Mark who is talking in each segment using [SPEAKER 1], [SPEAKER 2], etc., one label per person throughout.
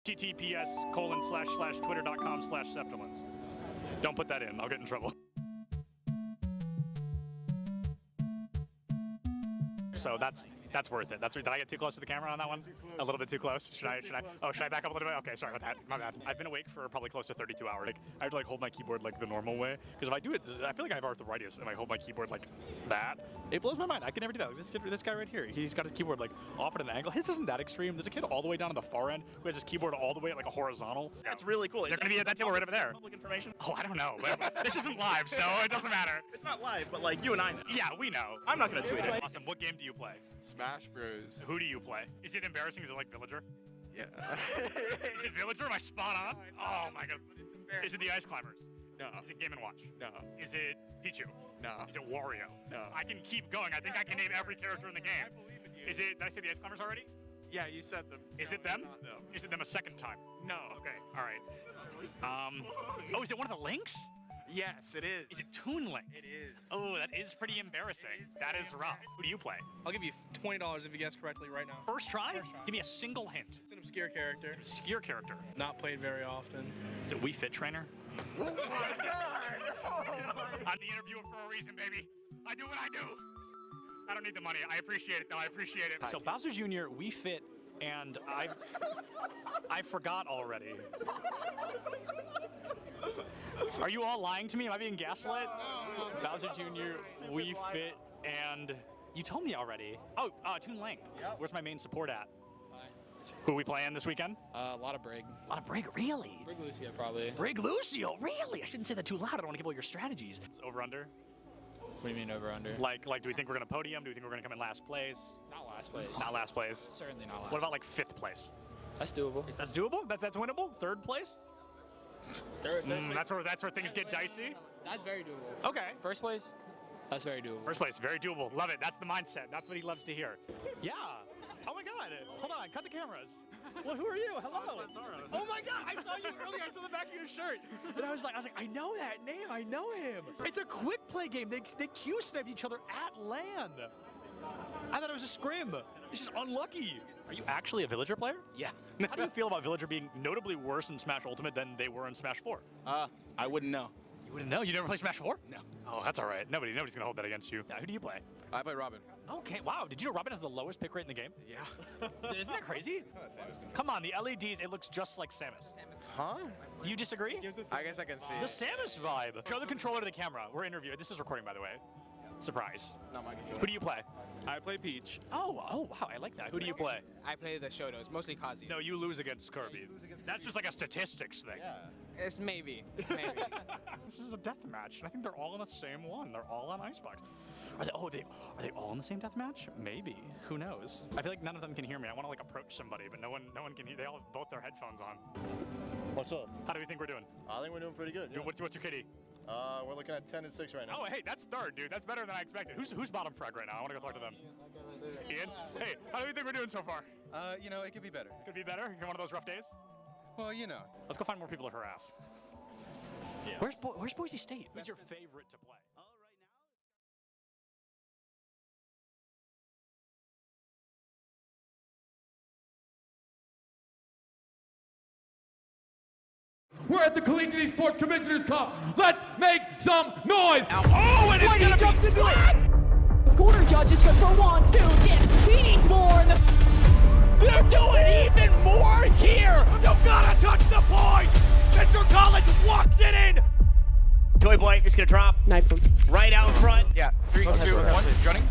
[SPEAKER 1] https://twitter.com/Septilence. Don't put that in. I'll get in trouble. So that's worth it. Did I get too close to the camera on that one? A little bit too close. Should I? Oh, should I back up a little bit? Okay, sorry about that. My bad. I've been awake for probably close to 32 hours. Like, I have to hold my keyboard the normal way, because if I do it, I feel like I have arthritis if I hold my keyboard like that. It blows my mind. I can never do that. This guy right here, he's got his keyboard off at an angle. His isn't that extreme. There's a kid all the way down on the far end who has his keyboard all the way at a horizontal.
[SPEAKER 2] That's really cool.
[SPEAKER 1] They're going to be at that table right over there.
[SPEAKER 2] Public information?
[SPEAKER 1] Oh, I don't know. This isn't live, so it doesn't matter.
[SPEAKER 2] It's not live, but you and I know.
[SPEAKER 1] Yeah, we know.
[SPEAKER 2] I'm not going to tweet it.
[SPEAKER 1] Awesome. What game do you play?
[SPEAKER 3] Smash Bros.
[SPEAKER 1] Who do you play? Is it embarrassing? Is it like Villager?
[SPEAKER 3] Yeah.
[SPEAKER 1] Is it Villager? Am I spot on? Oh my god. Is it the Ice Climbers?
[SPEAKER 3] No.
[SPEAKER 1] Is it Game & Watch?
[SPEAKER 3] No.
[SPEAKER 1] Is it Pichu?
[SPEAKER 3] No.
[SPEAKER 1] Is it Wario?
[SPEAKER 3] No.
[SPEAKER 1] I can keep going. I think I can name every character in the game. Is it, did I say the Ice Climbers already?
[SPEAKER 3] Yeah, you said them.
[SPEAKER 1] Is it them?
[SPEAKER 3] No.
[SPEAKER 1] Is it them a second time?
[SPEAKER 3] No.
[SPEAKER 1] Okay, alright. Oh, is it one of the Links?
[SPEAKER 3] Yes, it is.
[SPEAKER 1] Is it Toon Link?
[SPEAKER 3] It is.
[SPEAKER 1] Oh, that is pretty embarrassing. That is rough. Who do you play?
[SPEAKER 4] I'll give you $20 if you guess correctly right now.
[SPEAKER 1] First try?
[SPEAKER 4] First try.
[SPEAKER 1] Give me a single hint.
[SPEAKER 4] It's an obscure character.
[SPEAKER 1] Obscure character.
[SPEAKER 4] Not played very often.
[SPEAKER 1] Is it Wii Fit Trainer?
[SPEAKER 2] Oh my god! Oh my god!
[SPEAKER 1] I'm the interviewer for a reason, baby. I do what I do. I don't need the money. I appreciate it, though. I appreciate it. So Bowser Jr., Wii Fit, and I forgot already. Are you all lying to me? Am I being gaslit? No. Bowser Jr., Wii Fit, and you told me already. Oh, Toon Link. Yep. Where's my main support at? Who are we playing this weekend?
[SPEAKER 5] A lot of Brig.
[SPEAKER 1] A lot of Brig, really?
[SPEAKER 5] Brig Lucio, probably.
[SPEAKER 1] Brig Lucio, really? I shouldn't say that too loud. I don't want to give away your strategies. It's over-under?
[SPEAKER 5] What do you mean over-under?
[SPEAKER 1] Like, do we think we're going to podium? Do we think we're going to come in last place?
[SPEAKER 5] Not last place.
[SPEAKER 1] Not last place.
[SPEAKER 5] Certainly not last.
[SPEAKER 1] What about 5th place?
[SPEAKER 5] That's doable.
[SPEAKER 1] That's doable? That's winnable? 3rd place?
[SPEAKER 5] Third
[SPEAKER 1] That's where things get dicey?
[SPEAKER 5] That's very doable.
[SPEAKER 1] Okay.
[SPEAKER 5] First place? That's very doable.
[SPEAKER 1] First place, very doable. Love it. That's the mindset. That's what he loves to hear. Yeah. Oh my god. Hold on. Cut the cameras. Well, who are you? Hello. Oh my god. I saw you earlier. I saw the back of your shirt. And I was like, I know that name. I know him. It's a quick play game. They Q-sniped each other at land. I thought it was a scrim. It's just unlucky. Are you actually a Villager player?
[SPEAKER 2] Yeah.
[SPEAKER 1] How do you feel about Villager being notably worse in Smash Ultimate than they were in Smash 4?
[SPEAKER 2] I wouldn't know.
[SPEAKER 1] You wouldn't know? You never played Smash 4?
[SPEAKER 2] No.
[SPEAKER 1] Oh, that's all right. Nobody's gonna hold that against you. Yeah, who do you play?
[SPEAKER 3] I play Robin.
[SPEAKER 1] Okay, wow. Did you know Robin has the lowest pick rate in the game?
[SPEAKER 3] Yeah.
[SPEAKER 1] Isn't that crazy? Come on, the LEDs, it looks just like Samus.
[SPEAKER 3] Huh?
[SPEAKER 1] Do you disagree?
[SPEAKER 3] I guess I can see
[SPEAKER 1] The
[SPEAKER 3] it.
[SPEAKER 1] Samus vibe. Show the controller to the camera. We're interviewing. This is recording, by the way. Surprise.
[SPEAKER 2] Not my controller.
[SPEAKER 1] Who do you play?
[SPEAKER 3] I play Peach.
[SPEAKER 1] Oh, wow, I like that. Who do you play?
[SPEAKER 6] I play the Shotos, mostly Kazi.
[SPEAKER 1] No, you lose against Kirby. That's just like a statistics thing.
[SPEAKER 3] Yeah.
[SPEAKER 6] It's maybe.
[SPEAKER 1] This is a death match, and I think they're all in the same one. They're all on Icebox. Are they all in the same death match? Maybe. Who knows? I feel like none of them can hear me. I want to approach somebody, but no one can hear. They all have both their headphones on.
[SPEAKER 7] What's up?
[SPEAKER 1] How do we think we're doing?
[SPEAKER 7] I think we're doing pretty good. Yeah.
[SPEAKER 1] What's your kitty?
[SPEAKER 7] We're looking at 10 and 6 right now.
[SPEAKER 1] Oh, hey, that's 3rd, dude. That's better than I expected. Who's bottom frag right now? I want to go talk to them. Ian? Hey, how do you think we're doing so far?
[SPEAKER 8] It could be better.
[SPEAKER 1] Could be better? You're one of those rough days?
[SPEAKER 8] Well,
[SPEAKER 1] Let's go find more people to harass. Yeah. Where's Boise State? Who's your favorite to play?
[SPEAKER 9] We're at the Collegiate Esports Commissioners Cup. Let's make some noise.
[SPEAKER 2] Oh, and it's gonna
[SPEAKER 9] jumped into it.
[SPEAKER 10] Corner judges go for 1, 2, he needs more. And they're doing even more here.
[SPEAKER 2] You gotta touch the point. Mr. Collins walks it in. Toy Boy is gonna drop.
[SPEAKER 10] Knife him.
[SPEAKER 2] Right out front.
[SPEAKER 5] Yeah. 3, 2, 1. Running.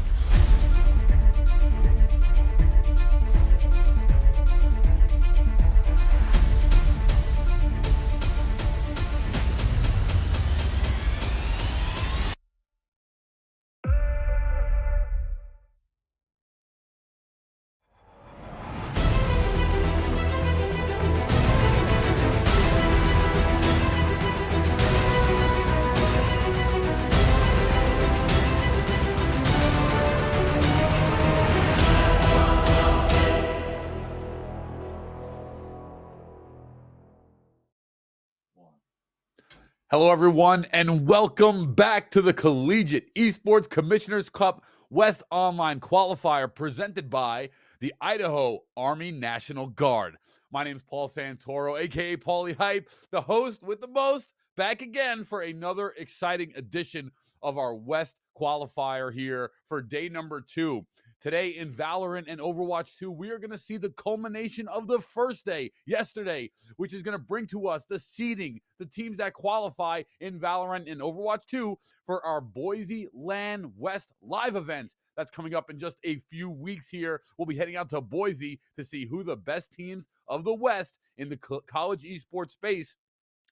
[SPEAKER 9] Hello, everyone, and welcome back to the Collegiate Esports Commissioners Cup West Online Qualifier presented by the Idaho Army National Guard. My name's Paul Santoro, aka Paulie Hype, the host with the most, back again for another exciting edition of our West Qualifier here for day number 2. Today in Valorant and Overwatch 2, we are going to see the culmination of the first day, yesterday, which is going to bring to us the seeding, the teams that qualify in Valorant and Overwatch 2 for our Boise LAN West live event. That's coming up in just a few weeks here. We'll be heading out to Boise to see who the best teams of the West in the college esports space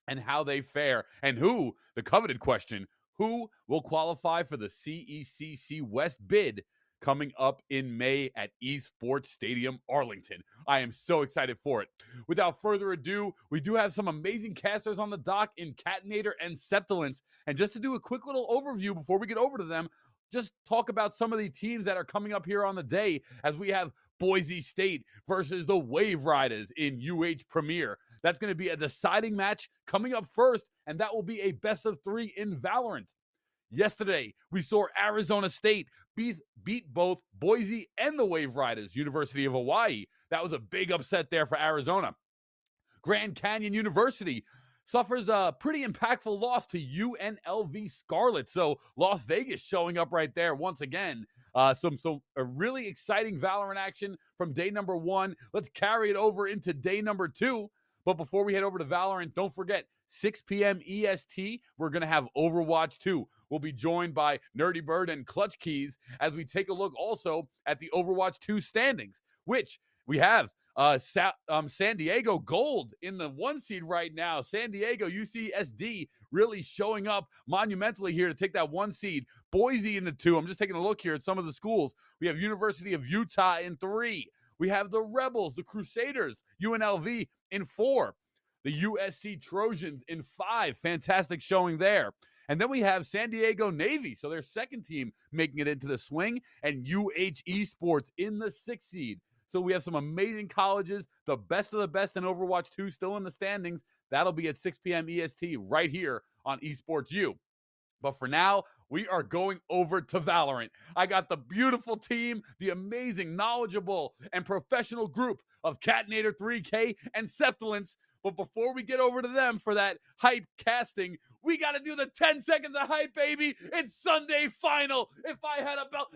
[SPEAKER 9] and how they fare. And who, the coveted question, who will qualify for the CECC West bid coming up in May at Esports Stadium, Arlington. I am so excited for it. Without further ado, we do have some amazing casters on the dock in Catinator and Septilence. And just to do a quick little overview before we get over to them, just talk about some of the teams that are coming up here on the day, as we have Boise State versus the Wave Riders in UH Premier. That's going to be a deciding match coming up first, and that will be a best of 3 in Valorant. Yesterday, we saw Arizona State beat both Boise and the Wave Riders, University of Hawaii. That was a big upset there for Arizona. Grand Canyon University suffers a pretty impactful loss to UNLV Scarlet. So Las Vegas showing up right there once again. A really exciting Valorant action from day number 1. Let's carry it over into day number 2. But before we head over to Valorant, don't forget, 6 p.m. EST, we're going to have Overwatch 2. We'll be joined by Nerdy Bird and Clutch Keys as we take a look also at the Overwatch 2 standings, which we have San Diego Gold in the 1 seed right now. San Diego UCSD really showing up monumentally here to take that 1 seed. Boise in the 2. I'm just taking a look here at some of the schools. We have University of Utah in 3. We have the Rebels, the Crusaders, UNLV in 4. The USC Trojans in 5. Fantastic showing there. And then we have San Diego Navy, so their second team making it into the swing, and UH Esports in the 6th seed. So we have some amazing colleges, the best of the best in Overwatch 2 still in the standings. That'll be at 6 p.m. EST right here on Esports U. But for now, we are going over to Valorant. I got the beautiful team, the amazing, knowledgeable, and professional group of Catinator 3K and Septilence. But before we get over to them for that hype casting, we got to do the 10 seconds of hype, baby. It's Sunday final. If I had a belt,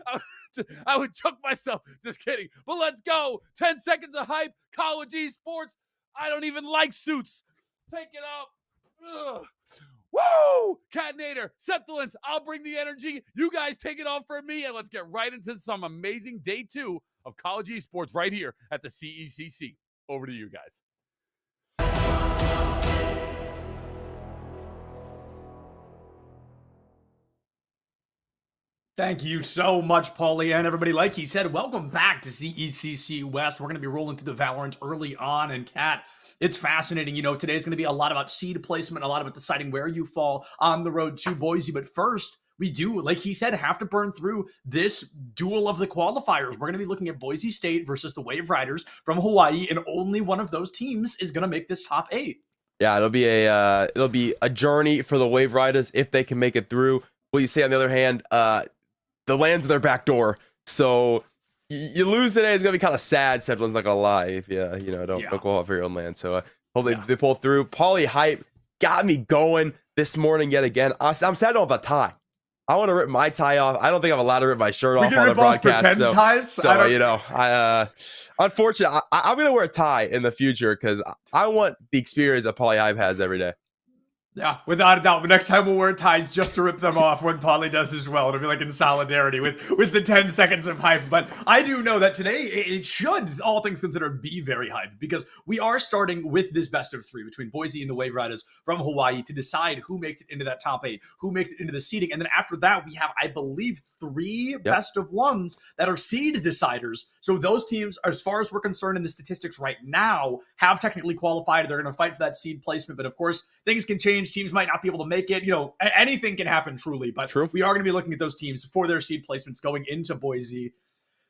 [SPEAKER 9] I would choke myself. Just kidding. But let's go. 10 seconds of hype. College esports. I don't even like suits. Take it up. Ugh. Woo! Catinator, Septilence, I'll bring the energy. You guys take it off for me, and let's get right into some amazing day 2 of college esports right here at the CECC. Over to you guys.
[SPEAKER 11] Thank you so much, Paulie, and everybody. Like he said, welcome back to CECC West. We're going to be rolling through the Valorant early on, and Cat, it's fascinating. You know, today is going to be a lot about seed placement, a lot about deciding where you fall on the road to Boise. But first, we do, like he said, have to burn through this duel of the qualifiers. We're going to be looking at Boise State versus the Wave Riders from Hawaii, and only one of those teams is going to make this top 8.
[SPEAKER 12] Yeah, it'll be a journey for the Wave Riders if they can make it through. Well, you say on the other hand, the land's in their back door, so you lose today. It's gonna be kind of sad. Septilen's not gonna lie if you don't go out for your own land. So hopefully they pull through. Paulie Hype got me going this morning yet again. I'm sad I don't have a tie. I want to rip my tie off. I don't think I'm allowed to rip my shirt off on the broadcast.
[SPEAKER 11] Pretend ties.
[SPEAKER 12] So unfortunately, I'm gonna wear a tie in the future because I want the experience that Paulie Hype has every day.
[SPEAKER 11] Yeah, without a doubt. But next time we'll wear ties just to rip them off when Paulie does as well. It'll be like in solidarity with the 10 seconds of hype. But I do know that today it should, all things considered, be very hyped because we are starting with this best of 3 between Boise and the Wave Riders from Hawaii to decide who makes it into that top 8, who makes it into the seeding. And then after that, we have, I believe, 3 best of 1s that are seed deciders. So those teams, as far as we're concerned in the statistics right now, have technically qualified. They're going to fight for that seed placement. But of course, things can change. Teams might not be able to make it. You know, anything can happen truly, but we are going to be looking at those teams for their seed placements going into Boise.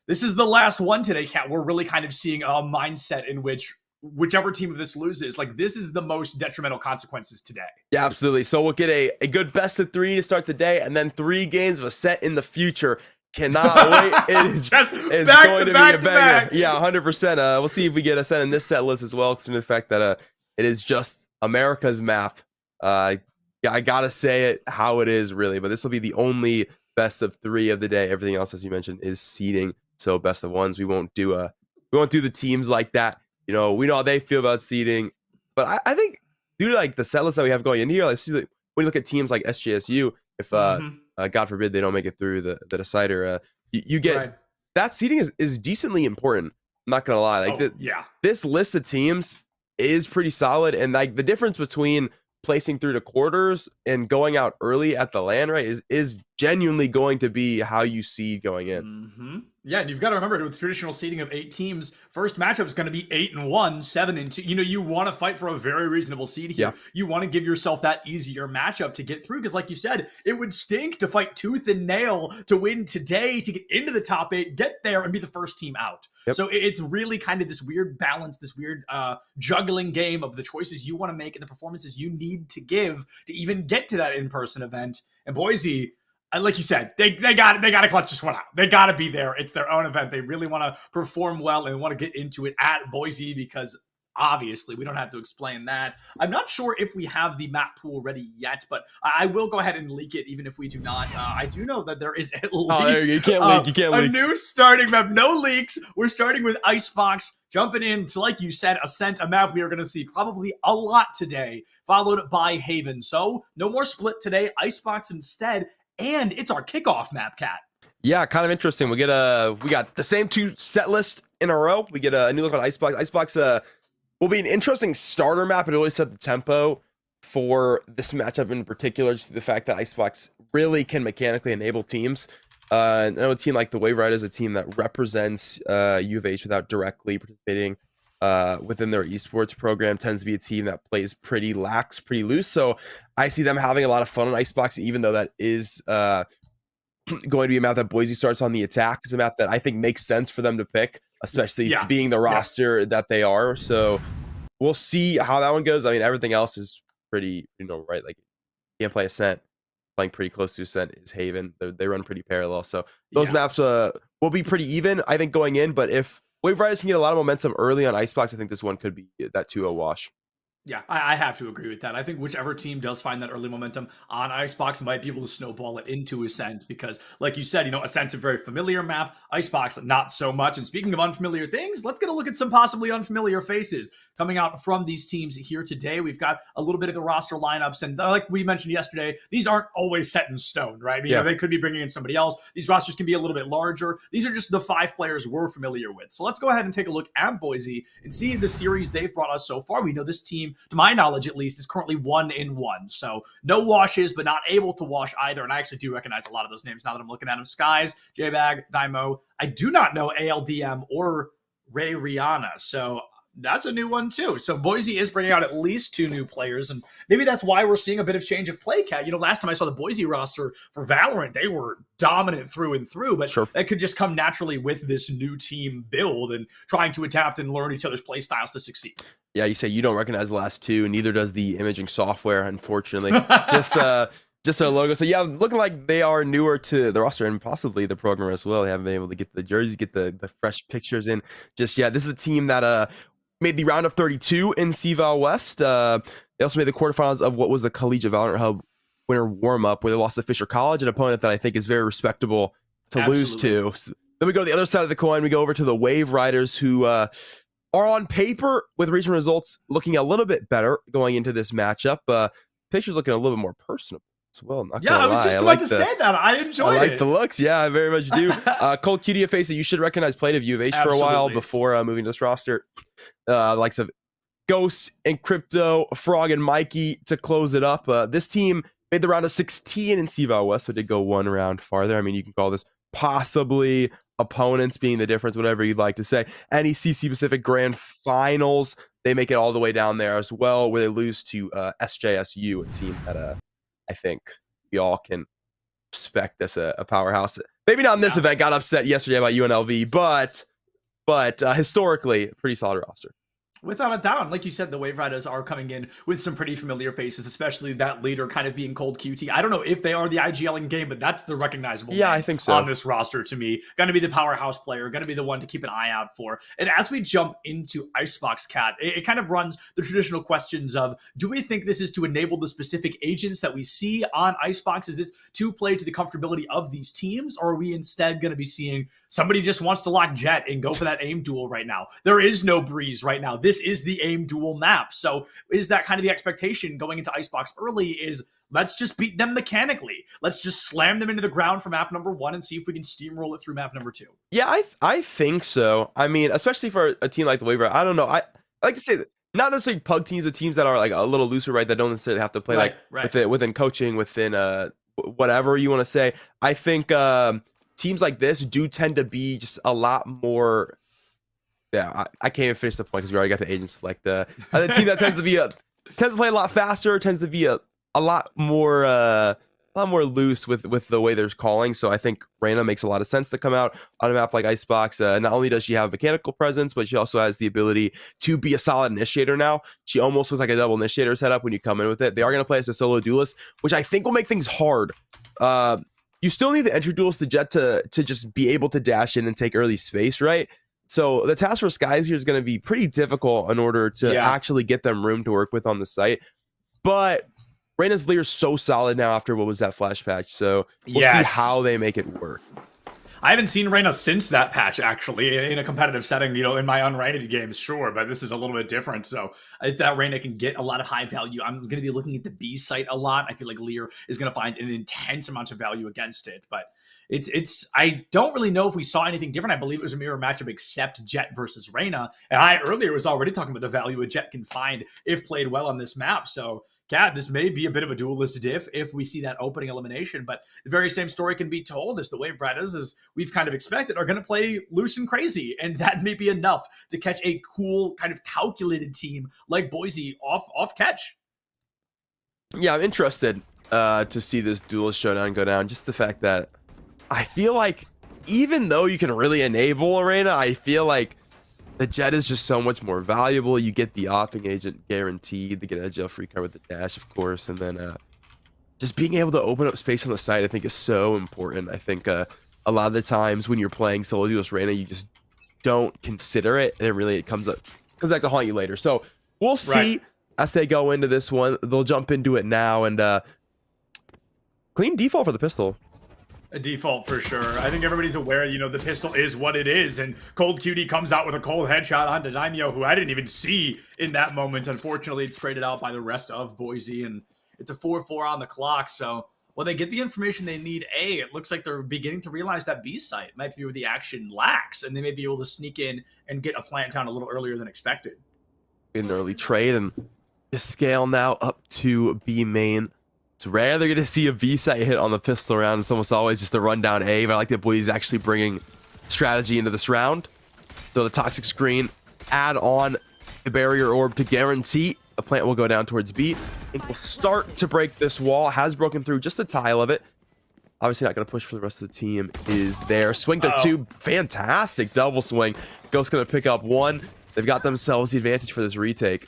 [SPEAKER 11] This is the last one today, Kat. We're really kind of seeing a mindset in which whichever team of this loses, like this is the most detrimental consequences today. Yeah, absolutely. So we'll get a good best of 3 to start the day and then 3 games of a set in the future.
[SPEAKER 12] Cannot wait. It's
[SPEAKER 11] Just
[SPEAKER 12] going
[SPEAKER 11] back
[SPEAKER 12] to
[SPEAKER 11] to
[SPEAKER 12] be
[SPEAKER 11] back
[SPEAKER 12] a
[SPEAKER 11] to
[SPEAKER 12] banger.
[SPEAKER 11] back.
[SPEAKER 12] Yeah, 100%. We'll see if we get a set in this set list as well, considering the fact that it is just America's map. I gotta say it how it is, really. But this will be the only best of 3 of the day. Everything else, as you mentioned, is seeding. So best of 1s. We won't do the teams like that. You know, we know how they feel about seeding. But I think due to like the set list that we have going in here, like, when you look at teams like SJSU, if God forbid they don't make it through the decider, you get that seeding is decently important. I'm not gonna lie, like this list of teams is pretty solid, and like the difference between placing through the quarters and going out early at the LAN, right, is genuinely going to be how you seed going in.
[SPEAKER 11] Yeah, and you've got to remember, with traditional seeding of 8 teams, first matchup is going to be 8-1, 7-2. You know, you want to fight for a very reasonable seed here.
[SPEAKER 12] Yeah.
[SPEAKER 11] You want to give yourself that easier matchup to get through, because like you said, it would stink to fight tooth and nail to win today, to get into the top 8, get there, and be the first team out.
[SPEAKER 12] Yep.
[SPEAKER 11] So it's really kind of this weird balance, this weird juggling game of the choices you want to make and the performances you need to give to even get to that in-person event. And Boise, like you said, they got to clutch this one out. They got to be there. It's their own event. They really want to perform well and want to get into it at Boise, because obviously we don't have to explain that. I'm not sure if we have the map pool ready yet, but I will go ahead and leak it, even if we do not. I do know that there is at least
[SPEAKER 12] You can't leak. You can't
[SPEAKER 11] a
[SPEAKER 12] leak.
[SPEAKER 11] new starting map. No leaks. We're starting with Icebox, jumping into, like you said, Ascent, a map we are going to see probably a lot today, followed by Haven. So no more split today. Icebox instead. And it's our kickoff map, Cat.
[SPEAKER 12] Yeah, kind of interesting. We got the same 2 set lists in a row. We get a new look on Icebox. Icebox will be an interesting starter map. It really set the tempo for this matchup in particular, just the fact that Icebox really can mechanically enable teams. I know a team like the Wave Riders is a team that represents U of H without directly participating within their esports program, tends to be a team that plays pretty lax, pretty loose. So I see them having a lot of fun on Icebox, even though that is going to be a map that Boise starts on the attack. It's a map that I think makes sense for them to pick, especially being the roster that they are. So we'll see how that one goes. I mean, everything else is pretty, right? Like, you can't play Ascent. Playing pretty close to Ascent is Haven. They run pretty parallel. So those maps will be pretty even, I think, going in. But if Wave Riders can get a lot of momentum early on Icebox, I think this one could be that 2-0 wash.
[SPEAKER 11] Yeah, I have to agree with that. I think whichever team does find that early momentum on Icebox might be able to snowball it into Ascent, because, like you said, Ascent's a very familiar map. Icebox, not so much. And speaking of unfamiliar things, let's get a look at some possibly unfamiliar faces coming out from these teams here today. We've got a little bit of the roster lineups, and like we mentioned yesterday, these aren't always set in stone, right? You know, they could be bringing in somebody else. These rosters can be a little bit larger. These are just the 5 players we're familiar with. So let's go ahead and take a look at Boise and see the series they've brought us so far. We know this team, to my knowledge at least, is currently 1-1. So no washes, but not able to wash either. And I actually do recognize a lot of those names now that I'm looking at them. Skies, J-Bag, Dymo. I do not know ALDM or Ray Rihanna. So that's a new one too. So Boise is bringing out at least 2 new players, and maybe that's why we're seeing a bit of change of play, Cat. Last time I saw the Boise roster for Valorant, they were dominant through and through, but that could just come naturally with this new team build and trying to adapt and learn each other's play styles to succeed. Yeah,
[SPEAKER 12] you say you don't recognize the last 2, neither does the imaging software, unfortunately. Just their logo. So yeah, looking like they are newer to the roster and possibly the program as well. They haven't been able to get the jerseys, get the fresh pictures in just yet. This is a team that made the round of 32 in CVAL West. They also made the quarterfinals of what was the Collegiate Valorant Hub winter warm-up, where they lost to Fisher College, an opponent that I think is very respectable to lose to. So then we go to the other side of the coin. We go over to the Wave Riders, who are on paper, with recent results, looking a little bit better going into this matchup. Pictures looking a little bit more personable as well.
[SPEAKER 11] I was just about to say that. I enjoyed it.
[SPEAKER 12] I like the looks. Yeah, I very much do. Cole Cutie, a face that you should recognize, played of U of H for a while before moving to this roster. Likes of Ghost and Crypto, Frog and Mikey to close it up. This team made the round of 16 in CVAL West, so did go 1 round farther. I mean, you can call this possibly opponents being the difference, whatever you'd like to say. Any CC Pacific Grand Finals, they make it all the way down there as well, where they lose to SJSU, a team that I think we all can respect as a powerhouse. Maybe not in this event, got upset yesterday about UNLV, but historically, pretty solid roster.
[SPEAKER 11] Without a doubt. Like you said, the Wave Riders are coming in with some pretty familiar faces, especially that leader kind of being Cold QT. I don't know if they are the IGL in game, but that's the recognizable
[SPEAKER 12] Yeah,
[SPEAKER 11] name
[SPEAKER 12] I think so.
[SPEAKER 11] on this roster to me. Going to be the powerhouse player, going to be the one to keep an eye out for. And as we jump into Icebox Cat, it kind of runs the traditional questions of, do we think this is to enable the specific agents that we see on Icebox? Is this to play to the comfortability of these teams? Or are we instead going to be seeing somebody just wants to lock Jet and go for that aim duel right now? There is no Breeze right now. This is the aim duel map. So is that kind of the expectation going into Icebox early is let's just beat them mechanically. Let's just slam them into the ground for map number 1 and see if we can steamroll it through map number 2.
[SPEAKER 12] Yeah, I think so. I mean, especially for a team like the Wave Riders, I don't know. I like to say that not necessarily pug teams, the teams that are like a little looser, right? That don't necessarily have to play within coaching, within whatever you want to say. I think teams like this do tend to be just a lot more. Yeah, I can't even finish the point because we already got the agent select. The team that tends to play a lot faster, tends to be a lot more loose with the way they're calling. So I think Reyna makes a lot of sense to come out on a map like Icebox. Not only does she have mechanical presence, but she also has the ability to be a solid initiator now. She almost looks like a double initiator setup when you come in with it. They are going to play as a solo duelist, which I think will make things hard. You still need the entry duelist to Jet to just be able to dash in and take early space, right? So the task for Skies here is going to be pretty difficult in order to actually get them room to work with on the site. But Reyna's leader is so solid now after what was that flash patch. So we'll see how they make it work.
[SPEAKER 11] I haven't seen Reyna since that patch, actually, in a competitive setting, in my unrated games, sure, but this is a little bit different. So I think that Reyna can get a lot of high value. I'm going to be looking at the B site a lot. I feel like Lear is going to find an intense amount of value against it, but I don't really know if we saw anything different. I believe it was a mirror matchup except Jet versus Reyna. And I earlier was already talking about the value a Jet can find if played well on this map. So, Cat, this may be a bit of a duelist diff if we see that opening elimination. But the very same story can be told as the Wave Riders, as we've kind of expected, are going to play loose and crazy. And that may be enough to catch a cool, kind of calculated team like Boise off catch.
[SPEAKER 12] Yeah, I'm interested to see this duelist showdown go down. Just the fact that I feel like even though you can really enable Arena, I feel like the Jet is just so much more valuable. You get the opping agent guaranteed to get a gel free card with the dash, of course, and then just being able to open up space on the site, I think, is so important. I think a lot of the times when you're playing solo duelist Reyna, you just don't consider it, and it comes back to haunt you later. So we'll see as they go into this one. They'll jump into it now, and clean default for the pistol.
[SPEAKER 11] A default for sure. I think everybody's aware, the pistol is what it is, and Cold Cutie comes out with a cold headshot onto Daimyo, who I didn't even see in that moment. Unfortunately, it's traded out by the rest of Boise, and it's a 4-4 on the clock. So, well, they get the information they need. It looks like they're beginning to realize that B site might be where the action lacks, and they may be able to sneak in and get a plant down a little earlier than expected.
[SPEAKER 12] An early trade, and the scale now up to B main. It's rare they're going to see a B site hit on the pistol round. It's almost always just a rundown A, but I like that Boise is actually bringing strategy into this round. So the toxic screen, add on the barrier orb to guarantee a plant will go down towards B. I think we'll start to break this wall. Has broken through just a tile of it. Obviously not going to push for the rest of the team. Is there. Swing to 2. Fantastic double swing. Ghost going to pick up 1. They've got themselves the advantage for this retake.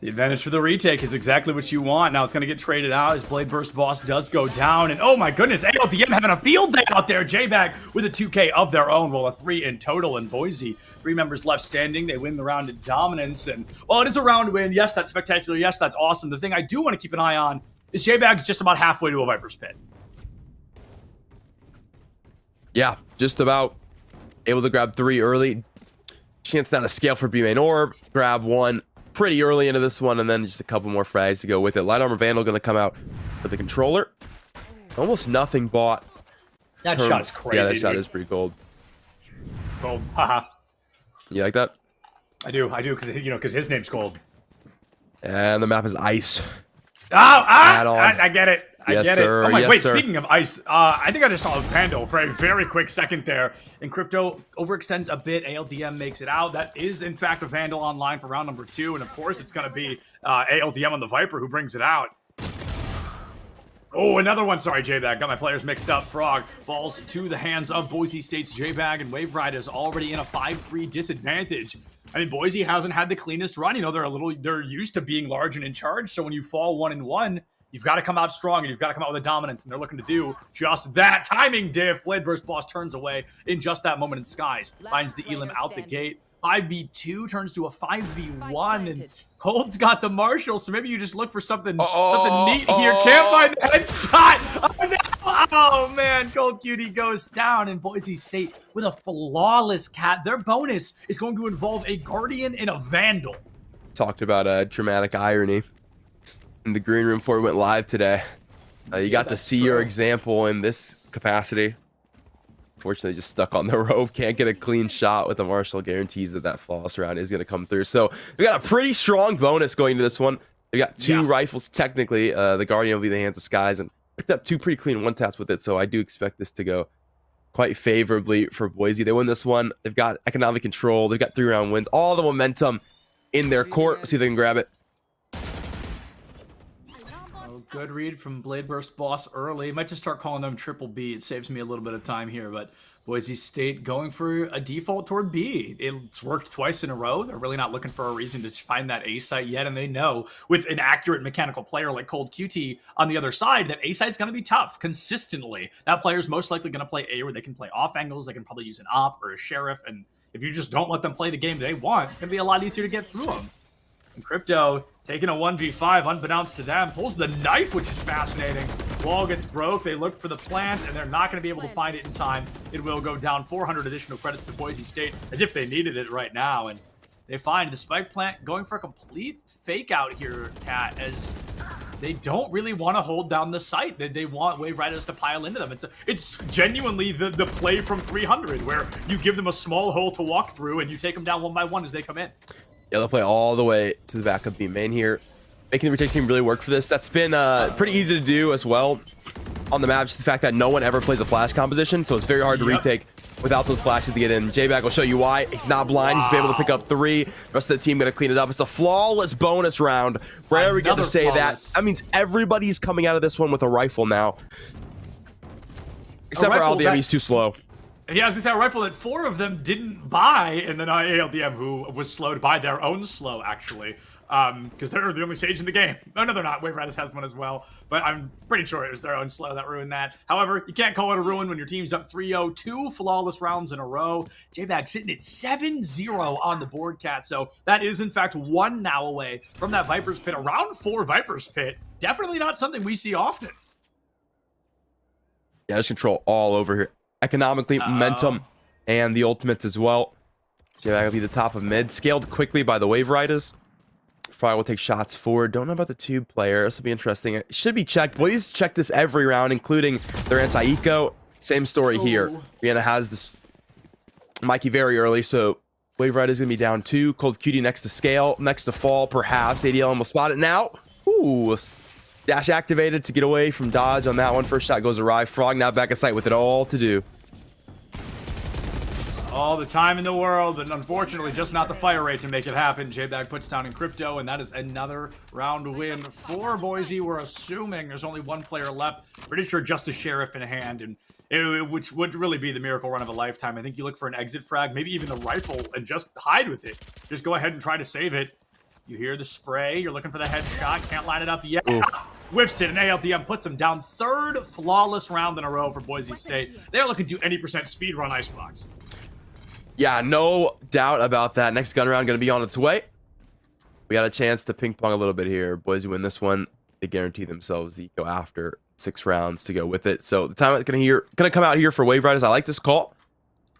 [SPEAKER 11] The advantage for the retake is exactly what you want. Now it's going to get traded out as Blade Burst Boss does go down. And oh my goodness, ALDM having a field day out there. J-Bag with a 2K of their own. Well, a 3 in total in Boise. 3 members left standing. They win the round in dominance. And well, it is a round win. Yes, that's spectacular. Yes, that's awesome. The thing I do want to keep an eye on is J-Bag's just about halfway to a Viper's Pit.
[SPEAKER 12] Yeah, just about able to grab 3 early. Chance down a scale for B main orb. Grab 1 pretty early into this one, and then just a couple more frags to go with it. Light Armor Vandal going to come out with the controller. Almost nothing bought.
[SPEAKER 11] That shot is crazy.
[SPEAKER 12] Yeah, that shot is pretty gold.
[SPEAKER 11] Gold, haha.
[SPEAKER 12] You like that?
[SPEAKER 11] I do, because his name's Gold.
[SPEAKER 12] And the map is ice.
[SPEAKER 11] I get it. I get
[SPEAKER 12] sir.
[SPEAKER 11] it. Oh my,
[SPEAKER 12] yes,
[SPEAKER 11] wait,
[SPEAKER 12] sir.
[SPEAKER 11] Speaking of ice, I think I just saw a Vandal for a very quick second there. And Crypto overextends a bit. ALDM makes it out. That is, in fact, a Vandal online for round number 2. And of course, it's going to be ALDM on the Viper who brings it out. Oh, another one. Sorry, J-Bag. Got my players mixed up. Frog falls to the hands of Boise State's J-Bag, and Wave Riders already in a 5-3 disadvantage. I mean, Boise hasn't had the cleanest run. You know, they're used to being large and in charge. So when you fall 1-1, you've got to come out strong, and you've got to come out with a dominance, and they're looking to do just that. Timing diff. Blade Burst Boss turns away in just that moment, in Skies finds the Elam out the gate. 5v2 turns to a 5v1, and Cold's got the Marshall, so maybe you just look for something neat here. Can't find the headshot. Oh, no. Oh, man. Cold Cutie goes down, and Boise State with a flawless cat. Their bonus is going to involve a Guardian and a Vandal.
[SPEAKER 12] Talked about dramatic irony in the green room before we went live today. You got to see your example in this capacity. Fortunately, just stuck on the rope. Can't get a clean shot with the Marshall. Guarantees that flawless round is going to come through. So we got a pretty strong bonus going into this one. We got two rifles. Technically, the Guardian will be the hands of Skies, and picked up two pretty clean one-taps with it. So I do expect this to go quite favorably for Boise. They win this one. They've got economic control. They've got 3-round wins. All the momentum in their court. Let's see if they can grab it.
[SPEAKER 11] Good read from Blade Burst Boss early. Might just start calling them triple B. It saves me a little bit of time here, but Boise State going for a default toward B. It's worked twice in a row. They're really not looking for a reason to find that A site yet, and they know with an accurate mechanical player like Cold QT on the other side that A site's going to be tough consistently. That player's most likely going to play A, where they can play off angles. They can probably use an op or a sheriff, and if you just don't let them play the game they want, it's going to be a lot easier to get through them. And Crypto, taking a 1v5, unbeknownst to them, pulls the knife, which is fascinating. Wall gets broke, they look for the plant, and they're not going to be able to find it in time. It will go down. 400 additional credits to Boise State, as if they needed it right now. And they find the spike plant going for a complete fake out here, Cat, as they don't really want to hold down the site. They want Wave Riders to pile into them. It's genuinely the play from 300, where you give them a small hole to walk through, and you take them down one by one as they come in.
[SPEAKER 12] Yeah, they'll play all the way to the back of B main here, making the retake team really work for this. That's been pretty easy to do as well on the map. Just the fact that no one ever plays a flash composition, so it's very hard to retake without those flashes to get in. J-Bag will show you why. He's not blind. He's been able to pick up 3. The rest of the team going to clean it up. It's a flawless bonus round. Rare we get to say that. That means everybody's coming out of this one with a rifle now. Except for LDM, he's too slow.
[SPEAKER 11] Yeah, I was going to say a rifle that 4 of them didn't buy, and then ALDM, who was slowed by their own slow, actually, because they're the only sage in the game. No, they're not. Wave Riders has one as well, but I'm pretty sure it was their own slow that ruined that. However, you can't call it a ruin when your team's up 3-0, 2 flawless rounds in a row. J-Bag sitting at 7-0 on the board, Cat, so that is, in fact, 1 now away from that Viper's Pit. A round 4 Viper's Pit, definitely not something we see often.
[SPEAKER 12] Yeah, there's control all over here. Economically, momentum, and the ultimates as well. J-Bag will be the top of mid. Scaled quickly by the Wave Riders. Frog will take shots forward. Don't know about the tube player. This will be interesting. It should be checked. Boys check this every round, including their anti-eco. Same story here. Vienna has this Mikey very early, so Wave Riders going to be down 2. Cold Cutie next to scale, next to fall, perhaps. ADLM will spot it now. Ooh, dash activated to get away from dodge on that one. First shot goes awry. Frog now back at sight with it all to do.
[SPEAKER 11] All the time in the world, but unfortunately just not the fire rate to make it happen. J-Bag puts down in Crypto, and that is another round win for Boise. We're assuming there's only 1 player left. Pretty sure just a sheriff in hand, and which would really be the miracle run of a lifetime. I think you look for an exit frag, maybe even the rifle, and just hide with it. Just go ahead and try to save it. You hear the spray. You're looking for the headshot. Can't line it up yet. Whiffs it, and ALDM puts him down. 3rd flawless round in a row for Boise State. They're looking to do any % speed run Icebox.
[SPEAKER 12] Yeah, no doubt about that. Next gun round going to be on its way. We got a chance to ping pong a little bit here. Boise win this one. They guarantee themselves the eco after 6 rounds to go with it. So the time it's going to come out here for Wave Riders. I like this call.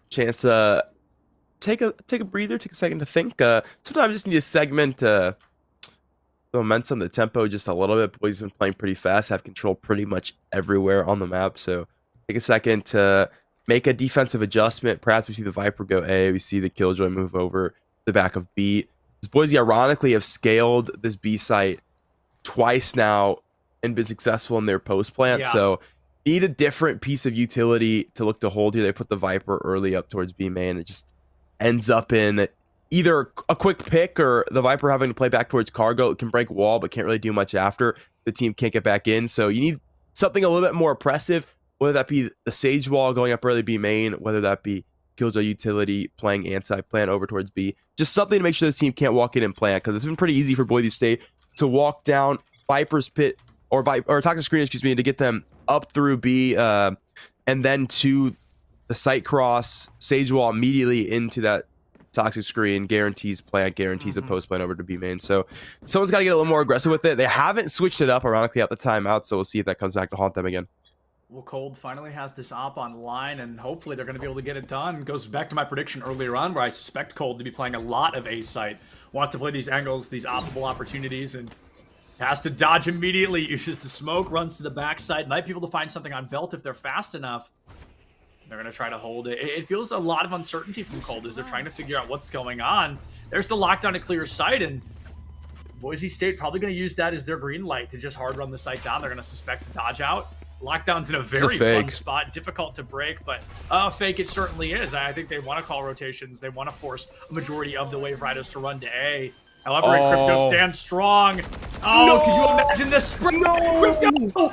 [SPEAKER 12] Chance to take a breather, take a second to think. Sometimes I just need to segment the momentum, the tempo just a little bit. Boys been playing pretty fast, have control pretty much everywhere on the map. So take a second to make a defensive adjustment. Perhaps we see the Viper go A. We see the Killjoy move over the back of B. This Boise ironically have scaled this B site twice now and been successful in their post plant. Yeah. So need a different piece of utility to look to hold here. They put the Viper early up towards B main. It just ends up in either a quick pick or the Viper having to play back towards cargo. It can break wall, but can't really do much after. The team can't get back in. So you need something a little bit more oppressive, whether that be the Sage Wall going up early B main, whether that be Killjoy utility playing anti-plant over towards B. Just something to make sure this team can't walk in and plant, because it's been pretty easy for Boise State to walk down Viper's pit or Toxic Screen, excuse me, to get them up through B and then to the site cross, Sage Wall immediately into that Toxic Screen, guarantees plant, guarantees a post plant over to B main. So someone's got to get a little more aggressive with it. They haven't switched it up, ironically, at the timeout, so we'll see if that comes back to haunt them again.
[SPEAKER 11] Well, Cold finally has this op online, and hopefully they're going to be able to get it done. Goes back to my prediction earlier on, where I suspect Cold to be playing a lot of A site. Wants to play these angles, these oppable opportunities, and has to dodge immediately. Uses the smoke, runs to the backside. Might be able to find something on Belt if they're fast enough. They're going to try to hold it. It feels a lot of uncertainty from Cold as they're trying to figure out what's going on. There's the lockdown to clear sight, and Boise State probably going to use that as their green light to just hard run the site down. They're going to suspect a dodge out. Lockdown's in a very fun spot, difficult to break, but fake it certainly is. I think they want to call rotations. They want to force a majority of the Wave Riders to run to A. However, Crypto stands strong. Oh, no! Can you imagine this spring? No! Crypto!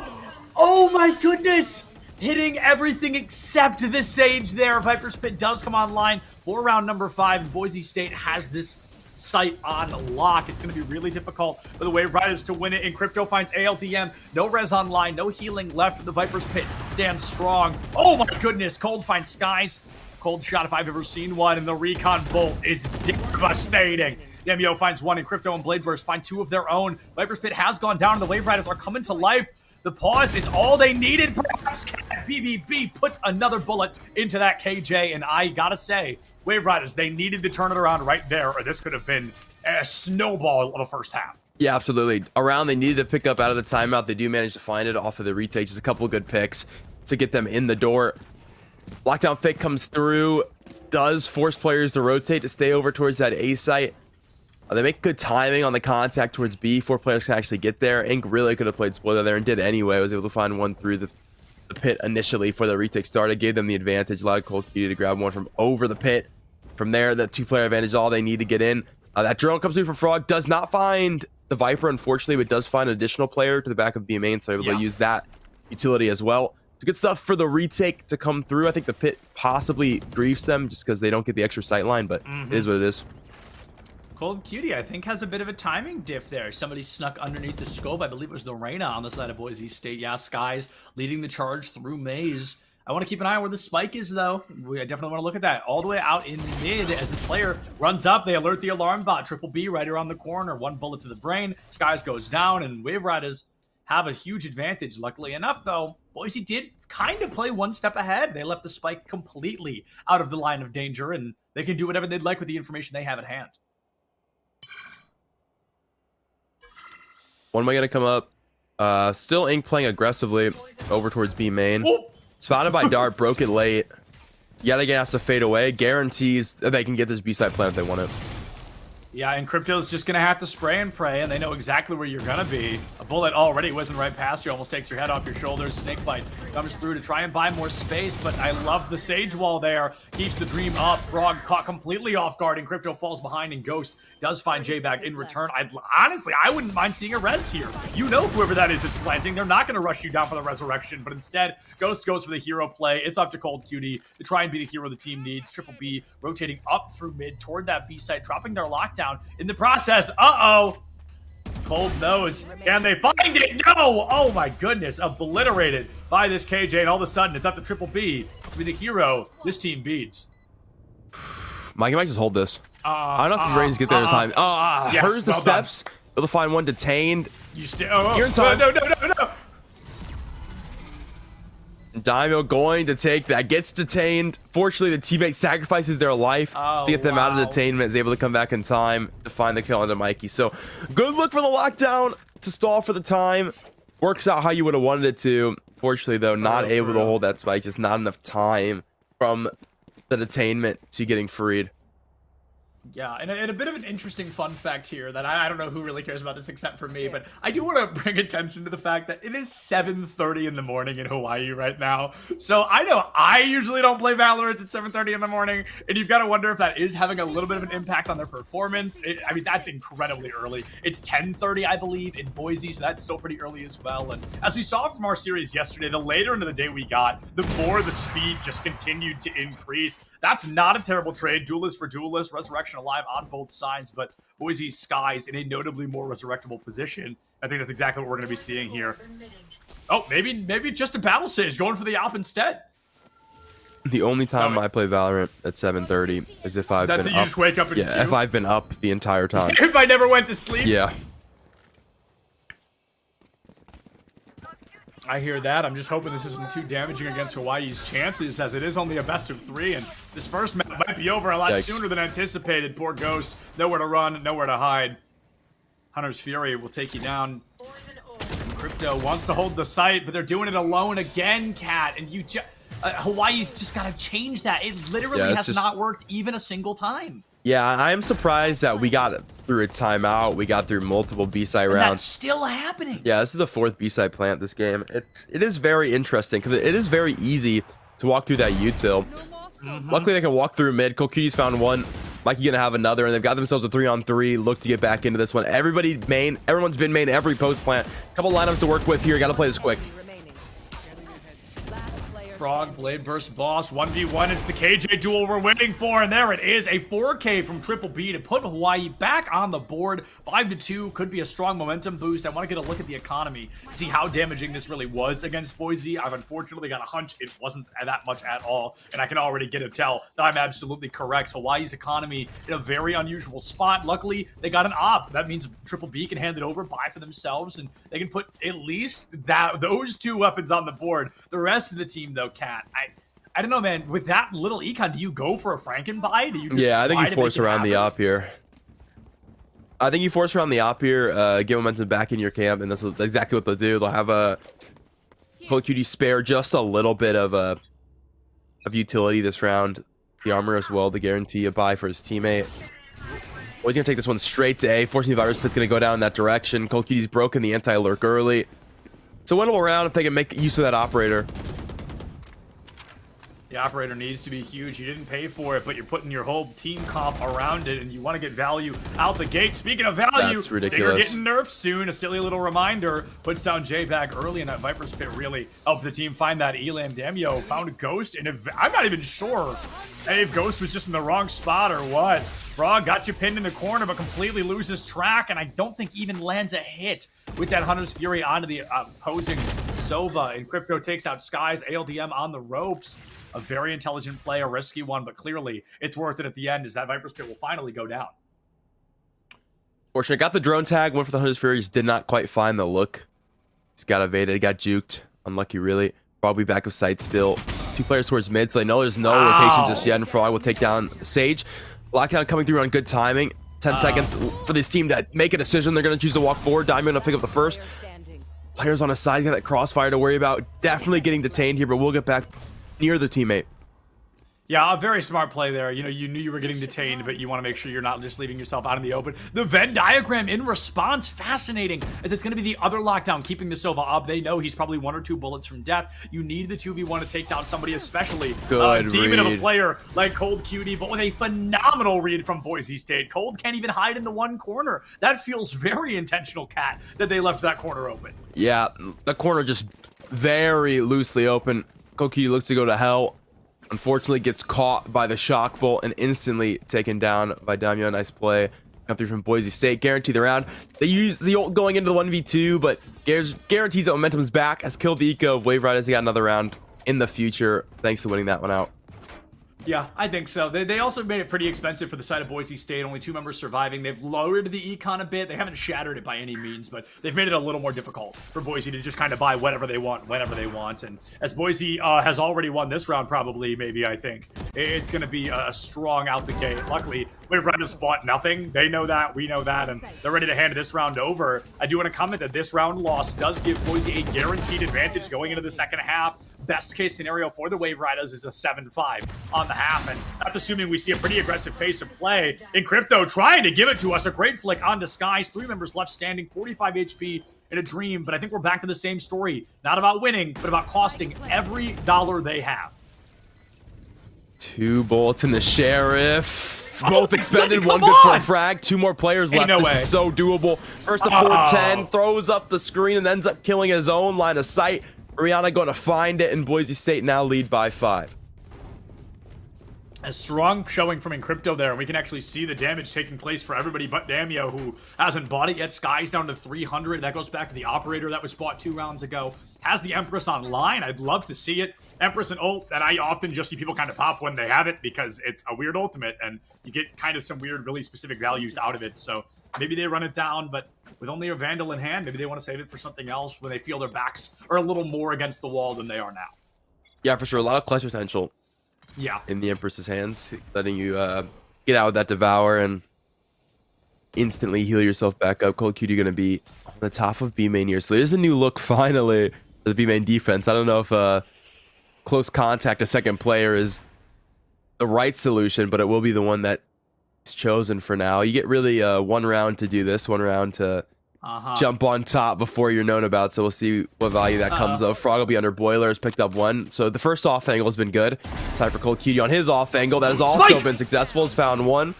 [SPEAKER 11] Oh my goodness! Hitting everything except the Sage there. Viper's Pit does come online for round number 5, and Boise State has this site on lock. It's going to be really difficult for the Wave Riders to win it, and Crypto finds ALDM. No res online, no healing left for the Viper's Pit. Stands strong. Oh my goodness, Cold finds Skies. Cold shot if I've ever seen one, and the Recon Bolt is devastating. Demio finds one, and Crypto and Blade Burst find 2 of their own. Viper's Pit has gone down, and the Wave Riders are coming to life. The pause is all they needed. Perhaps BBB puts another bullet into that KJ, and I gotta say, Wave Riders, they needed to turn it around right there, or this could have been a snowball of the first half.
[SPEAKER 12] Yeah, absolutely. Around, they needed to pick up out of the timeout. They do manage to find it off of the retakes. Just a couple of good picks to get them in the door. Lockdown fake comes through, does force players to rotate to stay over towards that A site. They make good timing on the contact towards B. 4 players can actually get there. Ink really could have played spoiler there and did anyway. Was able to find one through the pit initially for the retake started. Gave them the advantage. Allowed Cold Cutie to grab one from over the pit. From there, the 2-player advantage is all they need to get in. That drone comes through from Frog. Does not find the Viper, unfortunately, but does find an additional player to the back of B main. So able to use that utility as well. So good stuff for the retake to come through. I think the pit possibly griefs them just because they don't get the extra sight line, but it is what it is.
[SPEAKER 11] Cold Cutie, I think, has a bit of a timing diff there. Somebody snuck underneath the scope. I believe it was the Reyna on the side of Boise State. Yeah, Skies leading the charge through Maze. I want to keep an eye on where the spike is, though. We definitely want to look at that. All the way out in mid as the player runs up. They alert the alarm bot. Triple B right around the corner. 1 bullet to the brain. Skies goes down, and Wave Riders have a huge advantage. Luckily enough, though, Boise did kind of play one step ahead. They left the spike completely out of the line of danger, and they can do whatever they'd like with the information they have at hand.
[SPEAKER 12] One way going to come up. Still Ink playing aggressively over towards B main. Oh. Spotted by Dart, broke it late. Yet again has to fade away. Guarantees that they can get this B side plant if they want it.
[SPEAKER 11] Yeah, and Crypto's just going to have to spray and pray, and they know exactly where you're going to be. A bullet already whizzing right past you, almost takes your head off your shoulders. Snakebite comes through to try and buy more space, but I love the Sage Wall there. Keeps the dream up. Frog caught completely off guard, and Crypto falls behind, and Ghost does find J-Bag in return. Honestly, I wouldn't mind seeing a res here. You know whoever that is planting. They're not going to rush you down for the resurrection, but instead, Ghost goes for the hero play. It's up to Cold Cutie to try and be the hero the team needs. Triple B rotating up through mid toward that B site, dropping their lockdown. In the process, Cold knows. Can they find it? No! Oh my goodness, obliterated by this KJ, and all of a sudden it's up to Triple B to be the hero this team beats.
[SPEAKER 12] Mikey might just hold this. I don't know if the Rains get there in time.
[SPEAKER 11] Yes,
[SPEAKER 12] Hers the steps. Able to find one detained.
[SPEAKER 11] You're
[SPEAKER 12] in time.
[SPEAKER 11] No.
[SPEAKER 12] Daimyo going to take that, gets detained. Fortunately, the teammate sacrifices their life to get them out of detainment, is able to come back in time to find the kill onto Mikey. So good look for the lockdown to stall for the time. Works out how you would have wanted it to. Fortunately, though, not able to hold that spike. Just not enough time from the detainment to getting freed.
[SPEAKER 11] Yeah, and a bit of an interesting fun fact here that I don't know who really cares about this except for me, but I do want to bring attention to the fact that it is 7:30 in the morning in Hawaii right now. So I know I usually don't play Valorant at 7:30 in the morning, and you've got to wonder if that is having a little bit of an impact on their performance. I mean, that's incredibly early. It's 10:30, I believe, in Boise, so that's still pretty early as well. And as we saw from our series yesterday, the later into the day we got, the more the speed just continued to increase. That's not a terrible trade. Duelist for Duelist, Resurrection alive on both sides, but Boise's Skies in a notably more resurrectable position. I think that's exactly what we're going to be seeing here. Oh, maybe just a Battle Sage going for the Alp instead.
[SPEAKER 12] The only time I play Valorant at 7:30 is if I've been up.
[SPEAKER 11] You just wake up and
[SPEAKER 12] yeah, if I've been up the entire time.
[SPEAKER 11] If I never went to sleep.
[SPEAKER 12] Yeah.
[SPEAKER 11] I hear that. I'm just hoping this isn't too damaging against Hawaii's chances, as it is only a best of 3, and this first map might be over a lot sooner than anticipated. Poor Ghost, nowhere to run, nowhere to hide. Hunter's Fury will take you down. Crypto wants to hold the site, but they're doing it alone again, Cat, and you Hawaii's just got to change that. It literally has not worked even a single time.
[SPEAKER 12] Yeah, I am surprised that we got through a timeout. We got through multiple B-side rounds.
[SPEAKER 11] That's still happening.
[SPEAKER 12] Yeah, this is the 4th B-side plant this game. It is very interesting because it is very easy to walk through that util. Luckily, they can walk through mid. Cold found one. Mikey gonna have another, and they've got themselves a 3-on-3. Look to get back into this one. Everyone's been main every post plant. Couple lineups to work with here. Got to play this quick.
[SPEAKER 11] Frog, Blade Burst Boss, 1v1. It's the KJ duel we're waiting for, and there it is. A 4K from Triple B to put Hawaii back on the board. 5-2 could be a strong momentum boost. I want to get a look at the economy, see how damaging this really was against Boise. I've unfortunately got a hunch it wasn't that much at all, and I can already get a tell that I'm absolutely correct. Hawaii's economy in a very unusual spot. Luckily, they got an op. That means Triple B can hand it over, buy for themselves, and they can put at least those 2 weapons on the board. The rest of the team, though, Cat, I don't know, man. With that little econ, do you go for a Frankenbuy? Do you just
[SPEAKER 12] I think you force around the op here. Get momentum back in your camp, and that's exactly what they'll do. They'll have a Cold Cutie spare just a little bit of utility this round. The armor as well to guarantee a buy for his teammate. Well, he's gonna take this one straight to A. Fortunately, the Virus Pit's gonna go down in that direction. Cold Cutie's broken the anti-lurk early. It's a winnable round if they can make use of that operator.
[SPEAKER 11] The operator needs to be huge. You didn't pay for it, but you're putting your whole team comp around it, and you want to get value out the gate. Speaking of value,
[SPEAKER 12] that's ridiculous.
[SPEAKER 11] Stinger getting nerfed soon. A silly little reminder. Puts down J-Bag early, and that Viper's Pit really helped the team find that Elam. Damio found a Ghost, and I'm not even sure if Ghost was just in the wrong spot or what. Frog got you pinned in the corner, but completely loses track, and I don't think even lands a hit with that Hunter's Fury onto the opposing Sova. And Crypto takes out Skies, ALDM on the ropes. A very intelligent play, a risky one, but clearly it's worth it at the end as that Viper's Pit will finally go down.
[SPEAKER 12] Fortunate, got the drone tag, went for the Hunter's Fury, just did not quite find the look. He's got evaded, got juked. Unlucky, really. Probably back of sight still. 2 players towards mid, so they know there's no rotation just yet, and Frog will take down Sage. Lockdown coming through on good timing. 10 seconds for this team to make a decision. They're going to choose to walk forward. Diamond will pick up the first. Players on his side, got that crossfire to worry about. Definitely getting detained here, but we'll get back near the teammate.
[SPEAKER 11] Yeah, a very smart play there. You know, you knew you were getting detained, but you want to make sure you're not just leaving yourself out in the open. The Venn diagram in response, fascinating, as it's going to be the other lockdown keeping the Sova up. They know he's probably 1 or 2 bullets from death. You need the 2v1 to take down somebody, especially a demon of a player like Cold Cutie, but with a phenomenal read from Boise State. Cold can't even hide in the one corner. That feels very intentional, Cat, that they left that corner open.
[SPEAKER 12] Yeah, the corner just very loosely open. Cold Cutie looks to go to hell. Unfortunately, gets caught by the shock bolt and instantly taken down by Damio. Nice play. Come through from Boise State. Guarantee the round. They use the ult going into the 1v2, but guarantees that momentum's back. Has killed the eco of Wave Riders. They got another round in the future, thanks to winning that one out.
[SPEAKER 11] Yeah, I think so. They also made it pretty expensive for the side of Boise State. Only 2 members surviving. They've lowered the econ a bit. They haven't shattered it by any means, but they've made it a little more difficult for Boise to just kind of buy whatever they want, whenever they want. And as Boise has already won this round, probably, maybe, I think, it's going to be a strong out the gate. Luckily, Wave Riders bought nothing. They know that. We know that. And they're ready to hand this round over. I do want to comment that this round loss does give Boise a guaranteed advantage going into the second half. Best case scenario for the Wave Riders is a 7-5 on the half. And that's assuming we see a pretty aggressive pace of play. In Crypto trying to give it to us. A great flick on Disguise. 3 members left standing. 45 HP in a dream. But I think we're back to the same story. Not about winning, but about costing every dollar they have.
[SPEAKER 12] 2 bullets in the Sheriff.
[SPEAKER 11] Oh,
[SPEAKER 12] Both expended, one
[SPEAKER 11] come
[SPEAKER 12] good for a
[SPEAKER 11] on!
[SPEAKER 12] frag. 2 more players
[SPEAKER 11] Ain't
[SPEAKER 12] left.
[SPEAKER 11] no
[SPEAKER 12] This
[SPEAKER 11] way.
[SPEAKER 12] is so doable. First to 410, throws up the screen and ends up killing his own line of sight. Rihanna going to find it, and Boise State now lead by 5.
[SPEAKER 11] A strong showing from Encrypto there, and we can actually see the damage taking place for everybody but Damio, who hasn't bought it yet. Sky's down to 300. That goes back to the Operator that was bought 2 rounds ago. Has the Empress online. I'd love to see it. Empress and ult, and I often just see people kind of pop when they have it because it's a weird ultimate, and you get kind of some weird, really specific values out of it. So maybe they run it down, but with only a Vandal in hand, maybe they want to save it for something else when they feel their backs are a little more against the wall than they are now.
[SPEAKER 12] Yeah, for sure. A lot of clutch potential.
[SPEAKER 11] Yeah.
[SPEAKER 12] In the Empress's hands, letting you get out with that Devour and instantly heal yourself back up. Cold Cutie going to be on the top of B main here. So there's a new look finally for the B main defense. I don't know if close contact, a second player, is the right solution, but it will be the one that is chosen for now. You get really 1 round to do this, 1 round to jump on top before you're known about, so we'll see what value that comes of. Frog will be under Boilers, picked up 1. So the first off angle has been good. Time for Cold Cutie on his off angle. That has also been successful. Has found 1.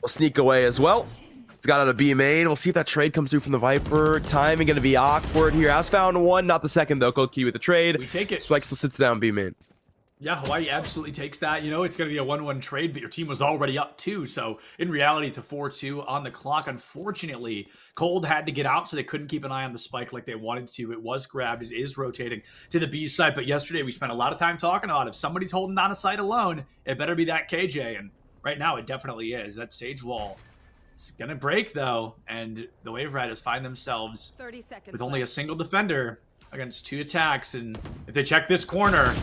[SPEAKER 12] Will sneak away as well. He's got out a B main. We'll see if that trade comes through from the Viper. Timing going to be awkward here. Has found 1. Not the second, though. Cold Cutie with the trade.
[SPEAKER 11] We take it.
[SPEAKER 12] Spike still sits down B main.
[SPEAKER 11] Yeah, Hawaii absolutely takes that. You know, it's going to be a 1-1 trade, but your team was already up 2. So in reality, it's a 4-2 on the clock. Unfortunately, Cold had to get out, so they couldn't keep an eye on the spike like they wanted to. It was grabbed. It is rotating to the B side. But yesterday, we spent a lot of time talking about if somebody's holding down a site alone, it better be that KJ. And right now, it definitely is. That Sage wall is going to break, though. And the Wave Riders find themselves with only a single defender against 2 attacks. And if they check this corner,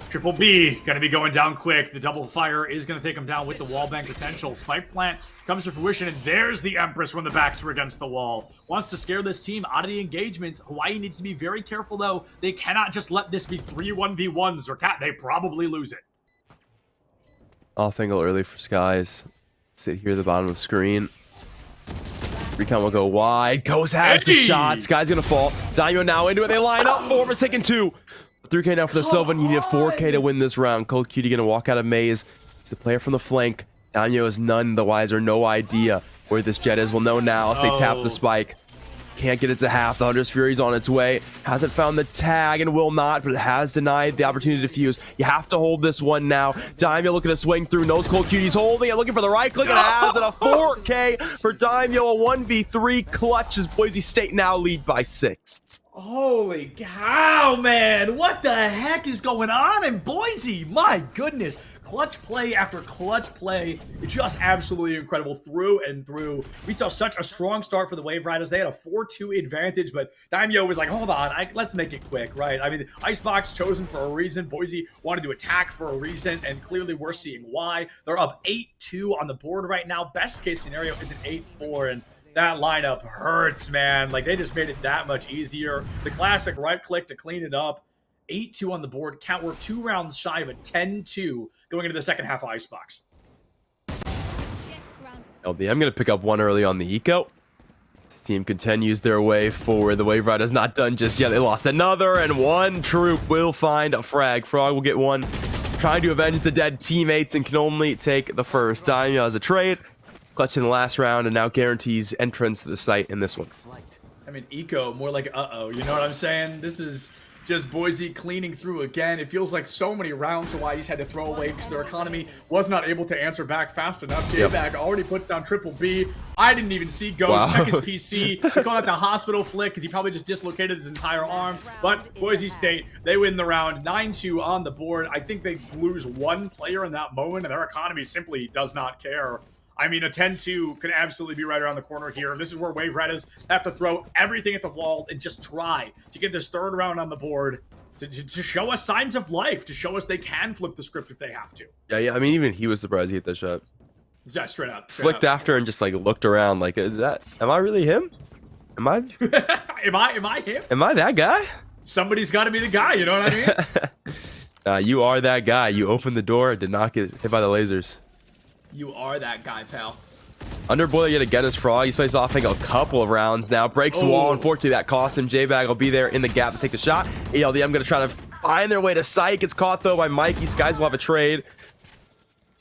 [SPEAKER 11] Triple B going to be going down quick. The double fire is going to take him down with the wall bank potential. Spike plant comes to fruition, and there's the Empress when the backs were against the wall. Wants to scare this team out of the engagements. Hawaii needs to be very careful, though. They cannot just let this be 3 1v1s, or they probably lose it.
[SPEAKER 12] Off angle early for Skies. Sit here at the bottom of the screen. Recon will go wide. Goes has the shot. Sky's going to fall. Daimyo now into it. They line up. Form is taking 2. 3K now for the Sylvan. You need a 4K to win this round. Cold Cutie going to walk out of maze. It's the player from the flank. Daimyo is none the wiser. No idea where this jet is. We'll know now as they tap the spike. Can't get it to half. The Hunter's Fury's on its way. Hasn't found the tag and will not, but it has denied the opportunity to defuse. You have to hold this one now. Daimyo looking to swing through. Knows Cold Cutie's holding it. Looking for the right click. And it has it. A 4K for Daimyo. A 1v3 clutch as Boise State now lead by 6.
[SPEAKER 11] Holy cow, man. What the heck is going on in Boise? My goodness. Clutch play after clutch play. It's just absolutely incredible through and through. We saw such a strong start for the Wave Riders. They had a 4-2 advantage, but Daimyo was like, hold on, let's make it quick, right? I mean, Icebox chosen for a reason. Boise wanted to attack for a reason, and clearly we're seeing why. They're up 8-2 on the board right now. Best case scenario is an 8-4, and that lineup hurts, man. Like, they just made it that much easier. The classic right click to clean it up. 8-2 on the board. Count, we're 2 rounds shy of a 10-2 going into the second half of Icebox.
[SPEAKER 12] LB, I'm going to pick up 1 early on the eco. This team continues their way forward. The Wave Rider's not done just yet. They lost another, and 1 troop will find a frag. Frog will get 1, trying to avenge the dead teammates, and can only take the first. Daimyo has a trade. Clutch in the last round, and now guarantees entrance to the site in this one.
[SPEAKER 11] I mean, eco, more like uh-oh. You know what I'm saying? This is just Boise cleaning through again. It feels like so many rounds Hawaii's had to throw away because their economy was not able to answer back fast enough. J-Bag already puts down Triple B. I didn't even see Ghost check his PC. He called out the hospital flick because he probably just dislocated his entire arm. But Boise State, they win the round. 9-2 on the board. I think they lose 1 player in that moment, and their economy simply does not care. I mean, a 10-2 could absolutely be right around the corner here. This is where Wave Riders have to throw everything at the wall and just try to get this 3rd round on the board to show us signs of life, to show us they can flip the script if they have to.
[SPEAKER 12] Yeah. I mean, even he was surprised he hit that shot.
[SPEAKER 11] Yeah, straight up.
[SPEAKER 12] Flicked after and just like looked around like, am I really him? Am I
[SPEAKER 11] am I him?
[SPEAKER 12] Am I that guy?
[SPEAKER 11] Somebody's got to be the guy, you know what I mean?
[SPEAKER 12] You are that guy. You opened the door, did not get hit by the lasers.
[SPEAKER 11] You are that guy, pal.
[SPEAKER 12] Underboiler yet again is Frog. He's faced off, I think, a couple of rounds now. Breaks the wall. Unfortunately, that cost him. J-Bag will be there in the gap to take the shot. ELDM going to try to find their way to site. Gets caught, though, by Mikey. Skies will have a trade.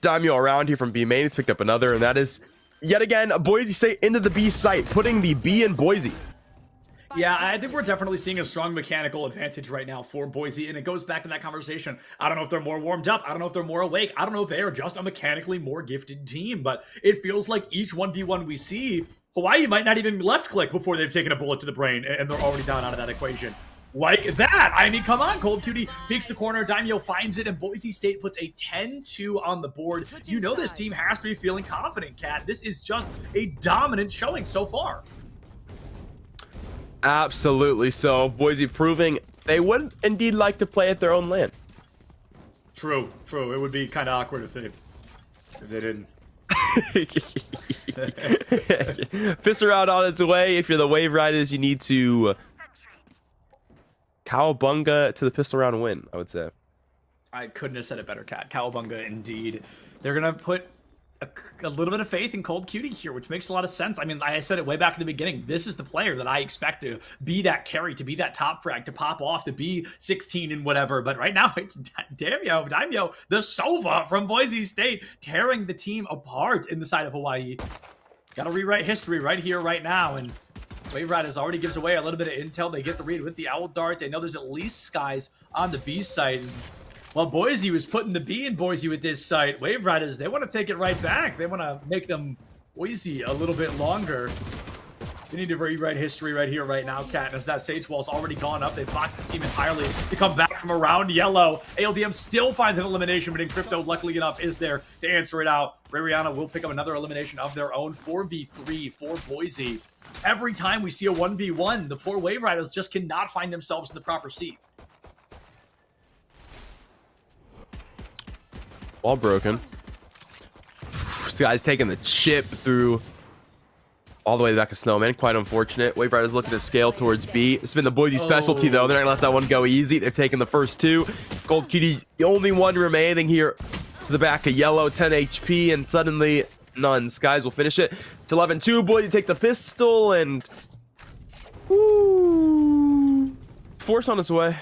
[SPEAKER 12] Daimyo around here from B main. He's picked up another, and that is, yet again, Boise State into the B site, putting the B in Boise.
[SPEAKER 11] Yeah, I think we're definitely seeing a strong mechanical advantage right now for Boise, and it goes back to that conversation. I don't know if they're more warmed up. I don't know if they're more awake. I don't know if they are just a mechanically more gifted team, but it feels like each 1v1 we see, Hawaii might not even left click before they've taken a bullet to the brain, and they're already down out of that equation. Like that. I mean, come on. Cold Cutie peeks the corner. Daimyo finds it, and Boise State puts a 10-2 on the board. You know this team has to be feeling confident, Kat. This is just a dominant showing so far.
[SPEAKER 12] Absolutely. So Boise proving they would indeed like to play at their own land.
[SPEAKER 11] True. It would be kind of awkward if they didn't.
[SPEAKER 12] Pisser out on its way. If you're the Wave Riders, you need to Cowabunga to the pistol round win, I would say.
[SPEAKER 11] I couldn't have said it better, Kat. Cowabunga, indeed. They're going to put a little bit of faith in Cold Cutie here, which makes a lot of sense. I mean, I said it way back in the beginning. This is the player that I expect to be that carry, to be that top frag, to pop off, to be 16 and whatever. But right now, it's Daimyo, the Sova from Boise State, tearing the team apart in the side of Hawaii. Got to rewrite history right here, right now. And Wave Riders already gives away a little bit of intel. They get the read with the Owl Dart. They know there's at least skies on the B side. Well, Boise was putting the B in Boise with this site. Wave Riders, they want to take it right back. They want to make them Boise a little bit longer. They need to rewrite history right here, right now, Kat. As that Sage Wall's already gone up, they've boxed the team entirely to come back from around yellow. ALDM still finds an elimination, but Encrypto, luckily enough, is there to answer it out. Rariana will pick up another elimination of their own. 4v3 for Boise. Every time we see a 1v1, the four Wave Riders just cannot find themselves in the proper seat.
[SPEAKER 12] Wall broken. This guy's taking the chip through all the way back to Snowman. Quite unfortunate. Wave Riders looking to scale towards B. It's been the Boise specialty, though. They're not going to let that one go easy. They're taking the first two. Gold Cutie, the only one remaining here to the back of yellow. 10 HP, and suddenly none. Skies will finish it. It's 11-2. Boise take the pistol, and Force on its way.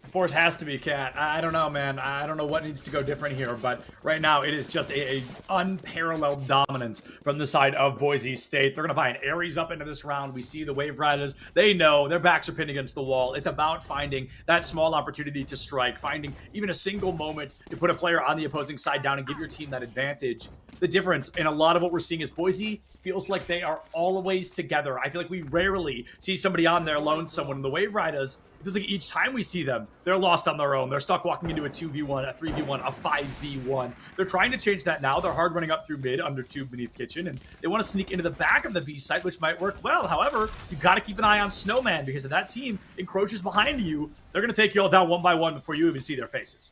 [SPEAKER 11] Force has to be, Kat. I don't know, man. I don't know what needs to go different here, but right now it is just a unparalleled dominance from the side of Boise State. They're going to buy an Ares up into this round. We see the Wave Riders. They know their backs are pinned against the wall. It's about finding that small opportunity to strike, finding even a single moment to put a player on the opposing side down and give your team that advantage. The difference in a lot of what we're seeing is Boise feels like they are always together. I feel like we rarely see somebody on there alone, someone. The Wave Riders, it feels like each time we see them, they're lost on their own. They're stuck walking into a 2v1, a 3v1, a 5v1. They're trying to change that now. They're hard running up through mid, under tube beneath kitchen, and they want to sneak into the back of the B site, which might work well. However, you got to keep an eye on Snowman, because if that team encroaches behind you, they're going to take you all down one by one before you even see their faces.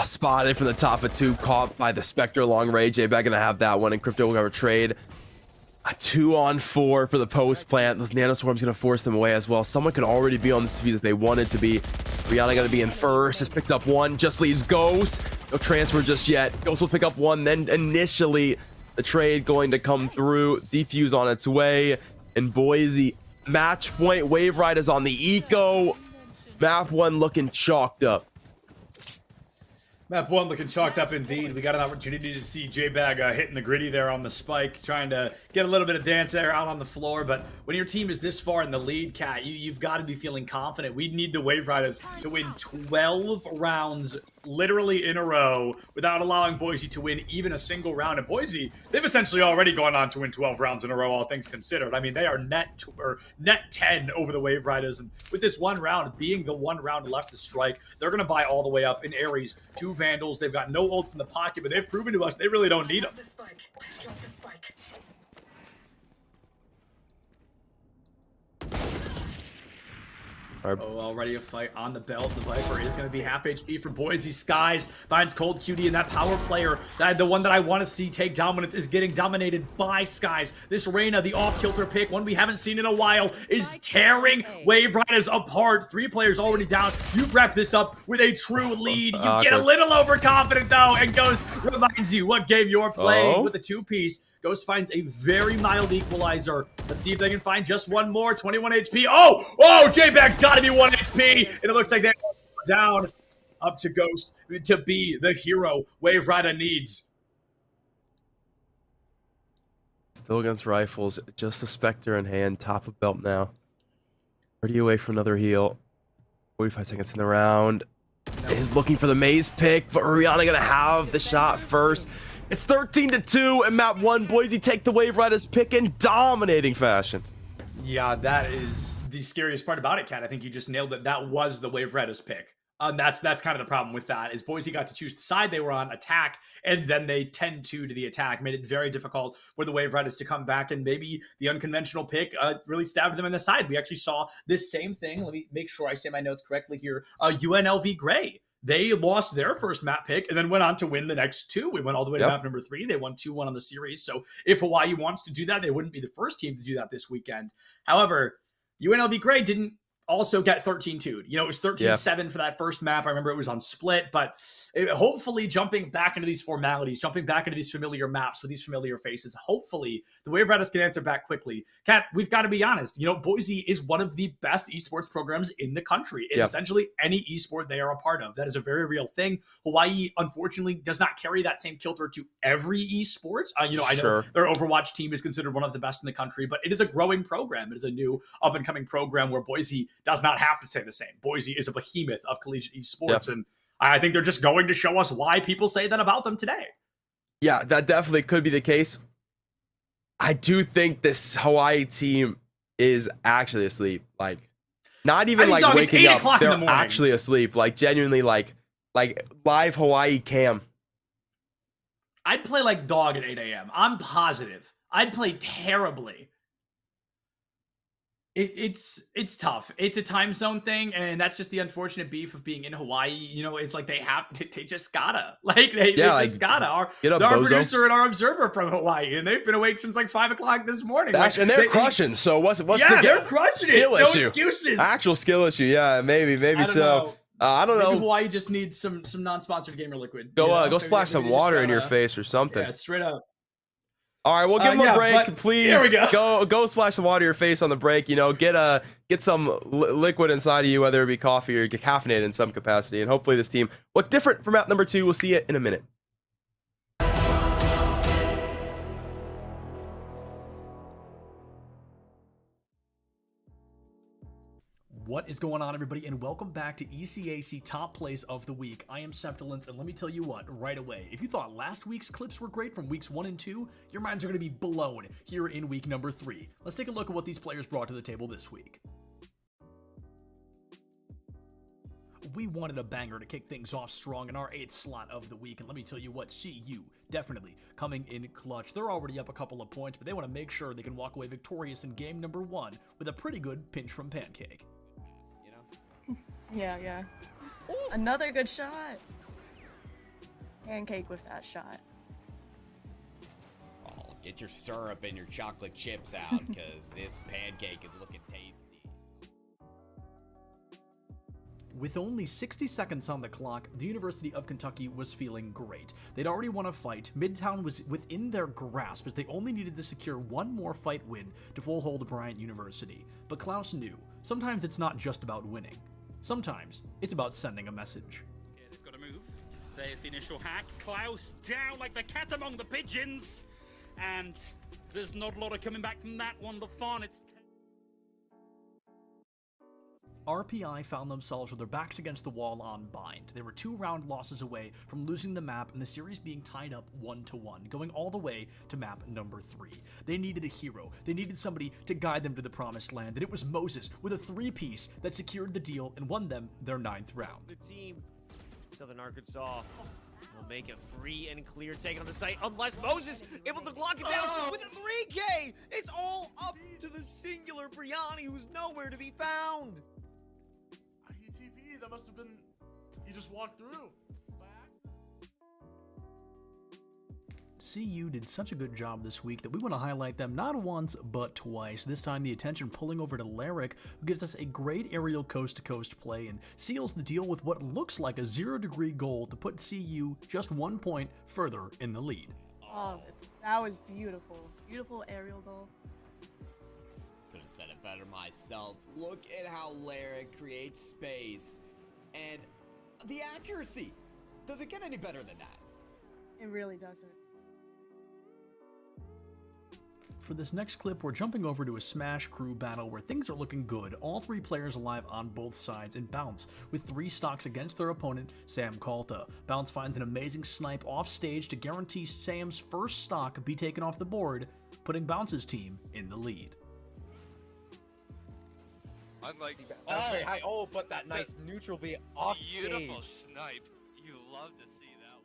[SPEAKER 12] Spotted from the top of two, caught by the Spectre long range. J-Bag gonna have that one, and Crypto will have a trade. A 2-on-4 for the post plant. Those nanoswarms gonna force them away as well. Someone could already be on this defuse if they wanted to be. Rihanna gonna be in first. Has picked up one. Just leaves Ghost. No transfer just yet. Ghost will pick up one. Then initially the trade going to come through. Defuse on its way. And Boise match point. Wave Riders on the eco. Map 1 looking chalked up.
[SPEAKER 11] Map 1 looking chalked up indeed. We got an opportunity to see J-Bag hitting the gritty there on the spike, trying to get a little bit of dance there out on the floor. But when your team is this far in the lead, Kat, you've got to be feeling confident. We need the Wave Riders to win 12 rounds literally in a row without allowing Boise to win even a single round. And Boise, they've essentially already gone on to win 12 rounds in a row, all things considered. I mean, they are net 10 over the Wave Riders. And with this one round being the one round left to strike, they're going to buy all the way up in Ares. 2 Vandals. They've got no ults in the pocket, but they've proven to us they really don't need them. Oh, already a fight on the belt. The Viper is going to be half HP for Boise Skies. Finds Cold Cutie, and that power player, the one that I want to see take dominance, is getting dominated by Skies. This Reyna, the off-kilter pick, one we haven't seen in a while, is tearing Wave Riders apart. 3 players already down. You've wrapped this up with a true lead. You get a little overconfident, though, and Ghost reminds you what game you're playing with a 2-piece. Ghost finds a very mild equalizer. Let's see if they can find just one more. 21 HP. Oh, J-Bag's got to be 1 HP. And it looks like they're down. Up to Ghost to be the hero Wave Rider needs.
[SPEAKER 12] Still against rifles. Just the Spectre in hand. Top of belt now. 30 away for another heal. 45 seconds in the round. Is looking for the maze pick, but Rihanna going to have the shot first. It's 13-2 in map 1. Boise take the Wave Riders pick in dominating fashion.
[SPEAKER 11] Yeah, that is the scariest part about it, Kat. I think you just nailed it. That was the Wave Riders pick. That's kind of the problem with that, is Boise got to choose the side they were on, attack, and then they 10-2 to the attack. Made it very difficult for the Wave Riders to come back, and maybe the unconventional pick really stabbed them in the side. We actually saw this same thing. Let me make sure I say my notes correctly here. UNLV Gray. They lost their first map pick and then went on to win the next 2. We went all the way to map number 3. They won 2-1 on the series. So if Hawaii wants to do that, they wouldn't be the first team to do that this weekend. However, UNLV Gray didn't also get 13-2. You know, it was 13-7 for that first map. I remember it was on split, but hopefully jumping back into these formalities, jumping back into these familiar maps with these familiar faces, hopefully the Wave Riders can answer back quickly. Kat, we've got to be honest. You know, Boise is one of the best esports programs in the country. In essentially any esport they are a part of. That is a very real thing. Hawaii, unfortunately, does not carry that same kilter to every esport. I know their Overwatch team is considered one of the best in the country, but it is a growing program. It is a new up-and-coming program where Boise does not have to say the same. Boise is a behemoth of collegiate esports, and I think they're just going to show us why people say that about them today.
[SPEAKER 12] Yeah, that definitely could be the case. I do think this Hawaii team is actually asleep. Like, not even like waking up. They're actually asleep. Like, genuinely, like live Hawaii cam.
[SPEAKER 11] I'd play like dog at 8 a.m. I'm positive. I'd play terribly. It's tough. It's a time zone thing, and that's just the unfortunate beef of being in Hawaii. You know, it's like they just gotta. Like, they just gotta. Our producer and our observer from Hawaii, and they've been awake since like 5 o'clock this morning.
[SPEAKER 12] And they're crushing, so what's
[SPEAKER 11] they're crushing
[SPEAKER 12] skill
[SPEAKER 11] it.
[SPEAKER 12] issue?
[SPEAKER 11] No excuses.
[SPEAKER 12] Actual skill issue, yeah, maybe so. I don't know.
[SPEAKER 11] Maybe Hawaii just needs some non-sponsored gamer liquid.
[SPEAKER 12] Go splash some water in your face or something.
[SPEAKER 11] Yeah, straight up.
[SPEAKER 12] All right, we'll give them a break, please. Here we go splash some water in your face on the break. You know, get some liquid inside of you, whether it be coffee or get caffeinated in some capacity. And hopefully this team looks different from map number 2. We'll see it in a minute.
[SPEAKER 11] What is going on, everybody, and welcome back to ECAC Top Plays of the Week. I am Septilence, and let me tell you what, right away, if you thought last week's clips were great from weeks 1 and 2, your minds are going to be blown here in week number 3. Let's take a look at what these players brought to the table this week. We wanted a banger to kick things off strong in our 8th slot of the week, and let me tell you what, CU definitely coming in clutch. They're already up a couple of points, but they want to make sure they can walk away victorious in game number 1 with a pretty good pinch from Pancake.
[SPEAKER 13] Yeah. Another good shot. Pancake with that shot.
[SPEAKER 14] Oh, get your syrup and your chocolate chips out, because this pancake is looking tasty.
[SPEAKER 11] With only 60 seconds on the clock, the University of Kentucky was feeling great. They'd already won a fight, Midtown was within their grasp as they only needed to secure one more fight win to full hold Bryant University. But Klaus knew, sometimes it's not just about winning. Sometimes it's about sending a message.
[SPEAKER 15] Okay, they've got to move. There's the initial hack. Klaus down like the cat among the pigeons. And there's not a lot of coming back from that one. The fun, it's...
[SPEAKER 11] RPI found themselves with their backs against the wall on bind. They were 2 round losses away from losing the map and the series being tied up 1-1, going all the way to map number 3. They needed a hero. They needed somebody to guide them to the promised land, and it was Moses with a 3-piece that secured the deal and won them their 9th round.
[SPEAKER 16] The team, Southern Arkansas, will make it free and clear taking on the site unless Moses able to block it down with a 3K. It's all up to the singular Briani, who's nowhere to be found.
[SPEAKER 3] That must have been. He just walked through.
[SPEAKER 17] CU did such a good job this week that we want to highlight them not once, but twice. This time the attention pulling over to Lyric, who gives us a great aerial coast-to-coast play and seals the deal with what looks like a 0-degree goal to put CU just 1 point further in the lead.
[SPEAKER 13] Oh, that was beautiful. Beautiful aerial goal.
[SPEAKER 14] Could have said it better myself. Look at how Lyric creates space. And the accuracy. Does it get any better than that?
[SPEAKER 13] It really doesn't.
[SPEAKER 17] For this next clip, we're jumping over to a Smash crew battle where things are looking good. All 3 players alive on both sides, and Bounce with 3 stocks against their opponent, Sam Kalta. Bounce finds an amazing snipe off stage to guarantee Sam's first stock be taken off the board, putting Bounce's team in the lead.
[SPEAKER 6] But that nice neutral be off
[SPEAKER 3] Beautiful
[SPEAKER 6] stage.
[SPEAKER 3] snipe. You love to see that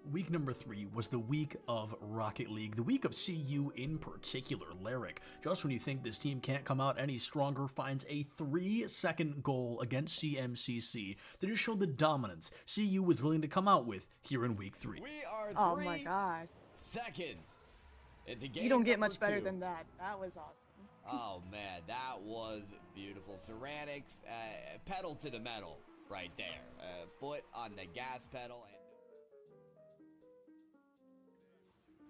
[SPEAKER 3] one.
[SPEAKER 17] Week number 3 was the week of Rocket League, the week of CU in particular. Lyric, just when you think this team can't come out any stronger, finds a 3-second goal against CMCC that just showed the dominance CU was willing to come out with here in week 3.
[SPEAKER 14] We are 3
[SPEAKER 13] Oh my god.
[SPEAKER 14] seconds into game
[SPEAKER 13] You don't get
[SPEAKER 14] number
[SPEAKER 13] much better
[SPEAKER 14] 2.
[SPEAKER 13] than that. That was awesome.
[SPEAKER 14] Oh man, that was beautiful. Ceramics, pedal to the metal right there. Foot on the gas pedal.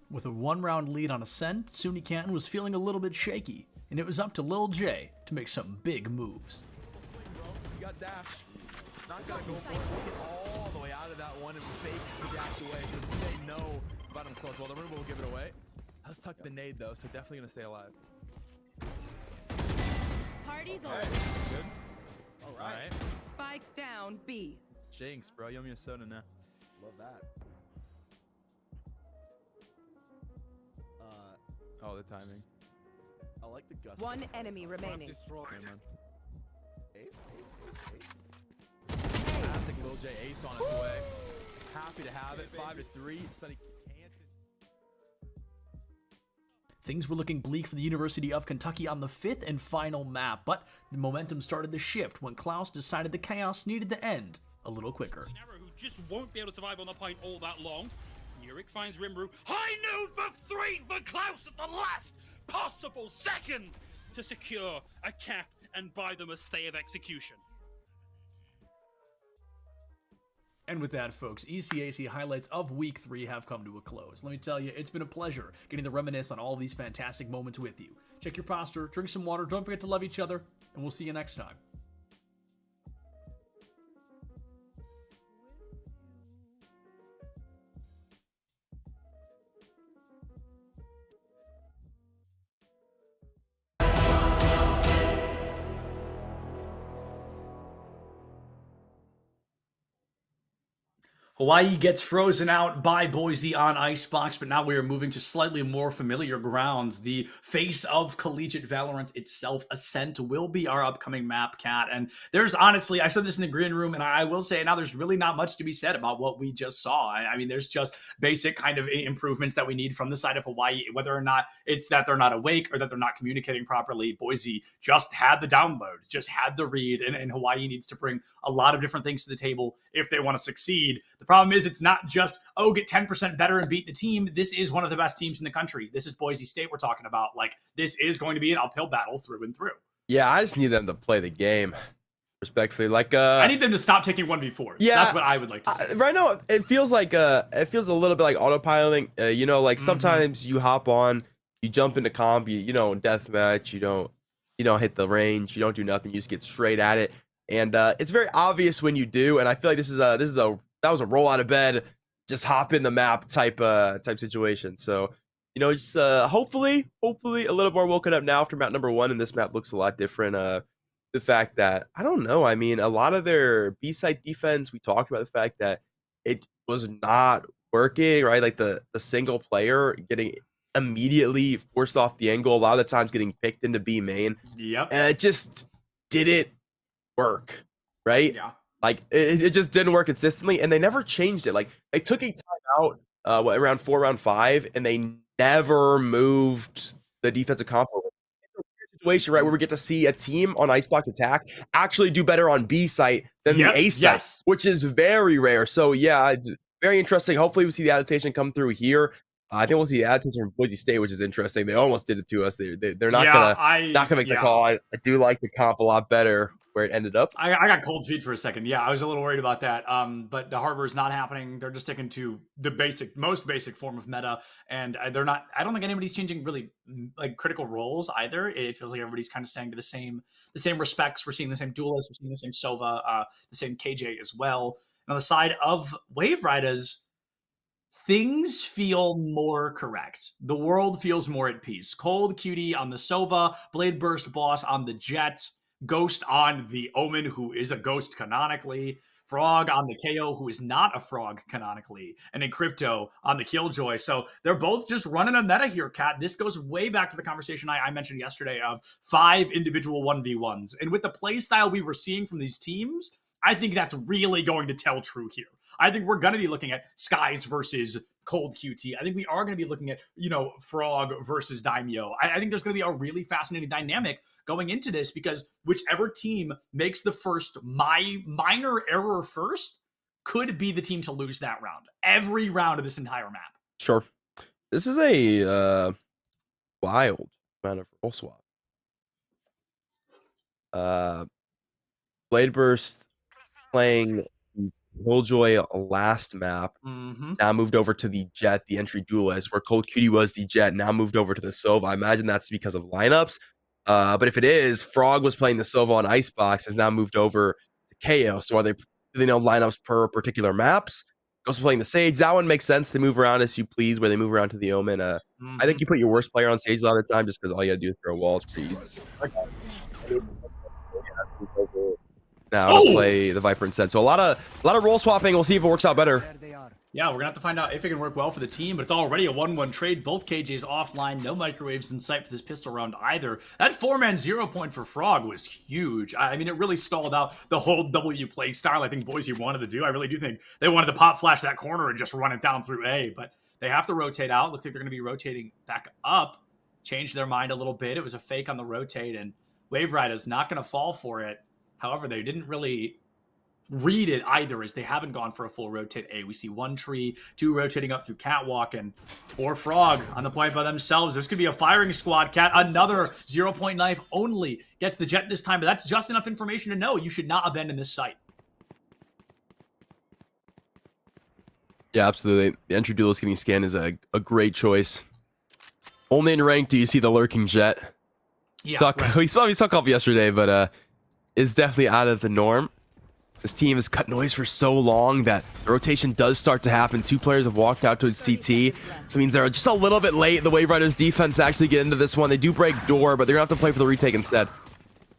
[SPEAKER 17] With a 1-round lead on Ascent, Suni Canton was feeling a little bit shaky, and it was up to Lil J to make some big moves.
[SPEAKER 3] You got dash. Not gonna go for it. Get all the way out of that one and fake the dash away so they know about him close. Well, the Roomba will give it away. Has tucked the nade though, so definitely gonna stay alive.
[SPEAKER 10] Party's
[SPEAKER 3] Okay.
[SPEAKER 10] over.
[SPEAKER 3] Good. All right.
[SPEAKER 10] Spike down B.
[SPEAKER 3] Jinx, bro. Yummy a soda now.
[SPEAKER 7] Love that.
[SPEAKER 3] Oh, the timing.
[SPEAKER 7] I like the gust.
[SPEAKER 10] One enemy remaining.
[SPEAKER 3] Never mind.
[SPEAKER 7] Ace.
[SPEAKER 3] Fantastic Lil J ace on its way. Happy to have it. 5-3. Sunny Canton.
[SPEAKER 17] Things were looking bleak for the University of Kentucky on the 5th and final map, but the momentum started to shift when Klaus decided the chaos needed to end a little quicker.
[SPEAKER 15] Who just won't be able to survive on the point all that long. Yurik finds Rimru. High noon for 3 for Klaus at the last possible second to secure a cap and buy them a stay of execution.
[SPEAKER 17] And with that, folks, ECAC highlights of Week 3 have come to a close. Let me tell you, it's been a pleasure getting to reminisce on all of these fantastic moments with you. Check your posture, drink some water, don't forget to love each other, and we'll see you next time.
[SPEAKER 11] Hawaii gets frozen out by Boise on Icebox, but now we are moving to slightly more familiar grounds. The face of collegiate Valorant itself, Ascent, will be our upcoming map, Cat. And there's honestly, I said this in the green room, and I will say now there's really not much to be said about what we just saw. I mean, there's just basic kind of improvements that we need from the side of Hawaii, whether or not it's that they're not awake or that they're not communicating properly. Boise just had the download, just had the read, and Hawaii needs to bring a lot of different things to the table if they want to succeed. The problem is it's not just, oh, get 10% better and beat the team. This is one of the best teams in the country. This is Boise State we're talking about. Like, this is going to be an uphill battle through and through.
[SPEAKER 12] Yeah, I just need them to play the game respectfully. Like,
[SPEAKER 11] I need them to stop taking 1v4s.
[SPEAKER 12] Yeah,
[SPEAKER 11] that's what I would like to see.
[SPEAKER 12] Right now, it feels like it feels a little bit like autopiloting. You know, like sometimes you hop on, you jump into comp, you know, deathmatch, you don't hit the range, you don't do nothing, you just get straight at it, and it's very obvious when you do. And I feel like that was a roll out of bed, just hop in the map type situation. So, you know, just hopefully a little more woken up now after map number 1, and this map looks a lot different. The fact that, I don't know, I mean, a lot of their B-side defense, we talked about the fact that it was not working, right? Like the single player getting immediately forced off the angle, a lot of the times getting picked into B main.
[SPEAKER 11] Yep.
[SPEAKER 12] And it just didn't work, right?
[SPEAKER 11] Yeah.
[SPEAKER 12] Like, it just didn't work consistently, and they never changed it. Like, they took a timeout around 4, round 5, and they never moved the defensive comp over. It's a weird situation, right, where we get to see a team on Icebox attack actually do better on B site than the A site, which is very rare. So yeah, it's very interesting. Hopefully we see the adaptation come through here. I think we'll see the adaptation from Boise State, which is interesting. They almost did it to us. They're not gonna make the call. I do like the comp a lot better where it ended up.
[SPEAKER 11] I got cold feet for a second. Yeah, I was a little worried about that. But the harbor is not happening. They're just sticking to the most basic form of meta, and they're not. I don't think anybody's changing really like critical roles either. It feels like everybody's kind of staying to the same respects. We're seeing the same duelists. We're seeing the same Sova, the same KJ as well. And on the side of Wave Riders, things feel more correct. The world feels more at peace. Cold Cutie on the Sova, Blade Burst Boss on the Jet, Ghost on the Omen, who is a ghost canonically, Frog on the KO, who is not a frog canonically, and then Crypto on the Killjoy. So they're both just running a meta here, Kat. This goes way back to the conversation I mentioned yesterday of 5 individual 1v1s. And with the play style we were seeing from these teams, I think that's really going to tell true here. I think we're going to be looking at Skies versus Cold QT. I think we are going to be looking at, Frog versus Daimyo. I think there's going to be a really fascinating dynamic going into this because whichever team makes the first minor error first could be the team to lose that round. Every round of this entire map.
[SPEAKER 12] Sure. This is a wild amount of roll swap. Blade Burst playing Killjoy last map, now moved over to the Jet, the entry duelist, where Cold Cutie was the Jet, now moved over to the Sova. I imagine that's because of lineups. But if it is, Frog was playing the Sova on Icebox, has now moved over to KO. So do they know lineups per particular maps? Also playing the Sage. That one makes sense. They move around as you please, where they move around to the Omen. I think you put your worst player on Sage a lot of the time just because all you gotta do is throw walls pretty easy. Now to play the Viper instead. So a lot of roll swapping. We'll see if it works out better.
[SPEAKER 11] Yeah, we're gonna have to find out if it can work well for the team, but it's already a 1-1 trade. Both KJs offline, no microwaves in sight for this pistol round either. That 4-man 0 point for Frog was huge. I mean, it really stalled out the whole W play style I think Boise wanted to do. I really do think they wanted to pop flash that corner and just run it down through A, but they have to rotate out. Looks like they're gonna be rotating back up. Changed their mind a little bit. It was a fake on the rotate, and Wave Rider's not gonna fall for it. However, they didn't really read it either, as they haven't gone for a full rotate A. We see 1 tree, 2 rotating up through Catwalk, and 4 Frog on the point by themselves. This could be a firing squad, Cat. Another 0-point knife only gets the Jet this time, but that's just enough information to know you should not abandon this site.
[SPEAKER 12] Yeah, absolutely. The entry duelist getting scanned is a great choice. Only in rank do you see the lurking Jet.
[SPEAKER 11] Yeah,
[SPEAKER 12] we saw Coffee yesterday, but is definitely out of the norm. This team has cut noise for so long that the rotation does start to happen. 2 players have walked out to CT, so it means they're just a little bit late. The Wave Riders defense actually get into this one. They do break door, but they're gonna have to play for the retake instead.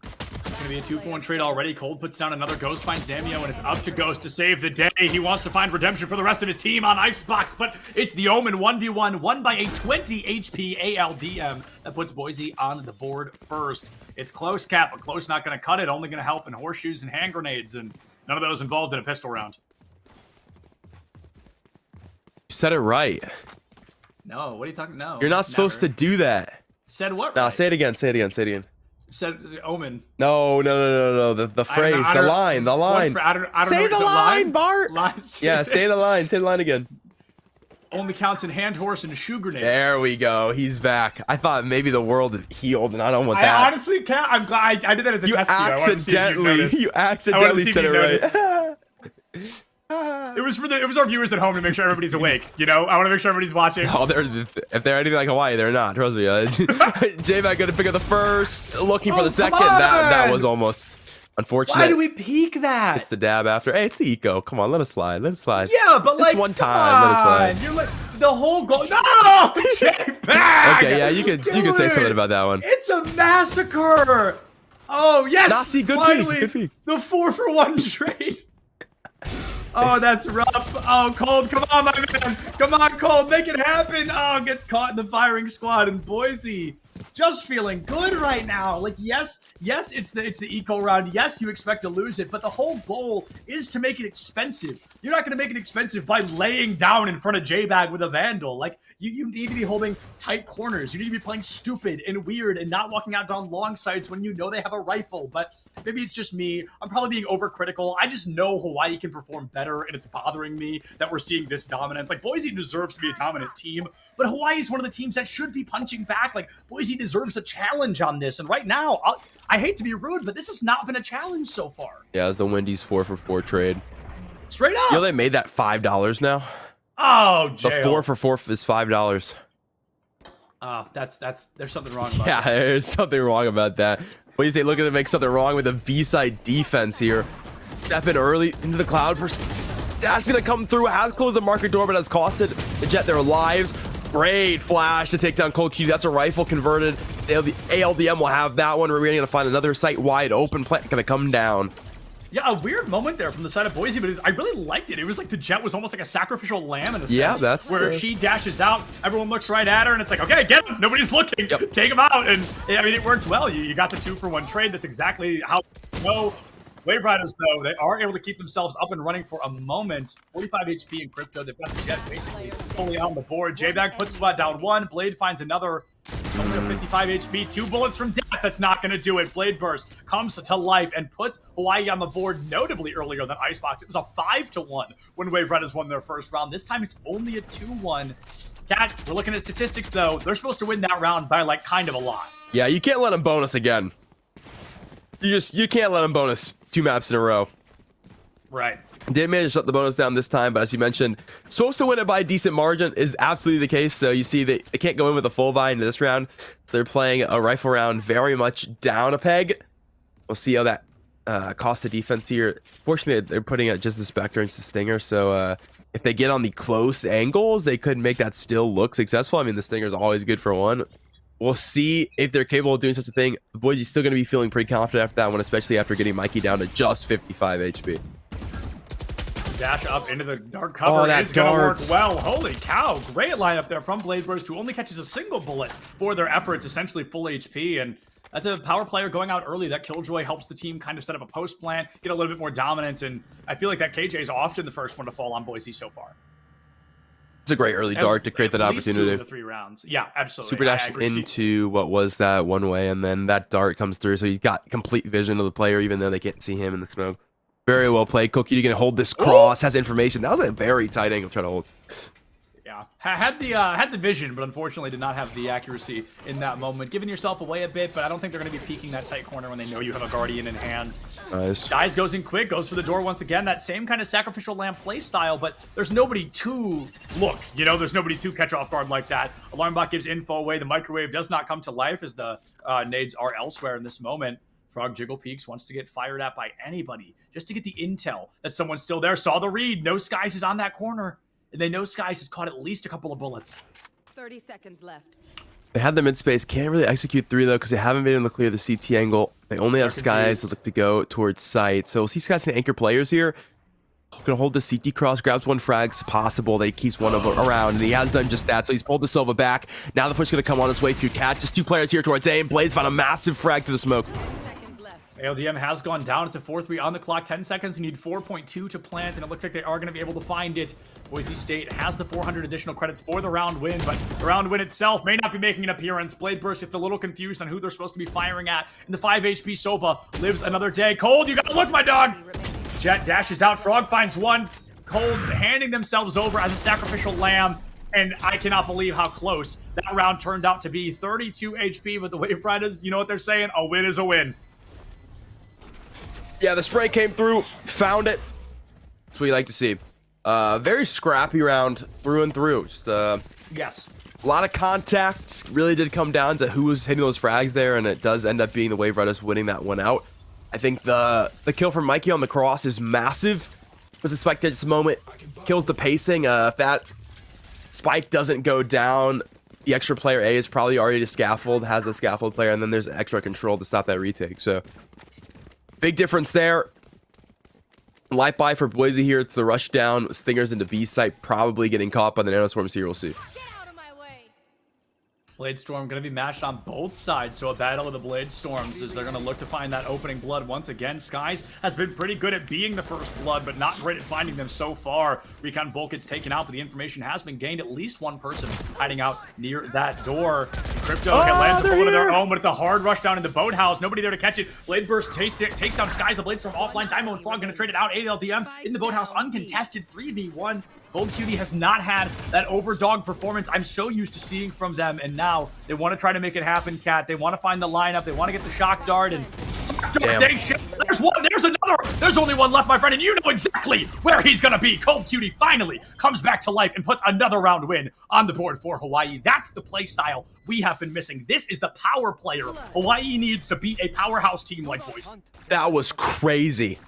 [SPEAKER 11] It's gonna be a 2-for-1 trade already. Cold puts down another Ghost, finds Damio, and it's up to Ghost to save the day. He wants to find redemption for the rest of his team on Icebox, but it's the Omen 1v1, won by a 20 HP ALDM that puts Boise on the board first. It's close, Cap, but close not gonna cut it. Only gonna help in horseshoes and hand grenades, and none of those involved in a pistol round.
[SPEAKER 12] You said it right.
[SPEAKER 11] No, what are you talking? No.
[SPEAKER 12] You're not supposed to do that.
[SPEAKER 11] Said what?
[SPEAKER 12] No,
[SPEAKER 11] right?
[SPEAKER 12] Say it again.
[SPEAKER 11] Said the Omen.
[SPEAKER 12] No. The phrase, the line.
[SPEAKER 11] I don't
[SPEAKER 12] say
[SPEAKER 11] know
[SPEAKER 12] the line, Bart. Yeah, say the line. Say the line again.
[SPEAKER 11] Only counts in hand horse and shoe grenades.
[SPEAKER 12] There we go. He's back. I thought maybe the world had healed, and I don't want that.
[SPEAKER 11] I honestly can't. I'm glad I did that as a test.
[SPEAKER 12] You accidentally said it right.
[SPEAKER 11] It was our viewers at home to make sure everybody's awake. I want to make sure everybody's watching.
[SPEAKER 12] Oh, if they're anything like Hawaii, they're not. Trust me. J-Mac gonna pick up the first, looking for the second. That was almost unfortunate.
[SPEAKER 11] Why do we peek that?
[SPEAKER 12] It's the dab after. Hey, it's the eco. Come on, let us slide.
[SPEAKER 11] Yeah, but
[SPEAKER 12] just one time, let it slide.
[SPEAKER 11] You're like the whole goal. No, J-Mac.
[SPEAKER 12] Okay, yeah, you could say something about that one.
[SPEAKER 11] It's a massacre. Oh yes,
[SPEAKER 12] Nasi,
[SPEAKER 11] finally,
[SPEAKER 12] good peek.
[SPEAKER 11] The 4-for-1 trade. Oh, that's rough. Oh, Cold, come on, my man. Come on, Cold, make it happen. Oh, gets caught in the firing squad, and Boise just feeling good right now. Like, yes, it's the eco round. Yes, you expect to lose it, but the whole goal is to make it expensive. You're not going to make it expensive by laying down in front of J-Bag with a Vandal. Like, you need to be holding tight corners. You need to be playing stupid and weird and not walking out down long sides when you know they have a rifle. But maybe it's just me. I'm probably being overcritical. I just know Hawaii can perform better, and it's bothering me that we're seeing this dominance. Like, Boise deserves to be a dominant team, but Hawaii is one of the teams that should be punching back. Like, Boise deserves a challenge on this, and right now, I hate to be rude, but this has not been a challenge so far.
[SPEAKER 12] Yeah, it's the Wendy's 4-for-4 trade.
[SPEAKER 11] Straight up.
[SPEAKER 12] You know they made that $5 now.
[SPEAKER 11] Oh,
[SPEAKER 12] the 4-for-4 is $5.
[SPEAKER 11] There's something wrong about
[SPEAKER 12] yeah,
[SPEAKER 11] that.
[SPEAKER 12] there's something wrong about that. What do you say? Looking to make something wrong with the V-side defense here. Step in early into the cloud. That's gonna come through. Has closed the market door, but has costed the Jet their lives. Great flash to take down Cold Q. That's a rifle converted. The ALDM will have that one. We're gonna find another site wide open. Plant gonna come down.
[SPEAKER 11] Yeah, a weird moment there from the side of Boise, but I really liked it. It was like the Jet was almost like a sacrificial lamb in a sense.
[SPEAKER 12] Yeah, that's
[SPEAKER 11] where she dashes out, everyone looks right at her, and it's like, okay, get him. Nobody's looking. Yep. Take him out. And I mean, it worked well. You got the 2-for-1 trade. That's exactly how Wave Riders, though, they are able to keep themselves up and running for a moment. 45 HP in crypto. They've got the Jet basically fully on the board. J-Bag puts Vlad down 1. Blade finds another. Only a 55 HP. 2 bullets from death. That's not going to do it. Blade Burst comes to life and puts Hawaii on the board notably earlier than Icebox. It was a 5-1 when Wave Riders won their first round. This time it's only a 2-1. Cat, we're looking at statistics, though. They're supposed to win that round by, like, kind of a lot.
[SPEAKER 12] Yeah, you can't let them bonus again. You can't let them bonus 2 maps in a row.
[SPEAKER 11] Right.
[SPEAKER 12] Did manage to shut the bonus down this time, but as you mentioned, supposed to win it by a decent margin is absolutely the case. So you see they can't go in with a full buy into this round. So they're playing a rifle round very much down a peg. We'll see how that costs the defense here. Fortunately, they're putting it just the Spectre into Stinger. So if they get on the close angles, they could make that still look successful. I mean, the Stinger is always good for one. We'll see if they're capable of doing such a thing. Boise's still going to be feeling pretty confident after that one, especially after getting Mikey down to just 55 HP.
[SPEAKER 11] Dash up into the dark cover is going to work well. Holy cow. Great lineup there from Blade Burst, who only catches a single bullet for their efforts, essentially full HP. And that's a power player going out early. That Killjoy helps the team kind of set up a post plan, get a little bit more dominant. And I feel like that KJ is often the first one to fall on Boise so far.
[SPEAKER 12] It's a great early dart to create that opportunity.
[SPEAKER 11] 2 of the 3 rounds. Yeah, absolutely.
[SPEAKER 12] Super dash into what was that one way, and then that dart comes through. So he's got complete vision of the player, even though they can't see him in the smoke. Very well played. Koki can hold this cross, has information. That was a very tight angle trying to hold.
[SPEAKER 11] Yeah, had the vision, but unfortunately did not have the accuracy in that moment. Giving yourself away a bit, but I don't think they're going to be peeking that tight corner when they know you have a Guardian in hand.
[SPEAKER 12] Nice.
[SPEAKER 11] Guys goes in quick, goes for the door once again. That same kind of sacrificial lamb play style, but there's nobody to look. You know, there's nobody to catch off guard like that. Alarm bot gives info away. The microwave does not come to life as the nades are elsewhere in this moment. Frog Jiggle Peaks wants to get fired at by anybody just to get the intel that someone's still there. Saw the read. No Skies is on that corner. And they know Skies has caught at least a couple of bullets.
[SPEAKER 18] 30 seconds left.
[SPEAKER 12] They had the mid space. Can't really execute 3 though because they haven't been able to clear the CT angle. They only have Skies to look to go towards site. So we'll see Skies and anchor players here. Gonna hold the CT cross, grabs 1 frag. It's possible that he keeps one of them around, and he has done just that. So he's pulled the Silva back. Now the push is gonna come on its way through Cat. Just 2 players here towards A, and Blades found a massive frag through the smoke.
[SPEAKER 11] ALDM has gone down. It's a 4-3 on the clock. 10 seconds. You need 4.2 to plant, and it looks like they are going to be able to find it. Boise State has the 400 additional credits for the round win, but the round win itself may not be making an appearance. Blade Burst gets a little confused on who they're supposed to be firing at, and the 5 HP Sova lives another day. Cold, you gotta look, my dog! Jet dashes out. Frog finds 1. Cold handing themselves over as a sacrificial lamb, and I cannot believe how close that round turned out to be. 32 HP, but the Wave Riders, you know what they're saying? A win is a win.
[SPEAKER 12] Yeah, the spray came through, found it. That's what you like to see. Very scrappy round through and through. Just
[SPEAKER 11] yes,
[SPEAKER 12] a lot of contacts. Really did come down to who was hitting those frags there, and it does end up being the Wave Riders winning that one out. I think the kill from Mikey on the cross is massive. Was a spike at this moment, kills the pacing. If that spike doesn't go down, the extra player A is probably already a scaffold, has a scaffold player, and then there's extra control to stop that retake. So big difference there. Light buy for Boise here. It's the rush down. Stingers into B site, probably getting caught by the nanoswarms here. We'll see.
[SPEAKER 17] Blade Storm going to be matched on both sides, so a battle of the Blade Storms as they're going to look to find that opening blood once again. Skies has been pretty good at being the first blood, but not great at finding them so far. Recon Bolt gets taken out, but the information has been gained. At least one person hiding out near that door. Crypto lands a bullet of their own, but it's a hard rush down in the boathouse. Nobody there to catch it. Blade Burst takes down Skies. The Blade Storm offline. Daimo and Frog going to trade it out. ALDM in the boathouse, uncontested 3v1. Gold Cutie has not had that overdog performance I'm so used to seeing from them, and now they want to try to make it happen, Cat. They want to find the lineup. They want to get the shock dart, and there's one, there's another. There's only one left, my friend, and you know exactly where he's going to be. Gold Cutie finally comes back to life and puts another round win on the board for Hawaii. That's the play style we have been missing. This is the power player Hawaii needs to beat a powerhouse team like Boise.
[SPEAKER 12] That was crazy.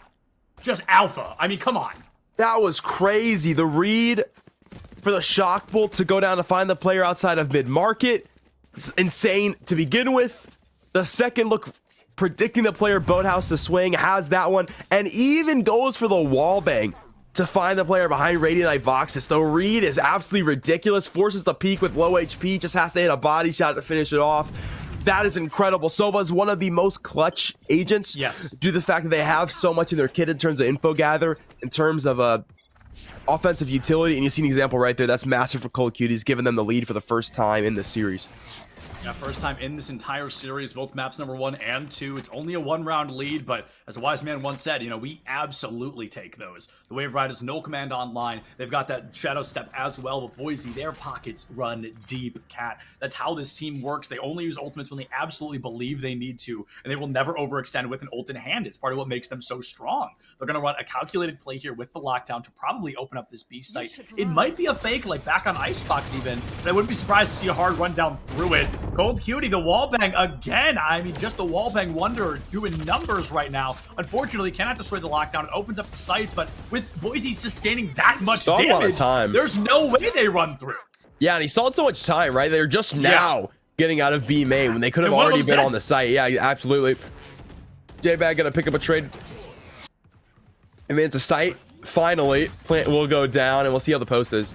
[SPEAKER 17] Just alpha. I mean, come on.
[SPEAKER 12] That was crazy. The read for the shock bolt to go down to find the player outside of mid-market. It's insane to begin with. The second look, predicting the player boathouse to swing, has that one, and even goes for the wall bang to find the player behind Radiant Voxus. The read is absolutely ridiculous. Forces the peak with low HP. Just has to hit a body shot to finish it off. That is incredible. Sova is one of the most clutch agents.
[SPEAKER 17] Yes.
[SPEAKER 12] Due to the fact that they have so much in their kit in terms of info gather, in terms of offensive utility. And you see an example right there. That's massive for Cold Cuties, giving them the lead for the first time in this series.
[SPEAKER 17] Yeah, first time in this entire series, both maps number 1 and 2. It's only a 1-round lead, but as a wise man once said, you know, we absolutely take those. The Wave Riders, no command online. They've got that Shadow Step as well, but Boise, their pockets run deep, Cat. That's how this team works. They only use ultimates when they absolutely believe they need to, and they will never overextend with an ult in hand. It's part of what makes them so strong. They're going to run a calculated play here with the lockdown to probably open up this B site. It might be a fake, like back on Icebox even, but I wouldn't be surprised to see a hard run down through it. Gold Cutie, the wallbang again. I mean, just the wallbang wonder doing numbers right now. Unfortunately, cannot destroy the lockdown. It opens up the site, but with Boise sustaining that much damage,
[SPEAKER 12] a lot of time.
[SPEAKER 17] There's no way they run through.
[SPEAKER 12] Yeah, and he stalled so much time, right? They're just now getting out of B main when they could have already been on the site. Yeah, absolutely. J-Bag gonna pick up a trade. And then it's a site. Finally, plant will go down, and we'll see how the post is.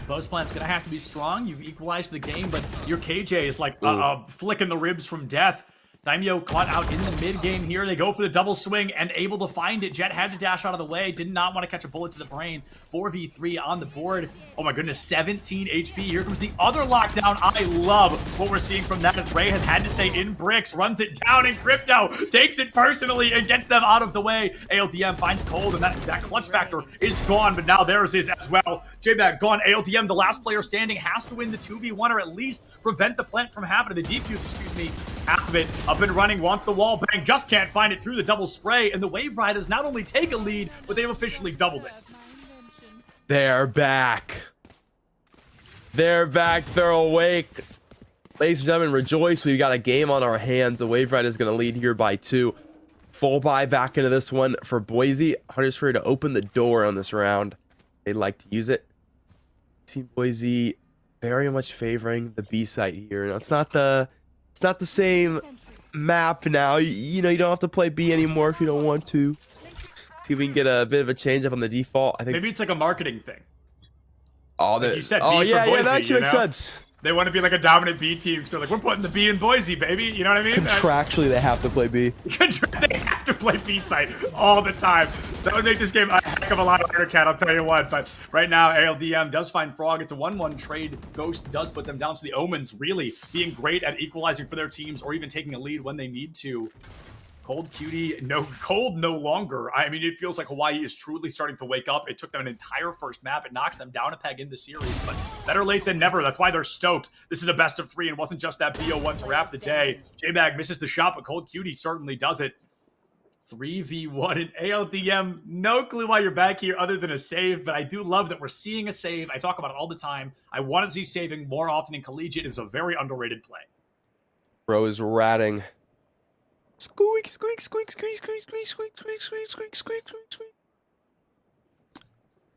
[SPEAKER 17] Post plant's gonna have to be strong. You've equalized the game, but your KJ is like flicking the ribs from death. Daimyo caught out in the mid game here. They go for the double swing and able to find it. Jet had to dash out of the way. Did not want to catch a bullet to the brain. 4v3 on the board. Oh my goodness, 17 HP. Here comes the other lockdown. I love what we're seeing from that as Ray has had to stay in bricks. Runs it down in Crypto. Takes it personally and gets them out of the way. ALDM finds Cold and that clutch factor is gone, but now theirs is as well. J-Bag gone. ALDM, the last player standing, has to win the 2v1 or at least prevent the plant from happening. The defuse, excuse me, half of it. Up and running, wants the wall bang, just can't find it through the double spray, and the Wave Riders not only take a lead, but they've officially doubled it.
[SPEAKER 12] They're back. They're back. They're awake. Ladies and gentlemen, rejoice. We've got a game on our hands. The Wave Riders is going to lead here by 2. Full buy back into this one for Boise. Hunter's Fury to open the door on this round. They like to use it. Team Boise very much favoring the B site here. Now, it's not the same map now. You know, you don't have to play B anymore if you don't want to. See if we can get a bit of a change up on the default. I think
[SPEAKER 17] maybe it's like a marketing thing.
[SPEAKER 12] Oh,
[SPEAKER 17] like you said,
[SPEAKER 12] yeah,
[SPEAKER 17] Boise,
[SPEAKER 12] that actually makes sense.
[SPEAKER 17] They want to be like a dominant B team, so they're like, we're putting the B in Boise, baby. You know what I mean?
[SPEAKER 12] Contractually, they have to play B.
[SPEAKER 17] They have to play B site all the time. That would make this game a heck of a lot harder, Cat, I'll tell you what. But right now, ALDM does find Frog. It's a 1-1 trade. Ghost does put them down to the Omens, really being great at equalizing for their teams or even taking a lead when they need to. Cold Cutie, Cold no longer. I mean, it feels like Hawaii is truly starting to wake up. It took them an entire first map. It knocks them down a peg in the series, but better late than never. That's why they're stoked. This is a best of 3 and wasn't just that BO1 to wrap the day. J-Bag misses the shot, but Cold Cutie certainly does it. 3v1 and ALDM. No clue why you're back here other than a save, but I do love that we're seeing a save. I talk about it all the time. I want to see saving more often in collegiate. It's a very underrated play.
[SPEAKER 12] Bro is ratting. Squeak, squeak, squeak, squeak, squeak, squeak, squeak, squeak, squeak, squeak, squeak,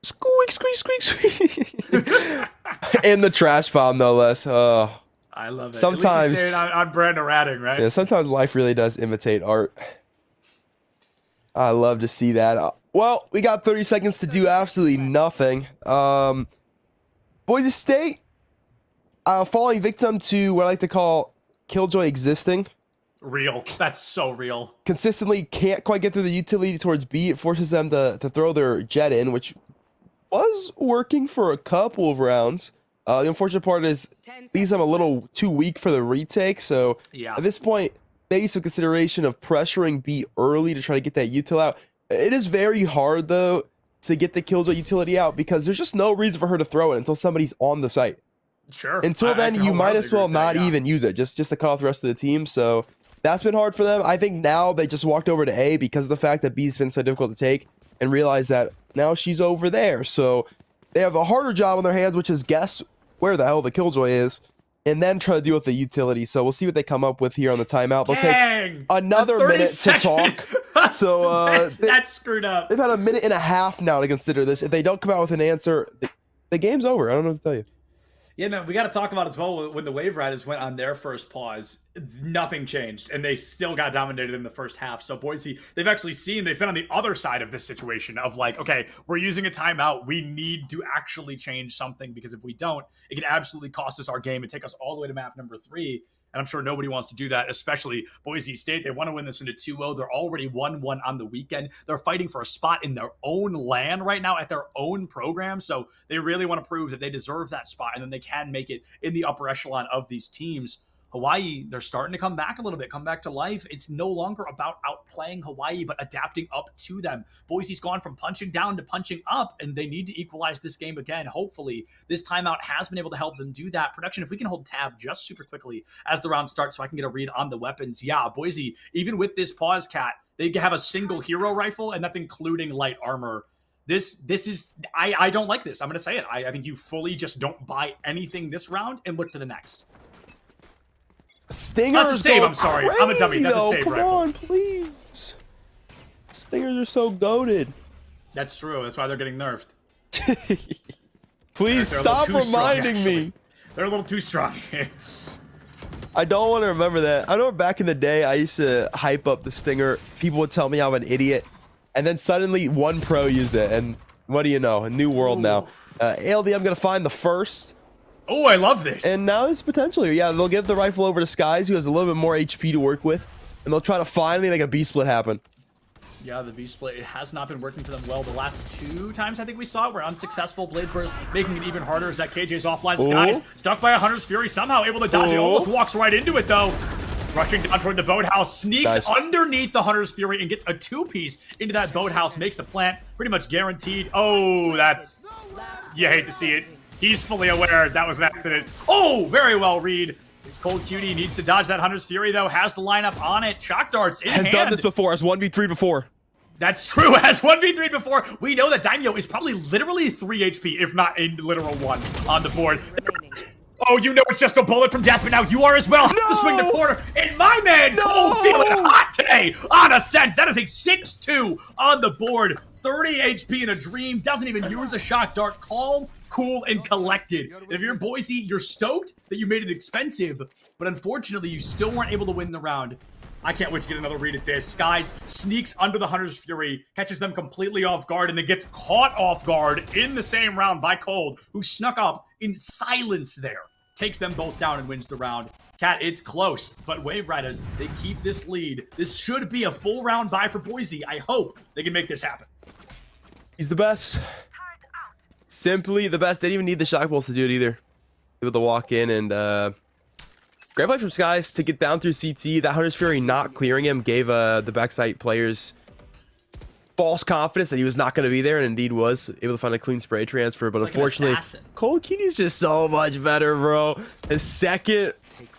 [SPEAKER 12] squeak, squeak, squeak, squeak, squeak. In the trash bomb, no less. I
[SPEAKER 17] love it.
[SPEAKER 12] Sometimes
[SPEAKER 17] at least he's staying on brand of ratting, right?
[SPEAKER 12] Yeah, sometimes life really does imitate art. I love to see that. Well, we got 30 seconds to do absolutely nothing. Boise State, falling victim to what I like to call Killjoy existing.
[SPEAKER 11] Real. That's so real.
[SPEAKER 12] Consistently can't quite get through the utility towards B. It forces them to throw their jet in, which was working for a couple of rounds. The unfortunate part is leaves them a little too weak for the retake. So at this point, maybe some consideration of pressuring B early to try to get that util out. It is very hard, though, to get the Killjoy utility out because there's just no reason for her to throw it until somebody's on the site.
[SPEAKER 11] Sure.
[SPEAKER 12] Until then, you might as well not even use it, just to cut off the rest of the team. So that's been hard for them. I think now they just walked over to A because of the fact that B's been so difficult to take and realize that now she's over there. So they have a harder job on their hands, which is guess where the hell the Killjoy is and then try to deal with the utility. So we'll see what they come up with here on the timeout. They'll take another minute to talk. So
[SPEAKER 11] that's screwed up.
[SPEAKER 12] They've had a minute and a half now to consider this. If they don't come out with an answer, the game's over. I don't know what to tell you.
[SPEAKER 11] Yeah, no, we got to talk about as well when the Wave Riders went on their first pause, nothing changed, and they still got dominated in the first half. So Boise, they've been on the other side of this situation of like, okay, we're using a timeout. We need to actually change something because if we don't, it can absolutely cost us our game and take us all the way to map number 3. And I'm sure nobody wants to do that, especially Boise State. They want to win this into 2-0. They're already 1-1 on the weekend. They're fighting for a spot in their own land right now at their own program. So they really want to prove that they deserve that spot and then they can make it in the upper echelon of these teams. Hawaii, they're starting to come back a little bit, come back to life. It's no longer about outplaying Hawaii, but adapting up to them. Boise's gone from punching down to punching up, and they need to equalize this game again. Hopefully, this timeout has been able to help them do that. Production, if we can hold tab just super quickly as the round starts so I can get a read on the weapons. Yeah, Boise, even with this pause, Cat, they have a single hero rifle, and that's including light armor. This is, I don't like this. I'm going to say it. I think you fully just don't buy anything this round and look to the next.
[SPEAKER 12] Stingers
[SPEAKER 11] That's a save, I'm sorry.
[SPEAKER 12] Crazy,
[SPEAKER 11] I'm a dummy. That's a save,
[SPEAKER 12] Come
[SPEAKER 11] rifle.
[SPEAKER 12] on, please. Stingers are so goated.
[SPEAKER 11] That's true. That's why they're getting nerfed.
[SPEAKER 12] Please
[SPEAKER 11] They're
[SPEAKER 12] stop reminding
[SPEAKER 11] strong,
[SPEAKER 12] me.
[SPEAKER 11] They're a little too strong.
[SPEAKER 12] I don't want to remember that. I know back in the day, I used to hype up the Stinger. People would tell me I'm an idiot. And then suddenly one pro used it. And what do you know? A new world now. ALD, I'm going to find the first.
[SPEAKER 11] Oh, I love this.
[SPEAKER 12] And now there's potential here. Yeah, they'll give the rifle over to Skies, who has a little bit more HP to work with. And they'll try to finally make a B split happen.
[SPEAKER 11] Yeah, the V-split, it has not been working for them well. The last 2 times I think we saw it were unsuccessful. Blade Burst making it even harder as that KJ's offline. Skies stuck by a Hunter's Fury, somehow able to dodge it. Almost walks right into it, though. Rushing down toward the boathouse, sneaks underneath the Hunter's Fury and gets a 2-piece into that boathouse. Makes the plant pretty much guaranteed. Oh, that's... You hate to see it. He's fully aware that was an accident. Oh, very well read. Cold Cutie needs to dodge that Hunter's Fury, though. Has the lineup on it. Shock darts in hand.
[SPEAKER 12] Has done this before. Has 1v3 before.
[SPEAKER 11] That's true. Has 1v3 before. We know that Daimyo is probably literally 3 HP, if not a literal 1 on the board. Oh, you know it's just a bullet from death, but now you are as well. To swing the corner. And my man, Cole, feeling hot today on Ascent. That is a 6-2 on the board. 30 HP in a dream. Doesn't even use a shock dart. Calm, cool, and collected. And if you're Boise, you're stoked that you made it expensive, but unfortunately, you still weren't able to win the round. I can't wait to get another read at this. Skies sneaks under the Hunter's Fury, catches them completely off guard, and then gets caught off guard in the same round by Cold, who snuck up in silence there. Takes them both down and wins the round. Cat, it's close, but Wave Riders, they keep this lead. This should be a full round bye for Boise. I hope they can make this happen.
[SPEAKER 12] He's the best. Simply the best. They didn't even need the shock pulse to do it either. Able to walk in and great play from Skies to get down through CT. That Hunter's Fury not clearing him gave the backside players false confidence that he was not going to be there, and indeed was able to find a clean spray transfer. But unfortunately, Cold Cutie's just so much better, bro. His second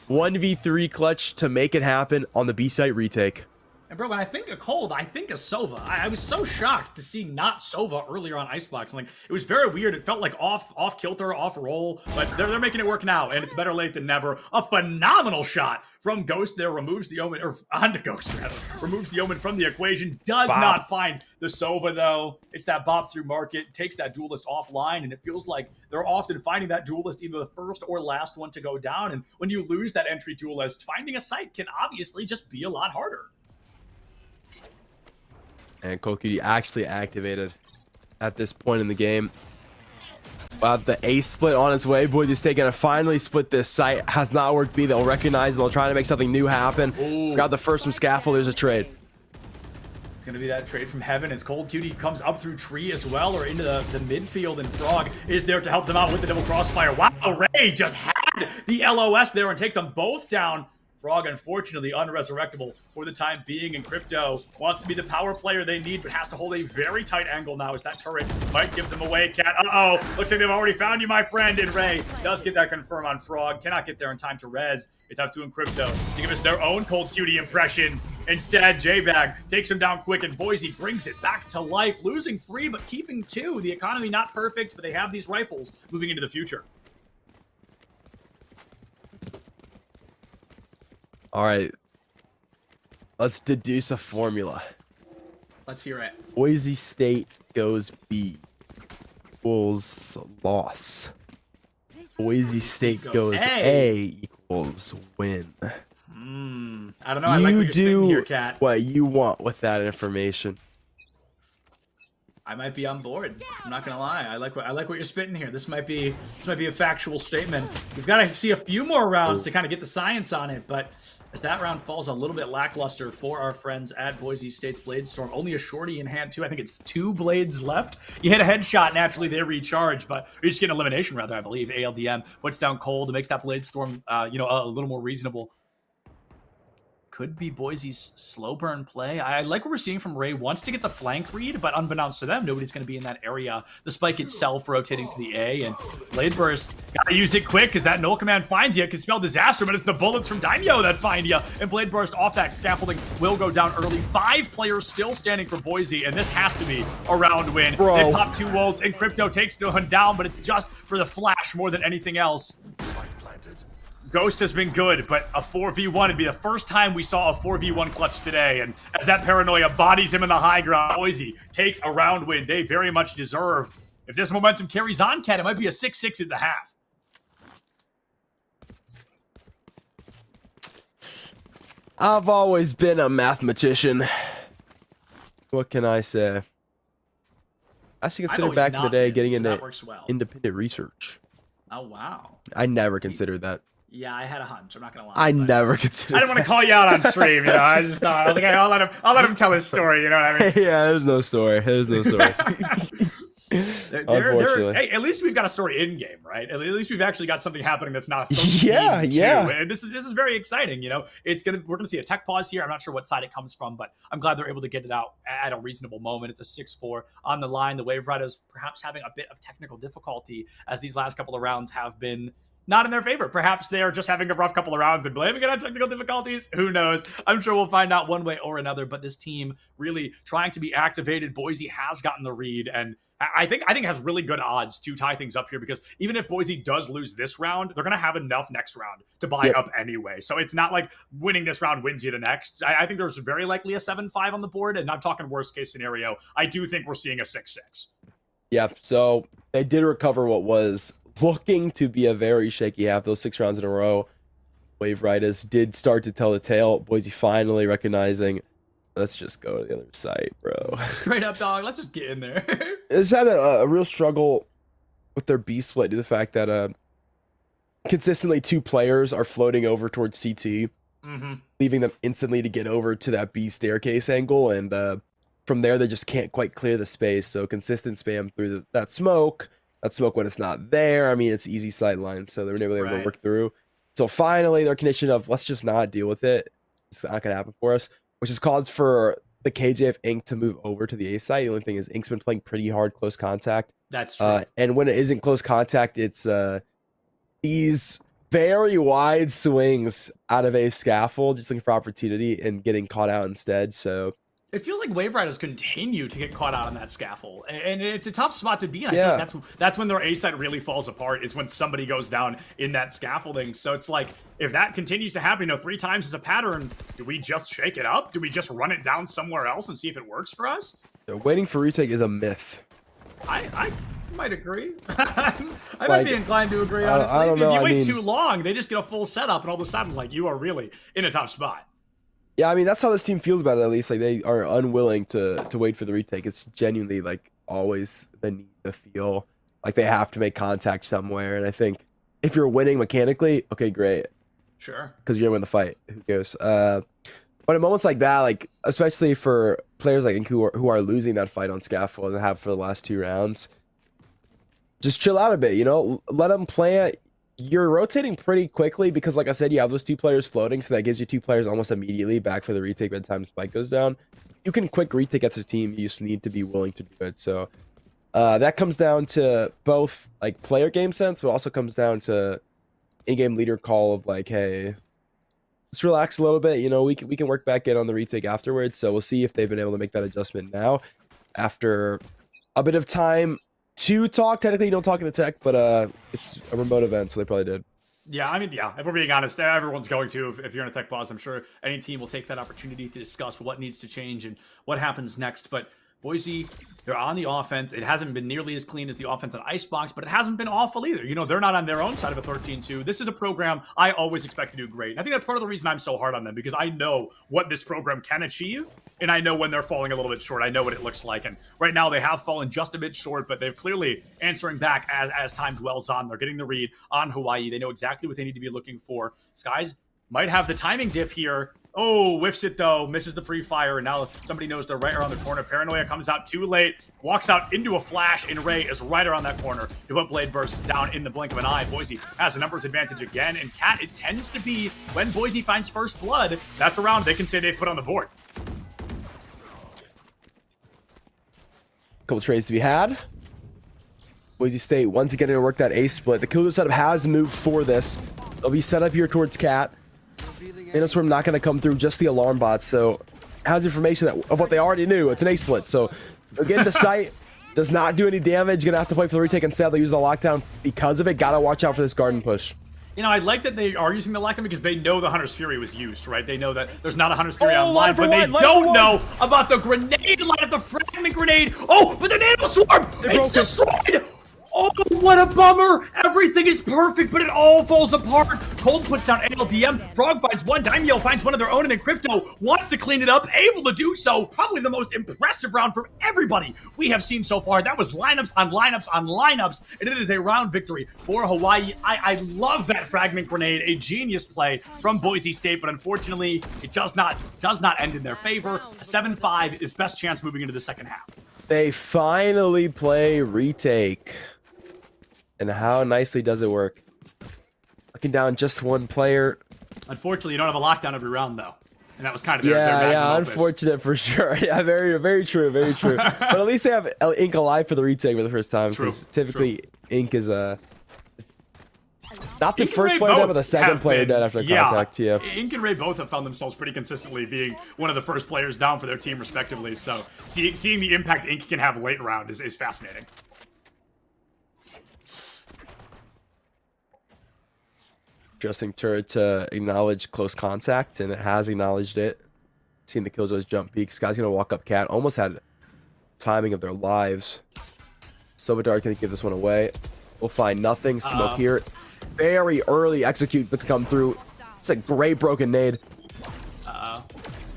[SPEAKER 12] 1v3 clutch to make it happen on the B site retake.
[SPEAKER 11] And bro, when I think of Cold, I think of Sova. I was so shocked to see not Sova earlier on Icebox. Like, it was very weird. It felt like off kilter, off roll, but they're making it work now, and it's better late than never. A phenomenal shot from Ghost there, removes the Omen, or onto Ghost rather, removes the Omen from the equation. Does not find the Sova though. It's that bop through market, takes that duelist offline, and it feels like they're often finding that duelist either the first or last one to go down. And when you lose that entry duelist, finding a site can obviously just be a lot harder.
[SPEAKER 12] And Cold Cutie actually activated at this point in the game. The A split on its way. Boys is taking to finally split this site. Has not worked B. They'll recognize and they'll try to make something new happen. Got the first from Scaffold. There's a trade.
[SPEAKER 11] It's going to be that trade from Heaven as Cold Cutie comes up through tree as well, or into the midfield, and Frog is there to help them out with the double crossfire. Wow, Ray just had the LOS there and takes them both down. Frog, unfortunately, unresurrectable for the time being, and Crypto wants to be the power player they need, but has to hold a very tight angle now as that turret might give them away. Cat, uh-oh, looks like they've already found you, my friend, and Ray does get that confirm on Frog. Cannot get there in time to res. It's up to him, Crypto, to give us their own Cold Cutie impression. Instead, J-Bag takes him down quick, and Boise brings it back to life, losing 3, but keeping 2. The economy not perfect, but they have these rifles moving into the future.
[SPEAKER 12] All right, let's deduce a formula.
[SPEAKER 11] Let's hear it.
[SPEAKER 12] Boise State goes B equals loss. Boise State goes A equals win.
[SPEAKER 11] I don't know. I like what you're spitting here, Cat.
[SPEAKER 12] What you want with that information.
[SPEAKER 11] I might be on board. I'm not gonna lie. I like what you're spitting here. This might be a factual statement. We've got to see a few more rounds to kind of get the science on it, but as that round falls a little bit lackluster for our friends at Boise State's Bladestorm. Only a shorty in hand, too. I think it's 2 blades left. You hit a headshot, naturally they recharge, but you just get an elimination, rather, I believe. ALDM puts down Cold. It makes that Bladestorm, a little more reasonable. Could be Boise's slow burn play. I like what we're seeing from Ray. Wants to get the flank read, but unbeknownst to them, nobody's going to be in that area. The spike itself rotating to the A, and Blade Burst, gotta use it quick, because that null command finds you. It can spell disaster, but it's the bullets from Daimyo that find you. And Blade Burst off that scaffolding will go down early. 5 players still standing for Boise, and this has to be a round win.
[SPEAKER 12] Bro.
[SPEAKER 11] They pop 2 ults, and Crypto takes the one down, but it's just for the flash more than anything else. Ghost has been good, but a 4v1 would be the first time we saw a 4v1 clutch today. And as that paranoia bodies him in the high ground, Boise takes a round win they very much deserve. If this momentum carries on, Cat, it might be a 6-6 at the half.
[SPEAKER 12] I've always been a mathematician. What can I say? I should consider back in the day getting into independent research.
[SPEAKER 11] Oh, wow.
[SPEAKER 12] I never considered that.
[SPEAKER 11] Yeah, I had a hunch. I'm not gonna lie.
[SPEAKER 12] I never considered.
[SPEAKER 11] I didn't want to call you out on stream. I just thought I was like, I'll let him tell his story. You know what I mean?
[SPEAKER 12] Yeah, there's no story. Unfortunately.
[SPEAKER 11] Hey, at least we've got a story in game, right? At least we've actually got something happening that's not.
[SPEAKER 12] Yeah.
[SPEAKER 11] And this is very exciting. We're gonna see a tech pause here. I'm not sure what side it comes from, but I'm glad they're able to get it out at a reasonable moment. It's a 6-4 on the line. The Wave Riders perhaps having a bit of technical difficulty as these last couple of rounds have been not in their favor. Perhaps they are just having a rough couple of rounds and blaming it on technical difficulties. Who knows? I'm sure we'll find out one way or another, but this team really trying to be activated. Boise has gotten the read, and I think it has really good odds to tie things up here, because even if Boise does lose this round, they're going to have enough next round to buy up anyway. So it's not like winning this round wins you the next. I think there's very likely a 7-5 on the board, and I'm talking worst case scenario. I do think we're seeing a 6-6.
[SPEAKER 12] Yeah, so they did recover what was looking to be a very shaky half. Those 6 rounds in a row, Wave Riders did start to tell the tale. Boise finally recognizing, let's just go to the other side, bro.
[SPEAKER 11] Straight up, dog. Let's just get in there.
[SPEAKER 12] It's had a real struggle with their B split due to the fact that consistently 2 players are floating over towards CT, leaving them instantly to get over to that B staircase angle, and from there they just can't quite clear the space. So consistent spam through that smoke when it's not there. I mean, it's easy sideline, so they were able to work through. So finally, their condition of let's just not deal with it. It's not gonna happen for us, which has caused for the KJF Inc. to move over to the A side. The only thing is Ink's been playing pretty hard close contact.
[SPEAKER 11] That's true.
[SPEAKER 12] And when it isn't close contact, it's these very wide swings out of a scaffold, just looking for opportunity and getting caught out instead. So
[SPEAKER 11] it feels like Wave Riders continue to get caught out on that scaffold, and it's a tough spot to be in. I think that's when their A side really falls apart, is when somebody goes down in that scaffolding. So it's like, if that continues to happen, 3 times as a pattern, do we just shake it up? Do we just run it down somewhere else and see if it works for us?
[SPEAKER 12] Waiting for retake is a myth.
[SPEAKER 11] I might agree. I might be inclined to agree, honestly.
[SPEAKER 12] I don't know.
[SPEAKER 11] If you wait too long, they just get a full setup, and all of a sudden, you are really in a tough spot.
[SPEAKER 12] Yeah, I mean, that's how this team feels about it, at least. They are unwilling to wait for the retake. It's genuinely, always the need to feel Like they have to make contact somewhere. And I think if you're winning mechanically, okay, great.
[SPEAKER 11] Sure.
[SPEAKER 12] Because you're gonna win the fight. Who cares? But in moments like that, like especially for players like Ink who are losing that fight on scaffold and have for the last 2 rounds, just chill out a bit. You know, let them play it. You're rotating pretty quickly because, like I said, you have those 2 players floating, so that gives you 2 players almost immediately back for the retake by the time spike goes down. You can quick retake as a team. You just need to be willing to do it. So that comes down to both like player game sense, but also comes down to in-game leader call of like, hey, let's relax a little bit. You know, we can work back in on the retake afterwards. So we'll see if they've been able to make that adjustment now after a bit of time to talk. Technically, you don't talk in the tech, but it's a remote event, so they probably did.
[SPEAKER 11] Yeah, I mean, yeah, if we're being honest, everyone's going to. If you're in a tech pause, I'm sure any team will take that opportunity to discuss what needs to change and what happens next. But Boise, they're on the offense. It hasn't been nearly as clean as the offense on Icebox, but it hasn't been awful either. You know, they're not on their own side of a 13-2. This is a program I always expect to do great. And I think that's part of the reason I'm so hard on them, because I know what this program can achieve, and I know when they're falling a little bit short. I know what it looks like. And right now they have fallen just a bit short, but they're clearly answering back as time dwells on. They're getting the read on Hawaii. They know exactly what they need to be looking for. Skies might have the timing diff here. Oh, whiffs it though, misses the pre-fire, and now somebody knows they're right around the corner. Paranoia comes out too late, walks out into a flash, and Ray is right around that corner to put Blade Burst down in the blink of an eye. Boise has a numbers advantage again, and Cat, it tends to be when Boise finds first blood, that's a round they can say they've put on the board.
[SPEAKER 12] Couple trades to be had. Boise State once again going to work that A split. The killer setup has moved for this. They'll be set up here towards Cat. Innoswarm not going to come through, just the alarm bots. So has information of what they already knew. It's an A split. So they're getting to sight. Does not do any damage. Going to have to play for the retake instead. They'll use the lockdown because of it. Got to watch out for this garden push.
[SPEAKER 11] You know, I like that they are using the lockdown because they know the Hunter's Fury was used, right? They know that there's not a Hunter's Fury online, but they don't know about the grenade line, the fragment grenade. Oh, but the nano swarm! It's destroyed! Oh, what a bummer! Everything is perfect, but it all falls apart. Cold puts down ALDM. Frog finds one. Daimyo finds one of their own, and then Crypto wants to clean it up. Able to do so. Probably the most impressive round from everybody we have seen so far. That was lineups on lineups on lineups, and it is a round victory for Hawaii. I love that fragment grenade. A genius play from Boise State, but unfortunately, it does not end in their favor. A 7-5 is best chance moving into the second half.
[SPEAKER 12] They finally play retake. And how nicely does it work? Looking down just one player.
[SPEAKER 11] Unfortunately, you don't have a lockdown every round, though. And that was kind of their
[SPEAKER 12] yeah, unfortunate for sure. Yeah, very true, very true. But at least they have Ink alive for the retake for the first time. Because typically, Ink is not the first player dead, but the second player dead after contact. Yeah.
[SPEAKER 11] Ink and Ray both have found themselves pretty consistently being one of the first players down for their team, respectively. So seeing the impact Ink can have late round is fascinating.
[SPEAKER 12] Adjusting turret to acknowledge close contact, and it has acknowledged it. Seeing the Killjoy's jump peaks. Guy's gonna walk up Cat. Almost had timing of their lives. Sobadar gonna give this one away. We'll find nothing. Smoke here. Very early execute to come through. It's a great broken nade.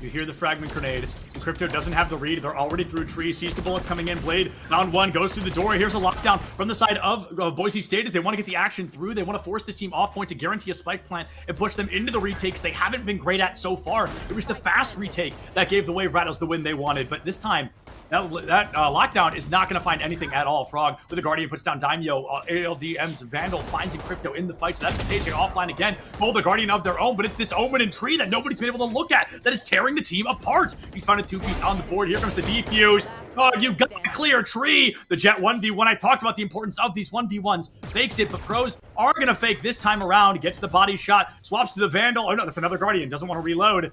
[SPEAKER 11] You hear the fragment grenade. Crypto doesn't have the read. They're already through tree. Sees the bullets coming in. Blade down one. Goes through the door. Here's a lockdown from the side of Boise State as they want to get the action through. They want to force this team off point to guarantee a spike plant and push them into the retakes they haven't been great at so far. It was the fast retake that gave the Wave Rattles the win they wanted. But this time, that lockdown is not going to find anything at all. Frog with the Guardian puts down Daimyo. ALDM's Vandal finds Crypto in the fight. So that's the KJ offline again. Pull the Guardian of their own, but it's this Omen and Tree that nobody's been able to look at that is tearing the team apart. He's found a 2-piece on the board. Here comes the defuse. Oh, you got a clear Tree. The Jet 1v1. I talked about the importance of these 1v1s. Fakes it, but pros are going to fake this time around. Gets the body shot. Swaps to the Vandal. Oh, no, that's another Guardian. Doesn't want to reload.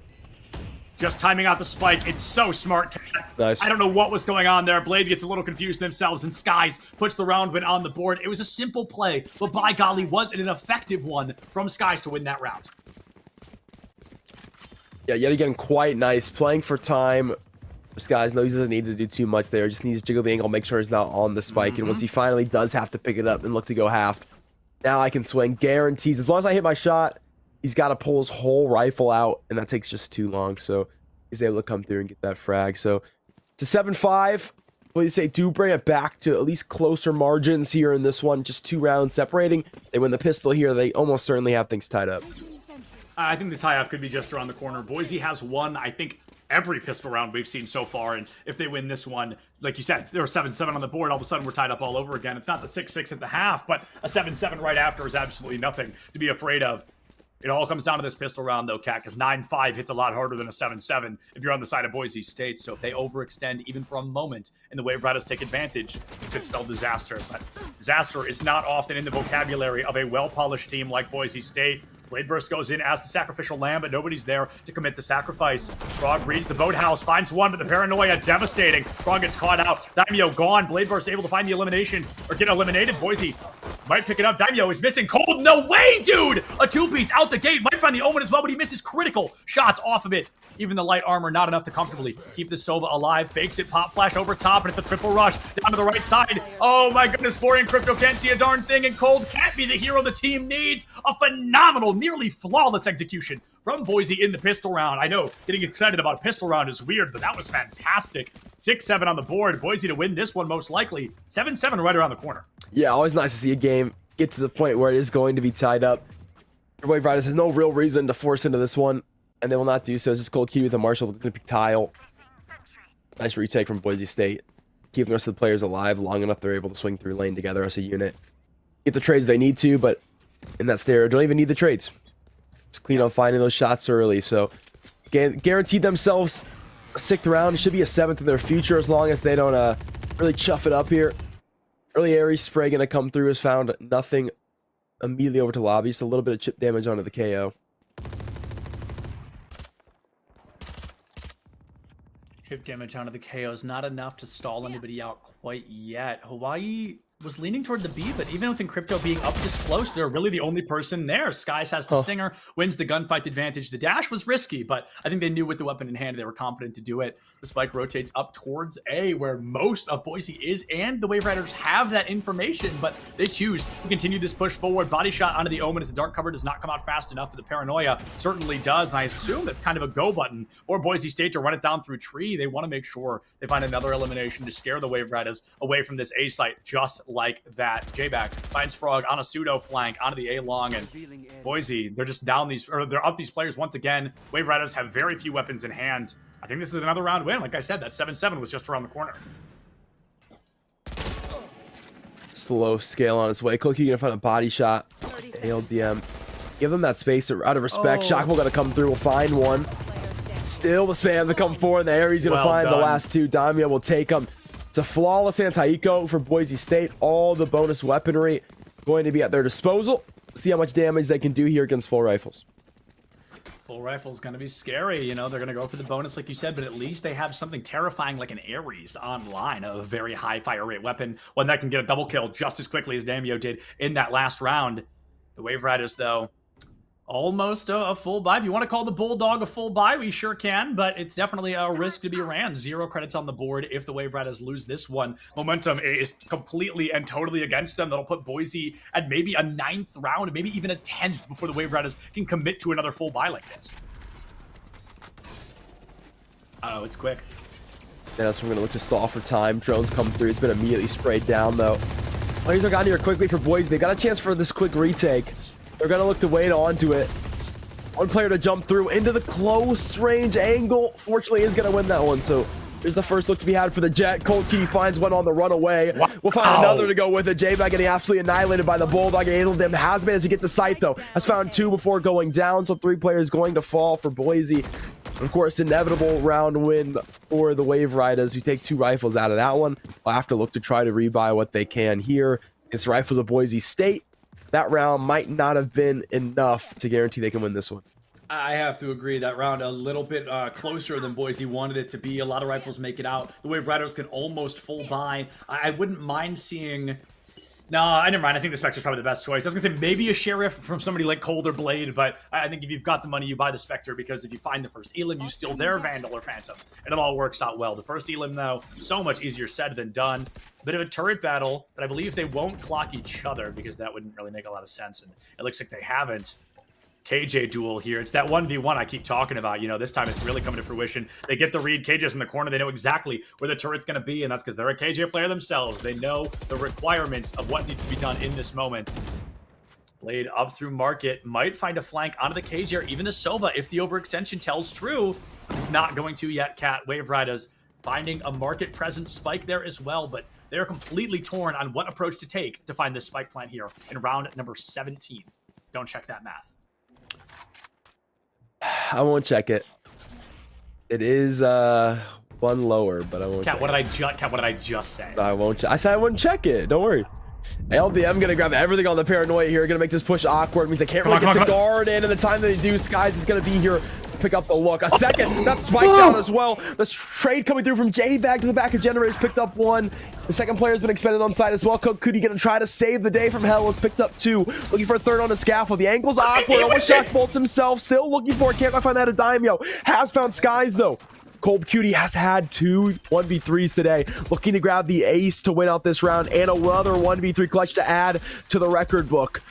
[SPEAKER 11] Just timing out the spike. It's so smart.
[SPEAKER 12] Nice.
[SPEAKER 11] I don't know what was going on there. Blade gets a little confused themselves, and Skies puts the round win on the board. It was a simple play, but by golly, was it an effective one from Skies to win that round.
[SPEAKER 12] Yeah, yet again, quite nice. Playing for time. Skies knows he doesn't need to do too much there. Just needs to jiggle the angle, make sure he's not on the spike. And once he finally does have to pick it up and look to go half, now I can swing. Guarantees, as long as I hit my shot, he's got to pull his whole rifle out, and that takes just too long. So he's able to come through and get that frag. So it's a 7-5. Boise State do bring it back to at least closer margins here in this one. Just 2 rounds separating. They win the pistol here. They almost certainly have things tied up.
[SPEAKER 11] I think the tie-up could be just around the corner. Boise has won, I think, every pistol round we've seen so far, and if they win this one, like you said, there were 7-7 on the board, all of a sudden we're tied up all over again. It's not the 6-6 at the half, but a 7-7 right after is absolutely nothing to be afraid of. It all comes down to this pistol round, though, Kat, because 9-5 hits a lot harder than a 7-7 if you're on the side of Boise State. So if they overextend even for a moment and the Wave Riders take advantage, it could spell disaster. But disaster is not often in the vocabulary of a well-polished team like Boise State. Blade Burst goes in as the sacrificial lamb, but nobody's there to commit the sacrifice. Frog reads the boathouse, finds one, but the paranoia devastating. Frog gets caught out. Daimyo gone. Blade Burst able to find the elimination, or get eliminated. Boise might pick it up. Daimyo is missing. Cold, no way, dude! A 2-piece out the gate. Might find the Omen as well, but he misses critical shots off of it. Even the light armor, not enough to comfortably keep the Sova alive. Fakes it, pop flash over top, and it's a triple rush down to the right side. Oh my goodness, Florian Crypto can't see a darn thing, and Cold can't be the hero the team needs. A phenomenal, nearly flawless execution from Boise in the pistol round. I know, getting excited about a pistol round is weird, but that was fantastic. 6-7 on the board. Boise to win this one most likely. 7-7 right around the corner.
[SPEAKER 12] Yeah, always nice to see a game get to the point where it is going to be tied up. Your Wave Riders has no real reason to force into this one, and they will not do so. It's just Cold Key with a Marshall looking to pick tile. Nice retake from Boise State. Keeping the rest of the players alive long enough they're able to swing through lane together as a unit. Get the trades they need to, but in that scenario, don't even need the trades. Just clean on finding those shots early. So guaranteed themselves a 6th round. It should be a 7th in their future as long as they don't really chuff it up here. Early Ares spray going to come through has found nothing immediately over to lobby. Just a little bit of chip damage onto the KO.
[SPEAKER 17] Chip damage onto the KO is not enough to stall anybody out quite yet. Hawaii was leaning toward the B, but even with Encrypto being up this close, they're really the only person there. Skies has the Stinger, wins the gunfight advantage. The dash was risky, but I think they knew with the weapon in hand, they were confident to do it. The spike rotates up towards A, where most of Boise is, and the Wave Riders have that information, but they choose to continue this push forward. Body shot onto the Omen as the dark cover does not come out fast enough, but the paranoia certainly does, and I assume that's kind of a go button for Boise State to run it down through tree. They want to make sure they find another elimination to scare the Wave Riders away from this A site, just like that. J-Back finds Frog on a pseudo flank onto the A long, and Boise, they're just down these, or they're up these players once again. Wave Riders have very few weapons in hand. I think this is another round win. Like I said, that 7-7 was just around the corner.
[SPEAKER 12] Slow scale on its way. Cookie gonna find a body shot. ALDM. Give them that space out of respect. Shockable gonna come through. We'll find one. Still the spam to come forward there. He's gonna find the last two. Damia will take him. It's a flawless anti-eco for Boise State. All the bonus weaponry going to be at their disposal. See how much damage they can do here against full rifles.
[SPEAKER 17] Full rifle's going to be scary. You know, they're going to go for the bonus like you said, but at least they have something terrifying like an Ares online, a very high fire rate weapon, one that can get a double kill just as quickly as Damio did in that last round. The Wave Riders, though, almost a full buy. If you want to call the Bulldog a full buy, we sure can, but it's definitely a risk to be ran. 0 credits on the board if the Wave Riders lose this one. Momentum is completely and totally against them. That'll put Boise at maybe a 9th round, maybe even a 10th before the Wave Riders can commit to another full buy like this. Oh, it's quick.
[SPEAKER 12] Yeah, so we're going to look to stall for time. Drones come through. It's been immediately sprayed down, though. Players have gotten here quickly for Boise. They got a chance for this quick retake. They're going to look to wait onto it. One player to jump through into the close range angle. Fortunately, is going to win that one. So here's the first look to be had for the Jet. Cold Key finds one on the runaway. We'll find another to go with it. J-Bag getting absolutely annihilated by the Bulldog. Him has managed to get to sight, though. Has found 2 before going down. So 3 players going to fall for Boise. Of course, inevitable round win for the Wave Riders, who take 2 rifles out of that one. We'll have to look to try to rebuy what they can here. It's rifles of Boise State. That round might not have been enough to guarantee they can win this one.
[SPEAKER 17] I have to agree. That round a little bit closer than Boise wanted it to be. A lot of rifles make it out. The Wave Riders can almost full buy. I wouldn't mind seeing... No, I never mind. I think the Spectre's probably the best choice. I was going to say maybe a Sheriff from somebody like Cold or Blade, but I think if you've got the money, you buy the Spectre, because if you find the first Elim, you steal their Vandal or Phantom, and it all works out well. The first Elim, though, so much easier said than done. Bit of a turret battle, but I believe they won't clock each other, because that wouldn't really make a lot of sense, and it looks like they haven't.
[SPEAKER 11] KJ duel here. It's that 1v1 I keep talking about. You know, this time it's really coming to fruition. They get the read. KJ's in the corner. They know exactly where the turret's going to be, and that's because they're a KJ player themselves. They know the requirements of what needs to be done in this moment. Blade up through market. Might find a flank onto the KJ or even the Sova if the overextension tells true. It's not going to yet, Cat. Wave Riders finding a market presence spike there as well, but they're completely torn on what approach to take to find this spike plant here in round number 17. Don't check that math.
[SPEAKER 12] I won't check it. It is one lower, but I won't.
[SPEAKER 11] Cat, what did I just say?
[SPEAKER 12] I won't. I said I wouldn't check it. Don't worry. LDM gonna grab everything on the paranoia here. Gonna make this push awkward. Means they can't really get to guard in, and the time that they do, Skies is gonna be here. Pick up the look. A second. That's spiked down as well. This trade coming through from J-Bag to the back of Generators. Picked up one. The second player has been expended on site as well. Could he gonna try to save the day from Hell? Has picked up two. Looking for a third on the scaffold. The angle's awkward. Almost shock bolts himself. Still looking for it. Can't quite find that a Daimyo. Has found Skies though. Cold Cutie has had two 1v3s today. Looking to grab the ace to win out this round and another 1v3 clutch to add to the record book.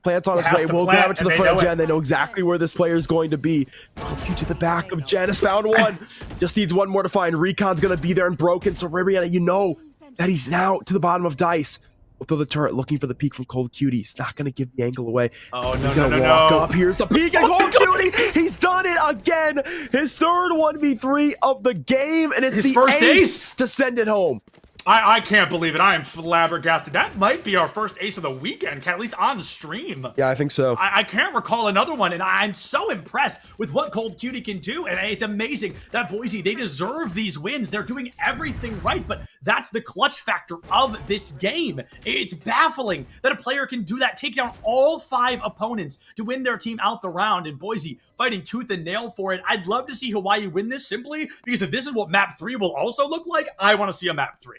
[SPEAKER 12] Plants on its way. We'll grab it to the front of Jen. They know exactly where this player is going to be. Cold to the back of Jen has found one. Just needs one more to find. Recon's going to be there and broken. So Ribriana, you know that he's now to the bottom of dice. We'll throw the turret looking for the peek from Cold Cutie. He's not going to give the angle away.
[SPEAKER 11] Oh,
[SPEAKER 12] no, walk up. Here's the peek and Cold Cutie. He's done it again. His third 1v3 of the game. And it's his first ace to send it home.
[SPEAKER 11] I can't believe it. I am flabbergasted. That might be our first ace of the weekend, Cat, at least on stream.
[SPEAKER 12] Yeah, I think so.
[SPEAKER 11] I can't recall another one, and I'm so impressed with what Cold Cutie can do, and it's amazing that Boise, they deserve these wins. They're doing everything right, but that's the clutch factor of this game. It's baffling that a player can do that, take down all 5 opponents to win their team out the round, and Boise fighting tooth and nail for it. I'd love to see Hawaii win this simply because if this is what map 3 will also look like, I want to see a map 3.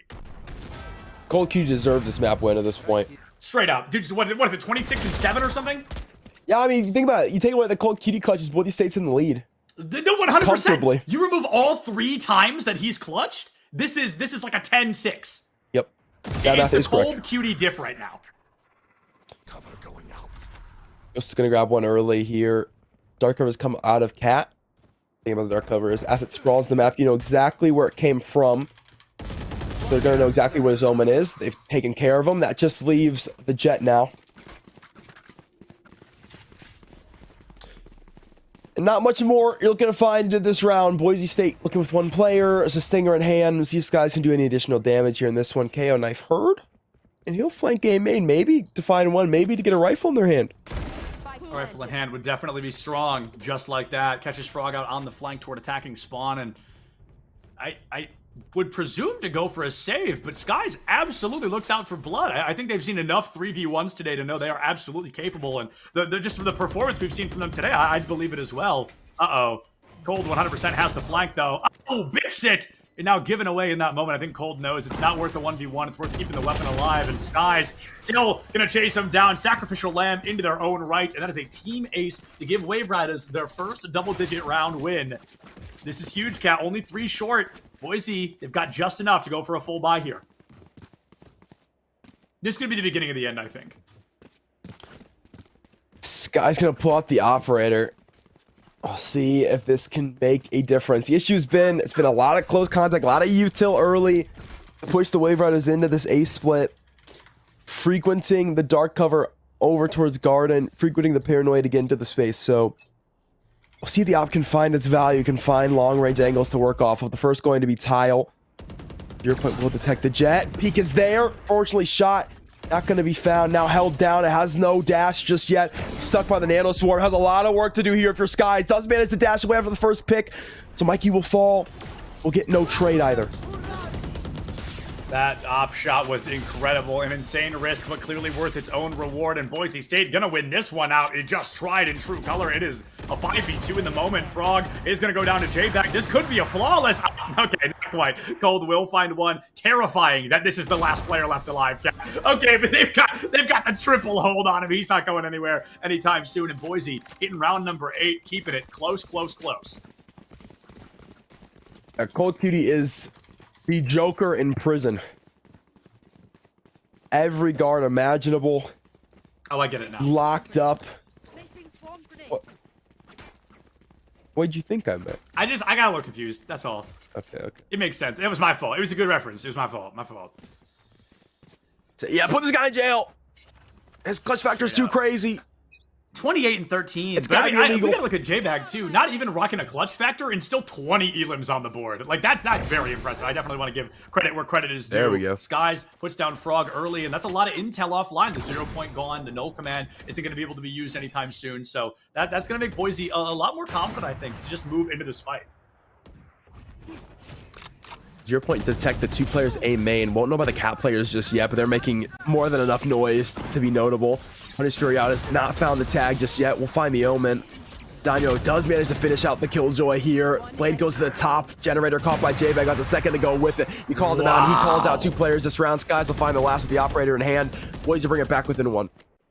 [SPEAKER 12] Cold Cutie deserves this map win at this point.
[SPEAKER 11] Straight up. Dude, what is it, 26-7 or something?
[SPEAKER 12] Yeah, I mean, if you think about it, you take away the Cold Cutie clutches, Boise State's in the lead.
[SPEAKER 11] No, 100%.
[SPEAKER 12] Comfortably.
[SPEAKER 11] You remove all 3 times that he's clutched, this is like a 10-6.
[SPEAKER 12] Yep. That math is correct.
[SPEAKER 11] Cold Cutie diff right now.
[SPEAKER 7] Cover going out.
[SPEAKER 12] Just gonna grab one early here. Dark cover has come out of Cat. Think about the dark cover is as it sprawls the map, you know exactly where it came from. So they're gonna know exactly where his Omen is. They've taken care of him. That just leaves the Jet now. And not much more you're looking to find in this round. Boise State looking with one player as a stinger in hand. See if these guys can do any additional damage here in this one. KO knife heard. And he'll flank game main, maybe to find one, maybe to get a rifle in their hand.
[SPEAKER 11] Rifle in hand would definitely be strong, just like that. Catches Frog out on the flank toward attacking spawn, and I would presume to go for a save, but Skies absolutely looks out for blood. I think they've seen enough 3v1s today to know they are absolutely capable, and just from the performance we've seen from them today, I'd believe it as well. Uh-oh. Cold 100% has the flank, though. Oh, biffs it! And now given away in that moment, I think Cold knows it's not worth the 1v1, it's worth keeping the weapon alive, and Skies still gonna chase him down. Sacrificial lamb into their own right, and that is a team ace to give Wave Riders their first double-digit round win. This is huge, Cat. Only 3 short. Boise, they've got just enough to go for a full buy here. This could be the beginning of the end, I think.
[SPEAKER 12] Sky's gonna pull out the operator. I'll see if this can make a difference. The issue's been, it's been a lot of close contact, a lot of util early. Push the Wave Riders into this ace split. Frequenting the dark cover over towards Garden. Frequenting the paranoid to get into the space. So we'll see if the op can find its value, can find long range angles to work off of. The first going to be Tile. 0 point will detect the Jet. Peek is there. Fortunately shot. Not going to be found. Now held down. It has no dash just yet. Stuck by the Nano Swarm. Has a lot of work to do here for Skies. Does manage to dash away after the first pick. So Mikey will fall. We'll get no trade either.
[SPEAKER 11] That op shot was incredible. An insane risk, but clearly worth its own reward. And Boise State gonna win this one out. It just tried in true color. It is a 5v2 in the moment. Frog is gonna go down to J-Back. This could be a flawless. Okay, not quite. Cold will find one. Terrifying that this is the last player left alive. Okay, but they've got the triple hold on him. He's not going anywhere anytime soon. And Boise hitting round number 8, keeping it close, close, close.
[SPEAKER 12] Cold Cutie is the Joker in prison. Every guard imaginable.
[SPEAKER 11] Oh, I get it now.
[SPEAKER 12] Locked up. What'd you think I meant?
[SPEAKER 11] I got a little confused. That's all.
[SPEAKER 12] Okay.
[SPEAKER 11] It makes sense. It was my fault. It was a good reference. It was my fault. My fault.
[SPEAKER 12] So, yeah, put this guy in jail. His clutch factor's too crazy.
[SPEAKER 11] 28 and 13.
[SPEAKER 12] It's gotta be illegal.
[SPEAKER 11] We gotta look at J-Bag too. Not even rocking a clutch factor and still 20 elims on the board. Like that's very impressive. I definitely want to give credit where credit is due.
[SPEAKER 12] There we go.
[SPEAKER 11] Skies puts down Frog early, and that's a lot of intel offline. The 0 point gone, the null command isn't going to be able to be used anytime soon. So that's going to make Boise a lot more confident, I think, to just move into this fight.
[SPEAKER 12] 0 point detect the 2 players A main. Won't know about the cat players just yet, but they're making more than enough noise to be notable. Punish Furiatis not found the tag just yet. We'll find the Omen. Dino does manage to finish out the Killjoy here. Blade goes to the top. Generator caught by J-Bag. Got the second to go with it. He calls him out. He calls out 2 players this round. Skies will find the last with the operator in hand. Boys bring it back within 1.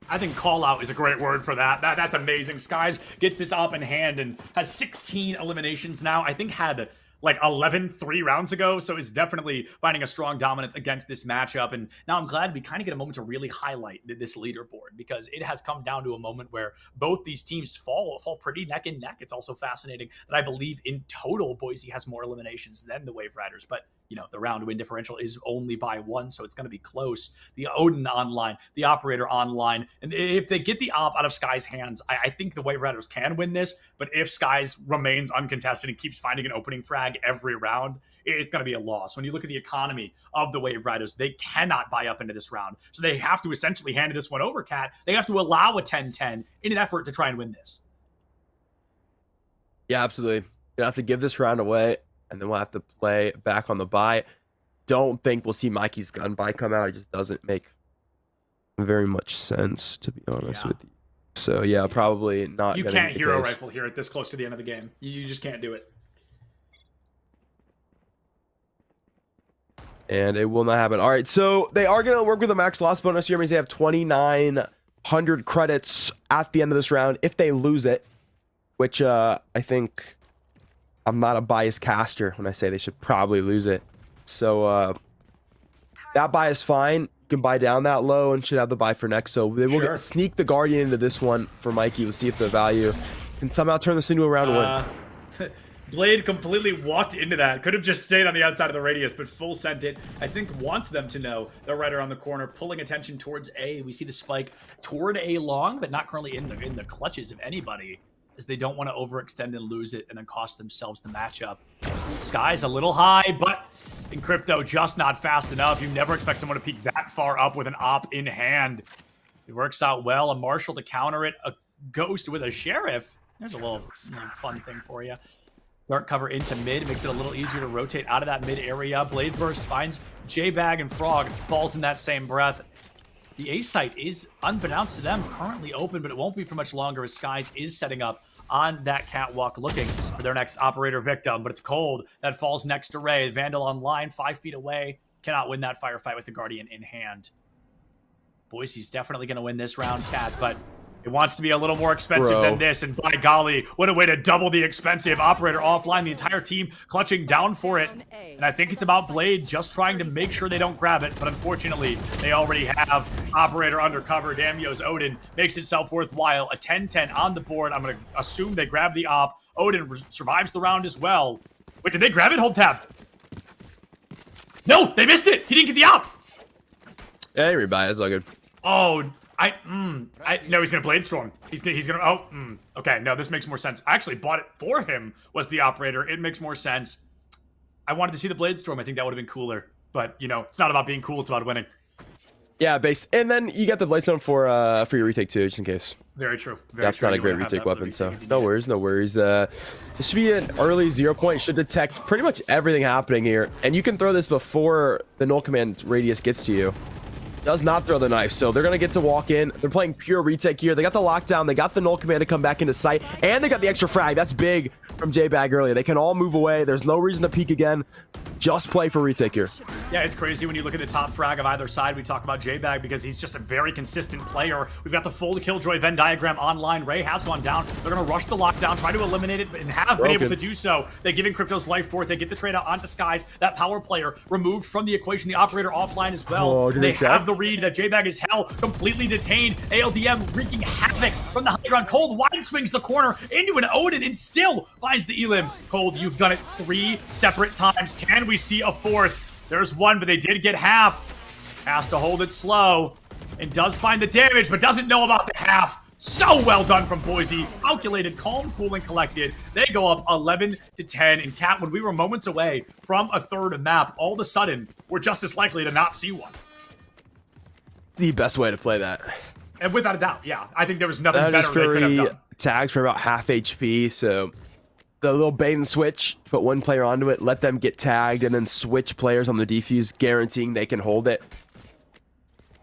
[SPEAKER 11] I think call out is a great word for that. That's amazing. Skies gets this op in hand and has 16 eliminations now. I think had like 11 3 rounds ago, so is definitely finding a strong dominance against this matchup. And now I'm glad we kind of get a moment to really highlight this leaderboard, because it has come down to a moment where both these teams fall pretty neck and neck. It's also fascinating that I believe in total Boise has more eliminations than the Wave Riders, but you know, the round win differential is only by 1, so it's going to be close. The Odin online, the operator online, and if they get the op out of Sky's hands, I think the Wave Riders can win this, but if Sky's remains uncontested and keeps finding an opening frag every round, it's going to be a loss. When you look at the economy of the Wave Riders, they cannot buy up into this round, so they have to essentially hand this one over, Cat. They have to allow a 10-10 in an effort to try and win this.
[SPEAKER 12] Yeah, absolutely. You have to give this round away, and then we'll have to play back on the bye. Don't think we'll see Mikey's gun buy come out. It just doesn't make very much sense, to be honest with you. So yeah, probably not.
[SPEAKER 11] You can't hero rifle here at this close to the end of the game. You just can't do it.
[SPEAKER 12] And it will not happen. All right, so they are going to work with a max loss bonus here. Means they have 2,900 credits at the end of this round if they lose it, which I think I'm not a biased caster when I say they should probably lose it. So that buy is fine. You can buy down that low and should have the buy for next. So they will sneak the Guardian into this one for Mikey. We'll see if the value can somehow turn this into a round win.
[SPEAKER 11] Blade completely walked into that. Could have just stayed on the outside of the radius, but full sent it. I think wants them to know they're right around the corner, pulling attention towards A. We see the spike toward A long, but not currently in the clutches of anybody, as they don't want to overextend and lose it and then cost themselves the matchup. Sky's a little high, but in crypto, just not fast enough. You never expect someone to peek that far up with an op in hand. It works out well. A Marshal to counter it. A Ghost with a Sheriff. There's a little fun thing for you. Dark cover into mid, makes it a little easier to rotate out of that mid area. Blade Burst finds J-Bag and Frog, falls in that same breath. The A site is, unbeknownst to them, currently open, but it won't be for much longer as Skies is setting up on that catwalk looking for their next operator victim, but it's cold. That falls next to Ray. Vandal online, 5 feet away. Cannot win that firefight with the Guardian in hand. Boise's definitely going to win this round, Cat, but it wants to be a little more expensive than this, and by golly, what a way to double the expensive. Operator offline, the entire team clutching down for it. And I think it's about Blade just trying to make sure they don't grab it, but unfortunately, they already have Operator undercover. Damio's Odin makes itself worthwhile. A 10-10 on the board. I'm going to assume they grab the op. Odin survives the round as well. Wait, did they grab it? Hold tab. No, they missed it. He didn't get the op.
[SPEAKER 12] Yeah, you rebuy. It's all good.
[SPEAKER 11] Oh, no, he's gonna Blade Storm. He's gonna, okay, no, this makes more sense. I actually bought it for him, was the operator. It makes more sense. I wanted to see the Blade Storm. I think that would have been cooler. But, you know, it's not about being cool, it's about winning.
[SPEAKER 12] Yeah, based. And then you get the Blade Storm for your retake too, just in case.
[SPEAKER 11] Very true.
[SPEAKER 12] That's not a great retake weapon, so no worries, no worries. This should be an early 0 point. Should detect pretty much everything happening here. And you can throw this before the null command radius gets to you. Does not throw the knife, so they're gonna get to walk in. They're playing pure retake here. They got the lockdown, they got the null command to come back into sight, and they got the extra frag. That's big from J-Bag earlier. They can all move away. There's no reason to peek again. just play for retake here.
[SPEAKER 11] Yeah, it's crazy when you look at the top frag of either side. We talk about J-Bag because he's just a very consistent player. We've got the full Killjoy Venn diagram online. Ray has gone down. They're going to rush the lockdown, try to eliminate it, and have been able to do so. They give Crypto's life for it. They get the trade out onto Skies. That power player removed from the equation. The operator offline as well. They have the read that J-Bag is hell, completely detained. ALDM wreaking havoc from the high ground. Cold wide swings the corner into an Odin and still finds the Elim. Cold, you've done it 3 separate times. Can we see a 4th? There's one, but they did get half. Has to hold it slow and does find the damage, but doesn't know about the half. So well done from Boise. Calculated, calm, cool, and collected. They go up 11-10. And Cat, when we were moments away from a third map, all of a sudden, we're just as likely to not see one.
[SPEAKER 12] The best way to play that.
[SPEAKER 11] And without a doubt, yeah. I think there was nothing better they could have done.
[SPEAKER 12] Tags for about half HP, so the little bait and switch, put one player onto it, let them get tagged, and then switch players on the defuse, guaranteeing they can hold it.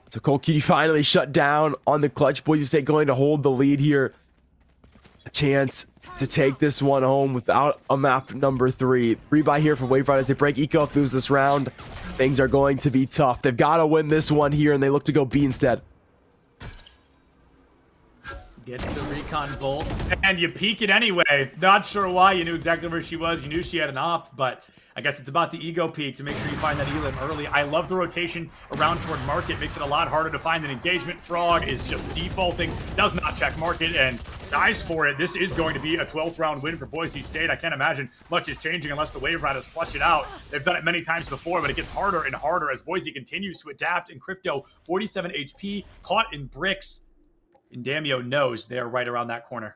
[SPEAKER 12] So Cold Cutie finally shut down on the clutch. Boise State going to hold the lead here. A chance to take this one home without a map number 3. Rebuy here for Wave Riders. They break Eco, lose this round. Things are going to be tough. They've got to win this one here, and they look to go B instead.
[SPEAKER 11] Gets the recon bolt, and you peek it anyway. Not sure why. You knew exactly where she was. You knew she had an op, but I guess it's about the ego peek to make sure you find that Elim early. I love the rotation around toward market. Makes it a lot harder to find an engagement. Frog is just defaulting. Does not check market and dies for it. This is going to be a 12th round win for Boise State. I can't imagine much is changing unless the Wave Riders clutch it out. They've done it many times before, but it gets harder and harder as Boise continues to adapt. And Crypto, 47 HP, caught in bricks. And Damio knows they're right around that corner.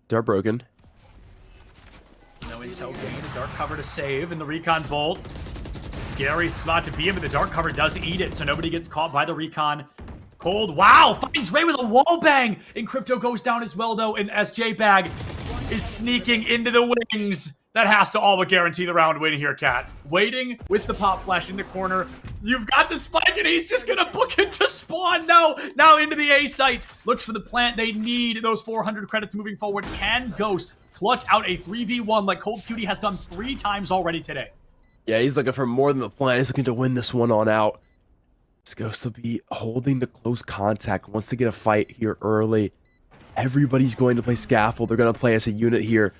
[SPEAKER 12] Dart broken.
[SPEAKER 11] No intel gain, a dark cover to save, and the recon bolt. Scary spot to be in, but the dark cover does eat it, so nobody gets caught by the recon. Cold, wow, finds Ray with a wall bang! And Crypto goes down as well, though, and as J-Bag is sneaking into the wings. That has to all but guarantee the round win here, Cat. Waiting with the pop flash in the corner. You've got the spike, and he's just gonna book it to spawn. No, now into the A site. Looks for the plant. They need those 400 credits moving forward. Can Ghost clutch out a 3v1 like Cold Cutie has done 3 times already today?
[SPEAKER 12] Yeah, he's looking for more than the plant. He's looking to win this one on out. This Ghost will be holding the close contact. Wants to get a fight here early. Everybody's going to play Scaffold. They're going to play as a unit here.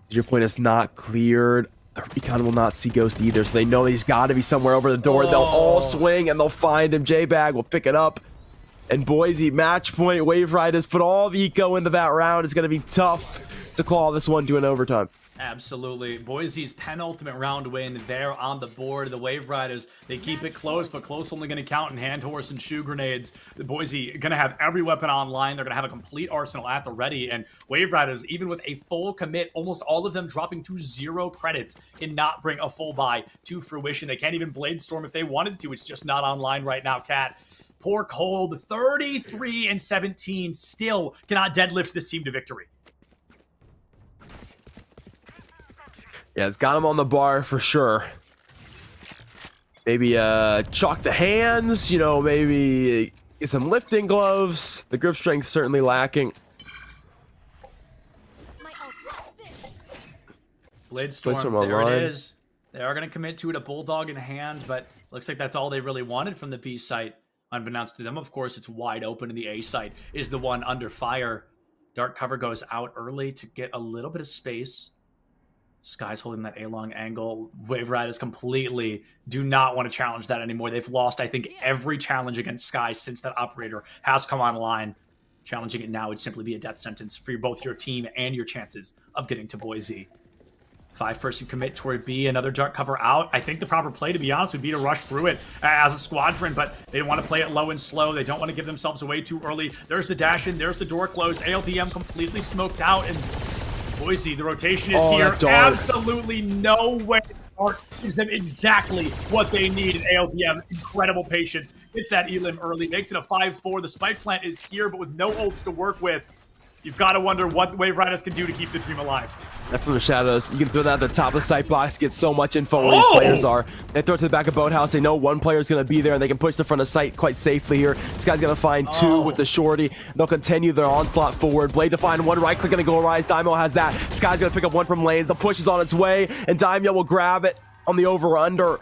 [SPEAKER 12] Your point is not cleared. The recon will not see Ghost either, so they know he's got to be somewhere over the door. They'll all swing, and they'll find him. J-Bag will pick it up. And Boise, match point. Wave Riders put all the eco into that round. It's going to be tough to claw this one to an overtime.
[SPEAKER 11] Absolutely. Boise's penultimate round win there on the board. The Wave Riders, they keep it close, but close only going to count in hand horse and shoe grenades. The Boise going to have every weapon online. They're going to have a complete arsenal at the ready. And Wave Riders, even with a full commit, almost all of them dropping to 0 credits, cannot bring a full buy to fruition. They can't even Blade Storm if they wanted to. It's just not online right now, Cat. Poor Cold, 33-17, still cannot deadlift this team to victory.
[SPEAKER 12] Yeah, it's got him on the bar for sure. Maybe chalk the hands, you know, maybe get some lifting gloves. The grip strength certainly lacking.
[SPEAKER 11] Blade Storm, there it is. They are going to commit to it, a Bulldog in hand, but looks like that's all they really wanted from the B site. Unbeknownst to them, of course, it's wide open, and the A site is the one under fire. Dark cover goes out early to get a little bit of space. Sky's holding that A-long angle. Wave Riders completely do not want to challenge that anymore. They've lost, I think, every challenge against Sky since that operator has come online. Challenging it now would simply be a death sentence for both your team and your chances of getting to Boise. 5-person commit toward B, another dark cover out. I think the proper play, to be honest, would be to rush through it as a squadron, but they want to play it low and slow. They don't want to give themselves away too early. There's the dash in, there's the door closed. ALDM completely smoked out, and Boise, the rotation is here. Absolutely no way. Dart gives them exactly what they need in ALDM. Incredible patience. Gets that Elim early, makes it a 5-4. The spike plant is here, but with no ults to work with. you've got to wonder what Wave Riders can do to keep the dream alive.
[SPEAKER 12] And from the shadows, you can throw that at the top of the sight box, get so much info where these players are. They throw it to the back of Boathouse. They know one player's going to be there, and they can push the front of sight quite safely here. This guy's going to find two with the shorty. They'll continue their onslaught forward. Blade to find one, right click going to go rise. Daimyo has that. Sky's going to pick up one from lanes. The push is on its way, and Daimyo will grab it on the over-under.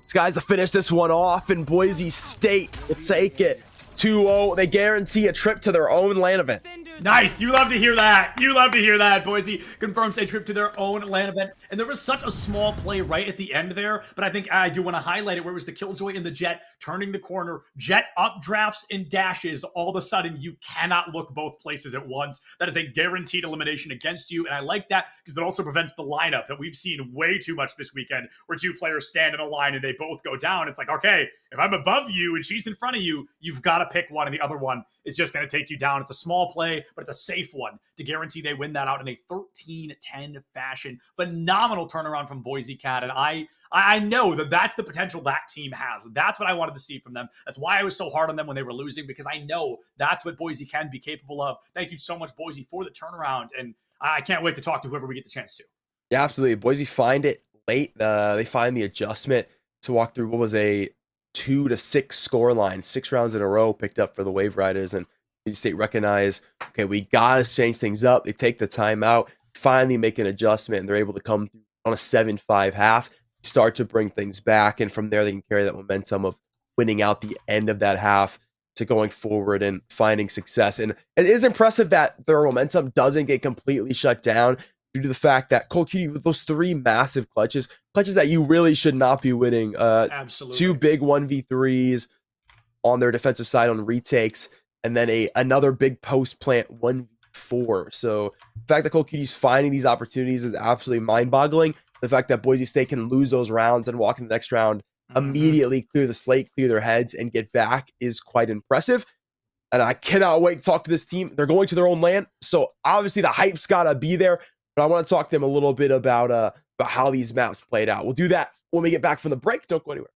[SPEAKER 12] Sky's to finish this one off, and Boise State will take it 2-0. They guarantee a trip to their own LAN event.
[SPEAKER 11] Nice. You love to hear that. You love to hear that. Boise confirms a trip to their own LAN event. And there was such a small play right at the end there, but I think I do want to highlight it where it was the Killjoy and the Jet turning the corner. Jet updrafts and dashes. All of a sudden, you cannot look both places at once. That is a guaranteed elimination against you. And I like that because it also prevents the lineup that we've seen way too much this weekend where two players stand in a line and they both go down. It's like, okay, if I'm above you and she's in front of you, you've got to pick one and the other one is just going to take you down. It's a small play, but it's a safe one to guarantee they win that out in a 13-10 fashion. Phenomenal turnaround from Boise Cat, and I know that that's the potential that team has. That's what I wanted to see from them. That's why I was so hard on them when they were losing, because I know that's what Boise can be capable of. Thank you so much, Boise, for the turnaround, and I can't wait to talk to whoever we get the chance to.
[SPEAKER 12] Yeah, absolutely. Boise find it late. They find the adjustment to walk through what was a 2-6 score line, 6 rounds in a row picked up for the Wave Riders, and Boise State recognize, okay, we gotta change things up. They take the time out, finally make an adjustment, and they're able to come on a 7-5 half, start to bring things back, and from there they can carry that momentum of winning out the end of that half to going forward and finding success. And it is impressive that their momentum doesn't get completely shut down due to the fact that Cole Cutie, with those 3 massive clutches that you really should not be winning.
[SPEAKER 11] Absolutely.
[SPEAKER 12] 2 big 1v3s on their defensive side on retakes, and then another big post plant 1v4. So the fact that Cole Cutie's finding these opportunities is absolutely mind-boggling. The fact that Boise State can lose those rounds and walk in the next round, immediately clear the slate, clear their heads, and get back is quite impressive. And I cannot wait to talk to this team. They're going to their own LAN, so obviously the hype's got to be there. But I want to talk to them a little bit about how these maps played out. We'll do that when we get back from the break. Don't go anywhere.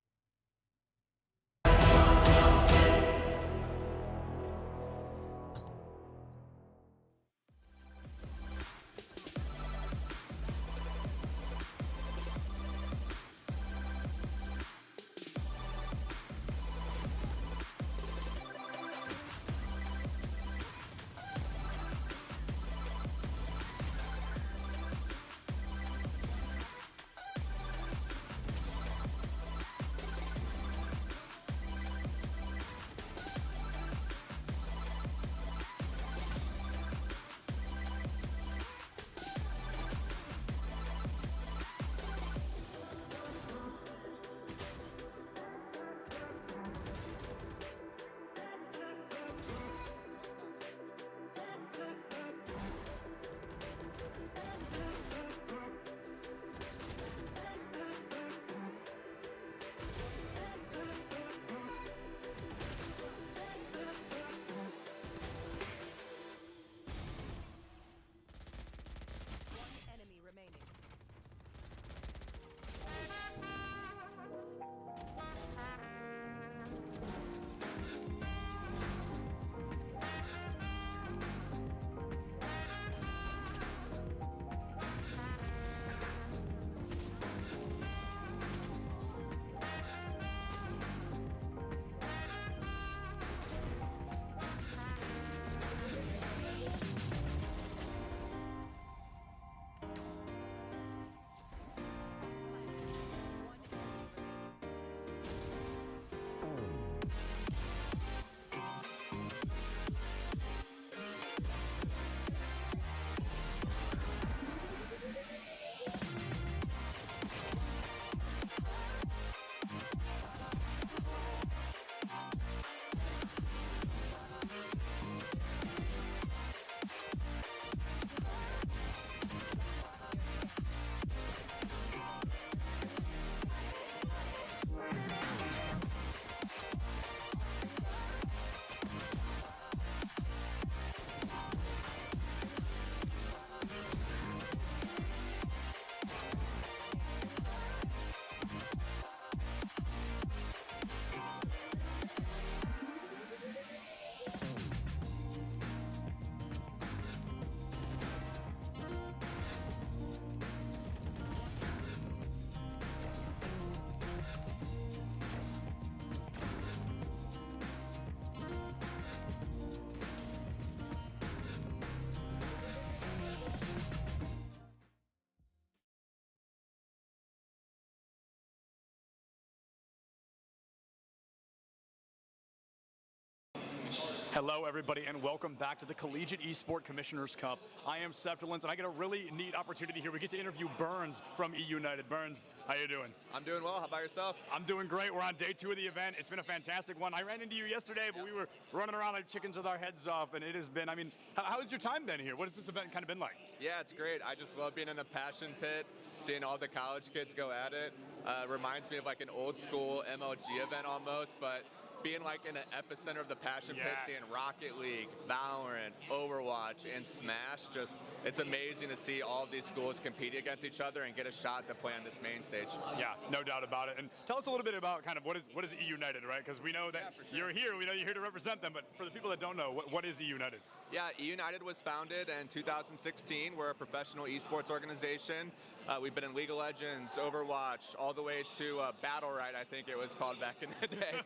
[SPEAKER 1] Hello, everybody, and welcome back to the Collegiate Esport Commissioners Cup. I am Septilence, and I get a really neat opportunity here. We get to interview Burns from E United. Burns, how you doing?
[SPEAKER 19] I'm doing well. How about yourself?
[SPEAKER 1] I'm doing great. We're on day 2 of the event. It's been a fantastic one. I ran into you yesterday, but we were running around like chickens with our heads off, and it has been, I mean, how has your time been here? What has this event kind of been like?
[SPEAKER 19] Yeah, it's great. I just love being in the passion pit, seeing all the college kids go at it. Reminds me of like an old school MLG event almost, but being like in an epicenter of the passion pit, seeing Rocket League, Valorant, Overwatch, and Smash, just it's amazing to see all of these schools compete against each other and get a shot to play on this main stage.
[SPEAKER 1] Yeah, no doubt about it. And tell us a little bit about kind of what is E United, right? Because we know that you're here, we know you're here to represent them, but for the people that don't know, what is E United?
[SPEAKER 19] Yeah, E United was founded in 2016. We're a professional esports organization. We've been in League of Legends, Overwatch, all the way to Battle Right, I think it was called back in the day.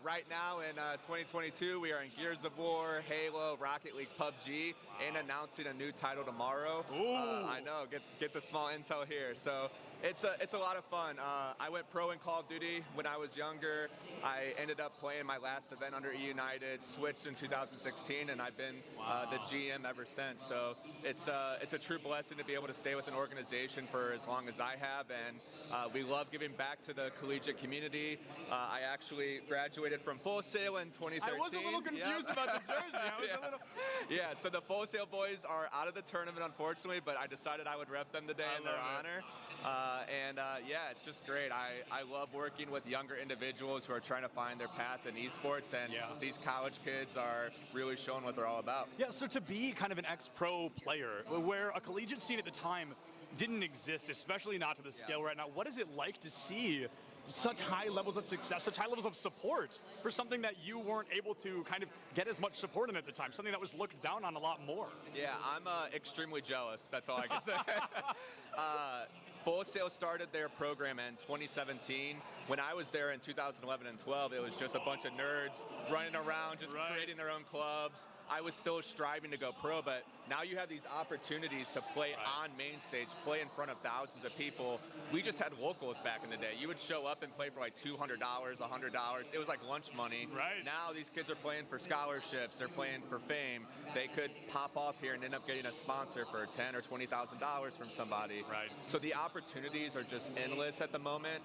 [SPEAKER 19] Right now in 2022, we are in Gears of War, Halo, Rocket League, PUBG, and announcing a new title tomorrow. I know, get the small intel here. So it's a lot of fun. I went pro in Call of Duty when I was younger. I ended up playing my last event under E United, switched in 2016, and I've been the GM ever since. So it's a true blessing to be able to stay with an organization for as long as I have, and we love giving back to the collegiate community. I actually graduated from Full Sail in 2013.
[SPEAKER 1] I was a little confused about the jersey.
[SPEAKER 19] Yeah, so the Full Sail boys are out of the tournament, unfortunately, but I decided I would rep them today in their honor. Yeah, it's just great. I love working with younger individuals who are trying to find their path in esports, and these college kids are really showing what they're all about.
[SPEAKER 1] Yeah, so to be kind of an ex-pro player, where a collegiate scene at the time didn't exist, especially not to the scale right now, what is it like to see such high levels of success, such high levels of support for something that you weren't able to kind of get as much support in at the time, something that was looked down on a lot more?
[SPEAKER 19] Yeah, I'm extremely jealous. That's all I can say. Full Sail started their program in 2017. When I was there in 2011 and 12, it was just a bunch of nerds running around, just creating their own clubs. I was still striving to go pro, but now you have these opportunities to play on main stage, play in front of thousands of people. We just had locals back in the day. You would show up and play for like $200, $100. It was like lunch money. Now these kids are playing for scholarships. They're playing for fame. They could pop off here and end up getting a sponsor for $10,000 or $20,000 from somebody. So the opportunities are just endless at the moment,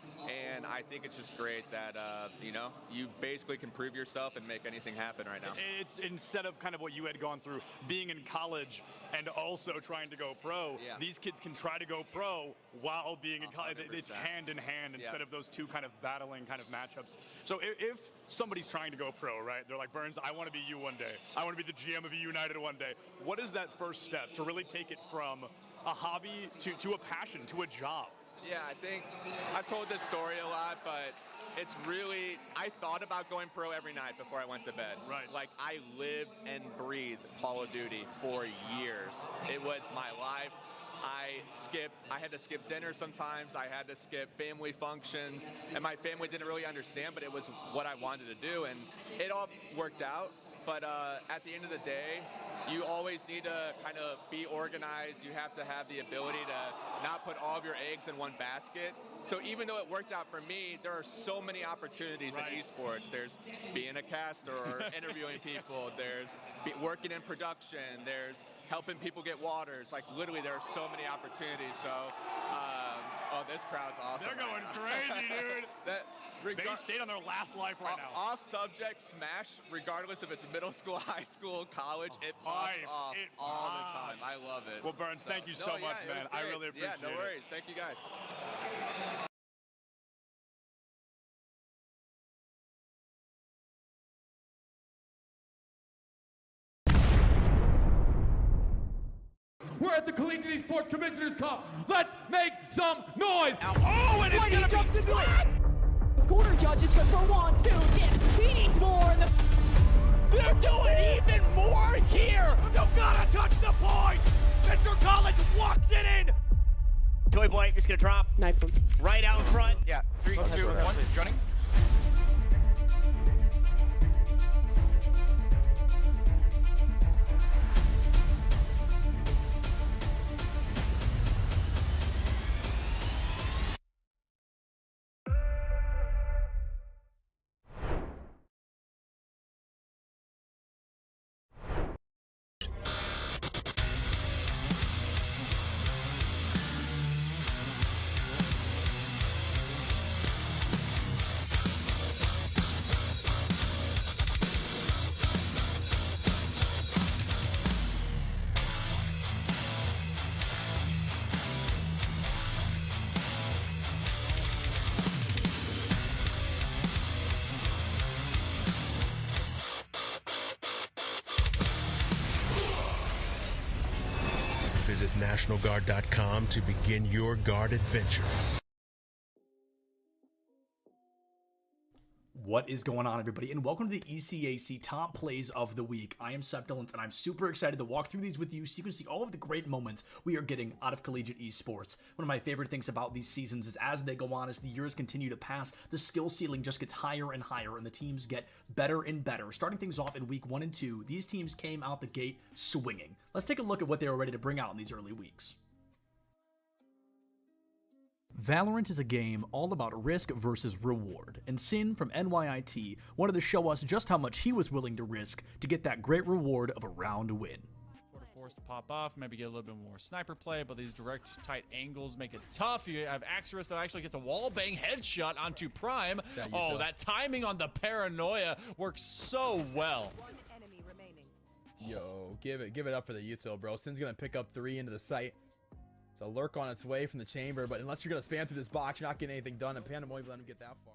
[SPEAKER 19] and I think it's just great that you know, you basically can prove yourself and make anything happen right now.
[SPEAKER 1] It's instead of kind of what you had gone through, being in college and also trying to go pro, these kids can try to go pro while being in college. It's hand in hand instead of those two kind of battling kind of matchups. So if somebody's trying to go pro, right, they're like, Burns, I want to be you one day. I want to be the GM of E United one day. What is that first step to really take it from a hobby to a passion, to a job?
[SPEAKER 19] Yeah, I think I've told this story a lot, but it's really, I thought about going pro every night before I went to bed. Like, I lived and breathed Call of Duty for years. It was my life. I had to skip dinner sometimes. I had to skip family functions, and my family didn't really understand, but it was what I wanted to do, and it all worked out. But at the end of the day, you always need to kind of be organized. You have to have the ability to not put all of your eggs in one basket. So even though it worked out for me, there are so many opportunities in esports. There's being a caster or interviewing people. There's working in production. There's helping people get waters. Like, literally, there are so many opportunities. So, oh, this crowd's awesome.
[SPEAKER 1] They're going crazy, dude. They stayed on their last life right now.
[SPEAKER 19] Off subject, Smash, regardless if it's middle school, high school, college, it pops off all the time. I love it.
[SPEAKER 1] Well, Burns, thank you so much, man. I really appreciate it.
[SPEAKER 19] Yeah, no worries. Thank you, guys.
[SPEAKER 9] We're at the Collegiate Esports Commissioners Cup. Let's make some noise.
[SPEAKER 2] Oh, and it's gonna
[SPEAKER 10] jumped into it. Corner judges go for 1, 2, dip. He needs more. They're doing even more here.
[SPEAKER 2] You gotta touch the point. Mr. College walks it in. Toy Boy is gonna drop.
[SPEAKER 10] Knife him.
[SPEAKER 2] Right out in front.
[SPEAKER 5] Yeah, 3, 2, 1, running.
[SPEAKER 7] NationalGuard.com to begin your guard adventure.
[SPEAKER 17] What is going on, everybody, and welcome to the ECAC Top Plays of the Week. I am Septilance, and I'm super excited to walk through these with you so you can see all of the great moments we are getting out of collegiate esports. One of my favorite things about these seasons is as they go on, as the years continue to pass, the skill ceiling just gets higher and higher, and the teams get better and better. Starting things off in Week 1 and 2, these teams came out the gate swinging. Let's take a look at what they were ready to bring out in these early weeks. Valorant is a game all about risk versus reward, and Sin from NYIT wanted to show us just how much he was willing to risk to get that great reward of a round win.
[SPEAKER 20] Sort of forced to pop off, maybe get a little bit more sniper play, but these direct tight angles make it tough. You have Axorus that actually gets a wall bang headshot onto Prime. Oh, that timing on the paranoia works so well.
[SPEAKER 3] Yo, give it up for the util, bro. Sin's gonna pick up 3 into the site. A lurk on its way from the chamber, but unless you're gonna spam through this box, you're not getting anything done, and Panda won't even let him get that far.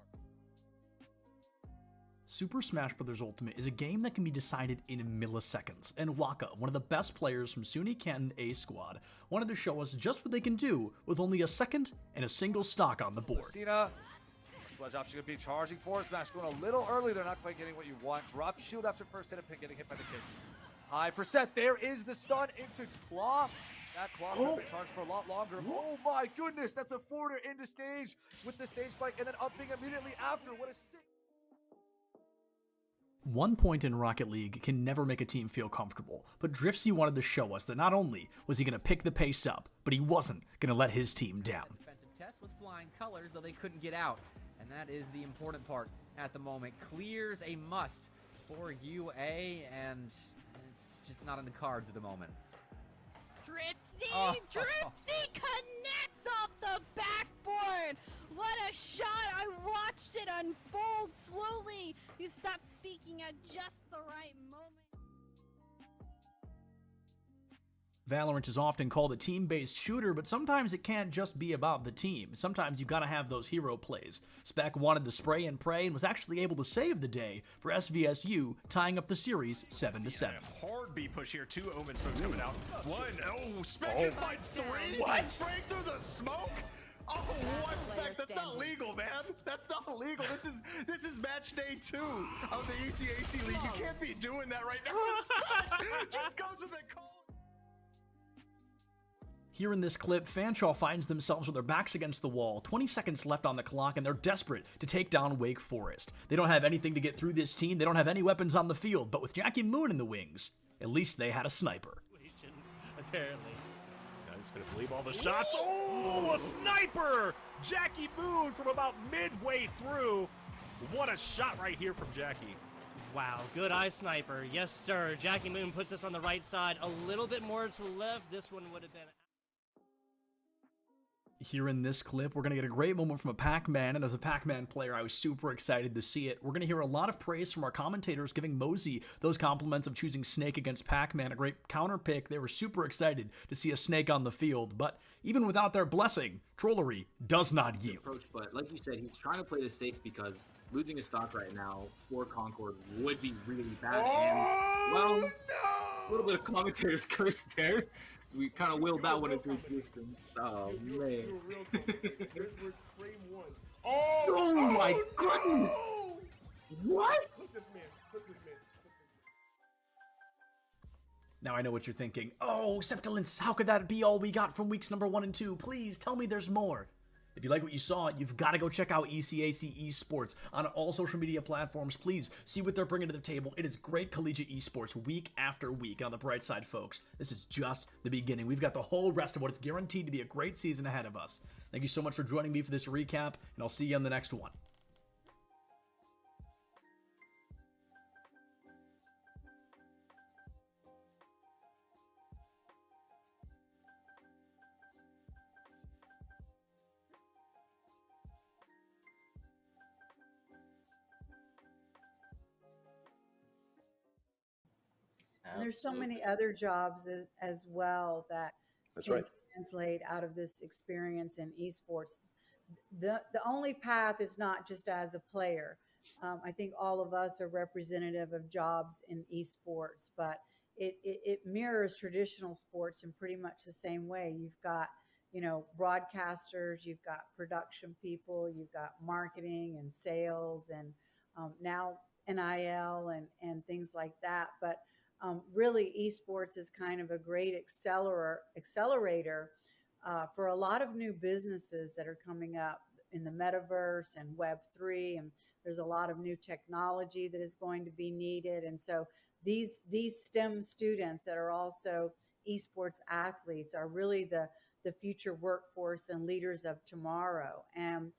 [SPEAKER 17] Super Smash Bros. Ultimate is a game that can be decided in milliseconds, and Waka, one of the best players from SUNY Canton A Squad, wanted to show us just what they can do with only a second and a single stock on the board.
[SPEAKER 21] Sledge option gonna be charging for Smash, going a little early. They're not quite getting what you want. Drop shield after first hit, and Pin getting hit by the kick. High percent. There is the stun into Claw. That clock has been charged for a lot longer. Oh my goodness, that's a forwarder into stage with the stage spike and then upping immediately after. What a sick.
[SPEAKER 17] 1 point in Rocket League can never make a team feel comfortable, but Driftsy wanted to show us that not only was he going to pick the pace up, but he wasn't going to let his team down.
[SPEAKER 22] Defensive test with flying colors, though they couldn't get out, and that is the important part at the moment. Clears a must for UA, and it's just not in the cards at the moment.
[SPEAKER 13] Dripsy! Dripsy connects off the backboard! What a shot! I watched it unfold slowly! You stopped speaking at just the right moment.
[SPEAKER 17] Valorant is often called a team-based shooter, but sometimes it can't just be about the team. Sometimes you've got to have those hero plays. Spec wanted to spray and pray and was actually able to save the day for SVSU, tying up the series 7-7.
[SPEAKER 2] Hard B push here, 2 Omens folks coming out. 1, oh, Spec
[SPEAKER 21] Oh
[SPEAKER 2] just
[SPEAKER 21] my
[SPEAKER 2] finds 3.
[SPEAKER 21] What?
[SPEAKER 2] Spraying through the smoke? Oh, what, Spec? That's not legal, man. That's not legal. This is match day 2 of the ECAC League. You can't be doing that right now. Spec just goes with the call.
[SPEAKER 17] Here in this clip, Fanshawe finds themselves with their backs against the wall, 20 seconds left on the clock, and they're desperate to take down Wake Forest. They don't have anything to get through this team, they don't have any weapons on the field, but with Jackie Moon in the wings, at least they had a sniper.
[SPEAKER 15] Apparently. Guys gonna believe all the shots. Oh, a sniper! Jackie Moon from about midway through. What a shot right here from Jackie.
[SPEAKER 16] Wow, good eye sniper. Yes, sir. Jackie Moon puts us on the right side. A little bit more to the left. This one would have been...
[SPEAKER 17] Here in this clip, we're going to get a great moment from a Pac-Man, and as a Pac-Man player, I was super excited to see it. We're going to hear a lot of praise from our commentators giving Mosey those compliments of choosing Snake against Pac-Man, a great counter pick. They were super excited to see a Snake on the field, but even without their blessing, Trollery does not yield.
[SPEAKER 23] Approach, but like you said, he's trying to play this safe because losing a stock right now for Concord would be really bad, and, well, a little bit of commentator's curse there. We kind of willed that one into existence. Oh, man. Oh my goodness! What?
[SPEAKER 17] Now I know what you're thinking. Oh, Septilance, how could that be all we got from weeks number 1 and 2? Please tell me there's more. If you like what you saw, you've got to go check out ECAC Esports on all social media platforms. Please see what they're bringing to the table. It is great collegiate esports week after week. And on the bright side, folks, this is just the beginning. We've got the whole rest of what is guaranteed to be a great season ahead of us. Thank you so much for joining me for this recap, and I'll see you on the next one.
[SPEAKER 24] And there's so many other jobs as well that can translate out of this experience in esports. The only path is not just as a player. I think all of us are representative of jobs in esports, but it mirrors traditional sports in pretty much the same way. You've got, broadcasters, you've got production people, you've got marketing and sales, and now NIL and things like that. But really, esports is kind of a great accelerator for a lot of new businesses that are coming up in the metaverse and Web3, and there's a lot of new technology that is going to be needed. And so these STEM students that are also esports athletes are really the future workforce and leaders of tomorrow. And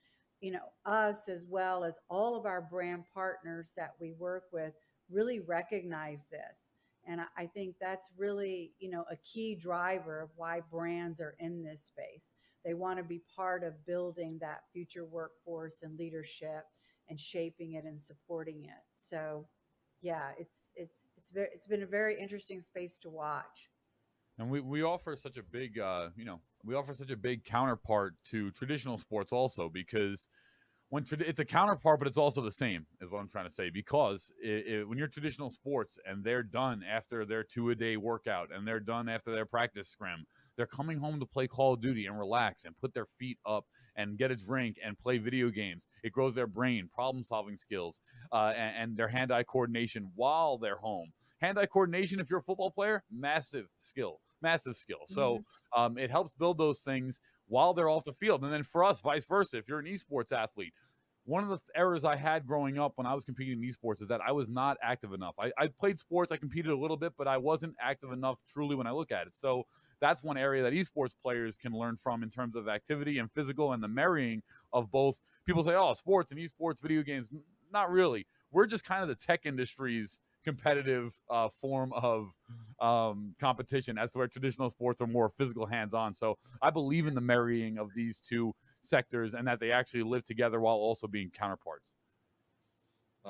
[SPEAKER 24] us, as well as all of our brand partners that we work with, really recognize this. And I think that's really, a key driver of why brands are in this space. They want to be part of building that future workforce and leadership and shaping it and supporting it. So yeah, it's been a very interesting space to watch.
[SPEAKER 9] And we offer such a big, we offer such a big counterpart to traditional sports also, because it's a counterpart, but it's also the same, is what I'm trying to say. Because when you're traditional sports and they're done after their 2-a-day workout and they're done after their practice scrim, they're coming home to play Call of Duty and relax and put their feet up and get a drink and play video games. It grows their brain, problem-solving skills, and their hand-eye coordination while they're home. Hand-eye coordination, if you're a football player, massive skill. So it helps build those things while they're off the field. And then for us, vice versa, if you're an esports athlete, one of the errors I had growing up when I was competing in esports is that I was not active enough. I played sports, I competed a little bit, but I wasn't active enough truly when I look at it. So that's one area that esports players can learn from in terms of activity and physical and the marrying of both. People say, oh, sports and esports, video games. Not really. We're just kind of the tech industry's competitive form of competition, as to where traditional sports are more physical, hands-on. So I believe in the marrying of these two sectors and that they actually live together while also being counterparts.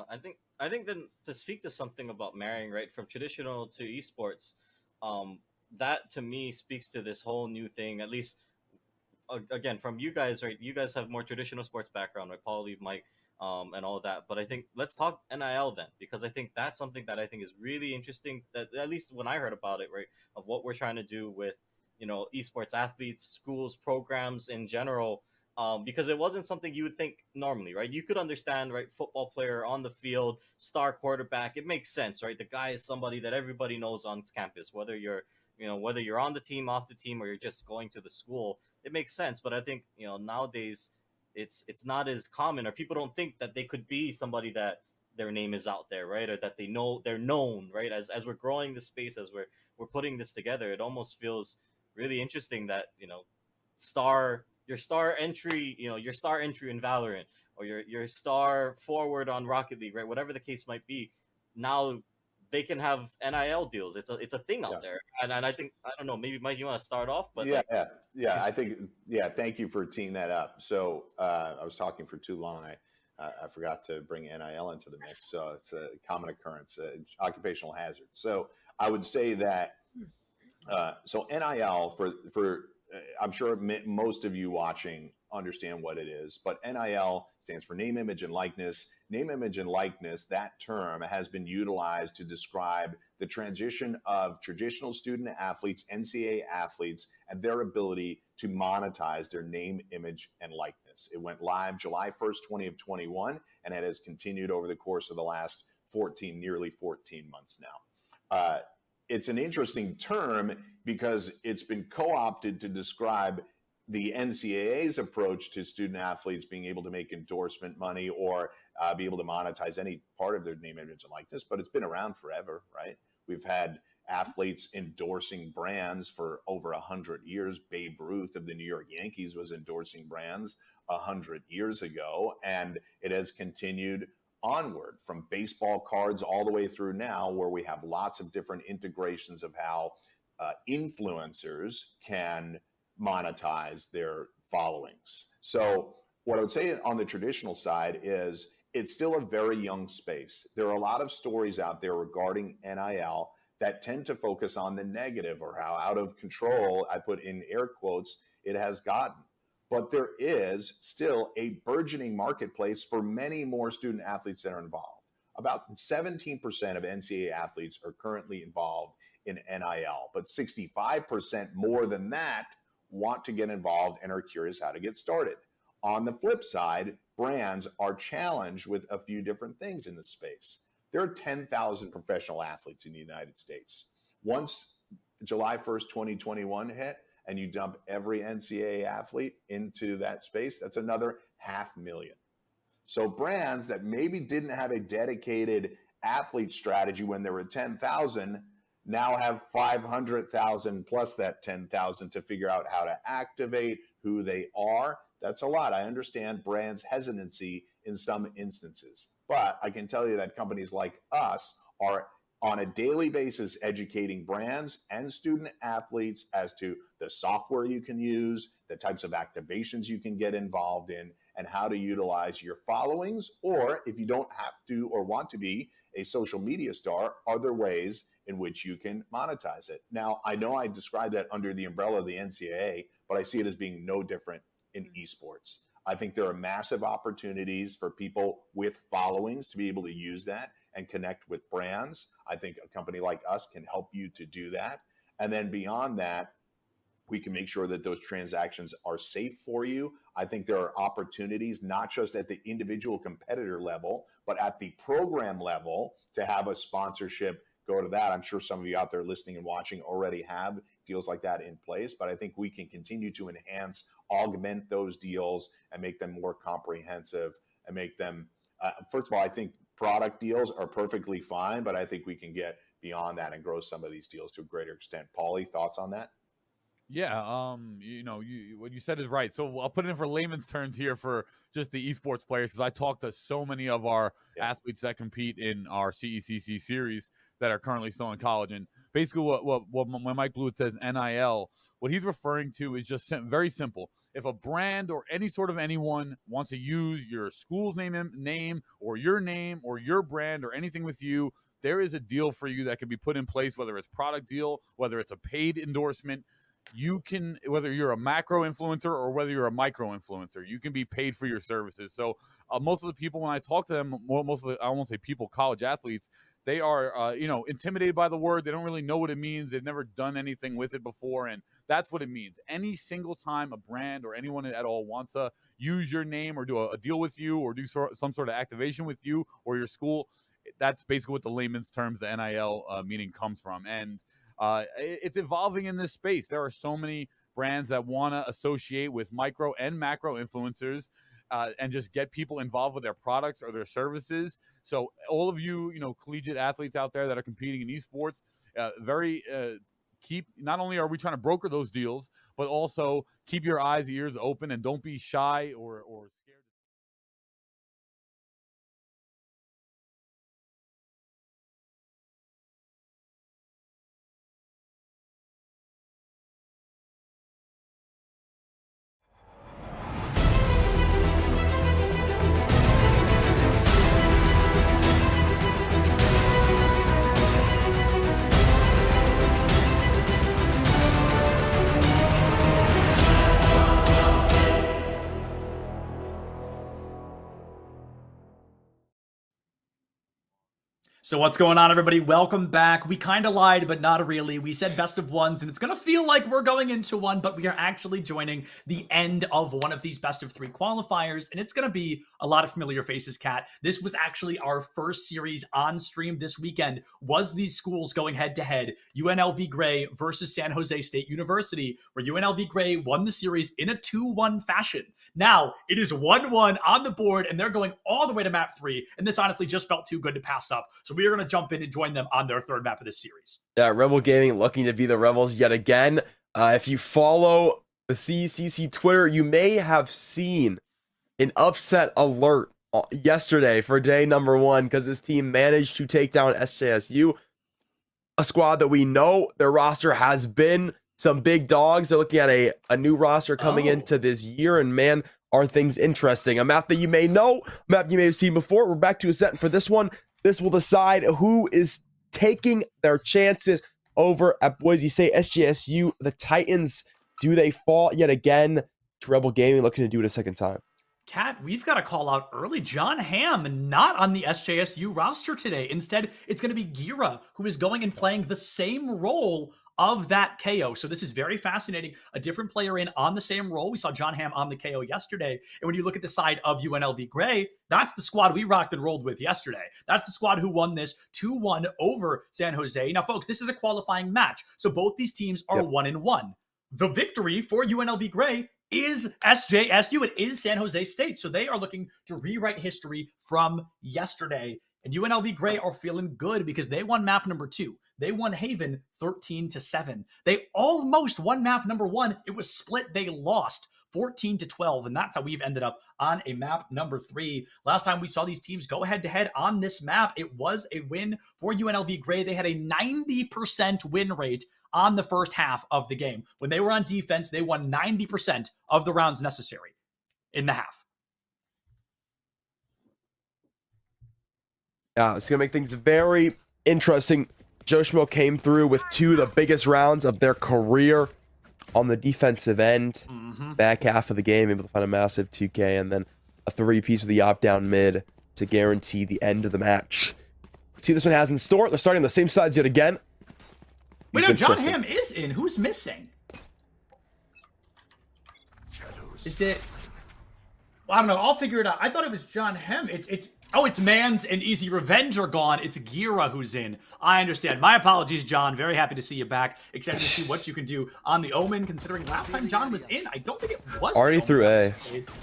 [SPEAKER 4] I think then to speak to something about marrying, right, from traditional to esports, that to me speaks to this whole new thing, at least again from you guys, right? You guys have more traditional sports background, right? Paul, Mike, and all of that. But I think let's talk NIL then, because I think that's something that I think is really interesting, that at least when I heard about it, right, of what we're trying to do with, esports athletes, schools, programs in general, because it wasn't something you would think normally, right? You could understand, right, football player on the field, star quarterback, it makes sense, right? The guy is somebody that everybody knows on campus, whether you're on the team, off the team, or you're just going to the school, it makes sense. But I think, nowadays it's not as common, or people don't think that they could be somebody that their name is out there, right? Or that they're known, right? As we're growing the space, as we're putting this together, it almost feels really interesting that, your star entry in Valorant, or your star forward on Rocket League, right? Whatever the case might be, now they can have NIL deals. It's a thing out there, and I think, I don't know, maybe Mike, you want to start off, but
[SPEAKER 6] I think thank you for teeing that up. So I was talking for too long. I forgot to bring NIL into the mix. So it's a common occurrence, occupational hazard. So I would say that so NIL for I'm sure most of you watching understand what it is, but NIL stands for name, image, and likeness. Name, image, and likeness, that term has been utilized to describe the transition of traditional student athletes, NCAA athletes, and their ability to monetize their name, image, and likeness. It went live July 1st, 2021, and it has continued over the course of the last nearly 14 months now. It's an interesting term because it's been co-opted to describe the NCAA's approach to student athletes being able to make endorsement money or be able to monetize any part of their name, image, and likeness. But it's been around forever, right? We've had athletes endorsing brands for over 100 years. Babe Ruth of the New York Yankees was endorsing brands 100 years ago, and it has continued onward from baseball cards all the way through now, where we have lots of different integrations of how influencers can monetize their followings. So what I would say on the traditional side is it's still a very young space. There are a lot of stories out there regarding NIL that tend to focus on the negative, or how out of control, I put in air quotes, it has gotten. But there is still a burgeoning marketplace for many more student athletes that are involved. About 17% of NCAA athletes are currently involved in NIL, but 65% more than that want to get involved and are curious how to get started. On the flip side, brands are challenged with a few different things in the space. There are 10,000 professional athletes in the United States. Once July 1st, 2021 hit, and you dump every NCAA athlete into that space, that's another 500,000. So brands that maybe didn't have a dedicated athlete strategy when there were 10,000 now have 500,000 plus that 10,000 to figure out how to activate who they are. That's a lot. I understand brands' hesitancy in some instances, but I can tell you that companies like us are on a daily basis educating brands and student athletes as to the software you can use, the types of activations you can get involved in, and how to utilize your followings, or if you don't have to or want to be a social media star, are there ways in which you can monetize it? Now, I know I described that under the umbrella of the NCAA, but I see it as being no different in esports. I think there are massive opportunities for people with followings to be able to use that and connect with brands. I think a company like us can help you to do that. And then beyond that, we can make sure that those transactions are safe for you. I think there are opportunities, not just at the individual competitor level, but at the program level to have a sponsorship go to that. I'm sure some of you out there listening and watching already have deals like that in place, but I think we can continue to enhance, augment those deals and make them more comprehensive and make them, first of all, I think product deals are perfectly fine, but I think we can get beyond that and grow some of these deals to a greater extent. Paulie, thoughts on that?
[SPEAKER 9] Yeah, you know, what you said is right. So I'll put it in for layman's terms here for just the esports players, because I talk to so many of our athletes that compete in our CECC series that are currently still in college. And basically when Mike Blewett says NIL, what he's referring to is just very simple. If a brand or any sort of anyone wants to use your school's name or your brand or anything with you, there is a deal for you that can be put in place, whether it's product deal, whether it's a paid endorsement. You can, whether you're a macro influencer or whether you're a micro influencer, you can be paid for your services. So most of the people, when I talk to them, most of the, I won't say people, college athletes, they are, you know, intimidated by the word. They don't really know what it means. They've never done anything with it before. And that's what it means. Any single time a brand or anyone at all wants to use your name or do a deal with you or do some sort of activation with you or your school, that's basically what the layman's terms, the NIL meaning comes from. And it's evolving in this space. There are so many brands that want to associate with micro and macro influencers and just get people involved with their products or their services. So all of you, you know, collegiate athletes out there that are competing in esports, not only are we trying to broker those deals, but also keep your eyes, ears open, and don't be shy or scared.
[SPEAKER 8] So what's going on, everybody? Welcome back. We kind of lied, but not really. We said best of ones, and it's going to feel like we're going into one, but we are actually joining the end of one of these best of 3 qualifiers, and it's going to be a lot of familiar faces, Kat. This was actually our first series on stream this weekend, was these schools going head-to-head, UNLV Gray versus San Jose State University, where UNLV Gray won the series in a 2-1 fashion. Now, it is 1-1 on the board, and they're going all the way to map 3, and this honestly just felt too good to pass up. So we are going to jump in and join them on their 3rd map of this series.
[SPEAKER 12] Yeah, Rebel Gaming looking to be the Rebels yet again. If you follow the CECC Twitter, you may have seen an upset alert yesterday for day number 1 because this team managed to take down SJSU, a squad that we know their roster has been some big dogs. They're looking at a new roster coming into this year, and man, are things interesting. A map that you may know, a map you may have seen before. We're back to a set, and for this one, this will decide who is taking their chances over at Boise State. SJSU, the Titans, do they fall yet again to Rebel Gaming, looking to do it a second time?
[SPEAKER 8] Kat, we've got to call out early. John Hamm not on the SJSU roster today. Instead, it's going to be Gira, who is going and playing the same role of that KO. So this is very fascinating. A different player in on the same role. We saw John Hamm on the KO yesterday. And when you look at the side of UNLV Gray, that's the squad we rocked and rolled with yesterday. That's the squad who won this 2-1 over San Jose. Now, folks, this is a qualifying match. So both these teams are 1-1. The victory for UNLV Gray is SJSU. It is San Jose State. So they are looking to rewrite history from yesterday. And UNLV Gray are feeling good because they won map number 2. They won Haven 13-7. They almost won map number 1. It was split. They lost 14-12. And that's how we've ended up on a map number 3. Last time we saw these teams go head to head on this map, it was a win for UNLV Gray. They had a 90% win rate on the first half of the game. When they were on defense, they won 90% of the rounds necessary in the half.
[SPEAKER 12] Yeah, it's going to make things very interesting. Joe Schmo came through with 2 of the biggest rounds of their career on the defensive end. Back half of the game, able to find a massive 2K and then a 3-piece with the op-down mid to guarantee the end of the match. See what this one has in store. They're starting on the same sides yet again.
[SPEAKER 8] Wait, no, John Hamm is in. Who's missing? Is it? Well, I don't know. I'll figure it out. I thought it was John Hamm. It's Mans and Easy Revenge are gone. It's Gira who's in. I understand. My apologies, John. Very happy to see you back. Excited to see what you can do on the Omen, considering last time John was in, I don't think it was
[SPEAKER 12] already through A.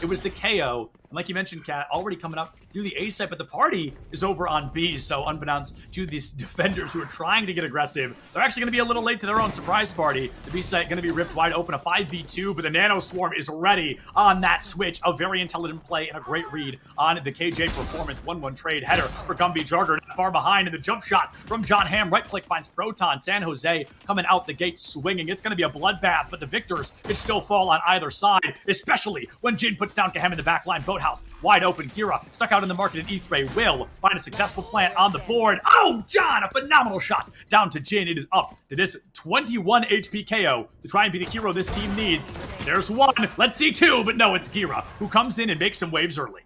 [SPEAKER 8] It was the KO. And like you mentioned, Kat, already coming up through the A side, but the party is over on B. So unbeknownst to these defenders who are trying to get aggressive, they're actually going to be a little late to their own surprise party. The B site going to be ripped wide open, a 5v2, but the Nano Swarm is ready on that switch. A very intelligent play and a great read on the KJ Performance. 1-1 trade header for Gumby Jarger, not far behind, and the jump shot from John Hamm. Right click finds Proton. San Jose coming out the gate swinging. It's going to be a bloodbath, but the victors could still fall on either side, especially when Jin puts down Kahem in the back line. Boathouse wide open. Gira stuck out in the market, and Ethray will find a successful plant on the board. Oh, John, a phenomenal shot down to Jin. It is up to this 21 HP KO to try and be the hero this team needs. There's 1. Let's see 2, but no, it's Gira who comes in and makes some waves early.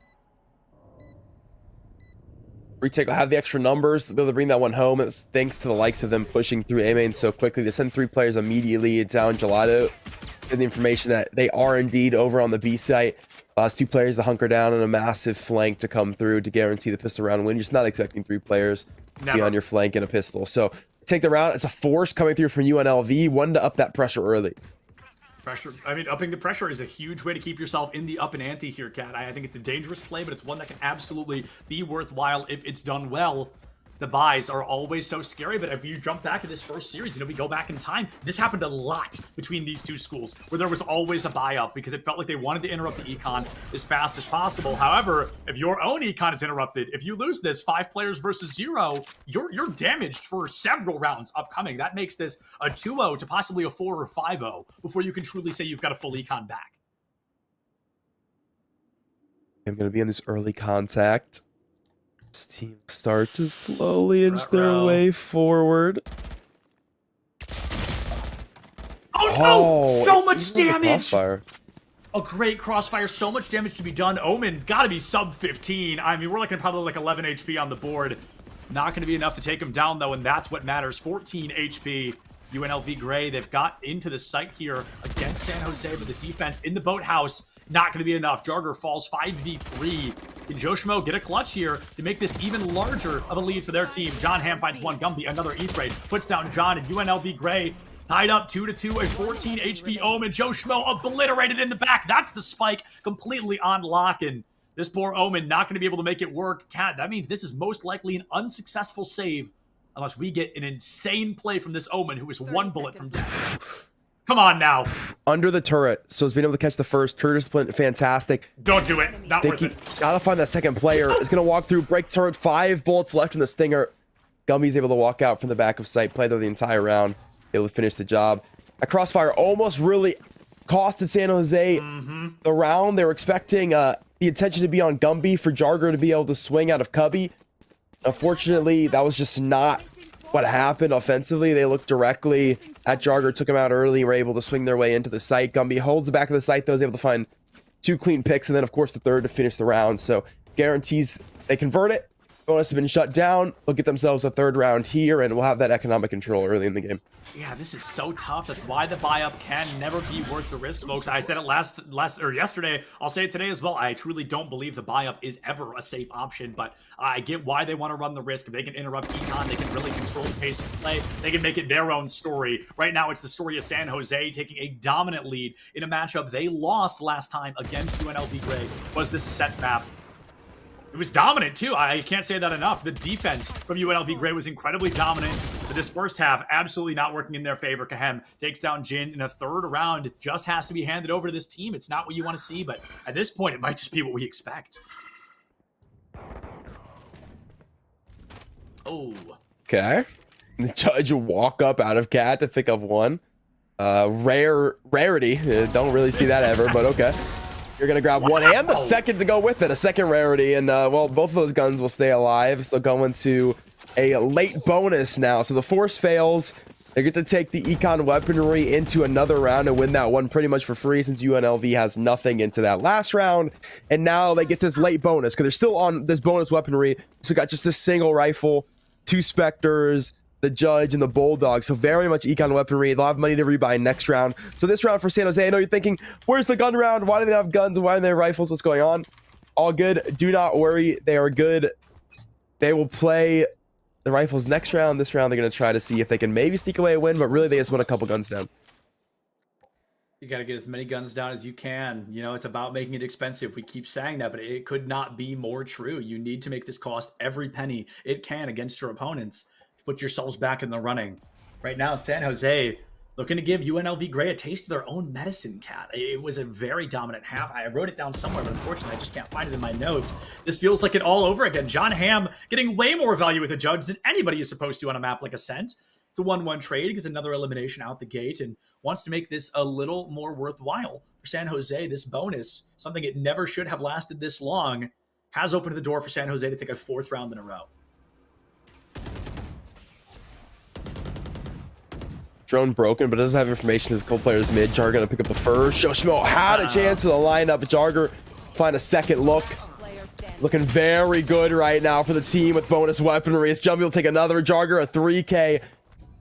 [SPEAKER 12] Retake will have the extra numbers to be able to bring that one home. It's thanks to the likes of them pushing through A main so quickly. They send 3 players immediately down Gelato. And the information that they are indeed over on the B site. It's 2 players to hunker down and a massive flank to come through to guarantee the pistol round win. You're just not expecting 3 players to be on your flank and a pistol. So take the round. It's a force coming through from UNLV. One to up that pressure early.
[SPEAKER 8] Pressure. I mean, upping the pressure is a huge way to keep yourself in the up and ante here, Kat. I think it's a dangerous play, but it's one that can absolutely be worthwhile if it's done well. The buys are always so scary, but if you jump back to this first series, we go back in time. This happened a lot between these 2 schools, where there was always a buy up because it felt like they wanted to interrupt the econ as fast as possible. However, if your own econ is interrupted, if you lose this 5 players versus 0, you're damaged for several rounds upcoming. That makes this a 2-0 to possibly a 4 or 5-0 before you can truly say you've got a full econ back.
[SPEAKER 12] I'm going to be in this early contact. This team start to slowly inch their way forward.
[SPEAKER 8] Oh no! So much damage!
[SPEAKER 12] Crossfire.
[SPEAKER 8] A great crossfire, so much damage to be done. Omen gotta be sub 15. I mean, we're looking at probably like 11 HP on the board. Not gonna be enough to take him down though, and that's what matters. 14 HP. UNLV Gray, they've got into the site here against San Jose, but the defense in the boathouse, not gonna be enough. Jarger falls 5v3. Can Joe Schmo get a clutch here to make this even larger of a lead for their team? John Hamm finds 1. Gumby, another E-Trade, puts down John, and UNLV Gray tied up 2-2, a 14 HP Omen. Joe Schmo obliterated in the back. That's the spike completely on lock, and this poor Omen not going to be able to make it work. Cat, that means this is most likely an unsuccessful save unless we get an insane play from this Omen who is 1 bullet from death. Come on now.
[SPEAKER 12] Under the turret, so he's been able to catch the first. Turret discipline, fantastic.
[SPEAKER 8] Don't do it. Not worth it.
[SPEAKER 12] Gotta find that second player. Is gonna walk through, break turret. 5 bullets left in the stinger. Gumby's able to walk out from the back of sight, play there the entire round, able to finish the job. A crossfire almost really costed San Jose the round. They were expecting the attention to be on Gumby for Jarger to be able to swing out of Cubby. Unfortunately, that was just not what happened offensively. They looked directly at Jarger, took him out early, were able to swing their way into the site. Gumby holds the back of the site, though, is able to find 2 clean picks, and then of course the third to finish the round. So guarantees they convert it. Bonus has been shut down. They'll get themselves a 3rd round here, and we'll have that economic control early in the game.
[SPEAKER 8] Yeah, this is so tough. That's why the buy-up can never be worth the risk, folks. I said it yesterday. I'll say it today as well. I truly don't believe the buy-up is ever a safe option, but I get why they want to run the risk. If they can interrupt Econ, they can really control the pace of play. They can make it their own story. Right now, it's the story of San Jose taking a dominant lead in a matchup they lost last time against UNLV Gray. Was this a set map? It was dominant, too. I can't say that enough. The defense from UNLV Gray was incredibly dominant. But this first half, absolutely not working in their favor. Kahem takes down Jin in a 3rd round. It just has to be handed over to this team. It's not what you want to see, but at this point, it might just be what we expect. Oh.
[SPEAKER 12] Okay. The judge walk up out of cat to pick up 1. Rarity. Don't really see that ever, but okay. You're going to grab 1 and the 2nd to go with it. A 2nd rarity. And, well, both of those guns will stay alive. So going to a late bonus now. So the force fails. They get to take the Econ weaponry into another round and win that one pretty much for free since UNLV has nothing into that last round. And now they get this late bonus because they're still on this bonus weaponry. So got just a single rifle, 2 Spectres, the Judge, and the Bulldog. So very much Econ weaponry. They'll have money to rebuy next round. So this round for San Jose, I know you're thinking, where's the gun round? Why do they have guns? Why do they have rifles? What's going on? All good. Do not worry. They are good. They will play the rifles next round. This round, they're going to try to see if they can maybe sneak away a win, but really they just want a couple guns down.
[SPEAKER 8] You got to get as many guns down as you can. You know, it's about making it expensive. We keep saying that, but it could not be more true. You need to make this cost every penny it can against your opponents. Put yourselves back in the running. Right now, San Jose looking to give UNLV Gray a taste of their own medicine, Cat. It was a very dominant half. I wrote it down somewhere, but unfortunately, I just can't find it in my notes. This feels like it all over again. John Hamm getting way more value with a Judge than anybody is supposed to on a map like Ascent. It's a 1-1 trade. He gets another elimination out the gate and wants to make this a little more worthwhile. For San Jose, this bonus, something it never should have lasted this long, has opened the door for San Jose to take a 4th round in a row.
[SPEAKER 12] Drone broken, but doesn't have information to the co-players mid. Jar gonna pick up the first. Joe Schmo had a chance with the lineup. Jarger find a 2nd look. Looking very good right now for the team with bonus weaponry. As Jumpy will take another. Jarger, a 3K.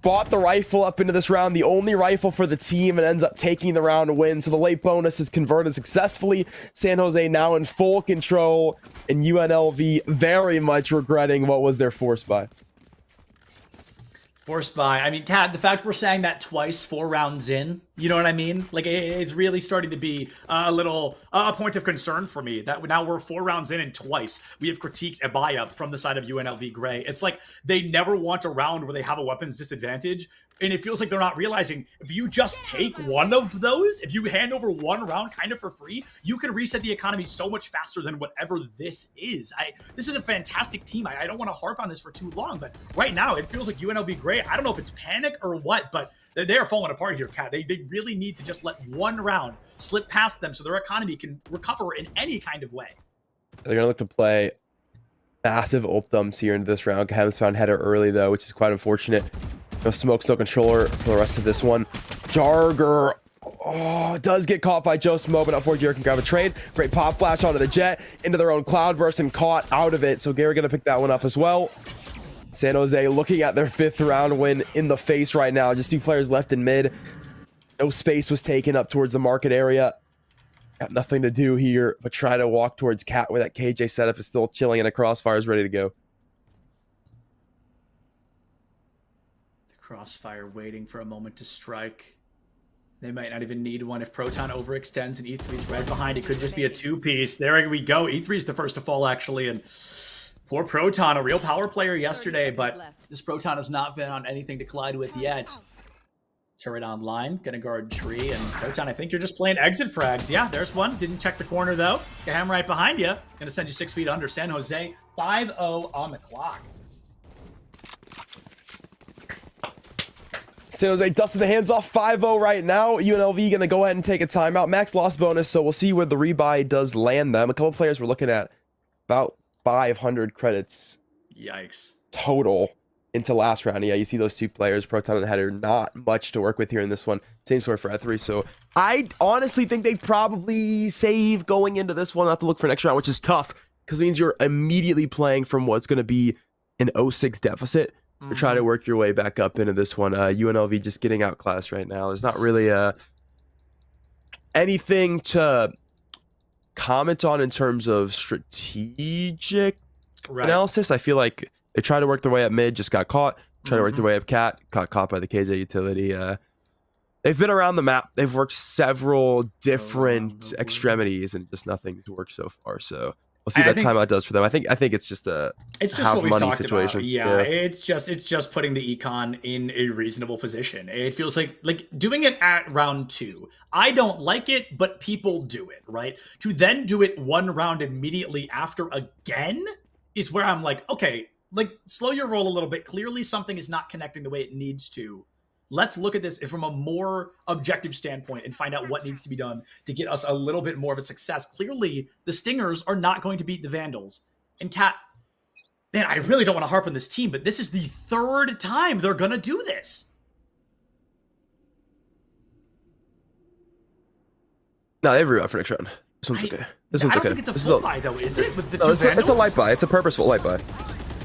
[SPEAKER 12] Bought the rifle up into this round, the only rifle for the team, and ends up taking the round to win. So the late bonus is converted successfully. San Jose now in full control, and UNLV very much regretting what was their force buy.
[SPEAKER 8] Forced by, I mean, Kat, the fact we're saying that twice 4 rounds in, you know what I mean? Like, it's really starting to be a point of concern for me that now we're 4 rounds in and twice we have critiqued a buy-up from the side of UNLV Gray. It's like they never want a round where they have a weapons disadvantage, and it feels like they're not realizing if you just take one of those, if you hand over 1 round kind of for free, you can reset the economy so much faster than whatever this is. This is a fantastic team. I don't want to harp on this for too long, but right now it feels like UNLV Gray, I don't know if it's panic or what, but they are falling apart here, Kat. They really need to just let 1 round slip past them so their economy can recover in any kind of way.
[SPEAKER 12] They're going to look to play massive ult dumps here into this round. Kev's found header early, though, which is quite unfortunate. No smokes, no controller for the rest of this one. Jarger, does get caught by Joe Smo, but unfortunately, Gary can grab a trade. Great pop flash onto the Jet, into their own cloudburst, and caught out of it. So Gary going to pick that one up as well. San Jose looking at their 5th round win in the face right now. Just 2 players left in mid. No space was taken up towards the market area. Got nothing to do here, but try to walk towards Cat where that KJ setup is still chilling and the Crossfire is ready to go.
[SPEAKER 8] Crossfire waiting for a moment to strike. They might not even need one if Proton overextends and E3's right behind. It could just be a 2-piece. There we go. E3's the first to fall, actually, and poor Proton, a real power player yesterday, but this Proton has not been on anything to collide with yet. Turret online, gonna guard tree, and Proton, I think you're just playing exit frags. Yeah, there's one. Didn't check the corner, though. Gaham right behind you. Gonna send you 6 feet under. San Jose, 5-0 on the clock.
[SPEAKER 12] San Jose dusted the hands off 5-0 right now. UNLV going to go ahead and take a timeout. Max loss bonus, so we'll see where the rebuy does land them. A couple players we're looking at about 500 credits.
[SPEAKER 8] Yikes.
[SPEAKER 12] Total. into last round. Yeah, you see those 2 players, Proton and Header, not much to work with here in this one. Same story for E3. So I honestly think they probably save going into this one, not to look for next round, which is tough because it means you're immediately playing from what's going to be an 0-6 deficit. You're trying to work your way back up into this one. UNLV just getting outclassed right now. There's not really anything to comment on in terms of strategic analysis. I feel like they tried to work their way up mid, just got caught. Try to work their way up cat, got caught by the KJ utility. They've been around the map. They've worked several different extremities, and just nothing's worked so far. So we'll see what that timeout does for them. I think it's just a half money situation.
[SPEAKER 8] Yeah, it's just putting the econ in a reasonable position. It feels like doing it at round 2. I don't like it, but people do it, right? To then do it 1 round immediately after again is where I'm like, okay, like slow your roll a little bit. Clearly something is not connecting the way it needs to. Let's look at this from a more objective standpoint and find out what needs to be done to get us a little bit more of a success. Clearly, the Stingers are not going to beat the Vandals. And Cat, man, I really don't want to harp on this team, but this is the 3rd time they're going to do this.
[SPEAKER 12] No, they have root out for next round. This one's okay. This one's
[SPEAKER 8] I
[SPEAKER 12] okay.
[SPEAKER 8] don't think it's a full buy, though, is it? With the 2 Vandals?
[SPEAKER 12] It's a light buy. It's a purposeful light buy.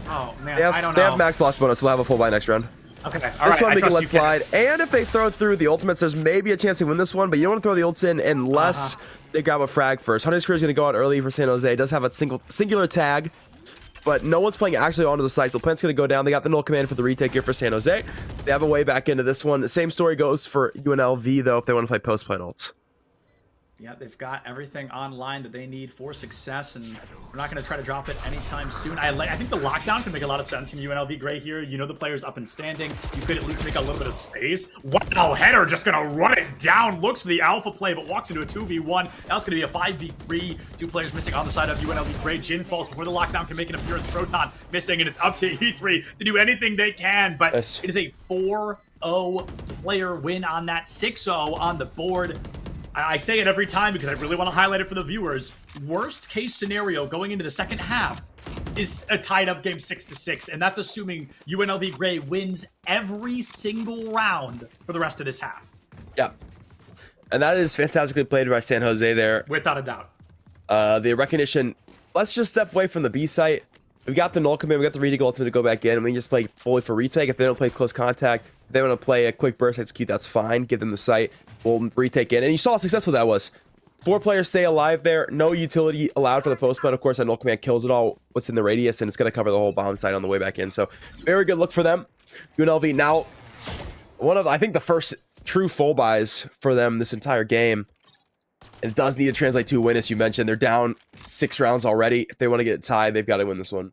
[SPEAKER 8] Oh, man,
[SPEAKER 12] I don't know. They have max loss bonus, so they'll have a full buy next round.
[SPEAKER 8] Okay,
[SPEAKER 12] this one we can let slide. And if they throw through the ultimates, there's maybe a chance to win this one, but you don't want to throw the ults in unless they grab a frag first. Hunter's Crew is going to go out early for San Jose. It does have a singular tag, but no one's playing actually onto the site, so Plant's going to go down. They got the null command for the retake here for San Jose. They have a way back into this one. The same story goes for UNLV, though, if they want to play post-plant ults.
[SPEAKER 8] Yeah, they've got everything online that they need for success, and we're not going to try to drop it anytime soon. I think the lockdown can make a lot of sense from UNLV Gray here. You know the player's up and standing. You could at least make a little bit of space. Wow, Header just going to run it down. Looks for the alpha play, but walks into a 2v1. Now it's going to be a 5v3. 2 players missing on the side of UNLV Gray. Jin falls before the lockdown can make an appearance. Proton missing, and it's up to E3 to do anything they can, but it is a 4-0 player win on that, 6-0 on the board. I say it every time because I really want to highlight it for the viewers. Worst case scenario going into the second half is a tied up game 6-6, and that's assuming UNLV Gray wins every single round for the rest of this half.
[SPEAKER 12] Yeah, and that is fantastically played by San Jose there.
[SPEAKER 8] Without a doubt.
[SPEAKER 12] The recognition, let's just step away from the B site. We've got the null command, we got the retake ultimate to go back in, and we can just play fully for retake. If they don't play close contact, if they want to play a quick burst execute, that's fine. Give them the site. We'll retake in. And you saw how successful that was. 4 players stay alive there. No utility allowed for the post, but of course that null command kills it all what's in the radius, and it's going to cover the whole bomb site on the way back in. So very good look for them. UNLV now one of, I think, the first true full buys for them this entire game. And it does need to translate to a win, as you mentioned. They're down 6 rounds already. If they want to get tied, they've got to win this one.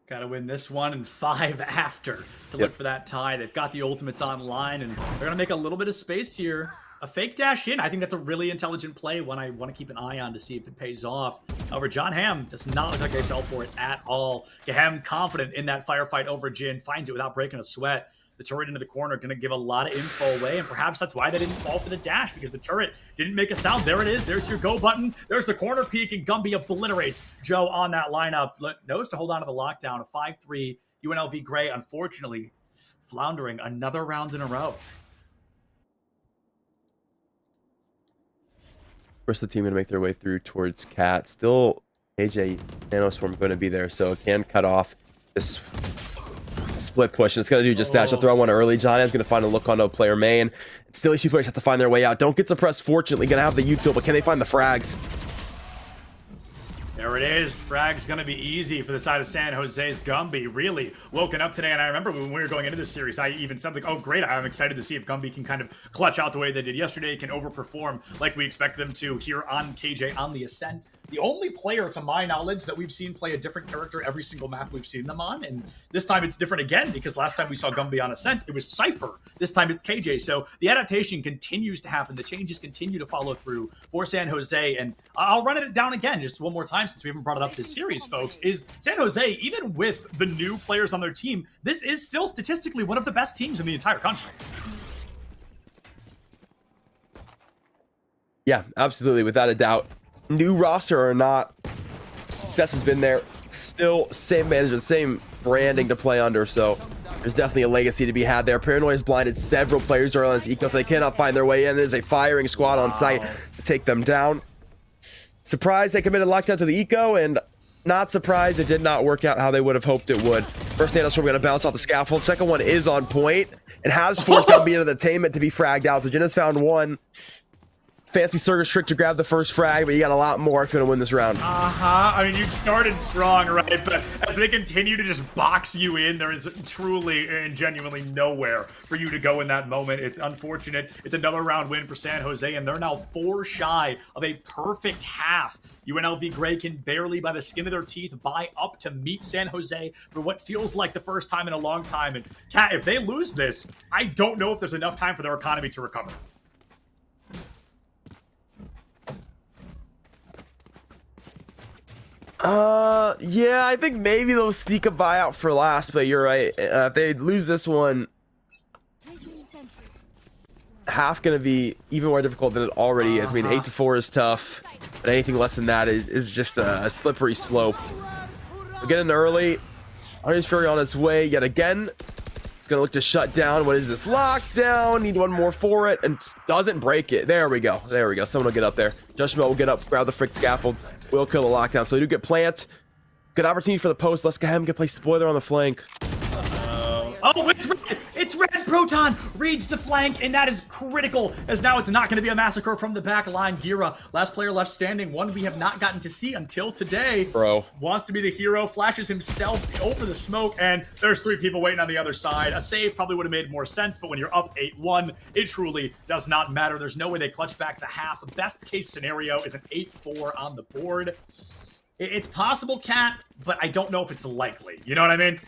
[SPEAKER 8] Got to win this one and 5 after to look for that tie. They've got the ultimates online, and they're going to make a little bit of space here. A fake dash in. I think that's a really intelligent play, one I want to keep an eye on to see if it pays off. However, John Hamm does not look like they fell for it at all. Hamm confident in that firefight over Jin, finds it without breaking a sweat. The turret into the corner going to give a lot of info away, and perhaps that's why they didn't fall for the dash, because the turret didn't make a sound. There it is. There's your go button. There's the corner peek, and Gumby obliterates Joe on that lineup. Knows to hold on to the lockdown. A 5-3 UNLV Gray, unfortunately, floundering another round in a row.
[SPEAKER 12] First, the team going to make their way through towards Cat. Still, AJ Nanoswarm going to be there, so it can cut off this split push, and it's going to do just that. She'll throw one early. John M's going to find a look onto player main. Still, these players have to find their way out. Don't get suppressed, fortunately. Going to have the util, but can they find the frags?
[SPEAKER 8] There it is. Frag's going to be easy for the side of San Jose's Gumby. Really woken up today, and I remember when we were going into this series, I even said, like, oh, great, I'm excited to see if Gumby can kind of clutch out the way they did yesterday, can overperform like we expect them to here on KJ on the Ascent. The only player, to my knowledge, that we've seen play a different character every single map we've seen them on, and this time it's different again, because last time we saw Gumby on Ascent, it was Cypher. This time it's KJ, so the adaptation continues to happen. The changes continue to follow through for San Jose, and I'll run it down again just one more time since we haven't brought it up this series, folks, is San Jose, even with the new players on their team, this is still statistically one of the best teams in the entire country.
[SPEAKER 12] Yeah, absolutely, without a doubt. New roster or not, success has been there. Still, same management, same branding to play under, so there's definitely a legacy to be had there. Paranoia has blinded several players during this eco, so they cannot find their way in. It is a firing squad on site to take them down. Surprised they committed lockdown to the eco, and not surprised it did not work out how they would have hoped it would. First Nanostorm going to bounce off the scaffold. Second one is on point and has forced Gumby into the attainment to be fragged out. So Jin has found one. Fancy circus trick to grab the first frag, but you got a lot more if you're going to win this round.
[SPEAKER 8] I mean, you started strong, right? But as they continue to just box you in, there is truly and genuinely nowhere for you to go in that moment. It's unfortunate. It's another round win for San Jose, and they're now 4 shy of a perfect half. UNLV Gray can barely, by the skin of their teeth, buy up to meet San Jose for what feels like the first time in a long time. And Kat, if they lose this, I don't know if there's enough time for their economy to recover.
[SPEAKER 12] Yeah, I think maybe they'll sneak a buyout for last, but you're right. If they lose this one, half gonna be even more difficult than it already is. I mean, 8-4 is tough, but anything less than that is just a slippery slope. We're getting early. Hunter's Fury on its way yet again. It's gonna look to shut down. What is this? Lockdown. Need one more for it, and doesn't break it. There we go. There we go. Someone will get up there. Judgment will get up, grab the frick scaffold. Will kill the lockdown. So they do get plant. Good opportunity for the post. Let's go ahead and get play spoiler on the flank.
[SPEAKER 8] Oh, it's red! It's red! Proton reads the flank, and that is critical, as now it's not going to be a massacre from the back line. Gira, last player left standing, one we have not gotten to see until today.
[SPEAKER 12] Bro.
[SPEAKER 8] Wants to be the hero, flashes himself over the smoke, and there's 3 people waiting on the other side. A save probably would have made more sense, but when you're up 8-1, it truly does not matter. There's no way they clutch back the half. Best case scenario is an 8-4 on the board. It's possible, Kat, but I don't know if it's likely. You know what I mean?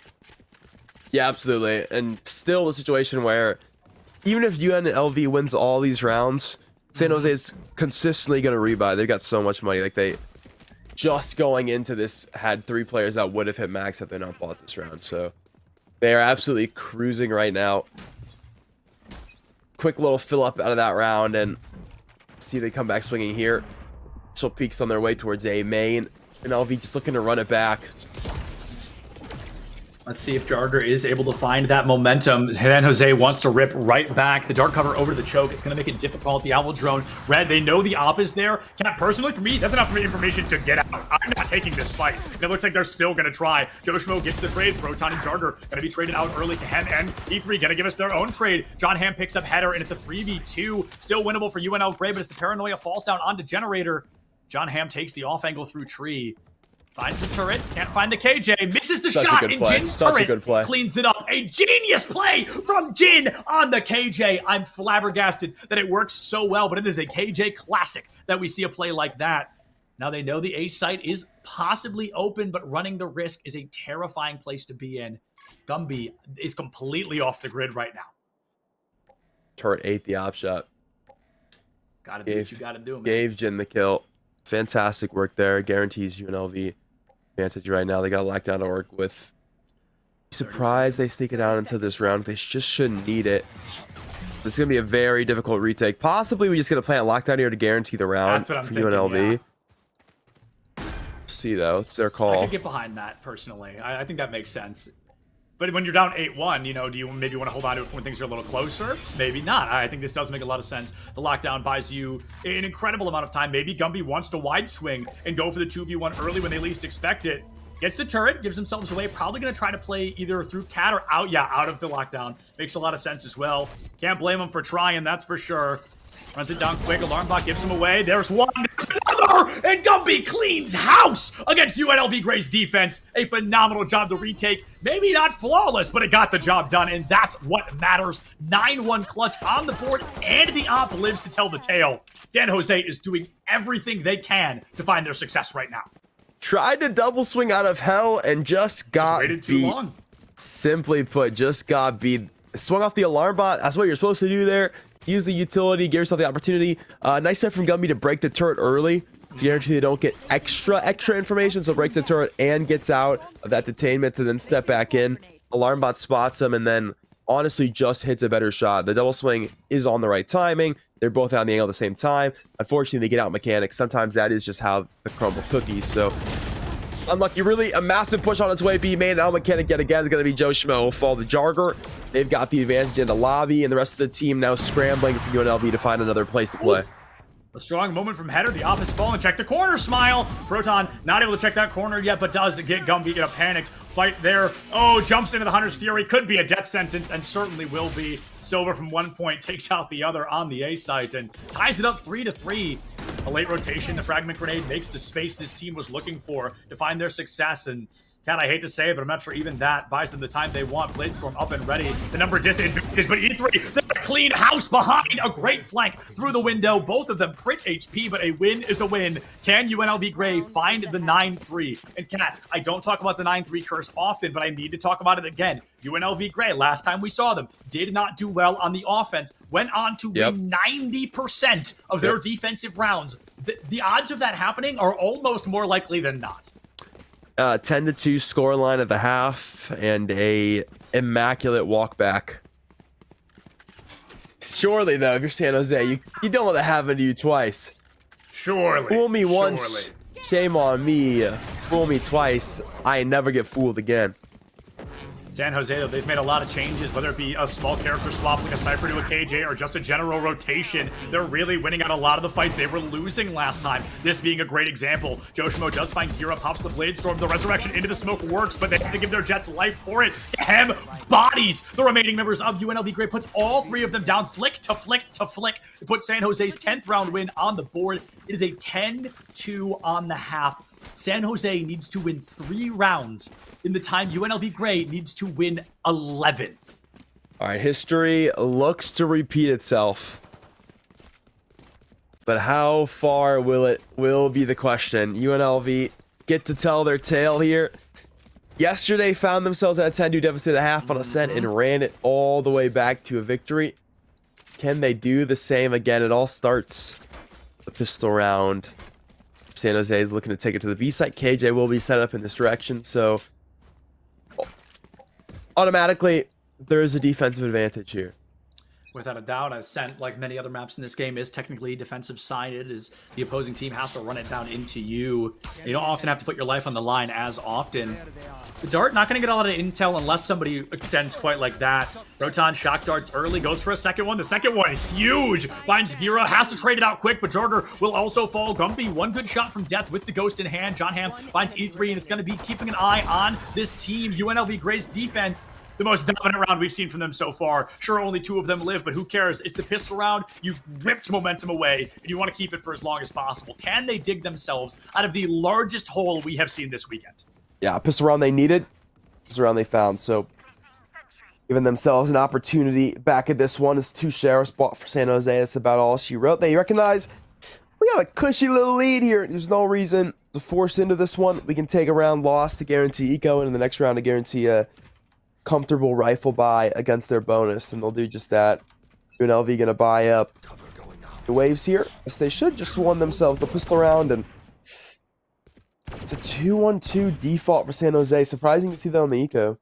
[SPEAKER 12] Yeah, absolutely. And still the situation where even if UNLV wins all these rounds, San Jose is consistently going to rebuy. They've got so much money. Like, they just going into this had 3 players that would have hit max had they not bought this round. So they are absolutely cruising right now. Quick little fill up out of that round, and see they come back swinging here. Initial peaks on their way towards A main, and LV just looking to run it back.
[SPEAKER 8] Let's see if Jarger is able to find that momentum. San Jose wants to rip right back. The dark cover over the choke. It's going to make it difficult. The Owl Drone. Red, they know the op is there. Personally, for me, that's enough information to get out. I'm not taking this fight. And it looks like they're still going to try. Joshmo gets the trade. Proton and Jarger going to be traded out early. Hem and E3 going to give us their own trade. John Ham picks up header, and it's a 3v2. Still winnable for UNL Gray, but it's the Paranoia falls down onto Generator. John Ham takes the off angle through tree. Finds the turret, can't find the KJ, misses the shot, and Jin's turret cleans it up. A genius play from Jin on the KJ. I'm flabbergasted that it works so well, but it is a KJ classic that we see a play like that. Now they know the A site is possibly open, but running the risk is a terrifying place to be in. Gumby is completely off the grid right now.
[SPEAKER 12] Turret 8 the op shot.
[SPEAKER 8] Gotta do what you gotta do, man.
[SPEAKER 12] Gave Jin the kill. Fantastic work there. Guarantees UNLV advantage right now. They got a lockdown to work with. Surprised they sneak it out into this round. They just shouldn't need it. This is going to be a very difficult retake. Possibly we just going to play a lockdown here to guarantee the round.
[SPEAKER 8] That's what I'm
[SPEAKER 12] for
[SPEAKER 8] thinking,
[SPEAKER 12] UNLV.
[SPEAKER 8] Yeah.
[SPEAKER 12] See, though. It's their call.
[SPEAKER 8] I could get behind that, personally. I think that makes sense. But when you're down 8-1, you know, do you maybe want to hold on to it when things are a little closer? Maybe not. I think this does make a lot of sense. The lockdown buys you an incredible amount of time. Maybe Gumby wants to wide swing and go for the 2v1 early when they least expect it. Gets the turret, gives themselves away. Probably going to try to play either through Cat or out. Yeah, out of the lockdown. Makes a lot of sense as well. Can't blame them for trying, that's for sure. Runs it down quick. Alarm bot gives him away. There's one. There's another. And Gumby cleans house against UNLV Gray's defense. A phenomenal job to retake. Maybe not flawless, but it got the job done, and that's what matters. 9-1 clutch on the board, and the op lives to tell the tale. San Jose is doing everything they can to find their success right now.
[SPEAKER 12] Tried to double swing out of hell and just got beat. Simply put, just got beat. Swung off the alarm bot. That's what you're supposed to do there. Use the utility, give yourself the opportunity. Nice step from Gumby to break the turret early to guarantee they don't get extra information. So breaks the turret and gets out of that detainment to then step back in. Alarm bot spots them and then honestly just hits a better shot. The double swing is on the right timing. They're both out on the angle at the same time. Unfortunately, they get out mechanics. Sometimes that is just how the crumble cookies. So unlucky. Really, a massive push on its way. B main. Now mechanic yet again is going to be Joe Schmo. Will fall the Jarger. They've got the advantage in the lobby, and the rest of the team now scrambling for UNLV to find another place to play.
[SPEAKER 8] A strong moment from Header. The offense falling. Check the corner. Smile. Proton not able to check that corner yet, but does get Gumby in a panicked fight there. Oh, jumps into the Hunter's Fury. Could be a death sentence, and certainly will be. Silver from one point takes out the other on the A site and ties it up 3-3. A late rotation. The fragment grenade makes the space this team was looking for to find their success. And Cat, I hate to say it, but I'm not sure even that buys them the time they want. Bladestorm up and ready. The number disadvantage, but E3, they're a clean house behind. A great flank through the window. Both of them crit HP, but a win is a win. Can UNLV Gray find the 9-3? And Cat, I don't talk about the 9-3 curse often, but I need to talk about it again. UNLV Gray, last time we saw them, did not do well on the offense. Went on to win 90% of their defensive rounds. The odds of that happening are almost more likely than not.
[SPEAKER 12] 10-2 scoreline at the half and a immaculate walk back. Surely, though, if you're San Jose, you don't want that happen to you twice.
[SPEAKER 8] Surely.
[SPEAKER 12] Fool me once, shame on me. Fool me twice, I never get fooled again.
[SPEAKER 8] San Jose, though, they've made a lot of changes, whether it be a small character swap like a Cypher to a KJ or just a general rotation. They're really winning out a lot of the fights they were losing last time. This being a great example. Joshimo does find Gira, pops the Bladestorm. The resurrection into the smoke works, but they have to give their Jets life for it. Hem bodies the remaining members of UNLV Gray, puts all three of them down, flick to flick to flick, to put San Jose's 10th round win on the board. It is a 10-2 on the half. San Jose needs to win 3 rounds in the time UNLV Gray needs to win 11.
[SPEAKER 12] All right, history looks to repeat itself. But how far will be the question. UNLV get to tell their tale here. Yesterday found themselves at a 10-2 deficit at half on Ascent and ran it all the way back to a victory. Can they do the same again? It all starts the pistol round. San Jose is looking to take it to the B site. KJ will be set up in this direction, so automatically there is a defensive advantage here.
[SPEAKER 8] Without a doubt, Ascent, like many other maps in this game, is technically defensive sided, as the opposing team has to run it down into you. You don't often have to put your life on the line as often. The Dart, not going to get a lot of intel unless somebody extends quite like that. Proton shock darts early, goes for a second one. The second one, huge! Finds Gira, has to trade it out quick, but Jorger will also fall. Gumby, one good shot from death with the ghost in hand. John Hamm finds E3, and it's going to be keeping an eye on this team. UNLV Gray's defense, the most dominant round we've seen from them so far. Sure, only 2 of them live, but who cares? It's the pistol round. You've ripped momentum away, and you want to keep it for as long as possible. Can they dig themselves out of the largest hole we have seen this weekend?
[SPEAKER 12] Yeah, pistol round they needed, pistol round they found. So giving themselves an opportunity back at this one. Is 2 sheriffs bought for San Jose. That's about all she wrote. They recognize we got a cushy little lead here. There's no reason to force into this one. We can take a round loss to guarantee eco, and in the next round to guarantee a comfortable rifle buy against their bonus, and they'll do just that. UNLV gonna buy up the waves here, as they should just won themselves the pistol round, and it's a 2-1-2 default for San Jose. Surprising to see that on the eco.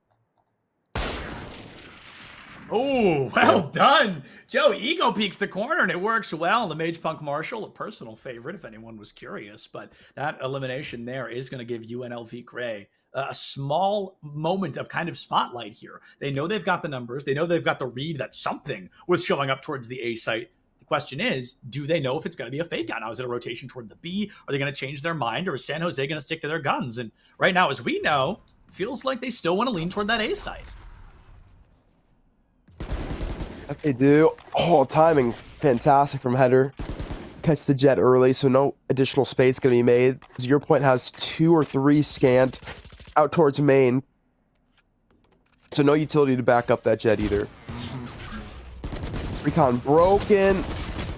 [SPEAKER 8] Oh, well done. Joe, ego peeks the corner, and it works well. The Mage Punk Marshall, a personal favorite if anyone was curious, but that elimination there is going to give UNLV Gray a small moment of kind of spotlight here. They know they've got the numbers. They know they've got the read that something was showing up towards the A site. The question is, do they know if it's going to be a fake out? Now, is it a rotation toward the B? Are they going to change their mind, or is San Jose going to stick to their guns? And right now, as we know, feels like they still want to lean toward that A site.
[SPEAKER 12] They do. Oh, timing fantastic from Header. Catch the jet early, so no additional space going to be made. As your point has 2 or 3 scanned out towards main, so no utility to back up that jet either. Recon broken.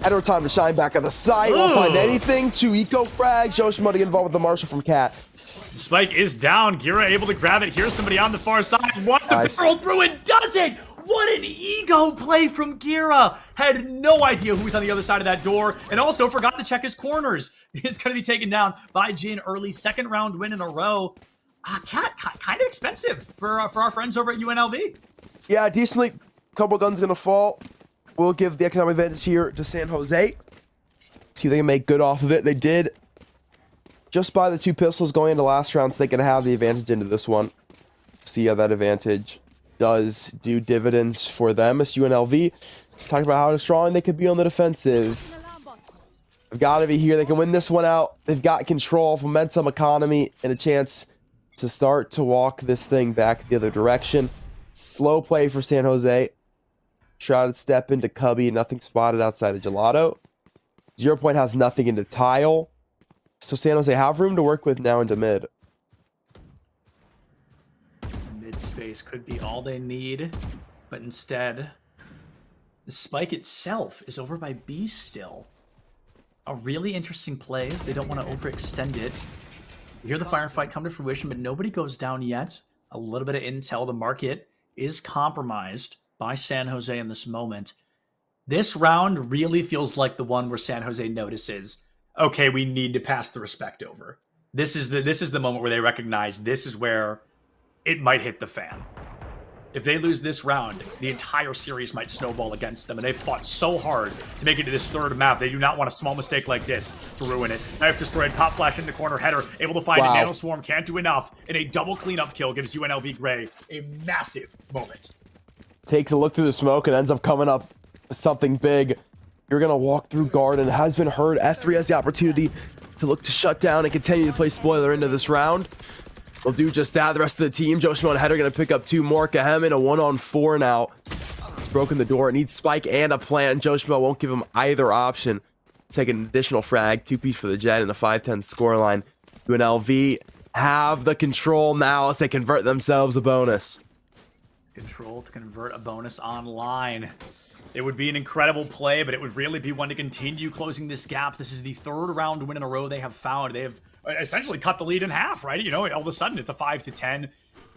[SPEAKER 12] Header time to shine back at the site. Won't find anything. 2 eco frags. Yoshimo to get involved with the Marshall from Cat.
[SPEAKER 8] The spike is down. Gira able to grab it. Here's somebody on the far side. Wants to barrel through and does it! What an ego play from Gira. Had no idea who was on the other side of that door, and also forgot to check his corners. It's going to be taken down by Jin early. 2nd round win in a row. Cat, kind of expensive for our friends over at UNLV.
[SPEAKER 12] Yeah, decently. Couple guns going to fall. We'll give the economic advantage here to San Jose. See if they can make good off of it. They did. just by the 2 pistols going into last round, so they can have the advantage into this one. See how that advantage does do dividends for them as UNLV. Talking about how strong they could be on the defensive. They've got to be here. They can win this one out. They've got control of momentum, economy, and a chance to start to walk this thing back the other direction. Slow play for San Jose. Try to step into Cubby. Nothing spotted outside of Gelato. 0 Point has nothing into Tile. So San Jose have room to work with now into mid.
[SPEAKER 8] Mid space could be all they need, but instead, the spike itself is over by B still. A really interesting play. They don't want to overextend it. We hear the firefight come to fruition, but nobody goes down yet. A little bit of intel. The market is compromised by San Jose in this moment. This round really feels like the one where San Jose notices, okay, we need to pass the respect over. This is the moment where they recognize this is where it might hit the fan. If they lose this round, the entire series might snowball against them, and they've fought so hard to make it to this third map. They do not want a small mistake like this to ruin it. Knife destroyed, pop flash in the corner, header, able to find a Nano Swarm, can't do enough, and a double cleanup kill gives UNLV Gray a massive moment.
[SPEAKER 12] Takes a look through the smoke and ends up coming up with something big. You're going to walk through Garden. Has been heard. F3 has the opportunity to look to shut down and continue to play spoiler into this round. They'll do just that. The rest of the team, Joshua and Header going to pick up 2 more. Kahem in a 1-on-4 now. He's broken the door. It needs Spike and a plant. Joshua won't give him either option. Take an additional frag. 2-piece for the Jet in the 5-10 scoreline. UNLV have the control now as they convert themselves a bonus.
[SPEAKER 8] Control to convert a bonus online. It would be an incredible play, but it would really be one to continue closing this gap. This is the 3rd round win in a row they have found. They have essentially cut the lead in half, right? You know, all of a sudden it's a 5-10.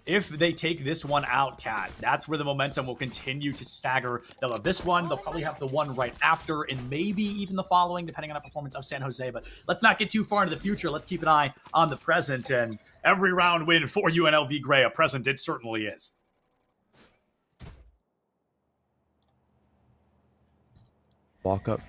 [SPEAKER 8] If they take this one out, Cat, that's where the momentum will continue to stagger. They'll have this one, they'll probably have the one right after, and maybe even the following, depending on the performance of San Jose. But let's not get too far into the future. Let's keep an eye on the present, and every round win for UNLV Gray, a present it certainly is.
[SPEAKER 12] Walk up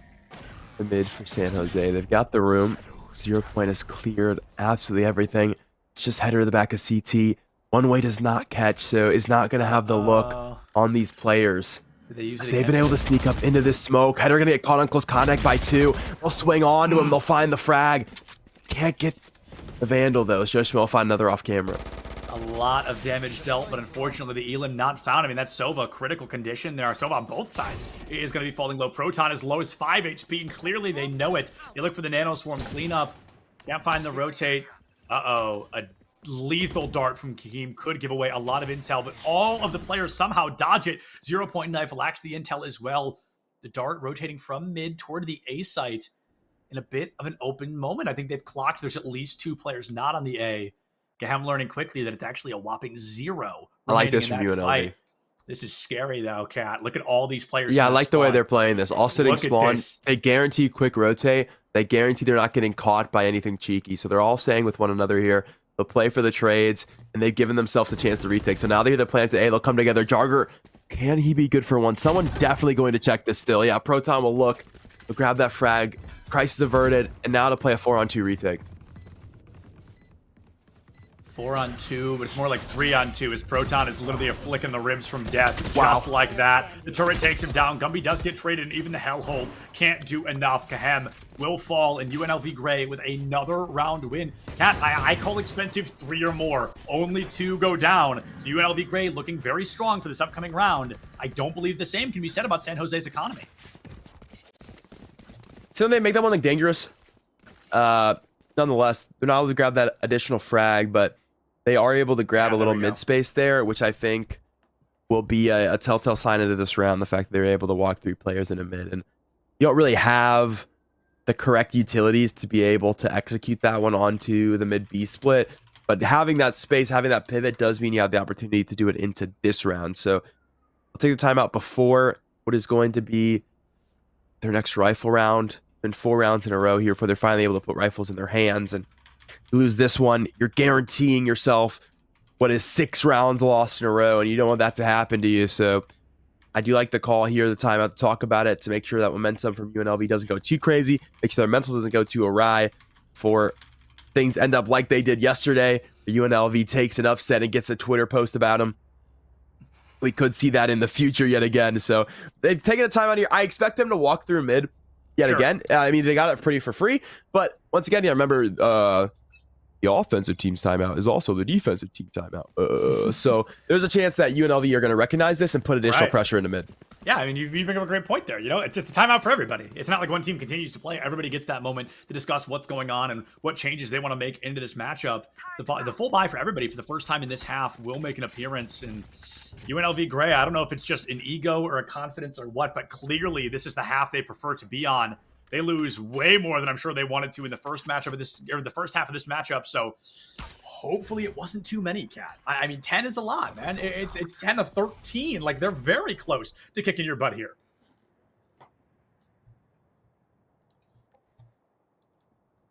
[SPEAKER 12] the mid for San Jose. They've got the room. 0 Point has cleared absolutely everything. It's just Header in the back of CT. One way does not catch, so is not going to have the look on these players. They've been able to sneak up into this smoke. Header going to get caught on close contact by 2. They'll swing on to him. They'll find the frag. Can't get the Vandal, though. Joshua will find another off camera.
[SPEAKER 8] A lot of damage dealt, but unfortunately the Elam not found. I mean, that's Sova, critical condition. There are Sova on both sides. He is going to be falling low. Proton as low as 5 HP, and clearly they know it. They look for the Nano Swarm cleanup. Can't find the rotate. Uh-oh. A lethal dart from Kaheem could give away a lot of intel, but all of the players somehow dodge it. 0 Point Knife lacks the intel as well. The dart rotating from mid toward the A site in a bit of an open moment. I think they've clocked there's at least 2 players not on the A. I'm learning quickly that it's actually a whopping 0.
[SPEAKER 12] I like this from UNLV.
[SPEAKER 8] Fight. This is scary, though, Cat. Look at all these players.
[SPEAKER 12] Yeah, I like the way they're playing this. All sitting spawn. They guarantee quick rotate. They guarantee they're not getting caught by anything cheeky. So they're all saying with one another here. They'll play for the trades, and they've given themselves a chance to retake. So now they either plan to A. They'll come together. Jarger, can he be good for one? Someone definitely going to check this still. Yeah, Proton will look. They'll grab that frag. Crisis averted. And now to play a 4-on-2 retake.
[SPEAKER 8] 4-on-2, but it's more like 3-on-2 as Proton is literally a flick in the ribs from death. Just like that. The turret takes him down. Gumby does get traded, and even the Hellhold can't do enough. Kahem will fall, and UNLV Gray with another round win. Cat, I call expensive 3 or more. Only 2 go down. So UNLV Gray looking very strong for this upcoming round. I don't believe the same can be said about San Jose's economy.
[SPEAKER 12] So they make that one look dangerous. Nonetheless, they're not able to grab that additional frag, but they are able to grab a little mid space there, which I think will be a telltale sign into this round. The fact that they're able to walk 3 players in a mid, and you don't really have the correct utilities to be able to execute that one onto the mid B split. But having that space, having that pivot does mean you have the opportunity to do it into this round. So I'll take the timeout before what is going to be their next rifle round. Been 4 rounds in a row here before they're finally able to put rifles in their hands. And you lose this one, you're guaranteeing yourself what is 6 rounds lost in a row, and you don't want that to happen to you. So I do like the call here, the timeout, to talk about it, to make sure that momentum from UNLV doesn't go too crazy, make sure their mental doesn't go too awry for things end up like they did yesterday, UNLV takes an upset and gets a Twitter post about them, we could see that in the future yet again. So they've taken the time out here. I expect them to walk through mid yet again. I mean, they got it pretty for free, but once again, yeah, remember the offensive team's timeout is also the defensive team timeout. So there's a chance that UNLV are going to recognize this and put additional pressure into mid.
[SPEAKER 8] Yeah, I mean, you bring up a great point there. You know, it's a timeout for everybody. It's not like one team continues to play. Everybody gets that moment to discuss what's going on and what changes they want to make into this matchup. The full buy for everybody for the first time in this half will make an appearance. And UNLV Gray, I don't know if it's just an ego or a confidence or what, but clearly this is the half they prefer to be on. They lose way more than I'm sure they wanted to in the first matchup of this, or the first half of this matchup. So hopefully it wasn't too many, Cat. I mean, 10 is a lot, man. It's 10 to 13. Like, they're very close to kicking your butt here.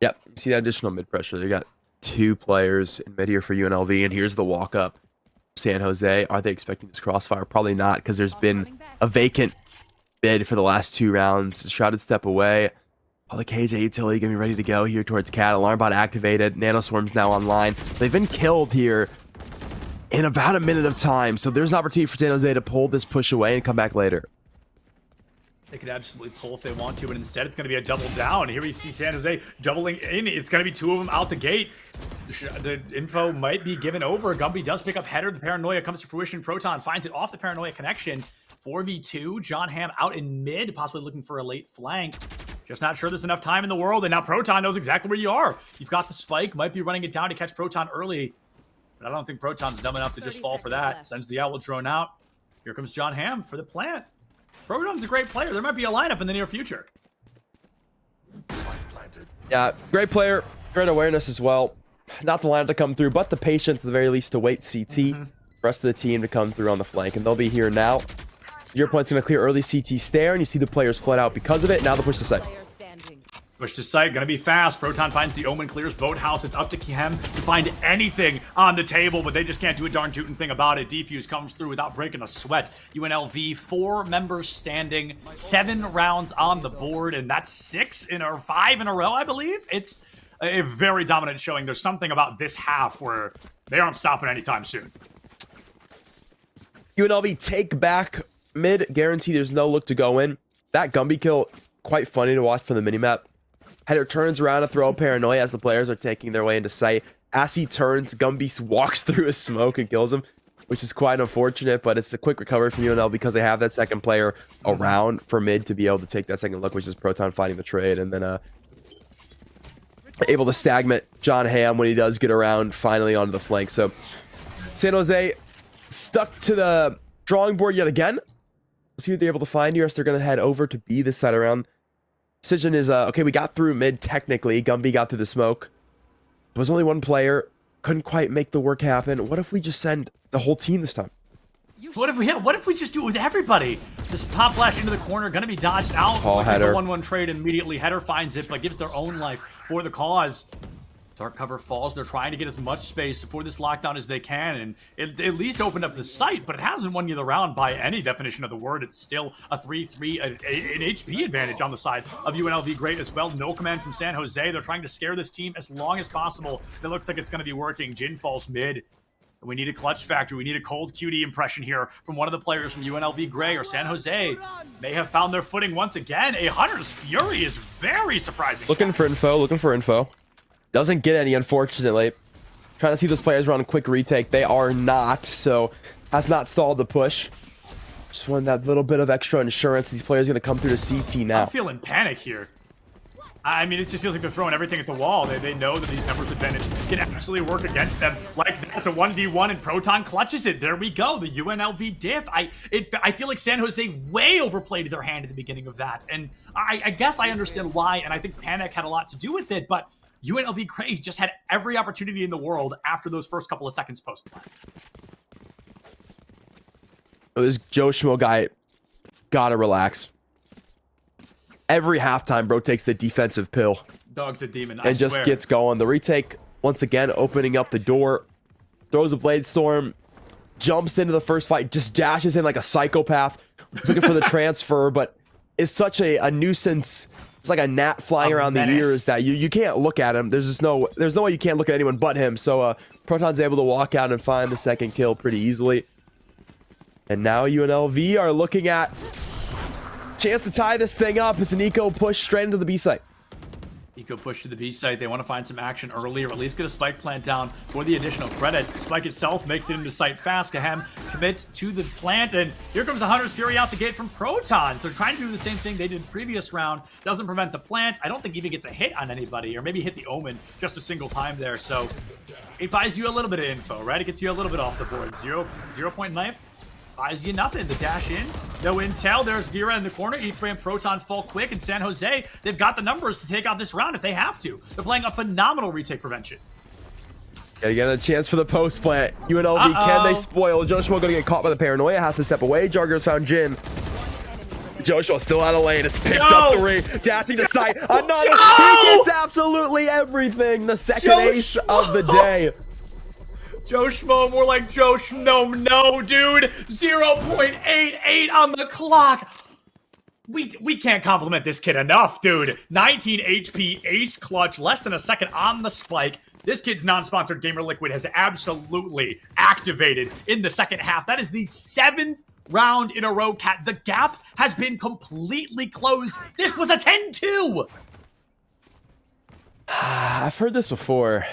[SPEAKER 12] Yep, you see that additional mid pressure. They got 2 players in mid here for UNLV, and here's the walk up. San Jose, are they expecting this crossfire? Probably not, because there's been a vacant mid for the last 2 rounds. Shrouded step away. All the KJ utility gonna be ready to go here towards Cat. Alarm bot activated. Nanoswarm's now online. They've been killed here in about a minute of time, so there's an opportunity for San Jose to pull this push away and come back later.
[SPEAKER 8] They could absolutely pull if they want to, but instead it's going to be a double down. Here we see San Jose doubling in. It's going to be 2 of them out the gate. The info might be given over. Gumby does pick up header. The paranoia comes to fruition. Proton finds it off the paranoia connection. 4v2. John Hamm out in mid, possibly looking for a late flank. Just not sure there's enough time in the world, and now Proton knows exactly where you are. You've got the spike, might be running it down to catch Proton early, but I don't think Proton's dumb enough to just fall for that. Sends the outlet drone out. Here comes John Hamm for the plant. Proton's a great player. There might be a lineup in the near future.
[SPEAKER 12] Yeah, great player, great awareness as well. Not the lineup to come through, but the patience at the very least to wait CT. Rest of the team to come through on the flank, and they'll be here now. 0 point's going to clear early CT stare, and you see the players flood out because of it. Now the push to site.
[SPEAKER 8] Push to site, gonna be fast. Proton finds the Omen, clears Boathouse. It's up to Kem to find anything on the table, but they just can't do a darn tootin' thing about it. Defuse comes through without breaking a sweat. UNLV, 4 members standing, 7 rounds on the board, and that's 5 in a row, I believe. It's a very dominant showing. There's something about this half where they aren't stopping anytime soon.
[SPEAKER 12] UNLV take back mid, guarantee there's no look to go in. That Gumby kill, quite funny to watch from the minimap. Header turns around to throw a paranoia as the players are taking their way into sight. As he turns, Gumby walks through his smoke and kills him, which is quite unfortunate, but it's a quick recovery from UNL because they have that second player around for mid to be able to take that second look, which is Proton fighting the trade, and then able to stagnate John Hamm when he does get around finally onto the flank. So San Jose stuck to the drawing board yet again. See what they're able to find here. So they're going to head over to B this side around. Decision is, okay, we got through mid technically. Gumby got through the smoke. There was only 1 player. Couldn't quite make the work happen. What if we just send the whole team this time?
[SPEAKER 8] What if we just do it with everybody? This pop flash into the corner, gonna be dodged out.
[SPEAKER 12] Call
[SPEAKER 8] Looks like
[SPEAKER 12] header.
[SPEAKER 8] the 1-1 trade immediately. Header finds it, but gives their own life for the cause. Dark cover falls. They're trying to get as much space for this lockdown as they can, and it at least opened up the site, but it hasn't won you the round by any definition of the word. It's still a 3-3, an HP advantage on the side of UNLV Great as well. No command from San Jose. They're trying to scare this team as long as possible. It looks like it's going to be working. Jin falls mid. We need a clutch factor. We need a cold QD impression here from one of the players from UNLV Gray or San Jose. May have found their footing once again. A Hunter's Fury is very surprising.
[SPEAKER 12] Looking for info. Doesn't get any, unfortunately. Trying to see those players run a quick retake. They are not, so has not stalled the push. Just wanted that little bit of extra insurance. These players are going to come through to CT now.
[SPEAKER 8] I'm feeling panic here. I mean, it just feels like they're throwing everything at the wall. They know that these numbers advantage can absolutely work against them. Like that, the 1v1 and Proton clutches it. There we go. The UNLV diff. I feel like San Jose way overplayed their hand at the beginning of that. And I guess I understand why, and I think panic had a lot to do with it, but UNLV Gray just had every opportunity in the world after those first couple of seconds post-play.
[SPEAKER 12] Oh, this Joe Schmo guy, gotta relax. Every halftime, bro takes the defensive pill.
[SPEAKER 8] Dog's a demon,
[SPEAKER 12] and just gets going. The retake, once again, opening up the door. Throws a Blade Storm. Jumps into the first fight. Just dashes in like a psychopath. Looking for the transfer, but is such a nuisance. It's like a gnat flying around the ears that you can't look at him. There's no way you can't look at anyone but him. So Proton's able to walk out and find the second kill pretty easily. And now UNLV are looking at chance to tie this thing up. It's an eco push straight into the B site.
[SPEAKER 8] Eco push to the B site. They want to find some action early, or at least get a spike plant down for the additional credits. The spike itself makes it into site fast. Kahem commits to the plant, and here comes the Hunter's Fury out the gate from Proton. So trying to do the same thing they did previous round. Doesn't prevent the plant. I don't think even gets a hit on anybody, or maybe hit the Omen just a single time there. So it buys you a little bit of info, right? It gets you a little bit off the board. 0-point knife. Buys you nothing. The dash in. No intel. There's Gira in the corner. E3 and Proton fall quick. And San Jose, they've got the numbers to take out this round if they have to. They're playing a phenomenal retake prevention.
[SPEAKER 12] Gotta get a chance for the post plant. UNLV, can they spoil? Joshua gonna get caught by the paranoia. Has to step away. Jarger's found Jin. Joshua still out of lane. It's picked up 3. Dashing to sight. Another. He gets absolutely everything. The second ace of the day.
[SPEAKER 8] Joe Schmo, more like Joe Schmo. No, dude. 0.88 on the clock. We can't compliment this kid enough, dude. 19 HP, ace clutch, less than a second on the spike. This kid's non-sponsored Gamer Liquid has absolutely activated in the second half. That is the 7th round in a row, Cat. The gap has been completely closed. This was a 10-2.
[SPEAKER 12] I've heard this before.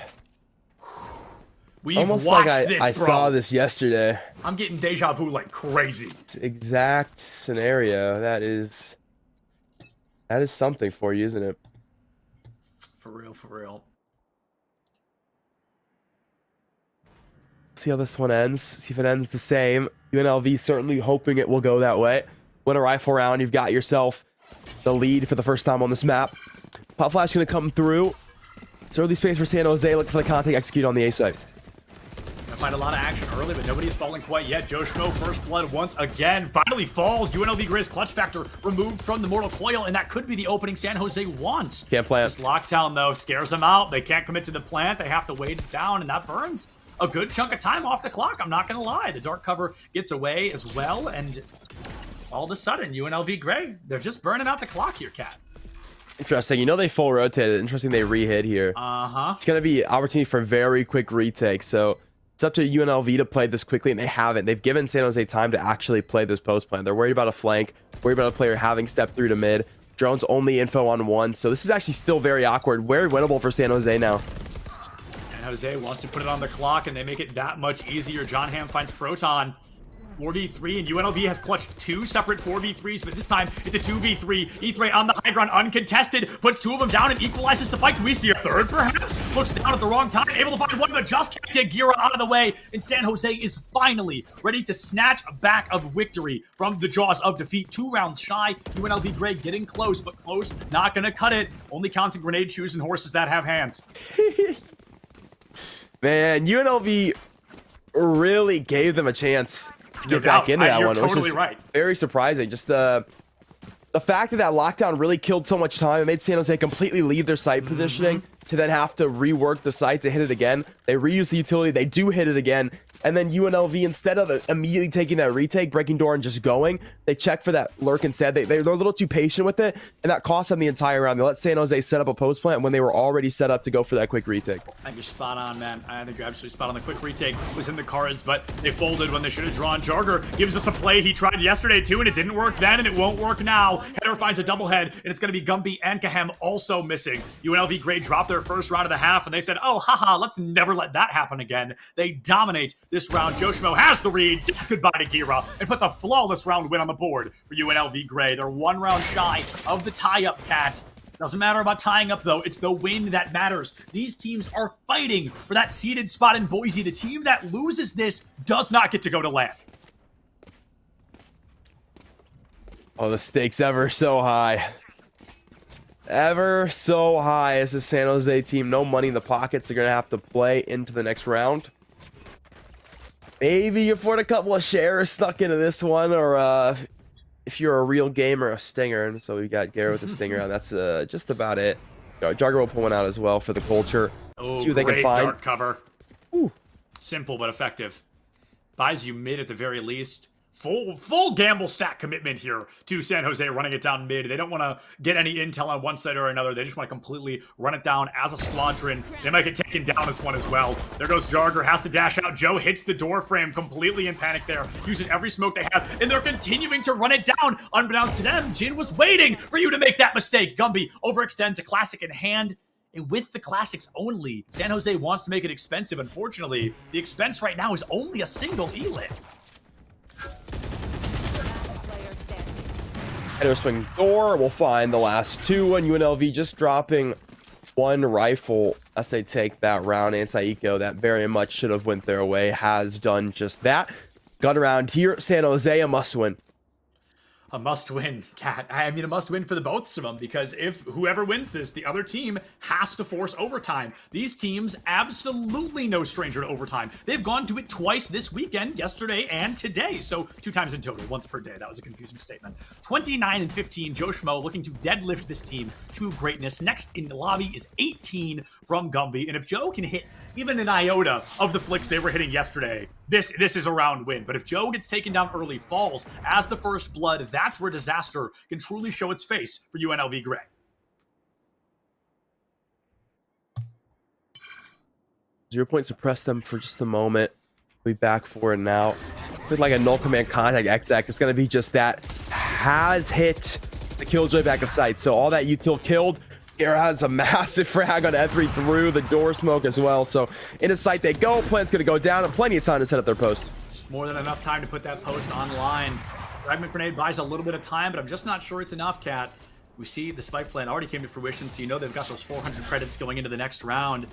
[SPEAKER 8] We've
[SPEAKER 12] almost
[SPEAKER 8] watched
[SPEAKER 12] like
[SPEAKER 8] this,
[SPEAKER 12] I
[SPEAKER 8] bro.
[SPEAKER 12] saw this yesterday.
[SPEAKER 8] I'm getting deja vu like crazy.
[SPEAKER 12] Exact scenario. That is something for you, isn't it?
[SPEAKER 8] For real, for real.
[SPEAKER 12] See how this one ends. See if it ends the same. UNLV certainly hoping it will go that way. Win a rifle round. You've got yourself the lead for the first time on this map. Pop Flash going to come through. It's early space for San Jose. Looking for the contact. Execute on the A side.
[SPEAKER 8] Gonna find a lot of action early, but nobody's falling quite yet. Joe Schmo, first blood once again. Finally falls. UNLV Gray's clutch factor removed from the mortal coil, and that could be the opening San Jose wants.
[SPEAKER 12] Can't plant.
[SPEAKER 8] This lockdown, though, scares them out. They can't commit to the plant. They have to wait it down, and that burns a good chunk of time off the clock. I'm not going to lie. The dark cover gets away as well, and all of a sudden, UNLV Gray, they're just burning out the clock here, Cat.
[SPEAKER 12] Interesting. You know they full rotated. Interesting they re-hit here. It's going to be opportunity for very quick retake. So it's up to UNLV to play this quickly, and they haven't. They've given San Jose time to actually play this post plan. They're worried about a flank, worried about a player having stepped through to mid. Drone's only info on 1. So this is actually still very awkward. Very winnable for San Jose now.
[SPEAKER 8] And Jose wants to put it on the clock, and they make it that much easier. John Hamm finds Proton. 4v3, and UNLV has clutched 2 separate 4v3s, but this time it's a 2v3. E3 on the high ground, uncontested, puts 2 of them down and equalizes the fight. Do we see a third, perhaps? Looks down at the wrong time, able to find one, but just can't get Gira out of the way, and San Jose is finally ready to snatch back a victory from the jaws of defeat. 2 rounds shy. UNLV Gray getting close, but close, not gonna cut it. Only counts in grenade shoes and horses that have hands.
[SPEAKER 12] Man, UNLV really gave them a chance to get back into that one.
[SPEAKER 8] You're totally
[SPEAKER 12] which is
[SPEAKER 8] right.
[SPEAKER 12] Very surprising. Just the fact that lockdown really killed so much time. It made San Jose completely leave their site positioning to then have to rework the site to hit it again. They reuse the utility. They do hit it again. And then UNLV, instead of immediately taking that retake, breaking door, and just going, they check for that lurk instead. They're a little too patient with it, and that cost them the entire round. They let San Jose set up a post plant when they were already set up to go for that quick retake.
[SPEAKER 8] I think you're spot on, man. I think you're absolutely spot on. The quick retake was in the cards, but they folded when they should have drawn. Jarger gives us a play he tried yesterday, too, and it didn't work then, and it won't work now. Header finds a double head, and it's going to be Gumby and Kahem also missing. UNLV Gray dropped their first round of the half, and they said, oh, haha, let's never let that happen again. They dominate this round. Joe Schmo has the read, says goodbye to Gira, and puts a flawless round win on the board for UNLV Gray. They're 1 round shy of the tie-up, Cat. Doesn't matter about tying up, though. It's the win that matters. These teams are fighting for that seeded spot in Boise. The team that loses this does not get to go to land.
[SPEAKER 12] Oh, the stakes ever so high. Ever so high as a San Jose team. No money in the pockets. They're going to have to play into the next round. Maybe afford a couple of shares stuck into this one, or if you're a real gamer, a stinger. And so we got Garrett with a stinger, and that's just about it. Jarger will pull one out as well for the culture.
[SPEAKER 8] Oh,
[SPEAKER 12] see what they can find.
[SPEAKER 8] Dark cover.
[SPEAKER 12] Ooh.
[SPEAKER 8] Simple but effective. Buys you mid at the very least. full gamble stack commitment here to San Jose running it down mid. They don't want to get any intel on one side or another. They just want to completely run it down as a squadron. They might get taken down as one as well. There goes Jarger, has to dash out. Joe hits the door frame, completely in panic there, using every smoke they have, and they're continuing to run it down. Unbeknownst to them, Jin was waiting for you to make that mistake. Gumby overextends a classic in hand. And with the classics only, San Jose wants to make it expensive. Unfortunately, the expense right now is only a single elit.
[SPEAKER 12] Header swing door will find the last two, and UNLV just dropping one rifle as they take that round. And CECC, that very much should have went their way, has done just that. Gun around here, San Jose, a must-win.
[SPEAKER 8] A must-win, Cat. I mean, a must-win for the both of them, because if whoever wins this, the other team has to force overtime. These teams, absolutely no stranger to overtime. They've gone to it twice this weekend, yesterday and today. So 2 times in total, once per day. That was a confusing statement. 29-15, Joe Schmo looking to deadlift this team to greatness. Next in the lobby is 18 from Gumby. And if Joe can hit even an iota of the flicks they were hitting yesterday, this is a round win. But if Joe gets taken down early, falls as the first blood, that's where disaster can truly show its face for UNLV Gray.
[SPEAKER 12] Zero point suppress them for just a moment. We'll be back for it now. It's like a null command contact exec. It's going to be just that. Has hit the Killjoy back of sight. So all that util killed. Here has a massive frag on E3 through the door smoke as well. So into sight they go. Plant's going to go down and plenty of time to set up their post.
[SPEAKER 8] More than enough time to put that post online. Fragment Grenade buys a little bit of time, but I'm just not sure it's enough, Cat. We see the spike plan already came to fruition, so you know they've got those 400 credits going into the next round.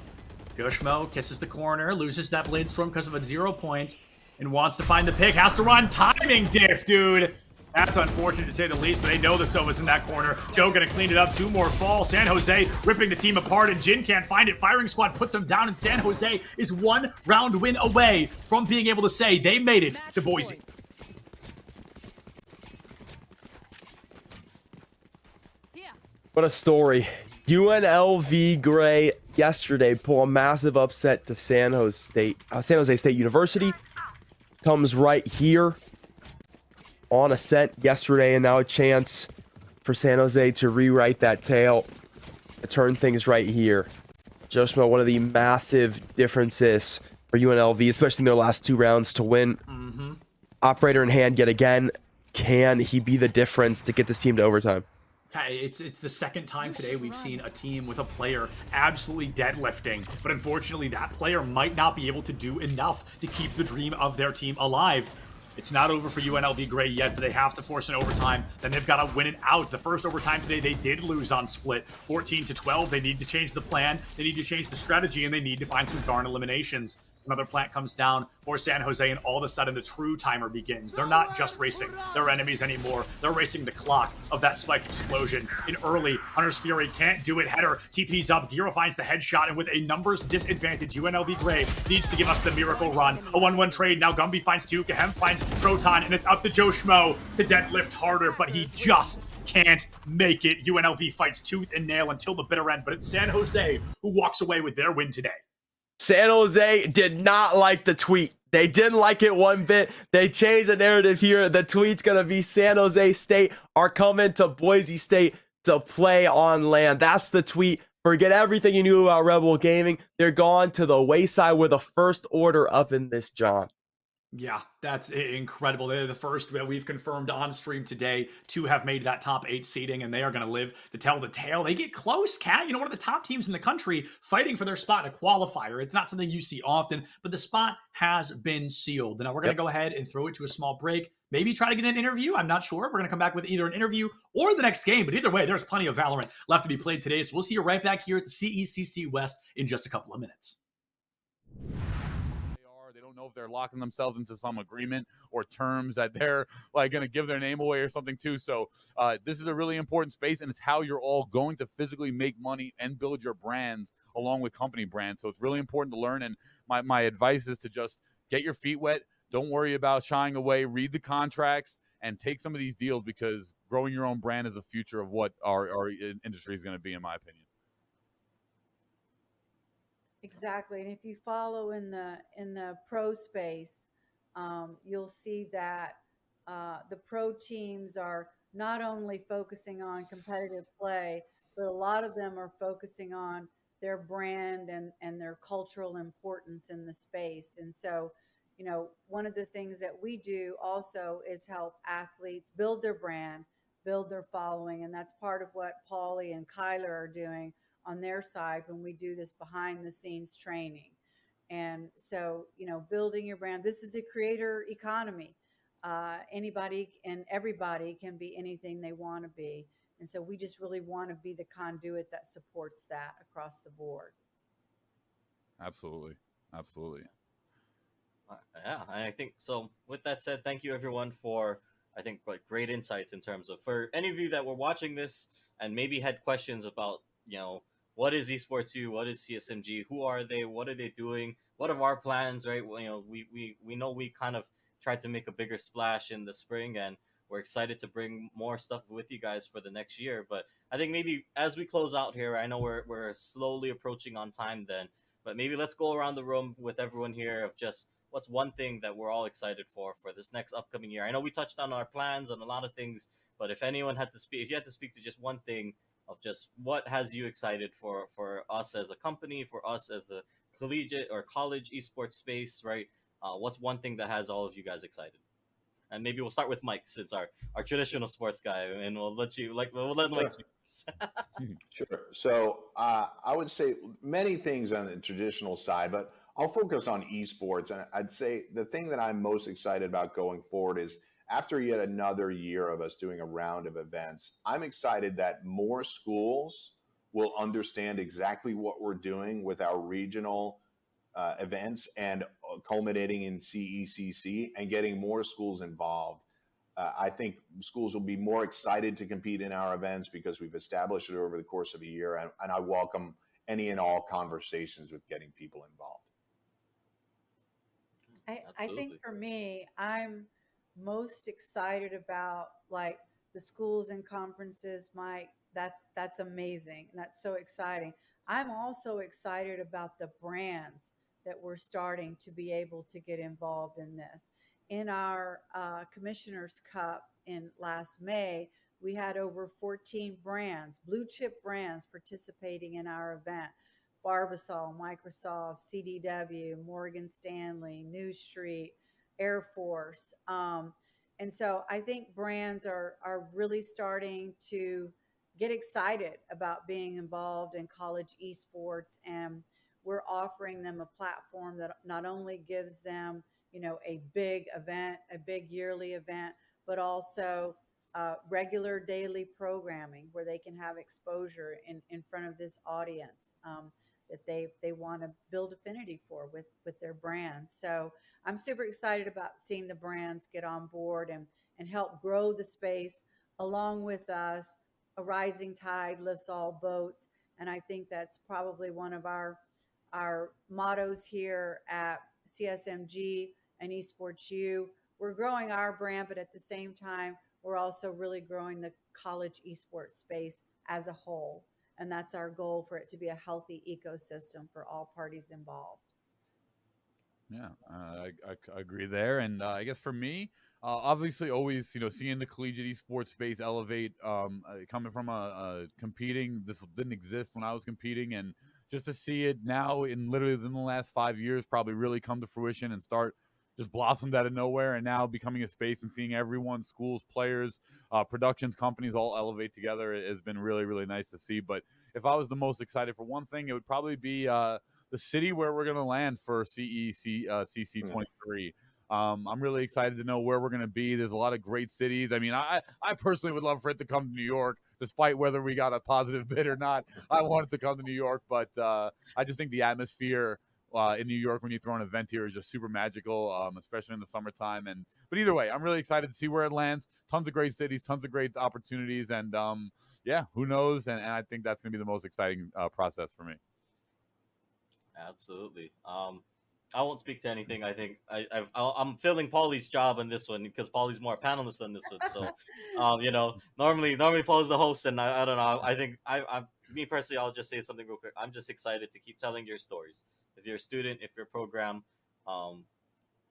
[SPEAKER 8] Gushmo kisses the corner, loses that Blade Storm because of a 0 point, and wants to find the pick. Has to run. Timing diff, dude. That's unfortunate to say the least, but they know the Sova's in that corner. Joe gonna clean it up. 2 more fall. San Jose ripping the team apart, and Jin can't find it. Firing squad puts him down, and San Jose is 1 round win away from being able to say they made it to Boise.
[SPEAKER 12] What a story. UNLV Gray yesterday pull a massive upset to San Jose State University. Comes right here on ascent yesterday, and now a chance for San Jose to rewrite that tale, to turn things right here. Just one of the massive differences for UNLV, especially in their last 2 rounds to win. Operator in hand yet again. Can he be the difference to get this team to overtime?
[SPEAKER 8] It's the second time today we've seen a team with a player absolutely deadlifting, but unfortunately that player might not be able to do enough to keep the dream of their team alive. It's not over for UNLV Gray yet, but they have to force an overtime. Then they've got to win it out. The first overtime today, they did lose on split, 14-12. They need to change the plan, they need to change the strategy, and they need to find some darn eliminations. Another plant comes down for San Jose, and all of a sudden the true timer begins. They're not just racing their enemies anymore. They're racing the clock of that spike explosion. In early, Hunter's Fury can't do it. Header TP's up. Giro finds the headshot, and with a numbers disadvantage, UNLV Gray needs to give us the miracle run. A 1-1 trade. Now Gumby finds 2. Gahem finds Proton, and it's up to Joe Schmo to deadlift harder, but he just can't make it. UNLV fights tooth and nail until the bitter end, but it's San Jose who walks away with their win today.
[SPEAKER 12] San Jose did not like the tweet. They didn't like it one bit. They changed the narrative here. The tweet's going to be San Jose State are coming to Boise State to play on land. That's the tweet. Forget everything you knew about Rebel Gaming. They're gone to the wayside with a first order up in this, John.
[SPEAKER 8] Yeah, that's incredible. They're the first that we've confirmed on stream today to have made that top 8 seeding, and they are going to live to tell the tale. They get close, Cat. You know, one of the top teams in the country fighting for their spot in a qualifier. It's not something you see often, but the spot has been sealed. Now we're going to go ahead and throw it to a small break. Maybe try to get an interview. I'm not sure. We're going to come back with either an interview or the next game, but either way, there's plenty of Valorant left to be played today. So we'll see you right back here at the CECC West in just a couple of minutes.
[SPEAKER 9] Know if they're locking themselves into some agreement or terms that they're like going to give their name away or something too. So this is a really important space, and it's how you're all going to physically make money and build your brands along with company brands. So it's really important to learn, and my advice is to just get your feet wet. Don't worry about shying away. Read the contracts and take some of these deals, because growing your own brand is the future of what our industry is going to be, in my opinion.
[SPEAKER 24] Exactly, and if you follow in the pro space, you'll see that the pro teams are not only focusing on competitive play, but a lot of them are focusing on their brand and their cultural importance in the space. And so, one of the things that we do also is help athletes build their brand, build their following. And that's part of what Paulie and Kyler are doing on their side when we do this behind the scenes training. And so, building your brand, this is the creator economy. Anybody and everybody can be anything they want to be. And so we just really want to be the conduit that supports that across the board.
[SPEAKER 9] Absolutely. Absolutely.
[SPEAKER 4] Yeah, I think so. With that said, thank you everyone for, I think, like great insights in terms of, for any of you that were watching this and maybe had questions about, what is Esports U, what is CSMG, who are they, what are they doing, what are our plans, right? Well, we know we kind of tried to make a bigger splash in the spring, and we're excited to bring more stuff with you guys for the next year. But I think maybe as we close out here, I know we're slowly approaching on time then, but maybe let's go around the room with everyone here of just what's one thing that we're all excited for this next upcoming year. I know we touched on our plans and a lot of things, but if anyone had to speak, if you had to speak to just one thing of just what has you excited for us as a company, for us as the collegiate or college esports space, right? What's one thing that has all of you guys excited? And maybe we'll start with Mike, since our traditional sports guy, and we'll let Mike speak first.
[SPEAKER 6] Sure. So I would say many things on the traditional side, but I'll focus on esports. And I'd say the thing that I'm most excited about going forward is after yet another year of us doing a round of events, I'm excited that more schools will understand exactly what we're doing with our regional events and culminating in CECC and getting more schools involved. I think schools will be more excited to compete in our events because we've established it over the course of a year, and I welcome any and all conversations with getting people involved.
[SPEAKER 24] I think for me, I'm most excited about like the schools and conferences, Mike. That's amazing. And that's so exciting. I'm also excited about the brands that we're starting to be able to get involved in this. In our Commissioner's Cup in last May, we had over 14 brands, blue chip brands, participating in our event. Barbasol, Microsoft, CDW, Morgan Stanley, New Street, Air Force. And so I think brands are really starting to get excited about being involved in college esports, and we're offering them a platform that not only gives them, a big event, a big yearly event, but also regular daily programming where they can have exposure in front of this audience that they want to build affinity for with their brand. So I'm super excited about seeing the brands get on board and help grow the space along with us. A rising tide lifts all boats. And I think that's probably one of our mottos here at CSMG and Esports U. We're growing our brand, but at the same time, we're also really growing the college esports space as a whole. And that's our goal, for it to be a healthy ecosystem for all parties involved.
[SPEAKER 9] Yeah, I agree there. And I guess for me, obviously always, seeing the collegiate esports space elevate, coming from competing, this didn't exist when I was competing, and just to see it now in literally within the last 5 years, probably really come to fruition and start just blossomed out of nowhere, and now becoming a space and seeing everyone, schools, players, productions, companies all elevate together has been really, really nice to see. But if I was the most excited for one thing, it would probably be the city where we're going to land for CECC 23. I'm really excited to know where we're going to be. There's a lot of great cities. I mean, I personally would love for it to come to New York, despite whether we got a positive bid or not. I want it to come to New York, but I just think the atmosphere in New York when you throw an event here is just super magical, especially in the summertime. But either way, I'm really excited to see where it lands. Tons of great cities, tons of great opportunities, and yeah, who knows? And I think that's going to be the most exciting process for me.
[SPEAKER 4] Absolutely. I won't speak to anything. I think I'm filling Paulie's job on this one because Paulie's more a panelist than this one. So, normally Paulie's the host, and I don't know. I think me personally, I'll just say something real quick. I'm just excited to keep telling your stories. If you're a student, if you're a program,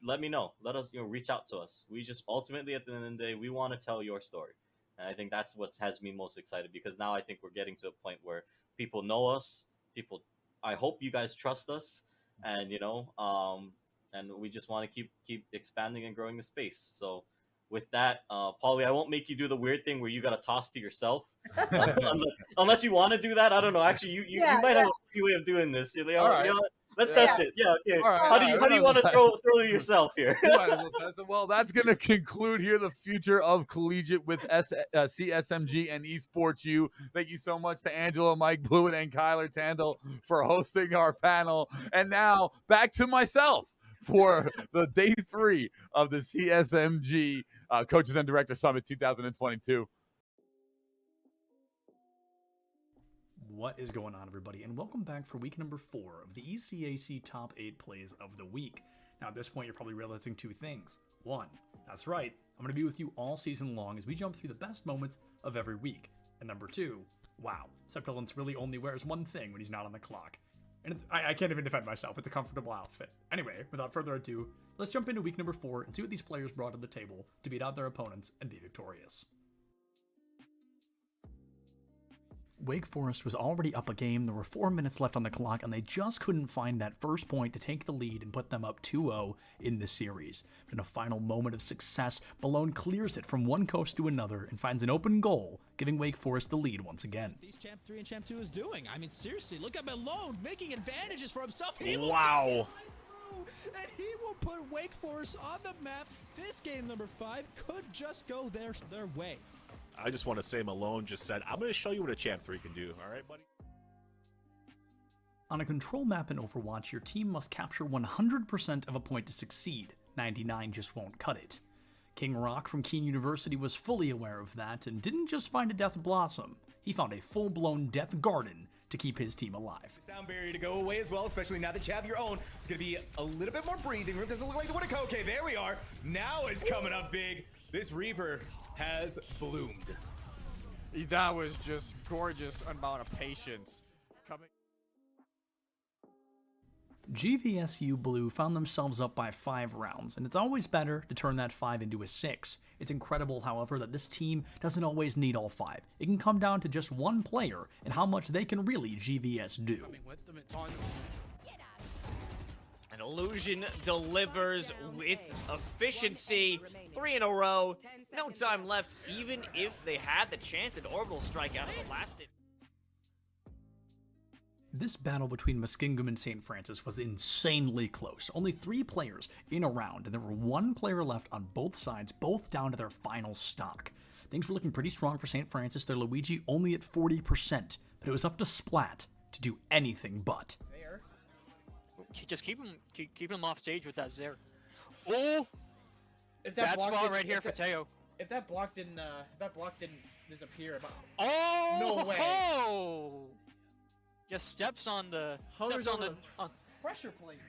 [SPEAKER 4] let me know. Let us, reach out to us. We just ultimately at the end of the day, we want to tell your story. And I think that's what has me most excited, because now I think we're getting to a point where people know us. I hope you guys trust us, and and we just want to keep expanding and growing the space. So with that, Paulie, I won't make you do the weird thing where you got to toss to yourself, unless you want to do that. I don't know. Actually, you might have a funny way of doing this.
[SPEAKER 9] All right.
[SPEAKER 4] Let's test it. Yeah. Okay.
[SPEAKER 9] All right,
[SPEAKER 4] How do you want to throw yourself here?
[SPEAKER 9] Well, that's going to conclude here the future of collegiate with CSMG and Esports U. Thank you so much to Angelo, Mike Blewett, and Kyler Tandle for hosting our panel. And now back to myself for the day 3 of the CSMG Coaches and Director Summit 2022.
[SPEAKER 17] What is going on, everybody, and welcome back for week number 4 of the ECAC Top 8 Plays of the Week. Now, at this point, you're probably realizing 2 things. 1, that's right, I'm going to be with you all season long as we jump through the best moments of every week. And number 2, wow, Septilence really only wears one thing when he's not on the clock. And I can't even defend myself. It's a comfortable outfit. Anyway, without further ado, let's jump into week number 4 and see what these players brought to the table to beat out their opponents and be victorious. Wake Forest was already up a game, there were 4 minutes left on the clock, and they just couldn't find that first point to take the lead and put them up 2-0 in the series. But in a final moment of success, Malone clears it from one coast to another and finds an open goal, giving Wake Forest the lead once again.
[SPEAKER 10] These Champ 3 and Champ 2 is doing. I mean, seriously, look at Malone making advantages for himself.
[SPEAKER 12] Wow.
[SPEAKER 10] And he will put Wake Forest on the map. This game number 5 could just go their way.
[SPEAKER 1] I just want to say Malone just said, I'm going to show you what a Champ 3 can do. All right, buddy?
[SPEAKER 17] On a control map in Overwatch, your team must capture 100% of a point to succeed. 99 just won't cut it. King Rock from Keene University was fully aware of that and didn't just find a Death Blossom. He found a full-blown Death Garden to keep his team alive.
[SPEAKER 2] Sound barrier to go away as well, especially now that you have your own. It's going to be a little bit more breathing room. Doesn't look like the one. Okay, there we are. Now it's coming up big. This Reaper has bloomed.
[SPEAKER 5] That was just gorgeous amount of patience.
[SPEAKER 17] GVSU Blue found themselves up by 5 rounds, and it's always better to turn that 5 into a 6. It's incredible, however, that this team doesn't always need all 5. It can come down to just one player and how much they can really GVS do.
[SPEAKER 16] An Illusion delivers with efficiency. 3 in a row. No time left, even if they had the chance at Orbital Strike out of the last.
[SPEAKER 17] This battle between Muskingum and St. Francis was insanely close. Only 3 players in a round, and there were 1 player left on both sides, both down to their final stock. Things were looking pretty strong for St. Francis, their Luigi only at 40%, but it was up to Splat to do anything but.
[SPEAKER 11] Just keep him off stage with that Zare. Oh,
[SPEAKER 10] If
[SPEAKER 11] that spot right here for Teo.
[SPEAKER 10] If that block didn't disappear,
[SPEAKER 11] oh
[SPEAKER 10] no way.
[SPEAKER 11] Oh. Just steps on the
[SPEAKER 10] pressure plate.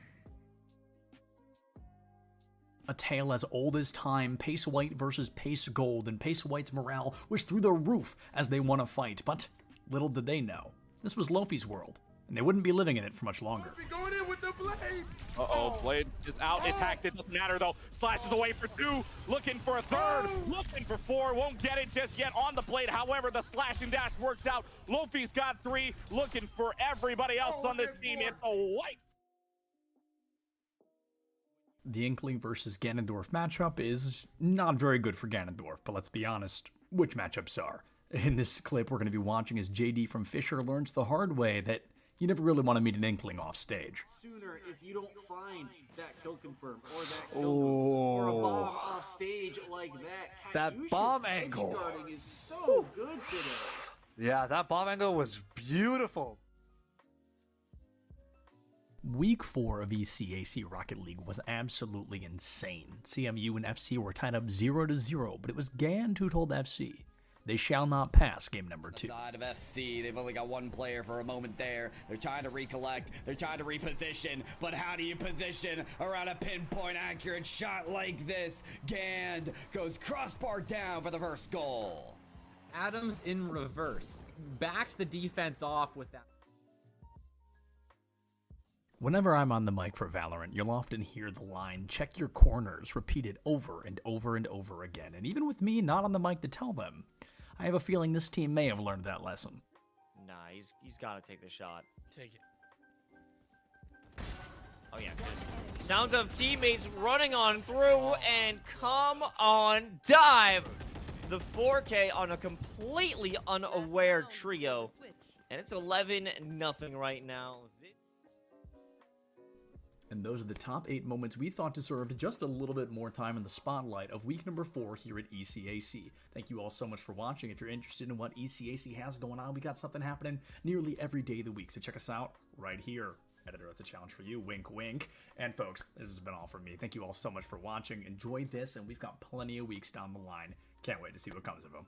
[SPEAKER 17] A tale as old as time, Pace White versus Pace Gold, and Pace White's morale was through the roof as they won a fight, but little did they know, this was Lofi's world, and they wouldn't be living in it for much longer.
[SPEAKER 5] Going in with the blade. Uh-oh, blade is out. It's hacked. It doesn't matter, though. Slashes away for 2. Looking for a 3rd. Looking for 4. Won't get it just yet on the blade. However, the slash and dash works out. Lofi's got 3. Looking for everybody else on this team. It's a white.
[SPEAKER 17] The Inkling versus Ganondorf matchup is not very good for Ganondorf, but let's be honest, which matchups are? In this clip we're going to be watching as JD from Fisher learns the hard way that you never really want to meet an Inkling off stage.
[SPEAKER 23] Sooner if you don't find that kill confirm or that kill or a bomb off stage like that.
[SPEAKER 21] That bomb angle
[SPEAKER 23] is so good today.
[SPEAKER 21] Yeah, that bomb angle was beautiful.
[SPEAKER 17] Week 4 of ECAC Rocket League was absolutely insane. CMU and FC were tied up 0-0, but it was Gand who told FC they shall not pass game number 2.
[SPEAKER 14] Side of FC, they've only got 1 player for a moment there. They're trying to recollect, they're trying to reposition, but how do you position around a pinpoint accurate shot like this? Gand goes crossbar down for the first goal.
[SPEAKER 22] Adams in reverse backed the defense off with that.
[SPEAKER 17] Whenever I'm on the mic for Valorant, you'll often hear the line, check your corners, repeated over and over and over again. And even with me not on the mic to tell them, I have a feeling this team may have learned that lesson.
[SPEAKER 16] Nah, he's got to take the shot.
[SPEAKER 11] Take it.
[SPEAKER 16] Oh yeah, just sounds of teammates running on through and come on dive. The 4K on a completely unaware trio. And it's 11-0 right now.
[SPEAKER 17] And those are the top 8 moments we thought deserved just a little bit more time in the spotlight of week number 4 here at ECAC. Thank you all so much for watching. If you're interested in what ECAC has going on, we got something happening nearly every day of the week. So check us out right here. Editor, it's a challenge for you. Wink, wink. And folks, this has been all from me. Thank you all so much for watching. Enjoy this, and we've got plenty of weeks down the line. Can't wait to see what comes of them.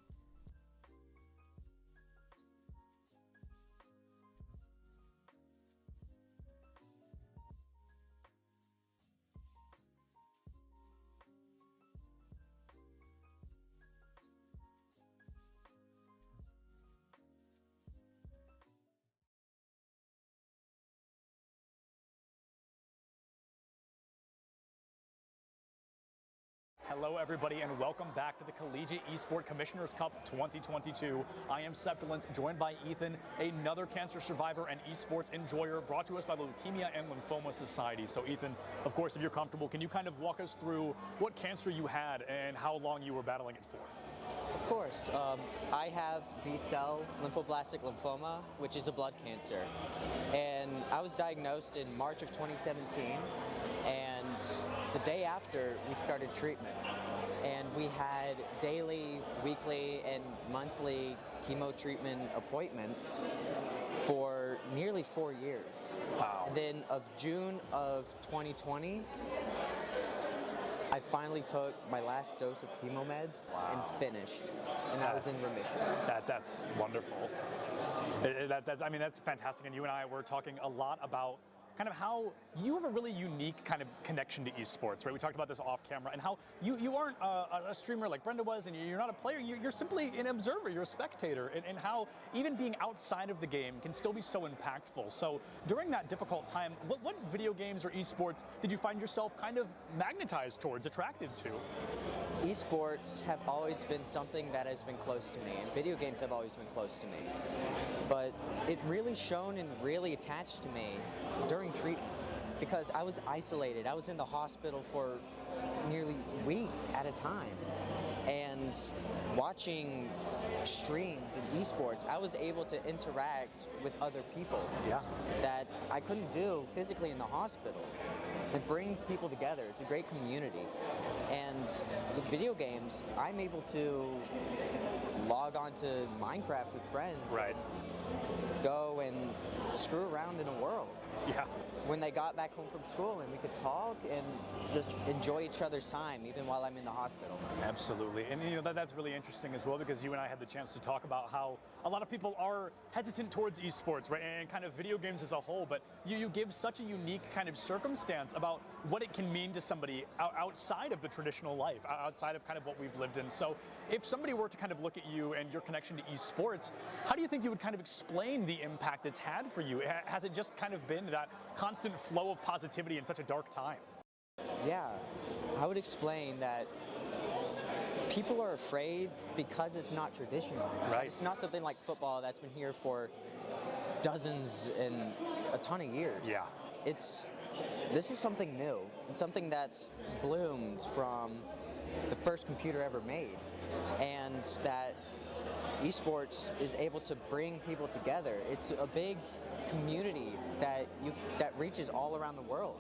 [SPEAKER 7] Hello, everybody, and welcome back to the Collegiate Esports Commissioners Cup 2022. I am Septilence, joined by Ethan, another cancer survivor and esports enjoyer, brought to us by the Leukemia and Lymphoma Society. So, Ethan, of course, if you're comfortable, can you kind of walk us through what cancer you had and how long you were battling it for?
[SPEAKER 18] Of course. I have B-cell lymphoblastic lymphoma, which is a blood cancer. And I was diagnosed in March of 2017. And the day after, we started treatment. And we had daily, weekly, and monthly chemo treatment appointments for nearly 4 years. Wow. And then of June of 2020, I finally took my last dose of chemo meds and finished, and I was in remission.
[SPEAKER 7] That's wonderful. I mean, that's fantastic. And you and I were talking a lot about kind of how you have a really unique kind of connection to esports, right? We talked about this off camera, and how you aren't a streamer like Brenda was, and you're not a player, you're simply an observer, you're a spectator, and how even being outside of the game can still be so impactful. So during that difficult time, what video games or esports did you find yourself kind of magnetized towards, attracted to?
[SPEAKER 18] Esports have always been something that has been close to me, and video games have always been close to me. But it really shone and really attached to me during treatment, because I was isolated. I was in the hospital for nearly weeks at a time. And watching streams of esports, I was able to interact with other people that I couldn't do physically in the hospital. It brings people together. It's a great community. And with video games, I'm able to log on to Minecraft with friends. Right. Go and screw around in a world. Yeah. When they got back home from school, and we could talk and just enjoy each other's time, even while I'm in the hospital.
[SPEAKER 7] Absolutely. And you know, that's really interesting as well, because you and I had the chance to talk about how a lot of people are hesitant towards esports, right, and kind of video games as a whole, but you give such a unique kind of circumstance about what it can mean to somebody outside of the traditional life, outside of kind of what we've lived in. So if somebody were to kind of look at you and your connection to esports, how do you think you would kind of explain the impact it's had for you? Has it just kind of been that constant flow of positivity in such a dark time?
[SPEAKER 18] Yeah, I would explain that people are afraid because it's not traditional. Right. It's not something like football that's been here for dozens and a ton of years. Yeah. This is something new. It's something that's bloomed from the first computer ever made, and that esports is able to bring people together. It's a big community that reaches all around the world.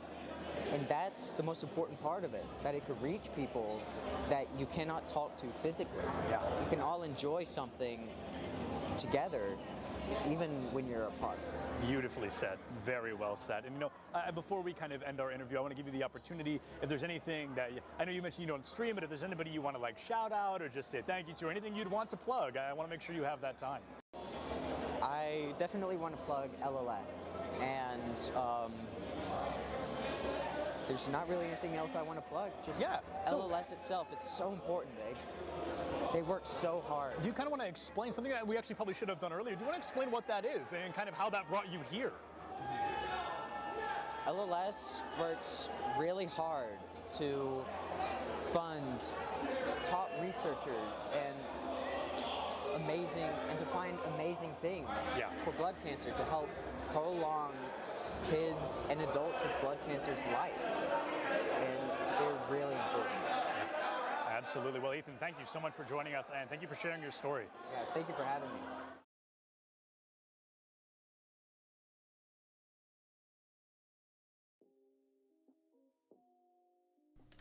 [SPEAKER 18] And that's the most important part of it, that it could reach people that you cannot talk to physically. Yeah. You can all enjoy something together, even when you're apart.
[SPEAKER 7] Beautifully said. Very well said. And you know, before we kind of end our interview, I want to give you the opportunity, if there's anything that, I know you mentioned you don't stream, but if there's anybody you want to like shout out or just say thank you to, or anything you'd want to plug, I want to make sure you have that time.
[SPEAKER 18] I definitely want to plug LLS, and there's not really anything else I want to plug. Just LLS itself, it's so important. They work so hard.
[SPEAKER 7] Do you kind of want to explain something that we actually probably should have done earlier? Do you want to explain what that is and kind of how that brought you here?
[SPEAKER 18] LLS works really hard to fund top researchers and to find amazing things for blood cancer to help prolong kids and adults with blood cancer's life. And they're really important.
[SPEAKER 7] Absolutely. Well, Ethan, thank you so much for joining us, and thank you for sharing your story.
[SPEAKER 18] Yeah, thank you for having me.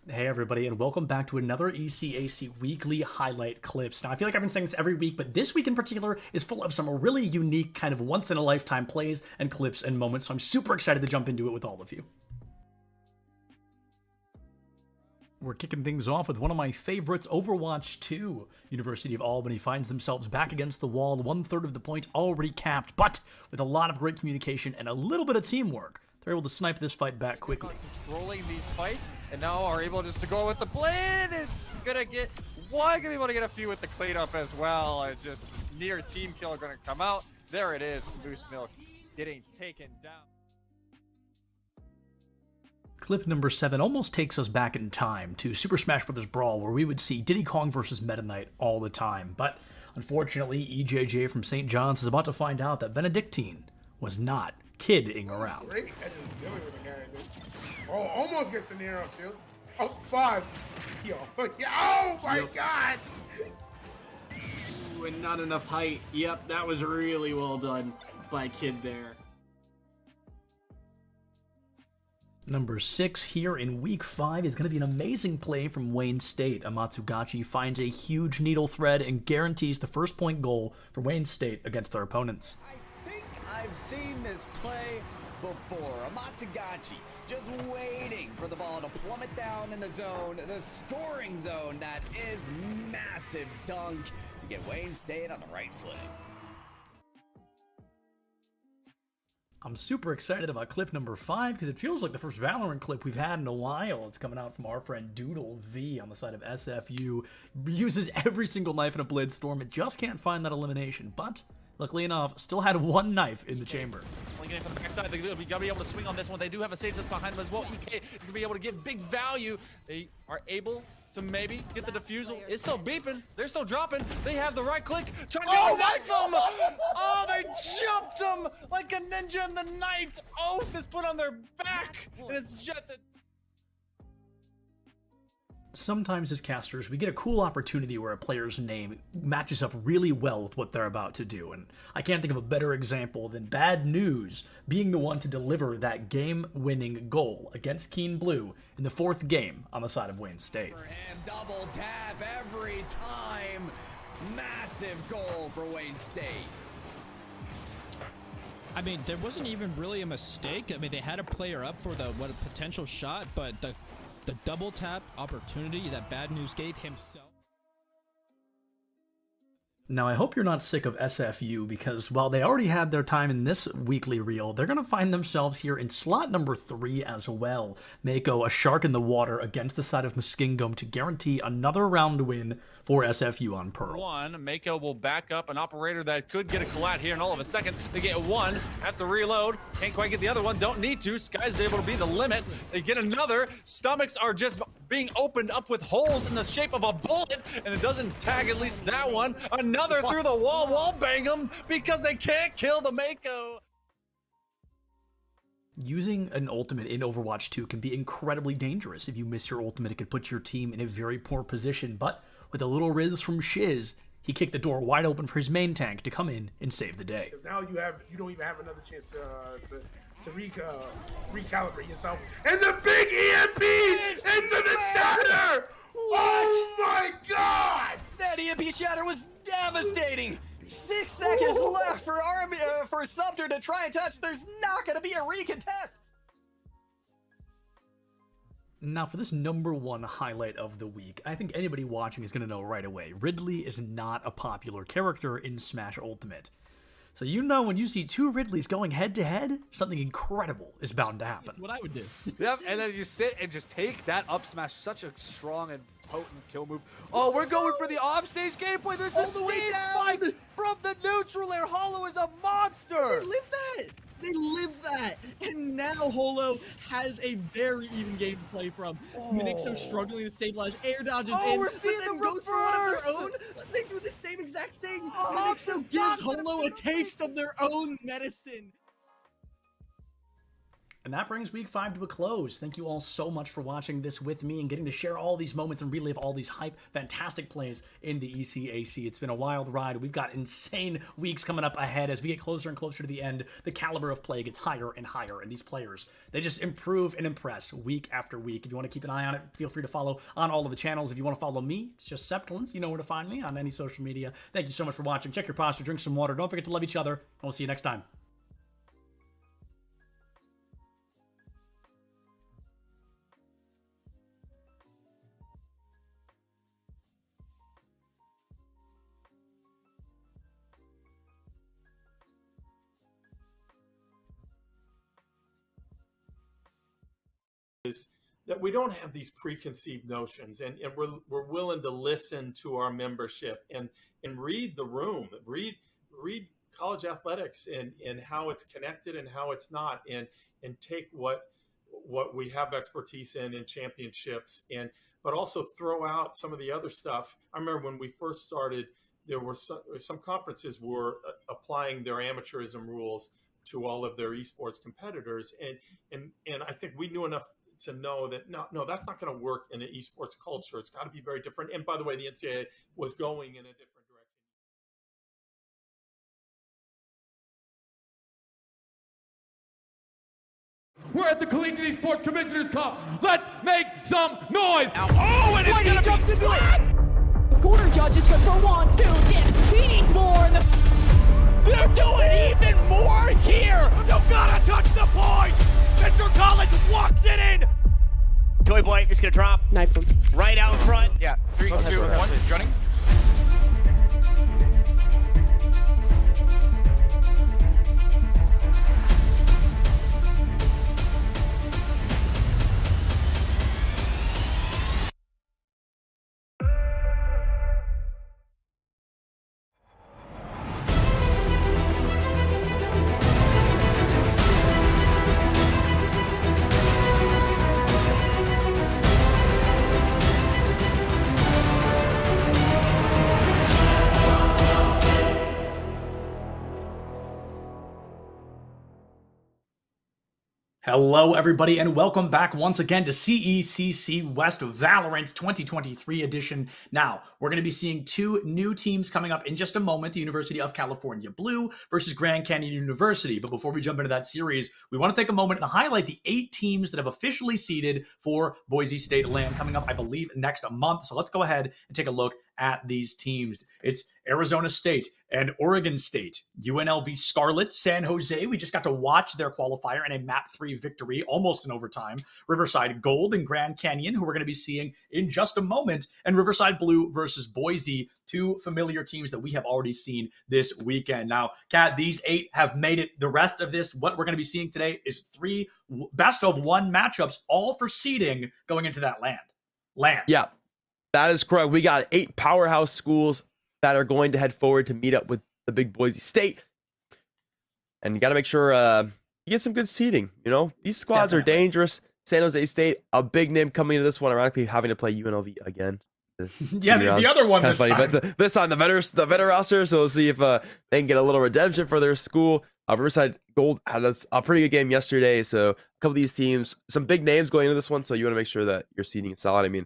[SPEAKER 8] Hey everybody, and welcome back to another ECAC weekly highlight clips. Now, I feel like I've been saying this every week, but this week in particular is full of some really unique kind of once-in-a-lifetime plays and clips and moments, so I'm super excited to jump into it with all of you. We're kicking things off with one of my favorites, Overwatch 2. University of Albany finds themselves back against the wall, 1/3 of the point already capped, but with a lot of great communication and a little bit of teamwork, they're able to snipe this fight back quickly.
[SPEAKER 3] Controlling these fights, and now are able just to go with the blade. It's gonna get one, gonna be able to get a few with the cleanup as well. It's just near team kill are gonna come out. There it is, Loose Milk getting taken down.
[SPEAKER 8] Clip number 7 almost takes us back in time to Super Smash Bros. Brawl, where we would see Diddy Kong versus Meta Knight all the time. But unfortunately, EJJ from St. John's is about to find out that Benedictine was not kidding around.
[SPEAKER 13] Great catches Billy with the carry. Oh, almost gets the Nero shield. Oh, 5. Yo. Oh my God.
[SPEAKER 19] Ooh, and not enough height. Yep, that was really well done by Kid there.
[SPEAKER 8] Number 6 here in week 5 is going to be an amazing play from Wayne State. Amatsugachi finds a huge needle thread and guarantees the first point goal for Wayne State against their opponents.
[SPEAKER 14] I've seen this play before. Amatsugachi just waiting for the ball to plummet down in the zone, the scoring zone. That is massive dunk to get Wayne State on the right footing.
[SPEAKER 8] I'm super excited about clip number 5 because it feels like the first Valorant clip we've had in a while. It's coming out from our friend Doodle V on the side of SFU. Uses every single knife in a Blitzstorm. It just can't find that elimination, but luckily enough, still had one knife in the chamber.
[SPEAKER 20] Linking in from the backside, they're going to be able to swing on this one. They do have a sage that's behind them as well. EK is going to be able to give big value. They are able to maybe get the defusal. It's still beeping. They're still dropping. They have the right click. Trying to knife him. Oh, they jumped him like a ninja in the night. Oath is put on their back, and it's Jet that...
[SPEAKER 8] Sometimes as casters, we get a cool opportunity where a player's name matches up really well with what they're about to do, and I can't think of a better example than Bad News being the one to deliver that game-winning goal against Keen Blue in the 4th game on the side of Wayne State.
[SPEAKER 14] For him, double tap every time. Massive goal for Wayne State.
[SPEAKER 25] I mean, there wasn't even really a mistake. I mean, they had a player up for the potential shot, but the double tap opportunity that Bad News gave himself.
[SPEAKER 8] Now, I hope you're not sick of SFU because while they already had their time in this weekly reel, they're going to find themselves here in slot number 3 as well. Mako, a shark in the water against the side of Muskingum to guarantee another round win for SFU on Pearl.
[SPEAKER 20] Mako will back up an operator that could get a collat here in all of a second. They get one, have to reload, can't quite get the other one, don't need to. Sky's able to be the limit. They get another. Stomachs are just being opened up with holes in the shape of a bullet, and it doesn't tag at least that one. Another through the wall bang them because they can't kill the Mako.
[SPEAKER 8] Using an ultimate in Overwatch 2 can be incredibly dangerous. If you miss your ultimate, it could put your team in a very poor position, but with a little Riz from Shiz, he kicked the door wide open for his main tank to come in and save the day.
[SPEAKER 13] Now you don't even have another chance to recalibrate yourself. And the big EMP into the shatter! Oh my God!
[SPEAKER 26] That EMP shatter was devastating. 6 seconds left for Sumter to try and touch. There's not going to be a recontest.
[SPEAKER 8] Now for this number 1 highlight of the week, I think anybody watching is going to know right away. Ridley is not a popular character in Smash Ultimate. So you know when you see 2 Ridleys going head to head, something incredible is bound to happen.
[SPEAKER 25] That's what I would do.
[SPEAKER 21] Yep, and then you sit and just take that up smash. Such a strong and potent kill move. Oh, we're going for the offstage gameplay. There's the stage spike from the neutral air. Hollow is a monster.
[SPEAKER 26] They live that. And now
[SPEAKER 4] now Holo has a very even game to play from. Minixo struggling to stabilize, air dodges in,
[SPEAKER 14] we're
[SPEAKER 4] but
[SPEAKER 14] seeing
[SPEAKER 4] then
[SPEAKER 14] the
[SPEAKER 4] goes for one of their
[SPEAKER 14] reverse!
[SPEAKER 4] own. They do the same exact thing.
[SPEAKER 14] Oh,
[SPEAKER 4] Minixo gives Holo a taste of their own medicine.
[SPEAKER 8] And that brings week 5 to a close. Thank you all so much for watching this with me and getting to share all these moments and relive all these hype, fantastic plays in the ECAC. It's been a wild ride. We've got insane weeks coming up ahead as we get closer and closer to the end. The caliber of play gets higher and higher, and these players, they just improve and impress week after week. If you want to keep an eye on it, feel free to follow on all of the channels. If you want to follow me, it's just Septolins. You know where to find me on any social media. Thank you so much for watching. Check your posture, drink some water. Don't forget to love each other, and we'll see you next time.
[SPEAKER 6] Is that we don't have these preconceived notions, and we're willing to listen to our membership and read the room, read college athletics and how it's connected and how it's not, and take what we have expertise in championships, but also throw out some of the other stuff. I remember when we first started, there were some conferences were applying their amateurism rules to all of their esports competitors, and I think we knew enough to know that no, that's not going to work in an esports culture. It's got to be very different. And by the way, the NCAA was going in a different direction.
[SPEAKER 9] We're at the Collegiate Esports Commissioners Cup. Let's make some noise.
[SPEAKER 10] Oh, and it's gonna be what? Corner judges go for 1, 2, dip. He needs more. And they're doing even more here.
[SPEAKER 5] You gotta touch the point. Mr. Collins walks it in. Toy Boy is gonna drop.
[SPEAKER 10] Knife him.
[SPEAKER 5] Right out in front.
[SPEAKER 3] Yeah, 3, 2, 1, running.
[SPEAKER 8] Hello, everybody, and welcome back once again to CECC West Valorant 2023 edition. Now, we're going to be seeing 2 new teams coming up in just a moment, the University of California Blue versus Grand Canyon University. But before we jump into that series, we want to take a moment and highlight the 8 teams that have officially seeded for Boise State LAN coming up, I believe, next month. So let's go ahead and take a look at these teams. It's Arizona State and Oregon State, UNLV Scarlet, San Jose. We just got to watch their qualifier in a map 3 victory, almost in overtime. Riverside Gold and Grand Canyon, who we're going to be seeing in just a moment, and Riverside Blue versus Boise, 2 familiar teams that we have already seen this weekend. Now, Kat, these 8 have made it. The rest of this, what we're going to be seeing today, is 3 best of 1 matchups, all for seeding going into that land.
[SPEAKER 12] Yeah. That is correct. We got 8 powerhouse schools that are going to head forward to meet up with the big Boise State. And you got to make sure you get some good seeding. You know, these squads are dangerous. San Jose State, a big name coming into this one, ironically having to play UNLV again.
[SPEAKER 8] Yeah, the other one
[SPEAKER 12] this time. But this time the veteran roster. So we'll see if they can get a little redemption for their school. Riverside Gold had a pretty good game yesterday. So a couple of these teams, some big names going into this one. So you want to make sure that your seeding is solid. I mean,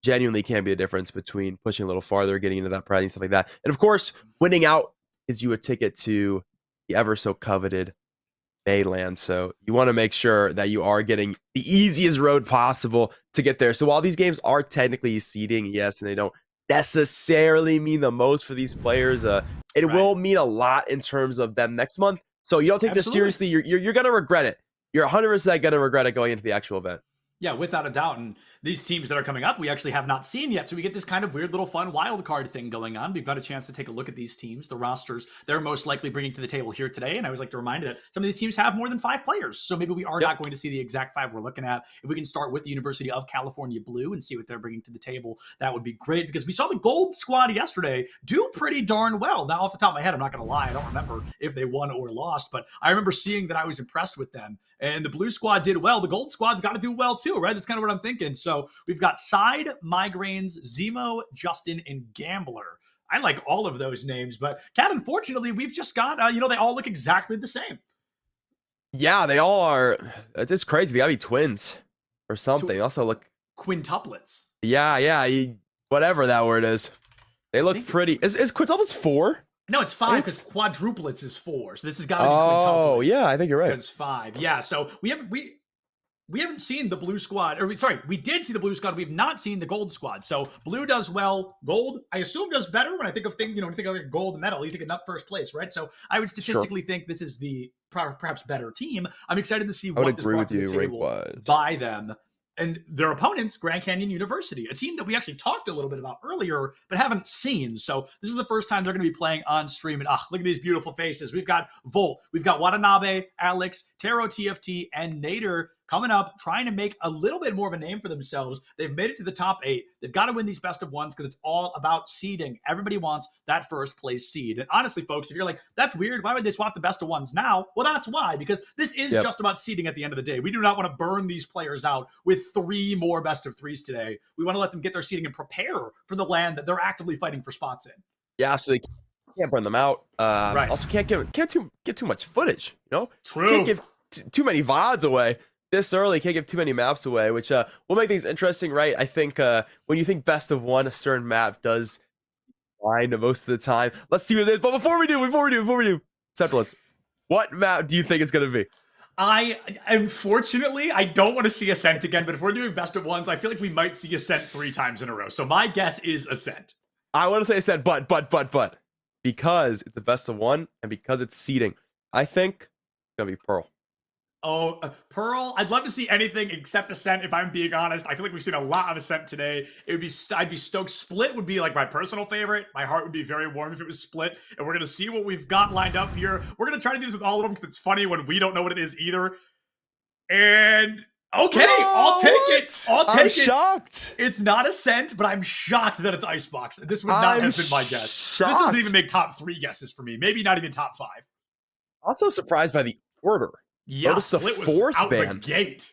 [SPEAKER 12] genuinely can be a difference between pushing a little farther, getting into that prize and stuff like that. And of course, winning out gives you a ticket to the ever so coveted Bayland. So you want to make sure that you are getting the easiest road possible to get there. So while these games are technically seeding, yes, and they don't necessarily mean the most for these players, it will mean a lot in terms of them next month. So you don't take this seriously, you're going to regret it. You're 100% going to regret it going into the actual event.
[SPEAKER 8] Yeah, without a doubt. And these teams that are coming up, we actually have not seen yet. So we get this kind of weird little fun wild card thing going on. We've got a chance to take a look at these teams, the rosters they're most likely bringing to the table here today. And I always like to remind you that some of these teams have more than 5 players. So maybe we are not going to see the exact 5 we're looking at. If we can start with the University of California Blue and see what they're bringing to the table, that would be great, because we saw the gold squad yesterday do pretty darn well. Now, off the top of my head, I'm not going to lie, I don't remember if they won or lost, but I remember seeing that I was impressed with them. And the blue squad did well. The gold squad's got to do well too, right? That's kind of what I'm thinking. So we've got Side, Migraines, Zemo, Justin, and Gambler. I like all of those names, but Kat, unfortunately, we've just got, they all look exactly the same.
[SPEAKER 12] Yeah, they all are. It's crazy. They gotta be twins or something. They also look
[SPEAKER 8] quintuplets.
[SPEAKER 12] Yeah, whatever that word is. They look pretty. Is quintuplets 4?
[SPEAKER 8] No, it's 5 because quadruplets is 4. So this has got to be
[SPEAKER 12] quintuplets.
[SPEAKER 8] quintuplets.
[SPEAKER 12] Oh, yeah, I think you're right.
[SPEAKER 8] It's 5. Yeah, so we haven't seen the blue squad, we did see the blue squad. We've not seen the gold squad. So blue does well. Gold, I assume, does better. When I think of things, when you think of like a gold medal, you think of first place, right? So I would statistically think this is the perhaps better team. I'm excited to see what is brought to the table by them and their opponents, Grand Canyon University, a team that we actually talked a little bit about earlier, but haven't seen. So this is the first time they're going to be playing on stream. And look at these beautiful faces. We've got Volt, we've got Watanabe, Alex, Taro TFT, and Nader coming up, trying to make a little bit more of a name for themselves. They've made it to the top 8. They've got to win these best of ones because it's all about seeding. Everybody wants that first place seed. And honestly, folks, if you're like, that's weird, why would they swap the best of ones now? Well, that's why, because this is just about seeding at the end of the day. We do not want to burn these players out with 3 more best of 3s today. We want to let them get their seeding and prepare for the land that they're actively fighting for spots in.
[SPEAKER 12] Yeah, absolutely. Can't burn them out.
[SPEAKER 8] Right.
[SPEAKER 12] Also, can't get too much footage.
[SPEAKER 8] True.
[SPEAKER 12] Can't give too many VODs away this early. Can't give too many maps away, which will make things interesting, right? I think when you think best of one, a certain map does fine most of the time. Let's see what it is. But before we do, Semblance, what map do you think it's gonna be?
[SPEAKER 8] Unfortunately, I don't want to see Ascent again, but if we're doing best of ones, I feel like we might see Ascent 3 times in a row. So my guess is Ascent.
[SPEAKER 12] I want to say Ascent, but because it's the best of one and because it's seeding, I think it's gonna be Pearl.
[SPEAKER 8] Oh, Pearl. I'd love to see anything except Ascent, if I'm being honest. I feel like we've seen a lot of Ascent today. I'd be stoked. Split would be like my personal favorite. My heart would be very warm if it was Split. And we're going to see what we've got lined up here. We're going to try to do this with all of them because it's funny when we don't know what it is either. And okay, I'll take it. I'm
[SPEAKER 12] shocked.
[SPEAKER 8] It's not Ascent, but I'm shocked that it's Icebox. This would not have been my guess.
[SPEAKER 12] Shocked.
[SPEAKER 8] This doesn't even make top 3 guesses for me. Maybe not even top 5.
[SPEAKER 12] Also surprised by the order.
[SPEAKER 8] Yeah,
[SPEAKER 12] Lotus the
[SPEAKER 8] Split was
[SPEAKER 12] 4th
[SPEAKER 8] out
[SPEAKER 12] band.
[SPEAKER 8] the gate.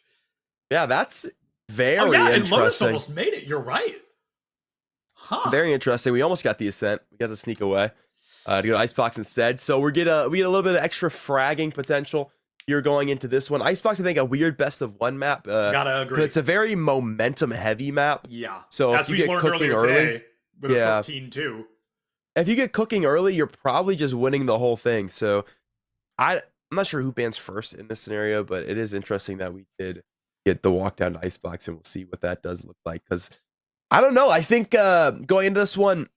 [SPEAKER 12] Yeah, that's very
[SPEAKER 8] and
[SPEAKER 12] interesting.
[SPEAKER 8] Lotus almost made it. You're right. Huh.
[SPEAKER 12] Very interesting. We almost got the Ascent. We got to sneak away to go to Icebox instead. So we get a little bit of extra fragging potential here going into this one. Icebox, I think, a weird best of one map.
[SPEAKER 8] Gotta agree.
[SPEAKER 12] It's a very momentum heavy map.
[SPEAKER 8] Yeah.
[SPEAKER 12] So
[SPEAKER 8] as
[SPEAKER 12] if you
[SPEAKER 8] we
[SPEAKER 12] get
[SPEAKER 8] learned
[SPEAKER 12] cooking
[SPEAKER 8] earlier
[SPEAKER 12] early,
[SPEAKER 8] today with a 13-2.
[SPEAKER 12] If you get cooking early, you're probably just winning the whole thing. So I'm not sure who bans first in this scenario, but it is interesting that we did get the walk down to Icebox, and we'll see what that does look like. Because I don't know. I think going into this one,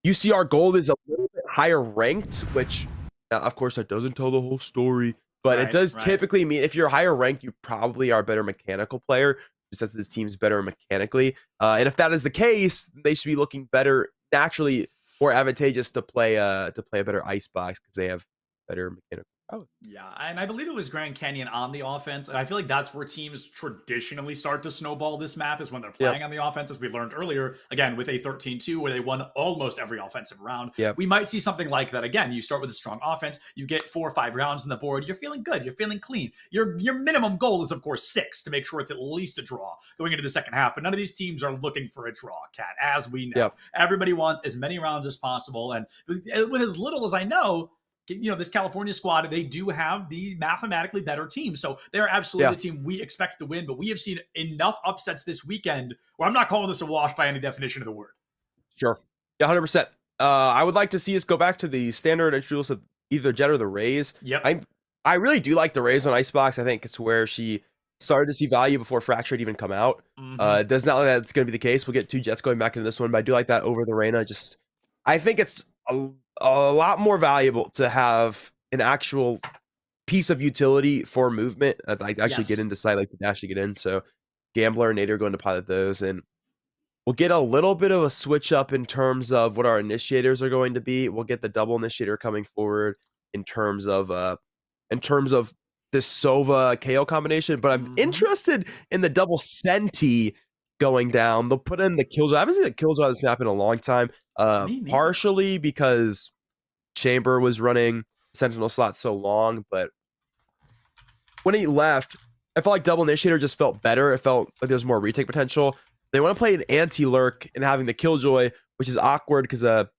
[SPEAKER 12] UCR Gold is a little bit higher ranked, which, of course, that doesn't tell the whole story. But it does typically mean if you're higher ranked, you probably are a better mechanical player, just that this team's better mechanically. And if that is the case, they should be looking better, naturally more advantageous to play a better Icebox because they have better mechanical.
[SPEAKER 8] Yeah, and I believe it was Grand Canyon on the offense, and I feel like that's where teams traditionally start to snowball this map is when they're playing on the offense, as we learned earlier, again, with a 13-2, where they won almost every offensive round. We might see something like that again. You start with a strong offense, you get 4 or 5 rounds on the board, you're feeling good, you're feeling clean. Your minimum goal is, of course, 6 to make sure it's at least a draw going into the second half, but none of these teams are looking for a draw, Kat, as we know. Everybody wants as many rounds as possible, and with as little as I know, this California squad, they do have the mathematically better team. So they're absolutely the team we expect to win. But we have seen enough upsets this weekend where I'm not calling this a wash by any definition of the word.
[SPEAKER 12] Sure. Yeah, 100%. I would like to see us go back to the standard introduce of either Jet or the Rays. I really do like the Rays on Icebox. I think it's where she started to see value before Fracture had even come out. It does not look like that's going to be the case. We'll get 2 Jets going back into this one, but I do like that over the Reyna. I think it's a lot more valuable to have an actual piece of utility for movement. Like actually get into sight, like the dash to get in. So Gambler and Nate are going to pilot those, and we'll get a little bit of a switch up in terms of what our initiators are going to be. We'll get the double initiator coming forward in terms of this Sova KO combination, but I'm interested in the double Senti going down. They'll put in the Killjoy. I haven't seen a Killjoy on this map in a long time. Partially because Chamber was running Sentinel slot so long, but when he left, I felt like double initiator just felt better. It felt like there's more retake potential. They want to play an anti-lurk and having the Killjoy, which is awkward because that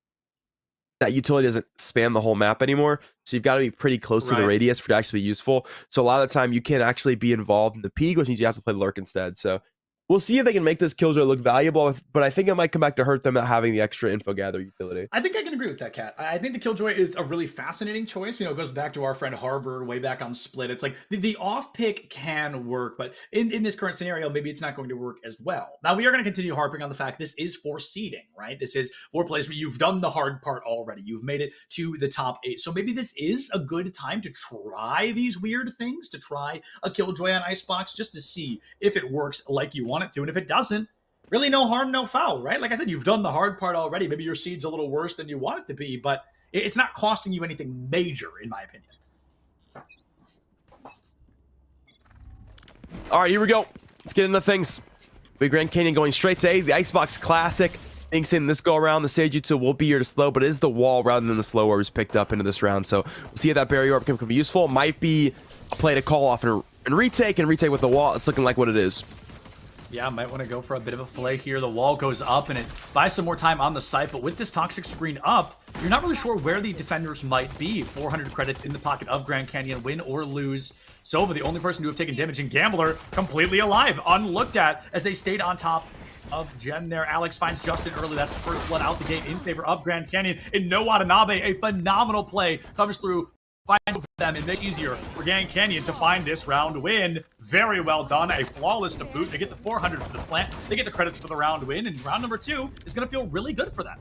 [SPEAKER 12] utility doesn't span the whole map anymore. So you've got to be pretty close to the radius for it to actually be useful. So a lot of the time you can't actually be involved in the peak, which means you have to play lurk instead. So we'll see if they can make this Killjoy look valuable, but I think it might come back to hurt them not having the extra info gather utility.
[SPEAKER 8] I think I can agree with that, Kat. I think the Killjoy is a really fascinating choice. You know, it goes back to our friend Harbor way back on Split. It's like the off pick can work, but in this current scenario, maybe it's not going to work as well. Now, we are going to continue harping on the fact this is for seeding, right? This is for placement. You've done the hard part already. You've made it to the top 8. So maybe this is a good time to try these weird things, to try a Killjoy on Icebox just to see if it works like you want it to. And if it doesn't, really no harm, no foul, right? Like I said, you've done the hard part already. Maybe your seed's a little worse than you want it to be, but it's not costing you anything major, in my opinion.
[SPEAKER 12] All right, here we go. Let's get into things. Big Grand Canyon going straight to A. The Icebox Classic. Thinks in this go around, the Seijutsu will be here to slow, but it is the wall rather than the slow orbs picked up into this round. So we'll see if that barrier orb can be useful. Might be a play to call off and retake with the wall. It's looking like what it is.
[SPEAKER 8] Yeah, might want to go for a bit of a play here. The wall goes up and it buys some more time on the site, but with this toxic screen up, you're not really sure where the defenders might be. 400 credits in the pocket of Grand Canyon, win or lose. Sova, the only person to have taken damage, and Gambler completely alive, unlooked at as they stayed on top of Gen there. Alex finds Justin early. That's the first blood out the gate in favor of Grand Canyon. And No Watanabe, a phenomenal play, comes through. Find for them and make it easier for Grand Canyon to find this round win. Very well done. A flawless to boot. They get the 400 for the plant. They get the credits for the round win. And round number 2 is going to feel really good for them.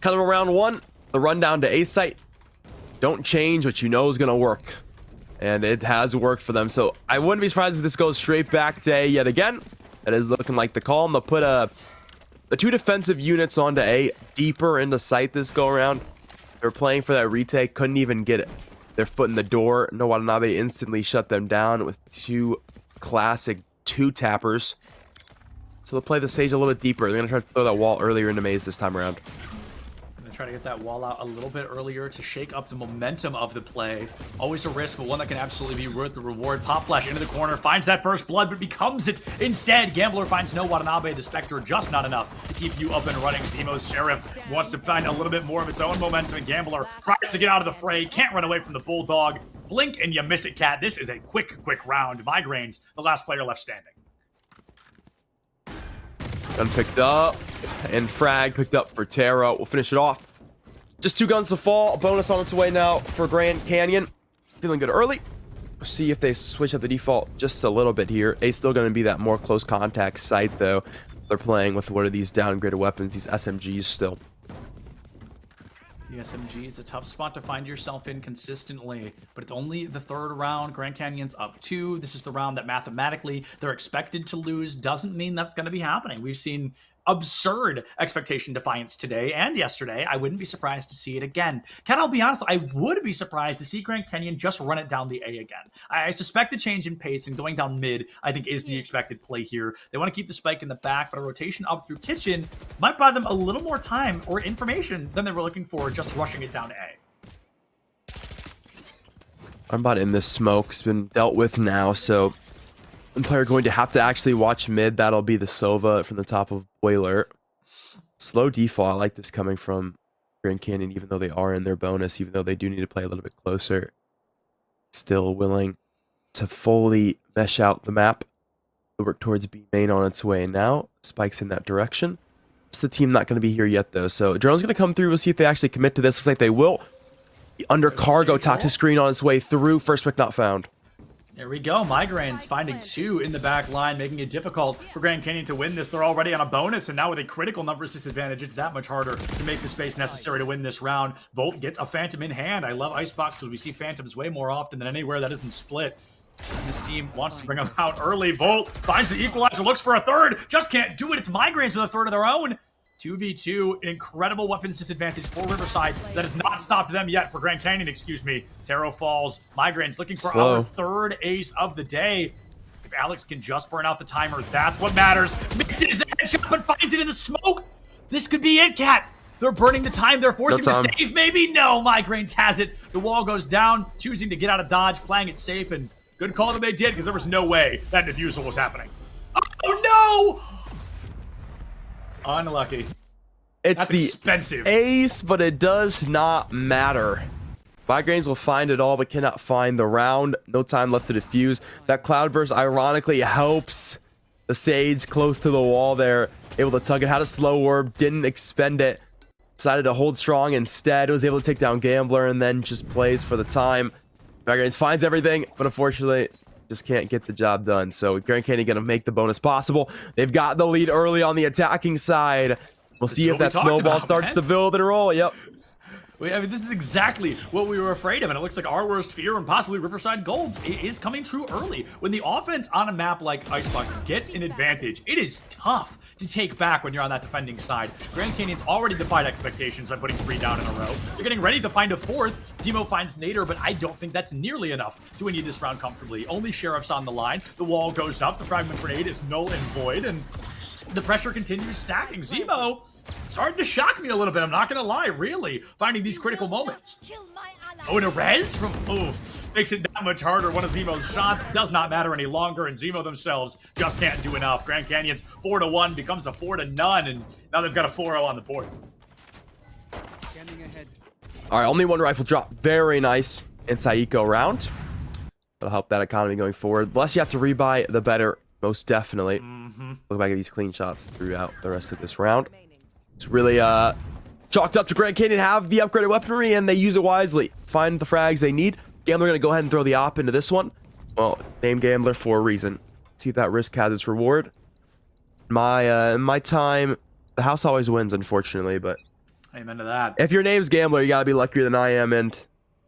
[SPEAKER 12] Coming round 1, the rundown to A site. Don't change what you know is going to work. And it has worked for them. So I wouldn't be surprised if this goes straight back to A yet again. That is looking like the call. And they'll put the 2 defensive units onto A deeper into site this go around. They're playing for that retake, couldn't even get their foot in the door. No Watanabe instantly shut them down with 2 classic 2-tappers. So they'll play the Sage a little bit deeper. They're going to try to throw that wall earlier into Maze this time around.
[SPEAKER 8] Try to get that wall out a little bit earlier to shake up the momentum of the play. Always a risk, but one that can absolutely be worth the reward. Pop Flash into the corner, finds that first blood, but becomes it instead. Gambler finds No Watanabe, the Spectre, just not enough to keep you up and running. Zemo's Sheriff wants to find a little bit more of its own momentum, and Gambler tries to get out of the fray, can't run away from the Bulldog. Blink and you miss it, Cat. This is a quick round. Migraines, the last player left standing.
[SPEAKER 12] Gun picked up, and frag picked up for Terra. We'll finish it off. Just 2 guns to fall. A bonus on its way now for Grand Canyon. Feeling good early. We'll see if they switch up the default just a little bit here. A's still going to be that more close contact site, though. They're playing with what are these downgraded weapons, these SMGs still.
[SPEAKER 8] The SMG is a tough spot to find yourself in consistently, but it's only the 3rd round. Grand Canyon's up 2. This is the round that mathematically they're expected to lose. Doesn't mean that's going to be happening. We've seen absurd expectation defiance today and yesterday. I wouldn't be surprised to see it again. Ken, I'll be honest, I would be surprised to see Grand Canyon just run it down the A again. I suspect the change in pace and going down mid, I think, is the expected play here. They want to keep the spike in the back, but a rotation up through kitchen might buy them a little more time or information than they were looking for just rushing it down to A.
[SPEAKER 12] I'm about in this smoke. It's been dealt with now, so one player going to have to actually watch mid. That'll be the Sova from the top of Boiler. Slow default. I like this coming from Grand Canyon, even though they are in their bonus, even though they do need to play a little bit closer. Still willing to fully mesh out the map. Work towards B main on its way now. Spikes in that direction. It's the team not going to be here yet, though. So Adrenaline's going to come through. We'll see if they actually commit to this. Looks like they will. Under cargo, toxic screen on its way through. First pick not found.
[SPEAKER 8] There we go. Migraines finding 2 in the back line, making it difficult for Grand Canyon to win this. They're already on a bonus, and now with a critical numbers disadvantage, it's that much harder to make the space necessary to win this round. Volt gets a Phantom in hand. I love Icebox because we see Phantoms way more often than anywhere that isn't Split. This team wants to bring them out early. Volt finds the equalizer, looks for a third, just can't do it. It's Migraines with a third of their own. 2v2, incredible weapons disadvantage for Riverside. That has not stopped them yet for Grand Canyon, excuse me. Taro falls. Migraines looking for our third ace of the day. If Alex can just burn out the timer, that's what matters. Misses the headshot, but finds it in the smoke. This could be it, Cat. They're burning the time. They're forcing the save. Maybe no. Migraines has it. The wall goes down, choosing to get out of dodge, playing it safe, and good call that they did because there was no way that defusal was happening. Oh no! Unlucky.
[SPEAKER 12] It's the
[SPEAKER 8] expensive
[SPEAKER 12] ace, but it does not matter. Migraines will find it all, but cannot find the round. No time left to defuse. That Cloudburst ironically helps the Sage close to the wall there. Able to tug it. Had a slow orb. Didn't expend it. Decided to hold strong instead. Was able to take down Gambler and then just plays for the time. Migraines finds everything, but unfortunately just can't get the job done. So Grand Canyon going to make the bonus possible. They've got the lead early on the attacking side. We'll see if that snowball starts to build and roll. Yep.
[SPEAKER 8] I mean, this is exactly what we were afraid of, and it looks like our worst fear and possibly Riverside Gold's is coming true early. When the offense on a map like Icebox gets an advantage, it is tough to take back when you're on that defending side. Grand Canyon's already defied expectations by putting 3 down in a row. They're getting ready to find a 4th. Zemo finds Nader, but I don't think that's nearly enough to win you this round comfortably. Only Sheriff's on the line. The wall goes up. The fragment grenade is null and void, and the pressure continues stacking. Zemo starting to shock me a little bit, I'm not gonna lie, really, finding these critical moments. Oh, and a res from, makes it that much harder. One of Zemo's shots does not matter any longer, and Zemo themselves just can't do enough. Grand Canyon's 4-1 becomes a 4-0, and now they've got a 4-0 on the board.
[SPEAKER 12] All right, only one rifle drop. Very nice inside eco round. That'll help that economy going forward. The less you have to rebuy, the better, most definitely. Look back at these clean shots throughout the rest of this round. It's really chalked up to Grand Canyon have the upgraded weaponry, and they use it wisely. Find the frags they need. Gambler going to go ahead and throw the op into this one. Well, name Gambler for a reason. See if that risk has its reward. My time, the house always wins, unfortunately, but
[SPEAKER 8] amen to that.
[SPEAKER 12] If your name's Gambler, you got to be luckier than I am, and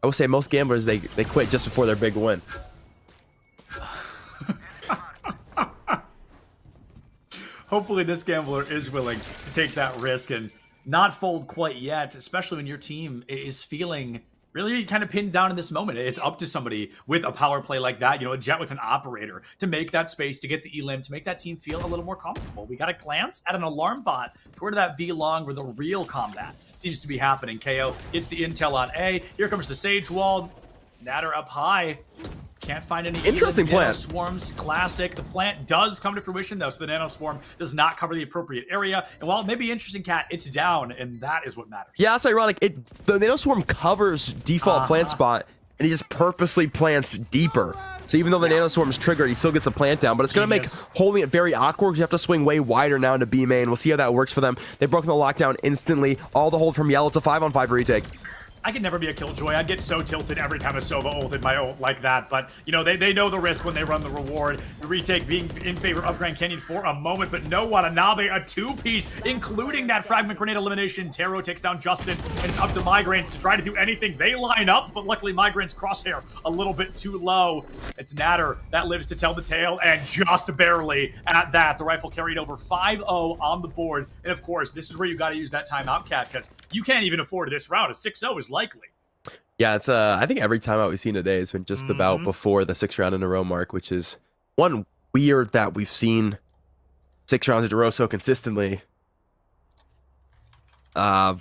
[SPEAKER 12] I will say most gamblers, they quit just before their big win.
[SPEAKER 8] Hopefully this gambler is willing to take that risk and not fold quite yet, especially when your team is feeling really kind of pinned down in this moment. It's up to somebody with a power play like that, you know, a Jet with an operator, to make that space, to get the elim, to make that team feel a little more comfortable. We got a glance at an alarm bot toward that V-Long where the real combat seems to be happening. KO gets the intel on A. Here comes the Sage Wall. Natter up high. Can't find any
[SPEAKER 12] interesting plant.
[SPEAKER 8] Swarms, classic. The plant does come to fruition though, so the nano swarm does not cover the appropriate area. And while it may be interesting, Cat, it's down, and that is what matters.
[SPEAKER 12] Yeah, that's ironic. The nano swarm covers default plant spot, and he just purposely plants deeper. So even though the nano swarm is triggered, he still gets the plant down, but it's going to make holding it very awkward. You have to swing way wider now into B main. We'll see how that works for them. They've broken the lockdown instantly. All the hold from Yellow. It's a 5-on-5 retake.
[SPEAKER 8] I could never be a Killjoy. I'd get so tilted every time a Sova ulted my ult like that. But, you know, they know the risk when they run the reward. The retake being in favor of Grand Canyon for a moment. But no, Watanabe, a 2-piece, including that fragment grenade elimination. Taro takes down Justin, and it's up to Migraines to try to do anything. They line up, but luckily Migraines' crosshair a little bit too low. It's Natter that lives to tell the tale, and just barely at that. The rifle carried over 5-0 on the board. And, of course, this is where you got to use that timeout, Cat, because you can't even afford this round. A 6-0 is likely.
[SPEAKER 12] Yeah, it's I think every timeout we've seen today has been just about before the 6 round in a row mark, which is one weird that we've seen 6 rounds in a row so consistently. But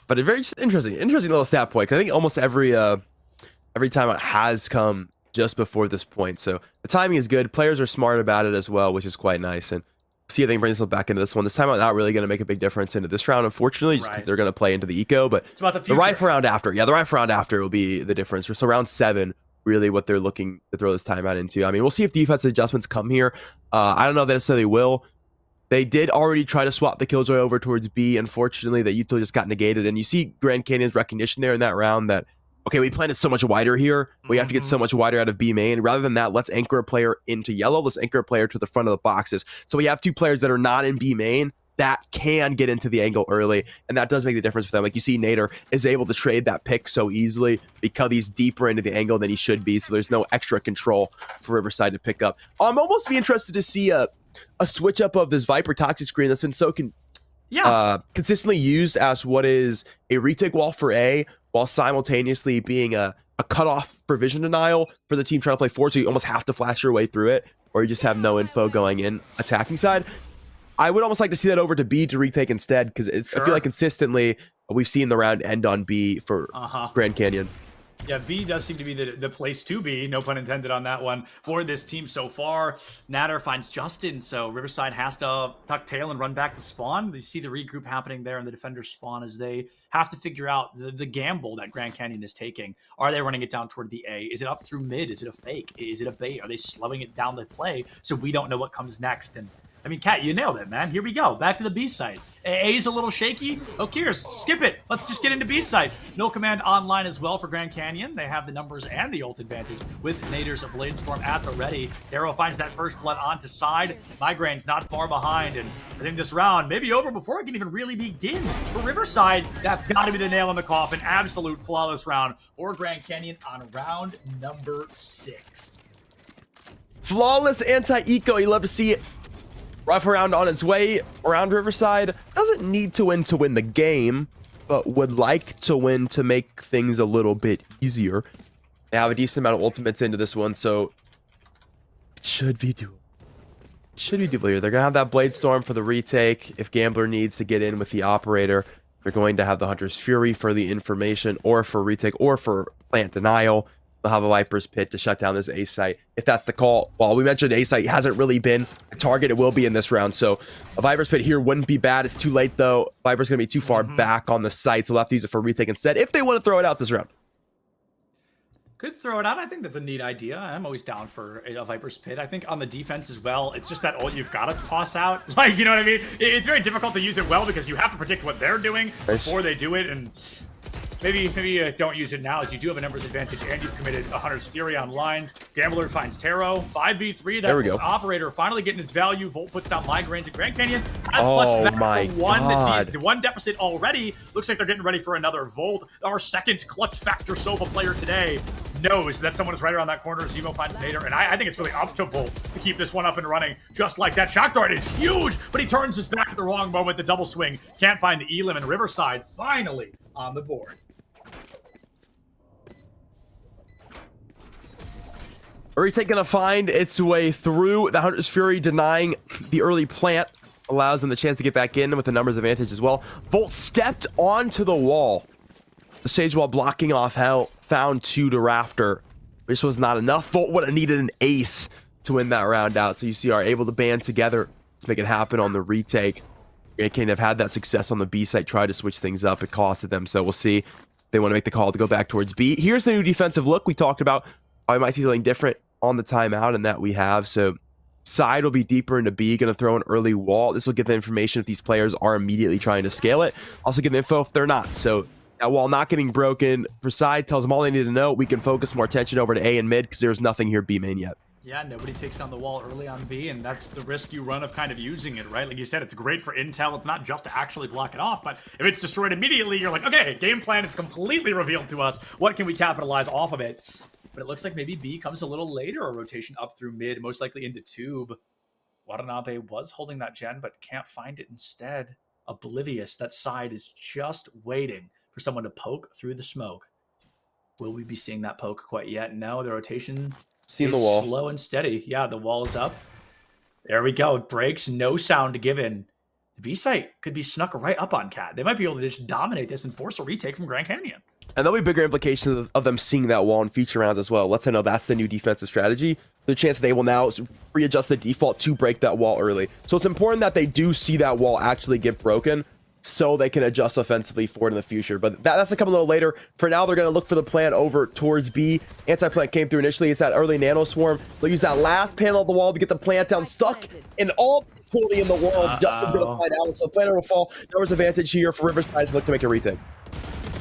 [SPEAKER 12] a very interesting little stat point. 'Cause I think almost every timeout has come just before this point, so the timing is good. Players are smart about it as well, which is quite nice. And see if they can bring themselves back into this one. This time, not really going to make a big difference into this round, unfortunately, just because they're going to play into the eco. But
[SPEAKER 8] it's about the
[SPEAKER 12] rifle round after, the rifle round after will be the difference. So round 7, really what they're looking to throw this timeout into. I mean, we'll see if defensive adjustments come here. I don't know if they necessarily will. They did already try to swap the Killjoy over towards B. Unfortunately, that util just got negated. And you see Grand Canyon's recognition there in that round that, okay, we planted so much wider here. We have to get so much wider out of B main. Rather than that, let's anchor a player into yellow. Let's anchor a player to the front of the boxes. So we have 2 players that are not in B main, that can get into the angle early, and that does make the difference for them. Like you see, Nader is able to trade that pick so easily because he's deeper into the angle than he should be, so there's no extra control for Riverside to pick up. I'm almost be interested to see a switch up of this Viper toxic screen that's been so consistently used as what is a retake wall for A, while simultaneously being a cutoff for vision denial for the team trying to play forward, so you almost have to flash your way through it, or you just have no info going in attacking side. I would almost like to see that over to B to retake instead, because I feel like consistently we've seen the round end on B for Grand Canyon.
[SPEAKER 8] Yeah, B does seem to be the place to be, no pun intended on that one, for this team so far. Nader finds Justin, so Riverside has to tuck tail and run back to spawn. You see the regroup happening there in the defender's spawn as they have to figure out the gamble that Grand Canyon is taking. Are they running it down toward the A? Is it up through mid? Is it a fake? Is it a bait? Are they slowing it down the play so we don't know what comes next? And I mean, Kat, you nailed it, man. Here we go. Back to the B side. A's a little shaky. Oh, Kiers, skip it. Let's just get into B side. No command online as well for Grand Canyon. They have the numbers and the ult advantage with Nader's Blade Storm at the ready. Taro finds that first blood onto side. Migraine's not far behind. And I think this round may be over before it can even really begin. For Riverside, that's got to be the nail in the coffin. Absolute flawless round for Grand Canyon on round number 6.
[SPEAKER 12] Flawless anti-eco. You love to see it. Rough round on its way around Riverside. Doesn't need to win the game, but would like to win to make things a little bit easier. They have a decent amount of ultimates into this one, so it should be doable. Here. They're going to have that Blade Storm for the retake. If Gambler needs to get in with the operator, they're going to have the Hunter's Fury for the information, or for retake, or for plant denial. They'll have a Viper's Pit to shut down this A site if that's the call. While we mentioned A site hasn't really been a target, it will be in this round. So a Viper's Pit here wouldn't be bad. It's too late though. Viper's going to be too far back on the site, so they'll have to use it for retake instead if they want to throw it out this round.
[SPEAKER 8] Could throw it out. I think that's a neat idea. I'm always down for a Viper's Pit. I think on the defense as well, it's just that ult you've got to toss out. Like, you know what I mean? It's very difficult to use it well because you have to predict what they're doing before they do it. And maybe don't use it now, as you do have a numbers advantage and you've committed a Hunter's Fury online. Gambler finds Taro. 5v3. That operator finally getting its value. Volt puts down Migraine to Grand Canyon. Has clutched back for one deficit already. Looks like they're getting ready for another Volt. Our second clutch factor Sova player today knows that someone is right around that corner. Zemo finds Nader, and I think it's really up to Volt to keep this one up and running just like that. Shock Dart is huge, but he turns his back at the wrong moment. The double swing. Can't find the Elim, and Riverside finally on the board.
[SPEAKER 12] Retake gonna find its way through. The Hunter's Fury denying the early plant allows them the chance to get back in with the numbers advantage as well. Volt stepped onto the wall. The Sage Wall blocking off Hell, found 2 to Rafter. This was not enough. Volt would have needed an ace to win that round out. So you see are able to band together to make it happen on the retake. They can't have had that success on the B site, try to switch things up. It costed them, so we'll see if they want to make the call to go back towards B. Here's the new defensive look we talked about. I might see something different on the timeout, and that we have. So side will be deeper into B, going to throw an early wall. This will get the information if these players are immediately trying to scale it. Also get the info if they're not. So that wall not getting broken for side tells them all they need to know. We can focus more attention over to A and mid because there's nothing here B main yet.
[SPEAKER 8] Yeah, nobody takes down the wall early on B, and that's the risk you run of kind of using it, right? Like you said, it's great for intel. It's not just to actually block it off, but if it's destroyed immediately, you're like, okay, game plan, it's completely revealed to us. What can we capitalize off of it? But it looks like maybe B comes a little later, a rotation up through mid, most likely into tube. Watanabe was holding that gen, but can't find it instead. Oblivious, that side is just waiting for someone to poke through the smoke. Will we be seeing that poke quite yet? No, the rotation
[SPEAKER 12] is the wall.
[SPEAKER 8] Slow and steady. Yeah, the wall is up. There we go. It breaks, no sound given. The B site could be snuck right up on Cat. They might be able to just dominate this and force a retake from Grand Canyon.
[SPEAKER 12] And there'll be bigger implications of them seeing that wall in future rounds as well. Let's know that's the new defensive strategy. The chance that they will now readjust the default to break that wall early. So it's important that they do see that wall actually get broken so they can adjust offensively for it in the future. But that's to come a little later. For now, they're going to look for the plan over towards B. Anti-plant came through initially. It's that early nano swarm. They'll use that last panel of the wall to get the plant down. Stuck in all totally in the world. Justin's going to find out. So planner will fall. Numbers advantage here for Riverside to look to make a retake.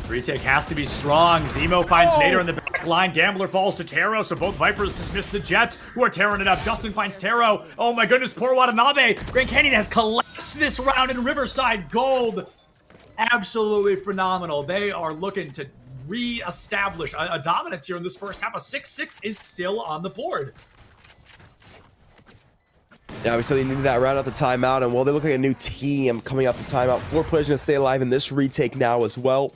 [SPEAKER 8] Retake has to be strong. Zemo finds Nader in the back line. Gambler falls to Taro, so both Vipers dismiss the Jets, who are tearing it up. Justin finds Taro. Oh my goodness, poor Watanabe. Grand Canyon has collapsed caps this round in Riverside Gold. Absolutely phenomenal. They are looking to re-establish a dominance here in this first half. A 6-6 is still on the board.
[SPEAKER 12] Yeah, we said they needed that round out the timeout, and well, they look like a new team coming out the timeout. 4 players going to stay alive in this retake now as well.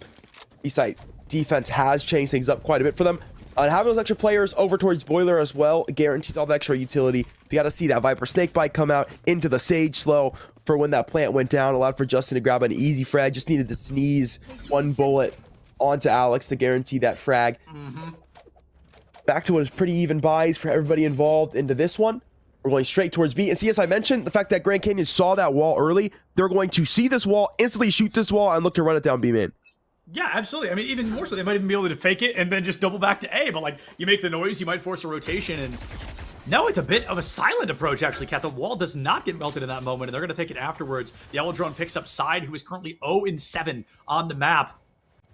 [SPEAKER 12] Eastside defense has changed things up quite a bit for them. Having those extra players over towards Boiler as well guarantees all the extra utility. You got to see that Viper Snakebite come out into the Sage slow for when that plant went down. Allowed for Justin to grab an easy frag. Just needed to sneeze 1 bullet onto Alex to guarantee that frag. Back to what is pretty even buys for everybody involved into this one. We're going straight towards B. And see, as I mentioned, the fact that Grand Canyon saw that wall early, they're going to see this wall, instantly shoot this wall, and look to run it down B main.
[SPEAKER 8] Yeah, absolutely. I mean, even more so, they might even be able to fake it and then just double back to A. But, like, you make the noise, you might force a rotation. And no, it's a bit of a silent approach, actually, Kat. The wall does not get melted in that moment, and they're going to take it afterwards. The Yellow Drone picks up Side, who is currently 0-7 on the map.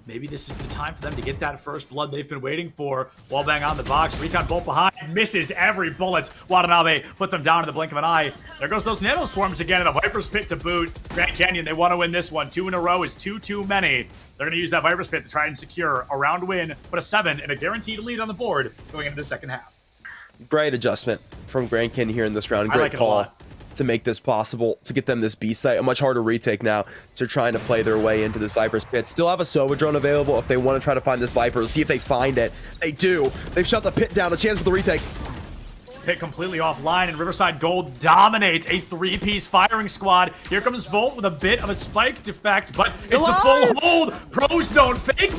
[SPEAKER 8] Maybe this is the time for them to get that first blood they've been waiting for. Wallbang on the box. Recon bolt behind. Misses every bullet. Watanabe puts them down in the blink of an eye. There goes those Nano Swarms again, and the Viper's Pit to boot. Grand Canyon, they want to win this one. 2 in a row is too many. They're going to use that Viper's Pit to try and secure a round win, but a 7 and a guaranteed lead on the board going into the second half.
[SPEAKER 12] Great adjustment from Grand Canyon here in this round. Great
[SPEAKER 8] like
[SPEAKER 12] call to make this possible, to get them this B site. A much harder retake now. They're trying to play their way into this Viper's Pit. Still have a Sova drone available if they want to try to find this Viper. See if they find it. They do. They've shut the pit down. A chance for the retake.
[SPEAKER 8] Pit completely offline, and Riverside Gold dominates a 3-piece firing squad. Here comes Volt with a bit of a spike defect, but it's the full hold. Pros don't fake.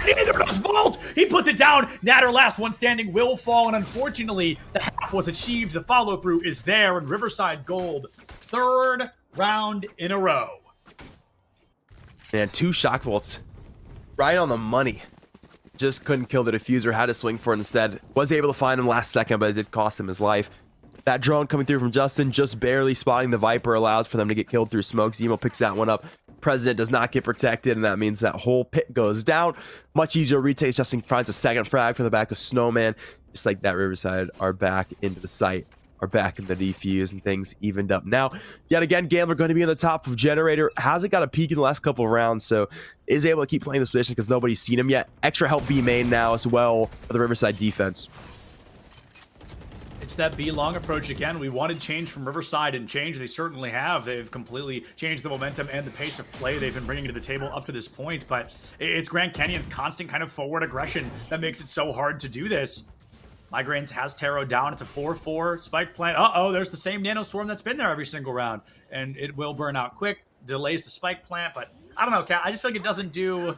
[SPEAKER 8] Neither does Volt. He puts it down. Natter, last one standing, will fall, and unfortunately, the half was achieved. The follow-through is there, and Riverside Gold, 3rd round in a row.
[SPEAKER 12] Man, 2 shock bolts right on the money. Just couldn't kill the diffuser, had to swing for it instead. Was able to find him last second, but it did cost him his life. That drone coming through from Justin, just barely spotting the Viper, allows for them to get killed through smoke. Zemo picks that one up. President does not get protected, and that means that whole pit goes down. Much easier retake. Justin finds a second frag from the back of Snowman. Just like that, Riverside are back into the site, are back in the defuse, and things evened up. Now, yet again, Gambler going to be on the top of Generator. Hasn't got a peek in the last couple of rounds, so is able to keep playing this position because nobody's seen him yet. Extra help B main now as well for the Riverside defense.
[SPEAKER 8] It's that B long approach again. We wanted change from Riverside, and change they certainly have. They've completely changed the momentum and the pace of play they've been bringing to the table up to this point, but it's Grand Canyon's constant kind of forward aggression that makes it so hard to do this. Migraines has Taro down. It's a 4-4 spike plant. Uh-oh, there's the same Nano Swarm that's been there every single round, and it will burn out quick. Delays the spike plant, but I don't know, Kat. I just feel like it doesn't do...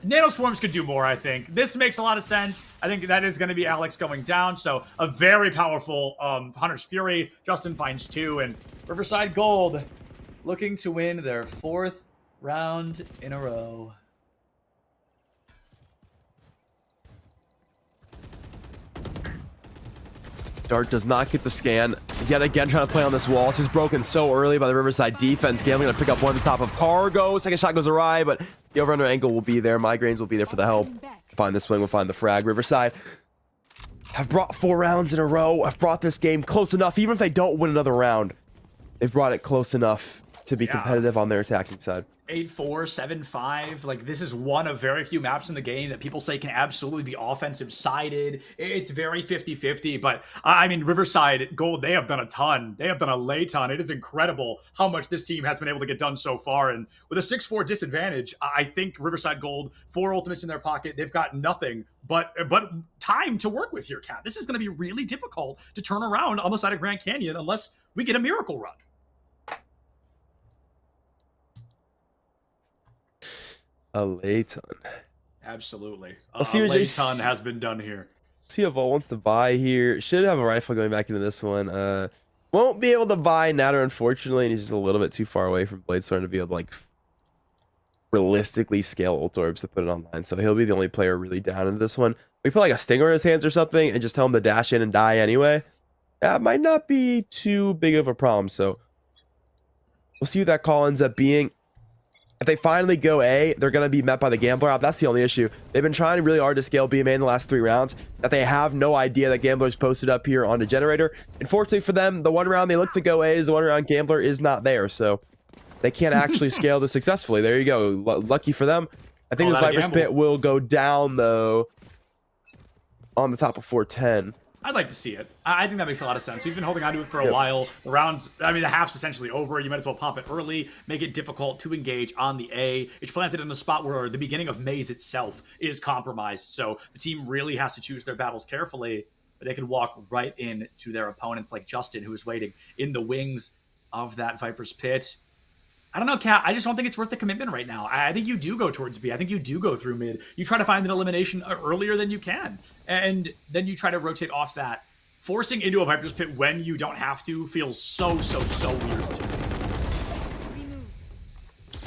[SPEAKER 8] Nano Swarms could do more, I think. This makes a lot of sense. I think that is going to be Alex going down, so a very powerful Hunter's Fury. Justin finds 2, and Riverside Gold looking to win their 4th round in a row.
[SPEAKER 12] Dart does not get the scan. Yet again, trying to play on this wall. It's just broken so early by the Riverside defense. Gambling gonna pick up one at the top of Cargo. Second shot goes awry, but the over-under angle will be there. Migraines will be there for the help. Find the swing, we'll find the frag. Riverside have brought 4 rounds in a row. Have brought this game close enough. Even if they don't win another round, they've brought it close enough to be competitive on their attacking side.
[SPEAKER 8] 8-4, 7-5. Like, this is one of very few maps in the game that people say can absolutely be offensive sided. It's very 50-50, but I mean, Riverside Gold, they have done a ton. They have done a lay ton. It is incredible how much this team has been able to get done so far. And with a 6-4 disadvantage, I think Riverside Gold, 4 ultimates in their pocket, they've got nothing but time to work with here, Kat. This is going to be really difficult to turn around on the side of Grand Canyon unless we get a miracle run.
[SPEAKER 12] A lay ton.
[SPEAKER 8] Absolutely.
[SPEAKER 12] Let's see what
[SPEAKER 8] lay ton has been done here.
[SPEAKER 12] See if Volt wants to buy here. Should have a rifle going back into this one. Won't be able to buy Natter, unfortunately, and he's just a little bit too far away from Bladestorm to be able to, like, realistically scale ult orbs to put it online. So he'll be the only player really down into this one. We put like a stinger in his hands or something and just tell him to dash in and die anyway. That might not be too big of a problem. So we'll see what that call ends up being. If they finally go A, they're going to be met by the Gambler op. That's the only issue. They've been trying really hard to scale BMA in the last 3 rounds. That they have no idea that Gambler's posted up here on the Generator. Unfortunately for them, the one round they look to go A is the one round Gambler is not there. So they can't actually scale this successfully. There you go. Lucky for them. I think this
[SPEAKER 8] that a
[SPEAKER 12] Viper's
[SPEAKER 8] gamble.
[SPEAKER 12] Pit will go down, though, on the top of 410.
[SPEAKER 8] I'd like to see it. I think that makes a lot of sense. We've been holding on to it for a while. The rounds, I mean, the half's essentially over. You might as well pop it early, make it difficult to engage on the A. It's planted in a spot where the beginning of Maze itself is compromised. So the team really has to choose their battles carefully. But they could walk right in to their opponents like Justin, who is waiting in the wings of that Viper's Pit. I don't know, Kat. I just don't think it's worth the commitment right now. I think you do go towards B. I think you do go through mid. You try to find an elimination earlier than you can. And then you try to rotate off that. Forcing into a Viper's Pit when you don't have to feels so weird to me.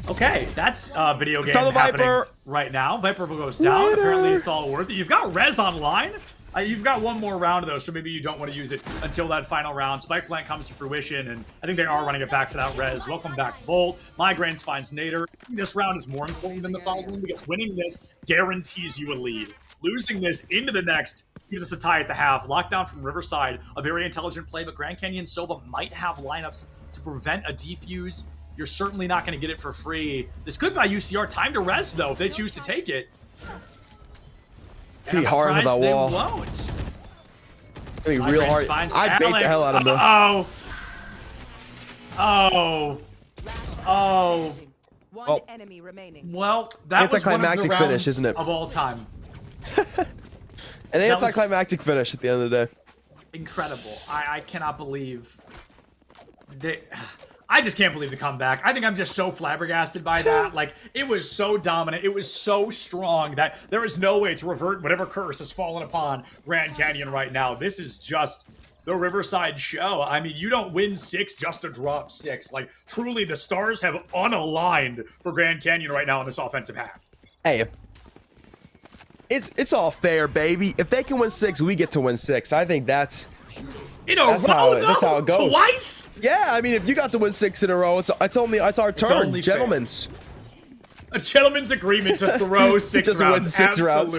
[SPEAKER 8] Okay, that's a video game happening right now. Viper goes down. Apparently it's all worth it. You've got Rez online. You've got one more round, though, so maybe you don't want to use it until that final round. Spike Plant comes to fruition, and I think they are running it back for that Rez. Welcome back, Volt. Migraines finds Nader. This round is more important than the following because winning this guarantees you a lead. Losing this into the next gives us a tie at the half. Lockdown from Riverside, a very intelligent play, but Grand Canyon Silva might have lineups to prevent a defuse. You're certainly not going to get it for free. This could buy UCR time to Rez, though, if they choose to take it.
[SPEAKER 12] See hard on that wall.
[SPEAKER 8] Won't.
[SPEAKER 12] Be real hard. I'd bait the hell out of them.
[SPEAKER 8] One
[SPEAKER 1] enemy remaining.
[SPEAKER 8] Well, that was one of the rounds
[SPEAKER 12] finish, isn't it?
[SPEAKER 8] of all time.
[SPEAKER 12] An anticlimactic finish at the end of the day.
[SPEAKER 8] Incredible. I cannot believe I just can't believe the comeback. I think I'm just so flabbergasted by that. Like, it was so dominant. It was so strong that there is no way to revert whatever curse has fallen upon Grand Canyon right now. This is just the Riverside show. I mean, you don't win 6 just to drop 6. Like, truly, the stars have unaligned for Grand Canyon right now in this offensive half.
[SPEAKER 12] Hey, it's all fair, baby. If they can win 6, we get to win 6. I think that's...
[SPEAKER 8] That's how
[SPEAKER 12] it goes.
[SPEAKER 8] Twice?
[SPEAKER 12] Yeah, I mean, if you got to win 6 in a row, it's our turn, gentlemen's.
[SPEAKER 8] A gentleman's agreement to throw 6
[SPEAKER 12] Just
[SPEAKER 8] rounds.
[SPEAKER 12] win 6 rounds.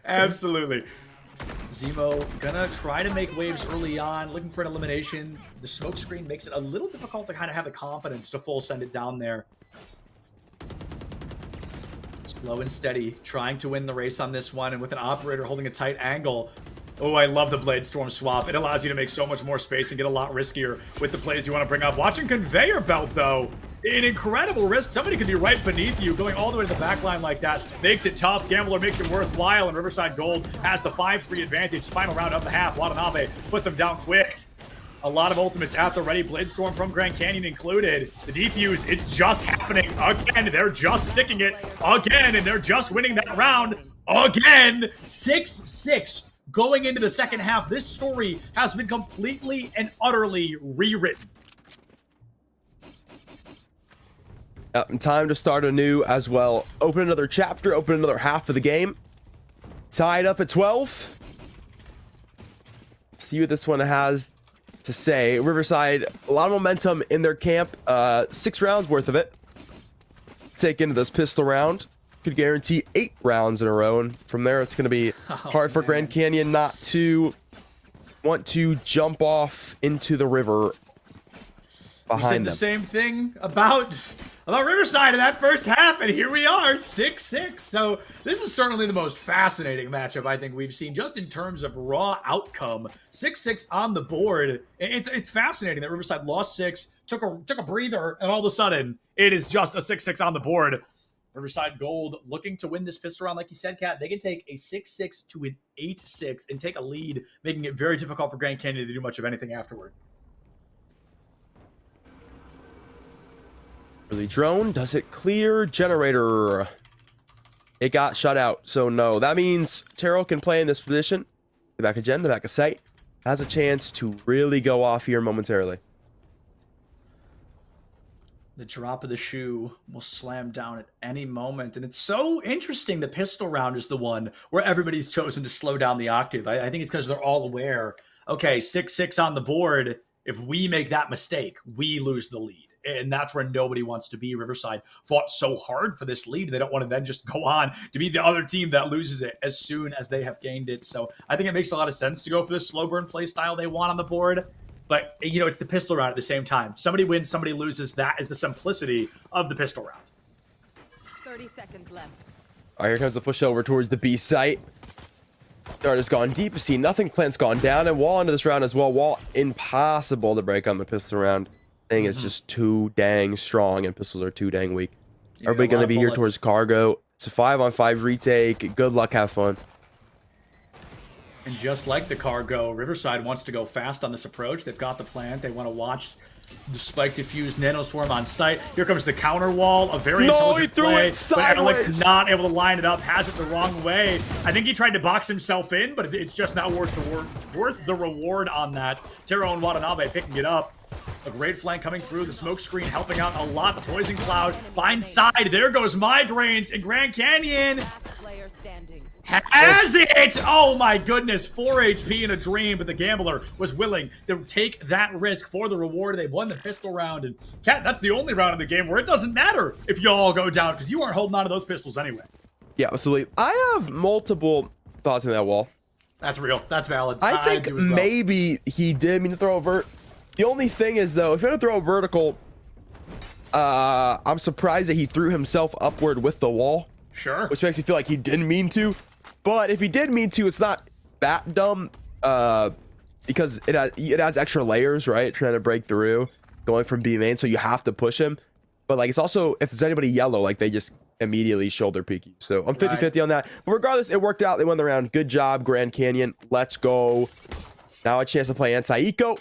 [SPEAKER 8] Absolutely. Zemo gonna try to make waves early on, looking for an elimination. The smoke screen makes it a little difficult to kind of have the confidence to full send it down there. Slow and steady, trying to win the race on this one, and with an operator holding a tight angle. Oh, I love the Blade Storm swap. It allows you to make so much more space and get a lot riskier with the plays you want to bring up. Watching Conveyor Belt, though, an incredible risk. Somebody could be right beneath you. Going all the way to the back line like that makes it tough. Gambler makes it worthwhile, and Riverside Gold has the 5-3 advantage. Final round of the half. Watanabe puts him down quick. A lot of ultimates at the ready. Blade Storm from Grand Canyon included. The defuse, it's just happening again. They're just sticking it again, and they're just winning that round again. 6-6. Going into the second half, this story has been completely and utterly rewritten.
[SPEAKER 12] And time to start anew as well. Open another chapter, open another half of the game. Tied up at 12. See what this one has to say. Riverside, a lot of momentum in their camp. 6 rounds worth of it. Take into this pistol round. Could guarantee 8 rounds in a row, and from there it's going to be hard for Grand Canyon not to want to jump off into the river behind them.
[SPEAKER 8] We said the same thing about Riverside in that first half, and here we are, 6-6. So this is certainly the most fascinating matchup I think we've seen, just in terms of raw outcome. 6-6 on the board. It's fascinating that Riverside lost 6, took a breather, and all of a sudden it is just a 6-6 on the board. Riverside Gold looking to win this pistol round, like you said, Kat. They can take a 6-6 to an 8-6 and take a lead, making it very difficult for Grand Canyon to do much of anything afterward.
[SPEAKER 12] Early drone, does it clear? Generator. It got shut out, so no. That means Terrell can play in this position. The back of Gen, the back of Sight, has a chance to really go off here momentarily.
[SPEAKER 8] The drop of the shoe will slam down at any moment. And it's so interesting. The pistol round is the one where everybody's chosen to slow down the octave. I think it's because they're all aware. Okay, 6-6 on the board. If we make that mistake, we lose the lead. And that's where nobody wants to be. Riverside fought so hard for this lead. They don't want to then just go on to be the other team that loses it as soon as they have gained it. So I think it makes a lot of sense to go for this slow burn play style they want on the board. but it's the pistol round at the same time. Somebody wins, somebody loses. That is the simplicity of the pistol round.
[SPEAKER 1] 30 seconds left.
[SPEAKER 12] All right, here comes the push over towards the B site. Dart has gone deep. See nothing. Plant's gone down, and Wall into this round as well. Wall impossible to break on the pistol round. Thing is just too dang strong, and pistols are too dang weak. Everybody going to be here towards cargo. It's a 5-on-5 retake. Good luck, have fun.
[SPEAKER 8] And just like the cargo, Riverside wants to go fast on this approach. They've got the plant. They want to watch the spike diffuse nanoswarm on site. Here comes the counter wall. A very intelligent play.
[SPEAKER 12] It sideways.
[SPEAKER 8] But Alex not able to line it up. Has it the wrong way. I think he tried to box himself in, but it's just not worth the reward on that. Tero and Watanabe picking it up. A great flank coming through. The smoke screen helping out a lot. The poison cloud finds side. There goes Migraines in Grand Canyon. Has it! Oh my goodness, 4 HP in a dream, but the gambler was willing to take that risk for the reward. They've won the pistol round, and Cat, that's the only round in the game where it doesn't matter if you all go down, because you aren't holding on to those pistols anyway.
[SPEAKER 12] Yeah, absolutely. I have multiple thoughts on that wall.
[SPEAKER 8] That's real. That's valid.
[SPEAKER 12] I think
[SPEAKER 8] do as well.
[SPEAKER 12] maybe he did mean to throw a vert. The only thing is, though, if you're going to throw a vertical, I'm surprised that he threw himself upward with the wall.
[SPEAKER 8] Sure.
[SPEAKER 12] Which makes me feel like he didn't mean to. But if he did mean to, it's not that dumb, because it adds extra layers, right? Trying to break through, going from B main, so you have to push him. But like, it's also, if there's anybody yellow, like they just immediately shoulder peek you. So I'm 50-50 on that. But regardless, it worked out. They won the round. Good job, Grand Canyon. Let's go. Now a chance to play anti-eco.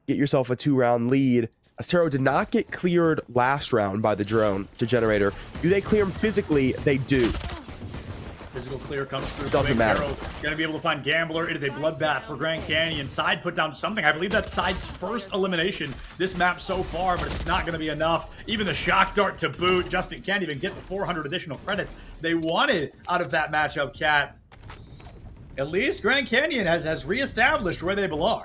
[SPEAKER 12] Get yourself a 2-round lead. Astero did not get cleared last round by the drone to Generator. Do they clear him physically? They do.
[SPEAKER 8] Physical clear comes through.
[SPEAKER 12] Doesn't matter.
[SPEAKER 8] Gonna be able to find Gambler. It is a bloodbath for Grand Canyon. Side put down something. I believe that's Side's first elimination this map so far, but it's not gonna be enough. Even the shock dart to boot. Justin can't even get the 400 additional credits they wanted out of that matchup, Cat. At least Grand Canyon has reestablished where they belong.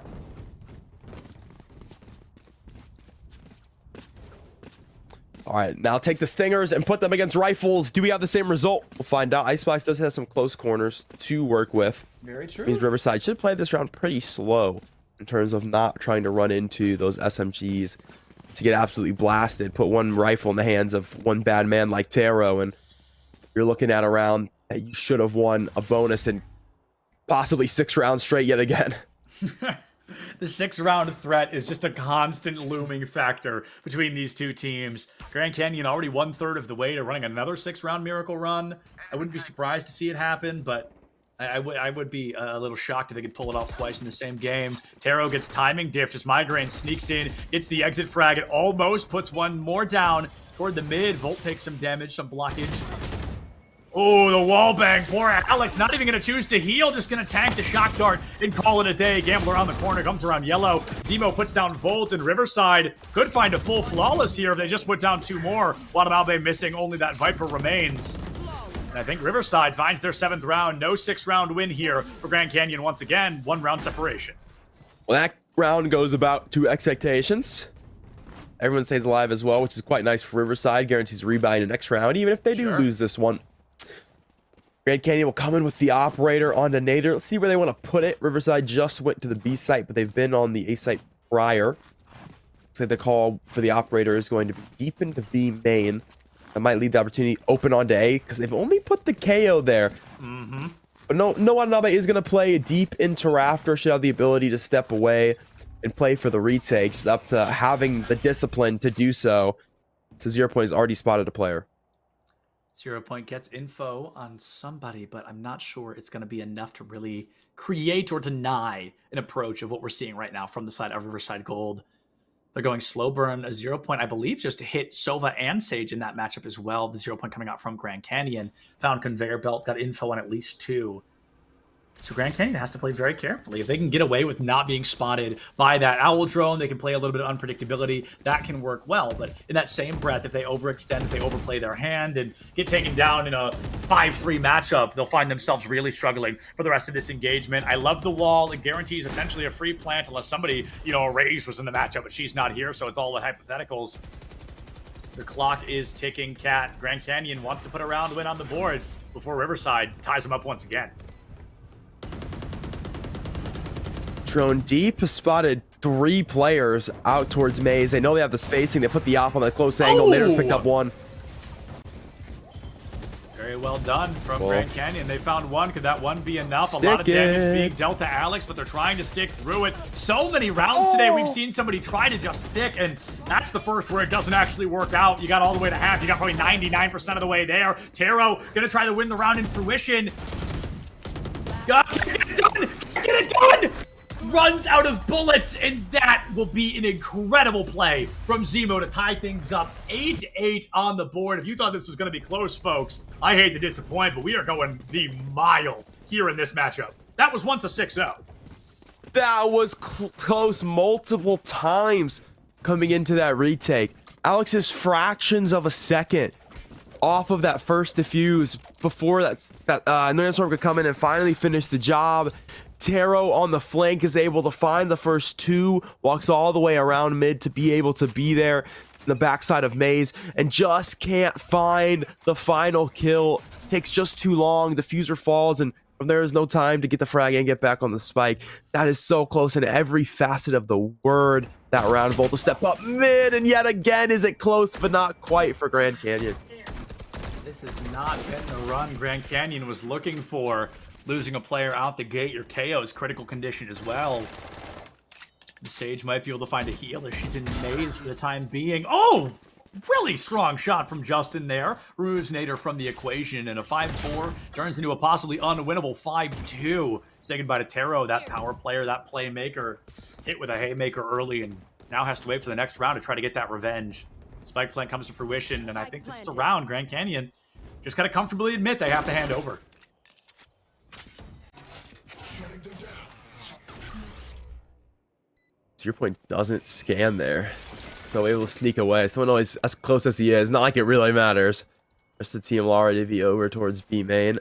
[SPEAKER 12] All right, now take the Stingers and put them against rifles. Do we have the same result? We'll find out. Icebox does have some close corners to work with.
[SPEAKER 8] Very true.
[SPEAKER 12] Means Riverside should play this round pretty slow in terms of not trying to run into those SMGs to get absolutely blasted. Put one rifle in the hands of one bad man like Tero, and you're looking at a round that you should have won a bonus and possibly 6 rounds straight yet again.
[SPEAKER 8] The 6-round threat is just a constant looming factor between these two teams. Grand Canyon already 1/3 of the way to running another 6-round miracle run. I wouldn't be surprised to see it happen, but I would be a little shocked if they could pull it off twice in the same game. Tero gets timing diff, just Migraine sneaks in, gets the exit frag, it almost puts one more down toward the mid. Volt takes some damage, some blockage. Oh, the wall bang. Poor Alex. Not even going to choose to heal. Just going to tank the shock dart and call it a day. Gambler around the corner. Comes around yellow. Zemo puts down Volt, and Riverside could find a full flawless here if they just put down 2 more. Watanabe missing. Only that Viper remains. And I think Riverside finds their 7th round. No 6-round win here for Grand Canyon once again. 1-round separation.
[SPEAKER 12] Well, that round goes about to expectations. Everyone stays alive as well, which is quite nice for Riverside. Guarantees a rebound in the next round, even if they do lose this one. Grand Canyon will come in with the operator onto Nader. Let's see where they want to put it. Riverside just went to the B site, but they've been on the A site prior. Looks like the call for the operator is going to be deep into B main. That might leave the opportunity open onto A, because they've only put the KO there. But no Watanabe is going to play deep into Rafter. Should have the ability to step away and play for the retakes. Up to having the discipline to do so. So 0 Point has already spotted a player.
[SPEAKER 8] 0 Point gets info on somebody, but I'm not sure it's going to be enough to really create or deny an approach of what we're seeing right now from the side of Riverside Gold. They're going slow burn. A 0 Point, I believe, just hit Sova and Sage in that matchup as well. The 0 Point coming out from Grand Canyon. Found Conveyor Belt, got info on at least 2. So Grand Canyon has to play very carefully. If they can get away with not being spotted by that owl drone, they can play a little bit of unpredictability. That can work well. But in that same breath, if they overextend, if they overplay their hand and get taken down in a 5-3 matchup, they'll find themselves really struggling for the rest of this engagement. I love the wall. It guarantees essentially a free plant unless somebody, Rage was in the matchup, but she's not here, so it's all the hypotheticals. The clock is ticking, Cat. Grand Canyon wants to put a round win on the board before Riverside ties them up once again.
[SPEAKER 12] Drone deep, spotted 3 players out towards Maze. They know they have the spacing. They put the op on the close angle. Nader's picked up one.
[SPEAKER 8] Very well done from Grand Canyon. They found one. Could that one be enough?
[SPEAKER 12] Stick
[SPEAKER 8] a lot of damage
[SPEAKER 12] it.
[SPEAKER 8] being dealt to Alex, but they're trying to stick through it. So many rounds today. We've seen somebody try to just stick, and that's the first where it doesn't actually work out. You got all the way to half. You got probably 99% of the way there. Taro gonna try to win the round in fruition. Get it done! Get it done! Runs out of bullets, and that will be an incredible play from Zemo to tie things up. 8-8 on the board. If you thought this was going to be close, folks, I hate to disappoint, but we are going the mile here in this matchup. That was once a 6-0.
[SPEAKER 12] That was close multiple times coming into that retake. Alex is fractions of a second off of that first defuse before that Noinstorm could come in and finally finish the job. Taro on the flank is able to find the first 2, walks all the way around mid to be able to be there in the backside of Maze, and just can't find the final kill. Takes just too long. Diffuser falls, and from there is no time to get the frag and get back on the spike. That is so close in every facet of the word. That round, Volt to step up mid, and yet again is it close, but not quite for Grand Canyon.
[SPEAKER 8] This is not getting the run Grand Canyon was looking for. Losing a player out the gate, your KO is critical condition as well. The Sage might be able to find a heal as she's in Maze for the time being. Oh! Really strong shot from Justin there. Removes Nader from the equation, and a 5-4 turns into a possibly unwinnable 5-2. Say goodbye to Taro, that power player, that playmaker. Hit with a haymaker early, and now has to wait for the next round to try to get that revenge. Spike plant comes to fruition, and I think this is the round Grand Canyon just gotta comfortably admit they have to hand over.
[SPEAKER 12] To your point, doesn't scan there. So able to sneak away. Someone always as close as he is. Not like it really matters. Rest of the team will already be over towards B main.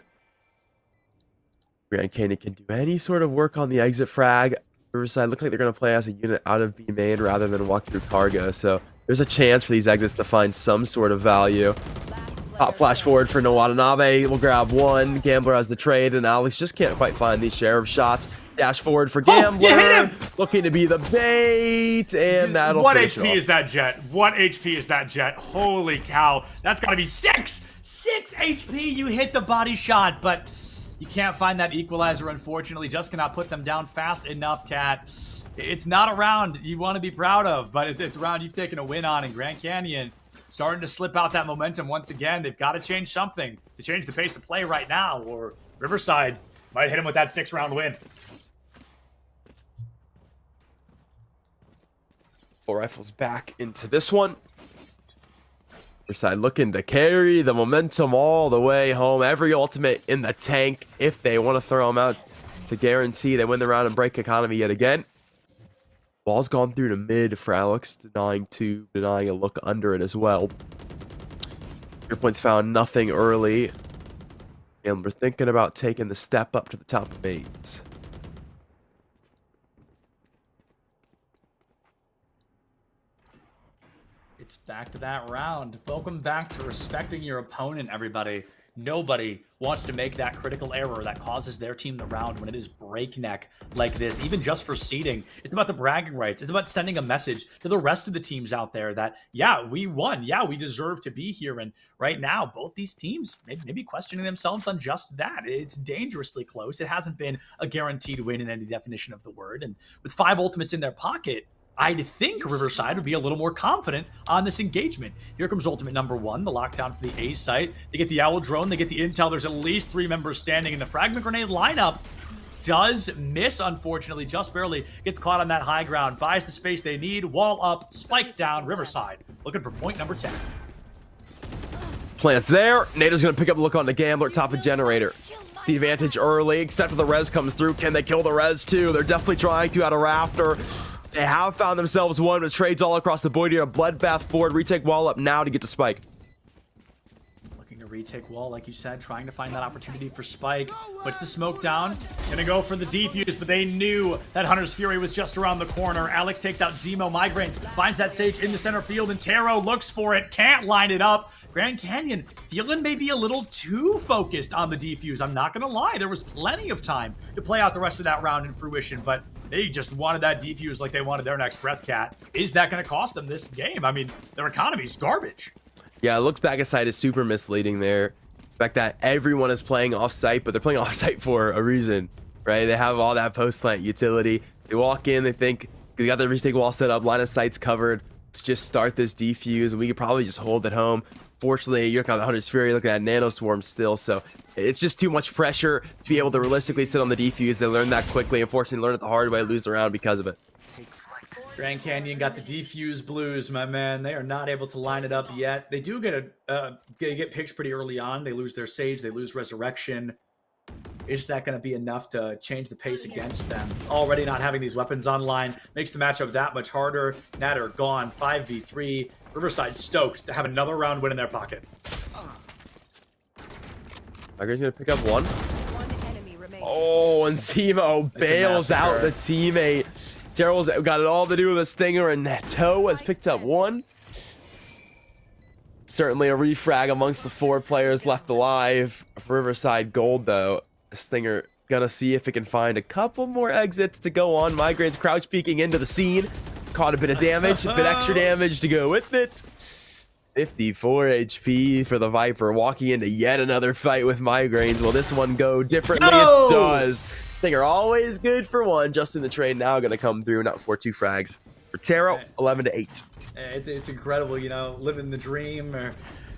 [SPEAKER 12] Grand Canyon can do any sort of work on the exit frag. Riverside look like they're going to play as a unit out of B main rather than walk through cargo. So there's a chance for these exits to find some sort of value. Hot flash forward for Watanabe. We'll grab one. Gambler has the trade, and Alex just can't quite find these share of shots. Dash forward for Gambler.
[SPEAKER 8] You hit him!
[SPEAKER 12] Looking to be the bait, and that'll
[SPEAKER 8] What
[SPEAKER 12] finish
[SPEAKER 8] HP
[SPEAKER 12] off.
[SPEAKER 8] is that Jet? What HP is that Jet? Holy cow. That's got to be 6! 6 HP! You hit the body shot, but you can't find that equalizer, unfortunately. Just cannot put them down fast enough, Cat. It's not a round you want to be proud of, but it's a round you've taken a win on in Grand Canyon. Starting to slip out that momentum once again. They've got to change something to change the pace of play right now, or Riverside might hit him with that 6-round win.
[SPEAKER 12] Full rifles back into this one. Riverside looking to carry the momentum all the way home. Every ultimate in the tank if they want to throw them out to guarantee they win the round and break economy yet again. Ball's gone through to mid for Alex, denying a look under it as well. Your points found nothing early. And we're thinking about taking the step up to the top of Maze.
[SPEAKER 8] It's back to that round. Welcome back to respecting your opponent, everybody. Nobody wants to make that critical error that causes their team the round when it is breakneck like this, even just for seeding. It's about the bragging rights. It's about sending a message to the rest of the teams out there that, yeah, we won. Yeah, we deserve to be here. And right now, both these teams maybe questioning themselves on just that. It's dangerously close. It hasn't been a guaranteed win in any definition of the word. And with 5 ultimates in their pocket, I'd think Riverside would be a little more confident on this engagement. Here comes ultimate number 1, the lockdown for the A site. They get the owl drone, they get the intel. There's at least 3 members standing in the fragment grenade lineup. Does miss, unfortunately, just barely. Gets caught on that high ground, buys the space they need, wall up, spike down, Riverside. Looking for point number 10.
[SPEAKER 12] Plants there. Nader's going to pick up a look on the Gambler, top of Generator. It's the advantage early, except for the res comes through. Can they kill the res too? They're definitely trying to out of Raptor. They have found themselves one with trades all across the board here. A bloodbath forward. Retake wall up now to get to Spike.
[SPEAKER 8] Looking to Gonna retake wall, like you said, trying to find that opportunity for Spike. Puts the smoke down. Gonna go for the defuse, but they knew that Hunter's Fury was just around the corner. Alex takes out Zemo. Migraines finds that Sage in the center field, and Taro looks for it. Can't line it up. Grand Canyon feeling maybe a little too focused on the defuse. I'm not gonna lie, there was plenty of time to play out the rest of that round in fruition, but they just wanted that defuse like they wanted their next breath, Cat. Is that gonna cost them this game? I mean, their economy's garbage.
[SPEAKER 12] Yeah, it looks back aside is super misleading there. The fact that everyone is playing off-site, but they're playing off-site for a reason, right? They have all that post-plant utility. They walk in, they think they got the retake wall set up, line of sight's covered. Let's just start this defuse, and we could probably just hold it home. Fortunately, you're looking at the Hunter's Fury, looking at Nano Swarm still, so it's just too much pressure to be able to realistically sit on the defuse. They learn that quickly, unfortunately learn it the hard way, lose the round because of it.
[SPEAKER 8] Grand Canyon got the defuse blues, my man. They are not able to line it up yet. They do get get picks pretty early on. They lose their Sage, they lose Resurrection. Is that going to be enough to change the pace against them? Already not having these weapons online makes the matchup that much harder. Natter gone, 5v3. Riverside stoked to have another round win in their pocket.
[SPEAKER 12] Migraines gonna pick up one. Oh, and Zemo bails out the teammate. Terrell's got it all to do with a stinger, and Toe has picked up one. Certainly a refrag amongst the 4 players left alive. For Riverside Gold, though, Stinger gonna see if it can find a couple more exits to go on. Migraines crouch peeking into the scene. Caught a bit of damage, a bit extra damage to go with it. 54 HP for the Viper, walking into yet another fight with Migraines. Will this one go differently?
[SPEAKER 8] No!
[SPEAKER 12] It does. Stinger always good for one. Justin the Train now gonna come through, not for 2 frags. For Taro, 11-8.
[SPEAKER 8] It's incredible, you know, living the dream, or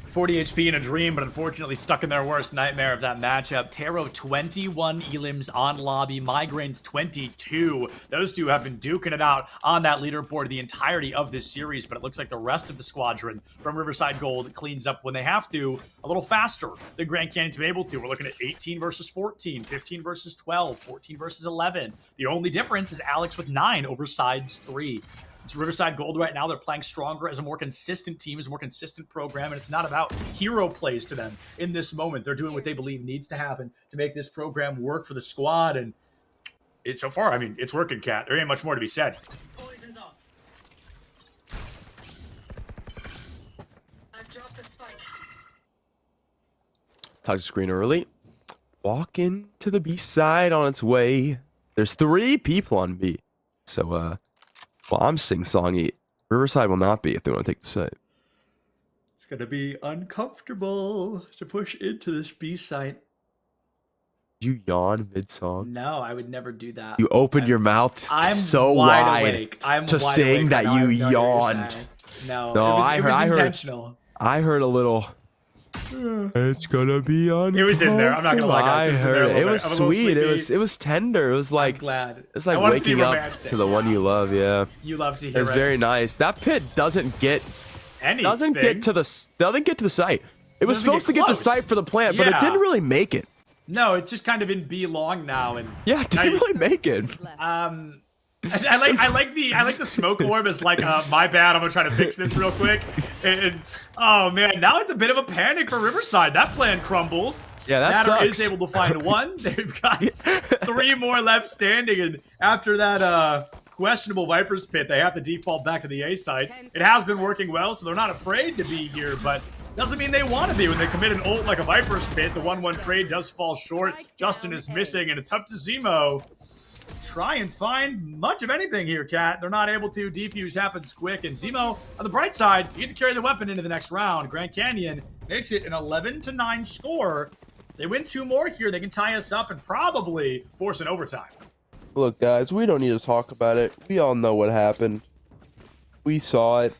[SPEAKER 8] 40 HP in a dream, but unfortunately stuck in their worst nightmare of that matchup. Taro 21 elims on lobby, Migraines 22. Those two have been duking it out on that leaderboard the entirety of this series, but it looks like the rest of the squadron from Riverside Gold cleans up when they have to a little faster than Grand Canyon's been able to. We're looking at 18 versus 14, 15 versus 12, 14 versus 11. The only difference is Alex with 9 over Sides 3. It's Riverside Gold right now. They're playing stronger as a more consistent team, as a more consistent program, and it's not about hero plays to them in this moment. They're doing what they believe needs to happen to make this program work for the squad, and so far, I mean, it's working, Cat. There ain't much more to be said.
[SPEAKER 12] Touch screen early. Walk into the B side on its way. There's 3 people on B, so well, I'm sing-songy. Riverside will not be if they want to take the site.
[SPEAKER 8] It's going to be uncomfortable to push into this B site.
[SPEAKER 12] Did you yawn mid-song?
[SPEAKER 8] No, I would never do that.
[SPEAKER 12] You opened your mouth so wide to sing that you yawned.
[SPEAKER 8] No,
[SPEAKER 12] it was
[SPEAKER 8] intentional.
[SPEAKER 12] I heard a little... It's gonna be uncomfortable.
[SPEAKER 8] It was in there. I'm not gonna lie, guys.
[SPEAKER 12] I heard it. It was sweet. It was tender. It was like,
[SPEAKER 8] I'm glad.
[SPEAKER 12] It's like waking up to the one you love. Yeah.
[SPEAKER 8] You love to hear it.
[SPEAKER 12] It was very nice. That pit doesn't get to the site. It was supposed to get to site for the plant, but it didn't really make it.
[SPEAKER 8] No, it's just kind of in B long now, and
[SPEAKER 12] yeah, it didn't really make it.
[SPEAKER 8] I like the smoke orb as like my bad. I'm gonna try to fix this real quick. And oh man, now it's a bit of a panic for Riverside. That plan crumbles.
[SPEAKER 12] Yeah, that
[SPEAKER 8] Natter
[SPEAKER 12] sucks.
[SPEAKER 8] is able to find one. They've got 3 more left standing, and after that questionable Viper's pit, they have to default back to the A side. It has been working well, so they're not afraid to be here, but doesn't mean they want to be. When they commit an ult like a Viper's pit, the 1-1 trade does fall short. Justin is missing, and it's up to Zemo. Try and find much of anything here, Cat. They're not able to. Defuse happens quick, and Zemo, on the bright side, you get to carry the weapon into the next round. Grand Canyon makes it an 11-9 score. They win 2 more here. They can tie us up and probably force an overtime.
[SPEAKER 12] Look, guys, we don't need to talk about it. We all know what happened. We saw it.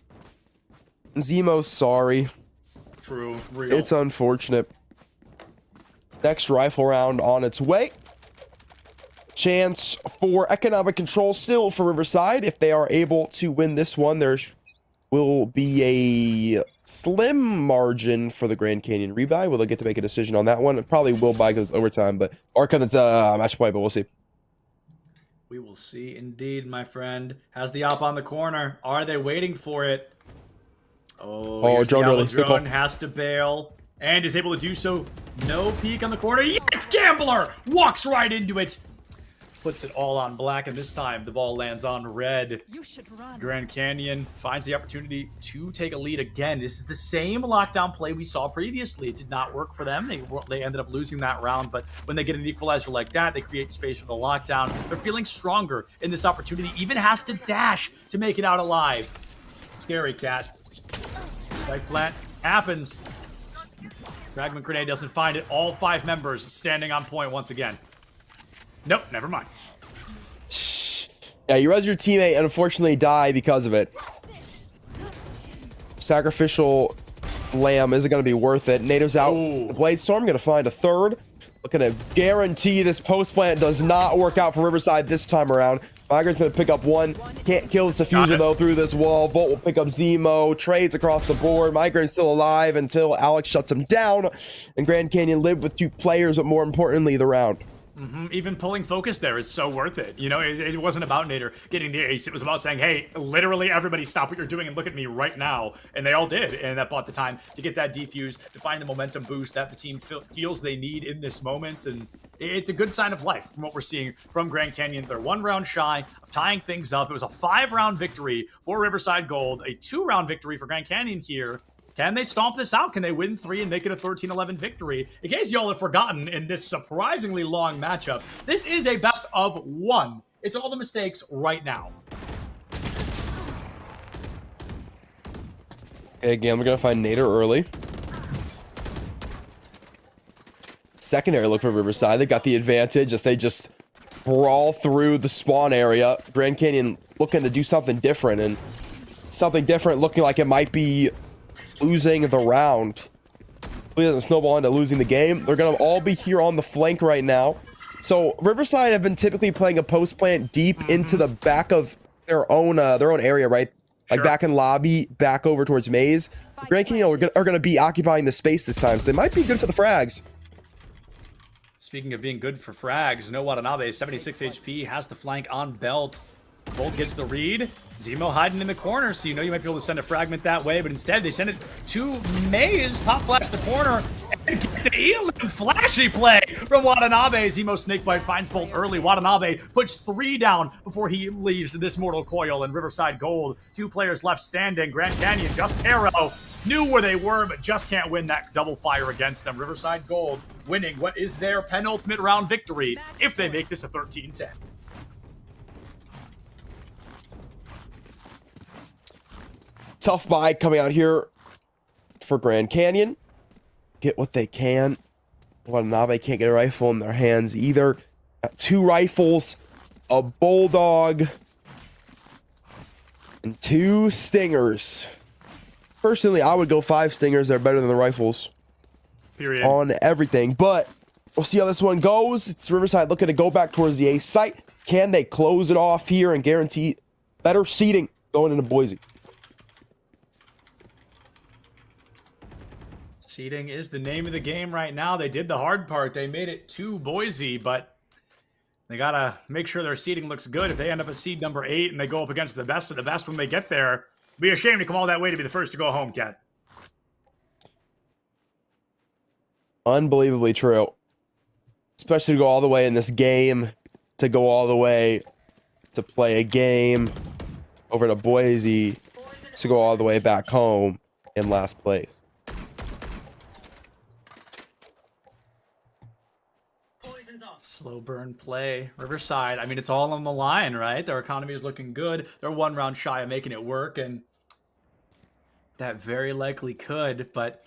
[SPEAKER 12] Zemo's sorry.
[SPEAKER 8] True. Real.
[SPEAKER 12] It's unfortunate. Next rifle round on its way. Chance for economic control still for Riverside. If they are able to win this one, there will be a slim margin for the Grand Canyon rebuy. Will they get to make a decision on that one? It probably will buy because it's overtime, or because it's match play, but we'll see.
[SPEAKER 8] We will see indeed, my friend. Has the op on the corner. Are they waiting for it? Oh,
[SPEAKER 12] drone early.
[SPEAKER 8] Drone has to bail. And is able to do so. No peek on the corner. Yes, Gambler walks right into it. Puts it all on black, and this time the ball lands on red.
[SPEAKER 1] You should run.
[SPEAKER 8] Grand Canyon finds the opportunity to take a lead again. This is the same lockdown play we saw previously. It did not work for them. They ended up losing that round, but when they get an equalizer like that, they create space for the lockdown. They're feeling stronger in this opportunity. Even has to dash to make it out alive. Scary cat. Spike plant happens. Fragment grenade doesn't find it. All 5 members standing on point once again. Nope, never mind.
[SPEAKER 12] Yeah, you res your teammate and unfortunately die because of it. Sacrificial lamb isn't going to be worth it. Native's out. The Blade Storm going to find a third. Looking to guarantee this post plant does not work out for Riverside this time around. Migrant's going to pick up one. Can't kill this diffuser though through this wall. Volt will pick up Zemo. Trades across the board. Migrant's still alive until Alex shuts him down. And Grand Canyon lived with 2 players, but more importantly, the round.
[SPEAKER 8] Even pulling focus there is so worth it. You know, it wasn't about Nader getting the ace. It was about saying, hey, literally everybody stop what you're doing and look at me right now. And they all did. And that bought the time to get that defuse, to find the momentum boost that the team feels they need in this moment. And it's a good sign of life from what we're seeing from Grand Canyon. They're 1 round shy of tying things up. It was a 5-round victory for Riverside Gold, a 2-round victory for Grand Canyon here. Can they stomp this out? Can they win 3 and make it a 13-11 victory? In case y'all have forgotten, in this surprisingly long matchup, this is a best of 1. It's all the mistakes right now.
[SPEAKER 12] Okay, again, we're going to find Nader early. Secondary look for Riverside. They got the advantage as they just brawl through the spawn area. Grand Canyon looking to do something different, and something different looking like it might be losing the round. It doesn't snowball into losing the game. They're gonna all be here on the flank right now. So Riverside have been typically playing a post plant deep into the back of their own area, right? Like back in lobby, back over towards maze. Grand Canyon are gonna be occupying the space this time, so they might be good for the frags.
[SPEAKER 8] Speaking of being good for frags, no Watanabe, 76 HP, has the flank on belt. Bolt gets the read. Zemo hiding in the corner, so you know you might be able to send a fragment that way, but instead they send it to Maze. Pop flash the corner and get the Elam. Flashy play from Watanabe. Zemo snakebite finds Bolt early. Watanabe puts 3 down before he leaves this mortal coil, and Riverside Gold, 2 players left standing. Grand Canyon, just Taro, knew where they were, but just can't win that double fire against them. Riverside Gold winning what is their penultimate round victory if they make this a 13-10.
[SPEAKER 12] Tough buy coming out here for Grand Canyon. Get what they can. Watanabe can't get a rifle in their hands either. Got 2 rifles, a bulldog, and 2 stingers. Personally, I would go 5 stingers. They're better than the rifles.
[SPEAKER 8] Period.
[SPEAKER 12] On everything. But we'll see how this one goes. It's Riverside looking to go back towards the ace site. Can they close it off here and guarantee better seating going into Boise?
[SPEAKER 8] Seeding is the name of the game right now. They did the hard part. They made it to Boise, but they gotta make sure their seeding looks good. If they end up at seed number 8 and they go up against the best of the best when they get there, it'd be a shame to come all that way to be the first to go home, Cat.
[SPEAKER 12] Unbelievably true. Especially to go all the way in this game, to go all the way to play a game over to Boise, to go all the way back home in last place.
[SPEAKER 8] Slow burn play. Riverside, I mean, it's all on the line, right? Their economy is looking good. They're 1 round shy of making it work, and that very likely could, but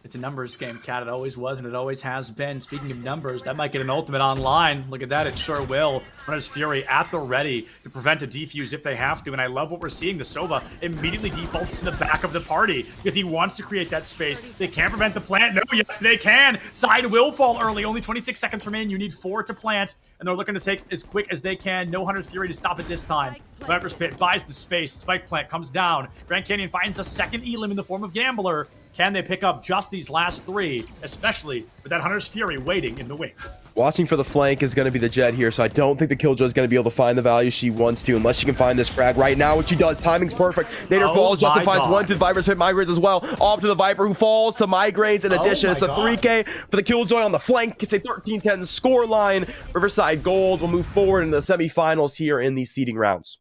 [SPEAKER 8] it's a numbers game, Cat. It always was, and it always has been. Speaking of numbers, that might get an ultimate online. Look at that, it sure will. Runner's Fury at the ready to prevent a defuse if they have to, and I love what we're seeing. The Sova immediately defaults to the back of the party because he wants to create that space. They can't prevent the plant. No, yes, they can. Side will fall early. Only 26 seconds remain. You need 4 to plant, and they're looking to take as quick as they can. No Hunter's Fury to stop it this time. Viper's Pit buys the space. Spike plant comes down. Grand Canyon finds a second Elim in the form of Gambler. Can they pick up just these last 3, especially with that Hunter's Fury waiting in the wings?
[SPEAKER 12] Watching for the flank is going to be the Jet here, so I don't think the Killjoy is going to be able to find the value she wants to, unless she can find this frag right now, which she does. Timing's perfect. Nader falls, Justin finds one through the Viper's hit Migraines as well. Off to the Viper, who falls to Migraines. In addition, it's a 3K for the Killjoy on the flank. It's a 13-10 score line. Riverside Gold will move forward in the semifinals here in these seeding rounds.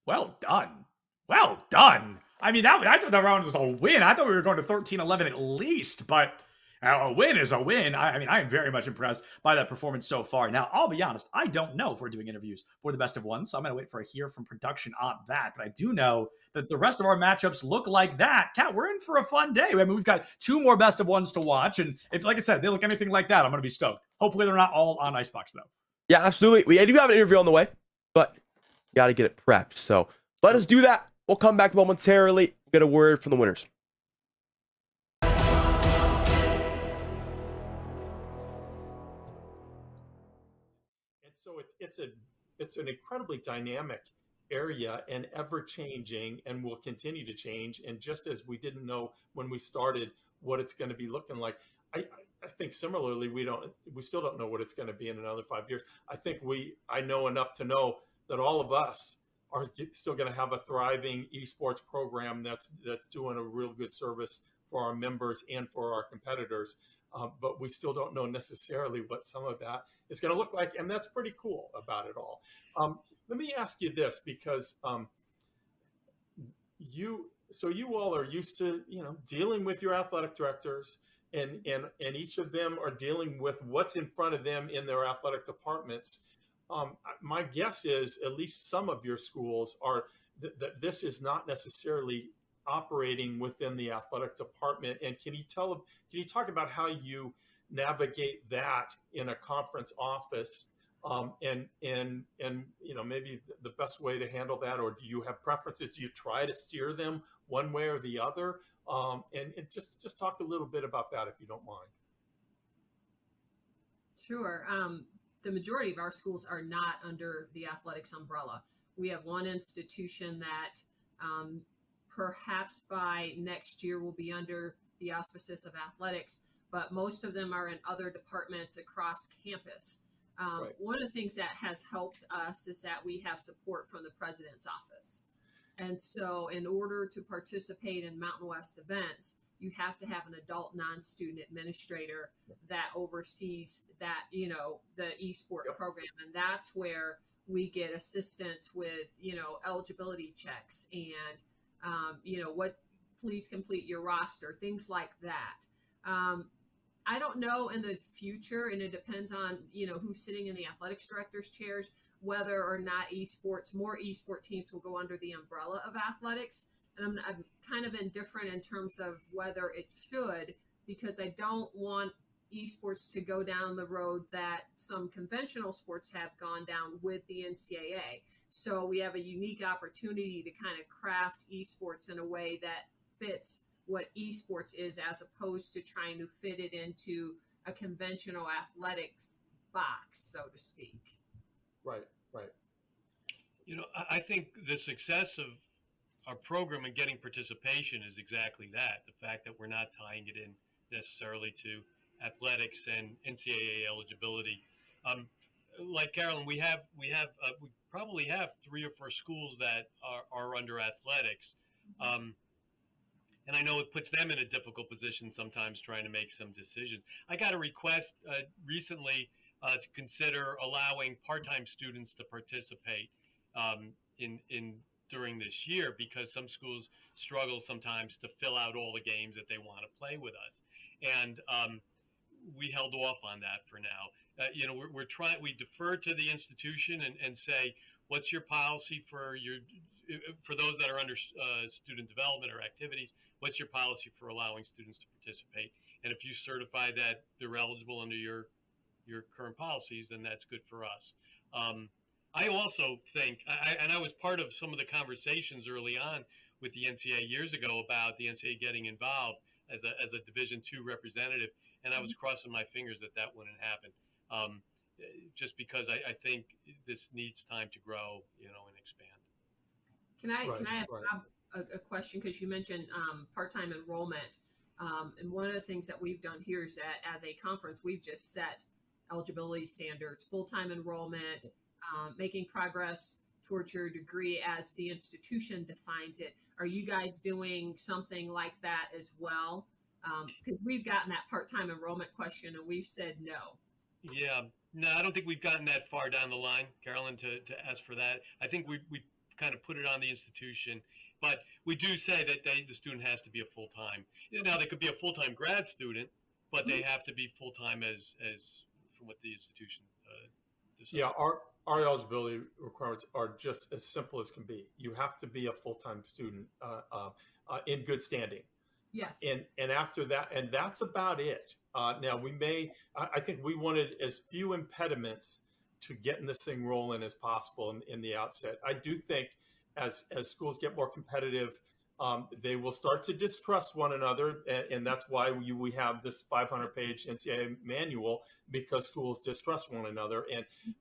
[SPEAKER 8] Well done. Well done. I mean, I thought that round was a win. I thought we were going to 13-11 at least, but a win is a win. I mean, I am very much impressed by that performance so far. Now, I'll be honest, I don't know if we're doing interviews for the best of ones, so I'm going to wait for a hear from production on that. But I do know that the rest of our matchups look like that. Kat, we're in for a fun day. I mean, we've got 2 more best of ones to watch, and if, like I said, they look anything like that, I'm going to be stoked. Hopefully, they're not all on Icebox, though.
[SPEAKER 12] Yeah, absolutely. I do have an interview on the way, but got to get it prepped. So let us do that. We'll come back momentarily. Get a word from the winners.
[SPEAKER 6] And so it's an incredibly dynamic area and ever changing, and will continue to change. And just as we didn't know when we started what it's going to be looking like, I think similarly we still don't know what it's going to be in another 5 years. I know enough to know that all of us are still going to have a thriving esports program that's doing a real good service for our members and for our competitors. But we still don't know necessarily what some of that is going to look like, and that's pretty cool about it all. Let me ask you this, because you all are used to dealing with your athletic directors, and each of them are dealing with what's in front of them in their athletic departments. My guess is at least some of your schools are that this is not necessarily operating within the athletic department. And can you talk about how you navigate that in a conference office, and maybe the best way to handle that, or do you have preferences? Do you try to steer them one way or the other? And just talk a little bit about that, if you don't mind.
[SPEAKER 2] Sure. The majority of our schools are not under the athletics umbrella. We have one institution that perhaps by next year will be under the auspices of athletics, but most of them are in other departments across campus.
[SPEAKER 6] Right.
[SPEAKER 2] One of the things that has helped us is that we have support from the president's office. And so in order to participate in Mountain West events, you have to have an adult non-student administrator that oversees that, the eSport program. And that's where we get assistance with, eligibility checks and, please complete your roster, things like that. I don't know in the future, and it depends on, who's sitting in the athletics director's chairs, whether or not more esport teams will go under the umbrella of athletics. And I'm kind of indifferent in terms of whether it should, because I don't want esports to go down the road that some conventional sports have gone down with the NCAA. So we have a unique opportunity to kind of craft esports in a way that fits what esports is, as opposed to trying to fit it into a conventional athletics box, so to speak.
[SPEAKER 6] Right.
[SPEAKER 11] I think the success of our program and getting participation is exactly that. The fact that we're not tying it in necessarily to athletics and NCAA eligibility. Like Carolyn, we probably have 3 or 4 schools that are under athletics. And I know it puts them in a difficult position sometimes trying to make some decisions. I got a request recently to consider allowing part-time students to participate during this year, because some schools struggle sometimes to fill out all the games that they want to play with us. And we held off on that for now. We defer to the institution and say, what's your policy for those that are under student development or activities? What's your policy for allowing students to participate? And if you certify that they're eligible under your current policies, then that's good for us. I also think, and I was part of some of the conversations early on with the NCAA years ago about the NCAA getting involved as a Division II representative, and I was crossing my fingers that wouldn't happen, just because I think this needs time to grow, and expand.
[SPEAKER 2] Can I ask Rob a question, because you mentioned part-time enrollment, And one of the things that we've done here is that as a conference, we've just set eligibility standards, full-time enrollment, making progress towards your degree as the institution defines it. Are you guys doing something like that as well? Because we've gotten that part-time enrollment question and we've said no.
[SPEAKER 11] Yeah, no, I don't think we've gotten that far down the line, Carolyn, to ask for that. I think we kind of put it on the institution, but we do say that the student has to be a full-time. Now, they could be a full-time grad student, but they have to be full-time as from what the institution decides.
[SPEAKER 6] Yeah, our eligibility requirements are just as simple as can be. You have to be a full-time student in good standing.
[SPEAKER 2] Yes.
[SPEAKER 6] And after that, and that's about it. Now I think we wanted as few impediments to getting this thing rolling as possible in the outset. I do think as schools get more competitive, they will start to distrust one another. And that's why we have this 500-page NCAA manual, because schools distrust one another.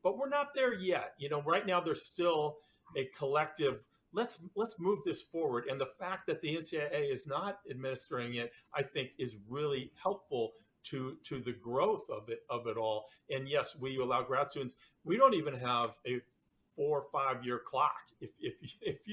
[SPEAKER 6] But we're not there yet. Right now there's still a collective, let's move this forward. And the fact that the NCAA is not administering it, I think, is really helpful to the growth of it all. And yes, we allow grad students. We don't even have a 4 or 5 year clock. If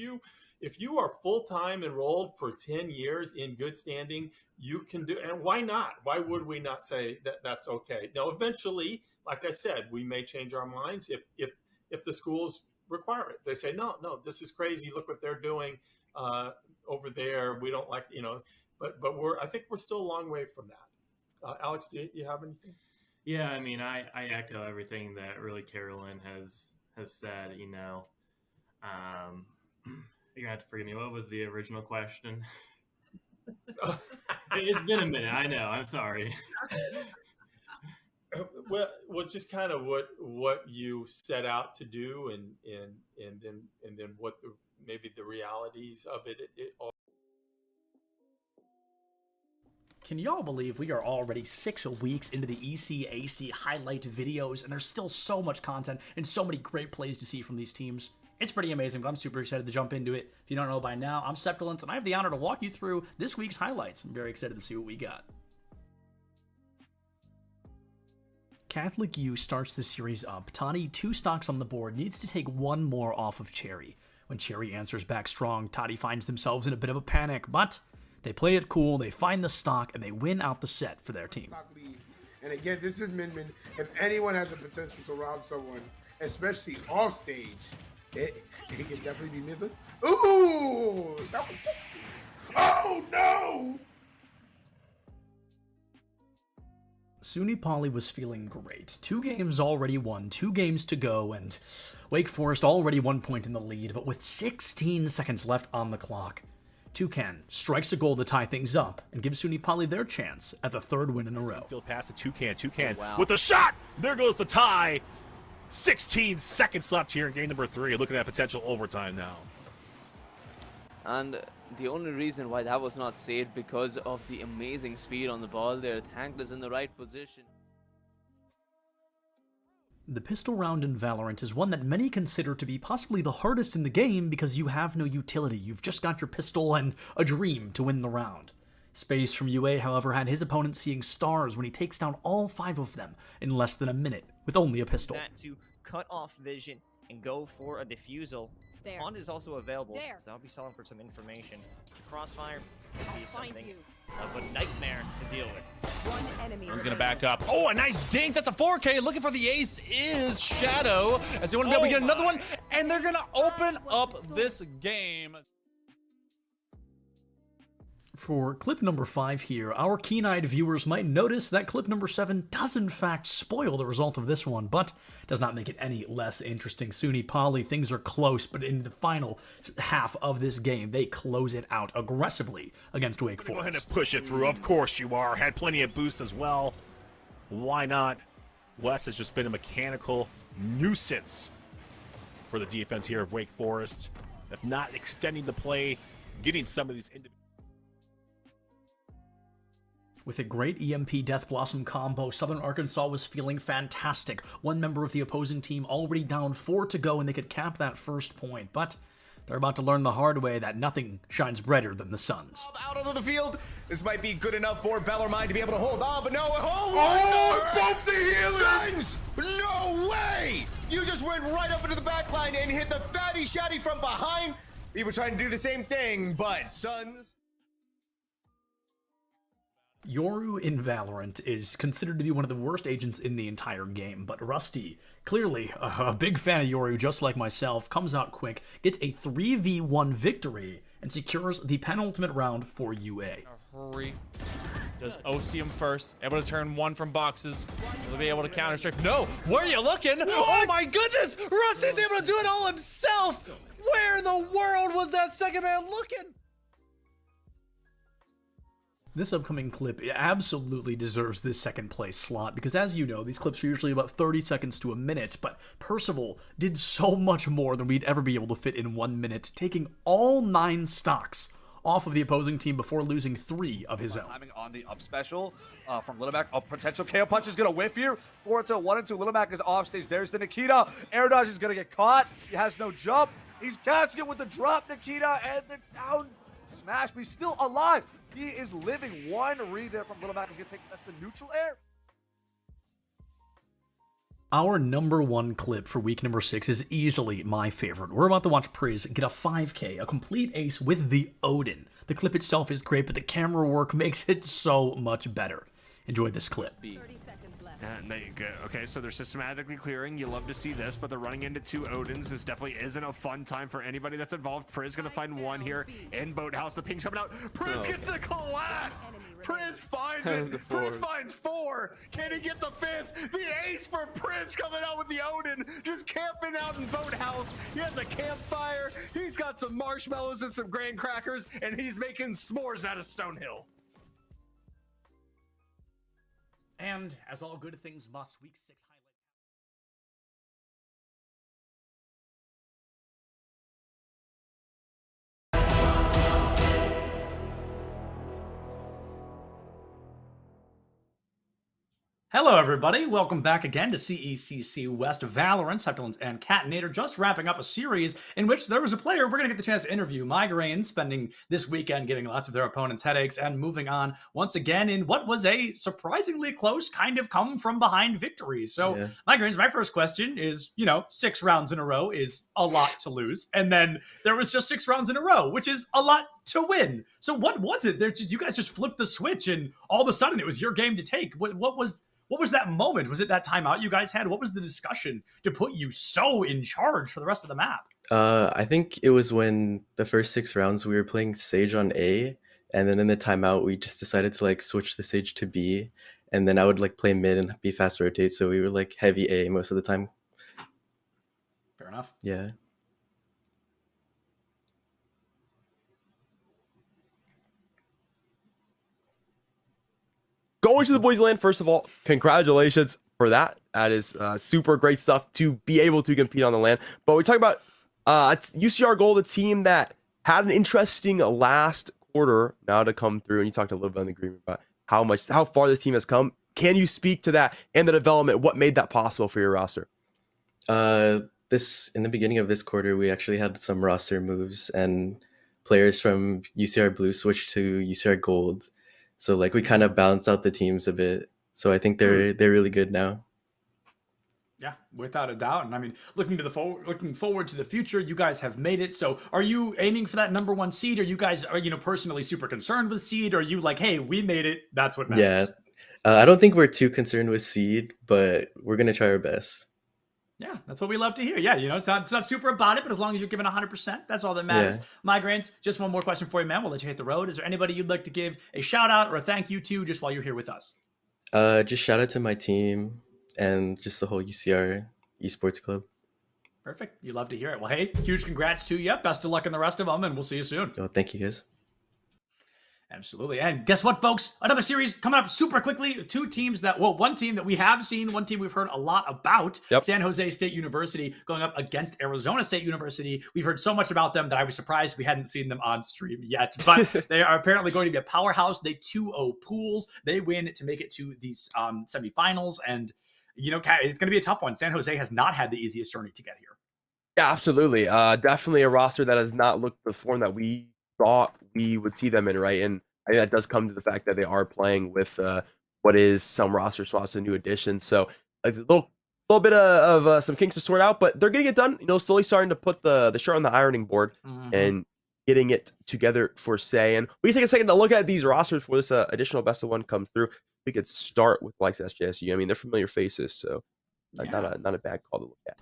[SPEAKER 6] you are full-time enrolled for 10 years in good standing, you can do. And why not? Why would we not say that that's okay? Now, eventually, like I said, we may change our minds if the schools require it. They say, no, this is crazy. Look what they're doing over there. We don't like, but I think we're still a long way from that. Alex, do you have anything?
[SPEAKER 15] Yeah, I mean, I echo everything that really Carolyn has said. You're gonna have to forgive me. What was the original question? It's been a minute. I know. I'm sorry.
[SPEAKER 6] Well, just kind of what you set out to do, and then what maybe the realities of it all.
[SPEAKER 8] Can y'all believe we are already 6 weeks into the ECCC highlight videos, and there's still so much content and so many great plays to see from these teams? It's pretty amazing, but I'm super excited to jump into it. If you don't know by now, I'm Septilence, and I have the honor to walk you through this week's highlights. I'm very excited to see what we got. Catholic U starts the series up. Toddy, 2 stocks on the board, needs to take 1 more off of Cherry. When Cherry answers back strong, Toddy finds themselves in a bit of a panic, but they play it cool, they find the stock, and they win out the set for their team.
[SPEAKER 13] And again, this is Min Min. If anyone has the potential to rob someone, especially off stage, it can definitely be Midland. Ooh, that was sexy. Oh no!
[SPEAKER 8] SUNY Poly was feeling great. 2 games already won, 2 games to go, and Wake Forest already 1 point in the lead, but with 16 seconds left on the clock, Toucan strikes a goal to tie things up and gives SUNY Poly their chance at the 3rd win in a row.
[SPEAKER 16] Field pass to Toucan. Toucan
[SPEAKER 8] wow.
[SPEAKER 16] with the shot. There goes the tie. 16 seconds left here in game number 3. Looking at potential overtime now.
[SPEAKER 17] And the only reason why that was not saved because of the amazing speed on the ball there. Thankless in the right position.
[SPEAKER 8] The pistol round in Valorant is one that many consider to be possibly the hardest in the game because you have no utility. You've just got your pistol and a dream to win the round. Space from UA, however, had his opponent seeing stars when he takes down all 5 of them in less than a minute with only a pistol.
[SPEAKER 22] That to cut off vision and go for a defusal.
[SPEAKER 1] There.
[SPEAKER 22] Pond is also available,
[SPEAKER 1] There.
[SPEAKER 22] so I'll be selling for some information. Crossfire, it's going to be something of a nightmare to deal with.
[SPEAKER 1] One enemy.
[SPEAKER 16] He's going to back up. Oh, a nice dink. That's a 4K. Looking for the ace is Shadow, as they want to be able to get another one, and they're going to open up this game.
[SPEAKER 8] For clip number 5 here, our keen-eyed viewers might notice that clip number 7 does in fact spoil the result of this one, but does not make it any less interesting. SUNY Poly, things are close, but in the final half of this game, they close it out aggressively against Wake Forest.
[SPEAKER 16] Go ahead and push it through. Of course you are. Had plenty of boost as well. Why not? Wes has just been a mechanical nuisance for the defense here of Wake Forest. If not extending the play, getting some of these individual.
[SPEAKER 8] With a great EMP Death Blossom combo, Southern Arkansas was feeling fantastic. One member of the opposing team already down 4 to go, and they could cap that first point. But They're about to learn the hard way that nothing shines brighter than the suns.
[SPEAKER 7] Out onto the field. This might be good enough for Bellarmine to be able to hold on, but no.
[SPEAKER 13] Both the healers!
[SPEAKER 7] No way! You just went right up into the back line and hit the fatty shatty from behind. We were trying to do the same thing, but Suns.
[SPEAKER 8] Yoru in Valorant is considered to be one of the worst agents in the entire game, but Rusty, clearly a big fan of Yoru just like myself, comes out quick, gets a 3v1 victory, and secures the penultimate round for UA.
[SPEAKER 18] Hurry. Does OCM first, able to turn one from boxes, will be able to counter strike. No, where are you looking? What? Oh my goodness, Rusty's able to do it all himself. Where in the world was that second man looking?
[SPEAKER 8] This upcoming clip absolutely deserves this second place slot because, as you know, these clips are usually about 30 seconds to a minute, but Percival did so much more than we'd ever be able to fit in 1 minute, taking all 9 stocks off of the opposing team before losing 3 of his own.
[SPEAKER 21] Timing on the up special from Little Mac. A potential KO punch is going to whiff here. 4-1 and 2. Little Mac is off stage. There's the Nikita. Air dodge is going to get caught. He has no jump. He's catching it with the drop, Nikita, and the down smash. But he's still alive. He is living. One read there from Little Mac is going to take that's the neutral air.
[SPEAKER 8] Our number 1 clip for week number 6 is easily my favorite. We're about to watch Priz get a 5K, a complete ace with the Odin. The clip itself is great, but the camera work makes it so much better. Enjoy this clip.
[SPEAKER 19] And there you go. Okay, so they're systematically clearing. You love to see this, but they're running into 2 Odins. This definitely isn't a fun time for anybody that's involved. Priz gonna find 1 here in Boathouse. The ping's coming out. Priz gets the collapse. Priz finds it. Priz finds 4. Can he get the 5th? The ace for Priz coming out with the Odin. Just camping out in Boathouse. He has a campfire. He's got some marshmallows and some graham crackers, and he's making s'mores out of Stonehill.
[SPEAKER 8] And, as all good things must, week 6 highlight. Hello, everybody. Welcome back again to CECC West Valorant. Septilance and Catinator just wrapping up a series in which there was a player we're going to get the chance to interview. Migraine spending this weekend giving lots of their opponents headaches and moving on once again in what was a surprisingly close kind of come from behind victory. So, yeah. Migraine's, my first question is, 6 rounds in a row is a lot to lose. And then there was just 6 rounds in a row, which is a lot to win. So what was it? You guys just flipped the switch and all of a sudden it was your game to take. What was that moment? Was it that timeout you guys had? What was the discussion to put you so in charge for the rest of the map?
[SPEAKER 20] I think it was when the first 6 rounds we were playing Sage on A, and then in the timeout we just decided to switch the Sage to B, and then I would play mid and be fast rotate, so we were heavy A most of the time.
[SPEAKER 8] Fair enough.
[SPEAKER 20] Yeah.
[SPEAKER 12] Going to the boys' land, first of all, congratulations for that. That is super great stuff to be able to compete on the land. But we talk about UCR Gold, a team that had an interesting last quarter now to come through. And you talked a little bit on the agreement about how far this team has come. Can you speak to that and the development? What made that possible for your roster?
[SPEAKER 20] In the beginning of this quarter, we actually had some roster moves and players from UCR Blue switched to UCR Gold. So we kind of balanced out the teams a bit. So I think they're really good now.
[SPEAKER 8] Yeah, without a doubt. And I mean, looking forward to the future, you guys have made it. So are you aiming for that number 1 seed? Are you guys personally super concerned with seed? Or are you hey, we made it, that's what matters?
[SPEAKER 20] Yeah. I don't think we're too concerned with seed, but we're going to try our best.
[SPEAKER 8] Yeah, that's what we love to hear. Yeah, it's not super about it, but as long as you're giving 100%, that's all that matters. Yeah. Migraines, just one more question for you, man. We'll let you hit the road. Is there anybody you'd like to give a shout out or a thank you to just while you're here with us?
[SPEAKER 20] Just shout out to my team and just the whole UCR Esports Club.
[SPEAKER 8] Perfect. You love to hear it. Well, hey, huge congrats to you. Best of luck in the rest of them, and we'll see you soon.
[SPEAKER 20] Oh, thank you, guys.
[SPEAKER 8] Absolutely. And guess what, folks? Another series coming up super quickly. 2 teams one team that we have seen, one team we've heard a lot about. Yep. San Jose State University going up against Arizona State University. We've heard so much about them that I was surprised we hadn't seen them on stream yet. But they are apparently going to be a powerhouse. They 2-0 pools. They win to make it to these semifinals. And, it's going to be a tough one. San Jose has not had the easiest journey to get here.
[SPEAKER 12] Yeah, absolutely. Definitely a roster that has not looked the form that we thought we would see them in, right? And I think that does come to the fact that they are playing with what is some roster swaps and new additions. So a little bit of some kinks to sort out, but they're getting it done. You know, slowly starting to put the shirt on the ironing board and getting it together for say. And we can take a second to look at these rosters before this additional best of one comes through. We could start with like SJSU. I mean, they're familiar faces, so not a bad call to look at.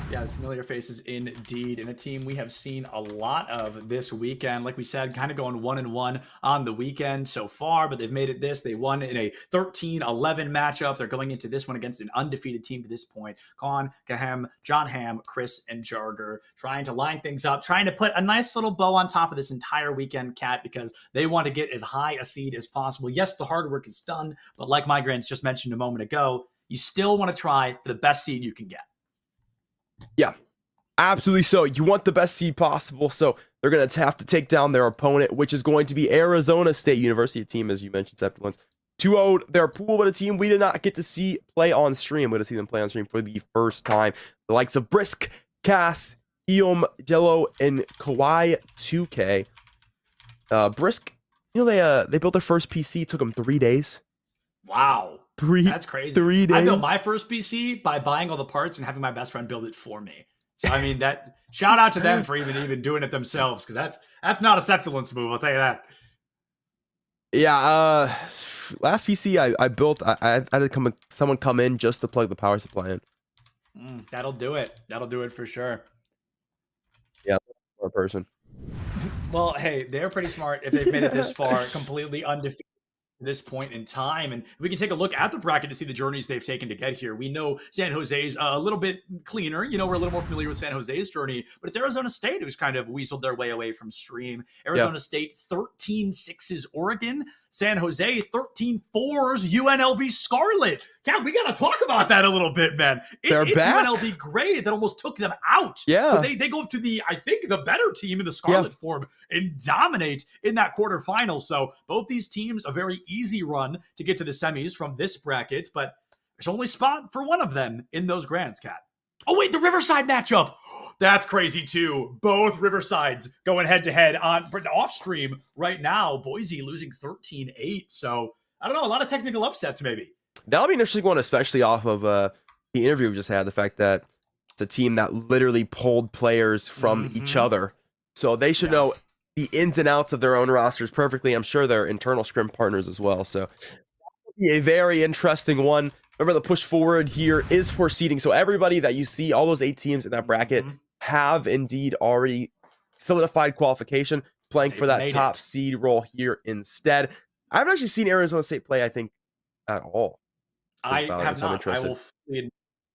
[SPEAKER 8] Yeah, familiar faces indeed, and a team we have seen a lot of this weekend. Like we said, kind of going 1-1 on the weekend so far, but they've made it this. They won in a 13-11 matchup. They're going into this one against an undefeated team to this point. Khan, Kahem, John Ham, Chris, and Jarger trying to line things up, trying to put a nice little bow on top of this entire weekend, Cat, because they want to get as high a seed as possible. Yes, the hard work is done, but like Migrants just mentioned a moment ago, you still want to try for the best seed you can get.
[SPEAKER 12] Yeah, absolutely. So you want the best seed possible. So they're going to have to take down their opponent, which is going to be Arizona State University, a team, as you mentioned, Sepulence. 2-0 their pool, but a team we did not get to see play on stream. We're going to see them play on stream for the first time. The likes of Brisk, Cass, Eom, Jello, and Kawhi 2K. Brisk, you know, they built their first PC. Took them 3 days.
[SPEAKER 8] Wow. That's crazy.
[SPEAKER 12] 3 days.
[SPEAKER 8] I built my first PC by buying all the parts and having my best friend build it for me. So I mean, that shout out to them for even doing it themselves, because that's not a Sepulence move, I'll tell you that.
[SPEAKER 12] Yeah, last PC I built, I had someone come in just to plug the power supply in.
[SPEAKER 8] That'll do it. That'll do it for sure.
[SPEAKER 12] Yeah, for a person.
[SPEAKER 8] Well, hey, they're pretty smart if they've made it this far, completely undefeated at this point in time. And we can take a look at the bracket to see the journeys they've taken to get here. We know San Jose's a little bit cleaner. You know, we're a little more familiar with San Jose's journey, but it's Arizona State who's kind of weaseled their way away from stream. Arizona State 13-6s Oregon. San Jose 13-4s UNLV Scarlet. God, we got to talk about that a little bit, man. It's
[SPEAKER 12] back.
[SPEAKER 8] UNLV Gray that almost took them out.
[SPEAKER 12] Yeah.
[SPEAKER 8] But they go up to I think, the better team in the Scarlet form and dominate in that quarterfinal. So both these teams, a very easy run to get to the semis from this bracket, but there's only spot for one of them in those grands, Cat. Oh, wait, the Riverside matchup. That's crazy, too. Both Riversides going head-to-head on off-stream right now. Boise losing 13-8. So, I don't know, a lot of technical upsets, maybe.
[SPEAKER 12] That'll be an interesting one, especially off of the interview we just had, the fact that it's a team that literally pulled players from each other. So they should know the ins and outs of their own rosters perfectly. I'm sure they're internal scrim partners as well. So, that'll be a very interesting one. Remember, the push forward here is for seeding. So everybody that you see, all those 8 teams in that bracket, have indeed already solidified qualification, playing for that top seed role here instead. I haven't actually seen Arizona State play, I think, at all.
[SPEAKER 8] I have not.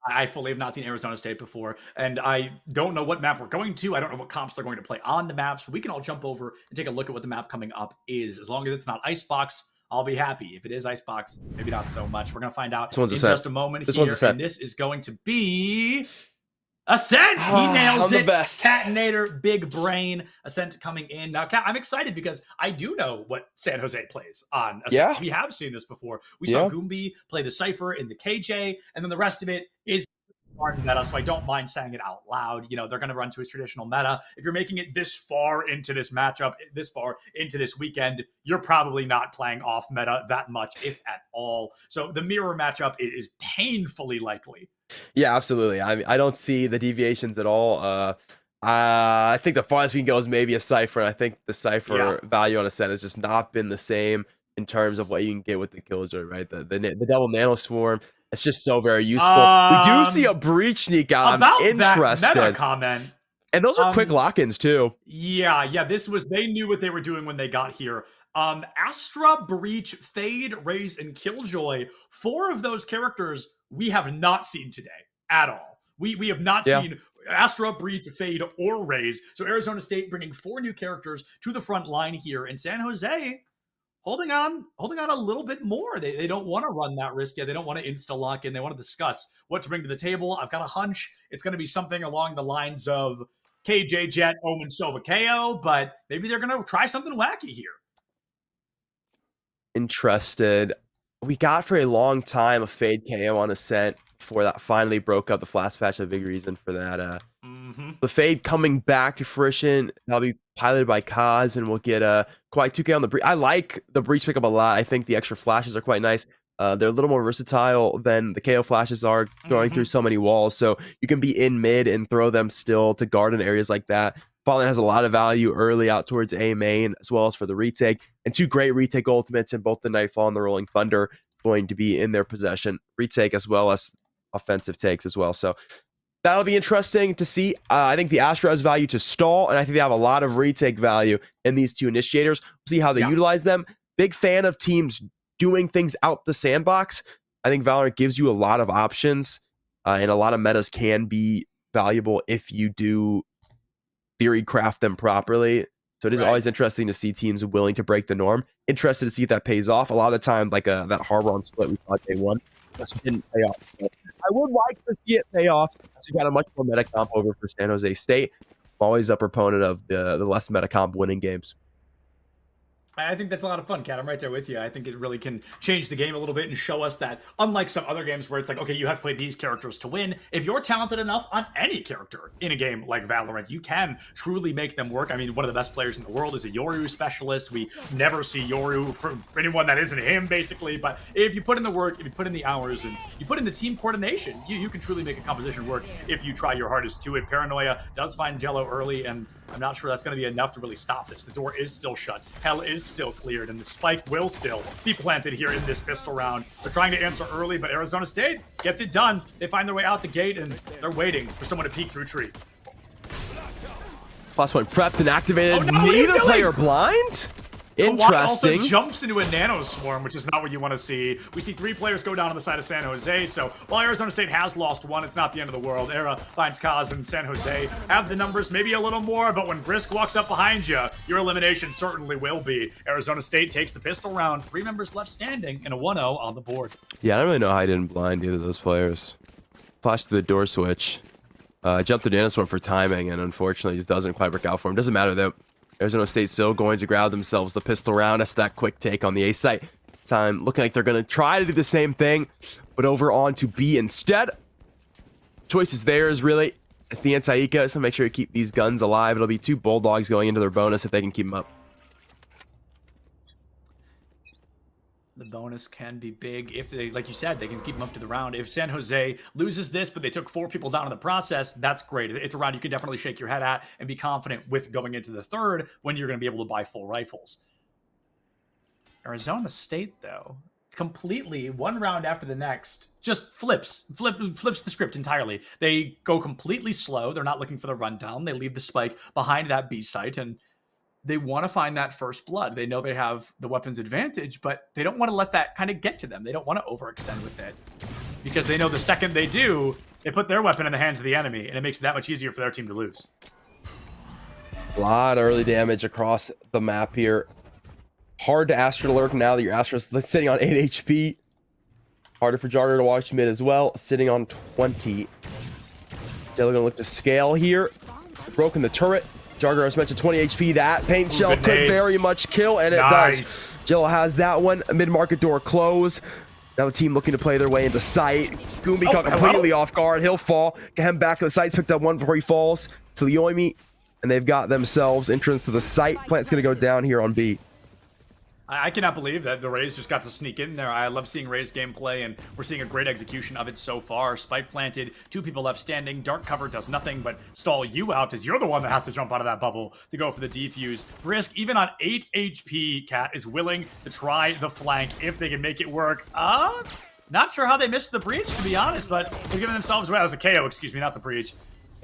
[SPEAKER 8] I fully have not seen Arizona State before, and I don't know what map we're going to. I don't know what comps they're going to play on the maps. But we can all jump over and take a look at what the map coming up is. As long as it's not Icebox, I'll be happy. If it is Icebox, maybe not so much. We're going to find out in just a moment here, and this is going to be Ascent. He nails it. Catinator, big brain. Ascent coming in. Now, Cat, I'm excited because I do know what San Jose plays on Ascent.
[SPEAKER 12] Yeah.
[SPEAKER 8] We have seen this before. We saw Goombi play the Cypher in the KJ, and then the rest of it is meta, so I don't mind saying it out loud. You know, they're going to run to a traditional meta. If you're making it this far into this matchup, this far into this weekend, you're probably not playing off meta that much, if at all. So the mirror matchup is painfully likely.
[SPEAKER 12] Yeah, absolutely. I don't see the deviations at all. I think the farthest we can go is maybe a Cypher. I think the Cypher value on a set has just not been the same in terms of what you can get with the Killjoy, right? The double nano swarm. It's just so very useful. We do see a breach sneak out. I'm interested.
[SPEAKER 8] That meta comment.
[SPEAKER 12] And those are quick lock-ins too.
[SPEAKER 8] Yeah. They knew what they were doing when they got here. Astra, Breach, Fade, Raze, and Killjoy. 4 of those characters we have not seen today at all. We have not seen Astra, Breach, Fade, or Raze. So Arizona State bringing 4 new characters to the front line here, and San Jose holding on a little bit more. They don't want to run that risk yet. They don't want to insta-lock in. They want to discuss what to bring to the table. I've got a hunch it's going to be something along the lines of KJ Jet, Omen Sova KO, but maybe they're going to try something wacky here.
[SPEAKER 12] Interested. We got for a long time a Fade KO on Ascent before that finally broke up. The flash patch, a big reason for that The Fade coming back to fruition. That'll be piloted by Kaz, and we'll get quite 2K on the breach. I like the breach pickup a lot. I think the extra flashes are quite nice. They're a little more versatile than the KO flashes are, going through so many walls. So you can be in mid and throw them still to guard in areas like that. Fallen has a lot of value early out towards A main, as well as for the retake. And 2 great retake ultimates in both the Nightfall and the Rolling Thunder going to be in their possession. Retake as well as offensive takes as well. So that'll be interesting to see. I think the Astra has value to stall, and I think they have a lot of retake value in these 2 initiators. We'll see how they utilize them. Big fan of teams doing things out the sandbox. I think Valorant gives you a lot of options, and a lot of metas can be valuable if you do theory craft them properly. So it is always interesting to see teams willing to break the norm. Interested to see if that pays off. A lot of the time, like that Harbor on split we thought they won, just didn't pay off. So I would like to see it pay off. So we got a much more meta comp over for San Jose State. I'm always a proponent of the less meta comp winning games.
[SPEAKER 8] I think that's a lot of fun, Kat. I'm right there with you. I think it really can change the game a little bit and show us that, unlike some other games where it's like, okay, you have to play these characters to win, if you're talented enough on any character in a game like Valorant, you can truly make them work. I mean, one of the best players in the world is a Yoru specialist. We never see Yoru for anyone that isn't him, basically. But if you put in the work, if you put in the hours, and you put in the team coordination, you can truly make a composition work if you try your hardest to it. Paranoia does find Jello early, and I'm not sure that's going to be enough to really stop this. The door is still shut. Hell is still cleared, and the spike will still be planted here in this pistol round. They're trying to answer early, but Arizona State gets it done. They find their way out the gate, and they're waiting for someone to peek through tree.
[SPEAKER 12] Plus one prepped and activated.
[SPEAKER 8] Oh, no,
[SPEAKER 12] Neither player blind. Interesting.
[SPEAKER 8] Also jumps into a nano swarm, which is not what you want to see. We see 3 players go down on the side of San Jose. So while Arizona State has lost 1, it's not the end of the world. Era finds Kaz and San Jose have the numbers, maybe a little more, but when Brisk walks up behind you, your elimination certainly will be. Arizona State takes the pistol round. 3 members left standing and a 1-0 on the board.
[SPEAKER 12] Yeah, I don't really know how I didn't blind either of those players. Flashed through the door switch. Jumped through the dinosaur for timing, and unfortunately just doesn't quite work out for him. Doesn't matter though. Arizona State still going to grab themselves the pistol round. That's that quick take on the A site. Time looking like they're going to try to do the same thing, but over on to B instead. Choice is theirs, really. It's the anti-eco, so make sure you keep these guns alive. It'll be 2 Bulldogs going into their bonus if they can keep them up.
[SPEAKER 8] The bonus can be big if they, like you said, they can keep them up to the round. If San Jose loses this, but they took 4 people down in the process, that's great. It's a round you can definitely shake your head at and be confident with going into the third when you're going to be able to buy full rifles. Arizona State, though, completely one round after the next, just flips the script entirely. They go completely slow. They're not looking for the rundown. They leave the spike behind that B site, and they want to find that first blood. They know they have the weapons advantage, but they don't want to let that kind of get to them. They don't want to overextend with it because they know the second they do, they put their weapon in the hands of the enemy, and it makes it that much easier for their team to lose.
[SPEAKER 12] A lot of early damage across the map here. Hard to Astra lurk now that your Astra's sitting on 8 HP. Harder for Jogger to watch mid as well, sitting on 20. Jello gonna look to scale here. Broken the turret. Jogger has mentioned 20 HP. That paint shell could very much kill, and it does. Jello has that one. Mid-market door closed. Now the team looking to play their way into sight. Goombie caught completely off guard. He'll fall. Get him back to the sights. Picked up one before he falls to the Yoimi, and they've got themselves entrance to the site. Plant's going to go down here on B.
[SPEAKER 8] I cannot believe that the Rays just got to sneak in there. I love seeing Rays gameplay, and we're seeing a great execution of it so far. Spike planted, 2 people left standing. Dark cover does nothing but stall you out as you're the one that has to jump out of that bubble to go for the defuse. Brisk, even on 8 HP, Cat is willing to try the flank if they can make it work. Not sure how they missed the breach, to be honest, but they're giving themselves away. That was a KO, excuse me, not the breach.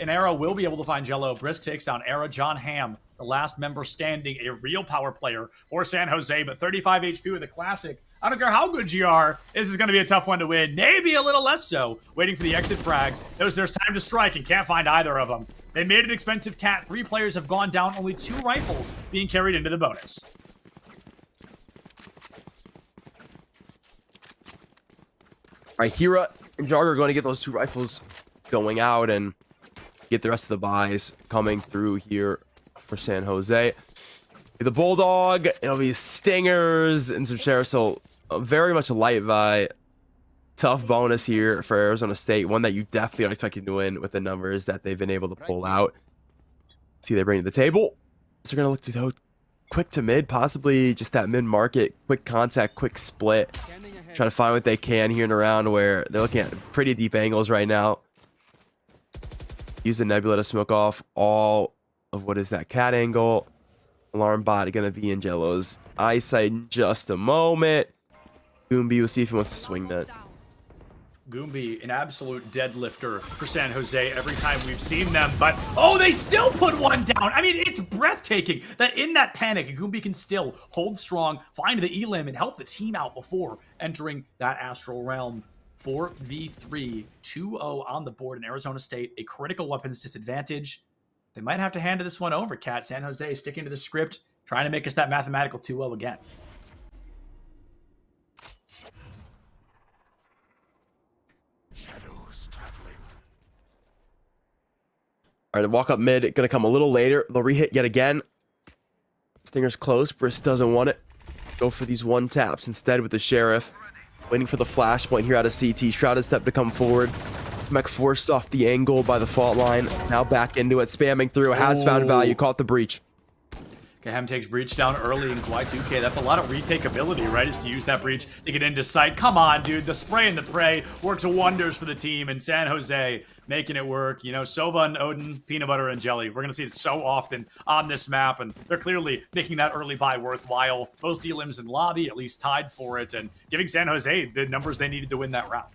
[SPEAKER 8] And Era will be able to find Jello. Brisk takes down Era. John Hamm, the last member standing, a real power player for San Jose, but 35 HP with a classic. I don't care how good you are, this is going to be a tough one to win. Maybe a little less so. Waiting for the exit frags. There's time to strike and can't find either of them. They made it expensive, Cat. 3 players have gone down, only 2 rifles being carried into the bonus.
[SPEAKER 12] All right, Hira and Jogger are going to get those 2 rifles going out and get the rest of the buys coming through here for San Jose. The Bulldog, it'll be Stingers and some shares, so very much a light buy. tough bonus here for Arizona State. One that you definitely are expecting to win with the numbers that they've been able to pull out. See, they bring to the table. So they're going to look to go quick to mid, possibly just that mid-market, quick contact, quick split. Trying to find what they can here in a round where they're looking at pretty deep angles right now. Use the Nebula to smoke off all of what is that cat angle. Alarm bot going to be in Jello's eyesight in just a moment. Goombi will see if he wants to swing that.
[SPEAKER 8] Goombi, an absolute deadlifter for San Jose every time we've seen them, but oh, they still put one down. I mean, it's breathtaking that in that panic, Goombi can still hold strong, find the elim, and help the team out before entering that astral realm. 4v3, 2-0 on the board in Arizona State, a critical weapons disadvantage. They might have to hand this one over, Cat. San Jose sticking to the script, trying to make us that mathematical 2-0 again.
[SPEAKER 12] All right, the walk up mid, going to come a little later. They'll re-hit yet again. Stinger's close. Brisk doesn't want it. Go for these one taps instead with the Sheriff. Waiting for the flashpoint here out of CT. Shrouded step to come forward. Mech forced off the angle by the fault line. Now back into it, spamming through. Has found value. Caught the breach.
[SPEAKER 8] Kahem takes breach down early in Kawhi 2K. That's a lot of retake ability, right? Is to use that breach to get into sight. Come on, dude. The spray and the pray works wonders for the team. And San Jose making it work. You know, Sova and Odin, peanut butter and jelly. We're going to see it so often on this map. And they're clearly making that early buy worthwhile. Most elims in lobby, at least tied for it. And giving San Jose the numbers they needed to win that round.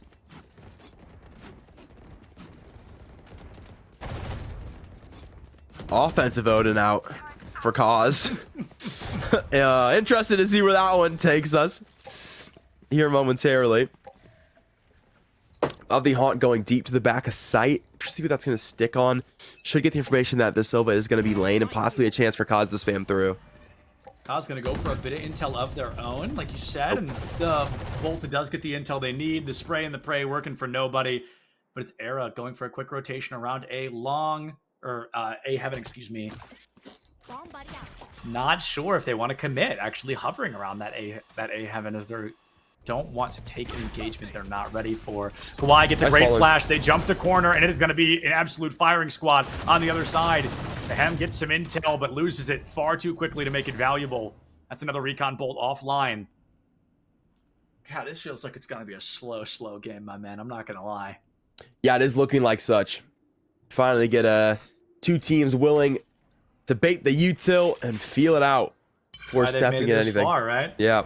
[SPEAKER 12] Offensive Odin out for cause. Interested to see where that one takes us here momentarily. Of the Haunt going deep to the back of sight. See what that's going to stick on. Should get the information that the Sova is going to be lane and possibly a chance for Cause to spam through.
[SPEAKER 8] Cause going to go for a bit of intel of their own, like you said, and the Volta does get the intel they need. The spray and the pray working for nobody, but it's Era going for a quick rotation around A long, or A heaven, excuse me. Not sure if they want to commit. Actually hovering around that A heaven as they don't want to take an engagement they're not ready for. Kawhi gets a great flash. They jump the corner, and it is going to be an absolute firing squad on the other side. Kahem gets some intel, but loses it far too quickly to make it valuable. That's another recon bolt offline. God, this feels like it's going to be a slow game, my man. I'm not going to lie.
[SPEAKER 12] Yeah, it is looking like such. Finally get two teams willing to bait the util and feel it out before stepping in anything.
[SPEAKER 8] Far, right?
[SPEAKER 12] Yeah.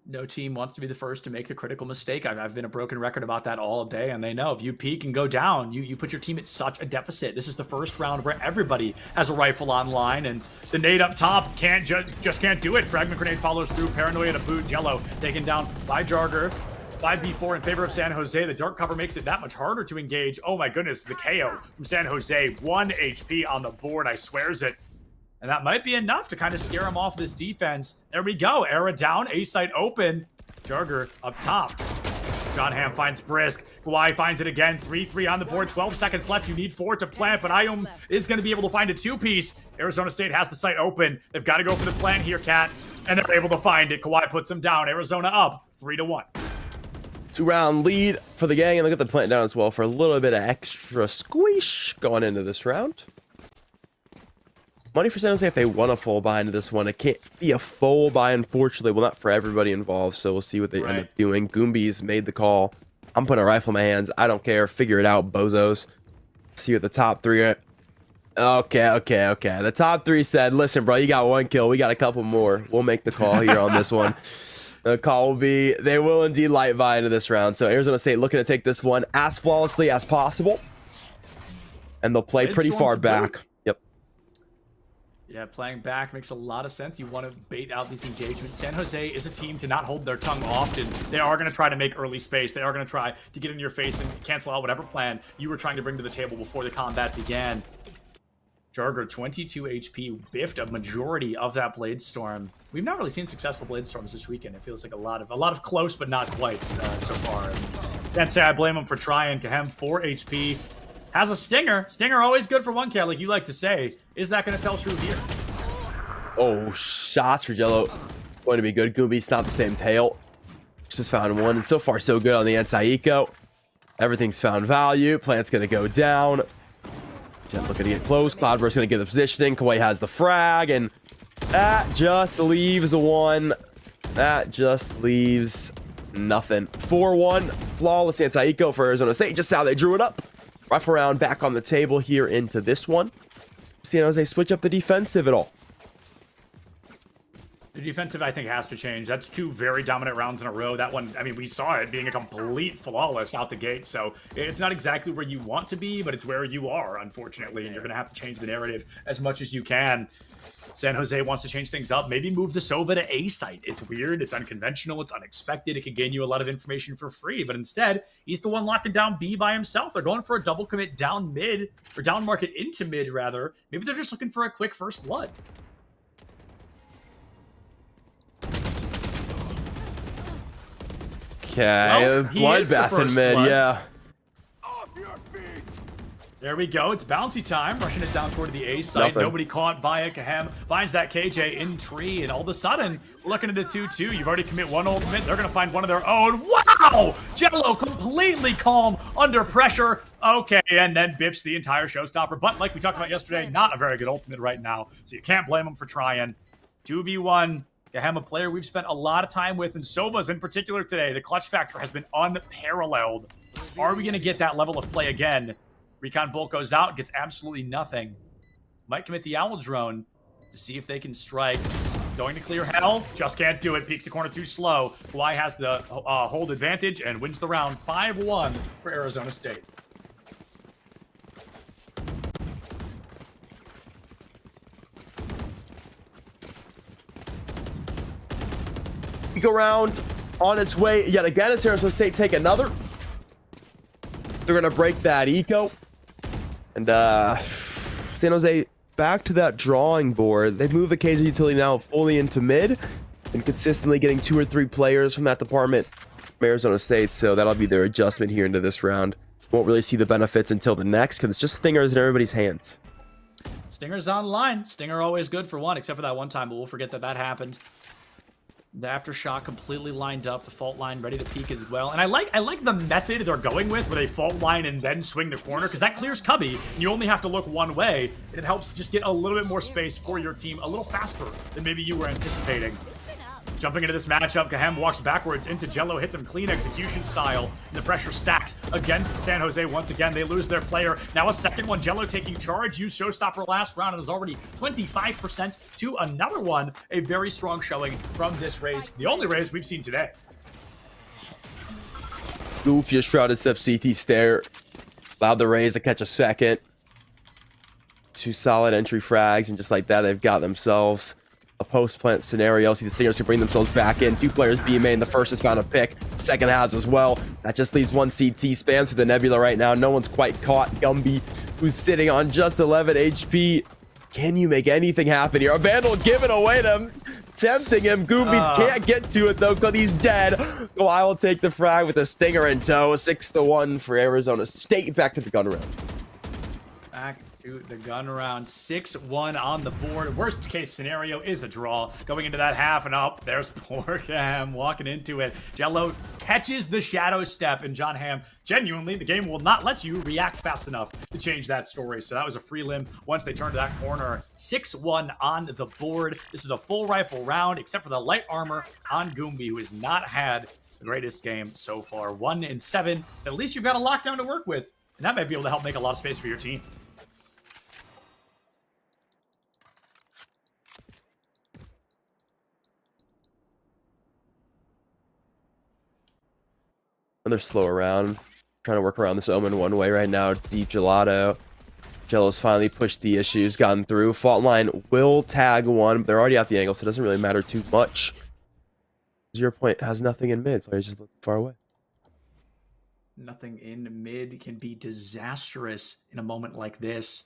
[SPEAKER 8] No team wants to be the first to make the critical mistake. I've been a broken record about that all day, and they know if you peak and go down, you put your team at such a deficit. This is the first round where everybody has a rifle online, and the nade up top just can't do it. Fragment grenade follows through. Paranoia to boot. Jello taken down by Jarger. 5v4 in favor of San Jose. The dark cover makes it that much harder to engage. Oh my goodness, the KO from San Jose. 1 HP on the board, I swears it. And that might be enough to kind of scare him off this defense. There we go. Era down, A site open. Jarger up top. John Hamm finds Brisk. Kawhi finds it again. 3-3 on the board. 12 seconds left. You need 4 to plant, but Iom is going to be able to find a 2-piece. Arizona State has the site open. They've got to go for the plant here, Cat. And they're able to find it. Kawhi puts them down. Arizona up 3-1.
[SPEAKER 12] 2-round lead for the gang, and look at the plant down as well for a little bit of extra squish going into this round. Money for San Jose if they want a full buy into this one. It can't be a full buy, unfortunately. Well, not for everybody involved, so we'll see what they end up doing. Goombi's made the call. I'm putting a rifle in my hands. I don't care. Figure it out, bozos. See what the top three are. Okay. The top three said, listen, bro, you got 1 kill. We got a couple more. We'll make the call here on this one. The call will be, they will indeed light buy into this round. So Arizona State looking to take this one as flawlessly as possible. And they'll play pretty far back. Yep.
[SPEAKER 8] Yeah, playing back makes a lot of sense. You want to bait out these engagements. San Jose is a team to not hold their tongue often. They are going to try to make early space. They are going to try to get in your face and cancel out whatever plan you were trying to bring to the table before the combat began. Jarger, 22 HP, biffed a majority of that Blade Storm. We've not really seen successful Blade Storms this weekend. It feels like a lot of close, but not quite so far. Can't say I blame him for trying. Kahem, 4 HP, has a Stinger. Stinger always good for 1K, like you like to say. Is that going to tell true here?
[SPEAKER 12] Oh, shots for Jello. Going to be good. Goombi's not the same tail. Just found one, and so far so good on the anti-eco. Everything's found value. Plant's gonna go down. Jet looking to get close. Cloudburst gonna get the positioning. Kawhi has the frag, and that just leaves one. That just leaves nothing. 4-1. Flawless anti-eco for Arizona State. Just how they drew it up. Rough around back on the table here into this one. San Jose switch up the defensive at all.
[SPEAKER 8] The defensive, I think, has to change. That's 2 very dominant rounds in a row. That one, I mean, we saw it being a complete flawless out the gate. So it's not exactly where you want to be, but it's where you are, unfortunately. And you're going to have to change the narrative as much as you can. San Jose wants to change things up. Maybe move the Sova to A site. It's weird. It's unconventional. It's unexpected. It could gain you a lot of information for free. But instead, he's the one locking down B by himself. They're going for a double commit down mid, or down market into mid, rather. Maybe they're just looking for a quick first blood.
[SPEAKER 12] Okay,
[SPEAKER 8] Well,
[SPEAKER 12] bloodbath in mid, yeah.
[SPEAKER 8] There we go. It's bouncy time. Rushing it down toward the A site.
[SPEAKER 12] Nothing.
[SPEAKER 8] Nobody caught by it. Kahem finds that KJ in tree, and all of a sudden, we're looking at a 2-2. You've already commit one ultimate. They're going to find one of their own. Wow! Jello completely calm under pressure. Okay, and then bips the entire showstopper. But like we talked about yesterday, not a very good ultimate right now, so you can't blame him for trying. 2v1. Kahem, a player we've spent a lot of time with, and Sova's in particular today. The clutch factor has been unparalleled. Are we going to get that level of play again? Recon Bolt goes out, gets absolutely nothing. Might commit the Owl Drone to see if they can strike. Going to clear hell, just can't do it. Peeks the corner too slow. Kawhi has the hold advantage and wins the round 5-1 for Arizona State.
[SPEAKER 12] Eco round on its way yet again as Arizona State take another. They're going to break that eco. And San Jose back to that drawing board. They've moved the KJ utility now fully into mid and consistently getting 2 or 3 players from that department from Arizona State. So that'll be their adjustment here into this round. Won't really see the benefits until the next because it's just Stingers in everybody's hands.
[SPEAKER 8] Stinger's online. Stinger always good for one, except for that one time, but we'll forget that that happened. The aftershock completely lined up, the fault line ready to peek as well. And I like the method they're going with, where they fault line and then swing the corner, because that clears Cubby, and you only have to look one way, and it helps just get a little bit more space for your team a little faster than maybe you were anticipating. Jumping into this matchup, Kahem walks backwards into Jello, hits him clean execution style, and the pressure stacks against San Jose once again. They lose their player. Now a second one, Jello taking charge, used showstopper last round, and is already 25% to another one. A very strong showing from this race, the only race we've seen today.
[SPEAKER 12] Goofy shrouded step CT stare. Allowed the Rays to catch a second. 2 solid entry frags, and just like that, they've got themselves a post-plant scenario. See the Stingers can bring themselves back in. 2 players being made. The first has found a pick. Second has as well. That just leaves 1 CT. Spams through the Nebula right now. No one's quite caught. Gumby, who's sitting on just 11 HP. Can you make anything happen here? A Vandal giving away to him. Tempting him. Gumby can't get to it though because he's dead. Kawhi will take the frag with a Stinger in tow. 6-1 for Arizona State. Back to the gun round.
[SPEAKER 8] Back to the gun round. 6-1 on the board. Worst case scenario is a draw. Going into that half and up, there's poor Ham walking into it. Jello catches the shadow step, and John Hamm, genuinely, the game will not let you react fast enough to change that story. So that was a free limb once they turned to that corner. 6-1 on the board. This is a full rifle round, except for the light armor on Goombi, who has not had the greatest game so far. 1-7. At least you've got a lockdown to work with, and that might be able to help make a lot of space for your team.
[SPEAKER 12] Another slow around. Trying to work around this Omen one way right now. Deep Gelato. Jello's finally pushed the issues, gotten through. Fault line will tag one, but they're already out the angle, so it doesn't really matter too much. 0 point has nothing in mid. Players just look far away.
[SPEAKER 8] Nothing in mid can be disastrous in a moment like this.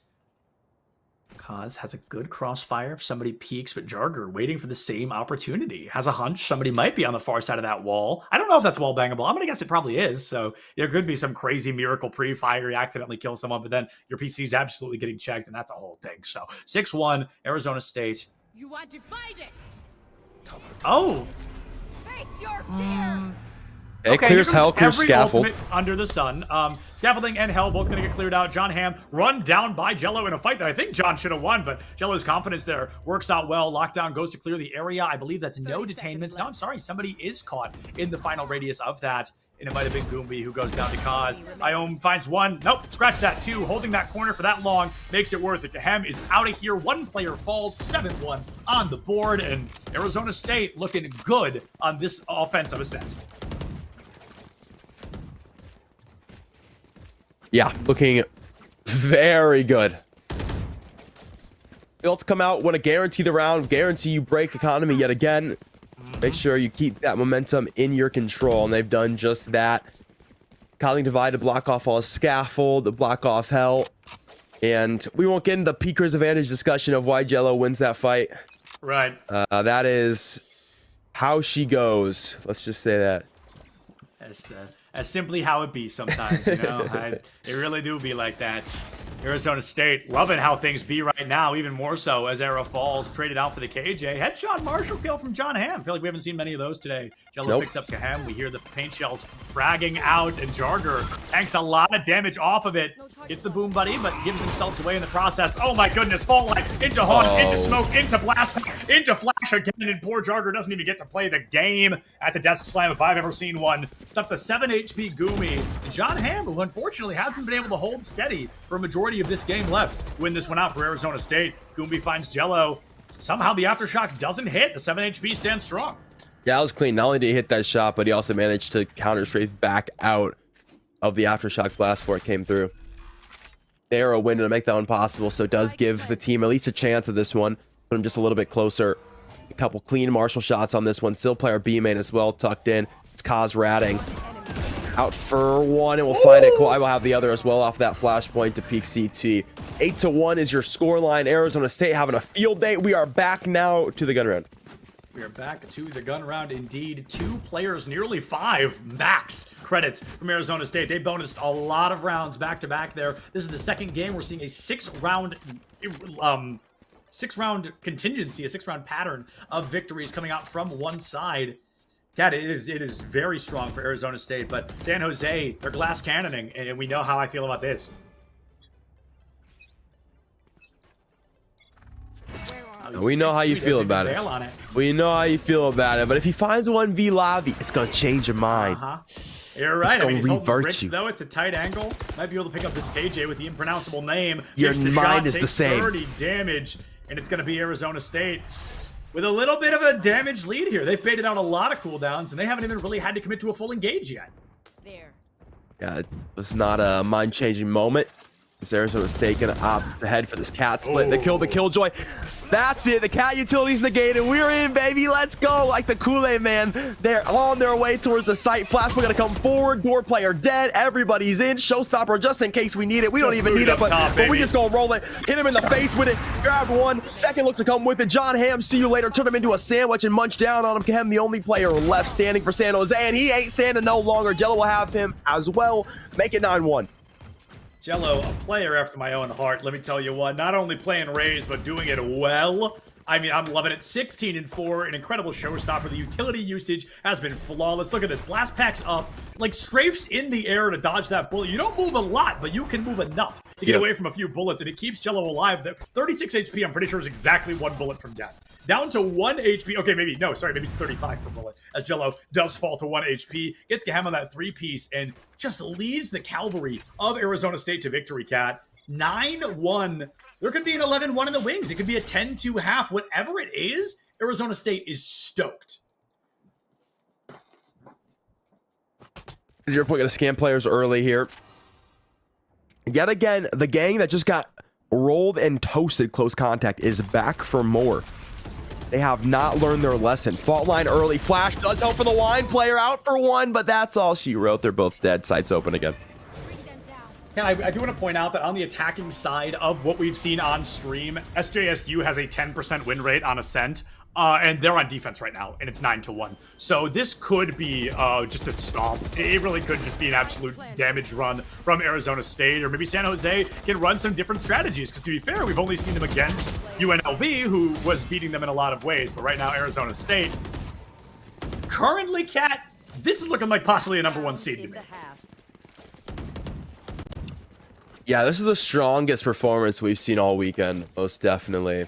[SPEAKER 8] Kaz has a good crossfire if somebody peeks, but Jarger waiting for the same opportunity. Has a hunch somebody might be on the far side of that wall. I don't know if that's wall bangable. I'm going to guess it probably is. So there could be some crazy miracle pre-fire. You accidentally kill someone, but then your PC is absolutely getting checked, and that's a whole thing. So 6-1, Arizona State.
[SPEAKER 1] You are divided.
[SPEAKER 8] Oh!
[SPEAKER 1] Face your fear.
[SPEAKER 12] Okay, clears
[SPEAKER 8] here comes
[SPEAKER 12] Hell, clears
[SPEAKER 8] every
[SPEAKER 12] Scaffold.
[SPEAKER 8] ultimate under the sun. Scaffolding and Hell both going to get cleared out. John Hamm run down by Jello in a fight that I think John should have won, but Jello's confidence there works out well. Lockdown goes to clear the area. I believe that's no detainments. No, I'm sorry. Somebody is caught in the final radius of that, and it might have been Goombi who goes down to cause. Iom finds one. Nope, scratch that. 2. Holding that corner for that long makes it worth it. Hamm is out of here. 1 player falls. 7-1 on the board, and Arizona State looking good on this offensive ascent.
[SPEAKER 12] Yeah, looking very good. The ults come out, want to guarantee the round, guarantee you break economy yet again. Make sure you keep that momentum in your control, and they've done just that. Calling Divide to block off all Scaffold, to block off Hell. And we won't get into the Peaker's advantage discussion of why Jello wins that fight.
[SPEAKER 8] Right.
[SPEAKER 12] That is how she goes. Let's just say that.
[SPEAKER 8] That's simply how it be sometimes, you know. It really do be like that. Arizona State loving how things be right now, even more so as Era falls, traded out for the KJ. Headshot Marshall kill from John Hamm. I feel like we haven't seen many of those today. Jello picks up Kahem. We hear the paint shells fragging out, and Jarger tanks a lot of damage off of it. Gets the boom buddy, but gives themselves away in the process. Oh my goodness, Fault Line into Haunt, into Smoke, into Blast, into Flash again, and poor Jarger doesn't even get to play the game. That's a desk slam if I've ever seen one. It's up to 7 HP Goomy. And John Hamm, who unfortunately hasn't been able to hold steady for a majority of this game left, win this one out for Arizona State. Goomy finds Jello. Somehow the Aftershock doesn't hit. The 7 HP stands strong.
[SPEAKER 12] Yeah, that was clean. Not only did he hit that shot, but he also managed to counter strafe back out of the Aftershock blast before it came through. They're a win to make that one possible, so it does give the team at least a chance of this one. Put them just a little bit closer. A couple clean Marshall shots on this one. Still player B main as well, tucked in. It's Kaz ratting. Out for one, and we'll find it. I will have the other as well off that flashpoint to peak CT. 8-1 is your score line. Arizona State having a field day. We are back now to the gun round.
[SPEAKER 8] We are back to the gun round indeed. 2 players, nearly 5 max credits from Arizona State. They bonused a lot of rounds back to back there. This is the second game. We're seeing a 6-round contingency, a 6-round pattern of victories coming out from one side. Cat, it is very strong for Arizona State, but San Jose, they're glass cannoning, and we know how I feel about this.
[SPEAKER 12] We know how you feel about it. We know how you feel about it, but if he finds 1v lobby, it's going to change your mind.
[SPEAKER 8] You're right.
[SPEAKER 12] It's
[SPEAKER 8] I mean, he's holding
[SPEAKER 12] revert
[SPEAKER 8] Rich,
[SPEAKER 12] you.
[SPEAKER 8] though. It's a tight angle. Might be able to pick up this KJ with the impronounceable name.
[SPEAKER 12] Your
[SPEAKER 8] Takes the
[SPEAKER 12] mind
[SPEAKER 8] shot,
[SPEAKER 12] is the
[SPEAKER 8] takes
[SPEAKER 12] same.
[SPEAKER 8] 30 damage, and it's going to be Arizona State with a little bit of a damage lead here. They've baited out a lot of cooldowns, and they haven't even really had to commit to a full engage yet.
[SPEAKER 12] Yeah, it's not a mind-changing moment. This Arizona State gonna opt to head for this cat split. They kill the Killjoy. That's it. The cat utility's negated. We're in, baby. Let's go. Like the Kool-Aid man. They're on their way towards the site. Flash, we're gonna come forward. Door player dead. Everybody's in. Showstopper just in case we need it. We don't even need it, but we just gonna roll it. Hit him in the face with it. Grab one. Second looks to come with it. John Hamm, see you later. Turn him into a sandwich and munch down on him. Kahem, the only player left standing for San Jose, and he ain't standing no longer. Jello will have him as well. Make it 9-1.
[SPEAKER 8] Jello, a player after my own heart. Let me tell you what, not only playing Rays, but doing it well. I mean, I'm loving it. 16-4, an incredible showstopper. The utility usage has been flawless. Look at this. Blast packs up, like strafes in the air to dodge that bullet. You don't move a lot, but you can move enough to get away from a few bullets, and it keeps Jello alive. 36 HP, I'm pretty sure, is exactly 1 bullet from death. Down to 1 HP. Okay, maybe it's 35 per bullet, as Jello does fall to 1 HP. Gets Kahem on that 3-piece, and just leads the cavalry of Arizona State to victory, Cat. 9-1. There could be an 11-1 in the wings. It could be a 10-2 whatever it is. Arizona State is stoked.
[SPEAKER 12] You're going to scam players early here. Yet again, the gang that just got rolled and toasted close contact is back for more. They have not learned their lesson. Fault line early. Flash does help for the wine player. Out for one, but that's all she wrote. They're both dead. Sights open again.
[SPEAKER 8] Yeah, I do want to point out that on the attacking side of what we've seen on stream, SJSU has a 10% win rate on Ascent, and they're on defense right now, and it's 9-1. So this could be just a stomp. It really could just be an absolute damage run from Arizona State, or maybe San Jose can run some different strategies, because to be fair, we've only seen them against UNLV, who was beating them in a lot of ways, but right now Arizona State, currently, Cat, this is looking like possibly a #1 seed to me.
[SPEAKER 12] Yeah, this is the strongest performance we've seen all weekend, most definitely.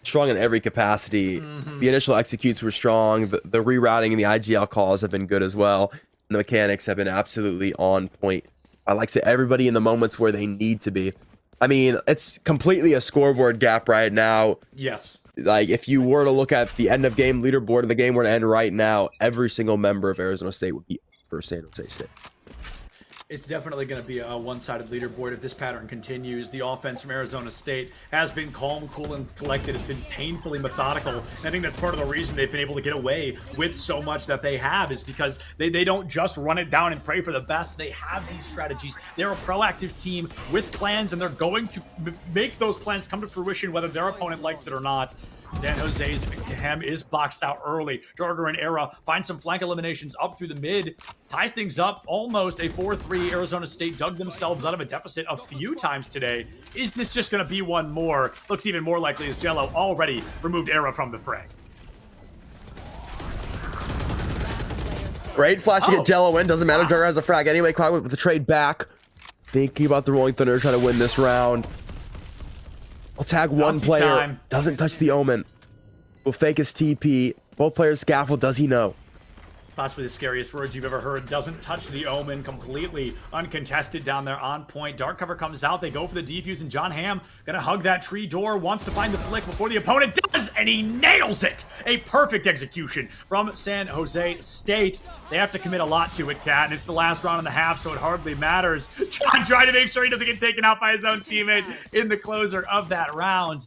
[SPEAKER 12] Strong in every capacity. The initial executes were strong. The rerouting and the IGL calls have been good as well. And the mechanics have been absolutely on point. I like to say everybody in the moments where they need to be. I mean, it's completely a scoreboard gap right now.
[SPEAKER 8] Yes.
[SPEAKER 12] Like, if you were to look at the end of game leaderboard and the game were to end right now, every single member of Arizona State would be for San Jose State.
[SPEAKER 8] It's definitely going to be a one-sided leaderboard if this pattern continues. The offense from Arizona State has been calm, cool, and collected. It's been painfully methodical. And I think that's part of the reason they've been able to get away with so much that they have, is because they don't just run it down and pray for the best. They have these strategies. They're a proactive team with plans, and they're going to make those plans come to fruition whether their opponent likes it or not. San Jose's Hem is boxed out early. Jorger and Era find some flank eliminations up through the mid. Ties things up, almost a 4-3. Arizona State dug themselves out of a deficit a few times today. Is this just going to be one more? Looks even more likely as Jello already removed Era from the fray.
[SPEAKER 12] Great flash to get Jello in. Doesn't matter. Jorger has a frag anyway. Caught with the trade back. Thinking about the Rolling Thunder, trying to win this round. I'll tag one player.
[SPEAKER 8] Time.
[SPEAKER 12] Doesn't touch the Omen. Will fake his TP. Both players scaffold. Does he know?
[SPEAKER 8] Possibly the scariest words you've ever heard. Doesn't touch the Omen. Completely uncontested down there on point. Dark cover comes out. They go for the defuse, and John Hamm gonna hug that tree door. Wants to find the flick before the opponent does, and he nails it. A perfect execution from San Jose State. They have to commit a lot to it, Cat, and it's the last round and a half, so it hardly matters. John trying to make sure he doesn't get taken out by his own teammate in the closer of that round.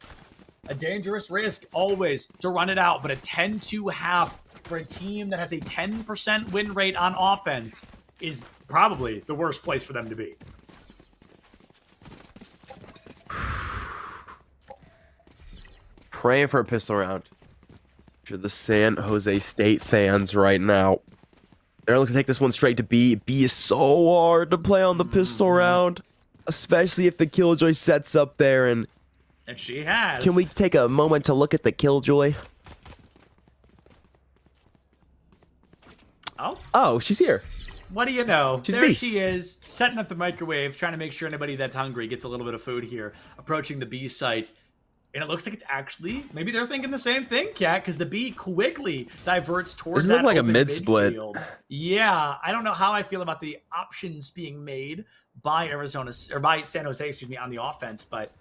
[SPEAKER 8] A dangerous risk always to run it out, but a 10-2 half for a team that has a 10% win rate on offense is probably the worst place for them to be.
[SPEAKER 12] Praying for a pistol round. For the San Jose State fans right now. They're looking to take this one straight to B. B is so hard to play on the pistol round. Especially if the Killjoy sets up there. And
[SPEAKER 8] she has.
[SPEAKER 12] Can we take a moment to look at the Killjoy? Oh, she's here.
[SPEAKER 8] What do you know?
[SPEAKER 12] She's
[SPEAKER 8] there
[SPEAKER 12] B.
[SPEAKER 8] she is, setting up the microwave, trying to make sure anybody that's hungry gets a little bit of food here, approaching the B site. And it looks like it's actually, maybe they're thinking the same thing, Kat, because the B quickly diverts towards that
[SPEAKER 12] This looks like a
[SPEAKER 8] open
[SPEAKER 12] mid-split.
[SPEAKER 8] midfield. Yeah, I don't know how I feel about the options being made by by San Jose, excuse me, on the offense, but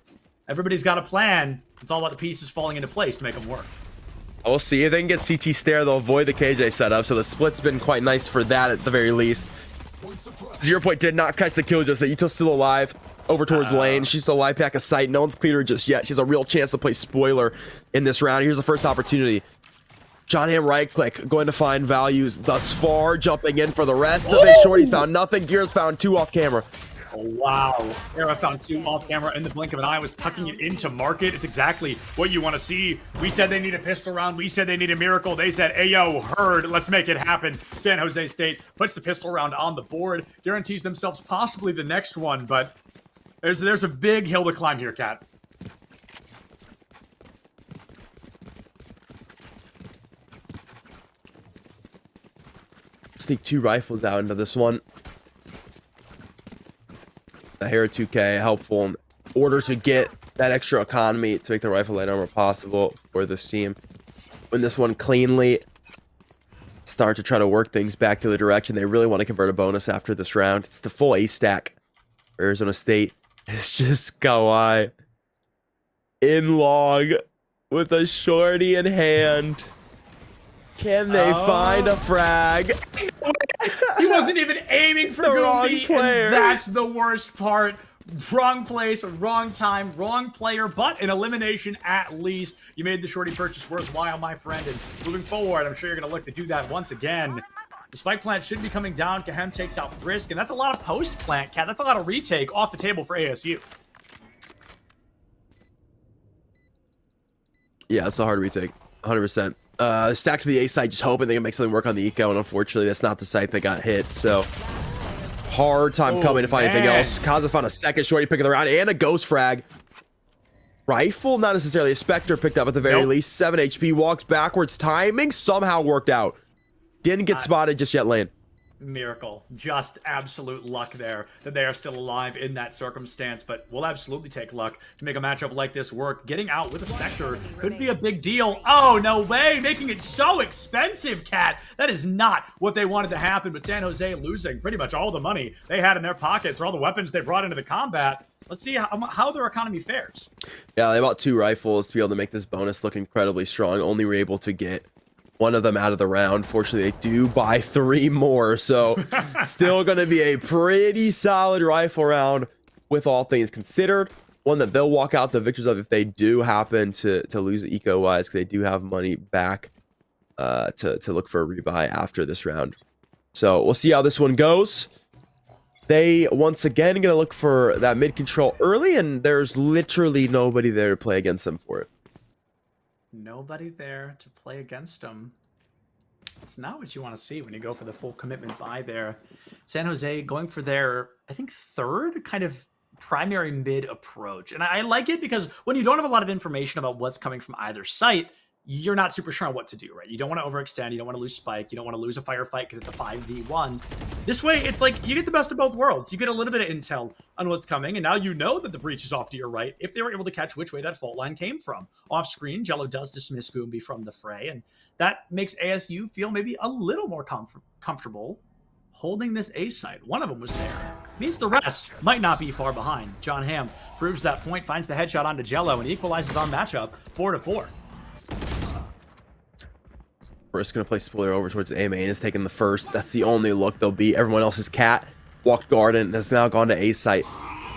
[SPEAKER 8] everybody's got a plan. It's all about the pieces falling into place to make them work.
[SPEAKER 12] We'll see if they can get CT stare. They'll avoid the KJ setup, so the split's been quite nice for that at the very least. 0 Point did not catch the kill just that. Yuto's still alive. Over towards lane. She's still alive back of sight. No one's cleared her just yet. She has a real chance to play spoiler in this round. Here's the first opportunity. John Hamm right click, going to find values thus far. Jumping in for the rest of it. Shorty's found nothing. Gears found 2 off camera.
[SPEAKER 8] Oh, wow. Era found 2 off camera in the blink of an eye. Was tucking it into market. It's exactly what you want to see. We said they need a pistol round. We said they need a miracle. They said, ayo, heard. Let's make it happen. San Jose State puts the pistol round on the board. Guarantees themselves possibly the next one, but there's a big hill to climb here, Kat.
[SPEAKER 12] Sneak 2 rifles out into this one. The Hera 2K helpful in order to get that extra economy to make the rifle light armor possible for this team. Win this one cleanly. Start to try to work things back to the direction they really want to convert a bonus after this round. It's the full A stack. Arizona State is just Kawhi in log with a shorty in hand. Can they find a frag?
[SPEAKER 8] He wasn't even aiming for
[SPEAKER 12] The wrong
[SPEAKER 8] Goombi,
[SPEAKER 12] player.
[SPEAKER 8] and that's the worst part. Wrong place, wrong time, wrong player, but an elimination at least. You made the shorty purchase worthwhile, my friend, and moving forward, I'm sure you're going to look to do that once again. The spike plant should be coming down. Kahem takes out Brisk, and that's a lot of post plant, Cat. That's a lot of retake off the table for ASU.
[SPEAKER 12] Yeah, it's a hard retake. 100%. Stack to the A site, just hoping they can make something work on the eco, and unfortunately, that's not the site that got hit. So, hard time coming to find anything else. Kaza found a second shorty pick of the round and a ghost frag. Rifle, not necessarily a Spectre picked up at the very least. 7 HP, walks backwards. Timing somehow worked out. Didn't get spotted just yet, Lane.
[SPEAKER 8] Miracle. Just absolute luck there that they are still alive in that circumstance, but we'll absolutely take luck to make a matchup like this work. Getting out with a Spectre could be a big deal. Oh, no way! Making it so expensive, Cat! That is not what they wanted to happen, but San Jose losing pretty much all the money they had in their pockets or all the weapons they brought into the combat. Let's see how their economy fares.
[SPEAKER 12] Yeah, they bought 2 rifles to be able to make this bonus look incredibly strong. Only were able to get one of them out of the round. Fortunately, they do buy 3 more, so still going to be a pretty solid rifle round with all things considered. One that they'll walk out the victors of if they do happen to lose eco-wise, because they do have money back to look for a rebuy after this round. So we'll see how this one goes. They, once again, going to look for that mid control early, and there's literally nobody there to play against them for it.
[SPEAKER 8] Nobody there to play against them. It's not what you want to see when you go for the full commitment buy there. San Jose going for their, I think, 3rd kind of primary mid approach. And I like it because when you don't have a lot of information about what's coming from either site, you're not super sure on what to do, right? You don't want to overextend. You don't want to lose Spike. You don't want to lose a firefight because it's a 5v1. This way, it's like you get the best of both worlds. You get a little bit of intel on what's coming, and now you know that the breach is off to your right if they were able to catch which way that fault line came from. Off screen, Jello does dismiss Goombi from the fray, and that makes ASU feel maybe a little more comfortable holding this A site. One of them was there. Means the rest might not be far behind. John Hamm proves that point, finds the headshot onto Jello, and equalizes our matchup 4-4.
[SPEAKER 12] Brisk going to play spoiler over towards A main. Is taking the first. That's the only look they'll be. Everyone else is Cat. Walked Garden and has now gone to A site.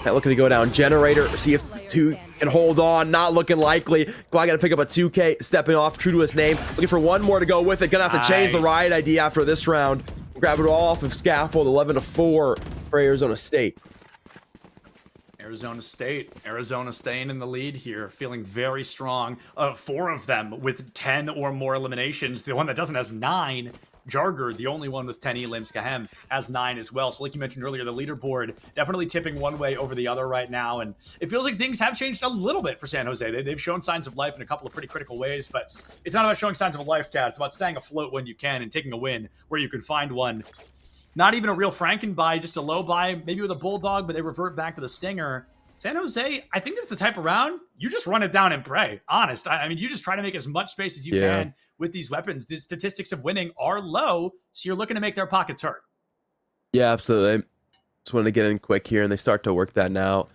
[SPEAKER 12] Cat looking to go down. Generator. See if 2 can hold on. Not looking likely. Got to pick up a 2K. Stepping off. True to his name. Looking for one more to go with it. Going to have to change the riot ID after this round. Grab it all off of Scaffold. 11-4 for Arizona State.
[SPEAKER 8] Arizona staying in the lead here, feeling very strong. 4 of them with 10 or more eliminations. The one that doesn't has 9. Jarger, the only one with 10 elims. Kahem has 9 as well. So like you mentioned earlier, the leaderboard definitely tipping one way over the other right now. And it feels like things have changed a little bit for San Jose. They've shown signs of life in a couple of pretty critical ways, but it's not about showing signs of life, Cat. It's about staying afloat when you can and taking a win where you can find one. Not even a real Franken buy, just a low buy, maybe with a Bulldog, but they revert back to the Stinger. San Jose, I think this is the type of round, you just run it down and pray. Honest. I mean, you just try to make as much space as you can with these weapons. The statistics of winning are low, so you're looking to make their pockets hurt.
[SPEAKER 12] Yeah, absolutely. Just wanted to get in quick here, and they start to work that now.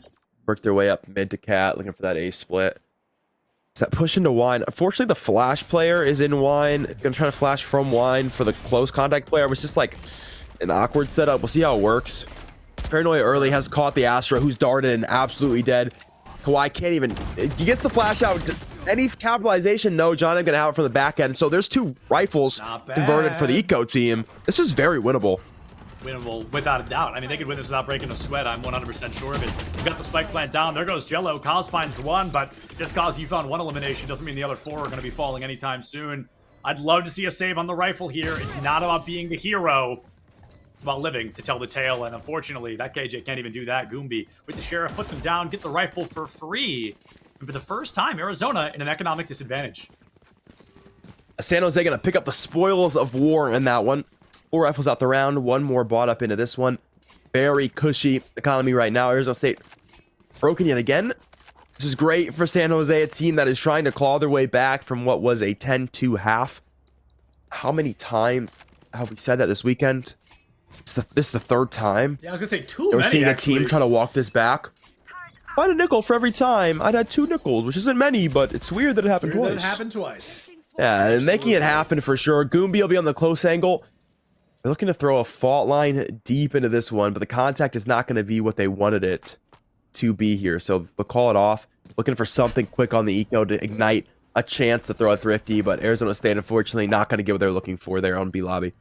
[SPEAKER 12] Work their way up mid to Cat, looking for that A split. Is that push into Wine? Unfortunately, the flash player is in Wine. Gonna try to flash from Wine for the close contact player. It was just like an awkward setup. We'll see how it works. Paranoia early has caught the Astra, who's darted and absolutely dead. Kawhi can't even... He gets the flash out. Any capitalization? No, John I'm going to have it from the back end. So there's 2 rifles converted for the Eco team. This is very winnable.
[SPEAKER 8] Winnable, without a doubt. I mean, they could win this without breaking a sweat. I'm 100% sure of it. You got the spike plant down. There goes Jello. Cause finds 1, but just cause you found 1 elimination doesn't mean the other 4 are going to be falling anytime soon. I'd love to see a save on the rifle here. It's not about being the hero. It's about living to tell the tale, and unfortunately, that KJ can't even do that. Goombi with the Sheriff puts him down, gets the rifle for free. And for the first time, Arizona in an economic disadvantage.
[SPEAKER 12] San Jose going to pick up the spoils of war in that one. 4 rifles out the round, 1 more bought up into this one. Very cushy economy right now. Arizona State broken yet again. This is great for San Jose, a team that is trying to claw their way back from what was a 10-2 half. How many times have we said that this weekend? This is the 3rd time.
[SPEAKER 8] Yeah, I was gonna say 2
[SPEAKER 12] We're
[SPEAKER 8] many,
[SPEAKER 12] seeing
[SPEAKER 8] actually.
[SPEAKER 12] a team try to walk this back. If I had a nickel for every time, I'd had 2 nickels, which isn't many, but it's weird that it happened twice. Yeah, and making it happen for sure. Goombi will be on the close angle. They're looking to throw a fault line deep into this one, but the contact is not going to be what they wanted it to be here. So they'll call it off. Looking for something quick on the Eco to ignite a chance to throw a thrifty, but Arizona State, unfortunately, not going to get what they're looking for there on B lobby.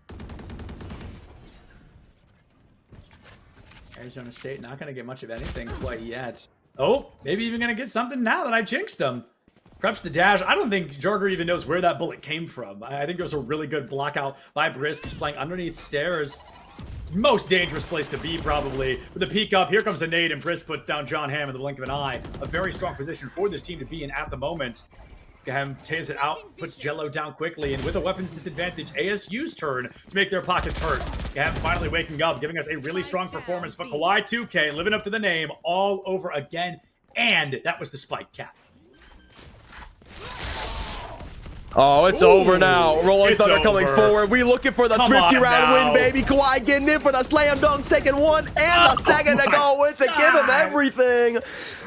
[SPEAKER 8] Arizona State not going to get much of anything quite yet. Oh, maybe even going to get something now that I jinxed them. Preps the dash. I don't think Jarger even knows where that bullet came from. I think it was a really good block out by Brisk, who's playing underneath stairs. Most dangerous place to be, probably. With the peek up, here comes the nade, and Brisk puts down John Hamm in the blink of an eye. A very strong position for this team to be in at the moment. Gahem tears it out, puts Jello down quickly, and with a weapons disadvantage, ASU's turn to make their pockets hurt. Gahem finally waking up, giving us a really strong performance, but Kawhi 2K living up to the name all over again, and that was the Spike Cat.
[SPEAKER 12] Oh, it's over now. Rolling Thunder coming forward. We looking for the thrifty round win, baby. Kawhi getting in for the slam dunks, taking one and a second to go with it. Give him everything.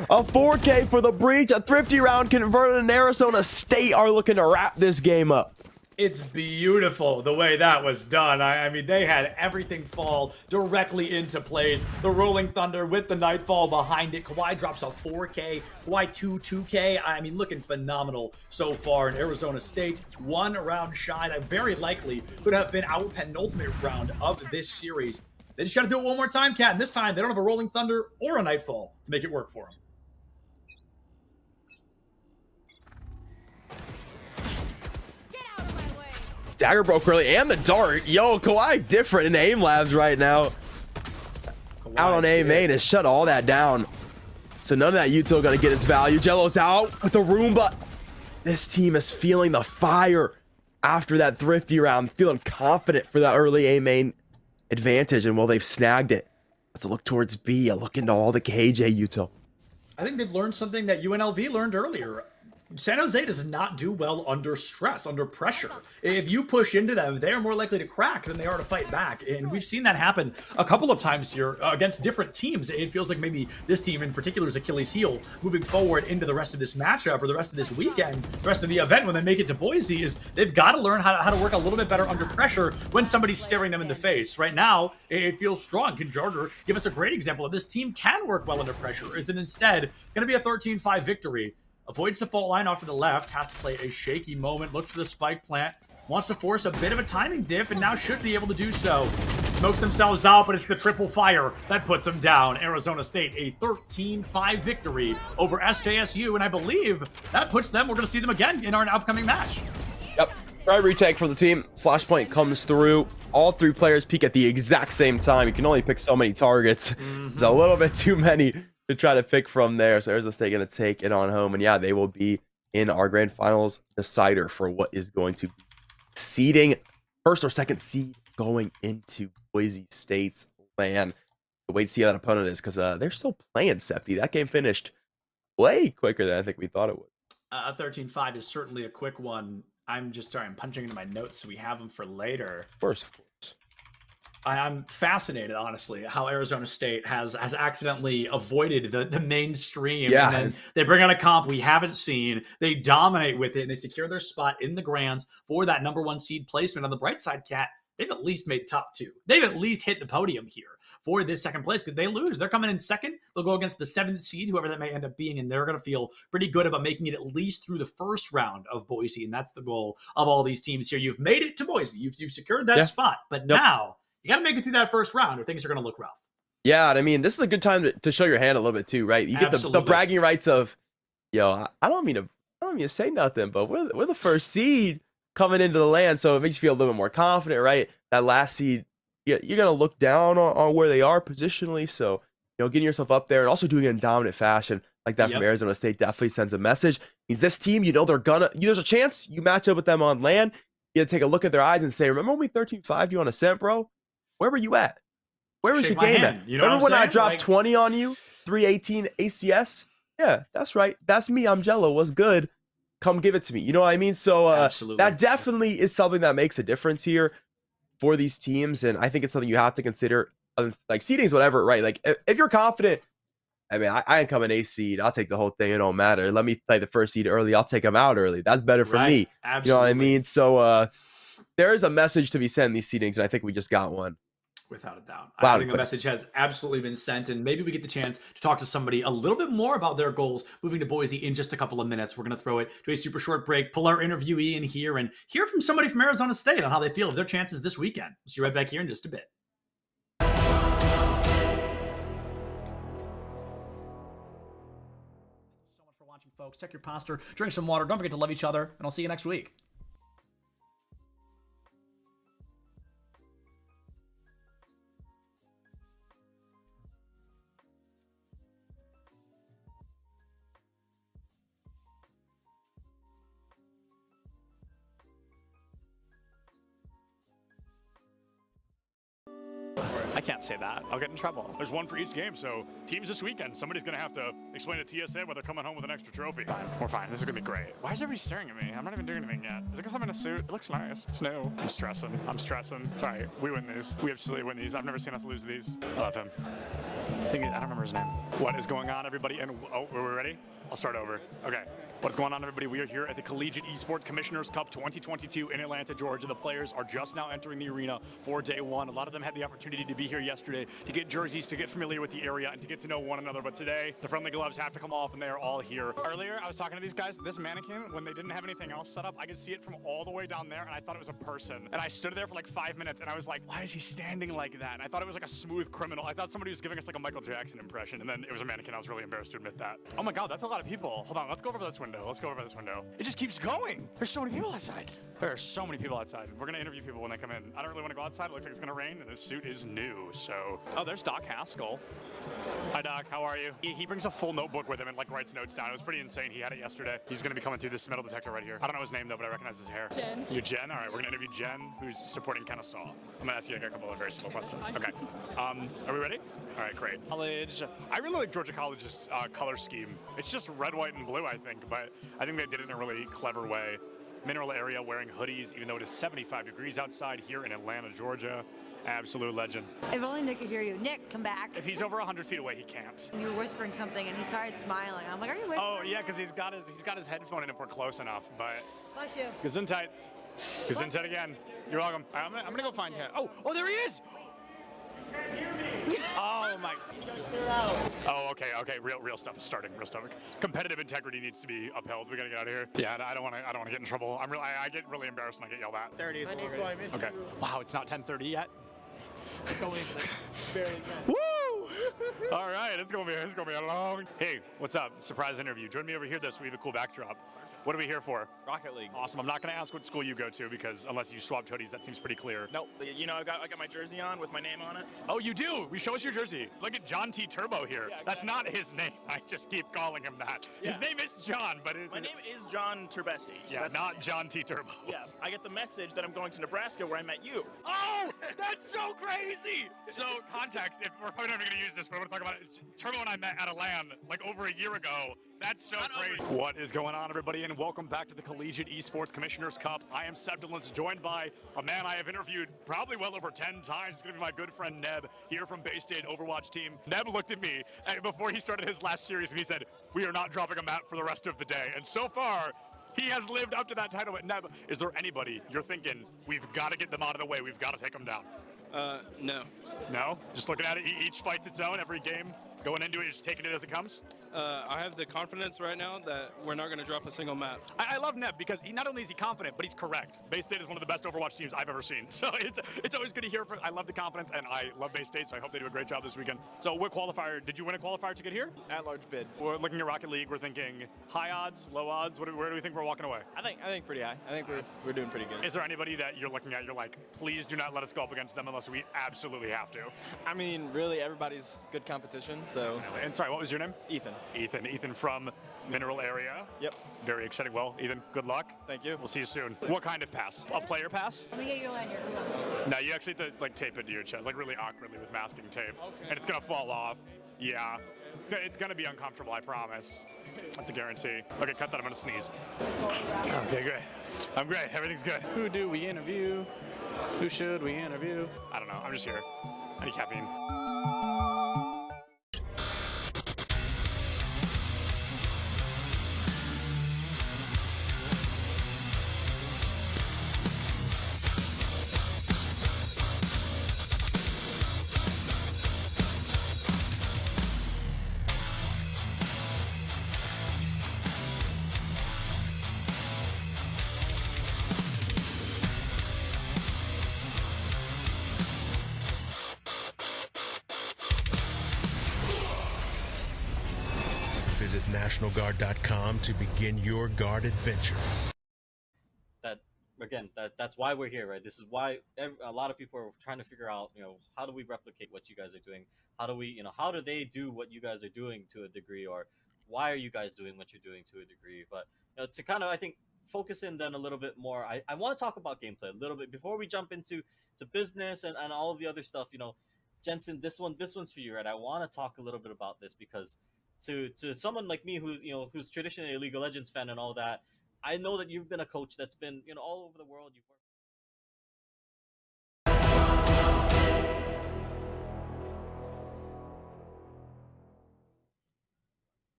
[SPEAKER 12] A 4K for the breach. A thrifty round converted, and Arizona State are looking to wrap this game up.
[SPEAKER 8] It's beautiful the way that was done. I mean, they had everything fall directly into place. The Rolling Thunder with the Nightfall behind it. Kawhi drops a 4K. Kawhi 2K. I mean, looking phenomenal so far in Arizona State. One round shy that very likely could have been our penultimate round of this series. They just got to do it one more time, Cat. And this time, they don't have a Rolling Thunder or a Nightfall to make it work for them.
[SPEAKER 12] Dagger broke early, and the dart. Yo, Kawhi different in aim labs right now. Out on A main has shut all that down. So none of that util gonna get its value. Jello's out with the Roomba. This team is feeling the fire after that thrifty round, feeling confident for that early A main advantage, and well, they've snagged it. Let's look towards B, a look into all the KJ util.
[SPEAKER 8] I think they've learned something that UNLV learned earlier. San Jose does not do well under stress, under pressure. If you push into them, they're more likely to crack than they are to fight back. And we've seen that happen a couple of times here against different teams. It feels like maybe this team in particular is Achilles' heel moving forward into the rest of this matchup or the rest of this weekend, the rest of the event when they make it to Boise, is they've got to learn how to work a little bit better under pressure when somebody's staring them in the face. Right now, it feels strong. Can Jarder give us a great example of this team can work well under pressure? Is it instead going to be a 13-5 victory? Avoids the fault line off to the left, has to play a shaky moment, looks for the spike plant, wants to force a bit of a timing diff, and now should be able to do so. Smokes themselves out, but it's the triple fire that puts them down. Arizona State, a 13-5 victory over SJSU, and I believe that puts them, we're going to see them again in our upcoming match.
[SPEAKER 12] Yep, right retake for the team. Flashpoint comes through. All three players peek at the exact same time. You can only pick so many targets. It's a little bit too many to try to pick from there. So Arizona State going to take it on home. And yeah, they will be in our grand finals decider for what is going to be seeding first or second seed going into Boise State's land. Wait to see how that opponent is, because they're still playing Septi. That game finished way quicker than I think we thought it would.
[SPEAKER 8] 13-5 is certainly a quick one. I'm punching into my notes so we have them for later.
[SPEAKER 12] Of course.
[SPEAKER 8] I'm fascinated, honestly, how Arizona State has accidentally avoided the mainstream.
[SPEAKER 12] Yeah.
[SPEAKER 8] And then they bring out a comp we haven't seen. They dominate with it, and they secure their spot in the Grands for that #1 seed placement. On the bright side, Cat, they've at least made top 2. They've at least hit the podium here for this second place, because they lose. They're coming in second. They'll go against the 7th seed, whoever that may end up being, and they're going to feel pretty good about making it at least through the first round of Boise, and that's the goal of all these teams here. You've made it to Boise. You've secured that spot, but now you got to make it through that first round or things are going to look rough.
[SPEAKER 12] Yeah, and I mean, this is a good time to show your hand a little bit too, right? You get the bragging rights of, yo, I don't mean to say nothing, but we're the first seed coming into the land, so it makes you feel a little bit more confident, right? That last seed, you're going to look down on where they are positionally, so, you know, getting yourself up there and also doing it in dominant fashion like that from Arizona State definitely sends a message. Means this team, you know, there's a chance you match up with them on land. You got to take a look at their eyes and say, remember when we 13-5'd you on Ascent, bro? Where were you at? Where was your game at?
[SPEAKER 8] You know
[SPEAKER 12] Remember when I dropped
[SPEAKER 8] like
[SPEAKER 12] 20 on you? 318 ACS? Yeah, that's right. That's me. I'm Jello. What's good? Come give it to me. You know what I mean? So that definitely is something that makes a difference here for these teams. And I think it's something you have to consider. Like seedings, whatever, right? Like if you're confident, I mean, I ain't coming A seed. I'll take the whole thing. It don't matter. Let me play the first seed early. I'll take them out early. That's better for me.
[SPEAKER 8] Absolutely.
[SPEAKER 12] You know what I mean? So there is a message to be sent in these seedings, and I think we just got one.
[SPEAKER 8] Without a doubt. I think the message has absolutely been sent, and maybe we get the chance to talk to somebody a little bit more about their goals moving to Boise in just a couple of minutes. We're going to throw it to a super short break, pull our interviewee in here, and hear from somebody from Arizona State on how they feel of their chances this weekend. We'll see you right back here in just a bit. So much for watching, folks. Check your posture, drink some water, don't forget to love each other, and I'll see you next week.
[SPEAKER 4] can't say that. I'll get in trouble. There's one for each game, so teams this weekend, somebody's going to have to explain to TSA whether they're coming home with an extra trophy. Fine. We're fine. This is going to be great. Why is everybody staring at me? I'm not even doing anything yet. Is it because I'm in a suit? It looks nice. It's new. I'm stressing. It's all right. We win these. We absolutely win these. I've never seen us lose these. I love him. I don't remember his name. What is going on, everybody? And oh, are we ready? I'll start over. Okay. What's going on, everybody? We are here at the Collegiate Esports Commissioners Cup 2022 in Atlanta, Georgia. The players are just now entering the arena for day one. A lot of them had the opportunity to be here yesterday to get jerseys, to get familiar with the area, and to get to know one another. But today, the friendly gloves have to come off, and they are all here. Earlier, I was talking to these guys. This mannequin, when they didn't have anything else set up, I could see it from all the way down there, and I thought it was a person. And I stood there for like 5 minutes, and I was like, why is he standing like that? And I thought it was like a smooth criminal. I thought somebody was giving us like a Michael Jackson impression, and then it was a mannequin. I was really embarrassed to admit that. Oh my God, that's a lot of people. Hold on, let's go over this window. Let's go over this window. It just keeps going. There's so many people outside. There are so many people outside. We're gonna interview people when they come in. I don't really want to go outside. It looks like it's gonna rain, and this suit is new. So, oh, there's Doc Haskell. Hi, Doc. How are you? He brings a full notebook with him and like writes notes down. It was pretty insane. He had it yesterday. He's gonna be coming through this metal detector right here. I don't know his name though, but I recognize his hair.
[SPEAKER 14] Jen.
[SPEAKER 4] You're Jen. All right, we're gonna interview Jen, who's supporting Kennesaw. I'm gonna ask you like a couple of very simple questions. Okay. Are we ready? All right, great. College. I really like Georgia College's color scheme. It's just red, white, and blue, I think, but I think they did it in a really clever way. Mineral area wearing hoodies, even though it is 75 degrees outside here in Atlanta, Georgia. Absolute legends.
[SPEAKER 14] If only Nick could hear you. Nick, come back.
[SPEAKER 4] If he's over 100 feet away, he can't.
[SPEAKER 14] You were whispering something, and he started smiling. I'm like, are you whispering?
[SPEAKER 4] Oh yeah, because he's got his headphone in if we're close enough. But
[SPEAKER 14] Bless you.
[SPEAKER 4] Gesundheit. Gesundheit again. You're welcome. I'm gonna go find him. Oh, there he is. Oh my. Oh, okay. Real stuff is starting. Real stuff. Competitive integrity needs to be upheld. We gotta get out of here. Yeah, I don't want to get in trouble. I get really embarrassed when I get yelled at.
[SPEAKER 22] 30 is
[SPEAKER 4] Okay. Wow, it's not 10:30 yet.
[SPEAKER 22] It's only barely 10.
[SPEAKER 4] Woo! All right, it's gonna be a long. Hey, what's up? Surprise interview. Join me over here so we have a cool backdrop. What are we here for?
[SPEAKER 22] Rocket League.
[SPEAKER 4] Awesome. I'm not going to ask what school you go to because unless you swapped hoodies, that seems pretty clear.
[SPEAKER 22] Nope. You know, I got my jersey on with my name on it.
[SPEAKER 4] Oh, you do? Show us your jersey. Look at John T. Turbo here. Yeah, that's not his name. I just keep calling him that.
[SPEAKER 22] Yeah.
[SPEAKER 4] His name is John, but
[SPEAKER 22] my name is John Turbesi.
[SPEAKER 4] Yeah,
[SPEAKER 22] that's
[SPEAKER 4] not John T. Turbo.
[SPEAKER 22] Yeah, I get the message that I'm going to Nebraska where I met you.
[SPEAKER 4] Oh, that's so crazy. So context, if we're probably not going to use this, but I want to talk about it. Turbo and I met at a LAN like over a year ago. That's so crazy. What is going on, everybody, and welcome back to the Collegiate Esports Commissioners Cup. I am Sebdolence, joined by a man I have interviewed probably well over 10 times. It's going to be my good friend Neb, here from Bay State Overwatch team. Neb looked at me before he started his last series, and he said, we are not dropping a map for the rest of the day. And so far, he has lived up to that title. But Neb, is there anybody you're thinking, we've got to get them out of the way, we've got to take them down?
[SPEAKER 23] No.
[SPEAKER 4] No? Just looking at it, each fight's its own, every game going into it, just taking it as it comes?
[SPEAKER 23] I have the confidence right now that we're not going to drop a single map.
[SPEAKER 4] I love Neb because not only is he confident, but he's correct. Bay State is one of the best Overwatch teams I've ever seen. So it's always good to hear. I love the confidence, and I love Bay State, so I hope they do a great job this weekend. So what qualifier, did you win a qualifier to get here?
[SPEAKER 23] At-large bid.
[SPEAKER 4] We're looking at Rocket League. We're thinking high odds, low odds. Where do we think we're walking away?
[SPEAKER 23] I think pretty high. I think we're doing pretty good.
[SPEAKER 4] Is there anybody that you're looking at, you're like, please do not let us go up against them unless we absolutely have to?
[SPEAKER 23] I mean, really, everybody's good competition, so.
[SPEAKER 4] And sorry, what was your name?
[SPEAKER 23] Ethan.
[SPEAKER 4] Ethan from Mineral Area.
[SPEAKER 23] Yep.
[SPEAKER 4] Very exciting. Well, Ethan, good luck.
[SPEAKER 23] Thank you.
[SPEAKER 4] We'll see you soon. What kind of pass? A player pass?
[SPEAKER 14] Let me get you a lanyard.
[SPEAKER 4] No, you actually have to like tape it to your chest, like really awkwardly with masking tape. Okay. And it's gonna fall off. Yeah. It's gonna be uncomfortable, I promise. That's a guarantee. Okay, cut that, I'm gonna sneeze. Okay, good. I'm great, everything's good.
[SPEAKER 23] Who do we interview? Who should we interview?
[SPEAKER 4] I don't know, I'm just here. I need caffeine.
[SPEAKER 24] Visit NationalGuard.com to begin your guard adventure.
[SPEAKER 25] That's why we're here, right? This is why a lot of people are trying to figure out, how do we replicate what you guys are doing? How do we, how do they do what you guys are doing to a degree, or why are you guys doing what you're doing to a degree? But to kind of, I think, focus in then a little bit more, I want to talk about gameplay a little bit before we jump into business and all of the other stuff. Jensen, this one's for you, right? I want to talk a little bit about this because to someone like me who's traditionally a League of Legends fan and all that, I know that you've been a coach that's been all over the world. You've worked.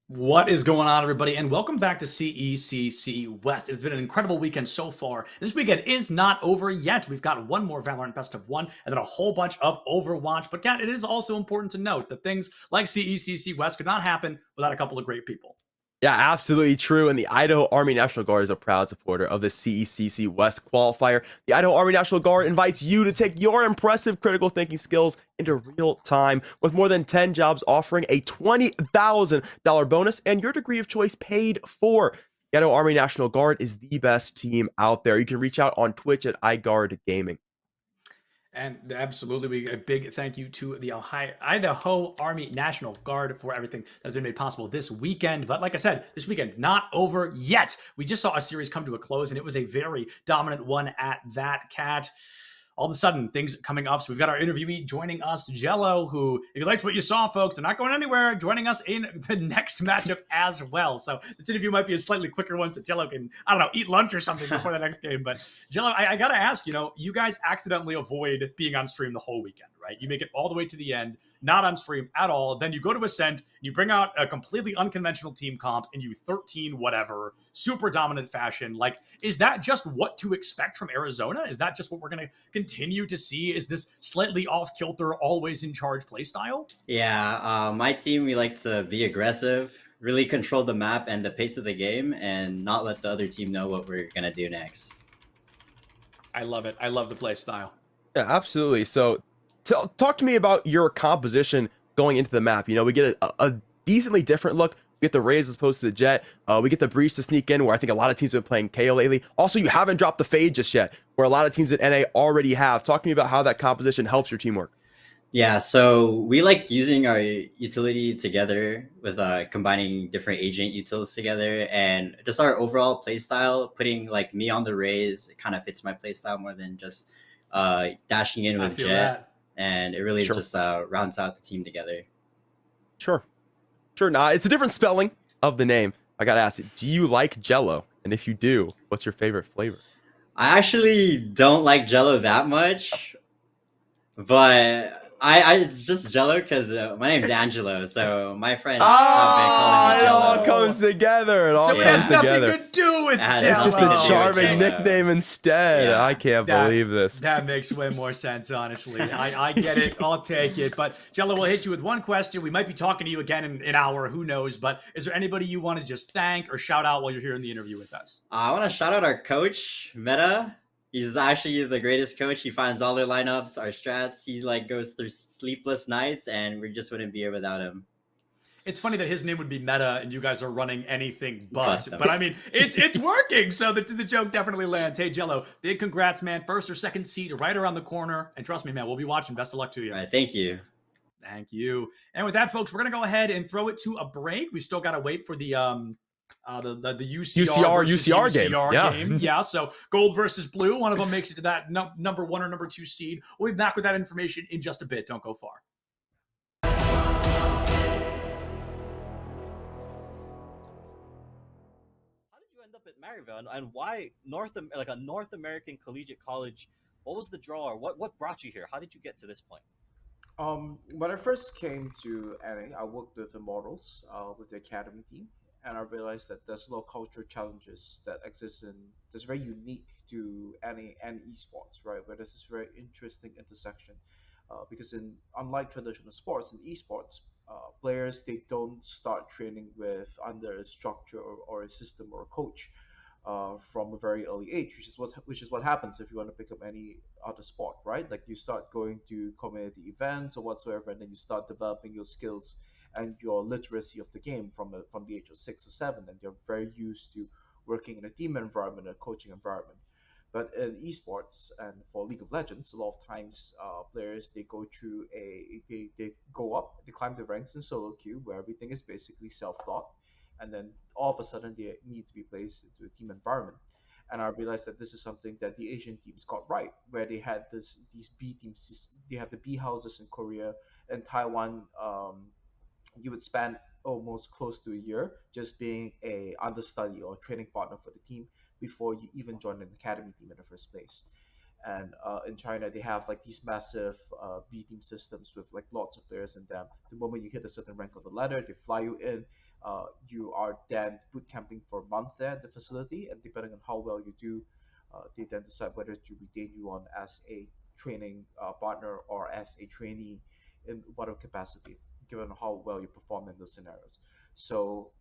[SPEAKER 8] What is going on, everybody, and welcome back to CECC West. It's been an incredible weekend so far, and this weekend is not over yet. We've got one more Valorant Best of 1, and then a whole bunch of Overwatch. But, Kat, it is also important to note that things like CECC West could not happen without a couple of great people.
[SPEAKER 12] Yeah, absolutely true. And the Idaho Army National Guard is a proud supporter of the CECC West qualifier. The Idaho Army National Guard invites you to take your impressive critical thinking skills into real time with more than 10 jobs offering a $20,000 bonus and your degree of choice paid for. The Idaho Army National Guard is the best team out there. You can reach out on Twitch at iGuard Gaming.
[SPEAKER 8] And absolutely, a big thank you to the Idaho Army National Guard for everything that's been made possible this weekend. But like I said, this weekend, not over yet. We just saw a series come to a close, and it was a very dominant one at that, Cat. All of a sudden, things coming up. So we've got our interviewee joining us, Jello, who, if you liked what you saw, folks, they're not going anywhere, joining us in the next matchup as well. So this interview might be a slightly quicker one so Jello can, I don't know, eat lunch or something before the next game. But Jello, I got to ask, you guys accidentally avoid being on stream the whole weekend, right? You make it all the way to the end, not on stream at all. Then you go to Ascent, you bring out a completely unconventional team comp, and you 13 whatever, super dominant fashion. Like, is that just what to expect from Arizona? Is that just what we're going to continue to see? Is this slightly off-kilter, always in charge play style?
[SPEAKER 3] Yeah, my team, we like to be aggressive, really control the map and the pace of the game, and not let the other team know what we're going to do next.
[SPEAKER 8] I love it. I love the play style.
[SPEAKER 12] Yeah, absolutely. So talk to me about your composition going into the map. We get a decently different look. We get the Raze as opposed to the Jet. We get the Breeze to sneak in, where I think a lot of teams have been playing KO lately. Also, you haven't dropped the Fade just yet, where a lot of teams in NA already have. Talk to me about how that composition helps your teamwork.
[SPEAKER 3] Yeah, so we like using our utility together with combining different agent utils together, and just our overall playstyle, putting like me on the Raze, it kind of fits my playstyle more than just dashing in with Jet. And it really just rounds out the team together.
[SPEAKER 12] Sure. Now, it's a different spelling of the name. I got to ask you, do you like Jello? And if you do, what's your favorite flavor?
[SPEAKER 3] I actually don't like Jello that much, but it's just Jello because my name's Angelo, so my friends have been calling me Jello.
[SPEAKER 12] It all comes together. It all
[SPEAKER 8] so it
[SPEAKER 12] comes
[SPEAKER 8] has
[SPEAKER 12] together.
[SPEAKER 8] nothing to do with Jello.
[SPEAKER 12] It's just a charming nickname instead. Yeah, I can't believe this.
[SPEAKER 8] That makes way more sense, honestly. I get it. I'll take it. But Jello, we'll hit you with one question. We might be talking to you again in an hour. Who knows? But is there anybody you want to just thank or shout out while you're here in the interview with us?
[SPEAKER 3] I want to shout out our coach, Meta. He's actually the greatest coach. He finds all their lineups, our strats. He goes through sleepless nights, and we just wouldn't be here without him.
[SPEAKER 8] It's funny that his name would be Meta, and you guys are running anything but. But I mean, it's working. So the joke definitely lands. Hey, Jello, big congrats, man. First or second seed right around the corner. And trust me, man, we'll be watching. Best of luck to you.
[SPEAKER 3] All right, thank you.
[SPEAKER 8] Thank you. And with that, folks, we're gonna go ahead and throw it to a break. We still gotta wait for the UCR game. Yeah, so gold versus blue. One of them makes it to that number 1 or number 2 seed. We'll be back with that information in just a bit. Don't go far.
[SPEAKER 25] How did you end up at Maryville, and why a North American collegiate college? What was the draw, or what brought you here? How did you get to this point?
[SPEAKER 5] When I first came to NA, I worked with Immortals, with the academy team. And I realized that there's a lot of cultural challenges that exist that's very unique to NA and esports, right? Where there's this very interesting intersection, because unlike traditional sports, in esports, players, they don't start training under a structure or a system or a coach from a very early age, which is what happens if you want to pick up any other sport, right? Like you start going to community events or whatsoever, and then you start developing your skills and your literacy of the game from the age of 6 or 7, and you're very used to working in a team environment, a coaching environment. But in esports and for League of Legends, a lot of times players, they go through they go up, they climb the ranks in solo queue where everything is basically self-taught, and then all of a sudden they need to be placed into a team environment. and I realized that this is something that the Asian teams got right, where they had these B teams. They have the B houses in Korea and Taiwan. You would spend almost close to a year just being a understudy or training partner for the team before you even join an academy team in the first place. And in China, they have like these massive B team systems with like lots of players in them. The moment you hit a certain rank on the ladder, they fly you in. You are then boot camping for a month there at the facility, and depending on how well you do, they then decide whether to retain you on as a training partner or as a trainee in whatever capacity, given how well you perform in those scenarios. So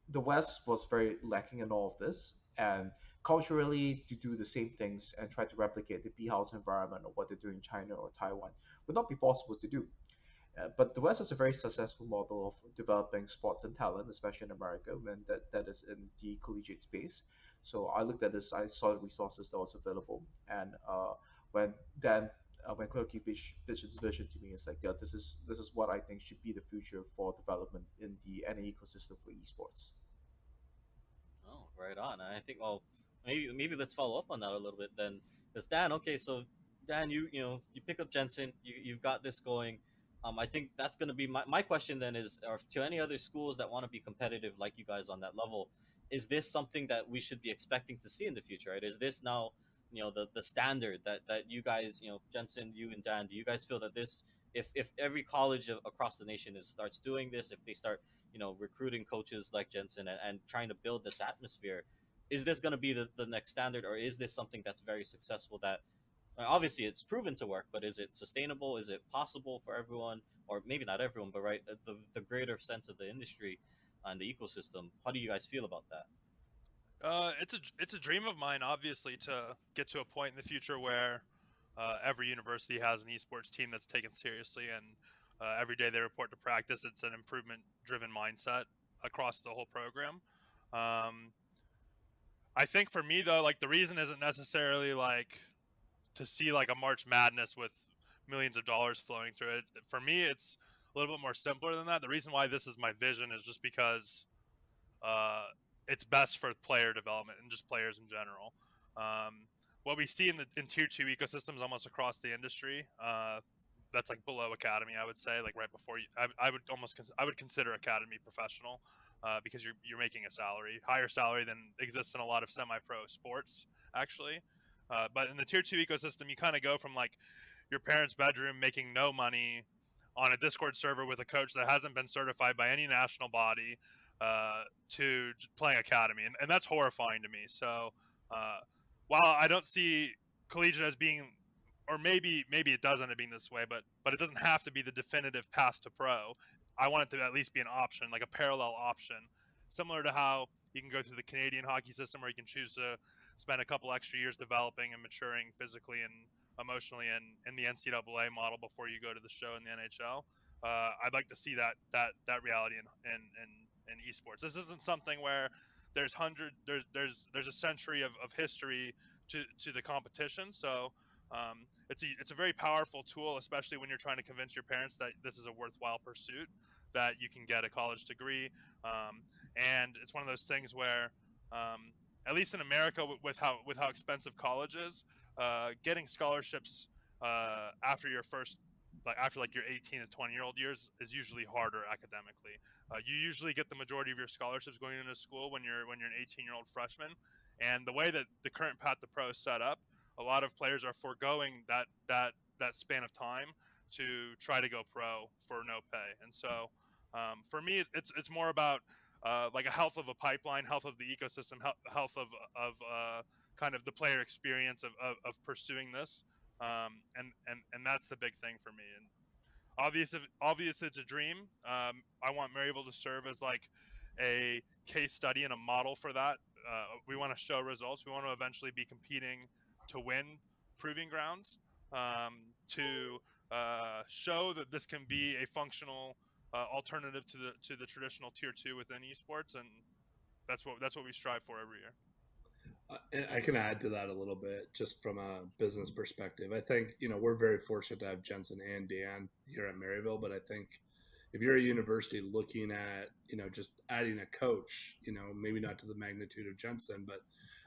[SPEAKER 5] the West was very lacking in all of this, and culturally to do the same things and try to replicate the B house environment or what they do in China or Taiwan would not be possible to do. But the West has a very successful model of developing sports and talent, especially in America, when that is in the collegiate space. So I looked at this, I saw the resources that was available, and when then when Clerky pitched his vision to me, it's like, yeah, this is what I think should be the future for development in the NA ecosystem for esports.
[SPEAKER 25] Oh, right on. I think maybe let's follow up on that a little bit then. Because Dan, okay, so Dan, you pick up Jensen, you've got this going. I think that's going to be my question then is, or to any other schools that want to be competitive like you guys on that level, is this something that we should be expecting to see in the future, right? Is this now, the standard that you guys, Jensen, you and Dan, do you guys feel that this, if every college across the nation starts doing this, if they start, recruiting coaches like Jensen and trying to build this atmosphere, is this going to be the next standard, or is this something that's very successful that obviously it's proven to work, but is it sustainable? Is it possible for everyone, or maybe not everyone, but right, the greater sense of the industry and the ecosystem? How do you guys feel about that?
[SPEAKER 2] It's a dream of mine, obviously, to get to a point in the future where every university has an esports team that's taken seriously, and every day they report to practice. It's an improvement-driven mindset across the whole program. I think for me though, like the reason isn't necessarily like to see like a March Madness with millions of dollars flowing through it. For me, it's a little bit more simpler than that. The reason why this is my vision is just because uh, it's best for player development and just players in general. What we see in tier two ecosystems almost across the industry, that's like below academy, I would say, like right before you, I would consider academy professional, because you're making a higher salary than exists in a lot of semi-pro sports actually. But in the tier two ecosystem, you kind of go from like your parents' bedroom making no money on a Discord server with a coach that hasn't been certified by any national body, to playing academy, and that's horrifying to me. So while I don't see collegiate as being, or maybe it does end up being this way, but it doesn't have to be the definitive path to pro. I want it to at least be an option, like a parallel option, similar to how you can go through the Canadian hockey system, where you can choose to spend a couple extra years developing and maturing physically and emotionally in the NCAA model before you go to the show in the NHL. I'd like to see that reality in esports. This isn't something where there's a century of history to the competition. So it's a very powerful tool, especially when you're trying to convince your parents that this is a worthwhile pursuit, that you can get a college degree. And it's one of those things where, at least in America, with how expensive college is, getting scholarships after your first, after like your 18 to 20-year-old years is usually harder academically. You usually get the majority of your scholarships going into school when you're an 18-year-old freshman, and the way that the current path to pro is set up, a lot of players are foregoing that span of time to try to go pro for no pay. And so for me, it's more about like a health of a pipeline, health of the ecosystem, health of kind of the player experience of pursuing this, and that's the big thing for me. And obvious it's a dream. I want Maryville to serve as like a case study and a model for that. We want to show results. We want to eventually be competing to win proving grounds, to show that this can be a functional alternative to the traditional tier 2 within esports, and that's what we strive for every year.
[SPEAKER 9] And I can add to that a little bit, just from a business perspective. I think, we're very fortunate to have Jensen and Dan here at Maryville, but I think, if you're a university looking at, just adding a coach, maybe not to the magnitude of Jensen, but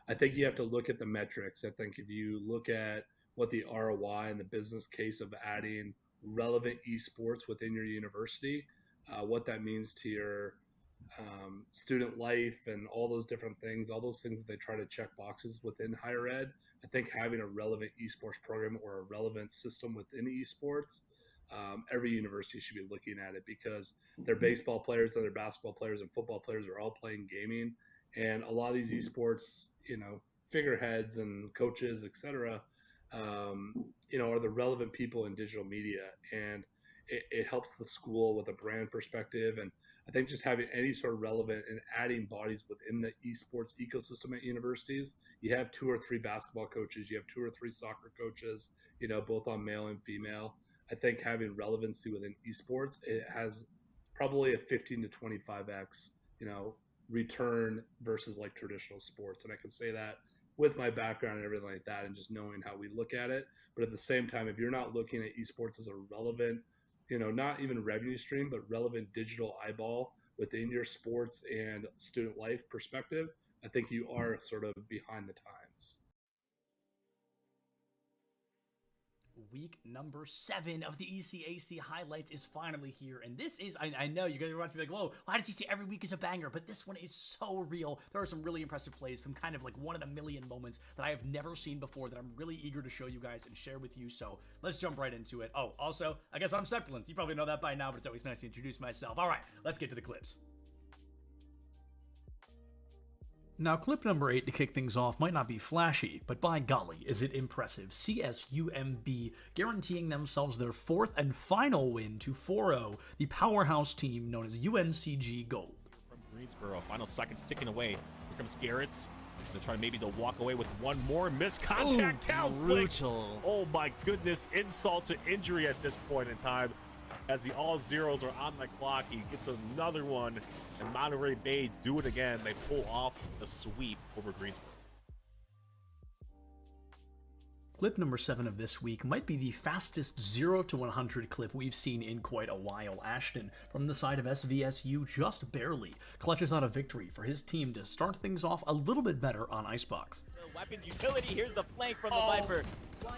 [SPEAKER 9] I think you have to look at the metrics. I think if you look at what the ROI and the business case of adding relevant esports within your university, what that means to your student life and all those different things, all those things that they try to check boxes within higher ed. I think having a relevant esports program or a relevant system within esports, every university should be looking at it, because their baseball players and their basketball players and football players are all playing gaming. And a lot of these esports, figureheads and coaches, etc., are the relevant people in digital media. And it helps the school with a brand perspective. And I think just having any sort of relevant and adding bodies within the esports ecosystem at universities, you have 2 or 3 basketball coaches, you have 2 or 3 soccer coaches, both on male and female. I think having relevancy within esports, it has probably a 15 to 25x, return versus like traditional sports. And I can say that with my background and everything like that, and just knowing how we look at it. But at the same time, if you're not looking at esports as a relevant, not even revenue stream, but relevant digital eyeball within your sports and student life perspective, I think you are sort of behind the times.
[SPEAKER 8] Week number 7 of the ECAC highlights is finally here, and this is, I know you're going to be like, whoa, why does he say every week is a banger? But this one is so real. There are some really impressive plays, some kind of like 1 in a million moments that I have never seen before that I'm really eager to show you guys and share with you, so let's jump right into it. Oh, also, I guess I'm Septilence. You probably know that by now, but it's always nice to introduce myself. All right, let's get to the clips. Now, clip number 8 to kick things off might not be flashy, but by golly, is it impressive. CSUMB guaranteeing themselves their 4th and final win to 4-0, the powerhouse team known as UNCG Gold.
[SPEAKER 16] From Greensboro, final seconds ticking away. Here comes Garrett's. They're trying maybe to walk away with one more missed contact.
[SPEAKER 18] Brutal.
[SPEAKER 16] Oh my goodness, insult to injury at this point in time. As the all zeros are on the clock, he gets another one, and Monterey Bay do it again. They pull off the sweep over Greensboro.
[SPEAKER 8] Clip number 7 of this week might be the fastest 0 to 100 clip we've seen in quite a while. Ashton, from the side of SVSU, just barely clutches out a victory for his team to start things off a little bit better on Icebox.
[SPEAKER 22] Weapons utility, here's the flank from the Viper,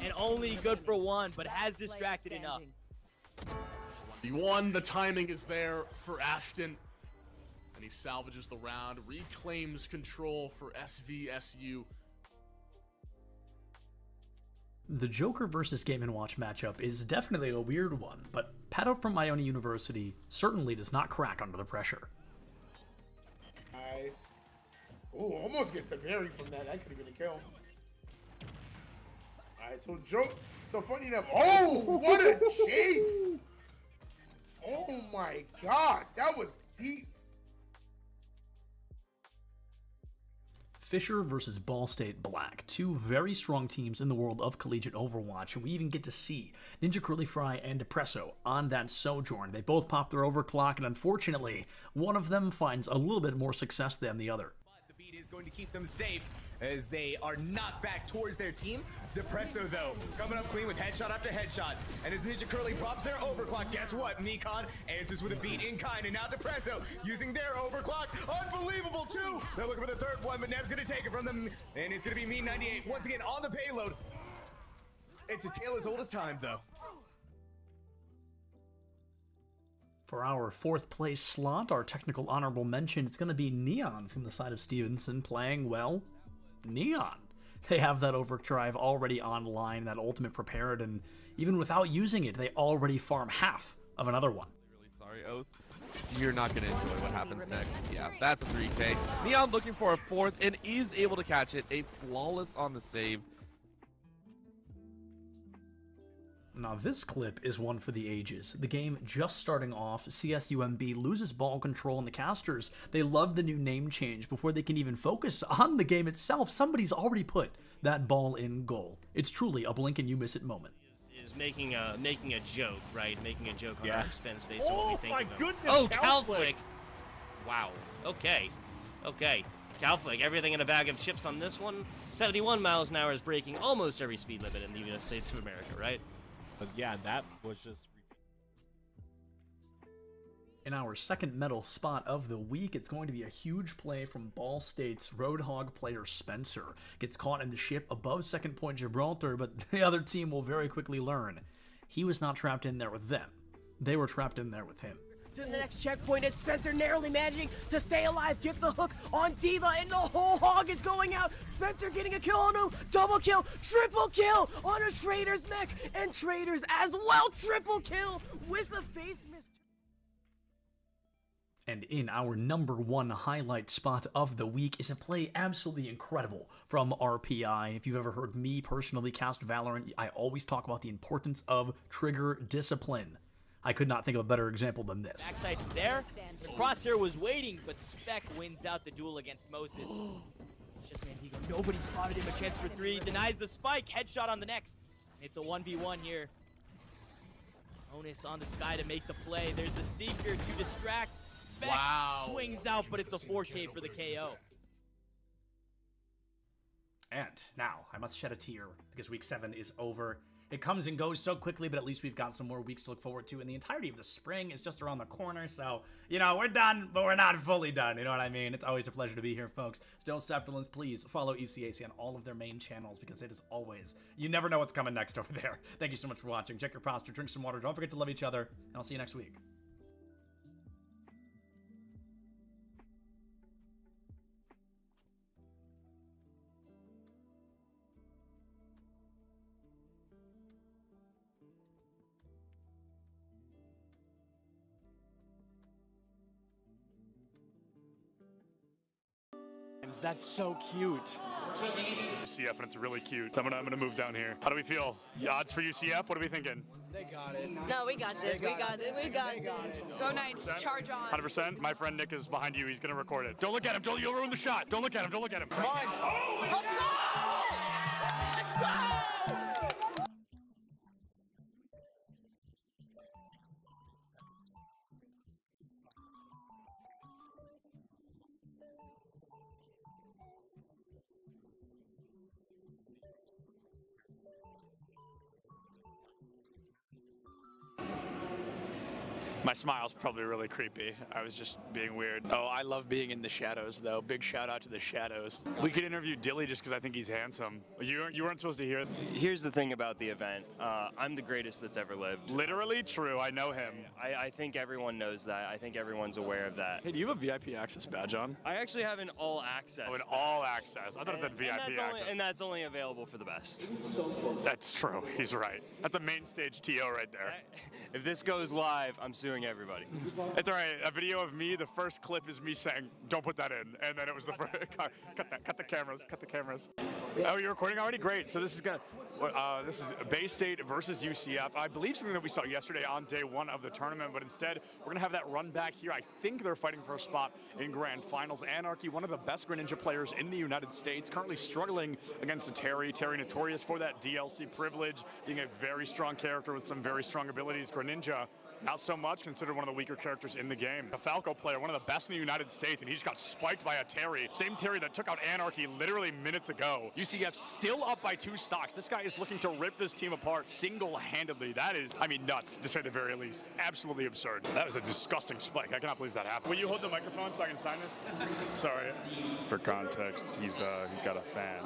[SPEAKER 22] and only good for 1, but has distracted enough.
[SPEAKER 6] The timing is there for Ashton, and he salvages the round, reclaims control for SVSU.
[SPEAKER 8] The Joker versus Game & Watch matchup is definitely a weird one, but Pato from Iona University certainly does not crack under the pressure.
[SPEAKER 13] Nice. Ooh, almost gets the berry from that. That could have been a kill. Alright, so funny enough. Oh, what a chase! Oh my god, that was deep.
[SPEAKER 8] Fisher versus Ball State Black, 2 very strong teams in the world of collegiate Overwatch, and we even get to see Ninja Curly Fry and Depresso on that Sojourn. They both pop their overclock, and unfortunately, one of them finds a little bit more success than the other.
[SPEAKER 7] The beat is going to keep them safe as they are knocked back towards their team. Depresso, though, coming up clean with headshot after headshot. And as Ninja Curly pops their overclock, guess what? Nikon answers with a beat in kind, and now Depresso using their overclock. Unbelievable, too! They're looking for the 3rd one, but Nev's going to take it from them, and it's going to be Mean98 once again on the payload. It's a tale as old as time, though.
[SPEAKER 8] For our 4th place slot, our technical honorable mention, it's going to be Neon from the side of Stevenson playing, well, Neon. They have that overdrive already online, that ultimate prepared, and even without using it, they already farm half of another one.
[SPEAKER 10] Really sorry, Oath. You're not going to enjoy what happens next. Yeah, that's a 3K. Neon looking for a 4th and is able to catch it. A flawless on the save.
[SPEAKER 8] Now this clip is one for the ages. The game just starting off, CSUMB loses ball control, and the casters, they love the new name change. Before they can even focus on the game itself, somebody's already put that ball in goal. It's truly a blink and you miss it moment.
[SPEAKER 22] Is making a joke, right? Making a joke on our expense based on what we think of him.
[SPEAKER 16] Goodness,
[SPEAKER 22] oh, Calflick! Wow. Okay. Calflick, everything in a bag of chips on this one. 71 miles an hour is breaking almost every speed limit in the United States of America, right?
[SPEAKER 16] But yeah, that was just...
[SPEAKER 8] In our second medal spot of the week, it's going to be a huge play from Ball State's Roadhog player Spencer. Gets caught in the ship above second point Gibraltar, but the other team will very quickly learn he was not trapped in there with them. They were trapped in there with him.
[SPEAKER 11] To the next checkpoint, and Spencer narrowly managing to stay alive, gets a hook on Diva, and the whole hog is going out. Spencer getting a kill on him, double kill, triple kill on a Trader's mech, and Trader's as well, triple kill with a face mist.
[SPEAKER 8] And in our number one highlight spot of the week is a play absolutely incredible from RPI. If you've ever heard me personally cast Valorant, I always talk about the importance of trigger discipline. I could not think of a better example than this.
[SPEAKER 15] Backside's there. The crosshair was waiting, but Spec wins out the duel against Moses. It's just Mandigo. Nobody spotted him. A chance for 3. Denies the spike. Headshot on the next. It's a 1v1 here. Onus on the Sky to make the play. There's the Seeker to distract. Spec swings out, but it's a 4K for the KO.
[SPEAKER 8] And now, I must shed a tear, because Week 7 is over. It comes and goes so quickly, but at least we've got some more weeks to look forward to, and the entirety of the spring is just around the corner, so, you know, we're done, but we're not fully done, you know what I mean? It's always a pleasure to be here, folks. Still, Septilins, please follow ECAC on all of their main channels, because it is always, you never know what's coming next over there. Thank you so much for watching. Check your posture, drink some water, don't forget to love each other, and I'll see you next week.
[SPEAKER 4] That's so cute. UCF, and it's really cute. So I'm gonna move down here. How do we feel? The odds for UCF? What are we thinking?
[SPEAKER 14] They got it. No, we got this. We got it. We got it.
[SPEAKER 1] Go Knights, charge on.
[SPEAKER 4] 100%. My friend Nick is behind you. He's gonna record it. Don't look at him. You'll ruin the shot. Don't look at him. Don't look at him. Come on.
[SPEAKER 7] Oh, let's go! Let's go!
[SPEAKER 4] My smile's probably really creepy. I was just being weird. Oh, I love being in the shadows, though. Big shout out to the shadows. We could interview Dilly just because I think he's handsome. You weren't supposed to hear.
[SPEAKER 17] Here's the thing about the event. I'm the greatest that's ever lived.
[SPEAKER 4] Literally true. I know him.
[SPEAKER 17] I think everyone knows that. I think everyone's aware of that.
[SPEAKER 4] Hey, do you have a VIP access badge on?
[SPEAKER 17] I actually have an all access.
[SPEAKER 4] Oh, an all access. I thought it said VIP access.
[SPEAKER 17] And that's only available for the best.
[SPEAKER 4] That's true. He's right. That's a main stage TO right there.
[SPEAKER 17] If this goes live, I'm suing everybody.
[SPEAKER 4] It's all right. A video of me, the first clip is me saying, don't put that in. And then it was the first, cut the cameras. Oh, you're recording already? Great. So this is this is Bay State versus UCF. I believe something that we saw yesterday on day 1 of the tournament, but instead we're going to have that run back here. I think they're fighting for a spot in Grand Finals. Anarchy, one of the best Greninja players in the United States, currently struggling against a Terry. Terry notorious for that DLC privilege, being a very strong character with some very strong abilities. Greninja, not so much, considered one of the weaker characters in the game. A Falco player, one of the best in the United States, and he just got spiked by a Terry. Same Terry that took out Anarchy literally minutes ago. UCF still up by 2 stocks. This guy is looking to rip this team apart single-handedly. That is, I mean, nuts, to say the very least. Absolutely absurd. That was a disgusting spike. I cannot believe that happened. Will you hold the microphone so I can sign this? Sorry. For context, he's got a fan.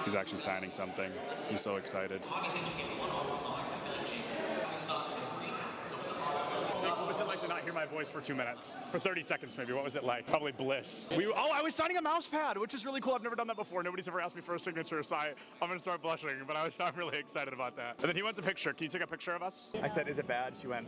[SPEAKER 4] He's actually signing something. He's so excited. What was it like to not hear my voice for 2 minutes? For 30 seconds, maybe. What was it like? Probably bliss. I was signing a mouse pad, which is really cool. I've never done that before. Nobody's ever asked me for a signature, so I'm going to start blushing, but I'm really excited about that. And then he wants a picture. Can you take a picture of us? I said, is it bad? She went,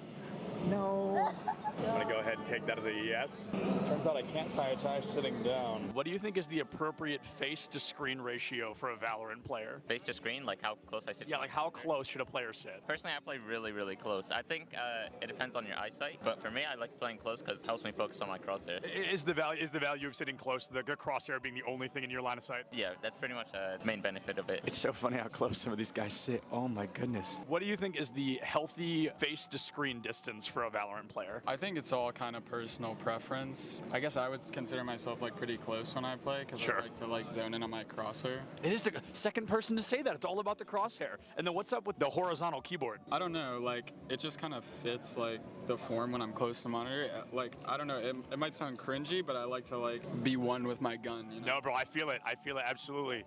[SPEAKER 4] no. I'm going to go ahead and take that as a yes. Turns out I can't tie a tie sitting down. What do you think is the appropriate face-to-screen ratio for a Valorant player?
[SPEAKER 19] Face-to-screen? Like how close I sit?
[SPEAKER 4] Yeah, like how close should a player sit?
[SPEAKER 19] Personally, I play really, really close. I think it depends on your eyesight, but for me, I like playing close because it helps me focus on my crosshair.
[SPEAKER 4] Is the value of sitting close, the crosshair being the only thing in your line of sight?
[SPEAKER 19] Yeah, that's pretty much the main benefit of it.
[SPEAKER 4] It's so funny how close some of these guys sit. Oh my goodness. What do you think is the healthy face-to-screen distance for a Valorant player?
[SPEAKER 12] I think it's all kind of personal preference. I guess I would consider myself like pretty close when I play because I like to like zone in on my crosshair.
[SPEAKER 4] It is the second person to say that. It's all about the crosshair. And then what's up with the horizontal keyboard?
[SPEAKER 12] I don't know, like it just kind of fits like the form when I'm close to monitor. Like I don't know, it might sound cringy, but I like to like be one with my gun. You know?
[SPEAKER 4] No, bro, I feel it. I feel it absolutely.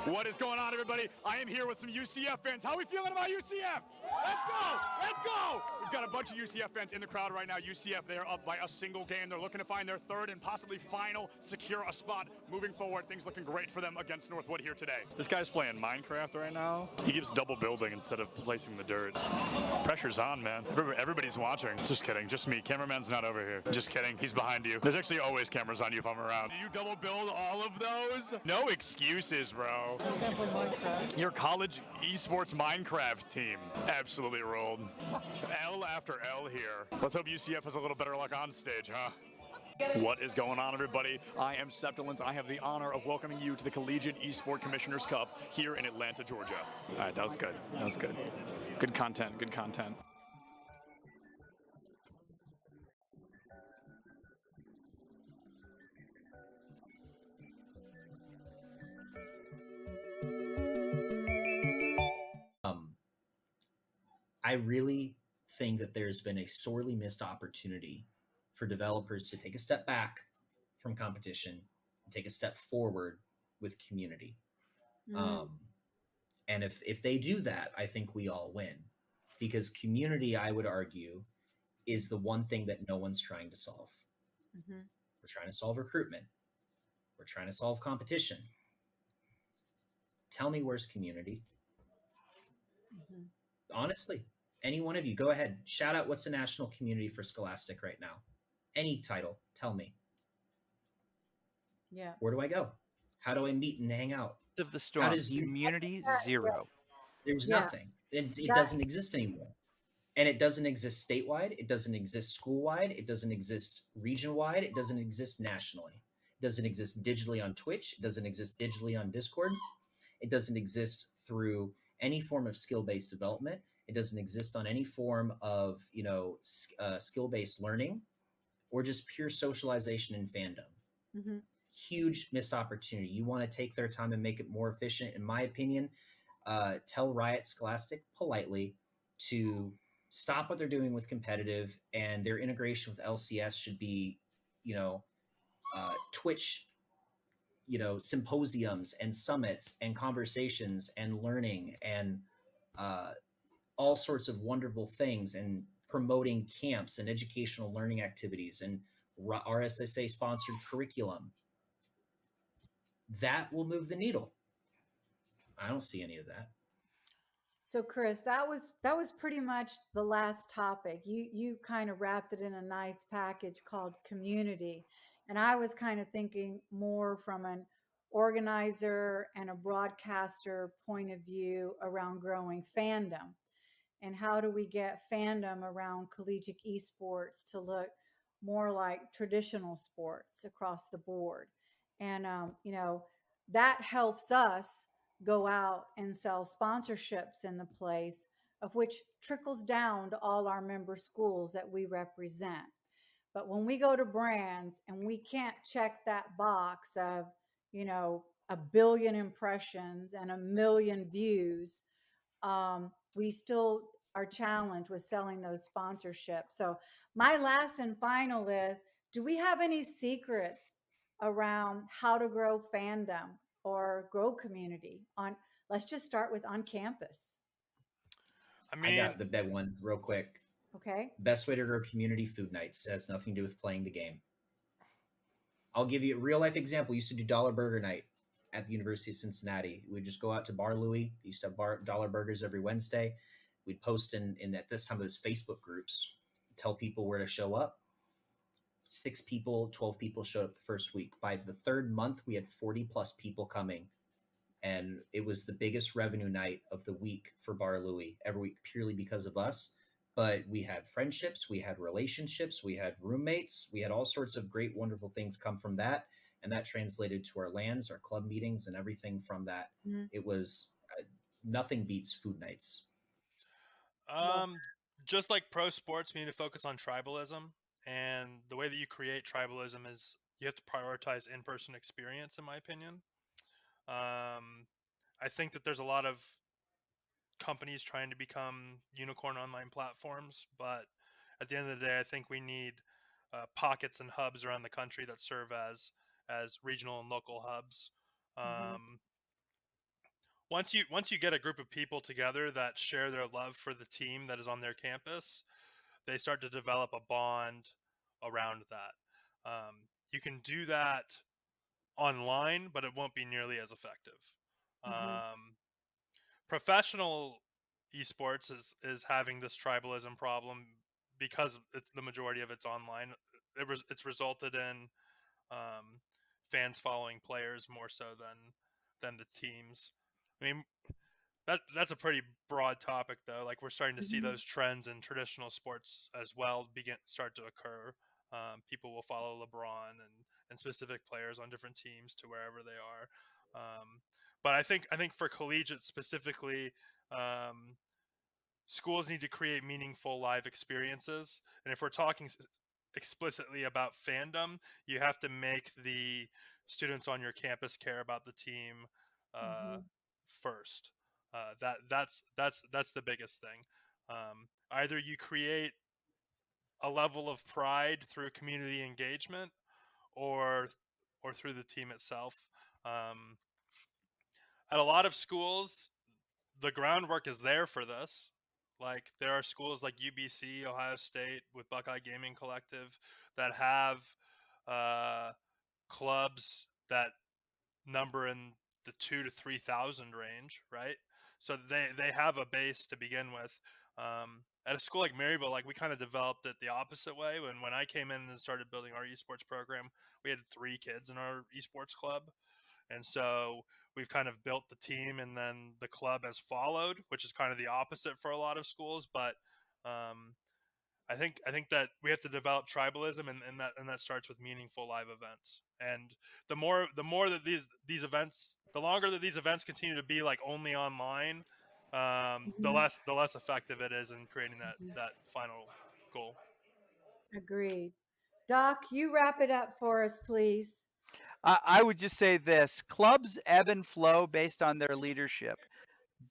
[SPEAKER 4] What is going on, everybody? I am here with some UCF fans. How are we feeling about UCF? Let's go! Let's go! We've got a bunch of UCF fans in the crowd right now. UCF, they're up by a single game. They're looking to find their third and possibly final, secure a spot moving forward. Things looking great for them against Northwood here today. This guy's playing Minecraft right now. He keeps double building instead of placing the dirt. Pressure's on, man. Everybody's watching. Just kidding. Just me. Cameraman's not over here. Just kidding. He's behind you. There's actually always cameras on you if I'm around. Do you double build all of those? No excuses, bro. Your college esports Minecraft team absolutely rolled. L after L here. Let's hope UCF has a little better luck on stage, huh? What is going on, everybody? I am Septilence. I have the honor of welcoming you to the Collegiate Esport Commissioners Cup here in Atlanta, Georgia. All right, that was good. That was good. Good content, good content.
[SPEAKER 8] I really think that there's been a sorely missed opportunity for developers to take a step back from competition and take a step forward with community. And if they do that, I think we all win, because community, I would argue, is the one thing that no one's trying to solve. We're trying to solve recruitment. We're trying to solve competition. Tell me, where's community? Honestly, any one of you, go ahead. Shout out what's the national community for Scholastic right now. Any title, tell me.
[SPEAKER 20] Yeah.
[SPEAKER 8] Where do I go? How do I meet and hang out?
[SPEAKER 21] Of the storm, community, zero.
[SPEAKER 8] There's nothing. It doesn't exist anymore. And it doesn't exist statewide. It doesn't exist school-wide. It doesn't exist region-wide. It doesn't exist nationally. It doesn't exist digitally on Twitch. It doesn't exist digitally on Discord. It doesn't exist through any form of skill-based development. It doesn't exist on any form of, skill-based learning or just pure socialization and fandom. Huge missed opportunity. You want to take their time and make it more efficient. In my opinion, tell Riot Scholastic politely to stop what they're doing with competitive, and their integration with LCS should be, Twitch, symposiums and summits and conversations and learning and all sorts of wonderful things, and promoting camps and educational learning activities and RSSA sponsored curriculum. That will move the needle. I don't see any of that.
[SPEAKER 20] So Chris, that was pretty much the last topic. You kind of wrapped it in a nice package called community. And I was kind of thinking more from an organizer and a broadcaster point of view around growing fandom. And how do we get fandom around collegiate esports to look more like traditional sports across the board? And, that helps us go out and sell sponsorships in the place, of which trickles down to all our member schools that we represent. But when we go to brands and we can't check that box of, 1 billion impressions and 1 million views, we still are challenged with selling those sponsorships. So my last and final is, do we have any secrets around how to grow fandom or grow community let's just start with on campus?
[SPEAKER 8] I got the big one real quick.
[SPEAKER 20] Okay.
[SPEAKER 8] Best way to grow community: food nights. It has nothing to do with playing the game. I'll give you a real life example. We used to do dollar burger night at the University of Cincinnati. We'd just go out to Bar Louie. We used to have dollar burgers every Wednesday. We'd post in at this time, those Facebook groups, tell people where to show up. 6 people, 12 people showed up the first week. By the third month, we had 40 plus people coming. And it was the biggest revenue night of the week for Bar Louie every week, purely because of us.
[SPEAKER 3] but we had friendships, we had relationships, we had roommates, we had all sorts of great, wonderful things come from that. And that translated to our LANs, our club meetings, and everything from that.
[SPEAKER 20] Mhm.
[SPEAKER 3] It was nothing beats food nights.
[SPEAKER 2] Just like pro sports, we need to focus on tribalism. And the way that you create tribalism is you have to prioritize in-person experience, in my opinion. I think that there's a lot of companies trying to become unicorn online platforms, but at the end of the day, I think we need pockets and hubs around the country that serve as regional and local hubs. Um, once you get a group of people together that share their love for the team that is on their campus, they start to develop a bond around that. You can do that online, but it won't be nearly as effective. Professional esports is having this tribalism problem because it's the majority of it's online. It's resulted in fans following players more so than the teams. I mean, that's a pretty broad topic though. Like we're starting to see those trends in traditional sports as well start to occur. People will follow LeBron and specific players on different teams to wherever they are. But I think for collegiate specifically, schools need to create meaningful live experiences. And if we're talking explicitly about fandom, you have to make the students on your campus care about the team first. That's the biggest thing. Either you create a level of pride through community engagement, or through the team itself. At a lot of schools, the groundwork is there for this. Like there are schools like UBC, Ohio State, with Buckeye Gaming Collective that have clubs that number in the 2,000 to 3,000 range, right? So they have a base to begin with. At a school like Maryville, like we kind of developed it the opposite way. When I came in and started building our esports program, we had 3 kids in our esports club, and so we've kind of built the team, and then the club has followed, which is kind of the opposite for a lot of schools. But I think that we have to develop tribalism, and that starts with meaningful live events. And the more that these events, the longer that these events continue to be like only online, the less effective it is in creating that final goal.
[SPEAKER 20] Agreed. Doc, you wrap it up for us, please.
[SPEAKER 21] I would just say this: clubs ebb and flow based on their leadership.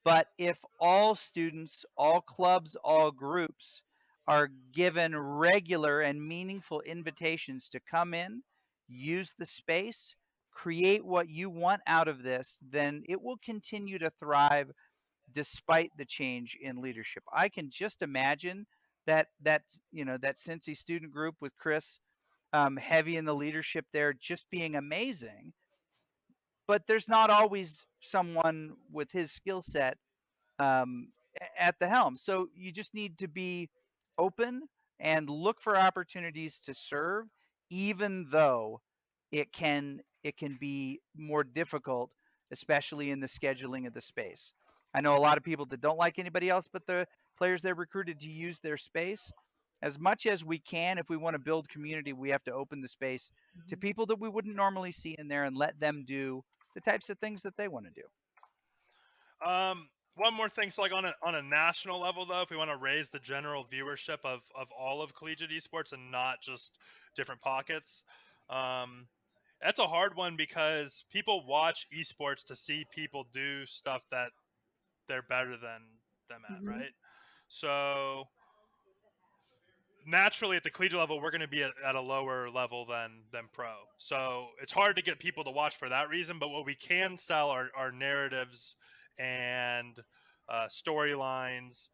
[SPEAKER 21] But if all students, all clubs, all groups are given regular and meaningful invitations to come in, use the space, create what you want out of this, then it will continue to thrive despite the change in leadership. I can just imagine that Cincy student group with Chris heavy in the leadership there just being amazing. But there's not always someone with his skill set at the helm. So you just need to be open and look for opportunities to serve, even though it can be more difficult, especially in the scheduling of the space. I know a lot of people that don't like anybody else but the players they're recruited to use their space. As much as we can, if we want to build community, we have to open the space to people that we wouldn't normally see in there and let them do the types of things that they want to do.
[SPEAKER 2] One more thing, so like on a national level though, if we want to raise the general viewership of all of collegiate esports and not just different pockets, that's a hard one because people watch esports to see people do stuff that they're better than them at, right? So naturally at the collegiate level, we're going to be at a lower level than pro. So it's hard to get people to watch for that reason. But what we can sell are narratives and storylines,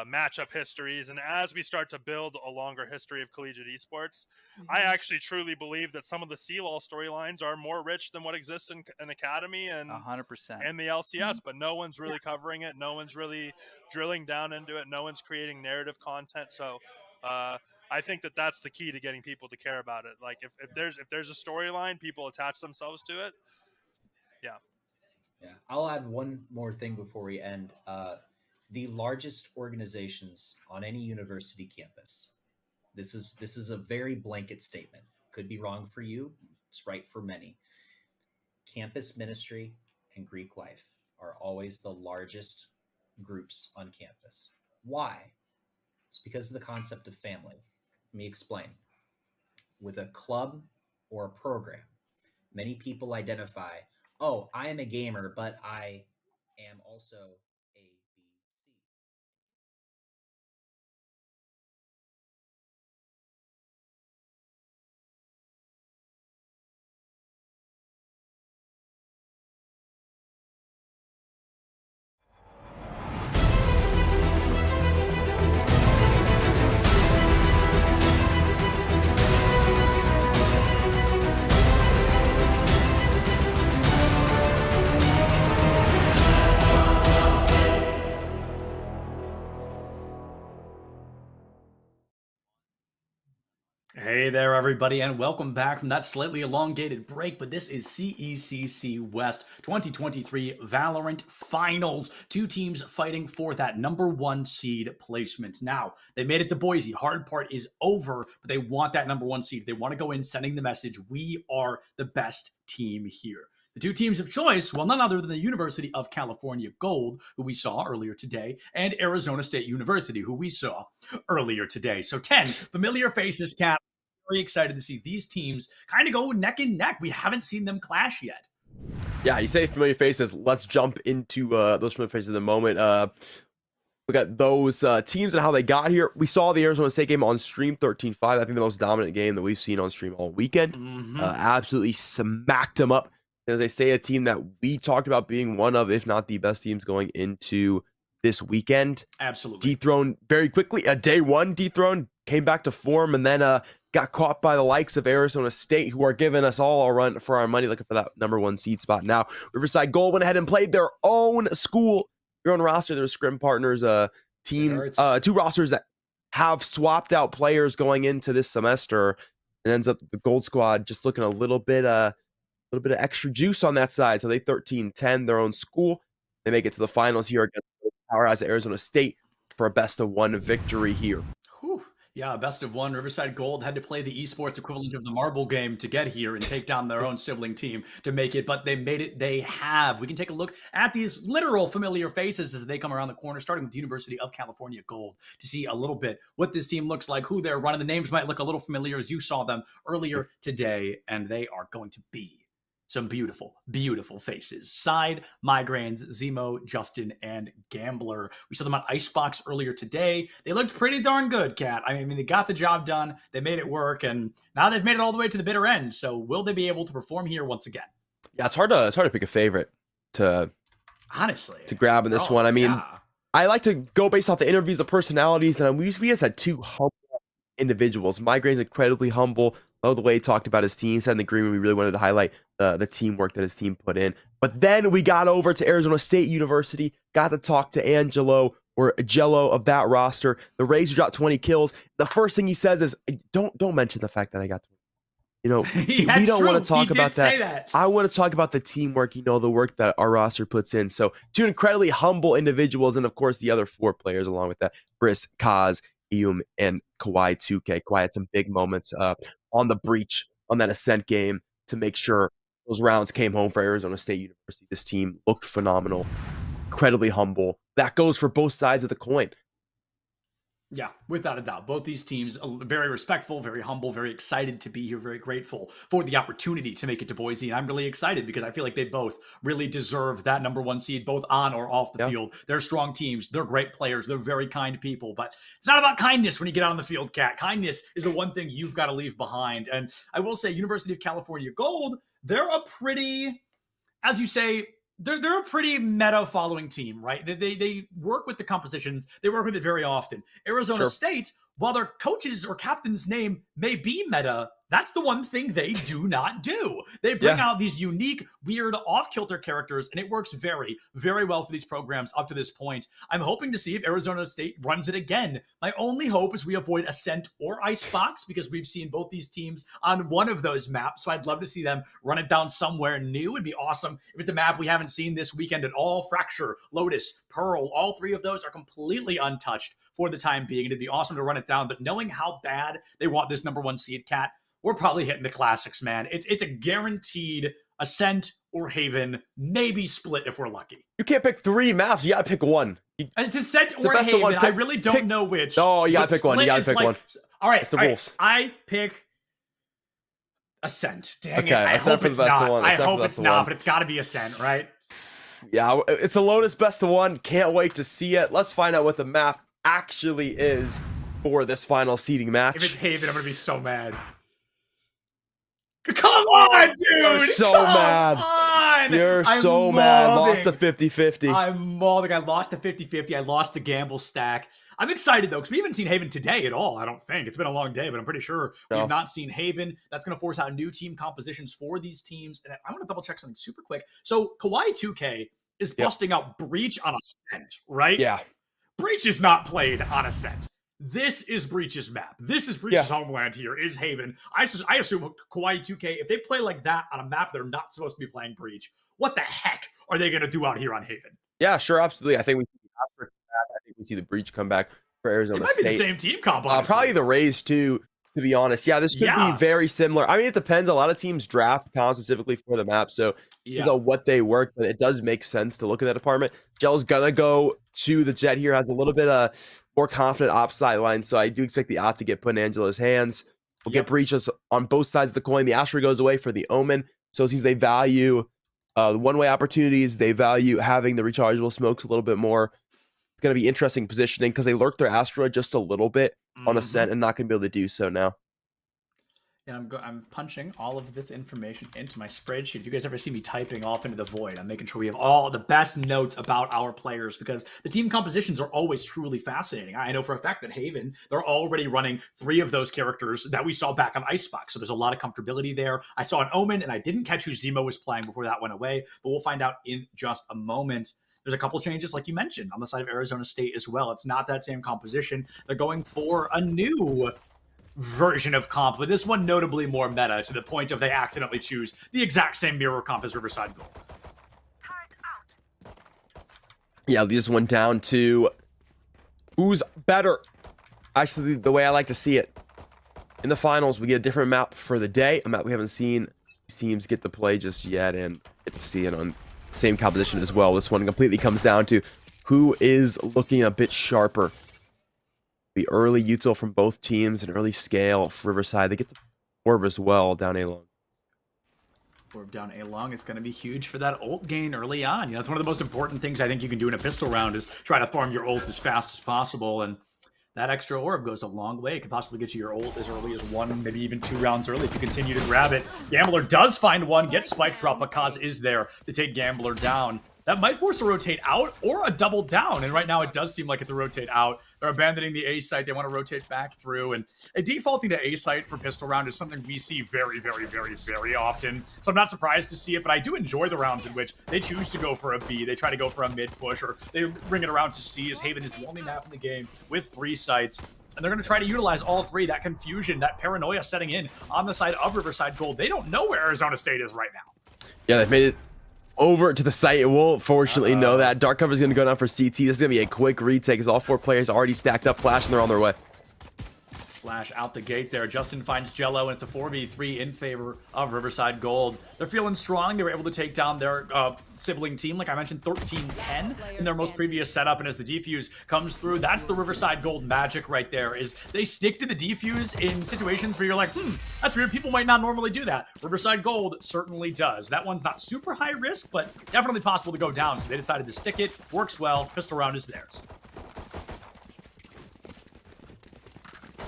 [SPEAKER 2] matchup histories. And as we start to build a longer history of collegiate esports, I actually truly believe that some of the CLOL storylines are more rich than what exists in Academy and
[SPEAKER 21] 100%.
[SPEAKER 2] and the LCS, but no one's really covering it. No one's really drilling down into it. No one's creating narrative content. So I think that's the key to getting people to care about it. Like if there's a storyline, people attach themselves to it. Yeah.
[SPEAKER 3] Yeah, I'll add one more thing before we end. the largest organizations on any university campus. This is a very blanket statement. Could be wrong for you. It's right for many. Campus ministry and Greek life are always the largest groups on campus. Why? It's because of the concept of family. Let me explain. With a club or a program, many people identify, oh, I am a gamer, but I am also A, B, C.
[SPEAKER 8] Hey there, everybody, and welcome back from that slightly elongated break. But this is CECC West 2023 Valorant Finals. Two teams fighting for that #1 seed placement. Now, they made it to Boise. Hard part is over, but they want that #1 seed. They want to go in sending the message, we are the best team here. The two teams of choice, well, none other than the University of California Gold, who we saw earlier today, and Arizona State University, who we saw earlier today. So 10 familiar faces, Cap. Very excited to see these teams kind of go neck and neck. We haven't seen them clash yet.
[SPEAKER 5] Yeah, you say familiar faces. Let's jump into those familiar faces in a moment. Look at those teams and how they got here. We saw the Arizona State game on stream 13-5. I think the most dominant game that we've seen on stream all weekend. Absolutely smacked them up. As I say, a team that we talked about being one of, if not the best teams going into this weekend.
[SPEAKER 8] Absolutely.
[SPEAKER 5] Dethroned very quickly. Day one dethroned, came back to form, and then got caught by the likes of Arizona State, who are giving us all a run for our money, looking for that #1 seed spot. Now, Riverside Gold went ahead and played their own school, their own roster, their scrim partners, team, two rosters that have swapped out players going into this semester, and ends up the Gold Squad just looking a little bit of extra juice on that side. So they 13-10, their own school. They make it to the finals here against the powerhouse Arizona State for a best-of-1 victory here.
[SPEAKER 8] Whew. Yeah, best of one. Riverside Gold had to play the esports equivalent of the marble game to get here and take down their own sibling team to make it, but they made it. They have. We can take a look at these literal familiar faces as they come around the corner, starting with the University of California Gold, to see a little bit what this team looks like, who they're running. The names might look a little familiar as you saw them earlier today, and they are going to be some beautiful, beautiful faces. Side, Migraines, Zemo, Justin, and Gambler. We saw them on Icebox earlier today. They looked pretty darn good, Kat. I mean, they got the job done. They made it work, and now they've made it all the way to the bitter end. So will they be able to perform here once again?
[SPEAKER 5] Yeah, it's hard to pick a favorite to
[SPEAKER 8] honestly
[SPEAKER 5] to grab in this one. I mean, I like to go based off the interviews, the personalities, and we just had two humble individuals. Migraine's incredibly humble. Love the way he talked about his team. Said in the agreement we really wanted to highlight the teamwork that his team put in. But then we got over to Arizona State University, got to talk to Angelo, or Jello of that roster. The Rays dropped 20 kills. The first thing he says is, don't mention the fact that I got 20. You know, we don't want to talk about that. I want to talk about the teamwork, the work that our roster puts in. So two incredibly humble individuals, and of course the other four players along with that, Briss, Kaz, Eum, and Kawhi 2K. Kawhi had some big moments on the breach on that Ascent game to make sure those rounds came home for Arizona State University. This team looked phenomenal, incredibly humble. That goes for both sides of the coin.
[SPEAKER 8] Yeah, without a doubt. Both these teams are very respectful, very humble, very excited to be here, very grateful for the opportunity to make it to Boise. And I'm really excited because I feel like they both really deserve that #1 seed, both on or off the field. They're strong teams. They're great players. They're very kind people. But it's not about kindness when you get out on the field, Kat. Kindness is the one thing you've got to leave behind. And I will say, University of California Gold, they're a pretty, as you say, they're a pretty meta following team, right? They work with the compositions. They work with it very often. Arizona State, while their coach's or captain's name may be meta, That's the one thing they do not do. They bring out these unique, weird, off-kilter characters, and it works very, very well for these programs up to this point. I'm hoping to see if Arizona State runs it again. My only hope is we avoid Ascent or Icebox, because we've seen both these teams on one of those maps, so I'd love to see them run it down somewhere new. It'd be awesome if it's a map we haven't seen this weekend at all. Fracture, Lotus, Pearl, all three of those are completely untouched for the time being. It'd be awesome to run it down, but knowing how bad they want this #1 seed, Cat, we're probably hitting the classics, man. It's a guaranteed Ascent or Haven, maybe Split if we're lucky.
[SPEAKER 5] You can't pick 3 maps. You gotta pick one.
[SPEAKER 8] It's Ascent or Haven. I really don't know which.
[SPEAKER 5] No, you gotta pick one. You gotta pick one.
[SPEAKER 8] All right,
[SPEAKER 5] it's the rules.
[SPEAKER 8] I pick Ascent. Dang it.
[SPEAKER 5] Okay,
[SPEAKER 8] I hope it's not. I hope it's not,
[SPEAKER 5] one.
[SPEAKER 8] but it's got to be Ascent, right?
[SPEAKER 5] Yeah, it's a Lotus best of 1. Can't wait to see it. Let's find out what the map actually is for this final seeding match.
[SPEAKER 8] If it's Haven, I'm gonna be so mad. Come on, dude!
[SPEAKER 5] You're so mad. You're so mad. Lost the 50-50.
[SPEAKER 8] I'm mauling. I lost the 50-50. I lost the gamble stack. I'm excited, though, because we haven't seen Haven today at all, I don't think. It's been a long day, but I'm pretty sure we have not seen Haven. That's going to force out new team compositions for these teams. And I want to double-check something super quick. So, Kawaii 2K is busting out Breach on Ascent, right?
[SPEAKER 5] Yeah.
[SPEAKER 8] Breach is not played on Ascent. This is Breach's map. This is Breach's homeland here, is Haven. I assume Kawaii 2K, if they play like that on a map they're not supposed to be playing Breach, what the heck are they going to do out here on Haven?
[SPEAKER 5] Yeah, sure, absolutely. I think we see the Breach come back for Arizona State.
[SPEAKER 8] It might be the same team comp, honestly.
[SPEAKER 5] Probably the Rays, too, to be honest. Yeah, this could be very similar. I mean, it depends. A lot of teams draft talent specifically for the map, so you know what they work, but it does make sense to look at that department. Gel's going to go to the Jet here, has a little bit of more confident op sideline, so I do expect the op to get put in Angelo's hands. We'll get Breaches on both sides of the coin. The Astra goes away for the Omen, so it seems they value the one-way opportunities. They value having the rechargeable smokes a little bit more. It's going to be interesting positioning because they lurk their Astra just a little bit on Ascent and not going to be able to do so now.
[SPEAKER 8] And I'm punching all of this information into my spreadsheet. If you guys ever see me typing off into the void, I'm making sure we have all the best notes about our players because the team compositions are always truly fascinating. I know for a fact that Haven, they're already running 3 of those characters that we saw back on Icebox. So there's a lot of comfortability there. I saw an Omen, and I didn't catch who Zemo was playing before that went away, but we'll find out in just a moment. There's a couple changes, like you mentioned, on the side of Arizona State as well. It's not that same composition. They're going for a new version of comp, but this one notably more meta to the point of they accidentally choose the exact same mirror comp as Riverside Gold.
[SPEAKER 5] Yeah, this one down to who's better. Actually, the way I like to see it, in the finals, we get a different map for the day, a map we haven't seen teams get to play just yet, and get to see it on the same composition as well. This one completely comes down to who is looking a bit sharper. The early util from both teams, an early scale for Riverside. They get the orb as well down A long.
[SPEAKER 8] Orb down A long is going to be huge for that ult gain early on. You know, it's one of the most important things I think you can do in a pistol round is try to farm your ult as fast as possible. And that extra orb goes a long way. It could possibly get you your ult as early as 1, maybe even 2 rounds early if you continue to grab it. Gambler does find one, gets spike drop, but Kaz is there to take Gambler down. That might force a rotate out or a double down. And right now it does seem like it's a rotate out. They're abandoning the A site. They want to rotate back through. And defaulting to A site for pistol round is something we see very, very, very, very often. So I'm not surprised to see it, but I do enjoy the rounds in which they choose to go for a B. They try to go for a mid push, or they bring it around to C, as Haven is the only map in the game with 3 sites. And they're going to try to utilize all 3, that confusion, that paranoia setting in on the side of Riverside Gold. They don't know where Arizona State is right now.
[SPEAKER 5] Yeah, they've made it over to the site. It will fortunately know that. Dark cover is going to go down for CT. This is going to be a quick retake as all 4 players already stacked up. Flash, and they're on their way.
[SPEAKER 8] Flash out the gate there. Justin finds Jello, and it's a 4v3 in favor of Riverside Gold. They're feeling strong. They were able to take down their sibling team, like I mentioned, 13-10 in their most previous setup. And as the defuse comes through, that's the Riverside Gold magic right there, is they stick to the defuse in situations where you're like, that's weird. People might not normally do that. Riverside Gold certainly does. That one's not super high risk, but definitely possible to go down. So they decided to stick it. Works well. Pistol round is theirs.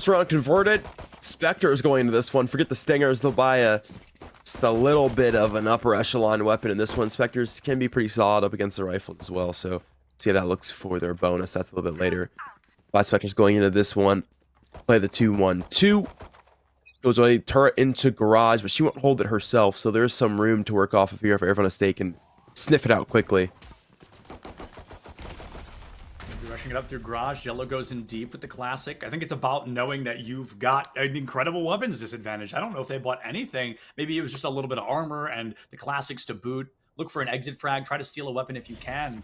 [SPEAKER 5] Round converted. Spectre is going into this one. Forget the Stingers. They'll buy just a little bit of an upper echelon weapon in this one. Spectres can be pretty solid up against the rifle as well. So see how that looks for their bonus. That's a little bit later. 5 Spectres going into this one. Play the 2-1-2. Goes away, turret into garage, but she won't hold it herself, so there's some room to work off of here if Arizona State can sniff it out quickly.
[SPEAKER 8] Rushing it up through garage. Yellow goes in deep with the classic. I think it's about knowing that you've got an incredible weapons disadvantage. I don't know if they bought anything. Maybe it was just a little bit of armor and the classics to boot. Look for an exit frag. Try to steal a weapon if you can.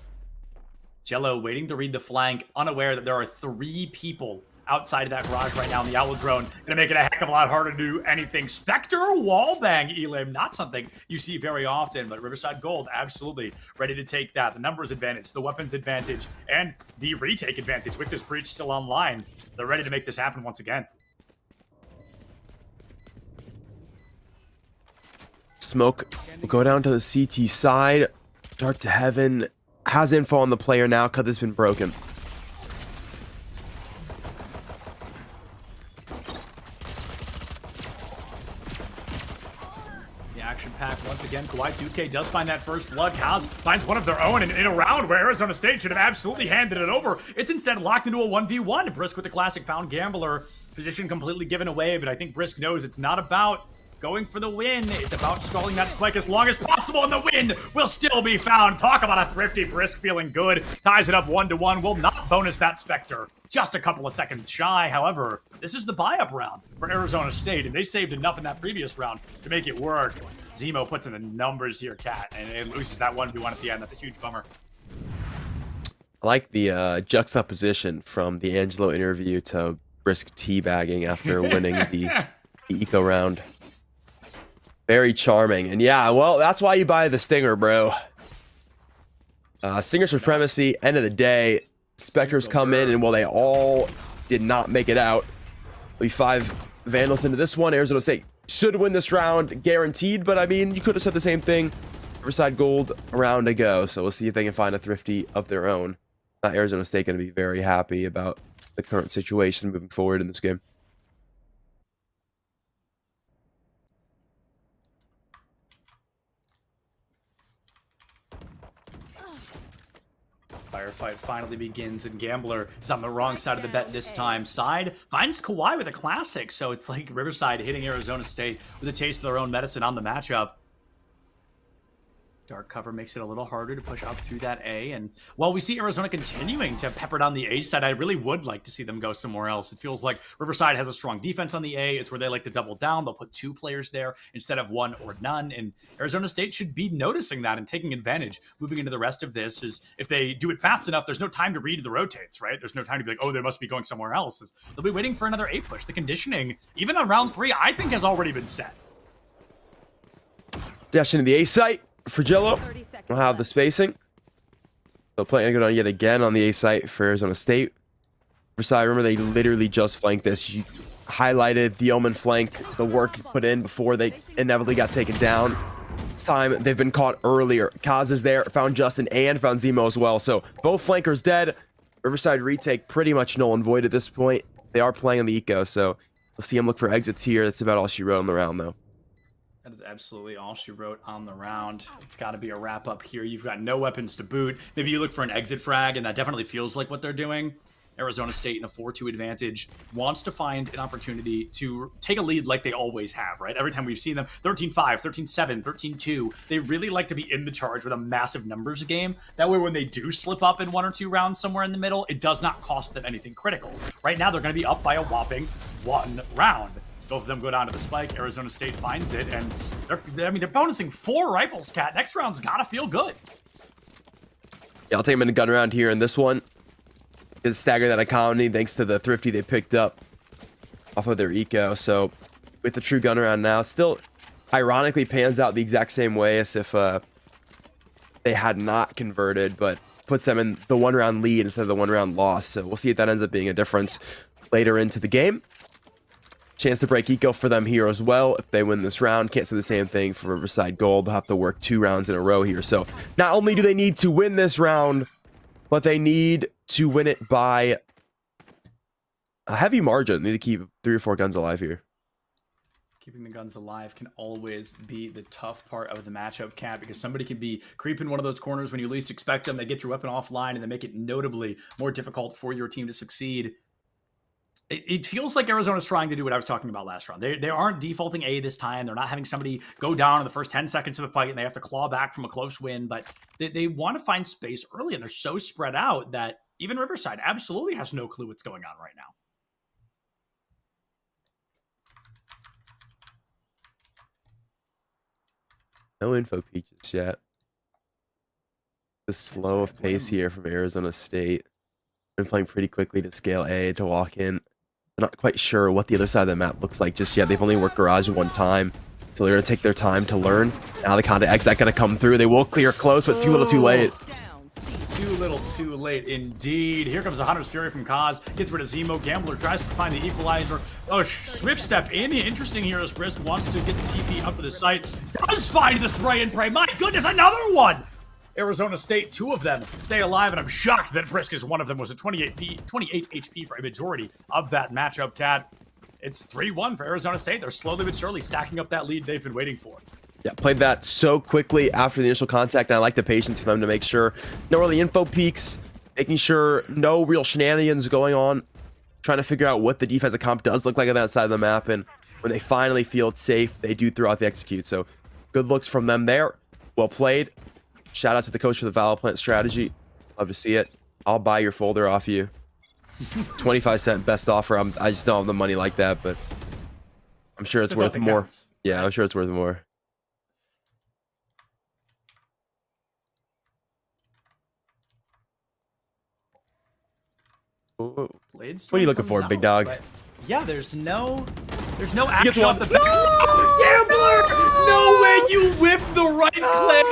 [SPEAKER 8] Jello waiting to read the flank, unaware that there are 3 people outside of that garage right now in the Owl Drone. Gonna make it a heck of a lot harder to do anything. Spectre wallbang, Elim. Not something you see very often, but Riverside Gold absolutely ready to take that. The numbers advantage, the weapons advantage, and the retake advantage with this breach still online. They're ready to make this happen once again.
[SPEAKER 5] Smoke will go down to the CT side. Dart to heaven. Has info on the player now. Cut has been broken.
[SPEAKER 8] Action pack once again. Kawhi 2K does find that first blood. Kaz finds one of their own in a round where Arizona State should have absolutely handed it over. It's instead locked into a 1v1. Brisk with the classic found Gambler. Position completely given away, but I think Brisk knows it's not about going for the win. It's about stalling that spike as long as possible, and the win will still be found. Talk about a thrifty. Brisk feeling good. Ties it up 1-1. Will not bonus that Spectre. Just a couple of seconds shy. However, this is the buy-up round for Arizona State, and they saved enough in that previous round to make it work. Zemo puts in the numbers here, Cat, and it loses that 1v1 at the end. That's a huge bummer.
[SPEAKER 5] I like the juxtaposition from the Angelo interview to Brisk teabagging after winning the eco round. Very charming. And yeah, well, that's why you buy the Stinger, bro. Stinger Supremacy, end of the day. Spectres come in, and well, they all did not make it out. We 5 Vandals into this one. Arizona State should win this round, guaranteed. But I mean, you could have said the same thing. Riverside Gold, a round to go. So we'll see if they can find a thrifty of their own. Arizona State going to be very happy about the current situation moving forward in this game.
[SPEAKER 8] Firefight finally begins, and Gambler is on the wrong side of the bet this time. Side finds Kawhi with a classic, so it's like Riverside hitting Arizona State with a taste of their own medicine on the matchup. Dark cover makes it a little harder to push up through that A, and while we see Arizona continuing to pepper down the A side, I really would like to see them go somewhere else. It feels like Riverside has a strong defense on the A. It's where they like to double down. They'll put 2 players there instead of 1 or none, and Arizona State should be noticing that and taking advantage. Moving into the rest of this is, if they do it fast enough, there's no time to read the rotates, right? There's no time to be like, oh, they must be going somewhere else. They'll be waiting for another A push. The conditioning, even on round 3, I think has already been set.
[SPEAKER 5] Dash into the A site for Jello. We'll have the spacing. They'll play and go down yet again on the A site for Arizona State. Riverside, remember they literally just flanked this. You highlighted the Omen flank, the work put in before they inevitably got taken down. This time they've been caught earlier. Kaz is there, found Justin and found Zemo as well. So both flankers dead. Riverside retake pretty much null and void at this point. They are playing on the eco, so we'll see him look for exits here. That's about all she wrote on the round, though.
[SPEAKER 8] That is absolutely all she wrote on the round. It's got to be a wrap up here. You've got no weapons to boot. Maybe you look for an exit frag, and that definitely feels like what they're doing. Arizona State in a 4-2 advantage wants to find an opportunity to take a lead like they always have, right? Every time we've seen them, 13-5, 13-7, 13-2, they really like to be in the charge with a massive numbers game. That way, when they do slip up in 1 or 2 rounds somewhere in the middle, it does not cost them anything critical. Right now, they're going to be up by a whopping 1 round. Both of them go down to the spike. Arizona State finds it, and they're bonusing 4 rifles, Cat. Next round's gotta feel good.
[SPEAKER 5] Yeah, I'll take them in a gun round here in this one. Get stagger that economy thanks to the thrifty they picked up off of their eco. So with the true gun round now, still ironically pans out the exact same way as if they had not converted, but puts them in the 1 round lead instead of the 1 round loss. So we'll see if that ends up being a difference later into the game. Chance to break eco for them here as well if they win this round. Can't say the same thing for Riverside Gold. They'll have to work 2 rounds in a row here. So not only do they need to win this round, but they need to win it by a heavy margin. They need to keep 3 or 4 guns alive here.
[SPEAKER 8] Keeping the guns alive can always be the tough part of the matchup, Cat, because somebody can be creeping one of those corners when you least expect them. They get your weapon offline, and they make it notably more difficult for your team to succeed. It feels like Arizona's trying to do what I was talking about last round. They aren't defaulting A this time. They're not having somebody go down in the first 10 seconds of the fight and they have to claw back from a close win, but they want to find space early, and they're so spread out that even Riverside absolutely has no clue what's going on right now.
[SPEAKER 5] No info peaches yet. The slow of pace here from Arizona State. Been playing pretty quickly to scale A to walk in. They're not quite sure what the other side of the map looks like just yet. They've only worked garage one time, so they're gonna take their time to learn. Now the Conda exec gonna come through. They will clear close, but it's too little too late.
[SPEAKER 8] Too little too late indeed. Here comes the Hunter's Fury from Kaz. Gets rid of Zemo. Gambler tries to find the equalizer. Oh, swift step in. Interesting here as Brisk wants to get the TP up to the site. Does find the spray and pray. My goodness, another one! Arizona State, 2 of them stay alive, and I'm shocked that Brisk is one of them. Was a 28 HP for a majority of that matchup, Cat. It's 3-1 for Arizona State. They're slowly but surely stacking up that lead they've been waiting for.
[SPEAKER 5] Yeah, played that so quickly after the initial contact, and I like the patience for them to make sure no early info peaks, making sure no real shenanigans going on, trying to figure out what the defensive comp does look like on that side of the map, and when they finally feel it's safe, they do throw out the execute. So good looks from them there. Well played. Shout out to the coach for the Valor Plant strategy. Love to see it. I'll buy your folder off you. 25-cent best offer. I just don't have the money like that, but I'm sure it's worth more. Yeah, I'm sure it's worth more. What are you looking for, big dog?
[SPEAKER 8] Yeah, there's no action off the back. Gambler! No way, you whiffed the right click.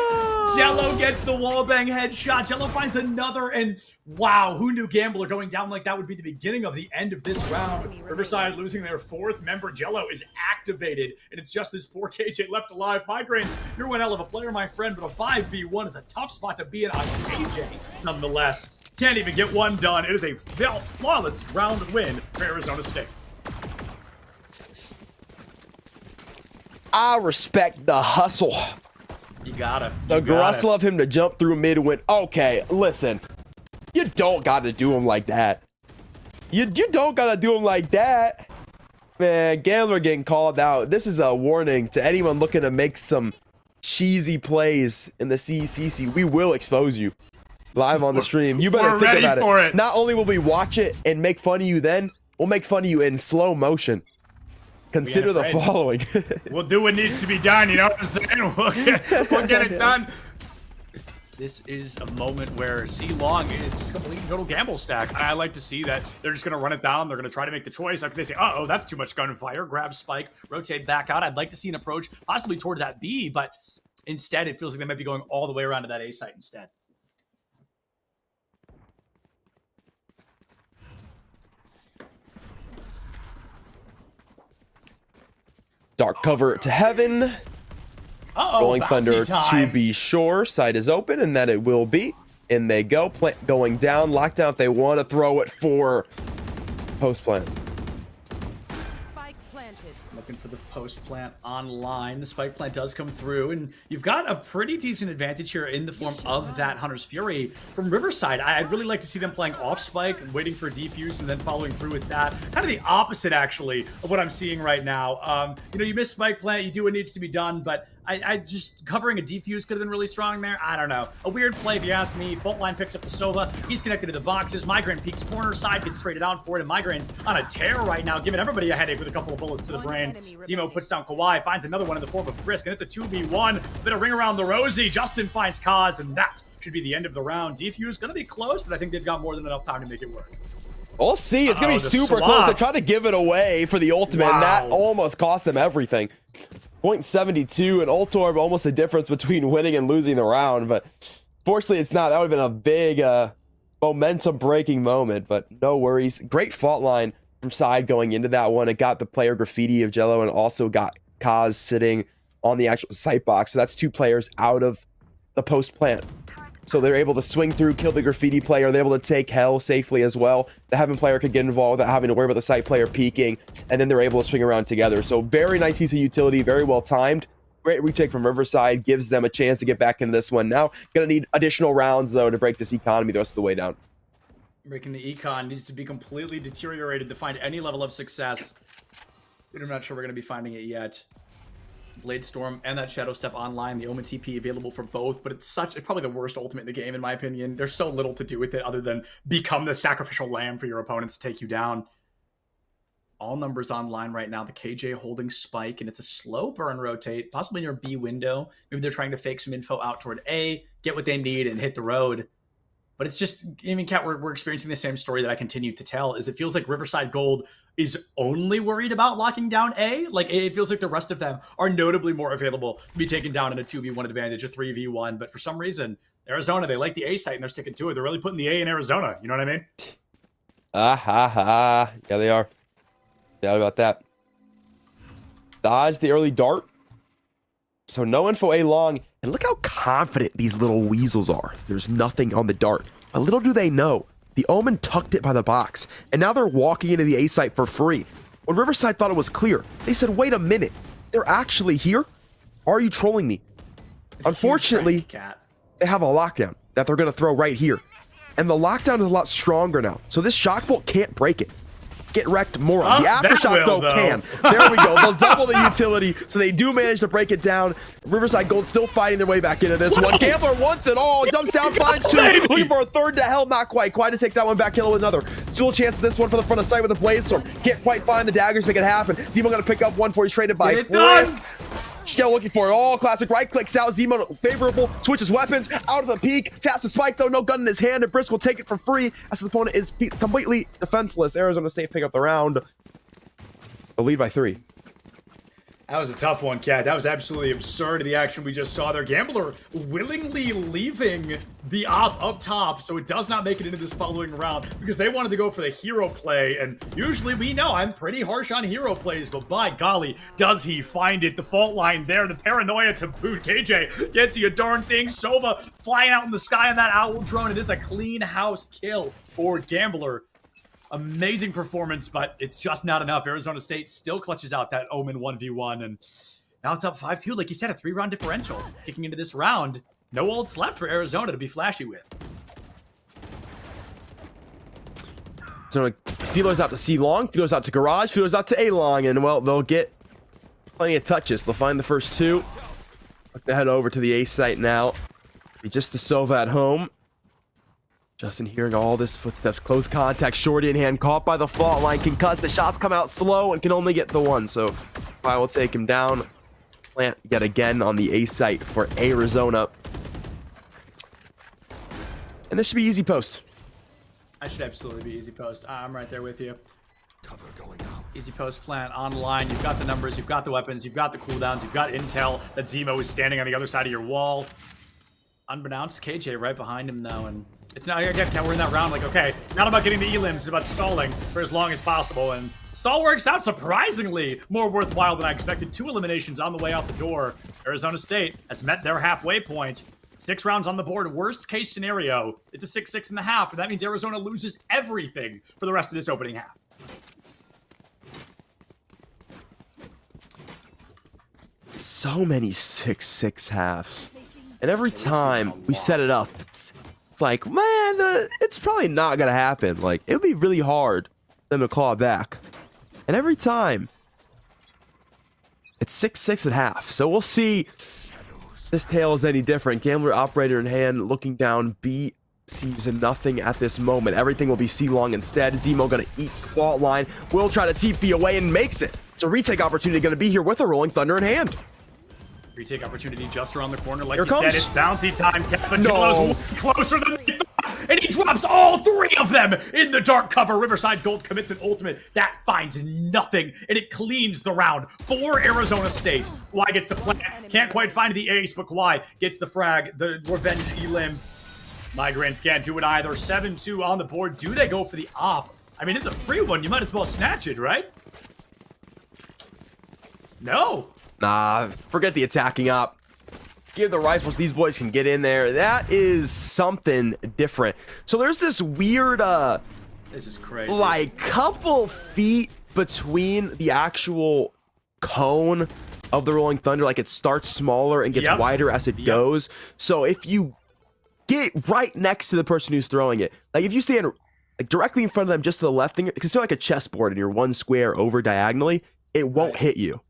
[SPEAKER 8] Jello gets the wallbang headshot. Jello finds another, and wow, who knew Gambler going down like that would be the beginning of the end of this round? Riverside losing their 4th member. Jello is activated, and it's just this poor KJ left alive. Migraine, you're one hell of a player, my friend, but a 5v1 is a tough spot to be in on KJ, nonetheless. Can't even get one done. It is a flawless round win for Arizona State.
[SPEAKER 5] I respect the hustle.
[SPEAKER 8] You gotta.
[SPEAKER 5] The grustle of him to jump through mid win. Okay, listen. You don't gotta do him like that. You don't gotta do him like that. Man, Gambler getting called out. This is a warning to anyone looking to make some cheesy plays in the CECC. We will expose you live on the stream. You better think about it. Not only will we watch it and make fun of you then, we'll make fun of you in slow motion. Consider the following.
[SPEAKER 8] We'll do what needs to be done, you know what I'm saying? We'll get it done. This is a moment where C-Long is just completely total gamble stack. I like to see that they're just going to run it down. They're going to try to make the choice after they say, uh-oh, that's too much gunfire. Grab Spike, rotate back out. I'd like to see an approach possibly toward that B, but instead it feels like they might be going all the way around to that A site instead.
[SPEAKER 5] Dark cover to heaven. Rolling Thunder to be sure. Side is open, and that it will be. In they go. Plant going down. Lockdown if they want to throw it for post plant.
[SPEAKER 8] Spike planted. Looking for the post plant online. The spike plant does come through, and you've got a pretty decent advantage here in the form of that Hunter's Fury from Riverside. I'd really like to see them playing off spike, waiting for a defuse, and then following through with that. Kind of the opposite, actually, of what I'm seeing right now. You know, you miss spike plant, you do what needs to be done, but I just covering a defuse could have been really strong there. I don't know. A weird play if you ask me. Fault line picks up the Sova. He's connected to the boxes. Migraine peeks corner side, gets traded out for it, and Migraine's on a tear right now, giving everybody a headache with a couple of bullets to the brain. Zemo puts down Kawhi, finds another one in the form of Brisk, and it's a 2v1. A bit of ring around the rosy. Justin finds Kaz, and that should be the end of the round. Defuse gonna be close, but I think they've got more than enough time to make it work.
[SPEAKER 5] We'll see. It's going to be super close. They tried to give it away for the ultimate, and that almost cost them everything. 0.72, and Ultorb almost a difference between winning and losing the round, but fortunately it's not. That would have been a big momentum-breaking moment, but no worries. Great fault line from side going into that one. It got the player graffiti of Jello and also got Kaz sitting on the actual site box. So that's 2 players out of the post plant. So they're able to swing through, kill the graffiti player. They're able to take hell safely as well. The heaven player could get involved without having to worry about the site player peeking, and then they're able to swing around together. So very nice piece of utility, very well timed. Great retake from Riverside, gives them a chance to get back into this one. Now, gonna need additional rounds, though, to break this economy the rest of the way down.
[SPEAKER 8] Making the econ needs to be completely deteriorated to find any level of success. I'm not sure we're going to be finding it yet. Blade Storm and that Shadow Step online, the Omen TP available for both, but it's probably the worst ultimate in the game in my opinion. There's so little to do with it other than become the sacrificial lamb for your opponents to take you down. All numbers online right now. The KJ holding spike, and it's a slow burn rotate, possibly near B window. Maybe they're trying to fake some info out toward A, get what they need, and hit the road. But it's just, I mean, Kat, we're experiencing the same story that I continue to tell, is it feels like Riverside Gold is only worried about locking down A. Like, it feels like the rest of them are notably more available to be taken down in a 2v1 advantage, a 3v1. But for some reason, Arizona, they like the A site and they're sticking to it. They're really putting the A in Arizona. You know what I mean?
[SPEAKER 5] Yeah, they are. Doubt about that. Dodge the early dart. So no info A long. And look how confident these little weasels are. There's nothing on the dart. But little do they know, the Omen tucked it by the box. And now they're walking into the A site for free. When Riverside thought it was clear, they said, wait a minute. They're actually here? Are you trolling me? Unfortunately, they have a lockdown that they're going to throw right here. And the lockdown is a lot stronger now. So this shock bolt can't break it. Get wrecked, moron. The aftershock though can. There we go. They'll double the utility, so they do manage to break it down. Riverside Gold still fighting their way back into this one. Gambler wants it all. Jumps down, finds two. Looking for a third to hell. Not quite. Quite to take that one back. Kill with another. Still a chance of this one for the front of sight with a Blade Storm. Can't quite find the daggers. Make it happen. Zemo gonna pick up one for he's traded by Risk. Still looking for it. All classic. Right clicks out. Zemo favorable. Switches weapons. Out of the peak. Taps the spike though. No gun in his hand. And Brisk will take it for free as his opponent is completely defenseless. Arizona State pick up the round. The lead by 3.
[SPEAKER 8] That was a tough one, Kat. That was absolutely absurd, the action we just saw there. Gambler willingly leaving the op up top, so it does not make it into this following round because they wanted to go for the hero play, and usually we know I'm pretty harsh on hero plays, but by golly, does he find it. The fault line there, the paranoia to boot. KJ gets you a darn thing. Sova flying out in the sky on that owl drone, and it's a clean house kill for Gambler. Amazing performance, but it's just not enough. Arizona State still clutches out that Omen 1v1, and now it's up 5-2. Like you said, a 3-round differential. Kicking into this round, no ults left for Arizona to be flashy with.
[SPEAKER 5] So feelers out to C long, feelers out to garage, feelers out to A long, and well, they'll get plenty of touches. They'll find the first 2. Look to head over to the A site now. Be just the Sova at home. Justin hearing all this footsteps, close contact, shorty in hand, caught by the fault line, concussed. The shots come out slow and can only get the one. So I will take him down. Plant yet again on the A site for Arizona. And this should be easy post.
[SPEAKER 8] I should absolutely be easy post. I'm right there with you. Cover going out. Easy post plant online. You've got the numbers, you've got the weapons, you've got the cooldowns, you've got intel that Zemo is standing on the other side of your wall. Unbeknownst, KJ right behind him though, and it's not here again. We're in that round like, okay, not about getting the elims, it's about stalling for as long as possible, and stall works out surprisingly more worthwhile than I expected. 2 eliminations on the way out the door. Arizona State has met their halfway point. 6 rounds on the board. Worst case scenario, it's a 6-6 and a half, and that means Arizona loses everything for the rest of this opening half.
[SPEAKER 5] So many 6-6 halves. And every time we set it up, it's like, man, it's probably not going to happen. Like, it would be really hard for them to claw back. And every time, it's 6-6 at half. So we'll see if this tale is any different. Gambler operator in hand, looking down. B sees nothing at this moment. Everything will be C long instead. Zemo going to eat fault line. Will try to TP away and makes it. It's a retake opportunity going to be here with a Rolling Thunder in hand.
[SPEAKER 8] Retake opportunity just around the corner. Like
[SPEAKER 5] Here
[SPEAKER 8] you said, it's bounty time. Kevin Killo's closer than they thought, and he drops all 3 of them in the dark cover. Riverside Gold commits an ultimate. That finds nothing, and it cleans the round for Arizona State. Kawhi gets the plant. Can't quite find the ace, but Kawhi gets the frag. The revenge elim. Migrants can't do it either. 7-2 on the board. Do they go for the op? I mean, it's a free one. You might as well snatch it, right? No.
[SPEAKER 5] Nah, forget the attacking op. Give the rifles, these boys can get in there. That is something different. So there's this weird,
[SPEAKER 8] this is crazy.
[SPEAKER 5] Like, couple feet between the actual cone of the Rolling Thunder. Like, it starts smaller and gets wider as it goes. So if you get right next to the person who's throwing it, like if you stand like directly in front of them, just to the left thing, because they're like a chessboard and you're one square over diagonally, it won't hit you.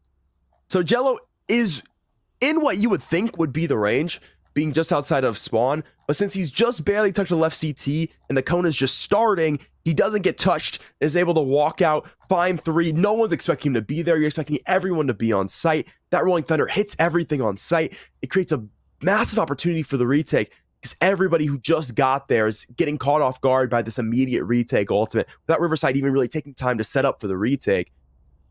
[SPEAKER 5] So Jello is in what you would think would be the range, being just outside of spawn, but since he's just barely touched the left CT and the cone is just starting, he doesn't get touched, is able to walk out, find 3. No one's expecting him to be there. You're expecting everyone to be on site. That Rolling Thunder hits everything on site. It creates a massive opportunity for the retake, because everybody who just got there is getting caught off guard by this immediate retake ultimate without Riverside even really taking time to set up for the retake.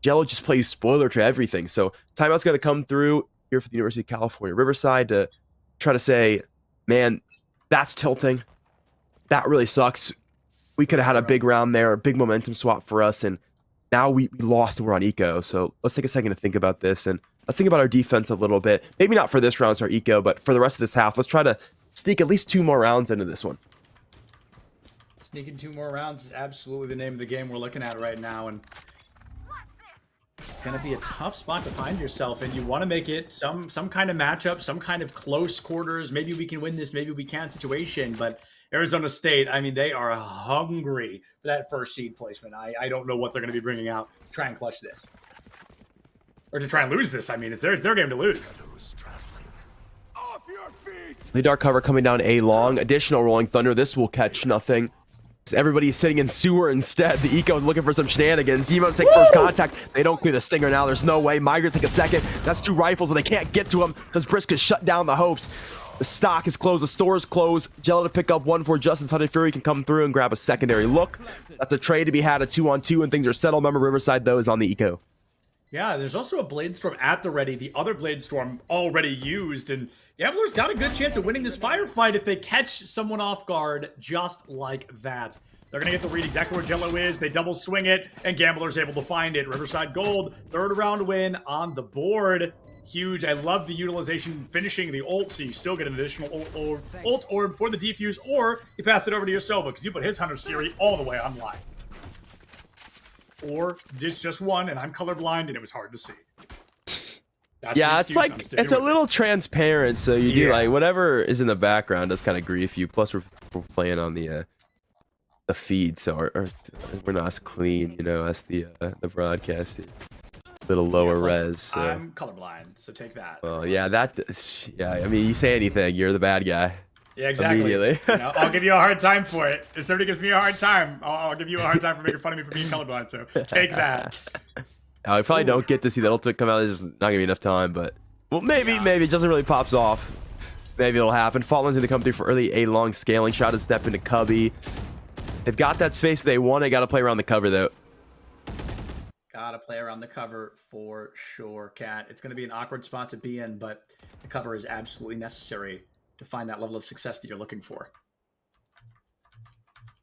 [SPEAKER 5] Jello just plays spoiler to everything. So timeout's got to come through here for the University of California Riverside to try to say, man, that's tilting. That really sucks. We could have had a big round there, a big momentum swap for us, and now we lost and we're on eco. So let's take a second to think about this, and let's think about our defense a little bit. Maybe not for this round, it's our eco, but for the rest of this half, let's try to sneak at least 2 more rounds into this one.
[SPEAKER 8] Sneaking 2 more rounds is absolutely the name of the game we're looking at right now, and it's going to be a tough spot to find yourself in. You want to make it some kind of matchup, some kind of close quarters. Maybe we can win this, maybe we can't situation. But Arizona State, I mean, they are hungry for that first seed placement. I don't know what they're going to be bringing out to try and clutch this. Or to try and lose this. I mean, it's their game to lose.
[SPEAKER 5] The dark cover coming down A long. Additional Rolling Thunder. This will catch nothing. Everybody's sitting in sewer instead. The eco is looking for some shenanigans. Zemo take first contact. They don't clear the stinger now. There's no way. Migrant take a second. That's 2 rifles, but they can't get to him because Brisk has shut down the hopes. The stock is closed. The store is closed. Jello to pick up 1 for Justice. Hunted Fury can come through and grab a secondary look. That's a trade to be had, a 2-on-2, and things are settled. Remember, Riverside, though, is on the eco.
[SPEAKER 8] Yeah, there's also a Blade Storm at the ready. The other Blade Storm already used, and Gambler's got a good chance of winning this firefight if they catch someone off guard just like that. They're going to get to read exactly where Jello is. They double swing it, and Gambler's able to find it. Riverside Gold, 3rd round win on the board. Huge. I love the utilization finishing the ult, so you still get an additional ult orb for the defuse, or you pass it over to Yosova, because you put his Hunter's Fury all the way online. Or this just one, and I'm colorblind, and it was hard to see. That's
[SPEAKER 5] yeah, it's like, it's a little transparent, so you do, like, whatever is in the background does kind of grief you. Plus, we're playing on the feed, so we're not as clean, you know, as the broadcast is. A little lower res. So.
[SPEAKER 8] I'm colorblind, so take that.
[SPEAKER 5] Well, yeah, I mean, you say anything, you're the bad guy.
[SPEAKER 8] Yeah, exactly.
[SPEAKER 5] Immediately.
[SPEAKER 8] You know, I'll give you a hard time for it. If somebody gives me a hard time, I'll give you a hard time for making fun of me for being colorblind, so take that.
[SPEAKER 5] I probably don't get to see that ultimate come out. There's just not gonna be enough time, but well, maybe it doesn't really pops off. Maybe it'll happen. Faultland's gonna come through for early a long scaling shot and step into Cubby. They've got that space they want. They got to play around the cover though.
[SPEAKER 8] Gotta play around the cover for sure, Cat. It's gonna be an awkward spot to be in, but the cover is absolutely necessary to find that level of success that you're looking for.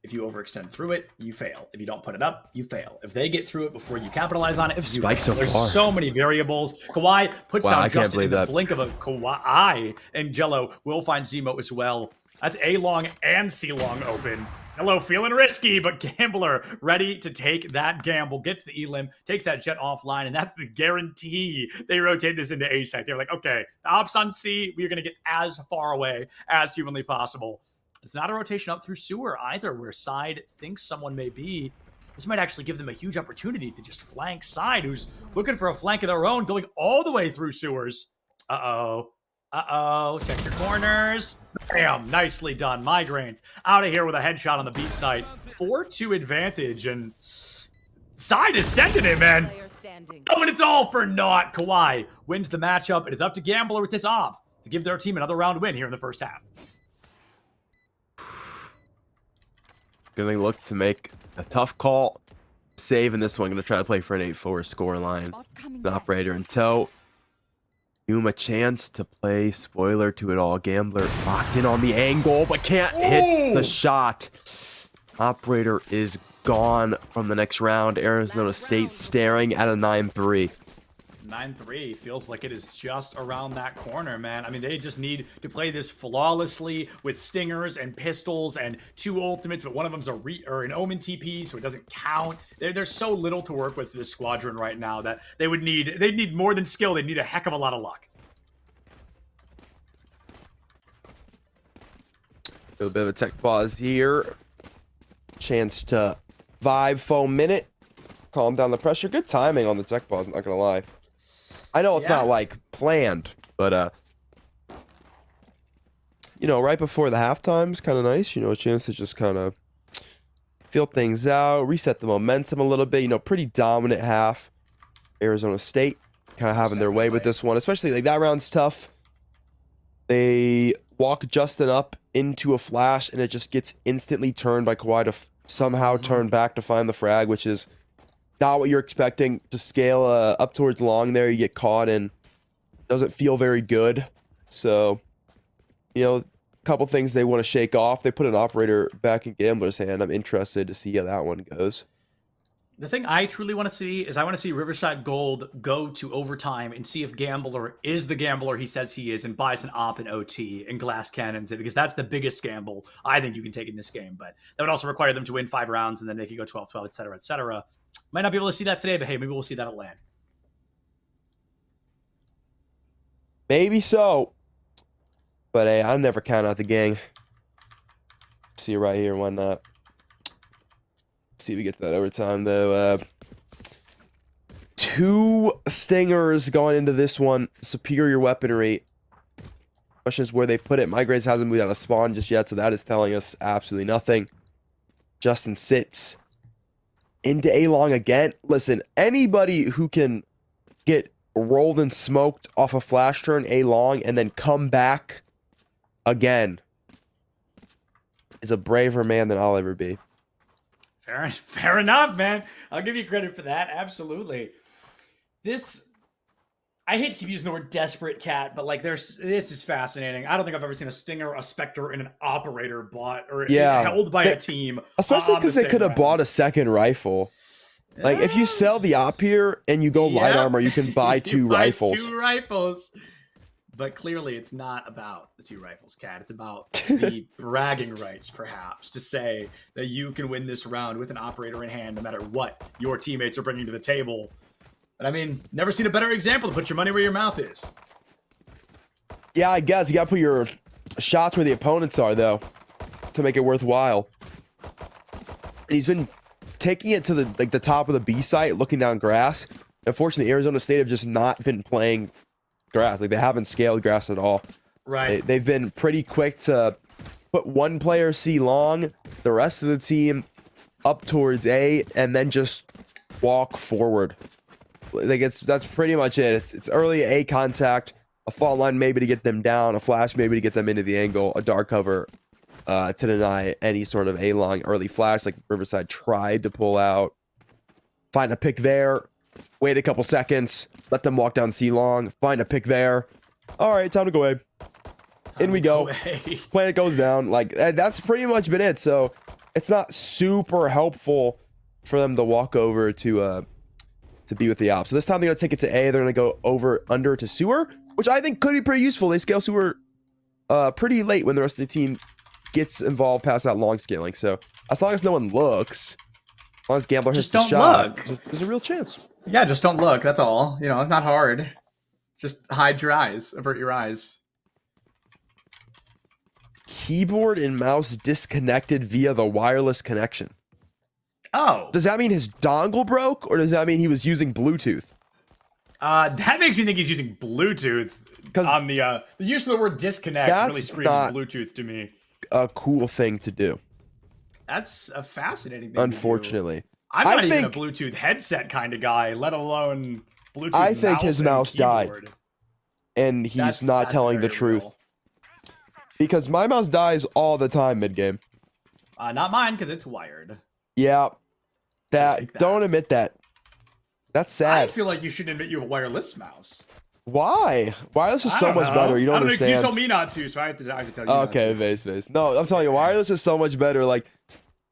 [SPEAKER 8] If you overextend through it, you fail. If you don't put it up, you fail. If they get through it before you capitalize on it,
[SPEAKER 5] you fail. So
[SPEAKER 8] There's
[SPEAKER 5] far.
[SPEAKER 8] so many variables. Kawhi puts down Justin in the
[SPEAKER 5] that.
[SPEAKER 8] blink of a Kawhi, and Jello will find Zemo as well. That's A-long and C-long open. Hello, feeling risky, but Gambler ready to take that gamble, gets the elim, takes that jet offline, and that's the guarantee they rotate this into A site. They're like, okay, the ops on C, we're going to get as far away as humanly possible. It's not a rotation up through sewer either, where side thinks someone may be. This might actually give them a huge opportunity to just flank side, who's looking for a flank of their own, going all the way through sewers. Uh-oh. Uh-oh. Check your corners. Bam. Nicely done. Migraines out of here with a headshot on the B side. 4-2 advantage, and side is sending it, man. Oh, and it's all for naught. Kawhi wins the matchup. It is up to Gambler with this op to give their team another round win here in the first half.
[SPEAKER 5] Gonna look to make a tough call. Save in this one. Gonna try to play for an 8-4 score line. The operator in tow. Give him a chance to play spoiler to it all. Gambler locked in on the angle, but can't hit the shot. Operator is gone from the next round. Arizona State staring at a 9-3.
[SPEAKER 8] 9-3 feels like it is just around that corner, man. I mean, they just need to play this flawlessly with stingers and pistols and 2 ultimates, but one of them's an Omen TP, so it doesn't count. There's so little to work with this squadron right now that they'd need more than skill. They'd need a heck of a lot of luck.
[SPEAKER 5] A little bit of a tech pause here. chance to vibe foam minute, calm down the pressure. Good timing on the tech pause, not gonna lie. I know it's not like planned, but you know, right before the halftime's kind of nice. You know, a chance to just kind of feel things out, reset the momentum a little bit. You know, pretty dominant half. Arizona State kind of having their way with this one, especially like that round's tough. They walk Justin up into a flash, and it just gets instantly turned by Kawhi to somehow turn back to find the frag, which is not what you're expecting to scale up towards long there. You get caught and doesn't feel very good. So, you know, a couple things they want to shake off. They put an operator back in Gambler's hand. I'm interested to see how that one goes.
[SPEAKER 8] The thing I truly want to see is I want to see Riverside Gold go to overtime and see if Gambler is the gambler he says he is and buys an op in OT and glass cannons it, because that's the biggest gamble I think you can take in this game. But that would also require them to win 5 rounds and then make it go 12-12, et cetera, et cetera. Might not be able to see that today, but hey, maybe we'll see that at LAN.
[SPEAKER 5] Maybe so. But hey, I'll never count out the gang. See you right here, why not? See if we get to that overtime though. 2 stingers going into this one. Superior weaponry. Question is where they put it. Migraines hasn't moved out of spawn just yet, so that is telling us absolutely nothing. Justin sits into A-Long again. Listen, anybody who can get rolled and smoked off a flash turn A-Long and then come back again is a braver man than I'll ever be.
[SPEAKER 8] Fair enough, man. I'll give you credit for that. Absolutely. I hate to keep using the word desperate, Cat, but like this is fascinating. I don't think I've ever seen a Stinger, a Spectre, and an Operator bought or held by a team.
[SPEAKER 5] Especially because they could have bought a second rifle. Like if you sell the op here and you go light armor, you can buy 2 rifles.
[SPEAKER 8] 2 rifles. But clearly it's not about the 2 rifles, Cat. It's about the bragging rights, perhaps, to say that you can win this round with an operator in hand no matter what your teammates are bringing to the table. But I mean, never seen a better example to put your money where your mouth is.
[SPEAKER 5] Yeah, I guess you got to put your shots where the opponents are, though, to make it worthwhile. And he's been taking it to the top of the B site, looking down grass. Unfortunately, Arizona State have just not been playing grass. Like they haven't scaled grass at all.
[SPEAKER 8] Right.
[SPEAKER 5] They've been pretty quick to put one player C long, the rest of the team up towards A, and then just walk forward. Like that's pretty much it. It's early A contact, a fault line maybe to get them down, a flash maybe to get them into the angle, a dark cover to deny any sort of A long early flash like Riverside tried to pull out. Find a pick there. Wait a couple seconds. Let them walk down C long. Find a pick there. All right, time to go A. In we go. Planet goes down. Like that's pretty much been it. So it's not super helpful for them to walk over to be with the op. So this time they're gonna take it to A. They're gonna go under to sewer, which I think could be pretty useful. They scale sewer pretty late when the rest of the team gets involved past that long scaling. So as long as no one looks, as long as Gambler hits the shot, there's a real chance.
[SPEAKER 8] Yeah, just don't look. That's all. You know, it's not hard. Just hide your eyes. Avert your eyes.
[SPEAKER 5] Keyboard and mouse disconnected via the wireless connection.
[SPEAKER 8] Oh.
[SPEAKER 5] Does that mean his dongle broke, or does that mean he was using Bluetooth?
[SPEAKER 8] That makes me think he's using Bluetooth. Because on the use of the word disconnect really screams Bluetooth to me.
[SPEAKER 5] A cool thing to do.
[SPEAKER 8] That's a fascinating thing.
[SPEAKER 5] Unfortunately.
[SPEAKER 8] I'm not even a Bluetooth headset kind of guy, let alone Bluetooth.
[SPEAKER 5] I think his mouse died, and he's not telling the truth. Because my mouse dies all the time mid game.
[SPEAKER 8] Not mine, because it's wired.
[SPEAKER 5] Yeah, don't admit that. That's sad.
[SPEAKER 8] I feel like you should admit you have a wireless mouse.
[SPEAKER 5] Why? Wireless is so much better. You don't understand.
[SPEAKER 8] You told me not to, so I have to tell you.
[SPEAKER 5] Okay, Vase. No, I'm telling you, wireless is so much better. Like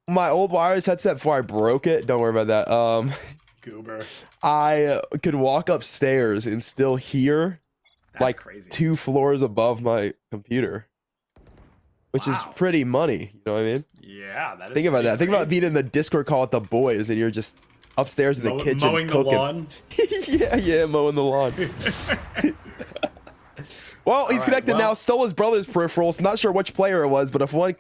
[SPEAKER 5] my old wireless headset before I broke it. Don't worry about that.
[SPEAKER 8] Goober.
[SPEAKER 5] I could walk upstairs and still hear like
[SPEAKER 8] crazy.
[SPEAKER 5] 2 floors above my computer, which is pretty money. You know what I mean?
[SPEAKER 8] Yeah, that is.
[SPEAKER 5] Think about that. Think about being in the Discord call with the boys, and you're just upstairs in the kitchen
[SPEAKER 8] mowing
[SPEAKER 5] cooking.
[SPEAKER 8] The lawn.
[SPEAKER 5] yeah, mowing the lawn. Well, he's connected now. Stole his brother's peripherals. Not sure which player it was, but if one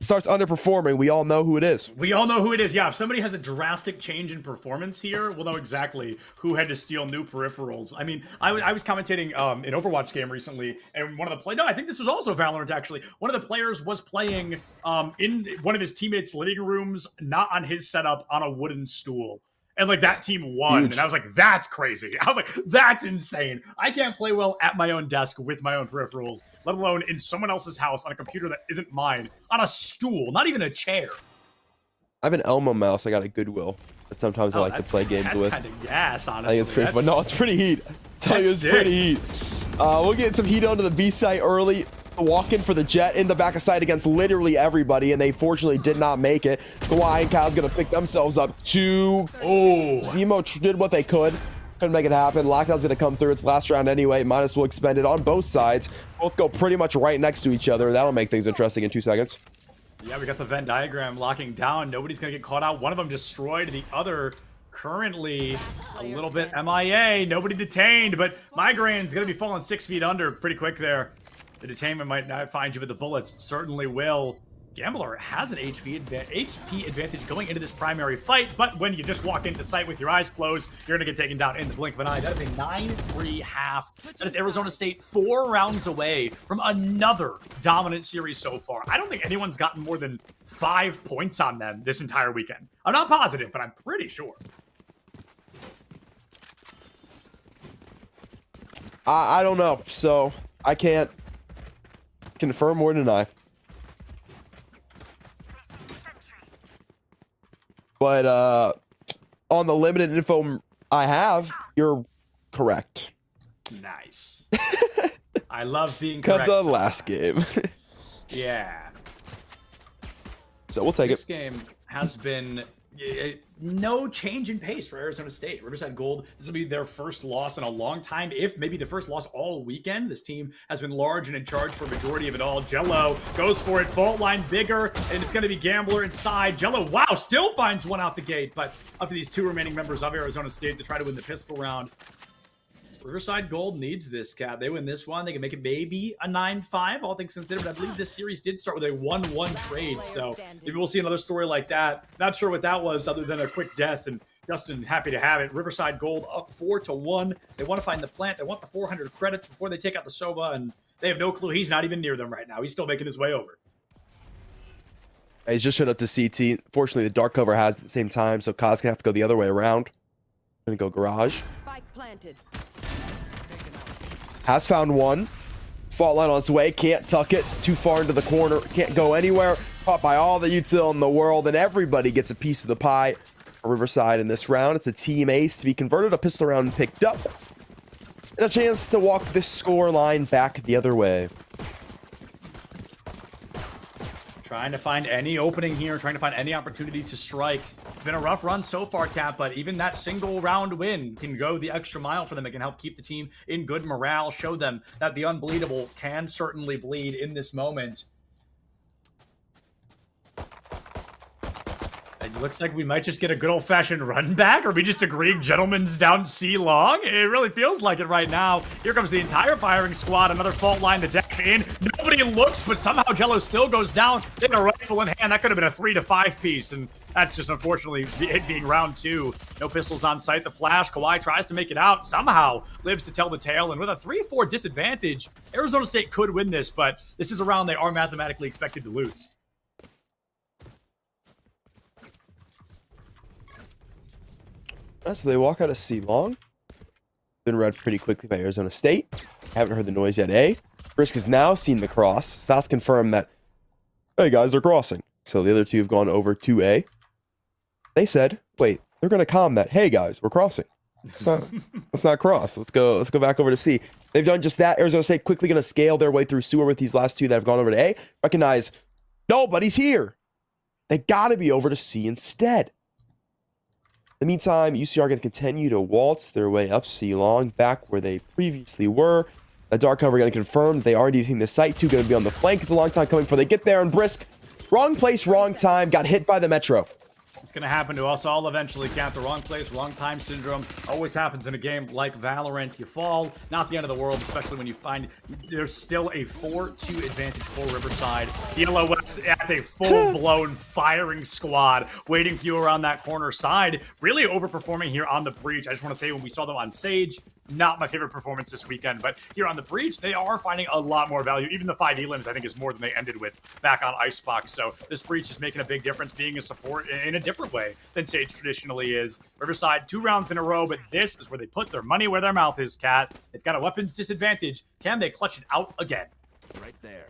[SPEAKER 5] starts underperforming, we all know who it is.
[SPEAKER 8] We all know who it is. Yeah, if somebody has a drastic change in performance here, we'll know exactly who had to steal new peripherals. I mean, I was commentating an Overwatch game recently, and one of the no, I think this was also Valorant actually. One of the players was playing in one of his teammates' living rooms, not on his setup, on a wooden stool. And like that team won.
[SPEAKER 5] Huge.
[SPEAKER 8] And I was like, that's crazy. I was like, that's insane. I can't play well at my own desk with my own peripherals, let alone in someone else's house on a computer that isn't mine, on a stool, not even a chair.
[SPEAKER 5] I have an Elmo mouse. I got a Goodwill that sometimes I like to play games with.
[SPEAKER 8] That's kind of gas, honestly.
[SPEAKER 5] I think it's pretty fun. No, it's pretty heat. I tell you, it's pretty heat. We'll get some heat onto the B site early. Walk in for the Jet in the back of sight against literally everybody, and they fortunately did not make it. Kawhi and Kyle's gonna pick themselves up. Zemo did what they could. Couldn't make it happen. Lockdown's gonna come through. It's last round anyway. Minus will expend it on both sides. Both go pretty much right next to each other. That'll make things interesting in 2 seconds.
[SPEAKER 8] Yeah, we got the Venn diagram locking down. Nobody's gonna get caught out. One of them destroyed. The other currently a little bit MIA. Nobody detained, but Migraine's gonna be falling 6 feet under pretty quick there. The detainment might not find you, but the bullets certainly will. Gambler has an HP advantage going into this primary fight, but when you just walk into sight with your eyes closed, you're going to get taken down in the blink of an eye. That is a 9-3 half. That is Arizona State 4 rounds away from another dominant series so far. I don't think anyone's gotten more than 5 points on them this entire weekend. I'm not positive, but I'm pretty sure.
[SPEAKER 5] I don't know, so I can't confirm or deny. But on the limited info I have, you're correct.
[SPEAKER 8] Nice. I love being correct.
[SPEAKER 5] Because of the last game.
[SPEAKER 8] Yeah.
[SPEAKER 5] So we'll take
[SPEAKER 8] This game has been no change in pace for Arizona State. Riverside Gold, this will be their first loss in a long time, if maybe the first loss all weekend. This team has been large and in charge for a majority of it all. Jello goes for it, fault line bigger, and it's going to be Gambler inside. Jello, wow, still finds one out the gate, but up to these 2 remaining members of Arizona State to try to win the pistol round. Riverside Gold needs this, Cat. They win this one, they can make it maybe a 9-5, all things considered, but I believe this series did start with a 1-1 trade, so maybe we'll see another story like that. Not sure what that was other than a quick death, and Justin, happy to have it. Riverside Gold up 4-1. They want to find the plant. They want the 400 credits before they take out the Sova, and they have no clue. He's not even near them right now. He's still making his way over.
[SPEAKER 5] He's just showed up to CT. Fortunately, the dark cover has at the same time, so Kaz can have to go the other way around. Gonna go garage.
[SPEAKER 14] Spike planted.
[SPEAKER 5] Has found one. Fault line on its way. Can't tuck it. Too far into the corner. Can't go anywhere. Caught by all the util in the world, and everybody gets a piece of the pie. Riverside in this round. It's a team ace to be converted. A pistol round picked up. And a chance to walk this score line back the other way.
[SPEAKER 8] Trying to find any opening here, trying to find any opportunity to strike. It's been a rough run so far, Cap, but even that single round win can go the extra mile for them. It can help keep the team in good morale, show them that the unbleedable can certainly bleed in this moment. It looks like we might just get a good old-fashioned run back, or we just agreeing gentlemen's down C long. It really feels like it right now. Here comes the entire firing squad. Another fault line to dash in. Nobody looks, but somehow Jello still goes down. They have a rifle in hand. That could have been a 3-5 piece, and that's just unfortunately it being round 2. No pistols on sight. The flash. Kawhi tries to make it out. Somehow lives to tell the tale, and with a 3-4 disadvantage, Arizona State could win this, but this is a round they are mathematically expected to lose.
[SPEAKER 5] So they walk out of C long. Been read pretty quickly by Arizona State. Haven't heard the noise yet, A. Brisk has now seen the cross. So that's confirmed that, hey guys, they're crossing. So the other 2 have gone over to A. They said, wait, they're gonna calm that. Hey guys, we're crossing. Let's not cross. Let's go back over to C. They've done just that. Arizona State quickly gonna scale their way through sewer with these last 2 that have gone over to A. Recognize nobody's here. They gotta be over to C instead. In the meantime, UCR going to continue to waltz their way up C long, back where they previously were. A dark cover going to confirm they are needing the site 2, going to be on the flank. It's a long time coming before they get there, and Brisk, wrong place, wrong time, got hit by the Metro.
[SPEAKER 8] It's going to happen to us all eventually, Cat. The wrong place, wrong time syndrome always happens in a game like Valorant. You fall, not the end of the world, especially when you find there's still a 4-2 advantage for Riverside. ELOS at a full-blown firing squad waiting for you around that corner side. Really overperforming here on the breach. I just want to say when we saw them on Sage, not my favorite performance this weekend, but here on the breach, they are finding a lot more value. Even the 5 elims, I think, is more than they ended with back on Icebox. So this breach is making a big difference, being a support in a different way than Sage traditionally is. Riverside, 2 rounds in a row, but this is where they put their money where their mouth is, Cat. They've got a weapons disadvantage. Can they clutch it out again?
[SPEAKER 16] Right there.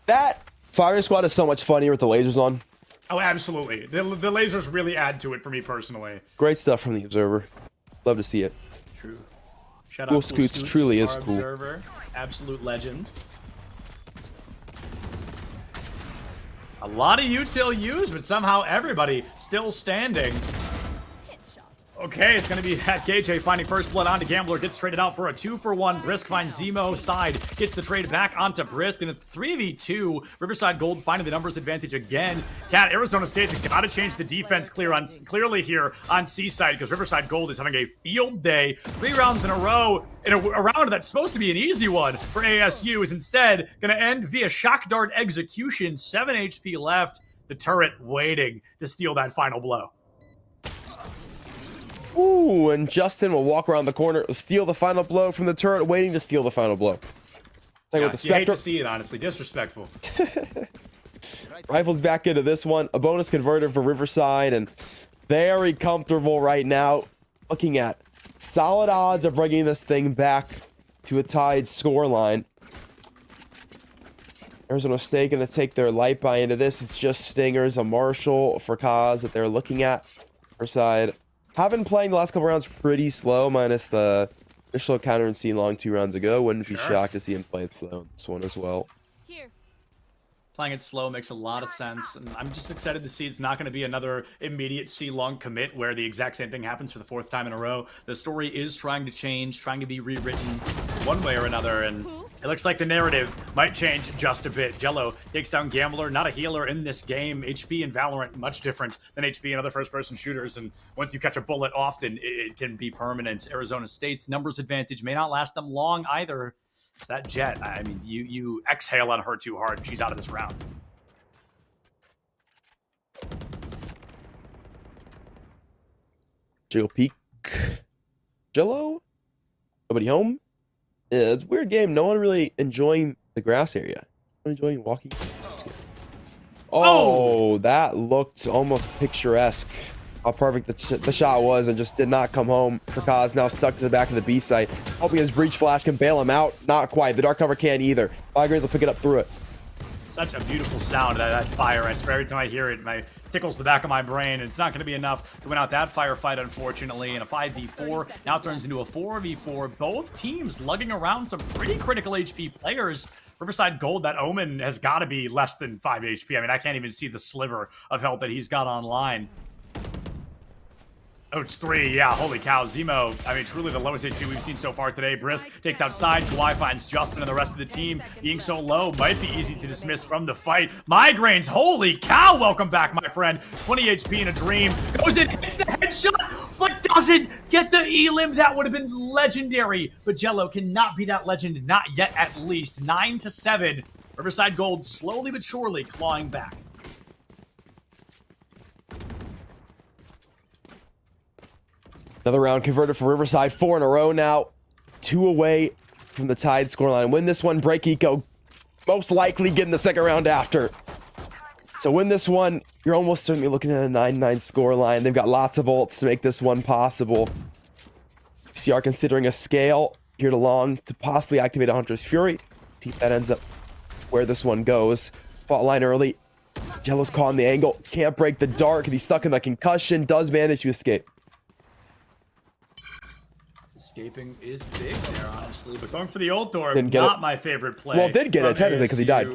[SPEAKER 5] That firing squad is so much funnier with the lasers on.
[SPEAKER 8] Oh, absolutely. The lasers really add to it for me personally.
[SPEAKER 5] Great stuff from the Observer. Love to see it.
[SPEAKER 8] True. Shout
[SPEAKER 5] Cool
[SPEAKER 8] out
[SPEAKER 5] Scoots truly is
[SPEAKER 8] our
[SPEAKER 5] cool.
[SPEAKER 8] Observer. Absolute legend. A lot of util used, but somehow everybody still standing. Okay, it's going to be at KJ finding first blood onto Gambler. Gets traded out for a 2-for-1. Brisk finds Zemo. Side gets the trade back onto Brisk, and it's 3v2. Riverside Gold finding the numbers advantage again. Cat, Arizona State's got to change the defense clearly here on C-side because Riverside Gold is having a field day. 3 rounds in a row in a round that's supposed to be an easy one for ASU is instead going to end via shock dart execution. 7 HP left. The turret waiting to steal that final blow.
[SPEAKER 5] Ooh, and Justin will walk around the corner, steal the final blow from the turret, waiting to steal the final blow.
[SPEAKER 8] Yeah, you hate to see it, honestly. Disrespectful.
[SPEAKER 5] Rifles back into this one. A bonus converter for Riverside, and very comfortable right now. Looking at solid odds of bringing this thing back to a tied scoreline. Arizona State going to take their light buy into this. It's just Stingers, a Marshall for Kaz that they're looking at. Riverside have been playing the last couple rounds pretty slow, minus the initial counter and C long 2 rounds ago. Wouldn't be shocked to see him play it slow in this one as well.
[SPEAKER 8] Playing it slow makes a lot of sense, and I'm just excited to see it's not going to be another immediate C-long commit where the exact same thing happens for the 4th time in a row. The story is trying to change, trying to be rewritten one way or another, and it looks like the narrative might change just a bit. Jello takes down Gambler, not a healer in this game. HP in Valorant, much different than HP in other first-person shooters, and once you catch a bullet often, it can be permanent. Arizona State's numbers advantage may not last them long either. That Jet, I mean, you exhale on her too hard, she's out of this round.
[SPEAKER 5] Jill peek. Jello? Nobody home? Yeah, it's a weird game. No one really enjoying the grass area. No one enjoying walking. Oh, that looked almost picturesque. How perfect the shot was and just did not come home for Kaz. Now stuck to the back of the B site. Hoping his breach flash can bail him out. Not quite. The dark cover can't either. Migraines will pick it up through it.
[SPEAKER 8] Such a beautiful sound, that fire. I swear every time I hear it, it tickles the back of my brain. And it's not going to be enough to win out that firefight, unfortunately. And a 5v4 now turns into a 4v4. Both teams lugging around some pretty critical HP players. Riverside Gold, that Omen has got to be less than 5 HP. I mean, I can't even see the sliver of health that he's got online. Oh, it's 3. Yeah, holy cow. Zemo, I mean, truly the lowest HP we've seen so far today. Brisk takes outside. Kawhi finds Justin and the rest of the team. Being so low might be easy to dismiss from the fight. Migraines, holy cow. Welcome back, my friend. 20 HP in a dream. Goes in, hits the headshot, but doesn't get the elim. That would have been legendary. But Jello cannot be that legend. Not yet, at least. 9-7. Riverside Gold slowly but surely clawing back.
[SPEAKER 5] Another round converted for Riverside. 4 in a row now. 2 away from the tied scoreline. Win this one, break Eco. Most likely getting the second round after. So win this one, you're almost certainly looking at a 9-9 scoreline. They've got lots of ults to make this one possible. CR considering a scale here to long to possibly activate a Hunter's Fury. See if that ends up where this one goes. Fault line early. Jello's caught on the angle. Can't break the dark. He's stuck in the concussion. Does manage to escape.
[SPEAKER 8] Escaping is big there, honestly, but going for the old door,
[SPEAKER 5] Didn't get
[SPEAKER 8] not
[SPEAKER 5] it.
[SPEAKER 8] my favorite play.
[SPEAKER 5] Well, did get it technically because he died.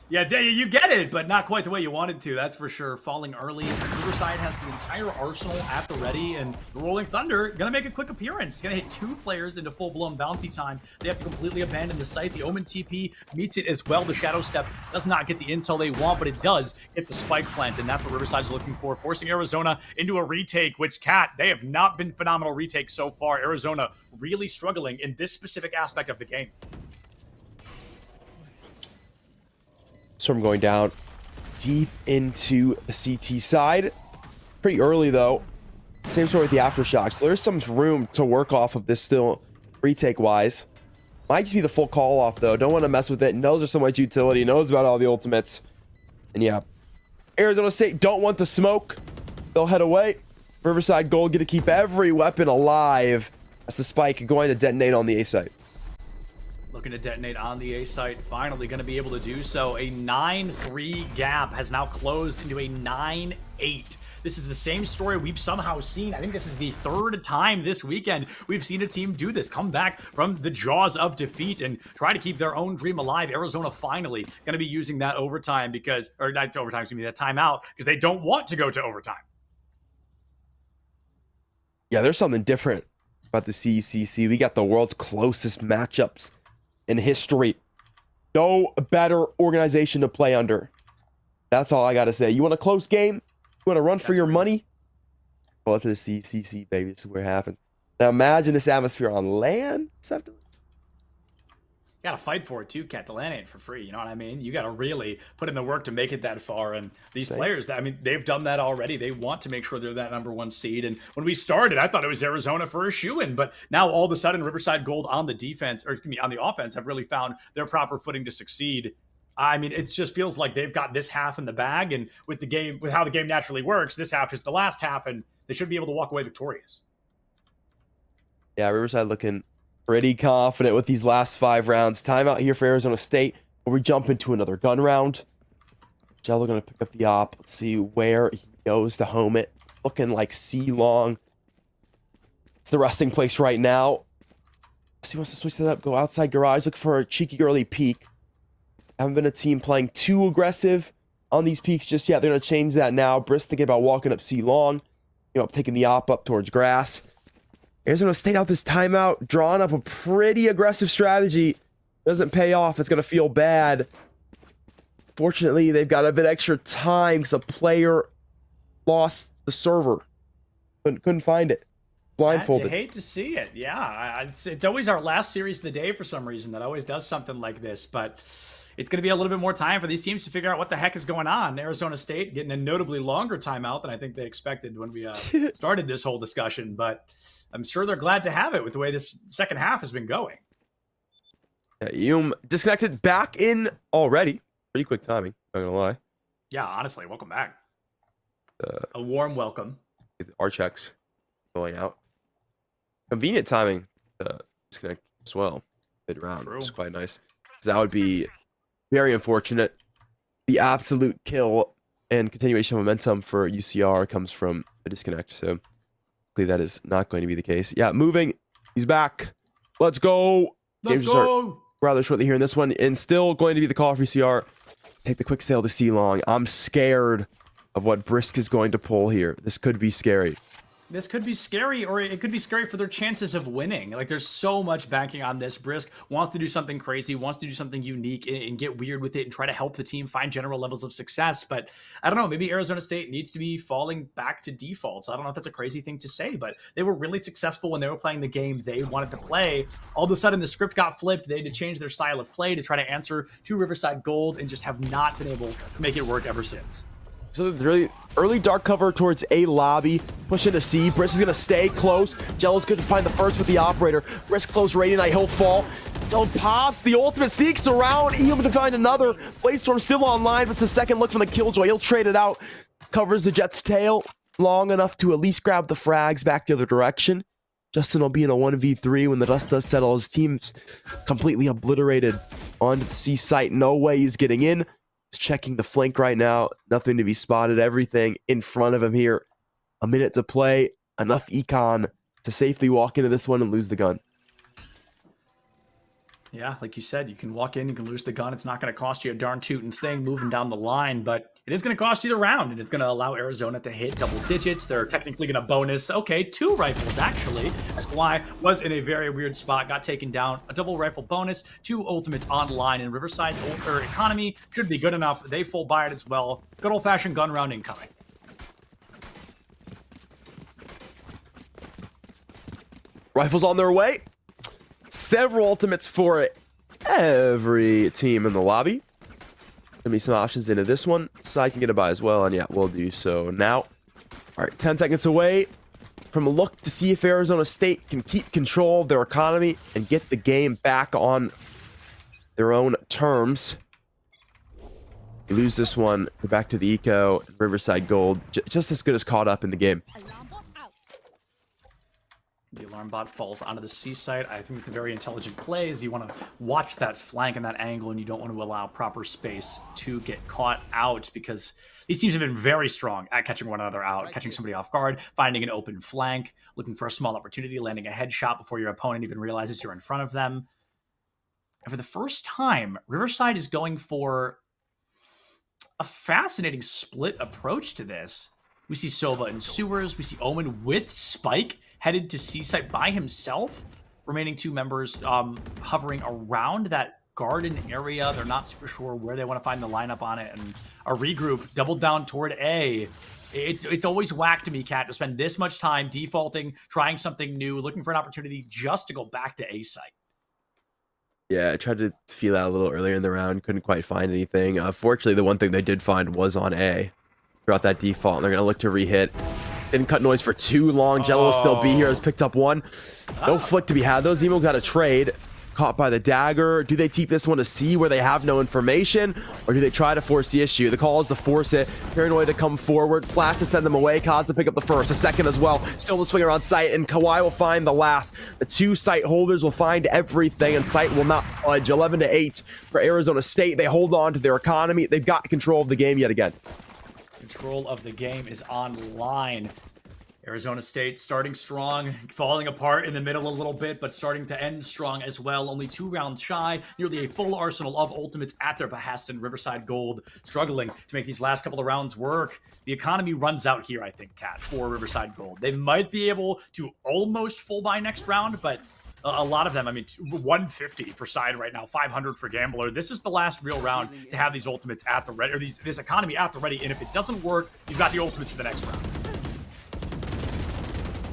[SPEAKER 8] Yeah, you get it, but not quite the way you wanted to. That's for sure. Falling early. Riverside has the entire arsenal at the ready, and the Rolling Thunder gonna make a quick appearance. Gonna hit 2 players into full-blown bounty time. They have to completely abandon the site. The Omen TP meets it as well. The Shadow Step does not get the intel they want, but it does hit the spike plant, and that's what Riverside's looking for, forcing Arizona into a retake, which, Cat, they have not been phenomenal retakes so far. Arizona really struggling in this specific aspect of the game.
[SPEAKER 5] Storm going down deep into the CT side. Pretty early, though. Same story with the Aftershocks. So there's some room to work off of this still, retake-wise. Might just be the full call-off, though. Don't want to mess with it. Knows there's so much utility. Knows about all the ultimates. And yeah, Arizona State don't want the smoke. They'll head away. Riverside Gold get to keep every weapon alive. That's the spike going to detonate on the A site.
[SPEAKER 8] Looking to detonate on the A site, finally going to be able to do so. A 9-3 gap has now closed into a 9-8. This is the same story we've somehow seen. I think this is the 3rd time this weekend we've seen a team do this, come back from the jaws of defeat and try to keep their own dream alive. Arizona finally going to be using that overtime because, or not overtime, excuse me, that timeout, because they don't want to go to overtime.
[SPEAKER 5] Yeah, there's something different about the CECC. We got the world's closest matchups in history. No better organization to play under. That's all I got to say. You want a close game? You want to run for your money? Well, up to the CECC, baby. This is where it happens. Now imagine this atmosphere on land.
[SPEAKER 8] You gotta fight for it too, Cat. The land ain't for free. You know what I mean? You gotta really put in the work to make it that far. And these players, I mean, they've done that already. They want to make sure they're that #1 seed. And when we started, I thought it was Arizona for a shoo-in. But now all of a sudden, Riverside Gold on the defense, or excuse me, on the offense, have really found their proper footing to succeed. I mean, it just feels like they've got this half in the bag. And with the game, with how the game naturally works, this half is the last half, and they should be able to walk away victorious.
[SPEAKER 5] Yeah, Riverside looking pretty confident with these last 5 rounds. Timeout here for Arizona State, where we jump into another gun round. Jello going to pick up the op. Let's see where he goes to home it. Looking like C-Long. It's the resting place right now. He wants to switch that up, go outside garage, look for a cheeky early peek. Haven't been a team playing too aggressive on these peaks just yet. They're going to change that now. Brisk thinking about walking up C-Long. You know, taking the op up towards grass. Arizona State out this timeout, drawing up a pretty aggressive strategy. Doesn't pay off. It's going to feel bad. Fortunately, they've got a bit extra time because a player lost the server. Couldn't find it. Blindfolded.
[SPEAKER 8] I hate to see it. Yeah, it's always our last series of the day for some reason that always does something like this. But it's going to be a little bit more time for these teams to figure out what the heck is going on. Arizona State getting a notably longer timeout than I think they expected when we started this whole discussion. But I'm sure they're glad to have it with the way this second half has been going.
[SPEAKER 5] Yeah, disconnected back in already. Pretty quick timing, not gonna lie.
[SPEAKER 8] Yeah, honestly, welcome back. A warm welcome.
[SPEAKER 5] Our checks going out. Convenient timing to disconnect as well. Mid round. It's quite nice. So that would be very unfortunate. The absolute kill and continuation of momentum for UCR comes from a disconnect. So that is not going to be the case. Yeah, moving. He's back. Let's go.
[SPEAKER 8] Let's go.
[SPEAKER 5] Rather shortly here in this one, and still going to be the call for UCR. Take the quick sail to C-Long. I'm scared of what Brisk is going to pull here. This could be scary.
[SPEAKER 8] This could be scary, or it could be scary for their chances of winning. Like, there's so much banking on this. Brisk wants to do something crazy, wants to do something unique and get weird with it and try to help the team find general levels of success. But I don't know, maybe Arizona State needs to be falling back to defaults. I don't know if that's a crazy thing to say, but they were really successful when they were playing the game they wanted to play. All of a sudden, the script got flipped. They had to change their style of play to try to answer to Riverside Gold and just have not been able to make it work ever since.
[SPEAKER 5] So really early dark cover towards A lobby. Push into C. Brisk is going to stay close. Jello's going to find the first with the operator. Brisk close Radiant. He'll fall. Jello pops. The ultimate sneaks around. He'll to find another. Bladestorm still online. But it's the second look from the Killjoy. He'll trade it out. Covers the Jet's tail long enough to at least grab the frags back the other direction. Justin will be in a 1v3 when the dust does settle. His team's completely obliterated onto the C site. No way he's getting in. He's checking the flank right now. Nothing to be spotted. Everything in front of him here. A minute to play. Enough econ to safely walk into this one and lose the gun.
[SPEAKER 8] Yeah, like you said, you can walk in, you can lose the gun. It's not going to cost you a darn tootin' thing moving down the line, but it is going to cost you the round, and it's going to allow Arizona to hit double digits. They're technically going to bonus, okay, 2 rifles, actually, as Kawhi was in a very weird spot, got taken down. A double rifle bonus, 2 ultimates online, and Riverside's economy should be good enough. They full buy it as well. Good old-fashioned gun round incoming.
[SPEAKER 5] Rifles on their way. Several ultimates for every team in the lobby. Gonna be some options into this one. Side can get a buy as well, and yeah, we'll do so now. All right, 10 seconds away from a look to see if Arizona State can keep control of their economy and get the game back on their own terms. You lose this one, go back to the Eco, Riverside Gold, just as good as caught up in the game.
[SPEAKER 8] The alarm bot falls onto the C site. I think it's a very intelligent play as you want to watch that flank and that angle, and you don't want to allow proper space to get caught out because these teams have been very strong at catching one another out, catching somebody off guard, finding an open flank, looking for a small opportunity, landing a headshot before your opponent even realizes you're in front of them. And for the first time, Riverside is going for a fascinating split approach to this. We see Sova in sewers. We see Omen with Spike headed to C-Site by himself. Remaining 2 members hovering around that garden area. They're not super sure where they want to find the lineup on it. And a regroup, doubled down toward A. It's always whack to me, Kat, to spend this much time defaulting, trying something new, looking for an opportunity just to go back to A-Site.
[SPEAKER 5] Yeah, I tried to feel out a little earlier in the round. Couldn't quite find anything. Fortunately, the one thing they did find was on A. Throughout that default, and they're going to look to re-hit. Didn't cut noise for too long. Jello will still be here. Has picked up 1. No flick to be had. Those Emo got a trade. Caught by the dagger. Do they keep this one to C where they have no information? Or do they try to force the issue? The call is to force it. Paranoid to come forward. Flash to send them away. Kaz to pick up the first. A second as well. Still the swing around site, and Kawhi will find the last. The 2 site holders will find everything, and site will not budge. 11-8 for Arizona State. They hold on to their economy. They've got control of the game yet again.
[SPEAKER 8] Control of the game is online. Arizona State starting strong, falling apart in the middle a little bit, but starting to end strong as well. Only 2 rounds shy, nearly a full arsenal of ultimates at their behest, and Riverside Gold struggling to make these last couple of rounds work. The economy runs out here, I think, Kat, for Riverside Gold. They might be able to almost full buy next round, but a lot of them, I mean, 150 for side right now, 500 for Gambler. This is the last real round to have these ultimates at the ready, or this economy at the ready, and if it doesn't work, you've got the ultimates for the next round.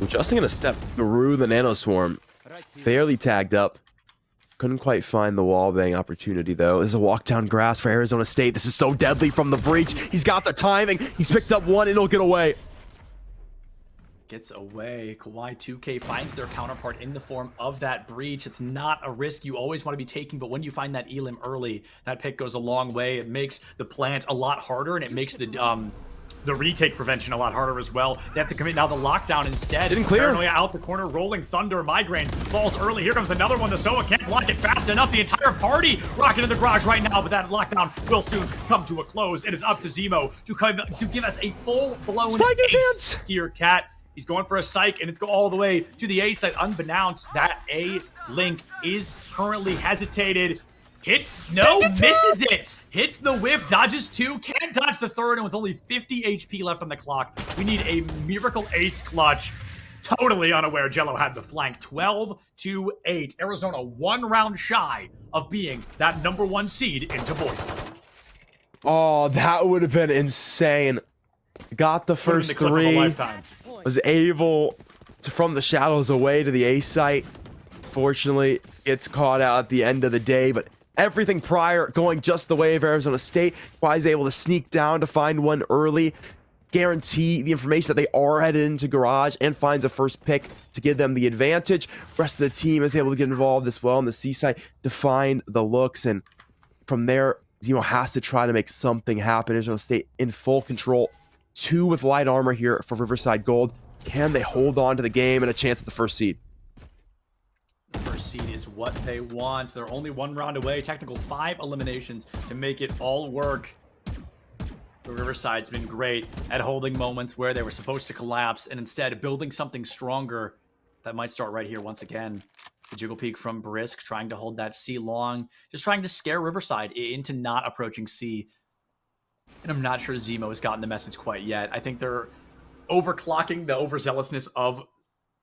[SPEAKER 5] Justin gonna step through the nano swarm. Barely tagged up. Couldn't quite find the wallbang opportunity though. There's a walk down grass for Arizona State. This is so deadly from the breach. He's got the timing. He's picked up 1 and he'll get away.
[SPEAKER 8] Gets away. Kawhi 2K finds their counterpart in the form of that breach. It's not a risk you always want to be taking, but when you find that Elim early, that pick goes a long way. It makes the plant a lot harder, and it makes the retake prevention a lot harder as well. They have to commit now the lockdown instead.
[SPEAKER 5] Didn't clear.
[SPEAKER 8] Paranoia out the corner, rolling thunder, migraines, falls early. Here comes another one. The Soa can't block it fast enough. The entire party rocking in the garage right now, but that lockdown will soon come to a close. It is up to Zemo to give us a full-blown ace here, Kat. He's going for a psych, and it's go all the way to the A site. Unbeknownst, that A link is currently hesitated. Hits, no, misses it. Hits the whiff, dodges 2, can't dodge the third, and with only 50 HP left on the clock, we need a miracle ace clutch. Totally unaware Jello had the flank. 12-8. Arizona 1 round shy of being that #1 seed into Boise.
[SPEAKER 5] Oh, that would have been insane. Got the first 3. Was able to, from the shadows away to the A site. Fortunately, gets caught out at the end of the day, but everything prior going just the way of Arizona State. Kawhi's able to sneak down to find 1 early, guarantee the information that they are headed into garage, and finds a first pick to give them the advantage. Rest of the team is able to get involved as well on the C side to find the looks, and from there, Zemo has to try to make something happen. Arizona State in full control. 2 with light armor here for Riverside Gold. Can they hold on to the game and a chance at the first seed?
[SPEAKER 8] The first seed is what they want. They're only 1 round away. Technical 5 eliminations to make it all work. The Riverside's been great at holding moments where they were supposed to collapse, and instead building something stronger that might start right here once again. The jiggle peek from Brisk, trying to hold that C long, just trying to scare Riverside into not approaching C. And I'm not sure Zemo has gotten the message quite yet. I think they're overclocking the overzealousness of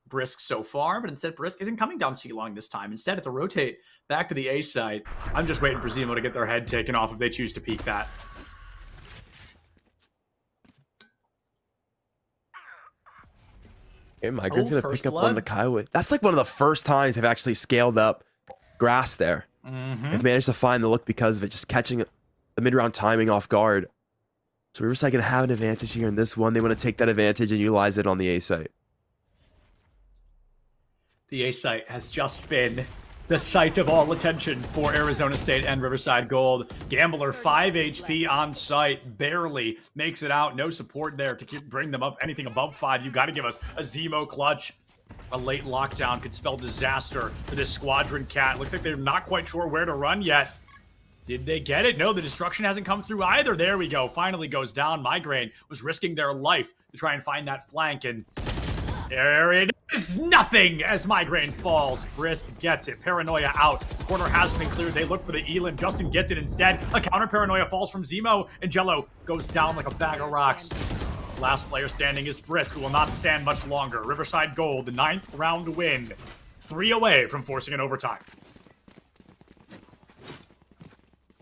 [SPEAKER 8] Brisk so far, but instead Brisk isn't coming down C long this time. Instead, it's a rotate back to the A site. I'm just waiting for Zemo to get their head taken off if they choose to peek that.
[SPEAKER 5] And Migrant's
[SPEAKER 8] Oh,
[SPEAKER 5] gonna
[SPEAKER 8] first
[SPEAKER 5] pick up one of the Kaiwa. That's like one of the first times they've actually scaled up grass there. They've managed to find the look because of it, just catching the mid-round timing off guard. So Riverside gonna have an advantage here in this one. They want to take that advantage and utilize it on the A site.
[SPEAKER 8] The A site has just been the site of all attention for Arizona State and Riverside Gold. Gambler 5 HP on site, barely makes it out. No support there to bring them up anything above 5. You got to give us a Zemo clutch. A late lockdown could spell disaster for this Squadron Cat. Looks like they're not quite sure where to run yet. Did they get it? No, the destruction hasn't come through either. There we go. Finally goes down. Migraine was risking their life to try and find that flank, and there it is. Nothing as Migraine falls. Brisk gets it. Paranoia out. Corner has been cleared. They look for the Elin. Justin gets it instead. A counter Paranoia falls from Zemo, and Jello goes down like a bag of rocks. Last player standing is Brisk, who will not stand much longer. Riverside Gold, the 9th round win. 3 away from forcing an overtime.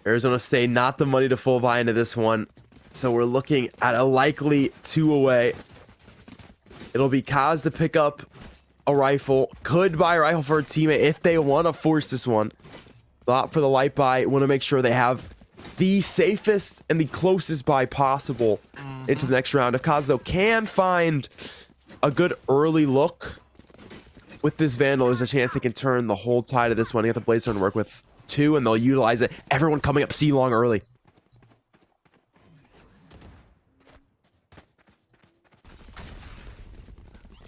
[SPEAKER 5] Arizona State not the money to full buy into this one. So we're looking at a likely 2 away. It'll be Kaz to pick up a rifle. Could buy a rifle for a teammate if they want to force this one. Thought for the light buy. Want to make sure they have the safest and the closest buy possible into the next round. If Kaz, though, can find a good early look with this Vandal, there's a chance they can turn the whole tide of this one. They got the Blaze Stone to work with 2, and they'll utilize it. Everyone coming up C long early.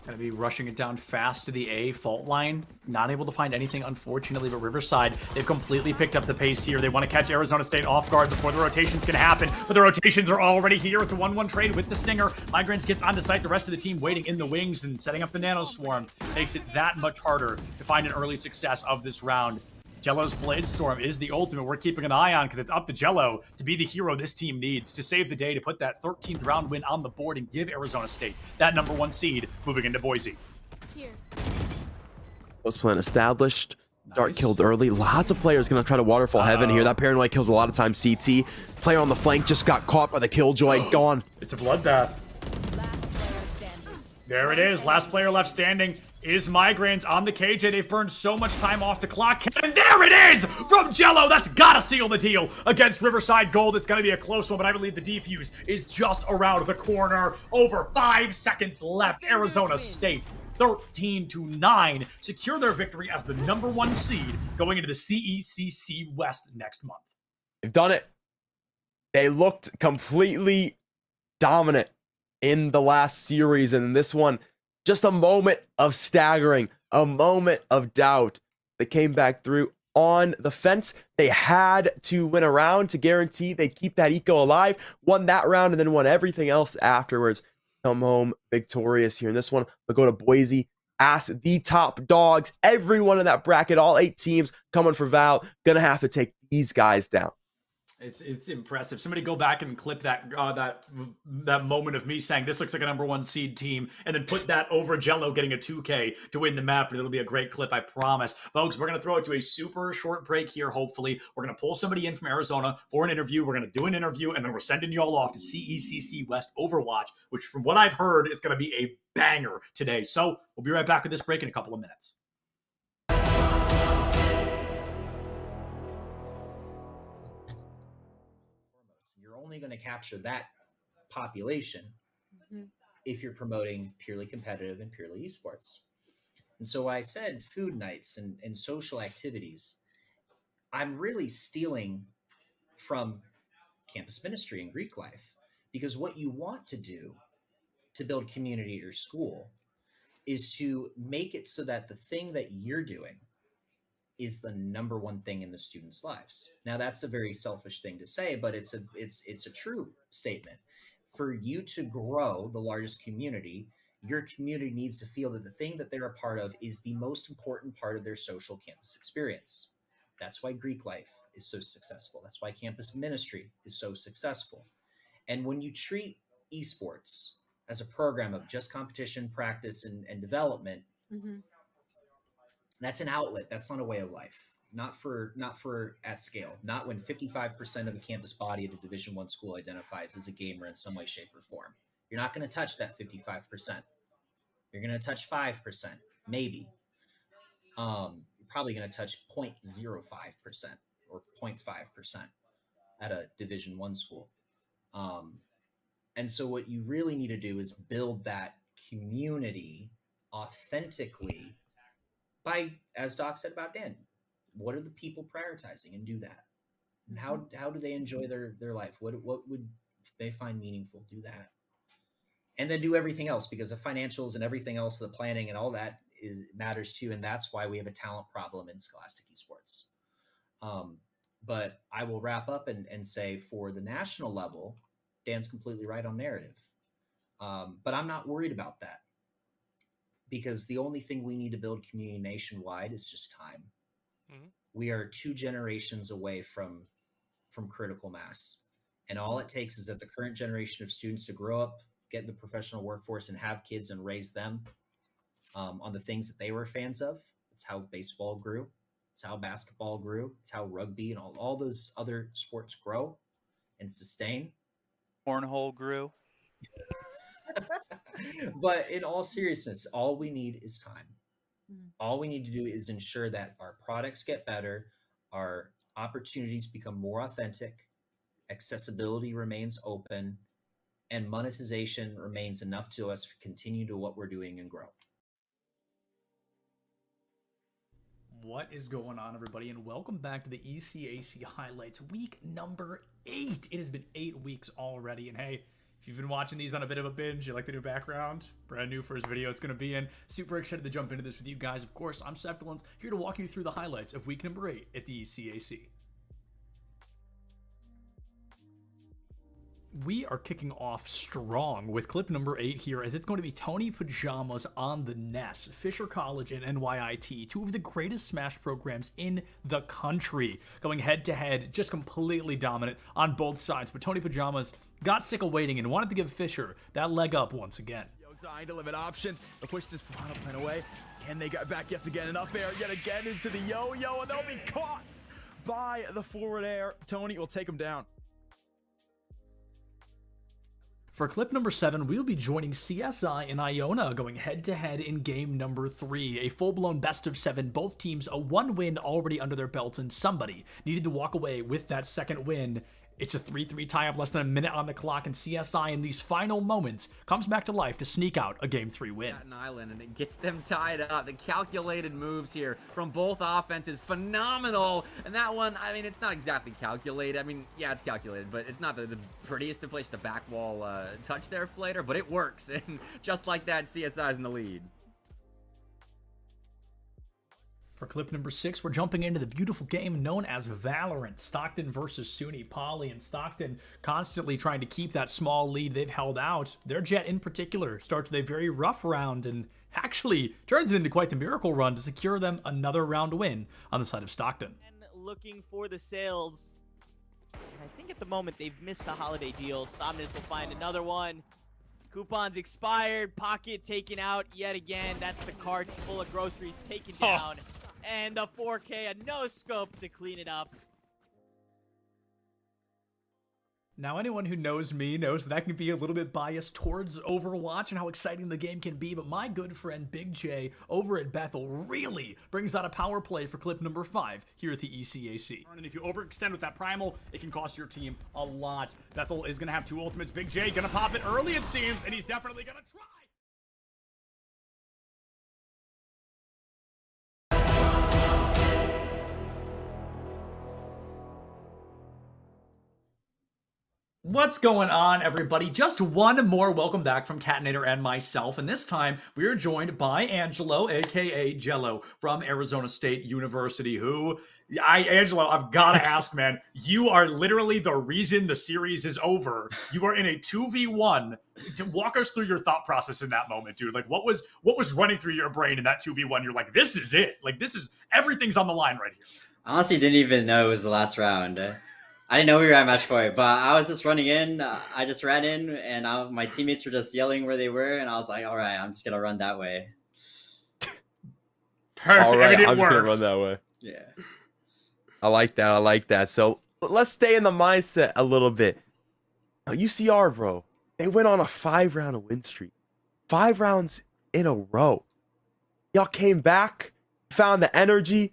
[SPEAKER 8] Gonna be rushing it down fast to the A fault line. Not able to find anything, unfortunately, but Riverside, they've completely picked up the pace here. They want to catch Arizona State off guard before the rotations can happen, but the rotations are already here. It's a 1-1 trade with the Stinger. Migrants gets onto site. The rest of the team waiting in the wings and setting up the Nano Swarm makes it that much harder to find an early success of this round. Jello's Blade Storm is the ultimate we're keeping an eye on, because it's up to Jello to be the hero this team needs to save the day, to put that 13th round win on the board and give Arizona State that #1 seed moving into Boise.
[SPEAKER 5] Post plan established. Dart killed early. Lots of players gonna try to waterfall heaven here. That Paranoia kills a lot of times. CT player on the flank just got caught by the Killjoy. Gone.
[SPEAKER 8] It's a bloodbath. There it is. Last player left standing is Migraines on the KJ. They've burned so much time off the clock. And there it is from Jello. That's got to seal the deal against Riverside Gold. It's going to be a close one, but I believe the defuse is just around the corner. Over 5 seconds left. Arizona State 13-9 secure their victory as the #1 seed going into the CECC West next month.
[SPEAKER 5] They've done it. They looked completely dominant in the last series, and in this one, just a moment of staggering, a moment of doubt. They came back through on the fence. They had to win a round to guarantee they keep that eco alive. Won that round and then won everything else afterwards. Come home victorious here in this one. But go to Boise, ask the top dogs. Everyone in that bracket, all 8 teams coming for Val, gonna have to take these guys down.
[SPEAKER 8] It's impressive. Somebody go back and clip that that moment of me saying this looks like a #1 seed team, and then put that over Jello getting a 2K to win the map. And it'll be a great clip, I promise. Folks, we're gonna throw it to a super short break here. Hopefully, we're gonna pull somebody in from Arizona for an interview. We're gonna do an interview, and then we're sending you all off to CECC West Overwatch, which, from what I've heard, is gonna be a banger today. So we'll be right back with this break in a couple of minutes.
[SPEAKER 3] Only going to capture that population if you're promoting purely competitive and purely esports. And so I said food nights and social activities, I'm really stealing from campus ministry and Greek life, because what you want to do to build community at your school is to make it so that the thing that you're doing is the #1 thing in the students' lives. Now, that's a very selfish thing to say, but it's a true statement. For you to grow the largest community, your community needs to feel that the thing that they're a part of is the most important part of their social campus experience. That's why Greek life is so successful. That's why campus ministry is so successful. And when you treat esports as a program of just competition, practice, and development, that's an outlet. That's not a way of life. Not for at scale. Not when 55% of the campus body at a Division I school identifies as a gamer in some way, shape, or form. You're not going to touch that 55%. You're going to touch 5%, maybe. You're probably going to touch 0.05% or 0.5% at a Division I school. And so what you really need to do is build that community authentically by, as Doc said about Dan, what are the people prioritizing, and do that. And how do they enjoy their life? What would they find meaningful? Do that. And then do everything else, because the financials and everything else, the planning and all that matters too. And that's why we have a talent problem in Scholastic Esports. But I will wrap up and say, for the national level, Dan's completely right on narrative. But I'm not worried about that, because the only thing we need to build community nationwide is just time. We are 2 generations away from critical mass. And all it takes is that the current generation of students to grow up, get in the professional workforce, and have kids and raise them on the things that they were fans of. It's how baseball grew. It's how basketball grew. It's how rugby and all those other sports grow and sustain.
[SPEAKER 21] Cornhole grew.
[SPEAKER 3] But in all seriousness, all we need is time. All we need to do is ensure that our products get better, our opportunities become more authentic, accessibility remains open, and monetization remains enough to us to continue to what we're doing and grow.
[SPEAKER 8] What is going on, everybody, and welcome back to the ECAC highlights, week number 8. It has been 8 weeks already, and hey, if you've been watching these on a bit of a binge, you like the new background, brand new first video it's going to be in. Super excited to jump into this with you guys. Of course, I'm Septilance, here to walk you through the highlights of week number 8 at the ECAC. We are kicking off strong with clip number 8 here, as it's going to be Tony Pajamas on the Ness, Fisher College and NYIT, 2 of the greatest Smash programs in the country, going head to head, just completely dominant on both sides. But Tony Pajamas got sick of waiting and wanted to give Fisher that leg up once again.
[SPEAKER 9] Trying to limit options. They'll push this piranha plant away. And they got back yet again, and up air yet again into the yo-yo, and they'll be caught by the forward air. Tony will take him down.
[SPEAKER 8] For clip number 7, we'll be joining CSI and Iona going head-to-head in game number 3. A full-blown best-of-7, both teams a 1 win already under their belts, and somebody needed to walk away with that second win. It's a 3-3 tie-up, less than a minute on the clock, and CSI in these final moments comes back to life to sneak out a game 3 win.
[SPEAKER 18] Staten Island, and it gets them tied up. The calculated moves here from both offenses, phenomenal. And that one, I mean, it's not exactly calculated. I mean, yeah, it's calculated, but it's not the prettiest to place the back wall touch there, Flater, but it works. And just like that, CSI's in the lead.
[SPEAKER 8] For clip number 6, we're jumping into the beautiful game known as Valorant. Stockton versus SUNY Poly, and Stockton constantly trying to keep that small lead they've held out. Their Jet in particular starts with a very rough round and actually turns it into quite the miracle run to secure them another round win on the side of Stockton.
[SPEAKER 15] And looking for the sales. I think at the moment they've missed the holiday deal. Somnus will find another one. Coupons expired, pocket taken out yet again. That's the cart full of groceries taken down. And a 4K, a no scope to clean it up.
[SPEAKER 8] Now, anyone who knows me knows that I can be a little bit biased towards Overwatch and how exciting the game can be, but my good friend Big J over at Bethel really brings out a power play for clip number 5 here at the ECAC. And if you overextend with that Primal, it can cost your team a lot. Bethel is going to have 2 ultimates. Big J going to pop it early, it seems, and he's definitely going to try. What's going on, everybody? Just one more welcome back from Catinator and myself, and this time we are joined by Angelo, aka Jello, from Arizona State University, Angelo, I've got to ask, man, you are literally the reason the series is over. You are in a 2v1. Walk us through your thought process in that moment, dude. Like, what was running through your brain in that 2v1? You're like, this is it. Like, everything's on the line right here.
[SPEAKER 6] I honestly didn't even know it was the last round. I didn't know we were at match point, but I was just running in. I just ran in, and my teammates were just yelling where they were, and I was like, all right, I'm just going to run that way.
[SPEAKER 8] Perfect.
[SPEAKER 5] All right, I'm
[SPEAKER 8] just
[SPEAKER 5] going to run that way.
[SPEAKER 6] Yeah.
[SPEAKER 5] I like that. So let's stay in the mindset a little bit. Now, UCR, bro, they went on a 5-round win streak. 5 rounds in a row. Y'all came back, found the energy.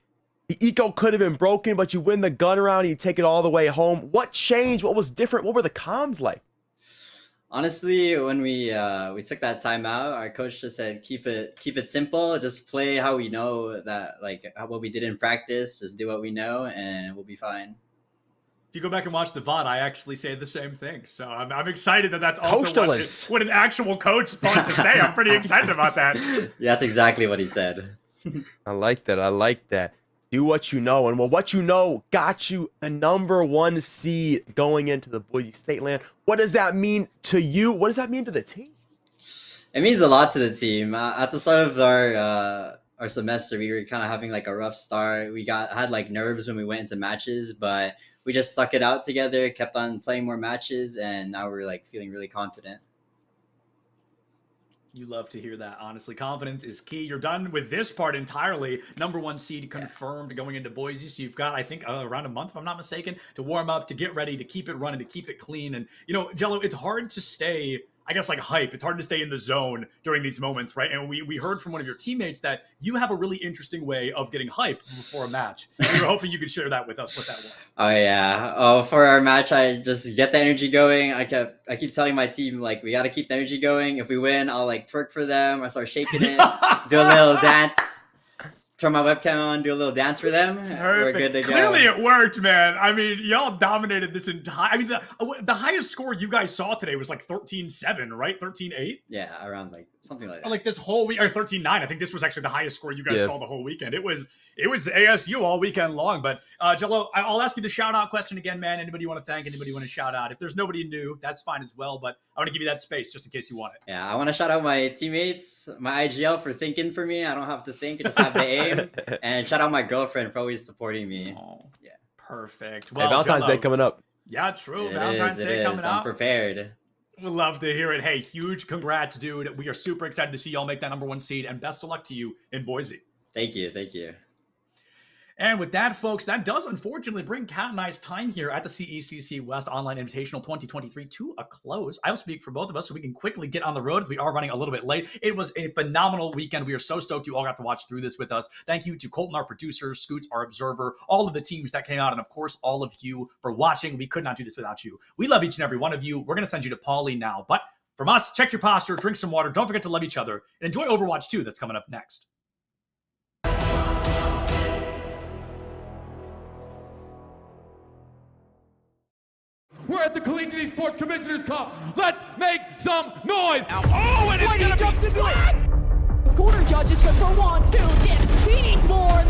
[SPEAKER 5] The eco could have been broken, but you win the gun round and you take it all the way home. What changed? What was different? What were the comms like?
[SPEAKER 6] Honestly, when we took that timeout, our coach just said, keep it simple. Just play how we know that, like what we did in practice. Just do what we know, and we'll be fine.
[SPEAKER 8] If you go back and watch the VOD, I actually say the same thing. So I'm excited that that's also what an actual coach thought to say. I'm pretty excited about that.
[SPEAKER 6] Yeah, that's exactly what he said.
[SPEAKER 5] I like that. Do what you know. And what you know got you the #1 seed going into the Boise State land. What does that mean to you? What does that mean to the team?
[SPEAKER 6] It means a lot to the team. At the start of our semester, we were kind of having like a rough start. We had like nerves when we went into matches, but we just stuck it out together, kept on playing more matches, and now we're like feeling really confident.
[SPEAKER 8] You love to hear that. Honestly, confidence is key. You're done with this part entirely. #1 seed confirmed going into Boise. So you've got, I think, around a month, if I'm not mistaken, to warm up, to get ready, to keep it running, to keep it clean. And, Jello, it's hard to stay, I guess, like hype. It's hard to stay in the zone during these moments, right? And we heard from one of your teammates that you have a really interesting way of getting hype before a match. We were hoping you could share that with us, what that was.
[SPEAKER 6] Oh yeah. Oh, for our match, I just get the energy going. I keep telling my team, like, we got to keep the energy going. If we win, I'll like twerk for them. I start shaking it, do a little dance. Turn my webcam on, do a little dance for them.
[SPEAKER 8] Perfect.
[SPEAKER 6] We're good to go.
[SPEAKER 8] Clearly it worked, man. I mean, y'all dominated this entire... I mean, the highest score you guys saw today was like 13-7, right? 13-8?
[SPEAKER 6] Yeah, around like something like that.
[SPEAKER 8] Like this whole week, or 13-9. I think this was actually the highest score you guys saw the whole weekend. It was ASU all weekend long. But Jello, I'll ask you the shout out question again, man. Anybody you want to thank? Anybody you want to shout out? If there's nobody new, that's fine as well. But I want to give you that space just in case you want it.
[SPEAKER 6] Yeah, I want to shout out my teammates, my IGL for thinking for me. I don't have to think; I just have the aim. And shout out my girlfriend for always supporting me.
[SPEAKER 8] Oh, yeah, perfect.
[SPEAKER 5] Well, hey, Valentine's Day coming up.
[SPEAKER 8] Yeah, true. Valentine's Day coming up.
[SPEAKER 6] I'm prepared.
[SPEAKER 8] We'd love to hear it. Hey, huge congrats, dude. We are super excited to see y'all make that #1 seed, and best of luck to you in Boise.
[SPEAKER 6] Thank you.
[SPEAKER 8] And with that, folks, that does unfortunately bring Cat and I's time here at the CECC West Online Invitational 2023 to a close. I will speak for both of us so we can quickly get on the road as we are running a little bit late. It was a phenomenal weekend. We are so stoked you all got to watch through this with us. Thank you to Colton, our producer, Scoots, our observer, all of the teams that came out, and of course, all of you for watching. We could not do this without you. We love each and every one of you. We're going to send you to Paulie now. But from us, check your posture, drink some water. Don't forget to love each other and enjoy Overwatch 2 that's coming up next.
[SPEAKER 13] We're at the Collegiate Esports Commissioners Cup. Let's make some noise. Oh, and it's going to be what?
[SPEAKER 11] Corner judges go for 1, 2, dip. He needs more.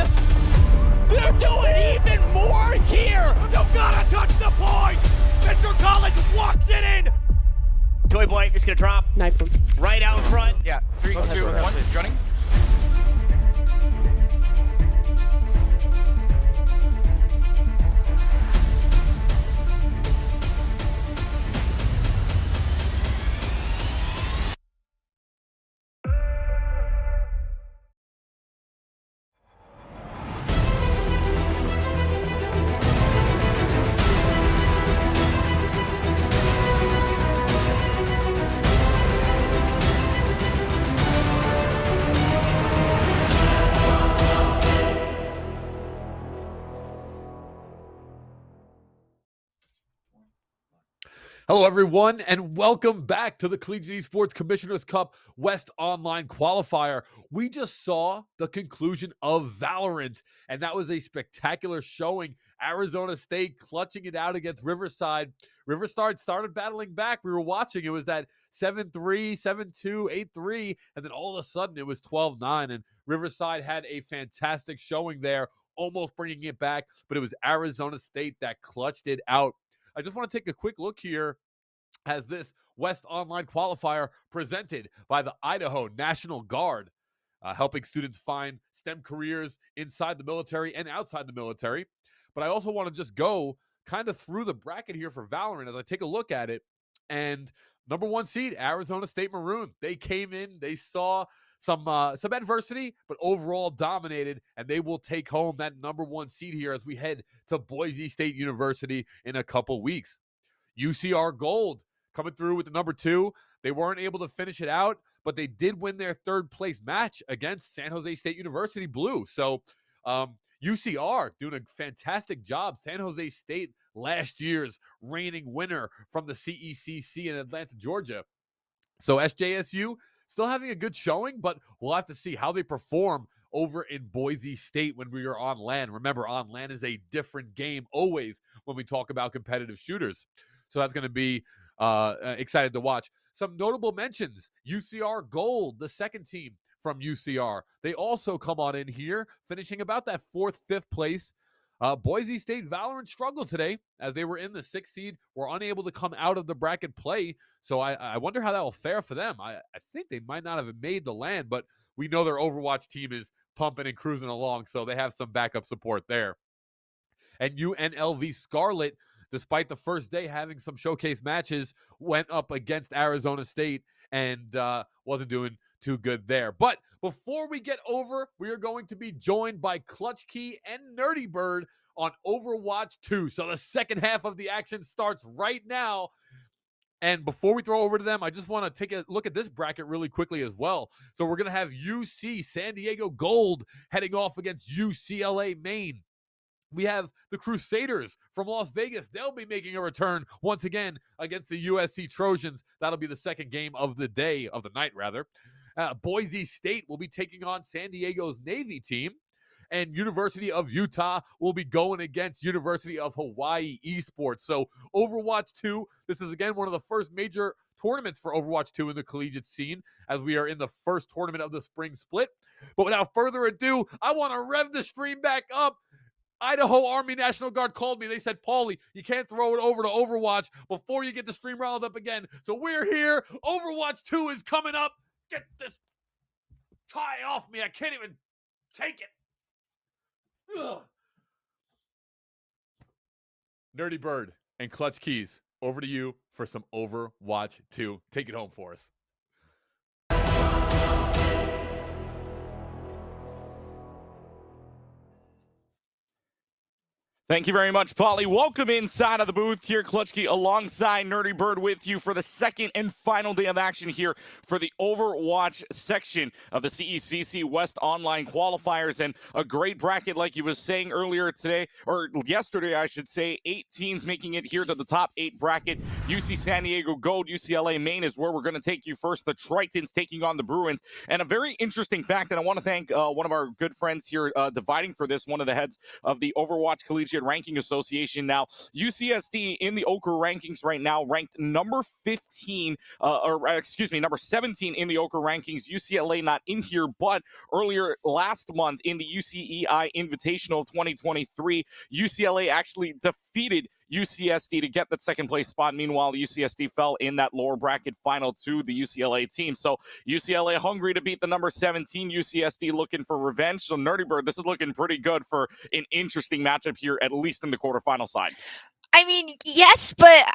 [SPEAKER 13] They're doing even more here. You gotta touch the point. Mr. College walks it in.
[SPEAKER 23] Toy Boy is going to drop.
[SPEAKER 11] Knife him.
[SPEAKER 23] Right out in front.
[SPEAKER 13] Yeah, 3, 2, 1. Running.
[SPEAKER 24] Hello, everyone, and welcome back to the Collegiate Esports Commissioners Cup West Online Qualifier. We just saw the conclusion of Valorant, and that was a spectacular showing. Arizona State clutching it out against Riverside. Riverside started battling back. We were watching. It was that 7-3, 7-2, 8-3, and then all of a sudden it was 12-9, and Riverside had a fantastic showing there, almost bringing it back, but it was Arizona State that clutched it out. I just want to take a quick look here as this West Online Qualifier presented by the Idaho National Guard, helping students find STEM careers inside the military and outside the military. But I also want to just go kind of through the bracket here for Valorant as I take a look at it. And number 1 seed, Arizona State Maroon. They came in, they saw some adversity, but overall dominated, and they will take home that number 1 seed here as we head to Boise State University in a couple weeks. UCR Gold coming through with the number 2. They weren't able to finish it out, but they did win their 3rd place match against San Jose State University Blue. So UCR doing a fantastic job. San Jose State, last year's reigning winner from the CECC in Atlanta, Georgia. So SJSU still having a good showing, but we'll have to see how they perform over in Boise State when we are on LAN. Remember, on LAN is a different game always when we talk about competitive shooters. So that's going to be excited to watch. Some notable mentions: UCR Gold, the 2nd team from UCR. They also come on in here, finishing about that 4th, 5th place. Boise State Valorant struggled today as they were in the 6th seed, were unable to come out of the bracket play. So I wonder how that will fare for them. I think they might not have made the LAN, but we know their Overwatch team is pumping and cruising along, so they have some backup support there. And UNLV Scarlet, despite the first day having some showcase matches, went up against Arizona State and wasn't doing too good there. But before we get over, we are going to be joined by Clutch Key and Nerdy Bird on Overwatch 2. So the second half of the action starts right now. And before we throw over to them, I just want to take a look at this bracket really quickly as well. So we're going to have UC San Diego Gold heading off against UCLA Maine. We have the Crusaders from Las Vegas. They'll be making a return once again against the USC Trojans. That'll be the second game of the day, of the night rather. Boise State will be taking on San Diego's Navy team. And University of Utah will be going against University of Hawaii Esports. So Overwatch 2, this is again one of the first major tournaments for Overwatch 2 in the collegiate scene, as we are in the first tournament of the spring split. But without further ado, I want to rev the stream back up. Idaho Army National Guard called me. They said, Paulie, you can't throw it over to Overwatch before you get the stream riled up again. So we're here. Overwatch 2 is coming up. Get this tie off me. I can't even take it. Ugh. Nerdy Bird and Clutch Keys, over to you for some Overwatch 2. Take it home for us.
[SPEAKER 1] Thank you very much, Paulie. Welcome inside of the booth here, Clutchkey, alongside Nerdy Bird with you for the second and final day of action here for the Overwatch section of the CECC West Online Qualifiers, and a great bracket like you was saying earlier today, or yesterday, I should say. 8 teams making it here to the top 8 bracket. UC San Diego Gold, UCLA Maine is where we're going to take you first. The Tritons taking on the Bruins. And a very interesting fact, and I want to thank one of our good friends here dividing for this, one of the heads of the Overwatch Collegiate Ranking Association. Now, UCSD in the Ochre rankings right now, ranked number 15, number 17 in the Ochre rankings. UCLA not in here, but earlier last month in the UCEI Invitational 2023, UCLA actually defeated UCSD to get that second place spot. Meanwhile, UCSD fell in that lower bracket final to the UCLA team. So UCLA hungry to beat the number 17, UCSD looking for revenge. So Nerdy Bird, this is looking pretty good for an interesting matchup here, at least in the quarterfinal side.
[SPEAKER 7] I mean, yes, but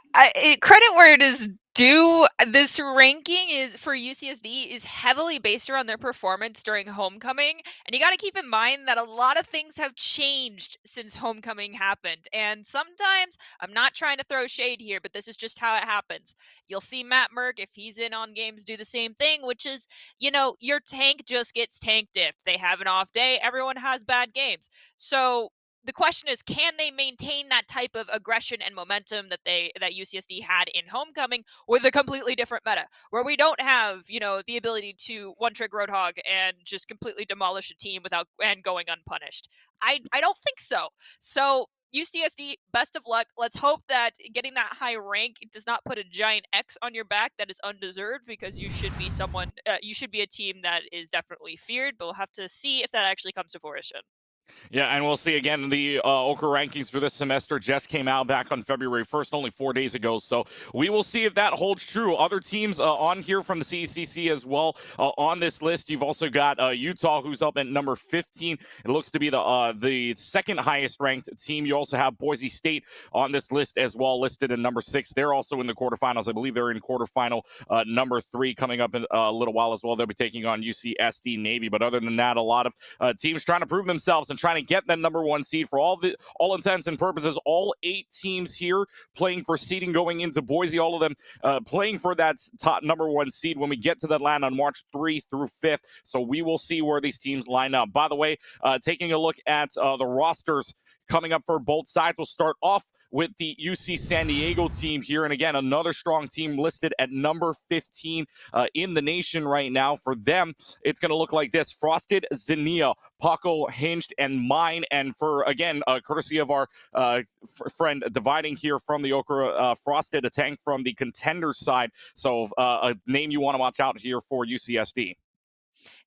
[SPEAKER 7] credit where it is due. This ranking is for UCSD is heavily based around their performance during homecoming, and you got to keep in mind that a lot of things have changed since homecoming happened. And sometimes, I'm not trying to throw shade here, but this is just how it happens. You'll see Matt Merck, if he's in on games, do the same thing, which is, your tank just gets tanked if they have an off day. Everyone has bad games. So the question is, can they maintain that type of aggression and momentum that UCSD had in homecoming with a completely different meta, where we don't have, the ability to one-trick Roadhog and just completely demolish a team and going unpunished? I don't think so. So, UCSD, best of luck. Let's hope that getting that high rank does not put a giant X on your back that is undeserved, because you should be you should be a team that is definitely feared, but we'll have to see if that actually comes to fruition.
[SPEAKER 1] Yeah, and we'll see again. The Okra rankings for this semester just came out back on February 1st, only 4 days ago. So we will see if that holds true. Other teams on here from the CECC as well on this list. You've also got Utah, who's up at number 15. It looks to be the second highest ranked team. You also have Boise State on this list as well, listed at number 6. They're also in the quarterfinals. I believe they're in quarterfinal number 3 coming up in a little while as well. They'll be taking on UCSD Navy. But other than that, a lot of teams trying to prove themselves and trying to get that number 1 seed for all intents and purposes. All 8 teams here playing for seeding going into Boise, all of them playing for that top number 1 seed when we get to that land on March 3 through 5th. So we will see where these teams line up. By the way, taking a look at the rosters coming up for both sides, we'll start off with the UC San Diego team here. And again, another strong team listed at number 15 in the nation right now. For them, it's going to look like this: Frosted, Zinnia, Paco, Hinged, and Mine. And for, again, courtesy of our friend dividing here from the Okra, Frosted, a tank from the contender side. So a name you want to watch out here for UCSD.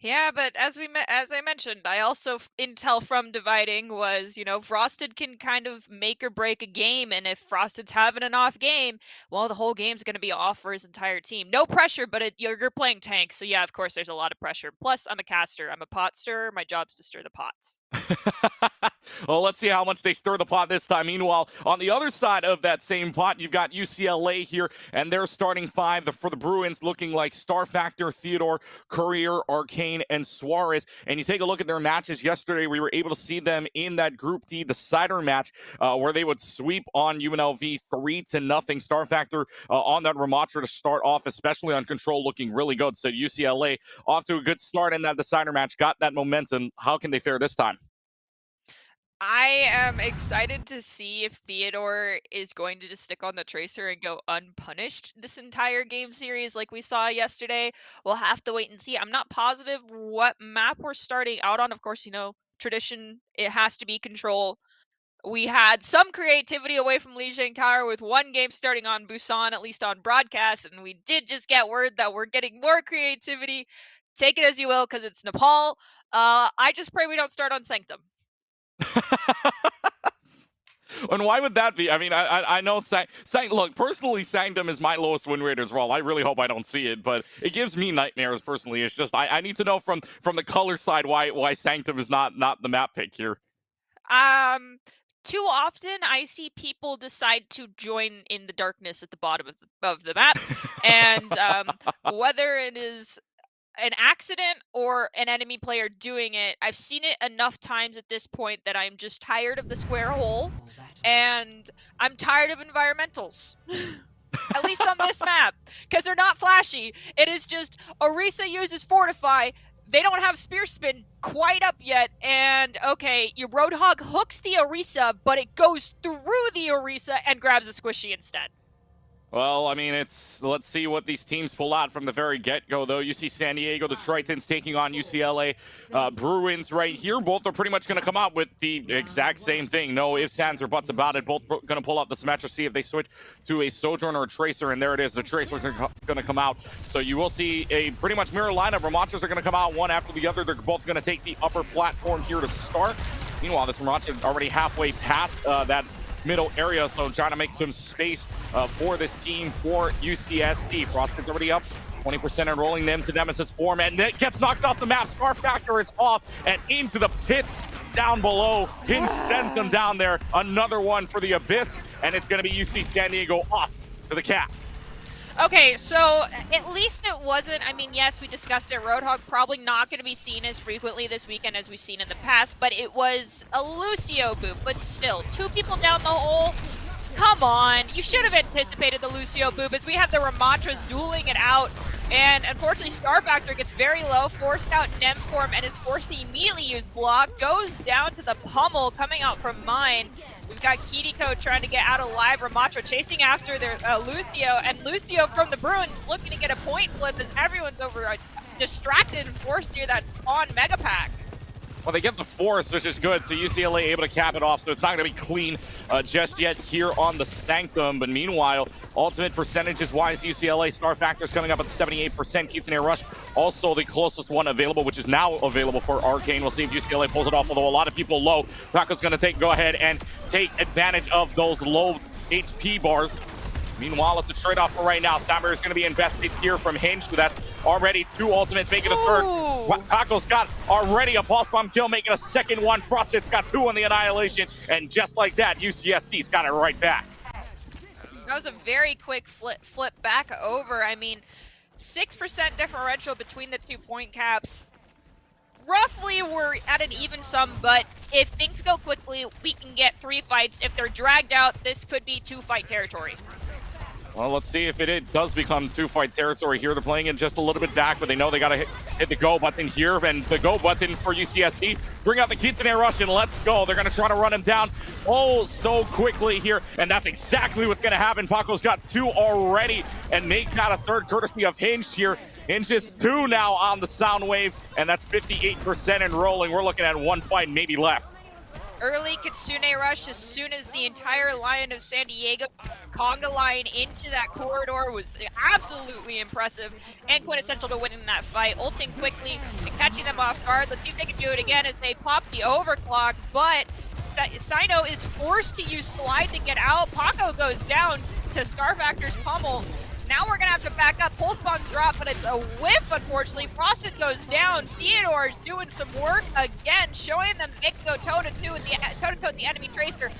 [SPEAKER 7] Yeah, but as I mentioned, I also intel from dividing was, Frosted can kind of make or break a game, and if Frosted's having an off game, well, the whole game's going to be off for his entire team. No pressure, but you're playing tank, so yeah, of course, there's a lot of pressure. Plus, I'm a caster. I'm a pot stirrer. My job's to stir the pots.
[SPEAKER 1] Well, let's see how much they stir the pot this time. Meanwhile, on the other side of that same pot, you've got UCLA here, and their starting 5 for the Bruins looking like Star Factor, Theodore, Courier, Arcane, and Suarez. And you take a look at their matches yesterday, we were able to see them in that Group D decider match where they would sweep on UNLV 3-0. Star Factor on that Ramatra to start off, especially on control, looking really good. So UCLA off to a good start in that decider match, got that momentum. How can they fare this time?
[SPEAKER 7] I am excited to see if Theodore is going to just stick on the Tracer and go unpunished this entire game series like we saw yesterday. We'll have to wait and see. I'm not positive what map we're starting out on. Of course, tradition, it has to be control. We had some creativity away from Lijiang Tower with one game starting on Busan, at least on broadcast, and we did just get word that we're getting more creativity. Take it as you will, because it's Nepal. I just pray we don't start on Sanctum.
[SPEAKER 1] And why would that be? I mean, I know look, personally, Sanctum is my lowest win rate as well. I really hope I don't see it, but it gives me nightmares personally. It's just I need to know from the color side why Sanctum is not the map pick here.
[SPEAKER 7] Too often I see people decide to join in the darkness at the bottom of the map, and whether it is an accident or an enemy player doing it, I've seen it enough times at this point that I'm just tired of the square hole, and I'm tired of environmentals. At least on this map, because they're not flashy. It is just Orisa uses Fortify. They don't have Spear Spin quite up yet, and okay, your Roadhog hooks the Orisa, but it goes through the Orisa and grabs a Squishy instead.
[SPEAKER 1] Well, I mean, let's see what these teams pull out from the very get-go, though. You see San Diego, the Tritons taking on UCLA Bruins right here. Both are pretty much going to come out with the exact same thing. No ifs, ands, or buts about it. Both going to pull out the Symmetra, see if they switch to a Sojourner or a Tracer, and there it is. The Tracers are going to come out. So you will see a pretty much mirror lineup. Ramatras are going to come out one after the other. They're both going to take the upper platform here to start. Meanwhile, this Ramatra is already halfway past that middle area, so trying to make some space for this team for UCSD. Frosted's already up 20% and rolling them to Nemesis form, and it gets knocked off the map. Scar Factor is off and into the pits down below. Hinge sends them down there. Another one for the Abyss, and it's going to be UC San Diego off to the cap.
[SPEAKER 7] Okay, so at least it wasn't, I mean, yes, we discussed it, Roadhog probably not going to be seen as frequently this weekend as we've seen in the past, but it was a Lucio boop, but still, 2 people down the hole, come on, you should have anticipated the Lucio boop as we have the Ramatras dueling it out, and unfortunately Star Factor gets very low, forced out Nem form, and is forced to immediately use block, goes down to the pummel coming out from Mine. We've got Kiriko trying to get out alive, Ramatra chasing after their Lucio, and Lucio from the Bruins looking to get a point flip as everyone's over distracted and forced near that spawn mega pack.
[SPEAKER 1] Well, they get the force, which is good, so UCLA able to cap it off, so it's not going to be clean just yet here on the Sanctum. But meanwhile, ultimate percentages-wise, UCLA Star Factor's coming up at 78%. Kitsune Rush, also the closest one available, which is now available for Arcane. We'll see if UCLA pulls it off, although a lot of people low. Paco's going to go ahead and take advantage of those low HP bars. Meanwhile, it's a trade-off for right now. Samber is going to be invested here from Hinge, with that already 2 ultimates, making a third. Paco's got already a pulse bomb kill, making a second one. Frosted's got 2 on the Annihilation, and just like that, UCSD's got it right back.
[SPEAKER 7] That was a very quick flip back over. I mean, 6% differential between the 2 point caps. Roughly, we're at an even sum, but if things go quickly, we can get 3 fights. If they're dragged out, this could be 2-fight territory.
[SPEAKER 1] Well, let's see if it does become 2-fight territory here. They're playing it just a little bit back, but they know they got to hit the go button here. And the go button for UCSD. Bring out the Kitsune Rush and let's go. They're going to try to run him down so quickly here. And that's exactly what's going to happen. Paco's got 2 already, and Nate got a third courtesy of Hinged here. Hinged is 2 now on the sound wave, and that's 58% and rolling. We're looking at 1 fight maybe left.
[SPEAKER 7] Early Kitsune Rush, as soon as the entire line of San Diego conga line into that corridor, was absolutely impressive and quintessential to winning that fight. Ulting quickly and catching them off guard. Let's see if they can do it again as they pop the overclock, but Sino is forced to use slide to get out. Paco goes down to Star Factor's pummel. Now we're going to have to back up. Pulse bombs drop, but it's a whiff, unfortunately. Frosted goes down. Theodore's doing some work again, showing them they can go toe-to-toe with the enemy Tracer.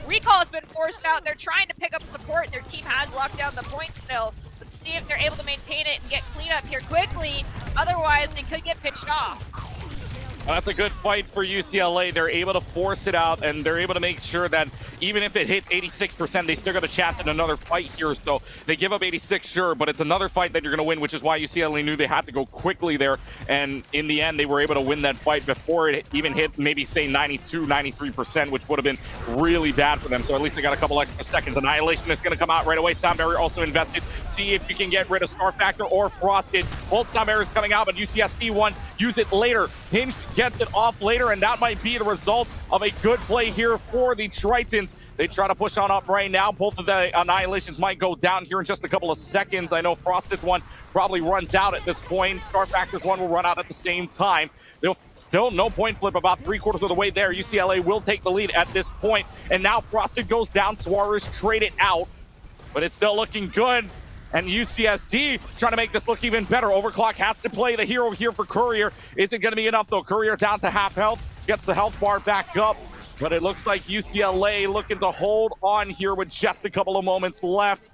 [SPEAKER 7] Recall has been forced out. They're trying to pick up support. Their team has locked down the point still. Let's see if they're able to maintain it and get clean up here quickly. Otherwise, they could get pitched off.
[SPEAKER 1] Well, that's a good fight for UCLA. They're able to force it out, and they're able to make sure that even if it hits 86%, they still got a chance at another fight here. So they give up 86, sure, but it's another fight that you're going to win, which is why UCLA knew they had to go quickly there. And in the end, they were able to win that fight before it even hit maybe, say, 92, 93%, which would have been really bad for them. So at least they got a couple extra seconds. Annihilation is going to come out right away. Sound Barrier also invested. See if you can get rid of Star Factor or Frosted. Both Sound Barriers coming out, but UCSD won. Use it later. Hinged gets it off later, and that might be the result of a good play here for the Tritons. They try to push on up right now. Both of the Annihilations might go down here in just a couple of seconds. I know Frosted's one probably runs out at this point. Star Factor's one will run out at the same time. They'll still no point flip, about 3/4 of the way there. UCLA will take the lead at this point, and now Frosted goes down. Suarez traded out, but it's still looking good. And UCSD trying to make this look even better. Overclock has to play the hero here for Courier. Is it going to be enough, though? Courier down to half health. Gets the health bar back up. But it looks like UCLA looking to hold on here with just a couple of moments left.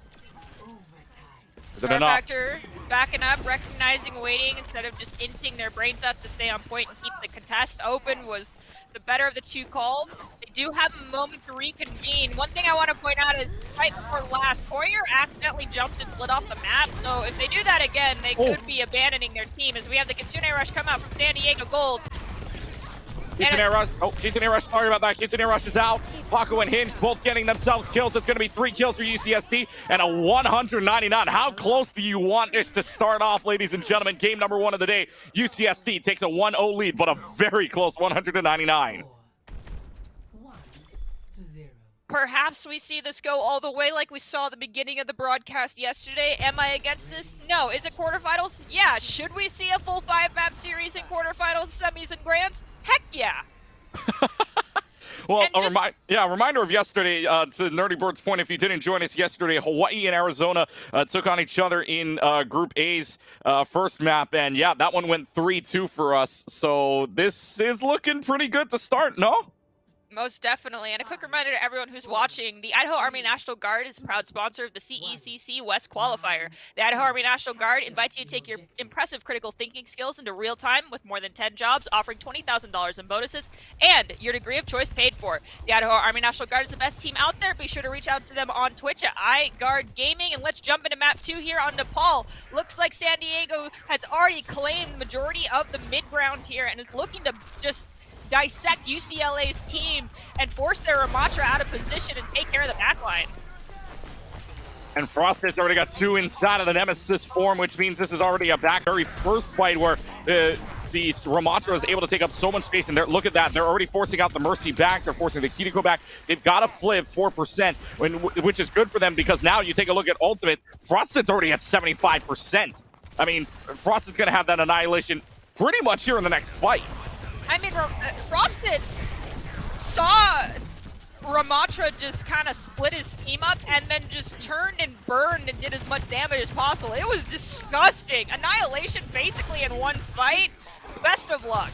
[SPEAKER 1] Is it
[SPEAKER 7] Star
[SPEAKER 1] enough?
[SPEAKER 7] Factor backing up, recognizing, waiting, instead of just inting their brains up to stay on point and keep the contest open was the better of the 2 called. They do have a moment to reconvene. One thing I want to point out is right before last, Courier accidentally jumped and slid off the map, so if they do that again, they could be abandoning their team, as we have the Kitsune Rush come out from San Diego Gold.
[SPEAKER 1] Kitsune Rush. Oh, Kitsune Rush. Sorry about that. Kitsune Rush is out. Paco and Hinge both getting themselves kills. It's going to be 3 kills for UCSD and a 199. How close do you want this to start off, ladies and gentlemen? Game number 1 of the day. UCSD takes a 1-0 lead, but a very close 199.
[SPEAKER 7] Perhaps we see this go all the way like we saw at the beginning of the broadcast yesterday. Am I against this? No. Is it quarterfinals? Yeah. Should we see a full 5-map series in quarterfinals, semis, and grands? Heck yeah.
[SPEAKER 1] Well, a reminder of yesterday, to Nerdy Bird's point, if you didn't join us yesterday, Hawaii and Arizona took on each other in Group A's first map, and yeah, that one went 3-2 for us. So this is looking pretty good to start, no?
[SPEAKER 7] Most definitely. And a quick reminder to everyone who's watching, the Idaho Army National Guard is a proud sponsor of the CECC West Qualifier. The Idaho Army National Guard invites you to take your impressive critical thinking skills into real time with more than 10 jobs, offering $20,000 in bonuses and your degree of choice paid for. The Idaho Army National Guard is the best team out there. Be sure to reach out to them on Twitch at iGuard Gaming. And let's jump into map 2 here on Nepal. Looks like San Diego has already claimed the majority of the mid-ground here and is looking to just dissect UCLA's team and force their Ramatra out of position and take care of the backline.
[SPEAKER 1] And Frosted's already got 2 inside of the Nemesis form, which means this is already a very first fight where the Ramatra is able to take up so much space, and look at that. They're already forcing out the Mercy back. They're forcing the Kiriko back. They've got to flip 4%, which is good for them because now you take a look at Ultimate. Frosted's already at 75%. I mean, Frosted's going to have that Annihilation pretty much here in the next fight.
[SPEAKER 7] I mean, Frosted saw Ramatra just kind of split his team up and then just turned and burned and did as much damage as possible. It was disgusting. Annihilation basically in one fight. Best of luck.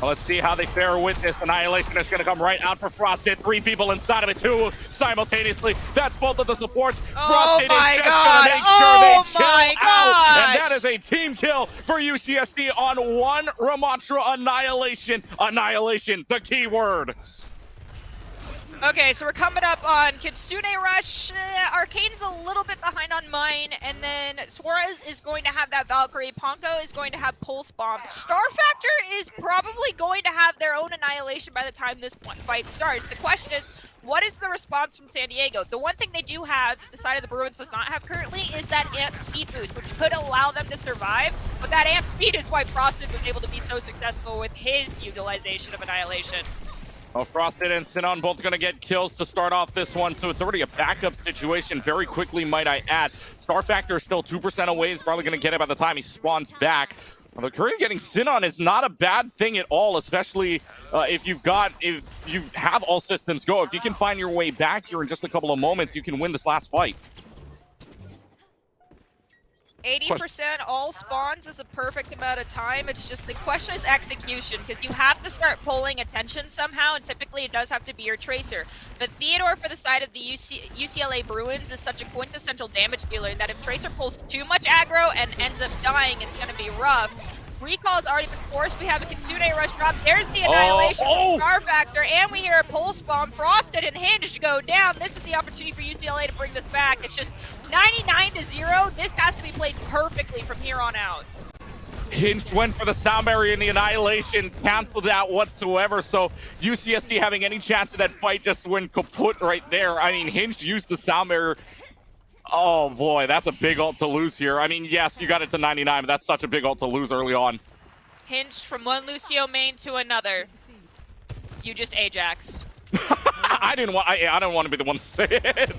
[SPEAKER 1] Well, let's see how they fare with this. Annihilation is going to come right out for Frosted. 3 people inside of it, too, simultaneously. That's both of the supports. Frosted is just going to make sure they chill out. And that is a team kill for UCSD on one Ramatra Annihilation. Annihilation, the key word.
[SPEAKER 7] Okay, so we're coming up on Kitsune Rush. Arcane's a little bit behind on mine, and then Suarez is going to have that Valkyrie. Ponko is going to have Pulse Bomb. Star Factor is probably going to have their own Annihilation by the time this fight starts. The question is, what is the response from San Diego? The one thing they do have that the side of the Bruins does not have currently is that amp speed boost, which could allow them to survive, but that amp speed is why Frosted was able to be so successful with his utilization of Annihilation.
[SPEAKER 1] Well, Frosted and Sinon both going to get kills to start off this one, so it's already a backup situation very quickly, might I add. Star Factor is still 2% away. He's probably going to get it by the time he spawns back. The Korean getting Sinon is not a bad thing at all, especially if you have all systems go. If you can find your way back here in just a couple of moments, you can win this last fight.
[SPEAKER 7] 80% all spawns is a perfect amount of time. It's just the question is execution, because you have to start pulling attention somehow, and typically it does have to be your Tracer. But Theodore for the side of the UCLA Bruins is such a quintessential damage dealer that if Tracer pulls too much aggro and ends up dying, it's going to be rough. Recall's already been forced. We have a Kitsune Rush drop. There's the Annihilation from Star Factor, and we hear a Pulse Bomb. Frosted and Hinged go down. This is the opportunity for UCLA to bring this back. It's just 99-0. This has to be played perfectly from here on out.
[SPEAKER 1] Hinged went for the sound barrier and the Annihilation canceled out whatsoever, so UCSD having any chance of that fight just went kaput right there. I mean, Hinged used the sound barrier. Oh boy, that's a big ult to lose here. I mean, yes, you got it to 99, but that's such a big ult to lose early on.
[SPEAKER 7] Hinged from one Lucio main to another. You just Ajaxed.
[SPEAKER 1] I don't want to be the one to say it.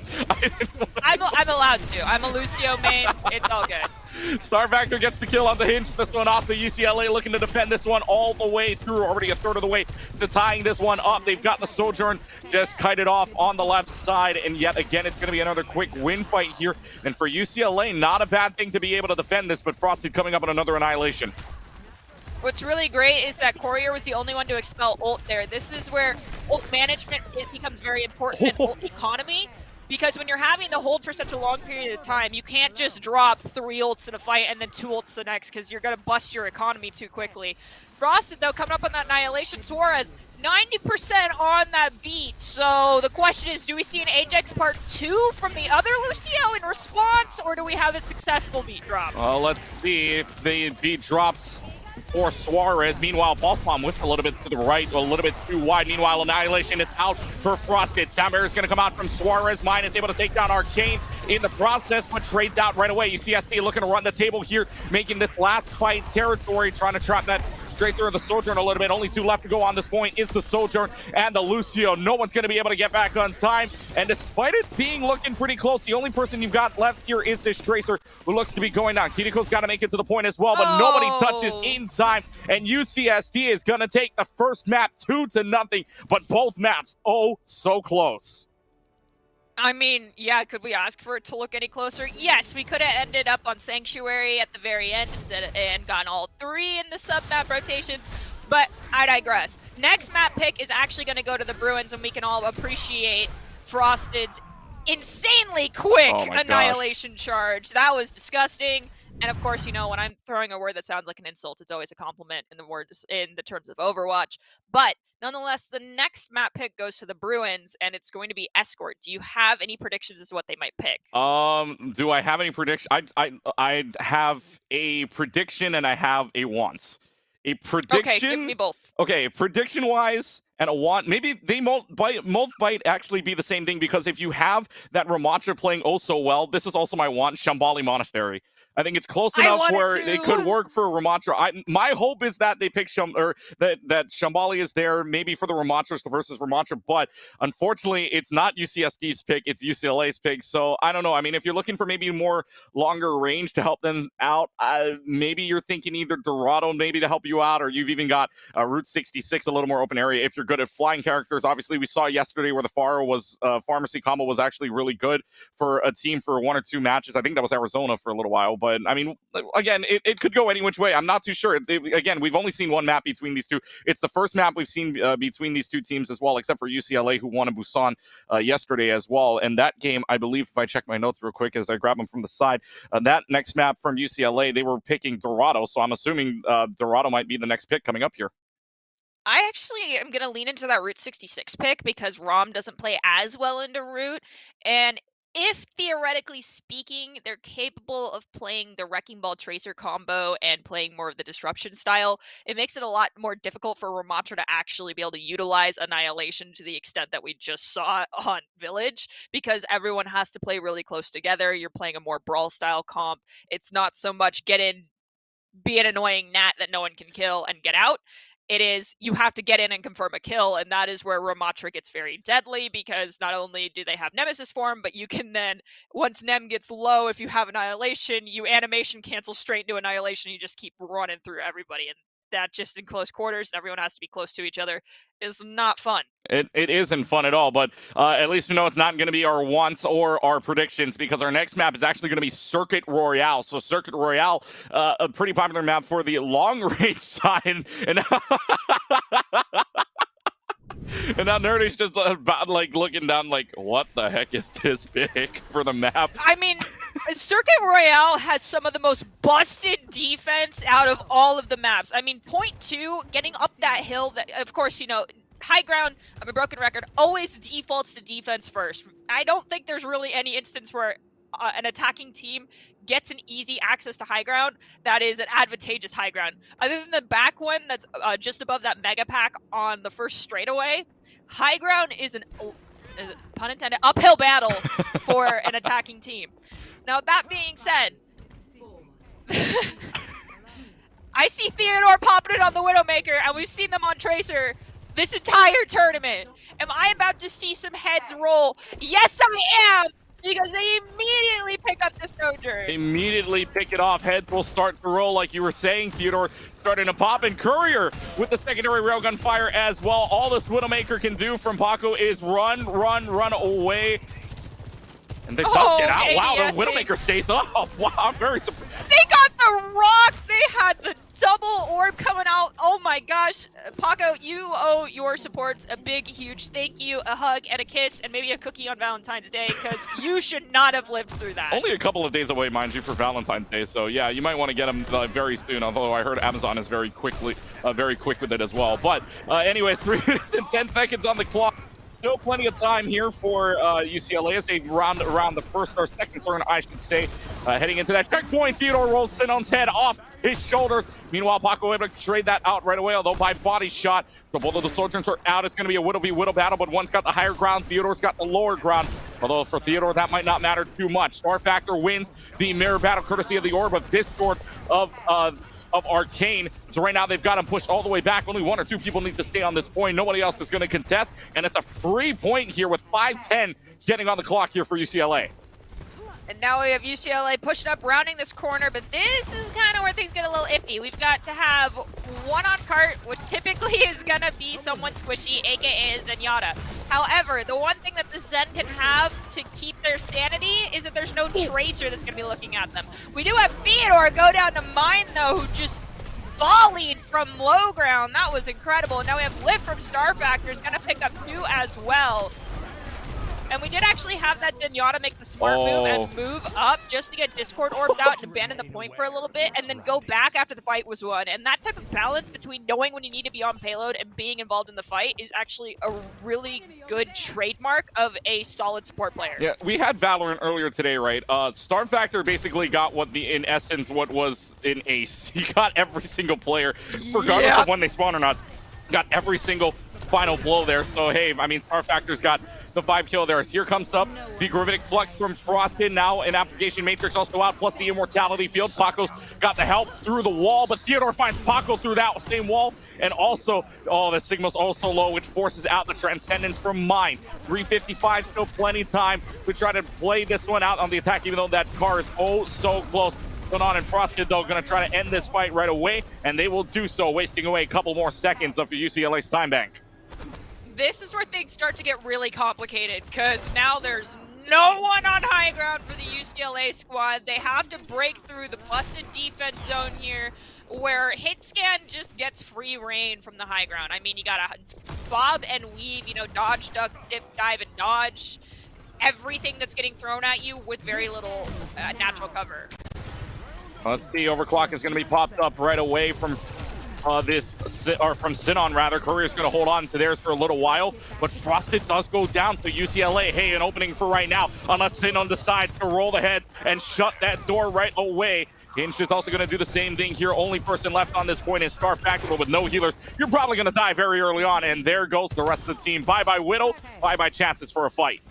[SPEAKER 7] I'm allowed to. I'm a Lucio main. It's all good.
[SPEAKER 1] Star Factor gets the kill on the Hinge. This one off the UCLA looking to defend this one all the way through. Already a third of the way to tying this one up. They've got the Sojourn just kited off on the left side. And yet again, it's going to be another quick win fight here. And for UCLA, not a bad thing to be able to defend this, but Frosted coming up on another Annihilation.
[SPEAKER 7] What's really great is that Courier was the only one to expel ult there. This is where ult management becomes very important in ult economy, because when you're having to hold for such a long period of time, you can't just drop 3 ults in a fight and then 2 ults the next, because you're going to bust your economy too quickly. Frosted, though, coming up on that Annihilation. Suarez, 90% on that beat. So the question is, do we see an Ajax Part 2 from the other Lucio in response, or do we have a successful beat drop?
[SPEAKER 1] Well, let's see if the beat drops for Suarez. Meanwhile, Pulse Bomb whipped a little bit to the right, a little bit too wide. Meanwhile, Annihilation is out for Frosted. Soundbarrier is going to come out from Suarez. Mine is able to take down Arcane in the process, but trades out right away. UCSD looking to run the table here, making this last fight territory, trying to trap that Tracer of the Sojourn a little bit. Only 2 left to go on this point is the Sojourn and the Lucio. No one's going to be able to get back on time. And despite it being looking pretty close, the only person you've got left here is this Tracer who looks to be going down. Kiriko's got to make it to the point as well, but nobody touches in time. And UCSD is going to take the first map 2-0, but both maps, oh, so close.
[SPEAKER 7] I mean, yeah, could we ask for it to look any closer? Yes, we could have ended up on Sanctuary at the very end and gotten all 3 in the sub-map rotation, but I digress. Next map pick is actually going to go to the Bruins, and we can all appreciate Frosted's insanely quick Annihilation charge. That was disgusting. And of course, you know, when I'm throwing a word that sounds like an insult, it's always a compliment in the terms of Overwatch. But nonetheless, the next map pick goes to the Bruins, and it's going to be Escort. Do you have any predictions as to what they might pick?
[SPEAKER 1] Do I have any prediction? I have a prediction and I have a want. A prediction.
[SPEAKER 7] Okay, give me both.
[SPEAKER 1] Okay, prediction wise and a want. Maybe they both might actually be the same thing, because if you have that Ramatra playing oh so well, this is also my want. Shambali Monastery. I think it's close
[SPEAKER 7] I
[SPEAKER 1] enough
[SPEAKER 7] wanted
[SPEAKER 1] where
[SPEAKER 7] to.
[SPEAKER 1] it could work for Ramattra. My hope is that they pick that Shambali is there maybe for the Ramattra versus Ramattra, but unfortunately it's not UCSD's pick, it's UCLA's pick. So I don't know. I mean, if you're looking for maybe more longer range to help them out, maybe you're thinking either Dorado maybe to help you out, or you've even got Route 66, a little more open area. If you're good at flying characters, obviously we saw yesterday where the pharmacy combo was actually really good for a team for 1 or 2 matches. I think that was Arizona for a little while. But I mean, again, it could go any which way. I'm not too sure. Again, we've only seen one map between these two. It's the first map we've seen between these two teams as well, except for UCLA, who won in Busan yesterday as well. And that game, I believe, if I check my notes real quick as I grab them from the side, that next map from UCLA, they were picking Dorado. So I'm assuming Dorado might be the next pick coming up here.
[SPEAKER 7] I actually am going to lean into that Route 66 pick because ROM doesn't play as well into Route. And if, theoretically speaking, they're capable of playing the Wrecking Ball Tracer combo and playing more of the Disruption style, it makes it a lot more difficult for Ramattra to actually be able to utilize Annihilation to the extent that we just saw on Village, because everyone has to play really close together. You're playing a more brawl-style comp. It's not so much get in, be an annoying gnat that no one can kill, and get out. It is, you have to get in and confirm a kill, and that is where Ramattra gets very deadly, because not only do they have Nemesis form, but you can then, once Nem gets low, if you have Annihilation, you animation cancel straight into Annihilation, you just keep running through everybody, and that just in close quarters, and everyone has to be close to each other, is not fun.
[SPEAKER 1] It isn't fun at all, but at least we know it's not going to be our wants or our predictions, because our next map is actually going to be Circuit Royale. So Circuit Royale, a pretty popular map for the long-range side, and and now Nerdy's just about like looking down like, what the heck is this big for the map?
[SPEAKER 7] I mean, Circuit Royale has some of the most busted defense out of all of the maps. I mean, point 2, getting up that hill, that, of course, you know, high ground, I'm a broken record, always defaults to defense first. I don't think there's really any instance where an attacking team gets an easy access to high ground that is an advantageous high ground. Other than the back one that's just above that mega pack on the first straightaway, high ground is an, pun intended, uphill battle for an attacking team. Now, that being said, I see Theodore popping it on the Widowmaker, and we've seen them on Tracer this entire tournament. Am I about to see some heads roll? Yes, I am! Because they immediately pick up the Sojourn.
[SPEAKER 1] Immediately pick it off. Heads will start to roll, like you were saying, Theodore, starting to pop. And Courier with the secondary railgun fire as well. All this Widowmaker can do from Paco is run away. And they does get out. Wow, the Widowmaker stays up. Wow, I'm very surprised.
[SPEAKER 7] They got the rock. They had the double orb coming out. Oh my gosh. Paco, you owe your supports a big, huge thank you, a hug, and a kiss, and maybe a cookie on Valentine's Day, because you should not have lived through that.
[SPEAKER 1] Only a couple of days away, mind you, for Valentine's Day. So yeah, you might want to get them very soon, although I heard Amazon is very quick with it as well. But anyways, 3 minutes and 10 seconds on the clock. Still plenty of time here for UCLA as they round around the first or second turn, I should say. Heading into that checkpoint, Theodore rolls Sinone's head off his shoulders. Meanwhile, Paco able to trade that out right away, although by body shot. So both of the Sojourns are out. It's going to be a Widow v Widow battle, but one's got the higher ground. Theodore's got the lower ground. Although for Theodore, that might not matter too much. Star Factor wins the mirror battle courtesy of the Orb of Discord of Arcane. So right now they've got him pushed all the way back. Only 1 or 2 people need to stay on this point. Nobody else is going to contest. And it's a free point here with 5:10 getting on the clock here for UCLA.
[SPEAKER 7] And now we have UCLA pushing up, rounding this corner, but this is kind of where things get a little iffy. We've got to have one on cart, which typically is going to be someone squishy, aka Zenyatta. However, the one thing that the Zen can have to keep their sanity is that there's no Tracer that's going to be looking at them. We do have Theodore go down to mine, though, who just volleyed from low ground. That was incredible. And now we have Lift from Star Factor, is going to pick up 2 as well. And we did actually have that Zenyatta make the smart move and move up just to get Discord orbs out and abandon the point for a little bit, and then go back after the fight was won. And that type of balance between knowing when you need to be on payload and being involved in the fight is actually a really good trademark of a solid support player.
[SPEAKER 1] Yeah, we had Valorant earlier today, right? Star Factor basically got in essence, what was an ace. He got every single player, regardless of when they spawn or not, got every single final blow there. So hey, I mean, Star Factor's got the 5 kill there. Here comes up the Gravitic Flux from Frosted. Now an Application Matrix also out, plus the Immortality Field. Paco's got the help through the wall, but Theodore finds Paco through that same wall. And also, the Sigma's also low, which forces out the Transcendence from Mine. 355, still plenty time to try to play this one out on the attack, even though that car is so close. Going on, and Frosted, though, going to try to end this fight right away, and they will do so, wasting away a couple more seconds of UCLA's time bank.
[SPEAKER 7] This is where things start to get really complicated, because now there's no one on high ground for the UCLA squad. They have to break through the busted defense zone here, where Hitscan just gets free reign from the high ground. I mean, you gotta bob and weave, dodge, duck, dip, dive, and dodge everything that's getting thrown at you with very little natural cover.
[SPEAKER 1] Let's see, Overclock is going to be popped up right away from from Sinon rather. Courier's going to hold on to theirs for a little while, but Frosted does go down to UCLA. Hey, an opening for right now, unless Sinon decides to roll the head and shut that door right away. Hinge is also going to do the same thing here. Only person left on this point is Star Factor, but with no healers, you're probably going to die very early on, and there goes the rest of the team. Bye-bye Whittle, bye-bye chances for a fight.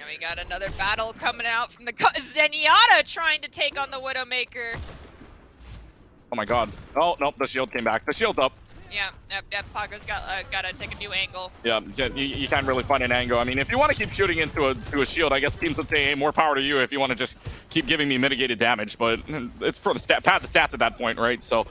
[SPEAKER 7] We got another battle coming out from the Zenyatta trying to take on the Widowmaker.
[SPEAKER 1] Oh my god. Oh, nope, the shield came back. The shield's up.
[SPEAKER 7] Yeah, Paco's got to take a new angle.
[SPEAKER 1] Yeah, you can't really find an angle. I mean, if you want to keep shooting into a shield, I guess teams would say, hey, more power to you if you want to just keep giving me mitigated damage. But it's for the pad the stats at that point, right? So,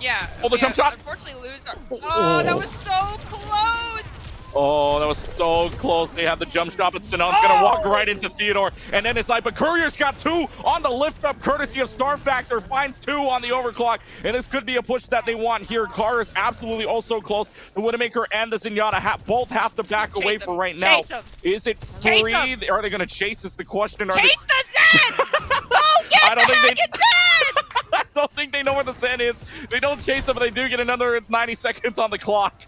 [SPEAKER 7] yeah.
[SPEAKER 1] The jump shot.
[SPEAKER 7] Unfortunately, lose. Oh, that was so close.
[SPEAKER 1] Oh, that was so close. They have the jump shot, but Sinon's going to walk right into Theodore. And then it's like, but Courier's got 2 on the lift up, courtesy of Star Factor. Finds 2 on the overclock. And this could be a push that they want here. Car is absolutely also close. The Widowmaker and the Zenyatta both have to back away for right now. Is it free? Are they going to chase is the question.
[SPEAKER 7] Chase the Zen! Go get the heck Zen!
[SPEAKER 1] I don't think they know where the Zen is. They don't chase him, but they do get another 90 seconds on the clock.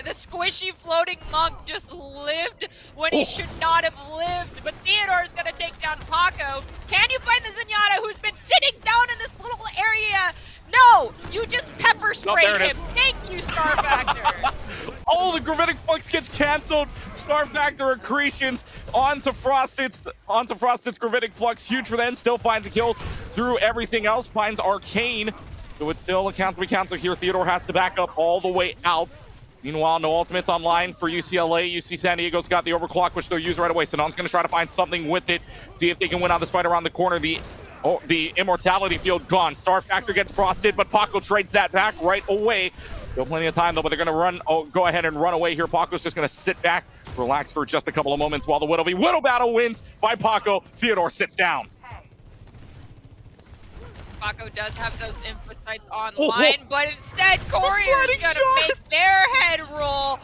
[SPEAKER 7] The squishy floating monk just lived when he should not have lived. But Theodore's going to take down Paco. Can you find the Zenyatta who's been sitting down in this little area? No, you just pepper sprayed him. Thank you, Star Factor.
[SPEAKER 1] The Gravitic Flux gets canceled. Star Factor accretions onto Frosted's Gravitic Flux. Huge for them. Still finds a kill through everything else. Finds Arcane. So it still accounts we cancel here. Theodore has to back up all the way out. Meanwhile, no ultimates online for UCLA. UC San Diego's got the overclock, which they'll use right away. Sinon's going to try to find something with it. See if they can win on this fight around the corner. The Immortality Field gone. Star Factor gets Frosted, but Paco trades that back right away. Still plenty of time, though, but they're going to go ahead and run away here. Paco's just going to sit back, relax for just a couple of moments while the Widow battle wins by Paco. Theodore sits down.
[SPEAKER 7] Paco does have those infocytes online, but instead Courier's gonna make their head roll.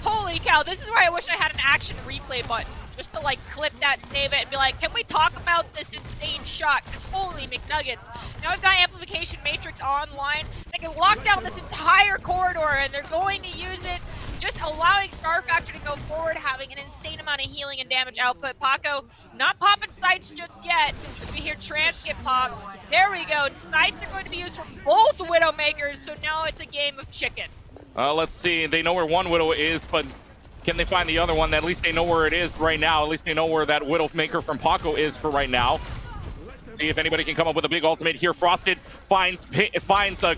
[SPEAKER 7] Holy cow, this is why I wish I had an action replay button, just to like clip that, save it, and be like, can we talk about this insane shot? Because holy McNuggets. Now we've got Amplification Matrix online. They can lock down this entire corridor, and they're going to use it, just allowing Star Factor to go forward, having an insane amount of healing and damage output. Paco not popping sights just yet, as we hear Trance get popped. There we go. Sights are going to be used from both Widowmakers, so now it's a game of chicken.
[SPEAKER 1] Let's see. They know where one Widow is, but can they find the other one? At least they know where it is right now. At least they know where that Widowmaker from Paco is for right now. See if anybody can come up with a big ultimate here. Frosted finds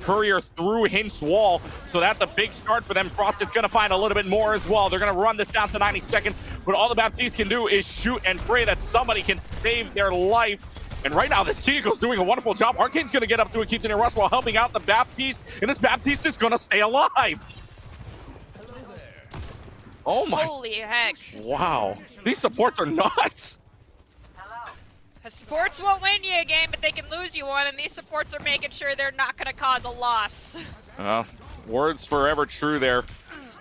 [SPEAKER 1] Courier through Hinch's wall, so that's a big start for them. Frosted's going to find a little bit more as well. They're going to run this down to 90 seconds, but all the Baptiste can do is shoot and pray that somebody can save their life. And right now, this Kiriko's doing a wonderful job. Arcane's going to get up to a Keaton and Rush while helping out the Baptiste, and this Baptiste is going to stay alive. Oh my.
[SPEAKER 7] Holy heck.
[SPEAKER 1] Wow. These supports are nuts.
[SPEAKER 7] Supports won't win you a game, but they can lose you one, and these supports are making sure they're not going to cause a loss.
[SPEAKER 1] Words forever true there.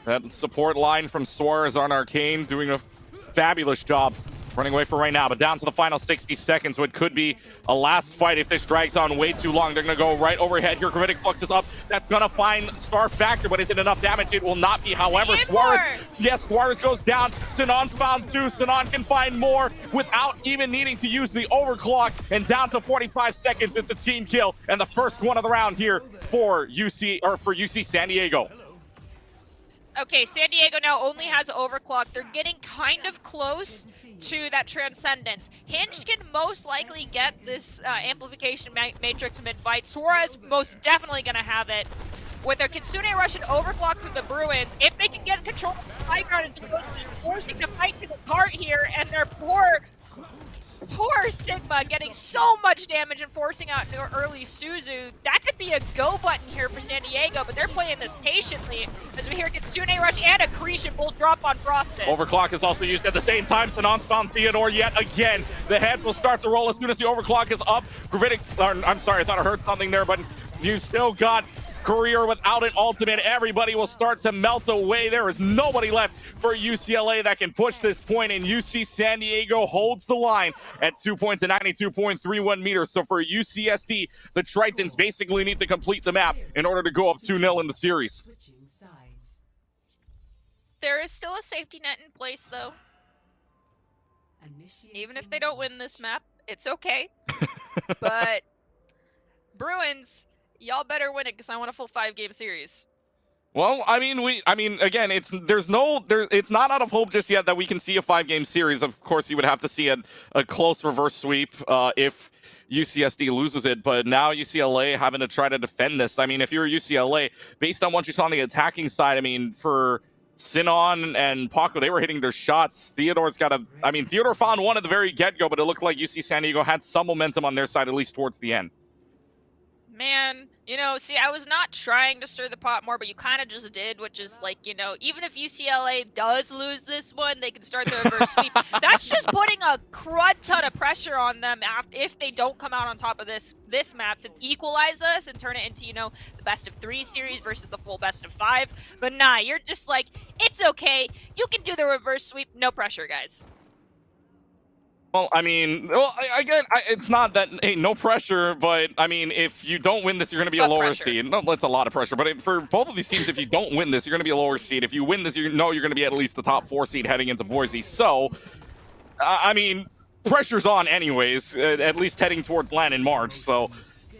[SPEAKER 1] That support line from Suarez on Arcane doing a fabulous job. Running away for right now, but down to the final 60 seconds. What could be a last fight if this drags on way too long. They're going to go right overhead here. Gravitic Flux is up. That's going to find Star Factor, but is it enough damage? It will not be. However, Suarez, yes, Suarez goes down. Sinan's found 2. Sinan can find more without even needing to use the overclock. And down to 45 seconds, it's a team kill. And the first one of the round here for UC San Diego.
[SPEAKER 7] Okay, San Diego now only has overclock. They're getting kind of close to that Transcendence. Hinged can most likely get this amplification matrix mid-fight. Suarez most definitely going to have it. With their Kitsune Rush and overclock from the Bruins, if they can get control of the high ground, is forcing the fight to the cart here, and their poor Sigma getting so much damage and forcing out early Suzu. That could be a go button here for San Diego, but they're playing this patiently as we hear Kitsune Rush and Accretion both drop on Frosted.
[SPEAKER 1] Overclock is also used at the same time. Sinan's found Theodore yet again. The head will start to roll as soon as the overclock is up. Gravitic, I'm sorry, I thought I heard something there, but you still got Courier without an ultimate. Everybody will start to melt away. There is nobody left for UCLA that can push this point, and UC San Diego holds the line at 2 points and 92.31 meters. So for UCSD, the Tritons basically need to complete the map in order to go up 2-0 in the series.
[SPEAKER 7] There is still a safety net in place, though. Even if they don't win this map, it's okay. But Bruins, y'all better win it because I want a full 5-game series.
[SPEAKER 1] Well, I mean, again, it's not out of hope just yet that we can see a 5-game series. Of course, you would have to see a close reverse sweep if UCSD loses it, but now UCLA having to try to defend this. I mean, if you're UCLA, based on what you saw on the attacking side, I mean, for Sinon and Paco, they were hitting their shots. Theodore found one at the very get-go, but it looked like UC San Diego had some momentum on their side, at least towards the end.
[SPEAKER 7] Man, see, I was not trying to stir the pot more, but you kind of just did, which is like, even if UCLA does lose this one, they can start their reverse sweep. That's just putting a crud ton of pressure on them if they don't come out on top of this map to equalize us and turn it into, the best of 3 series versus the full best of 5. But nah, you're just like, it's okay. You can do the reverse sweep. No pressure, guys.
[SPEAKER 1] Well, I mean, again, it's not that, hey, no pressure, but, I mean, if you don't win this, you're going to be a lower seed. No, that's a lot of pressure, but for both of these teams, if you don't win this, you're going to be a lower seed. If you win this, you're going to be at least the top 4 seed heading into Boise. So, I mean, pressure's on anyways, at least heading towards LAN in March. So,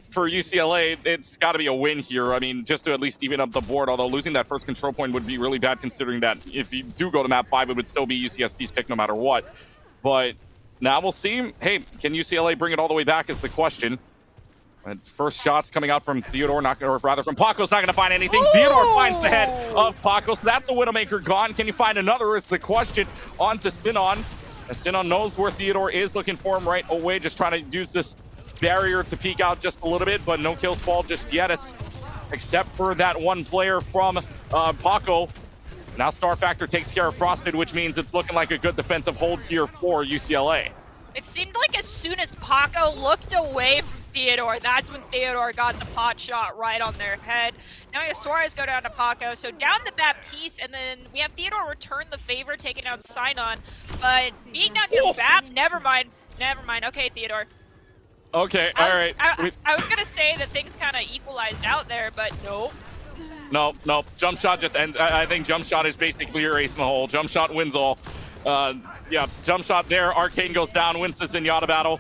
[SPEAKER 1] for UCLA, it's got to be a win here. I mean, just to at least even up the board, although losing that first control point would be really bad considering that if you do go to map 5, it would still be UCSD's pick no matter what. But now we'll see. Hey, can UCLA bring it all the way back is the question. And first shots coming out from Theodore, from Paco's not going to find anything. Ooh! Theodore finds the head of Paco, so that's a Widowmaker gone. Can you find another is the question. On to Sinon. Sinon knows where Theodore is, looking for him right away, just trying to use this barrier to peek out just a little bit, but no kills fall just yet, except for that one player from Paco. Now Star Factor takes care of Frosted, which means it's looking like a good defensive hold here for UCLA.
[SPEAKER 7] It seemed like as soon as Paco looked away from Theodore, that's when Theodore got the pot shot right on their head. Now we have Suarez go down to Paco, so down to Baptiste, and then we have Theodore return the favor, taking out Sinon. But being down to Bap, never mind. Okay, Theodore.
[SPEAKER 1] Okay, all right.
[SPEAKER 7] I was going to say that things kind of equalized out there, but nope.
[SPEAKER 1] No. Jump shot just ends. I think jump shot is basically your ace in the hole. Jump shot wins all. Yeah, jump shot there. Arcane goes down, wins the Zenyatta battle.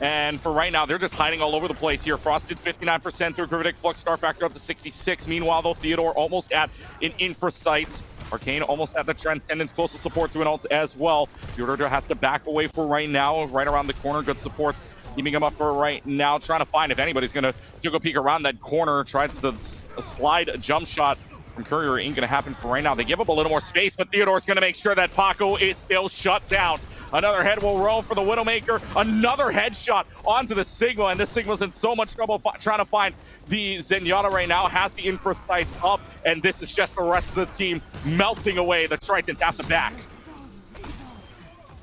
[SPEAKER 1] And for right now, they're just hiding all over the place here. Frosted 59% through Gravitic Flux, Star Factor up to 66. Meanwhile, though, Theodore almost at an Infra site. Arcane almost at the Transcendence, close to support to an ult as well. Theodore has to back away for right now, right around the corner. Good support. Keeping him up for right now, trying to find if anybody's going to jiggle peek around that corner. Tries to slide a jump shot from Courier. Ain't going to happen for right now. They give up a little more space, but Theodore's going to make sure that Paco is still shut down. Another head will roll for the Widowmaker. Another headshot onto the Sigma, and this Sigma's in so much trouble trying to find the Zenyatta right now. Has the infra sights up, and this is just the rest of the team melting away. The Tritons have to back.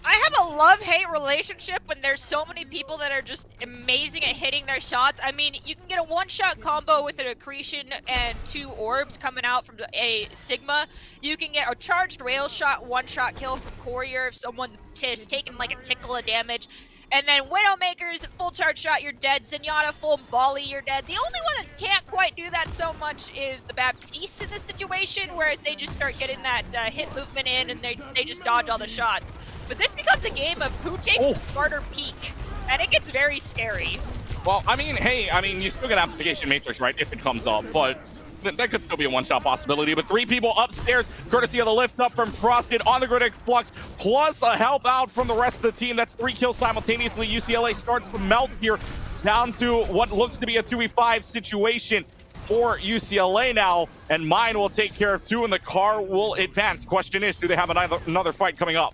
[SPEAKER 7] I have a love-hate relationship when there's so many people that are just amazing at hitting their shots. I mean, you can get a one-shot combo with an accretion and 2 orbs coming out from a Sigma. You can get a charged rail shot, one-shot kill from Courier if someone's just taking like a tickle of damage. And then Widowmaker's full charge shot, you're dead. Zenyatta full volley, you're dead. The only one that can't quite do that so much is the Baptiste in this situation, whereas they just start getting that hit movement in and they just dodge all the shots. But this becomes a game of who takes the smarter peek, and it gets very scary.
[SPEAKER 1] Well, I mean, hey, you still get Amplification Matrix, right, if it comes up, but that could still be a one-shot possibility. But 3 people upstairs, courtesy of the lift up from Frosted on the Critic Flux, plus a help out from the rest of the team. That's 3 kills simultaneously. UCLA starts to melt here down to what looks to be a 2v5 situation for UCLA now, and Mine will take care of 2, and the car will advance. Question is, do they have another fight coming up?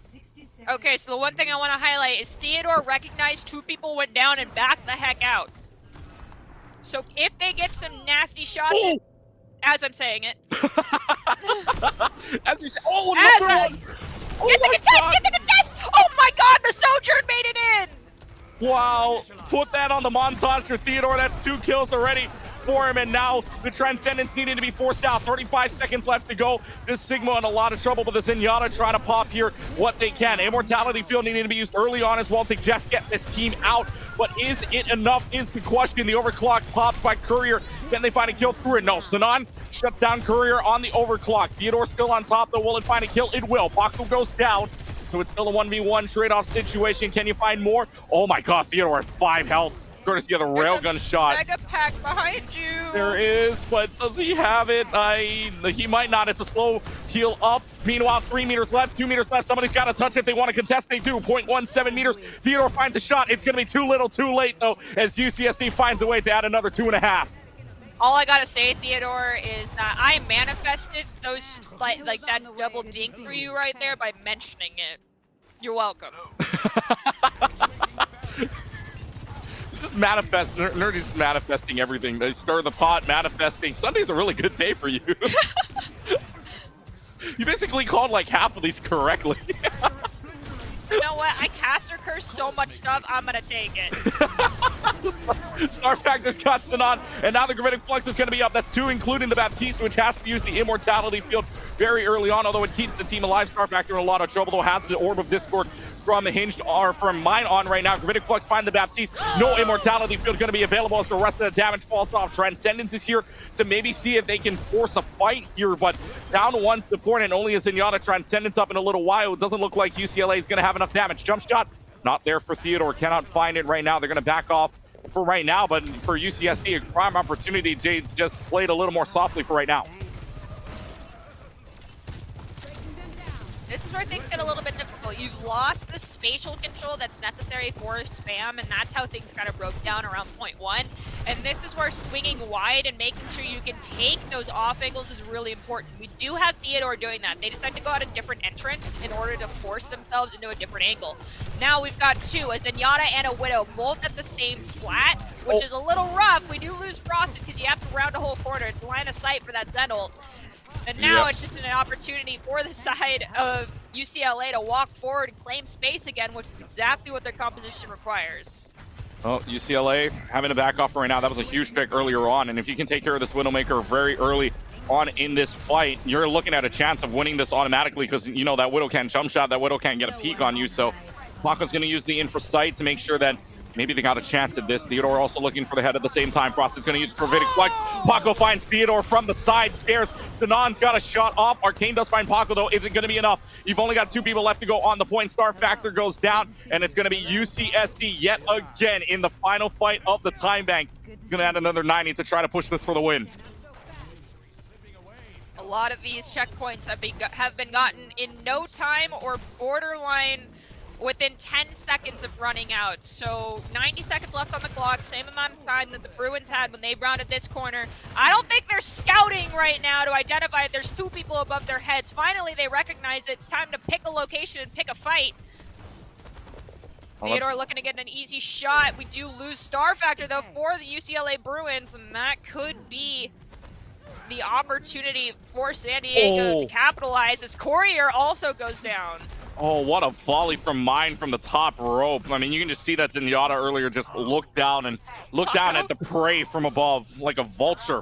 [SPEAKER 7] Okay, so the one thing I want to highlight is Theodore recognized 2 people went down and backed the heck out. So if they get some nasty shots, as I'm saying it.
[SPEAKER 1] As you say, another one!
[SPEAKER 7] Get the contest! Get the contest! Oh my god, the Sojourn made it in!
[SPEAKER 1] Wow, put that on the montage for Theodore. That's 2 kills already for him, and now the Transcendence needing to be forced out. 35 seconds left to go. This Sigma in a lot of trouble, but the Zenyatta trying to pop here what they can. Immortality Field needing to be used early on as well to just get this team out. But is it enough is the question. The overclock popped by Courier. Can they find a kill through it? No. Sinan shuts down Courier on the overclock. Theodore still on top, though. Will it find a kill? It will. Paco goes down. So it's still a 1v1 trade-off situation. Can you find more? Oh my god, Theodore at 5 health. Courtesy of the railgun shot.
[SPEAKER 7] Mega pack behind you.
[SPEAKER 1] There is, but does he have it? He might not. It's a slow heal up. Meanwhile, 3 meters left, 2 meters left. Somebody's got to touch it. They want to contest. They do. 0.17 meters. Theodore finds a shot. It's going to be too little, too late, though, as UCSD finds a way to add another 2.5.
[SPEAKER 7] All I gotta say, Theodore, is that I manifested those like that double dink for you right there by mentioning it. You're welcome.
[SPEAKER 1] Just manifest. Nerdy's just manifesting everything. They stir the pot, manifesting. Sunday's a really good day for you. You basically called like half of these correctly.
[SPEAKER 7] You know what? I caster curse so much stuff, I'm gonna take it.
[SPEAKER 1] Star Factor's got Sinan, and now the Gravitic Flux is going to be up. That's 2, including the Baptiste, which has to use the Immortality Field very early on, although it keeps the team alive. Star Factor in a lot of trouble, though, has the Orb of Discord from Hinged or from Mine on right now. Gravitic Flux find the Baptiste. No Immortality Field going to be available as the rest of the damage falls off. Transcendence is here to maybe see if they can force a fight here, but down to 1 support and only a Zenyatta. Transcendence up in a little while. It doesn't look like UCLA is going to have enough damage. Jump shot, not there for Theodore. Cannot find it right now. They're going to back off for right now, but for UCSD, a prime opportunity. Jade just played a little more softly for right now.
[SPEAKER 7] This is where things get a little bit difficult. You've lost the spatial control that's necessary for spam, and that's how things kind of broke down around point 1. And this is where swinging wide and making sure you can take those off angles is really important. We do have Theodore doing that. They decide to go out a different entrance in order to force themselves into a different angle. Now we've got 2, a Zenyatta and a Widow, both at the same flat, which is a little rough. We do lose Frosted because you have to round a whole corner. It's line of sight for that Zen ult. And now it's just an opportunity for the side of UCLA to walk forward and claim space again, which is exactly what their composition requires.
[SPEAKER 1] Well, UCLA having to back off right now. That was a huge pick earlier on, and if you can take care of this Widowmaker very early on in this fight, you're looking at a chance of winning this automatically because, you know, that Widow can't jump shot, that Widow can't get a peek on you, so Paco's going to use the infra sight to make sure that maybe they got a chance at this. Theodore also looking for the head at the same time. Frost is going to use Gravitic Flex. Paco finds Theodore from the side stairs. Danon's got a shot off. Arcane does find Paco, though. Is it going to be enough? You've only got 2 people left to go on the point. Star Factor goes down, and it's going to be UCSD yet again in the final fight of the time bank. He's going to add another 90 to try to push this for the win.
[SPEAKER 7] A lot of these checkpoints have been gotten in no time or borderline within 10 seconds of running out. So 90 seconds left on the clock, same amount of time that the Bruins had when they rounded this corner. I don't think they're scouting right now to identify if there's 2 people above their heads. Finally, they recognize it's time to pick a location and pick a fight. Theodore looking to get an easy shot. We do lose Star Factor, though, for the UCLA Bruins, and that could be the opportunity for San Diego to capitalize as Courier also goes down.
[SPEAKER 1] Oh, what a volley from Mine from the top rope. I mean, you can just see that Zenyatta earlier just looked down at the prey from above like a vulture.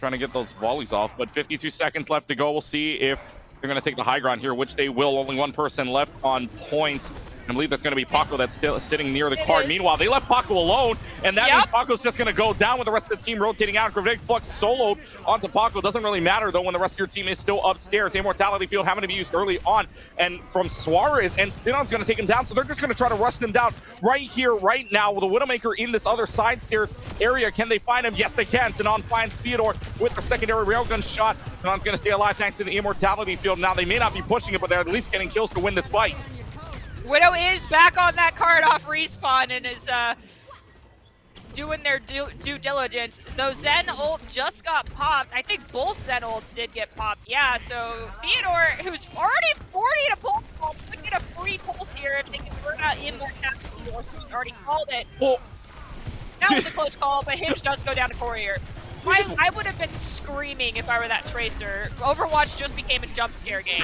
[SPEAKER 1] Trying to get those volleys off, but 52 seconds left to go. We'll see if they're going to take the high ground here, which they will. Only one person left on point. I believe that's going to be Paco that's still sitting near the card. Meanwhile, they left Paco alone, and that means Paco's just going to go down with the rest of the team rotating out. Gravity Flux soloed onto Paco. Doesn't really matter, though, when the rest of your team is still upstairs. Immortality Field having to be used early on, and from Suarez, and Spinon's going to take him down, so they're just going to try to rush them down right here, right now, with the Widowmaker in this other side stairs area. Can they find him? Yes, they can. Sinon finds Theodore with the secondary railgun shot. Sinon's going to stay alive thanks to the Immortality Field. Now, they may not be pushing it, but they're at least getting kills to win this fight.
[SPEAKER 7] Widow is back on that card off respawn and is doing their due diligence. Though Zen ult just got popped. I think both Zen ults did get popped. Yeah, so Theodore, who's already 40 to pull, could get a free pulse here if they can burn out Immortality, or who's already called it.
[SPEAKER 1] Well,
[SPEAKER 7] that was a close call, but Hinge does go down to Courier. I would have been screaming if I were that Tracer. Overwatch just became a jump scare game.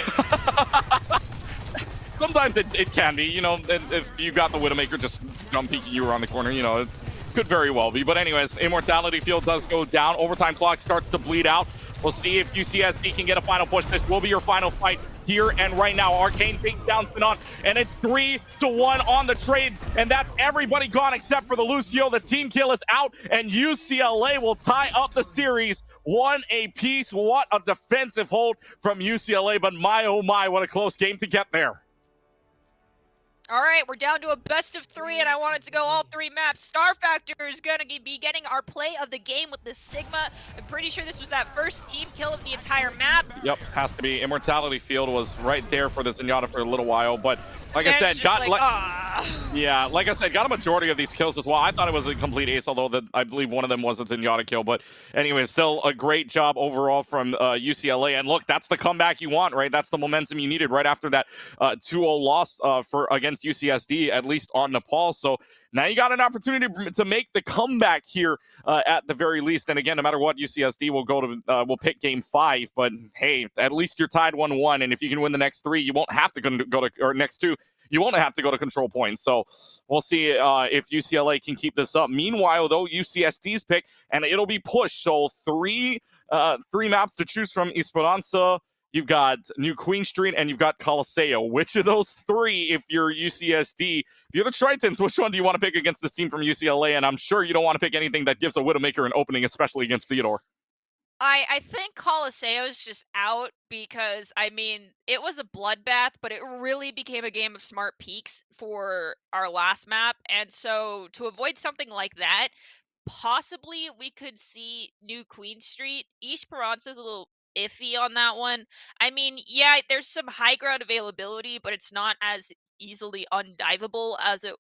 [SPEAKER 1] Sometimes it can be, you know, if you got the Widowmaker just jump peeking you around the corner, you know, it could very well be. But anyways, Immortality Field does go down. Overtime clock starts to bleed out. We'll see if UCSD can get a final push. This will be your final fight here and right now. Arcane takes down Spinon, and it's 3-1 on the trade, and that's everybody gone except for the Lucio. The team kill is out, and UCLA will tie up the series 1 apiece. What a defensive hold from UCLA, but my oh my, what a close game to get there.
[SPEAKER 7] All right, we're down to a best of 3, and I wanted to go all 3 maps. Star Factor is going to be getting our play of the game with the Sigma. I'm pretty sure this was that first team kill of the entire map.
[SPEAKER 1] Yep, has to be. Immortality Field was right there for the Zenyatta for a little while, but like
[SPEAKER 7] and
[SPEAKER 1] I said, got like I said, got a majority of these kills as well. I thought it was a complete ace, although I believe one of them was a Zenyatta kill. But anyway, still a great job overall from UCLA. And look, that's the comeback you want, right? That's the momentum you needed right after that 2-0 loss against UCSD, at least on Nepal. So now you got an opportunity to make the comeback here at the very least. And again, no matter what, UCSD will go to will pick game 5. But hey, at least you're tied 1-1. And if you can win the next 3, you won't have to go to or next 2. You won't have to go to control points. So we'll see if UCLA can keep this up. Meanwhile, though, UCSD's pick, and it'll be pushed. So three maps to choose from: Esperanza, you've got New Queen Street, and you've got Coliseo. Which of those 3, if you're UCSD, if you're the Tritons, which one do you want to pick against this team from UCLA? And I'm sure you don't want to pick anything that gives a Widowmaker an opening, especially against Theodore.
[SPEAKER 7] I think Coliseo's just out because, I mean, it was a bloodbath, but it really became a game of smart peaks for our last map. And so to avoid something like that, possibly we could see New Queen Street. Esperanza's a little iffy on that one. I mean, yeah, there's some high ground availability, but it's not as easily undivable as it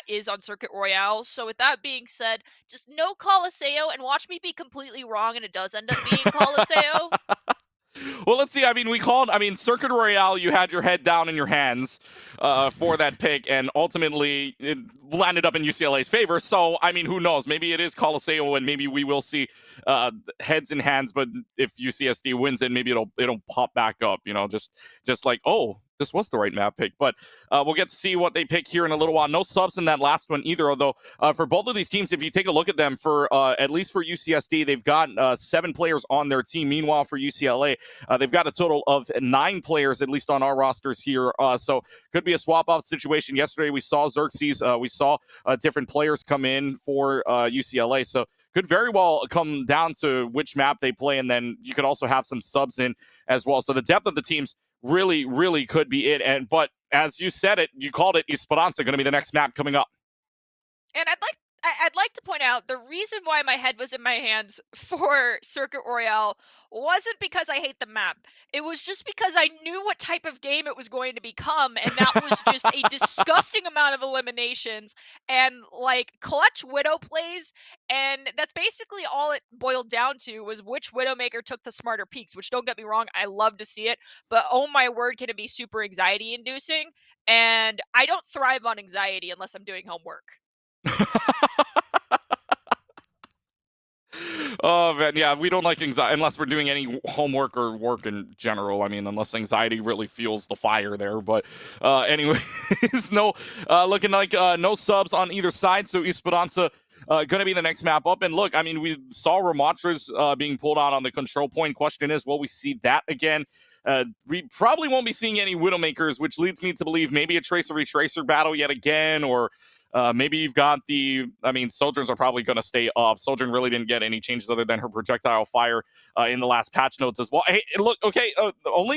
[SPEAKER 7] is on Circuit Royale. So with that being said, just no Coliseo, and watch me be completely wrong and it does end up being Coliseo.
[SPEAKER 1] Well, let's see. I mean, Circuit Royale, you had your head down in your hands for that pick, and ultimately it landed up in UCLA's favor. So, I mean, who knows? Maybe it is Coliseo, and maybe we will see heads in hands. But if UCSD wins it, maybe it'll pop back up. You know, just like, oh, this was the right map pick. But we'll get to see what they pick here in a little while. No subs in that last one either, although for both of these teams, if you take a look at them, for at least for UCSD, they've got 7 players on their team. Meanwhile, for UCLA, they've got a total of 9 players, at least on our rosters here. So could be a swap-off situation. Yesterday, we saw Xerxes. We saw different players come in for UCLA. So could very well come down to which map they play, and then you could also have some subs in as well. So the depth of the teams really could be it. But as you said it, you called it, Esperanza going to be the next map coming up.
[SPEAKER 7] And I'd like to point out the reason why my head was in my hands for Circuit Royale wasn't because I hate the map. It was just because I knew what type of game it was going to become, and that was just a disgusting amount of eliminations and like clutch Widow plays, and that's basically all it boiled down to, was which Widowmaker took the smarter peaks, which, don't get me wrong, I love to see it, but oh my word, can it be super anxiety inducing? And I don't thrive on anxiety unless I'm doing homework.
[SPEAKER 1] Oh, man, yeah, we don't like anxiety unless we're doing any homework or work in general. I mean, unless anxiety really fuels the fire there. But anyways, no, looking like no subs on either side. So Esperanza going to be the next map up. And look, I mean, we saw Ramatras being pulled out on the control point. Question is, will we see that again? We probably won't be seeing any Widowmakers, which leads me to believe maybe a Tracer Retracer battle yet again, or maybe you've got Sojourns are probably going to stay up. Sojourn really didn't get any changes other than her projectile fire in the last patch notes as well. Hey, look, okay,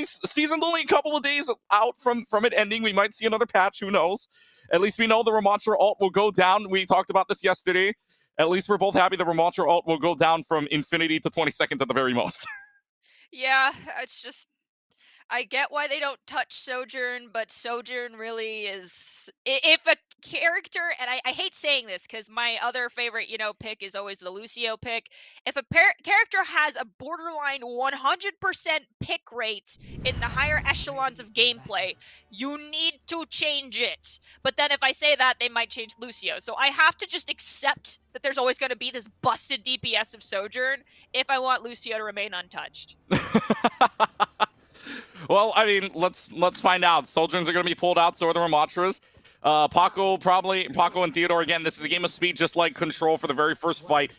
[SPEAKER 1] season's only a couple of days out from it ending. We might see another patch. Who knows? At least we know the Ramontra ult will go down. We talked about this yesterday. At least we're both happy the Ramontra ult will go down from infinity to 20 seconds at the very most.
[SPEAKER 7] Yeah, it's just I get why they don't touch Sojourn, but Sojourn really is. If a character, and I hate saying this because my other favorite, pick is always the Lucio pick. If a character has a borderline 100% pick rate in the higher echelons of gameplay, you need to change it. But then if I say that, they might change Lucio. So I have to just accept that there's always going to be this busted DPS of Sojourn if I want Lucio to remain untouched.
[SPEAKER 1] Well, I mean, let's find out. Sojourns are going to be pulled out, so are the Ramatras. Paco and Theodore, again, this is a game of speed, just like Control for the very first fight.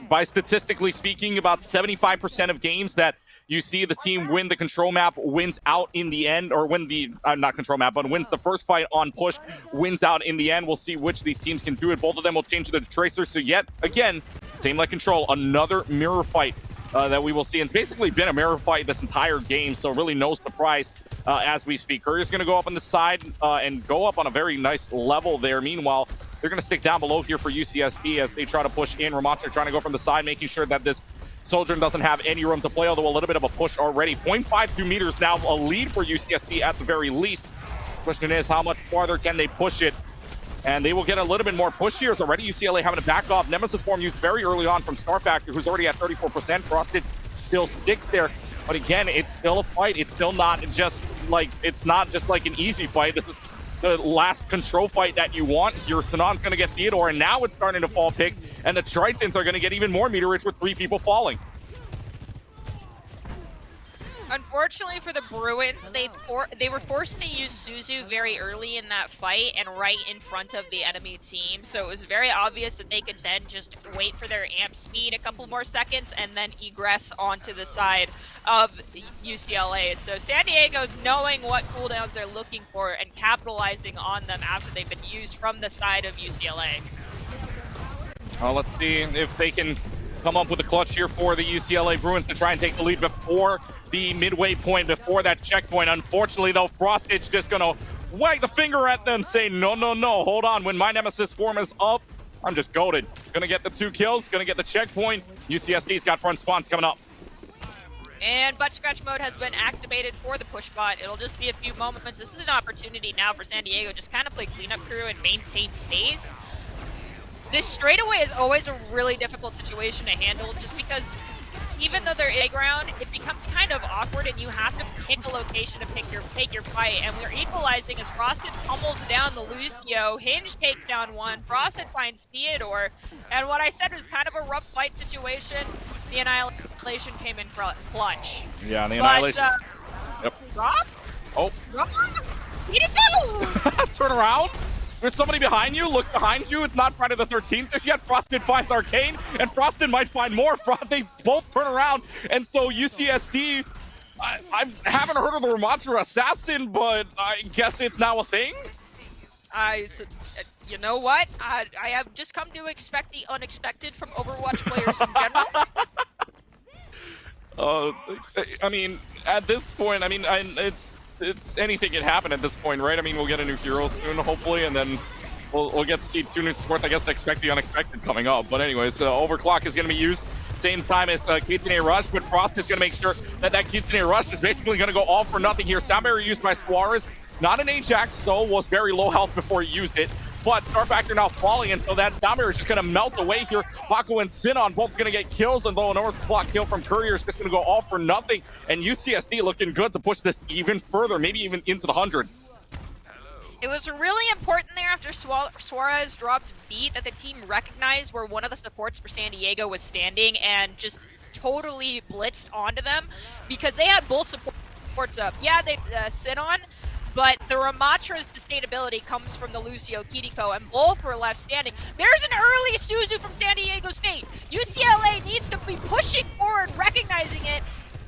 [SPEAKER 1] By statistically speaking, about 75% of games that you see the team win the Control map wins out in the end, or win the, not Control map, but wins the first fight on push, wins out in the end. We'll see which of these teams can do it. Both of them will change to the Tracer, so yet, again, same like Control, another mirror fight that we will see. And it's basically been a mirror fight this entire game, so really no surprise as we speak. Courier's going to go up on the side and go up on a very nice level there. Meanwhile, they're going to stick down below here for UCSD as they try to push in. Ramontra trying to go from the side, making sure that this Sojourn doesn't have any room to play, although a little bit of a push already. 0.52 meters now, a lead for UCSD at the very least. Question is, how much farther can they push it? And they will get a little bit more push here. As already UCLA having to back off. Nemesis form used very early on from Star Factor, who's already at 34%. Frosted still 6 there. But again, it's still a fight. It's still not just like, it's not just like an easy fight. This is the last Control fight that you want here. Sinan's going to get Theodore, and now it's starting to fall picks. And the Tritons are going to get even more meter rich with 3 people falling.
[SPEAKER 7] Unfortunately for the Bruins, they were forced to use Suzu very early in that fight and right in front of the enemy team. So it was very obvious that they could then just wait for their amp speed a couple more seconds and then egress onto the side of UCLA. So San Diego's knowing what cooldowns they're looking for and capitalizing on them after they've been used from the side of UCLA.
[SPEAKER 1] Let's see if they can come up with a clutch here for the UCLA Bruins to try and take the lead before the midway point, before that checkpoint. Unfortunately, though, Frostage just going to wag the finger at them, saying, no, hold on. When my Nemesis form is up, I'm just goated. Gonna get the 2 kills, gonna get the checkpoint. UCSD's got front spawns coming up.
[SPEAKER 7] And butt scratch mode has been activated for the push bot. It'll just be a few moments. This is an opportunity now for San Diego, just kind of play cleanup crew and maintain space. This straightaway is always a really difficult situation to handle, just because even though they're in ground, it becomes kind of awkward and you have to pick a location to take your fight. And we're equalizing as Frosted pummels down the Lucio. Hinge takes down 1. Frosted finds Theodore. And what I said was kind of a rough fight situation. The Annihilation came in clutch.
[SPEAKER 1] Yeah, the Annihilation.
[SPEAKER 7] Yep. Rob?
[SPEAKER 1] Oh.
[SPEAKER 7] Rob? Where'd it go?
[SPEAKER 1] Turn around. There's somebody behind you. Look behind you. It's not Friday the 13th just yet. Frosted finds Arcane, and Frosted might find more. They both turn around, and so UCSD, I haven't heard of the Ramontra Assassin, but I guess it's now a thing?
[SPEAKER 7] You know what? I have just come to expect the unexpected from Overwatch players in general.
[SPEAKER 1] I mean, at this point, I mean, it's anything can happen at this point, right? I mean, we'll get a new hero soon, hopefully, and then we'll get to see 2 new supports. I guess expect the unexpected coming up. But anyways, Overclock is going to be used same time as Kitsune Rush, but Frost is going to make sure that Kitsune Rush is basically going to go all for nothing here. Sound barrier used by Suarez. Not an Ajax, though, was very low health before he used it. But Star Factor now falling, and so that sound barrier is just going to melt away here. Paco and Sinon both going to get kills, and though an overclock kill from Courier is just going to go all for nothing. And UCSD looking good to push this even further, maybe even into the 100.
[SPEAKER 7] It was really important there after Suarez dropped beat that the team recognized where one of the supports for San Diego was standing and just totally blitzed onto them because they had both supports up. Yeah, they sit on, but the Ramatra's sustainability comes from the Lucio Kiriko, and both were left standing. There's an early Suzu from San Diego State. UCLA needs to be pushing forward, recognizing it,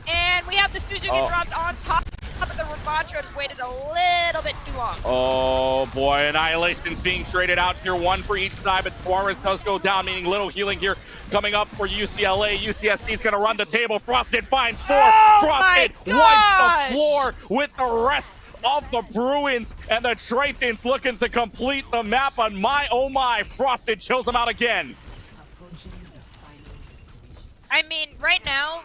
[SPEAKER 7] and we have the Suzu get dropped on top. But the Ramatra just waited a little bit too long.
[SPEAKER 1] Oh boy, Annihilation's being traded out here, one for each side, but Suarez does go down, meaning little healing here coming up for UCLA. UCSD's gonna run the table. Frosted finds 4. Frosted wipes the floor with the rest of the Bruins, and the Tritons looking to complete the map. But my, oh my, Frosted chills them out again.
[SPEAKER 7] I mean, right now,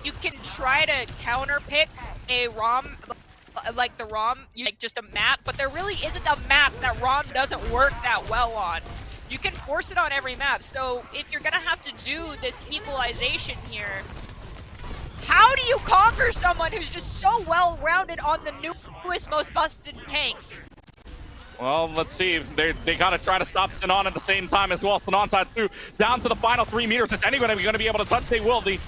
[SPEAKER 7] you can try to counter pick a ROM, like the ROM, like just a map, but there really isn't a map that ROM doesn't work that well on. You can force it on every map, so if you're gonna have to do this equalization here, how do you conquer someone who's just so well-rounded on the newest, most busted tank?
[SPEAKER 1] Well, let's see. They got to try to stop Sinon at the same time as well. Sinon side 2 down to the final 3 meters. Is anyone going to be able to touch? They will. The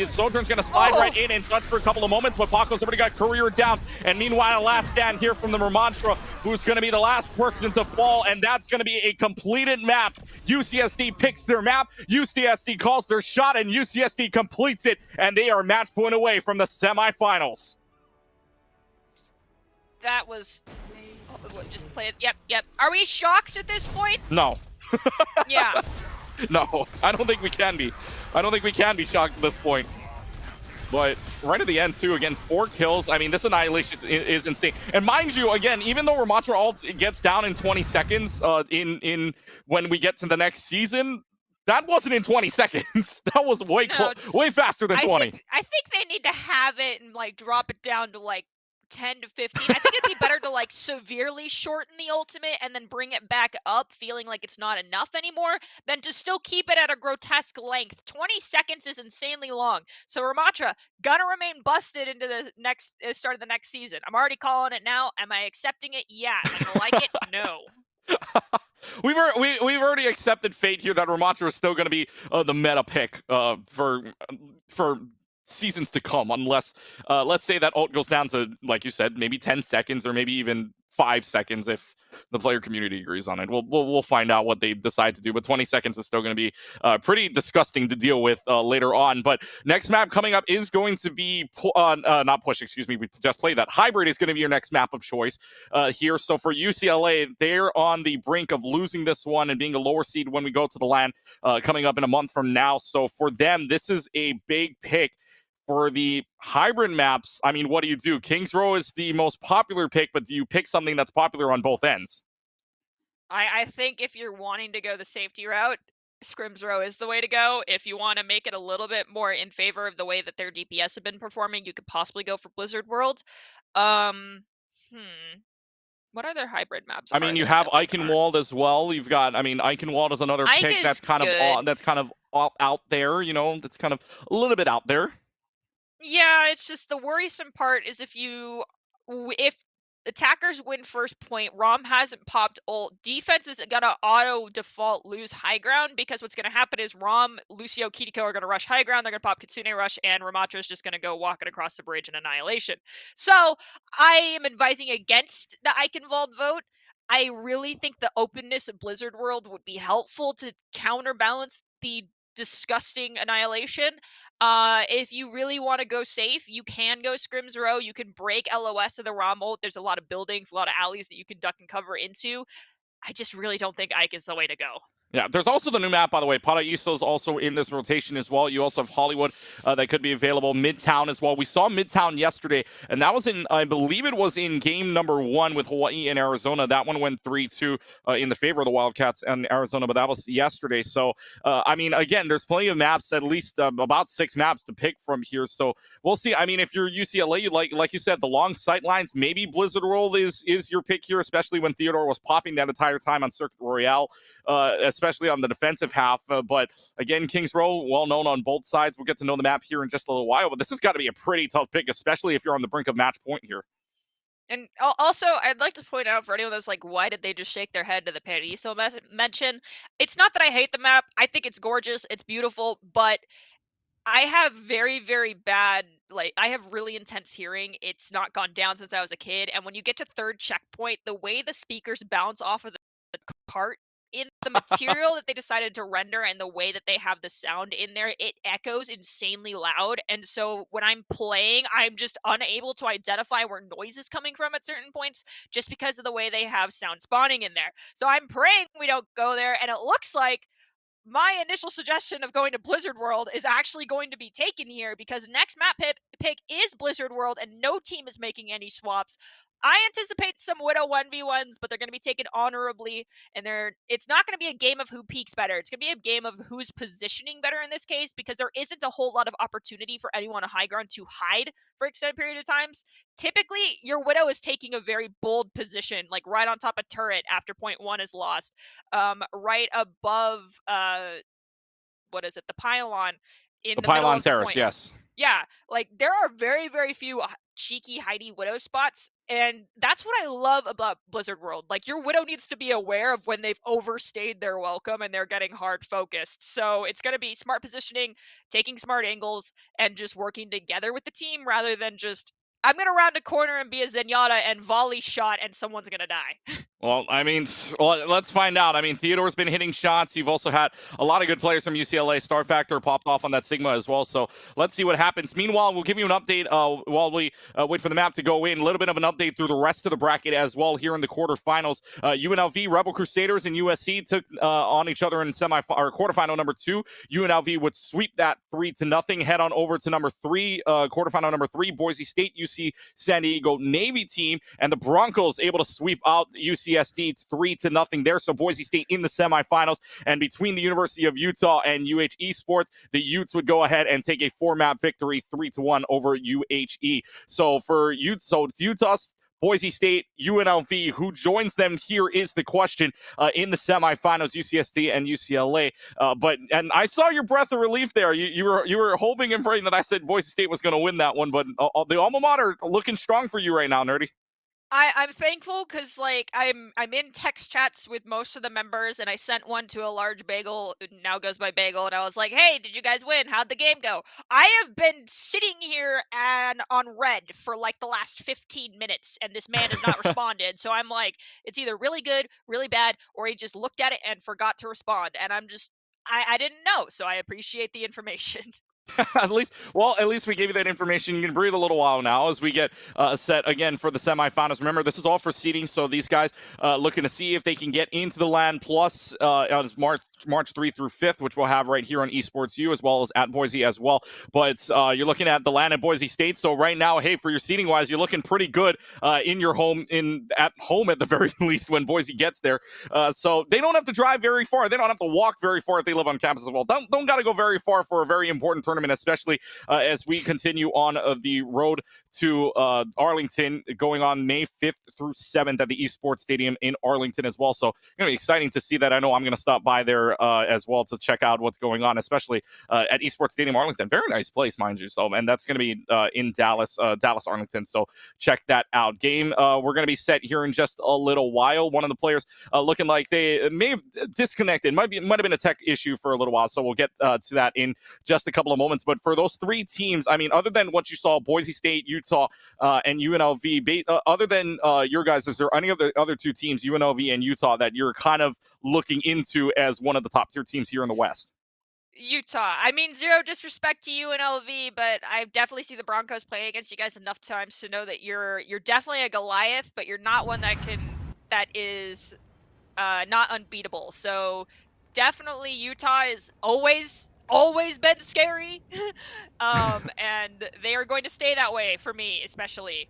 [SPEAKER 1] Sojourn's going to slide right in and touch for a couple of moments, but Paco's already got Courier down. And meanwhile, last stand here from the Ramantra, who's going to be the last person to fall, and that's going to be a completed map. UCSD picks their map, UCSD calls their shot, and UCSD completes it, and they are match point away from the semifinals.
[SPEAKER 7] That was... just play it. Yep. Are we shocked at this point?
[SPEAKER 1] No.
[SPEAKER 7] Yeah.
[SPEAKER 1] No, I don't think we can be. I don't think we can be shocked at this point. But right at the end, too, again, 4 kills. I mean, this Annihilation is insane. And mind you, again, even though Ramatra ult gets down in 20 seconds in when we get to the next season, that wasn't in 20 seconds. That was way faster than 20.
[SPEAKER 7] I think they need to have it and, like, drop it down to, like, 10 to 15. I think it'd be better to like severely shorten the ultimate and then bring it back up feeling like it's not enough anymore than to still keep it at a grotesque length. 20 seconds is insanely long. So Ramatra gonna remain busted into the next start of the next season. I'm already calling it now. Am I accepting it? Yeah. Am I gonna like it? No.
[SPEAKER 1] We've already accepted fate here that Ramatra is still going to be the meta pick for seasons to come, unless let's say that ult goes down to, like you said, maybe 10 seconds or maybe even 5 seconds if the player community agrees on it. We'll find out what they decide to do, but 20 seconds is still going to be pretty disgusting to deal with later on. But next map coming up is going to be not push, excuse me, we just played that. Hybrid is going to be your next map of choice here. So for UCLA, they're on the brink of losing this one and being a lower seed when we go to the LAN coming up in a month from now. So for them, this is a big pick. For the hybrid maps, I mean, what do? Kings Row is the most popular pick, but do you pick something that's popular on both ends?
[SPEAKER 7] I think if you're wanting to go the safety route, Scrims Row is the way to go. If you want to make it a little bit more in favor of the way that their DPS have been performing, you could possibly go for Blizzard World. What other hybrid maps?
[SPEAKER 1] I mean, you have Eichenwald as well. You've got, I mean, Eichenwald is another pick that's kind of out there. You know, that's kind of a little bit out there.
[SPEAKER 7] Yeah, it's just the worrisome part is if attackers win first point, ROM hasn't popped ult, defense is gonna auto default lose high ground because what's gonna happen is ROM, Lucio, Kiriko are gonna rush high ground, they're gonna pop Kitsune Rush, and Ramatra is just gonna go walking across the bridge in Annihilation. So I am advising against the Eichenwald vote. I really think the openness of Blizzard World would be helpful to counterbalance the disgusting Annihilation. If you really want to go safe, you can go Scrims Row. You can break LOS of the ROM ult. There's a lot of buildings, a lot of alleys that you can duck and cover into. I just really don't think Ike is the way to go.
[SPEAKER 1] Yeah, there's also the new map, by the way. Paraíso is also in this rotation as well. You also have Hollywood that could be available. Midtown as well. We saw Midtown yesterday, and that was in, I believe it was in game number 1 with Hawaii and Arizona. That one went 3-2 in the favor of the Wildcats and Arizona, but that was yesterday. So, I mean, again, there's plenty of maps, at least about 6 maps to pick from here. So we'll see. I mean, if you're UCLA, like you said, the long sight lines, maybe Blizzard World is your pick here, especially when Theodore was popping that entire time on Circuit Royale, especially on the defensive half. But again, Kings Row, well known on both sides. We'll get to know the map here in just a little while, but this has got to be a pretty tough pick, especially if you're on the brink of match point here.
[SPEAKER 7] And also, I'd like to point out for anyone that's like, why did they just shake their head to the Paradiso mention? It's not that I hate the map. I think it's gorgeous. It's beautiful. But I have very, very bad, like, I have really intense hearing. It's not gone down since I was a kid. And when you get to third checkpoint, the way the speakers bounce off of the cart in the material that they decided to render and the way that they have the sound in there, it echoes insanely loud. And so when I'm playing, I'm just unable to identify where noise is coming from at certain points just because of the way they have sound spawning in there. So I'm praying we don't go there. And it looks like my initial suggestion of going to Blizzard World is actually going to be taken here because next map pick is Blizzard World and no team is making any swaps. I anticipate some Widow 1v1s, but they're going to be taken honorably, and it's not going to be a game of who peaks better. It's going to be a game of who's positioning better in this case because there isn't a whole lot of opportunity for anyone on high ground to hide for extended period of times. Typically, your Widow is taking a very bold position, like right on top of turret after point 1 is lost, right above what is it, the pylon in the middle
[SPEAKER 1] pylon
[SPEAKER 7] of the
[SPEAKER 1] terrace,
[SPEAKER 7] point.
[SPEAKER 1] yes.
[SPEAKER 7] Yeah, like there are very, very few cheeky hidey Widow spots, and that's what I love about Blizzard World. Like your Widow needs to be aware of when they've overstayed their welcome and they're getting hard focused. So it's going to be smart positioning, taking smart angles, and just working together with the team rather than just I'm going to round a corner and be a Zenyatta and volley shot and someone's going to die.
[SPEAKER 1] Well, I mean, let's find out. I mean, Theodore's been hitting shots. You've also had a lot of good players from UCLA. Star Factor popped off on that Sigma as well. So let's see what happens. Meanwhile, we'll give you an update while we wait for the map to go in. A little bit of an update through the rest of the bracket as well here in the quarterfinals. UNLV, Rebel Crusaders, and USC took on each other in quarterfinal number 2. UNLV would sweep that 3-0. Head on over to number 3, quarterfinal number 3, Boise State, UC San Diego Navy team, and the Broncos able to sweep out UCSD 3-0 there. So Boise State in the semifinals, and between the University of Utah and UH Esports, the Utes would go ahead and take a 4-map victory 3-1 over UHE. So for Utah's Boise State, UNLV, who joins them here is the question in the semifinals, UCSD and UCLA. And I saw your breath of relief there. You were hoping and praying that I said Boise State was going to win that one, but the alma mater looking strong for you right now, Nerdy.
[SPEAKER 7] I'm thankful because like I'm in text chats with most of the members, and I sent one to a large bagel, now goes by Bagel, and I was like, hey, did you guys win? How'd the game go? I have been sitting here and on red for like the last 15 minutes, and this man has not responded. So I'm like, it's either really good, really bad, or he just looked at it and forgot to respond. And I didn't know, so I appreciate the information.
[SPEAKER 1] At least we gave you that information. You can breathe a little while now as we get set again for the semifinals. Remember, this is all for seeding, so these guys looking to see if they can get into the LAN Plus on March 3 through 5th, which we'll have right here on Esports U as well as at Boise as well. But you're looking at the LAN at Boise State. So right now, hey, for your seeding wise, you're looking pretty good in your home, at home at the very least when Boise gets there. So they don't have to drive very far. They don't have to walk very far if they live on campus as well. Don't got to go very far for a very important tournament, especially as we continue on the road to Arlington, going on May 5th through 7th at the Esports Stadium in Arlington as well. So it's going to be exciting to see that. I know I'm going to stop by there as well to check out what's going on, especially at Esports Stadium Arlington. Very nice place, mind you. So, and that's going to be in Dallas, Arlington. So check that out. Game, we're going to be set here in just a little while. One of the players looking like they may have disconnected. Might have been a tech issue for a little while. So we'll get to that in just a couple of moments. But for those 3 teams, I mean, other than what you saw, Boise State, Utah, and UNLV, other than your guys, is there any of the other 2 teams, UNLV and Utah, that you're kind of looking into as one of the top tier teams here in the West?
[SPEAKER 7] Utah. I mean, zero disrespect to UNLV, but I definitely see the Broncos playing against you guys enough times to know that you're definitely a Goliath, but you're not one that is not unbeatable. So definitely Utah is always been scary, and they are going to stay that way for me, especially.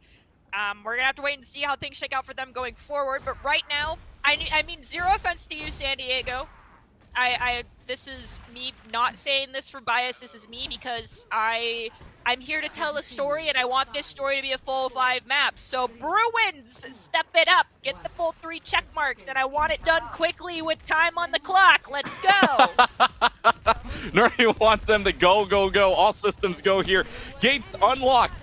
[SPEAKER 7] We're gonna have to wait and see how things shake out for them going forward. But right now, I mean, zero offense to you, San Diego. This is me not saying this for bias. This is me because I'm here to tell a story, and I want this story to be a full 5 maps. So Bruins, step it up, get the full 3 check marks, and I want it done quickly with time on the clock. Let's go.
[SPEAKER 1] Nerdy wants them to go. All systems go here. Gates unlocked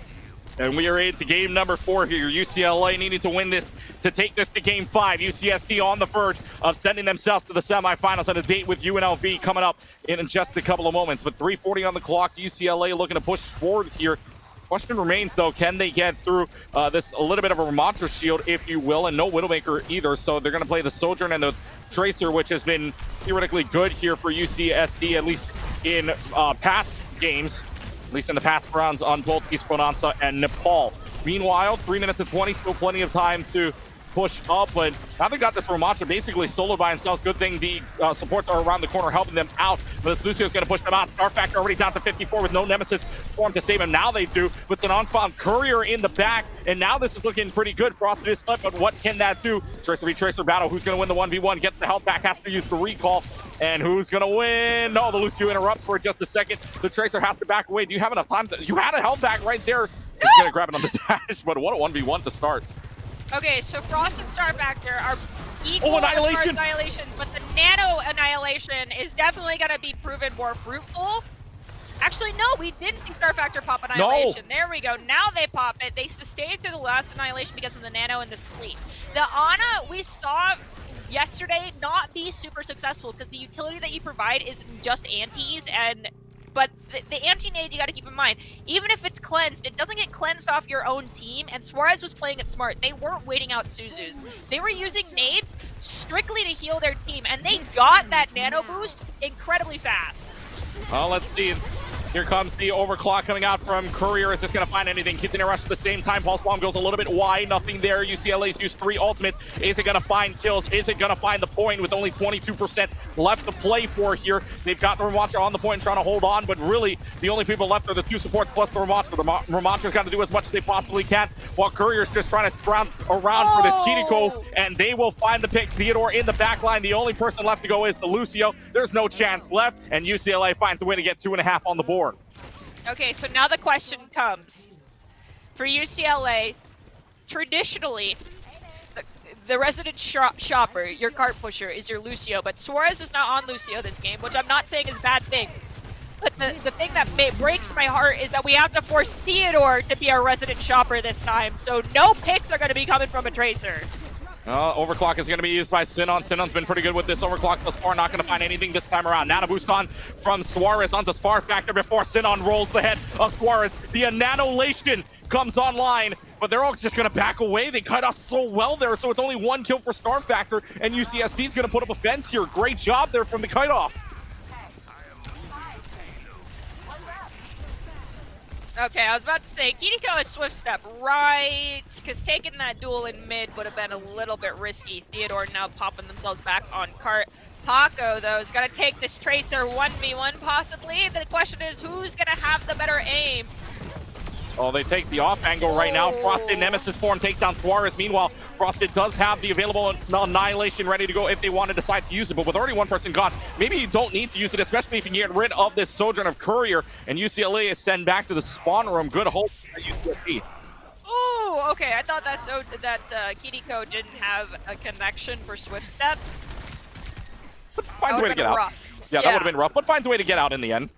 [SPEAKER 1] And we are into game number 4 here. UCLA needing to win this to take this to game 5. UCSD on the verge of sending themselves to the semifinals on a date with UNLV coming up in just a couple of moments. But 3:40 on the clock. UCLA looking to push forward here. Question remains, though, can they get through this a little bit of a Ramontra shield, if you will, and no Widowmaker either. So they're going to play the Sojourn and the Tracer, which has been theoretically good here for UCSD, at least in past games. At least in the past rounds on both East Bonanza and Nepal. Meanwhile, 3 minutes and 20, still plenty of time to push up, but now they've got this Ramontra basically soloed by themselves. Good thing the supports are around the corner helping them out, but this Lucio's going to push them out. Star Factor already down to 54 with no Nemesis form to save him. Now they do, but it's an on-spawn Courier in the back, and now this is looking pretty good. Frosted is left, but what can that do? Tracer v Tracer battle. Who's going to win the 1v1? Gets the health back, has to use the recall, and who's going to win? No, the Lucio interrupts for just a second. The Tracer has to back away. Do you have enough time? You had a health back right there. He's going to grab it on the dash, but what a 1v1 to start.
[SPEAKER 7] Okay, so Frost and Star Factor are equal
[SPEAKER 1] Annihilation.
[SPEAKER 7] as far as Annihilation, but the Nano Annihilation is definitely going to be proven more fruitful. Actually, no, we didn't see Star Factor pop Annihilation. No. There we go. Now they pop it. They sustained through the last Annihilation because of the Nano and the Sleep. The Ana, we saw yesterday not be super successful because the utility that you provide is just antis, but the anti-nade you got to keep in mind, even if it's cleansed, it doesn't get cleansed off your own team, and Suarez was playing it smart. They weren't waiting out Suzus. They were using nades strictly to heal their team, and they got that nano boost incredibly fast.
[SPEAKER 1] Well, let's see. Here comes the overclock coming out from Courier. Is this going to find anything? Kitsune Rush at the same time. Pulse Bomb goes a little bit wide. Nothing there. UCLA's used 3 ultimates. Is it going to find kills? Is it going to find the point with only 22% left to play for here? They've got the Ramontra on the point trying to hold on, but really the only people left are the 2 supports plus the Ramontra. The Ramontra's got to do as much as they possibly can while Courier's just trying to scrounge around for this Kiriko, and they will find the pick. Theodore in the back line. The only person left to go is the Lucio. There's no chance left, and UCLA finds a way to get 2.5 on the board.
[SPEAKER 7] Okay, so now the question comes. For UCLA, traditionally, the resident shopper, your cart pusher, is your Lucio, but Suarez is not on Lucio this game, which I'm not saying is a bad thing. But the thing that breaks my heart is that we have to force Theodore to be our resident shopper this time, so no picks are going to be coming from a Tracer.
[SPEAKER 1] Overclock is going to be used by Sinon. Sinon's been pretty good with this overclock thus far. Not going to find anything this time around. Nano boost on from Suarez onto Spark Factor before Sinon rolls the head of Suarez. The Annihilation comes online, but they're all just going to back away. They cut off so well there, so it's only 1 kill for Star Factor, and UCSD is going to put up a fence here. Great job there from the kite off.
[SPEAKER 7] Okay, I was about to say, Kiriko is Swift Step, right? Because taking that duel in mid would have been a little bit risky. Theodore now popping themselves back on cart. Paco, though, is going to take this Tracer 1v1 possibly. The question is, who's going to have the better aim?
[SPEAKER 1] Oh, they take the off angle right now. Frosted Nemesis form takes down Suarez. Meanwhile, Frosted does have the available Annihilation ready to go if they want to decide to use it. But with already 1 person gone, maybe you don't need to use it, especially if you can get rid of this Sojourn of Courier. And UCLA is sent back to the spawn room. Good hope at UCSD.
[SPEAKER 7] Ooh, okay. I thought that Kiriko didn't have a connection for Swift Step.
[SPEAKER 1] But finds a way to get out.
[SPEAKER 7] Rough.
[SPEAKER 1] Yeah, that would have been rough, but finds a way to get out in the end.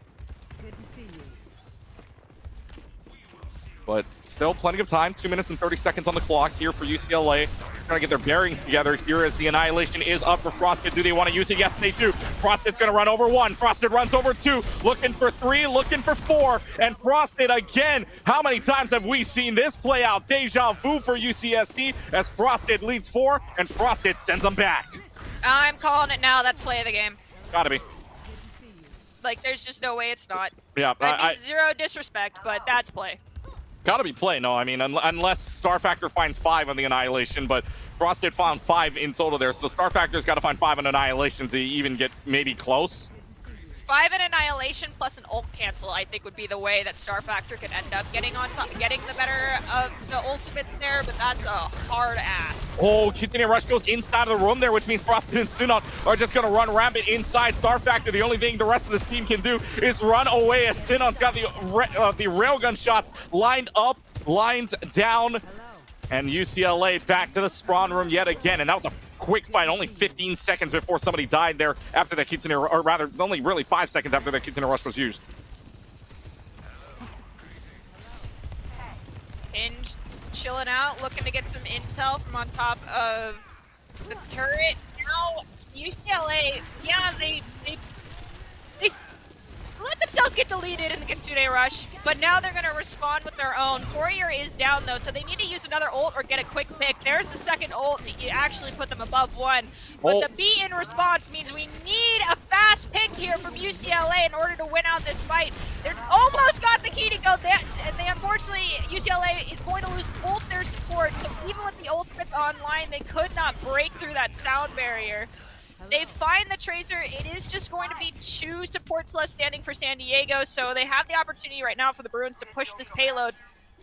[SPEAKER 1] But still plenty of time. 2 minutes and 30 seconds on the clock here for UCLA. Trying to get their bearings together here as the Annihilation is up for Frosted. Do they want to use it? Yes, they do. Frosted's going to run over 1. Frosted runs over 2. Looking for 3, looking for 4. And Frosted again. How many times have we seen this play out? Deja vu for UCSD as Frosted leads 4 and Frosted sends them back.
[SPEAKER 7] I'm calling it now. That's play of the game.
[SPEAKER 1] Gotta be.
[SPEAKER 7] Like, there's just no way it's not.
[SPEAKER 1] Yeah,
[SPEAKER 7] I mean, zero disrespect, but that's play.
[SPEAKER 1] Gotta be play, no, I mean, unless Star Factor finds 5 on the Annihilation, but Frosted found 5 in total there, so Star Factor's got to find 5 on Annihilation to even get maybe close.
[SPEAKER 7] 5 in Annihilation plus an ult cancel, I think, would be the way that Star Factor could end up getting the better of the ultimate there, but that's a hard ask.
[SPEAKER 1] Oh, Kitsune Rush goes inside of the room there, which means Frosted and Sinon are just going to run rampant inside Star Factor. The only thing the rest of this team can do is run away as Sinon's got the railgun shots lined up, lines down, and UCLA back to the spawn room yet again, and that was a quick fight, only 15 seconds before somebody died there after that Kitsune, or rather, only really 5 seconds after that Kitsune Rush was used.
[SPEAKER 7] Hinge chilling out, looking to get some intel from on top of the turret. Now, UCLA, yeah, they let themselves get deleted in the Kitsune Rush, but now they're going to respond with their own. Courier is down, though, so they need to use another ult or get a quick pick. There's the second ult to actually put them above 1. But the B in response means we need a fast pick here from UCLA in order to win out this fight. They almost got the key to go there, and they unfortunately, UCLA is going to lose both their support, so even with the ultimates online, they could not break through that sound barrier. They find the Tracer. It is just going to be 2 supports left standing for San Diego, so they have the opportunity right now for the Bruins to push this payload.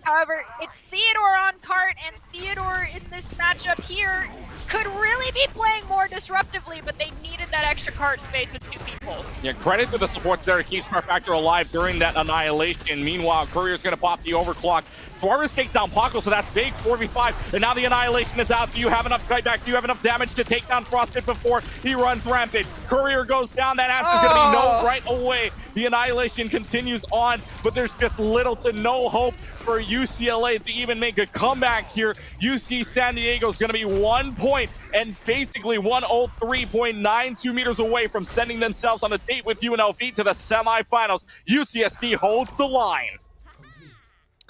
[SPEAKER 7] However, it's Theodore on cart, and Theodore in this matchup here could really be playing more disruptively, but they needed that extra cart space with 2 people.
[SPEAKER 1] Yeah, credit to the supports there to keep Star Factor alive during that annihilation. Meanwhile, Courier's going to pop the overclock. Suarez takes down Paco, so that's big, 4v5, and now the annihilation is out. Do you have enough fight back? Do you have enough damage to take down Frosted before he runs rampant? Courier goes down. That answer's going to be no right away. The annihilation continues on, but there's just little to no hope for UCLA to even make a comeback here. UC San Diego is going to be 1 point and basically 103.92 meters away from sending themselves on a date with UNLV to the semifinals. UCSD holds the line.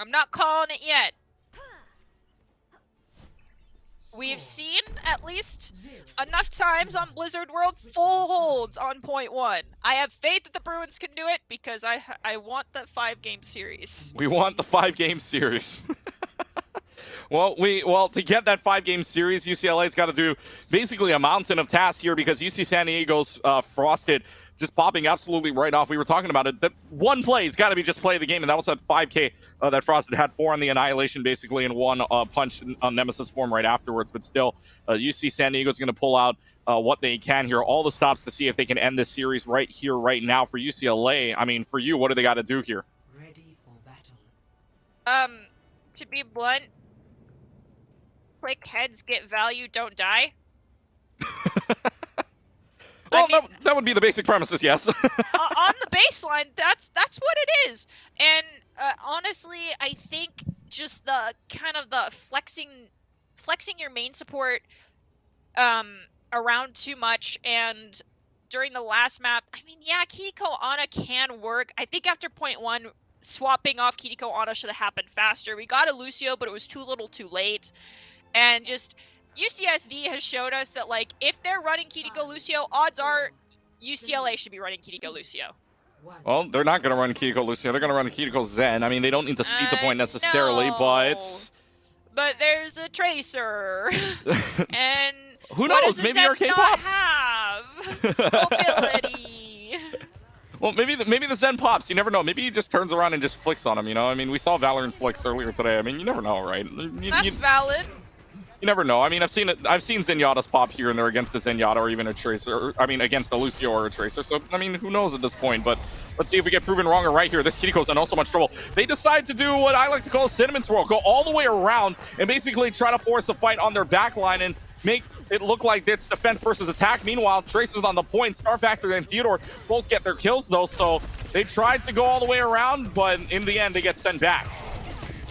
[SPEAKER 7] I'm not calling it yet. We've seen at least enough times on Blizzard World full holds on point 1. I have faith that the Bruins can do it because I want the 5-game series.
[SPEAKER 1] We want the 5-game series. Well, to get that 5-game series, UCLA's got to do basically a mountain of tasks here because UC San Diego's Frosted just popping absolutely right off. We were talking about it. That one play has got to be just play the game, and that was that 5K that Frosted had 4 on the Annihilation, basically, and 1 punch on Nemesis form right afterwards. But still, UC San Diego is going to pull out what they can here. All the stops to see if they can end this series right here, right now. For UCLA, I mean, for you, what do they got to do here?
[SPEAKER 14] Ready for battle.
[SPEAKER 7] To be blunt, quick heads get value, don't die.
[SPEAKER 1] Well, I mean, that would be the basic premises, yes.
[SPEAKER 7] On the baseline, that's what it is. And honestly, I think just the kind of the flexing your main support around too much. And during the last map, I mean, yeah, Kiriko Ana can work. I think after point 1, swapping off Kiriko Ana should have happened faster. We got a Lucio, but it was too little too late. And just UCSD has showed us that, like, if they're running Kiriko Lucio, odds are UCLA should be running Kiriko Lucio.
[SPEAKER 1] Well, they're not going to run Kiriko Lucio. They're going to run Kiriko Zen. I mean, they don't need to speed the point necessarily, but
[SPEAKER 7] there's a Tracer. And
[SPEAKER 1] who knows? Maybe Arcane pops.
[SPEAKER 7] Have mobility.
[SPEAKER 1] Well, maybe the Zen pops. You never know. Maybe he just turns around and just flicks on him, you know? I mean, we saw Valorant flicks earlier today. I mean, you never know, right?
[SPEAKER 7] That's valid.
[SPEAKER 1] You never know. I mean, I've seen Zenyatta's pop here and there against the Zenyatta or even a Tracer. I mean, against a Lucio or a Tracer. So, I mean, who knows at this point? But let's see if we get proven wrong or right here. This Kiriko's in so much trouble. They decide to do what I like to call a cinnamon swirl. Go all the way around and basically try to force a fight on their back line and make it look like it's defense versus attack. Meanwhile, Tracer's on the point. Star Factor and Theodore both get their kills, though. So they tried to go all the way around, but in the end, they get sent back.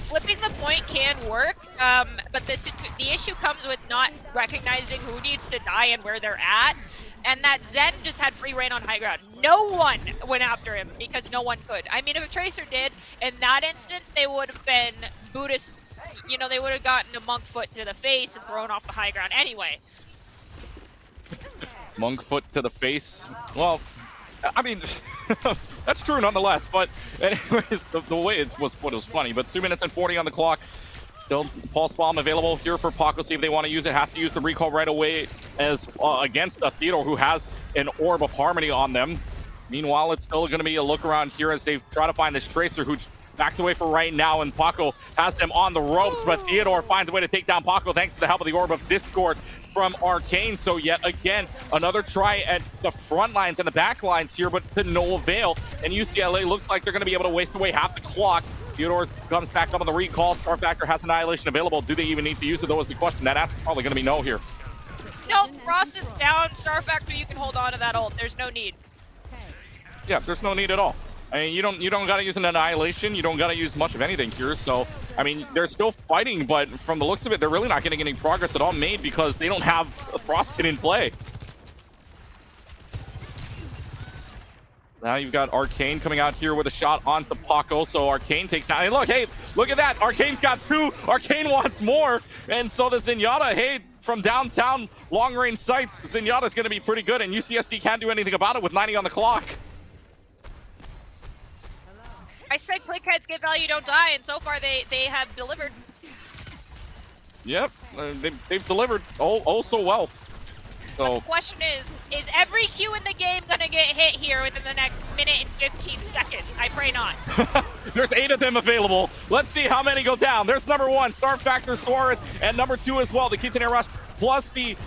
[SPEAKER 7] Flipping the point can work, but the issue comes with not recognizing who needs to die and where they're at. And that Zen just had free reign on high ground. No one went after him because no one could. I mean, if a Tracer did, in that instance, they would have been Buddhist. You know, they would have gotten a monk foot to the face and thrown off the high ground anyway.
[SPEAKER 1] Monk foot to the face. Well, I mean, that's true nonetheless. But anyways, the way it was funny. But 2 minutes and 40 on the clock. Still Pulse Bomb available here for Paco. See if they want to use it. Has to use the recall right away as against a Theodore who has an Orb of Harmony on them. Meanwhile, it's still going to be a look around here as they try to find this Tracer who backs away for right now, and Paco has him on the ropes, but Theodore finds a way to take down Paco thanks to the help of the Orb of Discord from Arcane. So yet again, another try at the front lines and the back lines here, but to no avail. And UCLA looks like they're going to be able to waste away half the clock. Theodore comes back up on the recall. Star Factor has Annihilation available. Do they even need to use it, though, is the question. That answer's probably going to be no here.
[SPEAKER 7] Nope, Frosted's down. Star Factor, you can hold on to that ult. There's no need.
[SPEAKER 1] Yeah, there's no need at all. I mean, you don't gotta use an annihilation. You don't gotta use much of anything here. So, I mean, they're still fighting, but from the looks of it, they're really not getting any progress at all made because they don't have a Frosted in play. Now you've got Arcane coming out here with a shot onto Paco. So Arcane takes down. Hey, look, hey, look at that. Arcane's got 2. Arcane wants more. And so the Zenyatta, hey, from downtown long-range sights, Zenyatta's going to be pretty good. And UCSD can't do anything about it with 90 on the clock.
[SPEAKER 7] I said clickheads get value, don't die, and so far they have delivered.
[SPEAKER 1] Yep, they've delivered oh so well. So
[SPEAKER 7] but the question is every Q in the game gonna get hit here within the next minute and 15 seconds? I pray not.
[SPEAKER 1] There's 8 of them available. Let's see how many go down. There's number 1, Star Factor Suarez, and number 2 as well. The Kitsune Rush plus the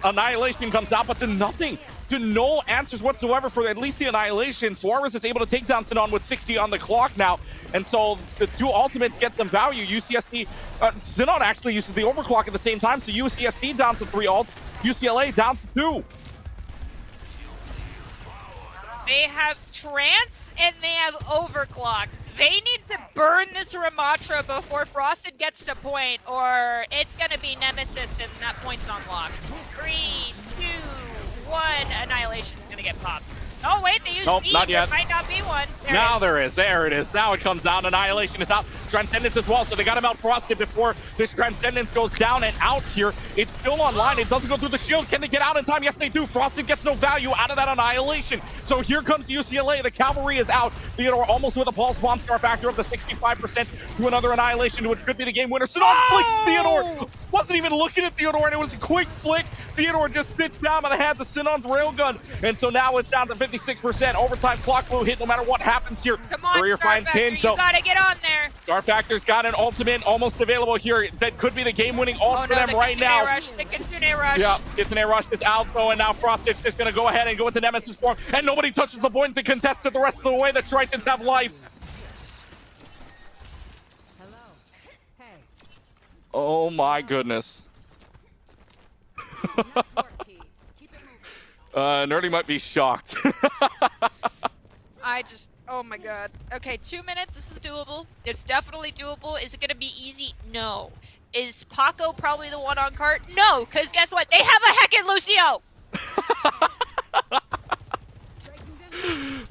[SPEAKER 1] Annihilation comes out, but to nothing. To no answers whatsoever for at least the Annihilation. Suarez is able to take down Sinon with 60 on the clock now. And so the 2 ultimates get some value. UCSD, Sinon actually uses the overclock at the same time. So UCSD down to 3 ult, UCLA down to 2.
[SPEAKER 7] They have Trance and they have Overclock. They need to burn this Ramatra before Frosted gets to point, or it's gonna be Nemesis and that point's unlocked. 3, 2, 1, Annihilation's gonna get popped. Oh wait, they used B,
[SPEAKER 1] not yet.
[SPEAKER 7] There might not be one.
[SPEAKER 1] There it is. Now it comes out. Annihilation is out. Transcendence as well, so they got him out Frosted before this Transcendence goes down and out here. It's still online. It doesn't go through the shield. Can they get out in time? Yes, they do. Frosted gets no value out of that Annihilation. So here comes UCLA. The cavalry is out. Theodore almost with a pulse bomb. Star factor of the 65% to another Annihilation, which could be the game winner. Sinon flicks Theodore. Wasn't even looking at Theodore, and it was a quick flick. Theodore just stitched down by the hands of Sinon's railgun. And so now it's down to 56%. Overtime clock will hit no matter what happens here.
[SPEAKER 7] Come on,
[SPEAKER 1] Courier
[SPEAKER 7] Star
[SPEAKER 1] finds
[SPEAKER 7] Factor,
[SPEAKER 1] Hinge,
[SPEAKER 7] you
[SPEAKER 1] though.
[SPEAKER 7] gotta get on there.
[SPEAKER 1] Star Factor's got an ultimate almost available here. That could be the game-winning ult for them right now.
[SPEAKER 7] The Kitsune Rush.
[SPEAKER 1] Yeah, Kitsune Rush is out, though, and now Frosted's just going to go ahead and go into Nemesis form, and nobody touches the point to contest it the rest of the way. The Tritons have life. Oh my goodness. Nerdy might be shocked.
[SPEAKER 7] Oh my god. Okay, 2 minutes, this is doable. It's definitely doable. Is it gonna be easy? No. Is Paco probably the one on cart? No, because guess what? They have a heckin' Lucio!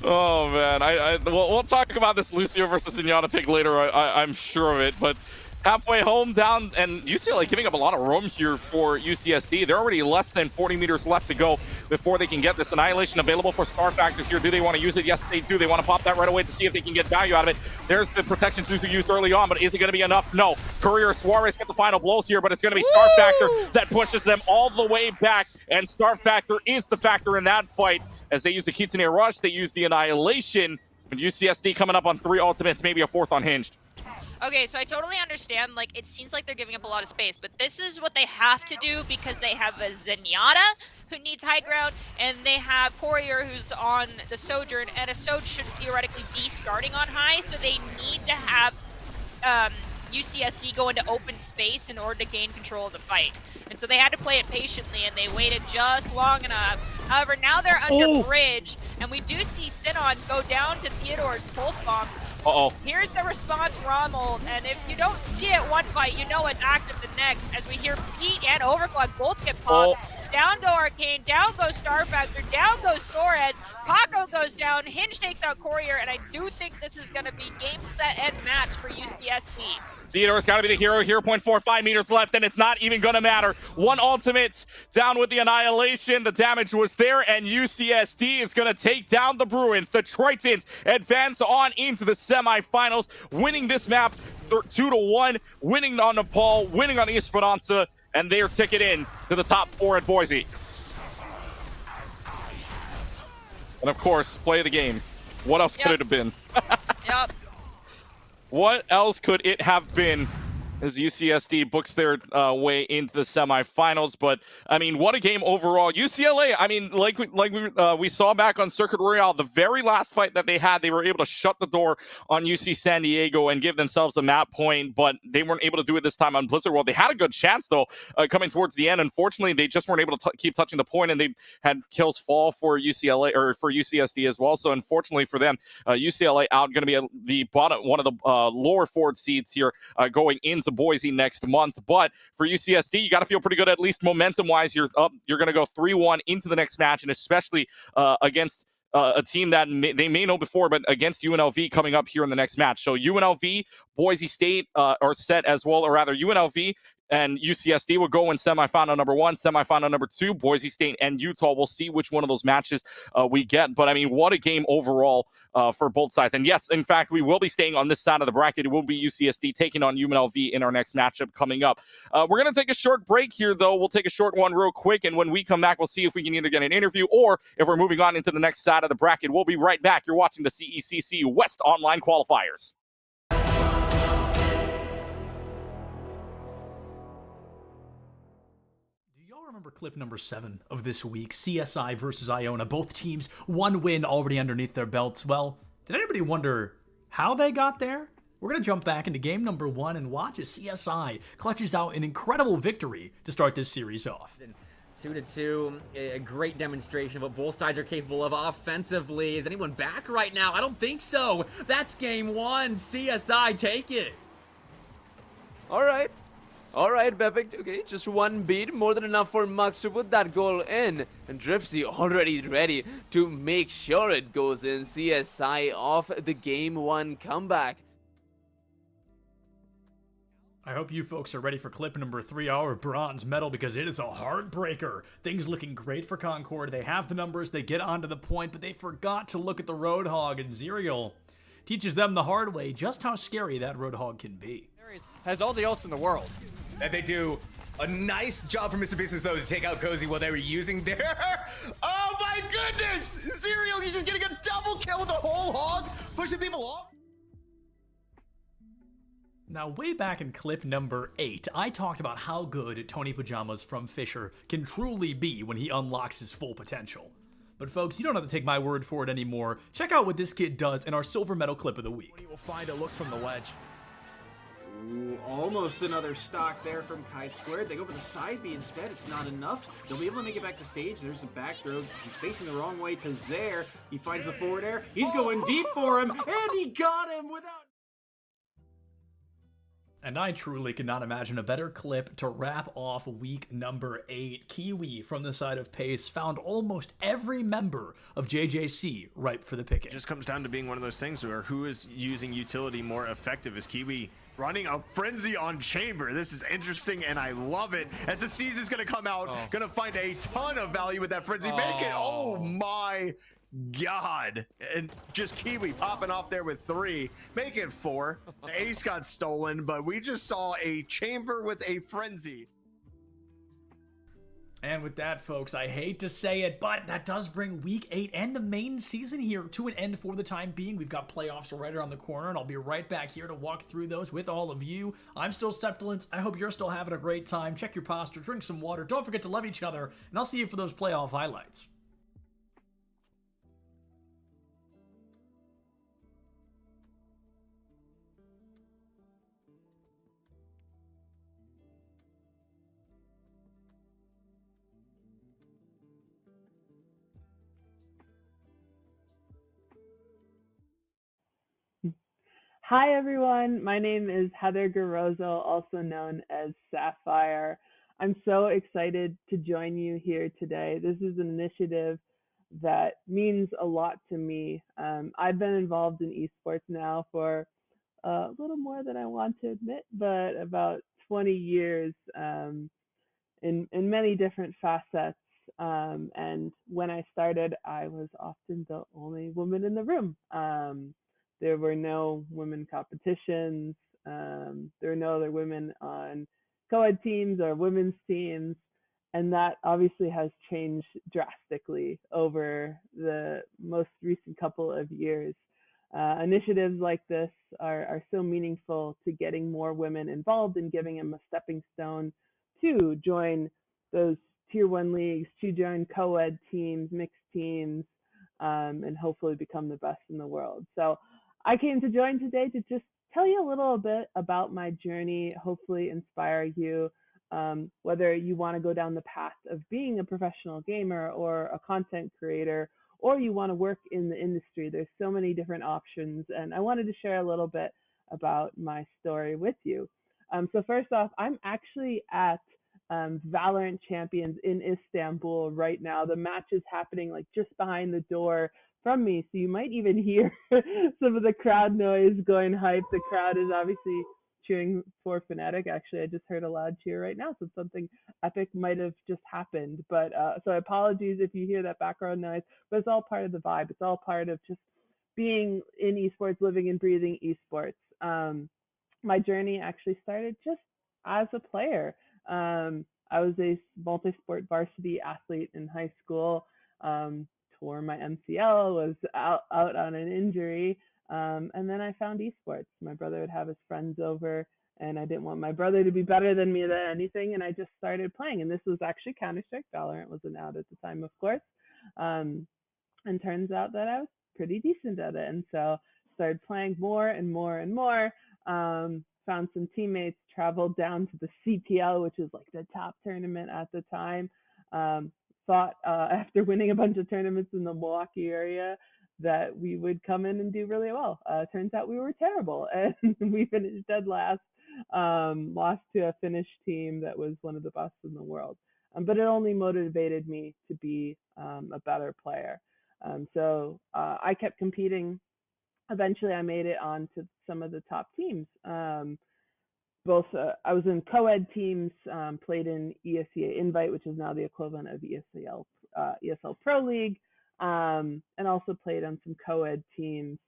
[SPEAKER 1] Oh man, we'll talk about this Lucio versus Zenyatta pick later. I'm sure of it, but halfway home down, and UCLA giving up a lot of room here for UCSD. They're already less than 40 meters left to go before they can get this Annihilation available for Star Factor here. Do they want to use it? Yes, they do. They want to pop that right away to see if they can get value out of it. There's the protection Suzu used early on, but is it going to be enough? No. Courier Suarez get the final blows here, but it's going to be Star Factor that pushes them all the way back, and Star Factor is the factor in that fight. As they use the Kitsune Rush, they use the Annihilation, and UCSD coming up on 3 ultimates, maybe a 4th unhinged.
[SPEAKER 7] Okay, so I totally understand, like, it seems like they're giving up a lot of space, but this is what they have to do because they have a Zenyatta who needs high ground, and they have Courier who's on the Sojourn, and a Soj should theoretically be starting on high, so they need to have UCSD go into open space in order to gain control of the fight. And so they had to play it patiently, and they waited just long enough. However, now they're under bridge, and we do see Sinon go down to Theodore's pulse bomb. Here's the response Rommel, and if you don't see it one fight, you know it's active the next, as we hear Pete and Overclock both get popped. Down go Arcane, down goes Star Factor, down goes Suarez, Paco goes down, Hinge takes out Courier, and I do think this is going to be game, set, and match for UCSD.
[SPEAKER 1] Theodore's got to be the hero here. 0.45 meters left, and it's not even going to matter. 1 ultimate down with the Annihilation. The damage was there, and UCSD is going to take down the Bruins. The Tritons advance on into the semifinals, winning this map 2-1, winning on Nepal, winning on Esperanza, and their ticket in to the top 4 at Boise. And of course, play the game. What else could it have been?
[SPEAKER 7] Yep.
[SPEAKER 1] What else could it have been as UCSD books their way into the semifinals. But I mean, what a game overall. UCLA, I mean, like we saw back on Circuit Royale, the very last fight that they had, they were able to shut the door on UC San Diego and give themselves a map point, but they weren't able to do it this time on Blizzard World. They had a good chance, though, coming towards the end. Unfortunately, they just weren't able to keep touching the point, and they had kills fall for UCLA or for UCSD as well. So unfortunately for them, UCLA out, going to be the bottom, one of the lower forward seeds here going into Boise next month. But for UCSD, you got to feel pretty good, at least momentum wise. You're up, you're going to go 3-1 into the next match, and especially against a team that they may know before, but against UNLV coming up here in the next match. So UNLV, Boise State are set as well, or rather UNLV and UCSD will go in semifinal number 1, semifinal number 2. Boise State and Utah. We'll see which one of those matches we get. But I mean, what a game overall for both sides. And yes, in fact, we will be staying on this side of the bracket. It will be UCSD taking on UNLV in our next matchup coming up. We're going to take a short break here, though. We'll take a short one real quick. And when we come back, we'll see if we can either get an interview or if we're moving on into the next side of the bracket. We'll be right back. You're watching the CECC West Online Qualifiers.
[SPEAKER 8] Remember clip number 7 of this week, CSI versus Iona. Both teams, one win already underneath their belts. Well, did anybody wonder how they got there? We're going to jump back into game number 1 and watch as CSI clutches out an incredible victory to start this series off.
[SPEAKER 18] 2-2, a great demonstration of what both sides are capable of offensively. Is anyone back right now? I don't think so. That's game 1. CSI, take it.
[SPEAKER 10] All right, Bepik, okay, just one beat, more than enough for Mux to put that goal in. And Driftsy already ready to make sure it goes in. CSI off the game 1 comeback.
[SPEAKER 8] I hope you folks are ready for clip number 3, our bronze medal, because it is a heartbreaker. Things looking great for Concord. They have the numbers, they get onto the point, but they forgot to look at the Roadhog, and Zerial teaches them the hard way just how scary that Roadhog can be.
[SPEAKER 15] Has all the ults in the world.
[SPEAKER 17] And they do a nice job for Mr. Business, though, to take out Cozy while they were using their... Oh my goodness! Zerial, you're just getting a double kill with a whole hog, pushing people off.
[SPEAKER 8] Now, way back in clip number 8, I talked about how good Tony Pajamas from Fisher can truly be when he unlocks his full potential. But folks, you don't have to take my word for it anymore. Check out what this kid does in our silver medal clip of the week.
[SPEAKER 9] He will find a look from the ledge.
[SPEAKER 19] Ooh, almost another stock there from Kai Squared. They go for the side B instead. It's not enough. They'll be able to make it back to stage. There's a back throw. He's facing the wrong way to Zaire. He finds the forward air. He's going deep for him, and he got him without...
[SPEAKER 8] And I truly cannot imagine a better clip to wrap off week number 8. Kiwi from the side of Pace found almost every member of JJC ripe for the picking.
[SPEAKER 22] It just comes down to being one of those things where who is using utility more effective. Is Kiwi running a frenzy on Chamber? This is interesting and I love it. As the season's gonna come out, gonna find a ton of value with that frenzy. Make it, oh my God. And just Kiwi popping off there with 3, make it 4. The ace got stolen, but we just saw a Chamber with a frenzy.
[SPEAKER 8] And with that, folks, I hate to say it, but that does bring week 8 and the main season here to an end for the time being. We've got playoffs right around the corner, and I'll be right back here to walk through those with all of you. I'm still Septilence. I hope you're still having a great time. Check your posture, drink some water. Don't forget to love each other, and I'll see you for those playoff highlights.
[SPEAKER 25] Hi everyone, my name is Heather Garozzo, also known as Sapphire. I'm so excited to join you here today. This is an initiative that means a lot to me. I've been involved in esports now for a little more than I want to admit, but about 20 years in many different facets. And when I started, I was often the only woman in the room. There were no women competitions. There were no other women on co-ed teams or women's teams. And that obviously has changed drastically over the most recent couple of years. initiatives like this are so meaningful to getting more women involved and giving them a stepping stone to join those tier 1 leagues, to join co-ed teams, mixed teams, and hopefully become the best in the world. So I came to join today to just tell you a little bit about my journey, hopefully inspire you, whether you want to go down the path of being a professional gamer or a content creator, or you want to work in the industry. There's so many different options, and I wanted to share a little bit about my story with you. So first off, I'm actually at Valorant Champions in Istanbul right now. The match is happening like just behind the door from me, so you might even hear some of the crowd noise going hype. The crowd is obviously cheering for Fnatic. Actually, I just heard a loud cheer right now, so something epic might have just happened. But so apologies if you hear that background noise, but it's all part of the vibe. It's all part of just being in esports, living and breathing esports. My journey actually started just as a player. I was a multi-sport varsity athlete in high school, tore my MCL, was out on an injury, and then I found esports. My brother would have his friends over, and I didn't want my brother to be better than me than anything, and I just started playing. And this was actually Counter-Strike. Valorant wasn't out at the time, of course. And turns out that I was pretty decent at it, and so started playing more and more and more. Found some teammates, traveled down to the CPL, which is like the top tournament at the time. Thought after winning a bunch of tournaments in the Milwaukee area that we would come in and do really well. Turns out we were terrible, and we finished dead last. Lost to a Finnish team that was one of the best in the world. But it only motivated me to be a better player. So I kept competing. Eventually, I made it on to some of the top teams. Both I was in co-ed teams, played in ESEA Invite, which is now the equivalent of ESL Pro League, and also played on some co-ed teams.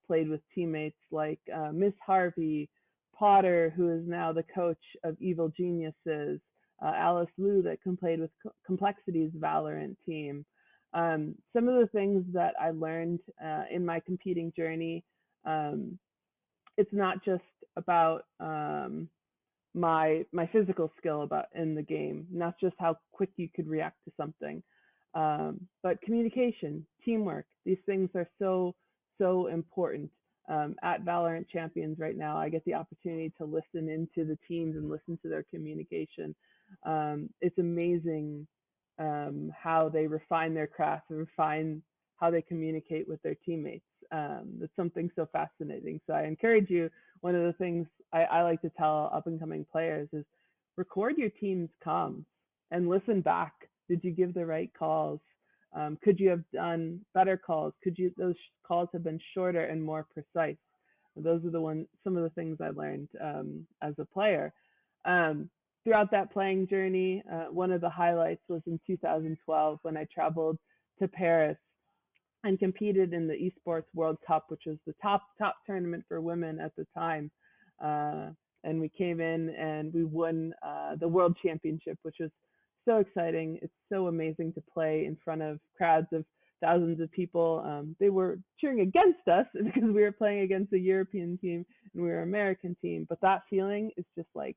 [SPEAKER 25] Played with teammates like Miss Harvey, Potter, who is now the coach of Evil Geniuses, Alice Liu, that played with Complexity's Valorant team. Some of the things that I learned in my competing journey, it's not just about my physical skill about in the game, not just how quick you could react to something, but communication, teamwork. These things are so important. At Valorant Champions right now, I get the opportunity to listen into the teams and listen to their communication. It's amazing how they refine their craft and refine how they communicate with their teammates. It's something so fascinating. So I encourage you, one of the things I like to tell up and coming players is record your team's comms and listen back. Did you give the right calls? Could you have done better calls? Could those calls have been shorter and more precise? Those are some of the things I learned as a player. Throughout that playing journey, one of the highlights was in 2012 when I traveled to Paris and competed in the Esports World Cup, which was the top tournament for women at the time. And we came in and we won the World Championship, which was so exciting. It's so amazing to play in front of crowds of thousands of people. They were cheering against us because we were playing against a European team and we were an American team. But that feeling is just like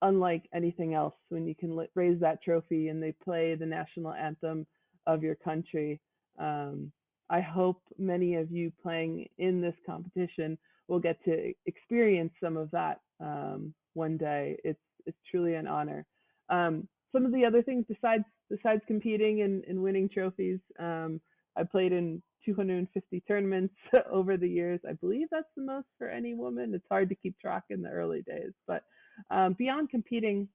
[SPEAKER 25] unlike anything else when you can raise that trophy and they play the national anthem of your country. I hope many of you playing in this competition will get to experience some of that one day. It's truly an honor. Some of the other things besides competing and winning trophies, I played in 250 tournaments over the years. I believe that's the most for any woman. It's hard to keep track in the early days, but beyond competing,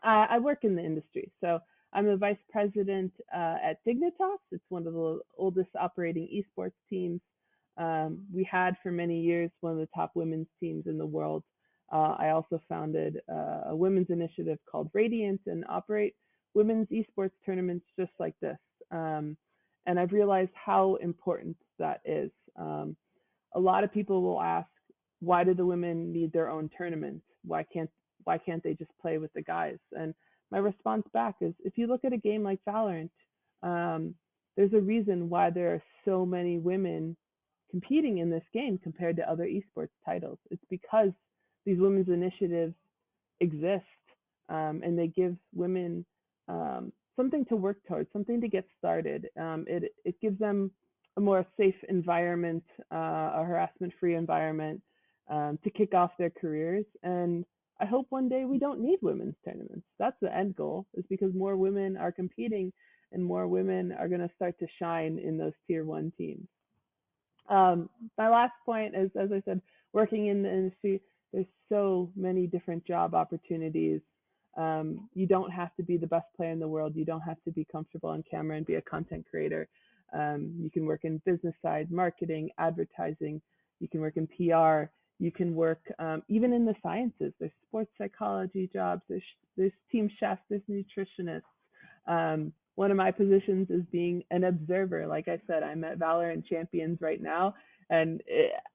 [SPEAKER 25] I work in the industry. So I'm the vice president at Dignitas. It's one of the oldest operating esports teams. We had for many years one of the top women's teams in the world. I also founded a women's initiative called Radiant and operate women's esports tournaments just like this. And I've realized how important that is. A lot of people will ask, why do the women need their own tournament? Why can't they just play with the guys? And my response back is, if you look at a game like Valorant, there's a reason why there are so many women competing in this game compared to other esports titles. It's because these women's initiatives exist, and they give women something to work towards, something to get started. It gives them a more safe environment, a harassment-free environment to kick off their careers. And I hope one day we don't need women's tournaments. That's the end goal, is because more women are competing and more women are going to start to shine in those tier 1 teams. My last point is, as I said, working in the industry, there's so many different job opportunities. You don't have to be the best player in the world. You don't have to be comfortable on camera and be a content creator. You can work in business side, marketing, advertising. You can work in PR. You can work even in the sciences. There's sports psychology jobs. There's team chefs. There's nutritionists. One of my positions is being an observer. Like I said, I'm at Valorant Champions right now. And,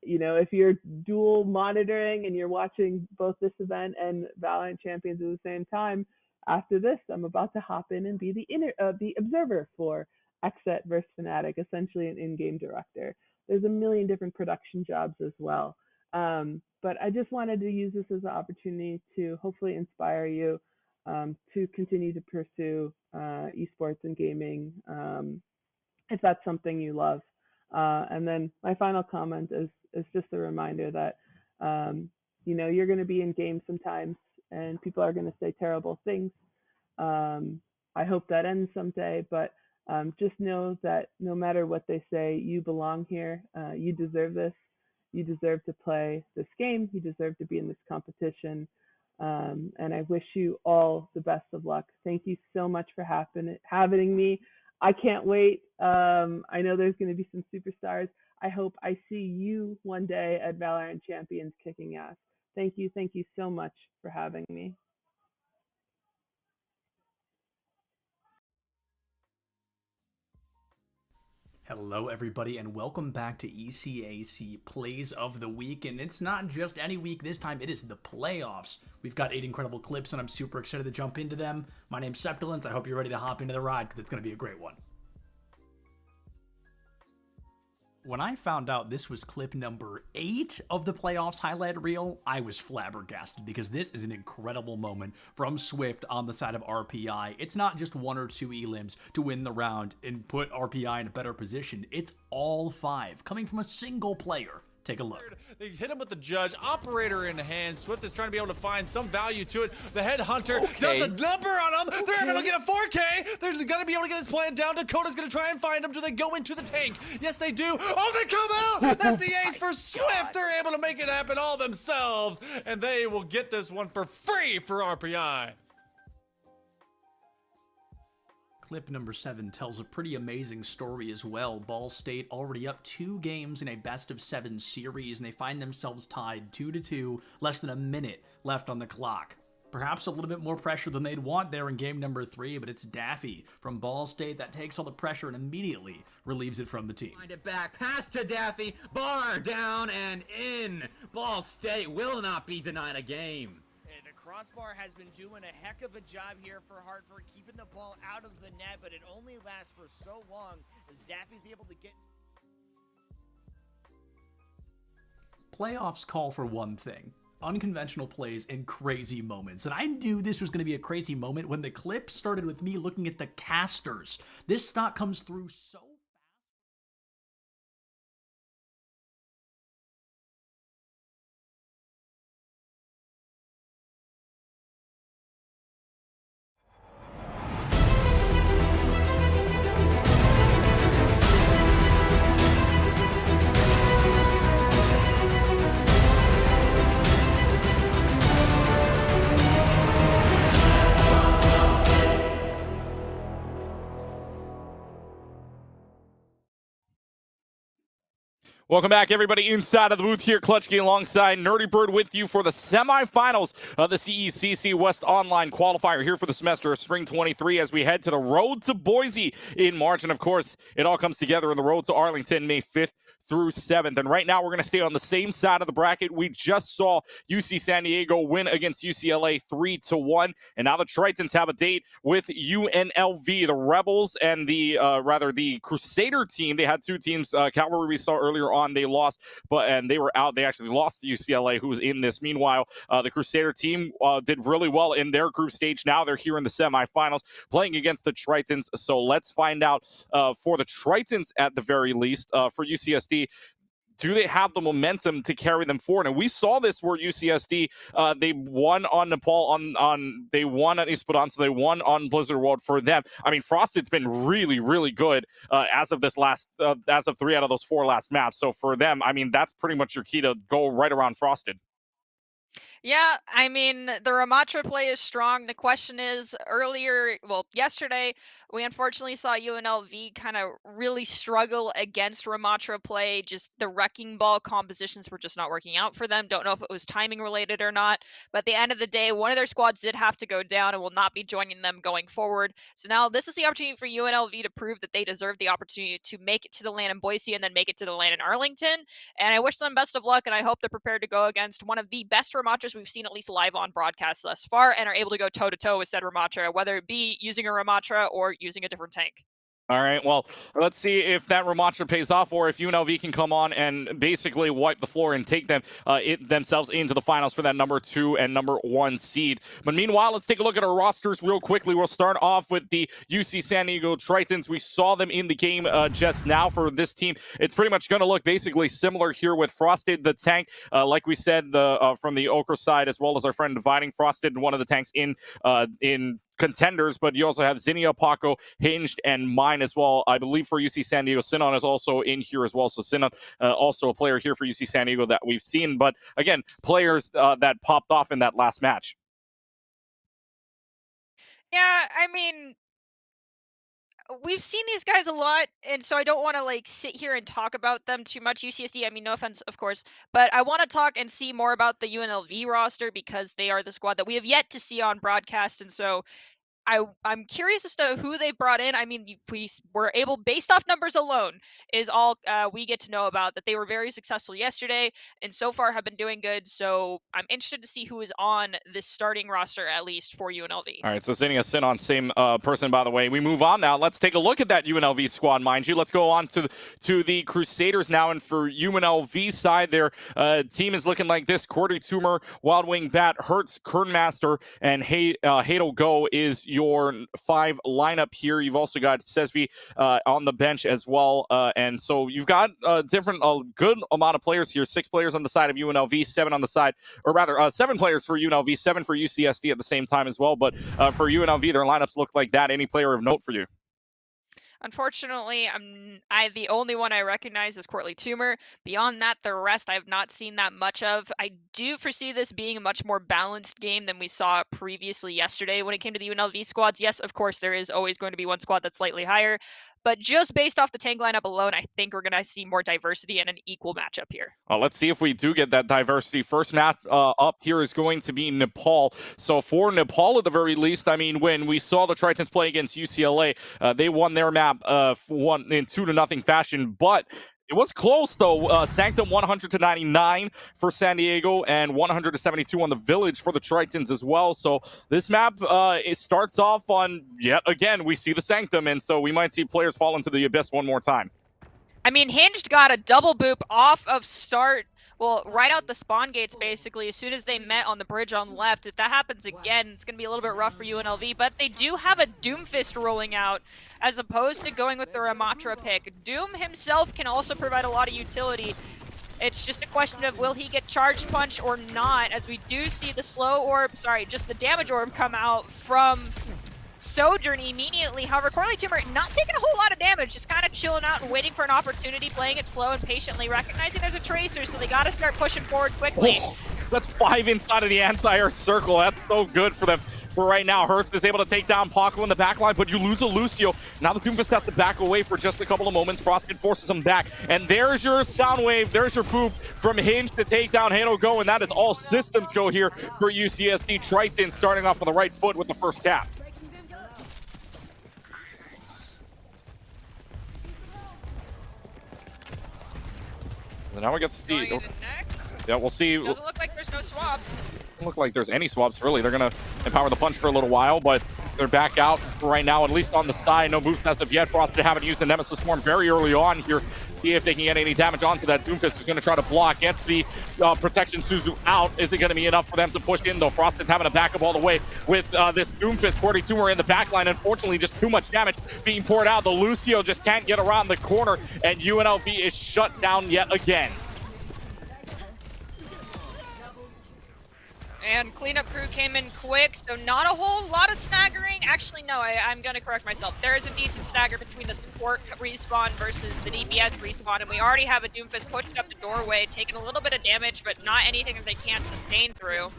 [SPEAKER 25] if you're dual monitoring and you're watching both this event and Valorant Champions at the same time, after this, I'm about to hop in and be the observer for Xset versus Fnatic, essentially an in-game director. There's a million different production jobs as well. But I just wanted to use this as an opportunity to hopefully inspire you to continue to pursue esports and gaming if that's something you love. And then my final comment is just a reminder that, you're going to be in games sometimes and people are going to say terrible things. I hope that ends someday, but just know that no matter what they say, you belong here. You deserve this. You deserve to play this game. You deserve to be in this competition. And I wish you all the best of luck. Thank you so much for having me. I can't wait. I know there's going to be some superstars. I hope I see you one day at Valorant Champions kicking ass. Thank you so much for having me.
[SPEAKER 8] Hello, everybody, and welcome back to ECAC Plays of the Week. And it's not just any week this time, it is the playoffs. We've got 8 incredible clips, and I'm super excited to jump into them. My name's Septilence. I hope you're ready to hop into the ride, because it's going to be a great one. When I found out this was clip number 8 of the playoffs highlight reel, I was flabbergasted because this is an incredible moment from Swift on the side of RPI. It's not just 1 or 2 elims to win the round and put RPI in a better position. It's all 5 coming from a single player. Take a look.
[SPEAKER 2] They hit him with the judge, operator in hand. Swift is trying to be able to find some value to it. The headhunter does a number on him. They're able to get a 4K. They're going to be able to get this plan down. Dakota's going to try and find him. Do they go into the tank? Yes, they do. Oh, they come out. That's the ace for Swift. They're able to make it happen all themselves, and they will get this one for free for RPI.
[SPEAKER 8] Clip number 7 tells a pretty amazing story as well. Ball State already up 2 games in a best-of-7 series, and they find themselves tied 2-2, less than a minute left on the clock. Perhaps a little bit more pressure than they'd want there in game number 3, but it's Daffy from Ball State that takes all the pressure and immediately relieves it from the team.
[SPEAKER 18] Find it back, pass to Daffy, bar down and in. Ball State will not be denied a game.
[SPEAKER 15] Crossbar has been doing a heck of a job here for Hartford, keeping the ball out of the net, but it only lasts for so long as Daffy's able to get...
[SPEAKER 8] Playoffs call for one thing: unconventional plays and crazy moments. And I knew this was going to be a crazy moment when the clip started with me looking at the casters. This stock comes through so
[SPEAKER 1] Welcome back, everybody, inside of the booth here. Clutchkey alongside Nerdy Bird with you for the semifinals of the CECC West Online Qualifier here for the semester of Spring 23 as we head to the road to Boise in March. And, of course, it all comes together on the road to Arlington May 5th through 7th. And right now we're going to stay on the same side of the bracket. We just saw UC San Diego win against UCLA 3-1. And now the Tritons have a date with UNLV, the Rebels and the Crusader team. They had two teams. Cavalry we saw earlier on, they lost, and they were out. They actually lost to UCLA, who was in this. Meanwhile, the Crusader team did really well in their group stage. Now they're here in the semifinals playing against the Tritons. So let's find out for the Tritons at the very least, for UCSD, do they have the momentum to carry them forward? And we saw this where UCSD, they won on Nepal, they won at Esports, they won on Blizzard World for them. I mean, Frosted's been really, really good as of 3 out of those 4 last maps. So for them, I mean, that's pretty much your key to go right around Frosted.
[SPEAKER 7] Yeah, I mean, the Ramatra play is strong. The question is, yesterday, we unfortunately saw UNLV kind of really struggle against Ramatra play. Just the wrecking ball compositions were just not working out for them. Don't know if it was timing related or not. But at the end of the day, one of their squads did have to go down and will not be joining them going forward. So now this is the opportunity for UNLV to prove that they deserve the opportunity to make it to the LAN in Boise and then make it to the LAN in Arlington. And I wish them best of luck, and I hope they're prepared to go against one of the best Ramatras we've seen at least live on broadcast thus far, and are able to go toe-to-toe with said Ramatra, whether it be using a Ramatra or using a different tank.
[SPEAKER 1] All right, well, let's see if that Ramatra pays off, or if UNLV can come on and basically wipe the floor and take them themselves into the finals for that number 2 and number 1 seed. But meanwhile, let's take a look at our rosters real quickly. We'll start off with the UC San Diego Tritons. We saw them in the game just now for this team. It's pretty much going to look basically similar here with Frosted, the tank, like we said, from the Okra side, as well as our friend Dividing. Frosted, one of the tanks in contenders, but you also have Zinnia, Paco, Hinged, and Mine as well. I believe for UC San Diego, Sinon is also in here as well. So Sinon, also a player here for UC San Diego that we've seen. But again, players that popped off in that last match.
[SPEAKER 7] Yeah, I mean, we've seen these guys a lot, and so I don't want to sit here and talk about them too much. UCSD, I mean, no offense, of course, but I want to talk and see more about the UNLV roster because they are the squad that we have yet to see on broadcast, and so I'm curious as to who they brought in. I mean, we were able, based off numbers alone, is all we get to know about, that they were very successful yesterday and so far have been doing good. So I'm interested to see who is on this starting roster, at least for UNLV.
[SPEAKER 1] All right, so Zinnia, Sinon, same person, by the way. We move on now. Let's take a look at that UNLV squad, mind you. Let's go on to the Crusaders now. And for UNLV side, their team is looking like this. Cordy Toomer, Wild Wing Bat, Hertz, Kernmaster, and Hato Go is your 5 lineup here. You've also got Sesvi on the bench as well. And so you've got a good amount of players here. 6 players on the side of UNLV, 7 on the side, or rather 7 players for UNLV, 7 for UCSD at the same time as well. But for UNLV, their lineups look like that. Any player of note for you?
[SPEAKER 7] Unfortunately, the only one I recognize is Courtly Toomer. Beyond that, the rest I've not seen that much of. I do foresee this being a much more balanced game than we saw previously yesterday when it came to the UNLV squads. Yes, of course, there is always going to be one squad that's slightly higher, but just based off the tank lineup alone, I think we're going to see more diversity and an equal matchup here.
[SPEAKER 1] Let's see if we do get that diversity. First map up here is going to be Nepal. So for Nepal, at the very least, I mean, when we saw the Tritons play against UCLA, they won their map in 2-0 fashion, but it was close, though. Sanctum 100-99 for San Diego and 100-72 on the Village for the Tritons as well. So this map, it starts off on, yet again, we see the Sanctum, and so we might see players fall into the Abyss one more time.
[SPEAKER 7] I mean, Hinged got a double boop off of start. Well, right out the spawn gates, basically, as soon as they met on the bridge on left. If that happens again, it's going to be a little bit rough for UNLV, but they do have a Doomfist rolling out, as opposed to going with the Ramatra pick. Doom himself can also provide a lot of utility. It's just a question of will he get Charged Punch or not, as we do see the just the damage orb come out from Sojourn immediately. However, Courtly Toomer not taking a whole lot of damage, just kind of chilling out and waiting for an opportunity, playing it slow and patiently, recognizing there's a Tracer, so they got to start pushing forward quickly.
[SPEAKER 1] Oh, that's 5 inside of the anti-air circle. That's so good for them. For right now, Hertz is able to take down Paco in the backline, but you lose a Lucio. Now the Doomfist has to back away for just a couple of moments. Frosted forces him back. And there's your sound wave. There's your poop from Hinge to take down Halo Go. And that is all systems go here for UCSD. Triton starting off on the right foot with the first cap. And now we get to see.
[SPEAKER 7] Going in next.
[SPEAKER 1] Yeah, we'll see.
[SPEAKER 7] Doesn't look like there's no swaps.
[SPEAKER 1] Doesn't look like there's any swaps, really. They're going to empower the punch for a little while, but they're back out right now, at least on the side. No boost as of yet. Frosted haven't used the Nemesis Form very early on here. See if they can get any damage onto that. Doomfist is going to try to block. Gets the protection Suzu out. Is it going to be enough for them to push in, though? Frosted's having to back up all the way with this Doomfist. 42 are in the backline. Unfortunately, just too much damage being poured out. The Lucio just can't get around the corner, and UNLV is shut down yet again.
[SPEAKER 7] And cleanup crew came in quick, so not a whole lot of staggering. Actually, no, I'm going to correct myself. There is a decent stagger between the support respawn versus the DPS respawn, and we already have a Doomfist pushed up the doorway, taking a little bit of damage, but not anything that they can't sustain through.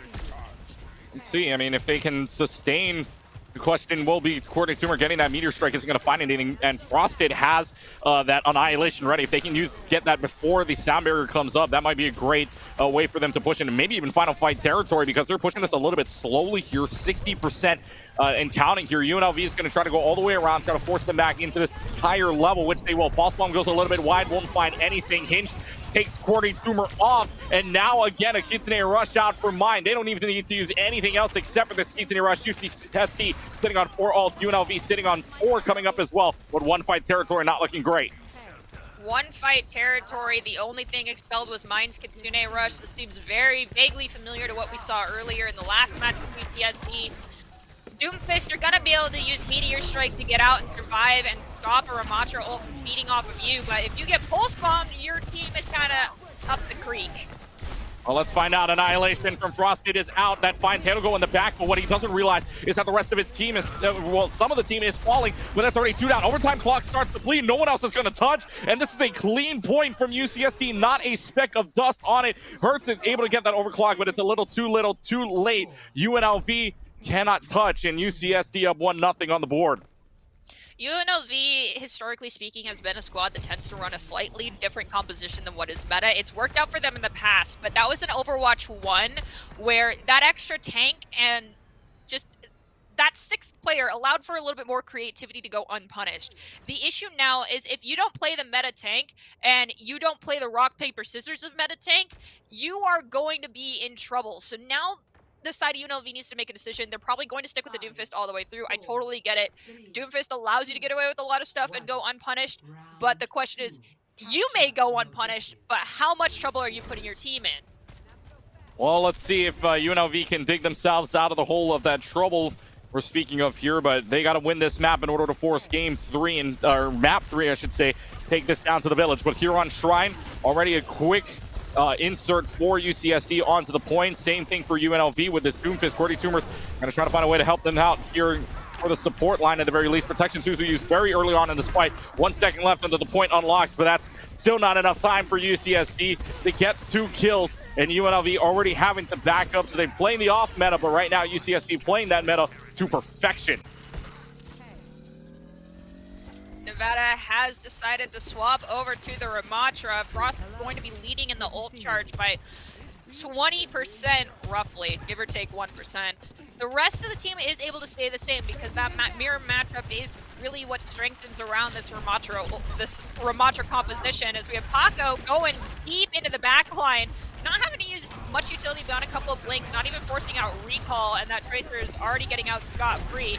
[SPEAKER 1] Let's see. I mean, if they can sustain, the question will be, Courtney Tumor getting that Meteor Strike isn't going to find anything, and Frosted has that Annihilation ready. If they can get that before the sound barrier comes up, that might be a great way for them to push in, and maybe even final fight territory, because they're pushing this a little bit slowly here, 60% and counting here. UNLV is going to try to go all the way around, try to force them back into this higher level, which they will. Pulse Bomb goes a little bit wide, won't find anything. Hinge takes Courtney Tumor off, and now again a Kitsune Rush out for mine. They don't even need to use anything else except for this Kitsune Rush. UCSD sitting on 4 ults, UNLV sitting on 4 coming up as well, but one fight territory not looking great.
[SPEAKER 7] One fight territory, the only thing expelled was Mine's Kitsune Rush. This seems very vaguely familiar to what we saw earlier in the last match with UCSD. Doomfist are going to be able to use Meteor Strike to get out and survive and stop a Ramatra ult from feeding off of you, but if you get Pulse Bombed, your team is kind of up the creek.
[SPEAKER 1] Well, let's find out. Annihilation from Frosted is out. That finds Hanogo in the back, but what he doesn't realize is that the rest of his team is, well, some of the team is falling, but that's already 2 down. Overtime clock starts to bleed. No one else is going to touch, and this is a clean point from UCSD. Not a speck of dust on it. Hertz is able to get that overclock, but it's a little too late. UNLV cannot touch, and UCSD up 1-0 on the board.
[SPEAKER 7] UNLV, historically speaking, has been a squad that tends to run a slightly different composition than what is meta. It's worked out for them in the past, but that was an Overwatch 1 where that extra tank and just that 6th player allowed for a little bit more creativity to go unpunished. The issue now is if you don't play the meta tank and you don't play the rock, paper, scissors of meta tank, you are going to be in trouble. So now the side of UNLV needs to make a decision. They're probably going to stick with the Doomfist all the way through. I totally get it. Doomfist allows you to get away with a lot of stuff and go unpunished, but the question is, you may go unpunished, but how much trouble are you putting your team in?
[SPEAKER 1] Well, let's see if UNLV can dig themselves out of the hole of that trouble we're speaking of here, but they got to win this map in order to force game 3, or map 3, I should say, take this down to the village. But here on Shrine, already a quick insert for UCSD onto the point. Same thing for UNLV with this Doomfist. Courtney Tumors going to try to find a way to help them out here for the support line at the very least. Protection Suzu used very early on in this fight. 1 second left until the point unlocks, but that's still not enough time for UCSD to get 2 kills. And UNLV already having to back up, so they're playing the off meta, but right now UCSD playing that meta to perfection.
[SPEAKER 7] Nevada has decided to swap over to the Ramatra. Frost is going to be leading in the ult charge by 20% roughly, give or take 1%. The rest of the team is able to stay the same because that mirror matchup is really what strengthens around this Ramatra composition, as we have Paco going deep into the back line, not having to use much utility beyond a couple of blinks, not even forcing out recall, and that Tracer is already getting out scot-free.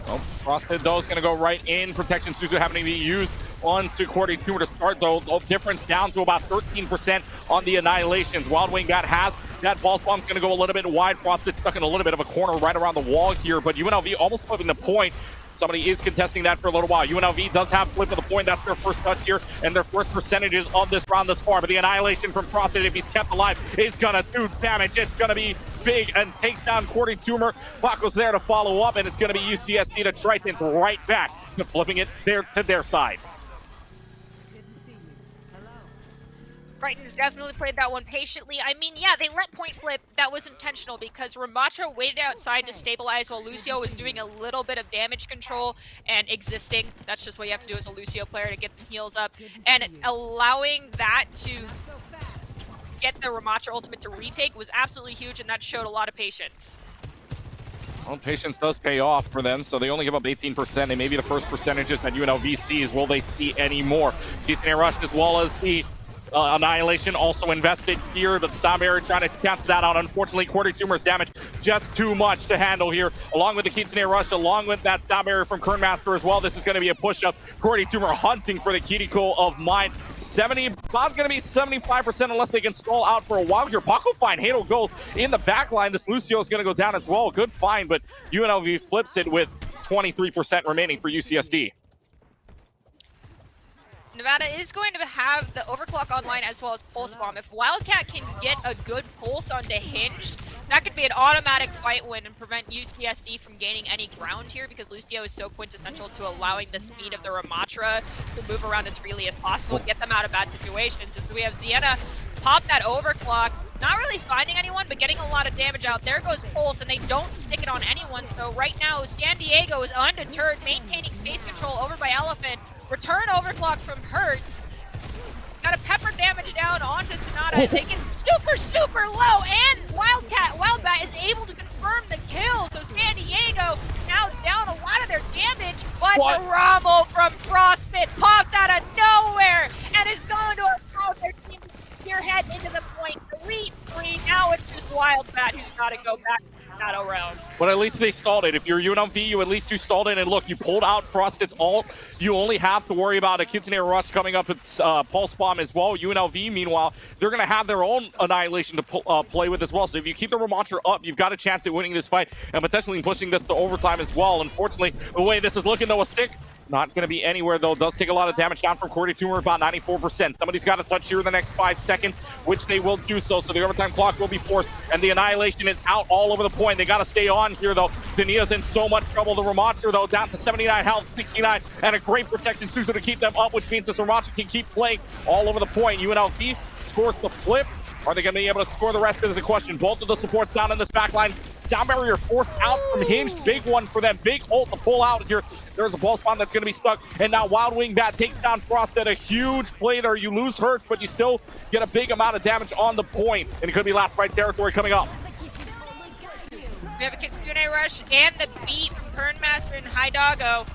[SPEAKER 1] Well, Frosted, though, is going to go right in. Protection Suzu having to be used onto Courtney Tumor to start, though. Difference down to about 13% on the Annihilations. Wild Wing has that Pulse Bomb's going to go a little bit wide. Frosted stuck in a little bit of a corner right around the wall here, but UNLV almost flipping the point. Somebody is contesting that for a little while. UNLV does have flip of the point. That's their first touch here and their first percentages of this round thus far. But the Annihilation from Frosted, if he's kept alive, is going to do damage. It's going to be big and takes down Courtney Tumor. Paco's there to follow up, and it's going to be UCSD to Triton's right back to flipping it there to their side.
[SPEAKER 7] Triton's definitely played that one patiently. I mean, yeah, they let point flip. That was intentional because Ramatra waited outside to stabilize while Lucio was doing a little bit of damage control and existing. That's just what you have to do as a Lucio player to get some heals up. And allowing that to get the Ramatra ultimate to retake was absolutely huge, and that showed a lot of patience.
[SPEAKER 1] Well, patience does pay off for them, so they only give up 18%. They may be the first percentages that UNLV sees. Will they see any more? Kitsune Rush as well as the Annihilation also invested here, but the Sound Barrier trying to cancel that out. Unfortunately, Quarter Tumor's damage just too much to handle here, along with the Kitsune Rush, along with that Sound Barrier from Kernmaster as well. This is going to be a push-up. Quarter Tumor hunting for the Kiriko of Mine. 70, about going to be 75% unless they can stall out for a while here. Paco find Halo go in the back line. This Lucio is going to go down as well. Good find, but UNLV flips it with 23% remaining for UCSD.
[SPEAKER 7] Nevada is going to have the overclock online as well as Pulse Bomb. If Wildcat can get a good pulse onto Hinged, that could be an automatic fight win and prevent UCSD from gaining any ground here, because Lucio is so quintessential to allowing the speed of the Ramatra to move around as freely as possible and get them out of bad situations. So we have Ziena pop that overclock, not really finding anyone, but getting a lot of damage out. There goes Pulse, and they don't stick it on anyone. So right now, San Diego is undeterred, maintaining space control over by Elephant. Return overclock from Hertz. Got a pepper damage down onto Sonata. They get super, super low, and Wildbat is able to confirm the kill. So San Diego now down a lot of their damage, but the Rommel from Frostbit popped out of nowhere and is going to allow their team to spearhead into the point. 3-3. Now it's just Wildbat who's got to go back to the battle round.
[SPEAKER 1] But at least they stalled it. If you're UNLV, you at least you stalled it. And look, you pulled out Frosted's ult. You only have to worry about a Kitsune Rush coming up with Pulse Bomb as well. UNLV, meanwhile, they're going to have their own Annihilation to play with as well. So if you keep the Ramatra up, you've got a chance at winning this fight and potentially pushing this to overtime as well. Unfortunately, the way this is looking, though, a stick not going to be anywhere, though. Does take a lot of damage down from Quarter Tumor, about 94%. Somebody's got to touch here in the next 5 seconds, which they will do so. So the overtime clock will be forced, and the Annihilation is out all over the point. They got to stay on here, though. Zenia's in so much trouble. The Ramatra, though, down to 79 health, 69, and a great protection Suzu to keep them up, which means this Ramatra can keep playing all over the point. UNLV scores the flip. Are they going to be able to score the rest is the question. Both of the supports down in this back line. Sound Barrier forced out from Hinged. Big one for them. Big ult to pull out here. There's a Pulse Bomb that's going to be stuck. And now Wild Wing Bat takes down Frosted. A huge play there. You lose Hertz, but you still get a big amount of damage on the point. And it could be last fight territory coming up.
[SPEAKER 7] We have a Kitsune Rush and the beat from Kernmaster and Hidalgo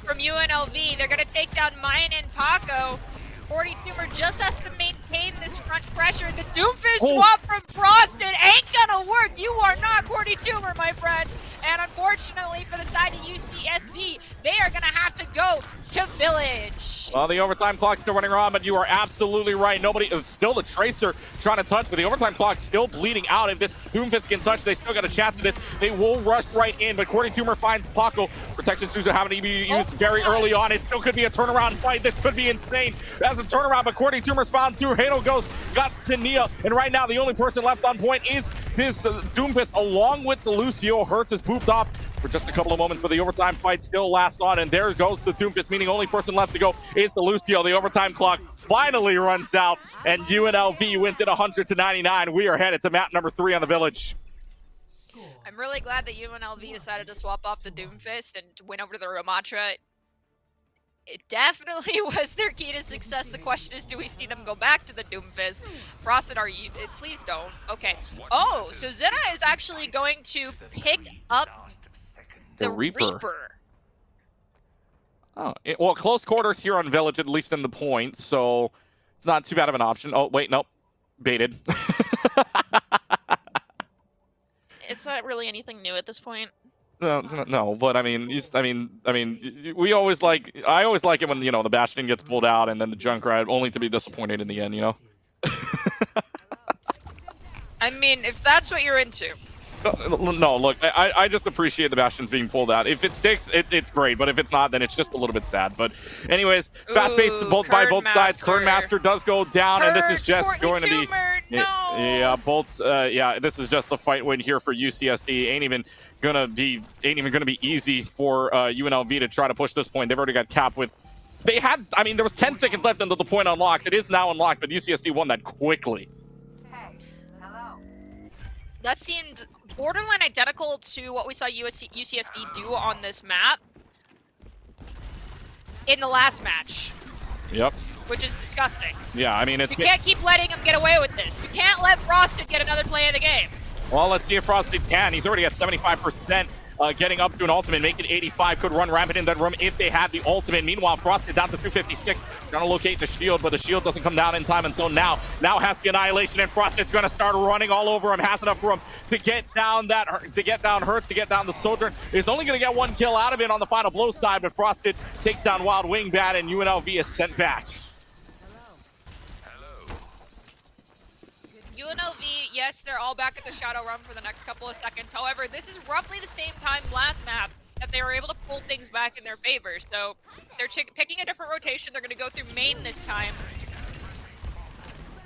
[SPEAKER 7] from UNLV. They're going to take down Mine and Paco. 40 Tumor just has to maintain this front pressure. The Doomfist swap from Frosted ain't gonna work. You are not 40 Tumor, my friend. And unfortunately for the side of UCSD, they are gonna have to go to Village.
[SPEAKER 1] Well, the overtime clock's still running around, but you are absolutely right. Nobody, still the Tracer trying to touch, but the overtime clock still bleeding out. If this Doomfist can touch, they still got a chance of this. They will rush right in, but Quarter Tumor finds Paco. Protection Suzu having to be used very early on. It still could be a turnaround fight. This could be insane. As a turnaround, but Quarter Tumor's found too. Halo goes, got Tania, and right now the only person left on point is this Doomfist, along with the Lucio. Hertz is pooped off for just a couple of moments, but the overtime fight still lasts on, and there goes the Doomfist, meaning only person left to go is the Lucio. The overtime clock finally runs out, and UNLV wins it 100-99. We are headed to map number 3 on the Village.
[SPEAKER 7] I'm really glad that UNLV decided to swap off the Doomfist and win over to the Ramatra. It definitely was their key to success. The question is, do we see them go back to the Doomfist? Frosted, are you? Please don't. Okay. Oh, so Zena is actually going to pick up the Reaper.
[SPEAKER 1] Oh, well, close quarters here on Village, at least in the point, so it's not too bad of an option. Oh, wait, nope. Baited.
[SPEAKER 7] It's not really anything new at this point.
[SPEAKER 1] No, but I mean, we always like. I always like it when the Bastion gets pulled out and then the Junkrat, only to be disappointed in the end.
[SPEAKER 7] I mean, if that's what you're into.
[SPEAKER 1] No, look, I just appreciate the Bastions being pulled out. If it sticks, it's great, but if it's not, then it's just a little bit sad. But anyways, fast-paced by both sides. Kernmaster does go down, and this is just going to be... Yeah, bolts. Yeah, this is just the fight win here for UCSD. Ain't even gonna be easy for UNLV to try to push this point. They've already got capped with. They had. I mean, there was 10 seconds left until the point unlocks. It is now unlocked, but UCSD won that quickly.
[SPEAKER 7] That seemed borderline identical to what we saw UCSD do on this map in the last match.
[SPEAKER 1] Yep.
[SPEAKER 7] Which is disgusting.
[SPEAKER 1] Yeah, I mean, it's...
[SPEAKER 7] You can't keep letting him get away with this. You can't let Frosted get another play of the game.
[SPEAKER 1] Well, let's see if Frosted can. He's already at 75%. getting up to an ultimate, make it 85, could run rampant in that room if they had the ultimate. Meanwhile, Frosted down to 256, trying to locate the shield, but the shield doesn't come down in time until now. Now has the annihilation, and Frosted's going to start running all over him, has enough room to get down Hurts, to get down the Soldier. Is only going to get 1 kill out of it on the final blow side, but Frosted takes down Wild Wingbat, and UNLV is sent back.
[SPEAKER 7] UNLV, yes, they're all back at the Shadow Realm for the next couple of seconds. However, this is roughly the same time last map that they were able to pull things back in their favor. So they're picking a different rotation. They're going to go through main this time.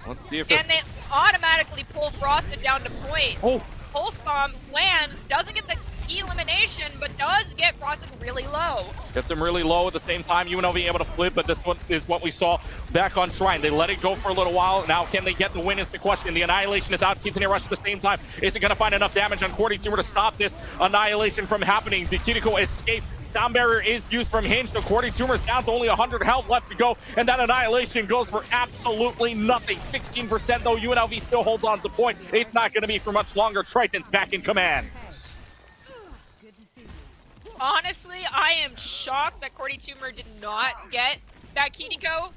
[SPEAKER 1] Let's see if
[SPEAKER 7] and they automatically pull Frosted down to point.
[SPEAKER 1] Oh.
[SPEAKER 7] Pulse Bomb lands, doesn't get the elimination, but does get Frosted really low.
[SPEAKER 1] Gets him really low at the same time. UNLV able to flip, but this one is what we saw back on Shrine. They let it go for a little while. Now, can they get the win is the question. The Annihilation is out. Keeps in a rush at the same time. Is it going to find enough damage on Cordy Tumor to stop this Annihilation from happening? Did Kiriko escape? Sound barrier is used from Hinge. The Cordy Tumor's down to only 100 health left to go, and that Annihilation goes for absolutely nothing. 16% though. UNLV still holds on to point. It's not going to be for much longer. Triton's back in command.
[SPEAKER 7] Honestly, I am shocked that Cordy Tumor did not get that Kiriko.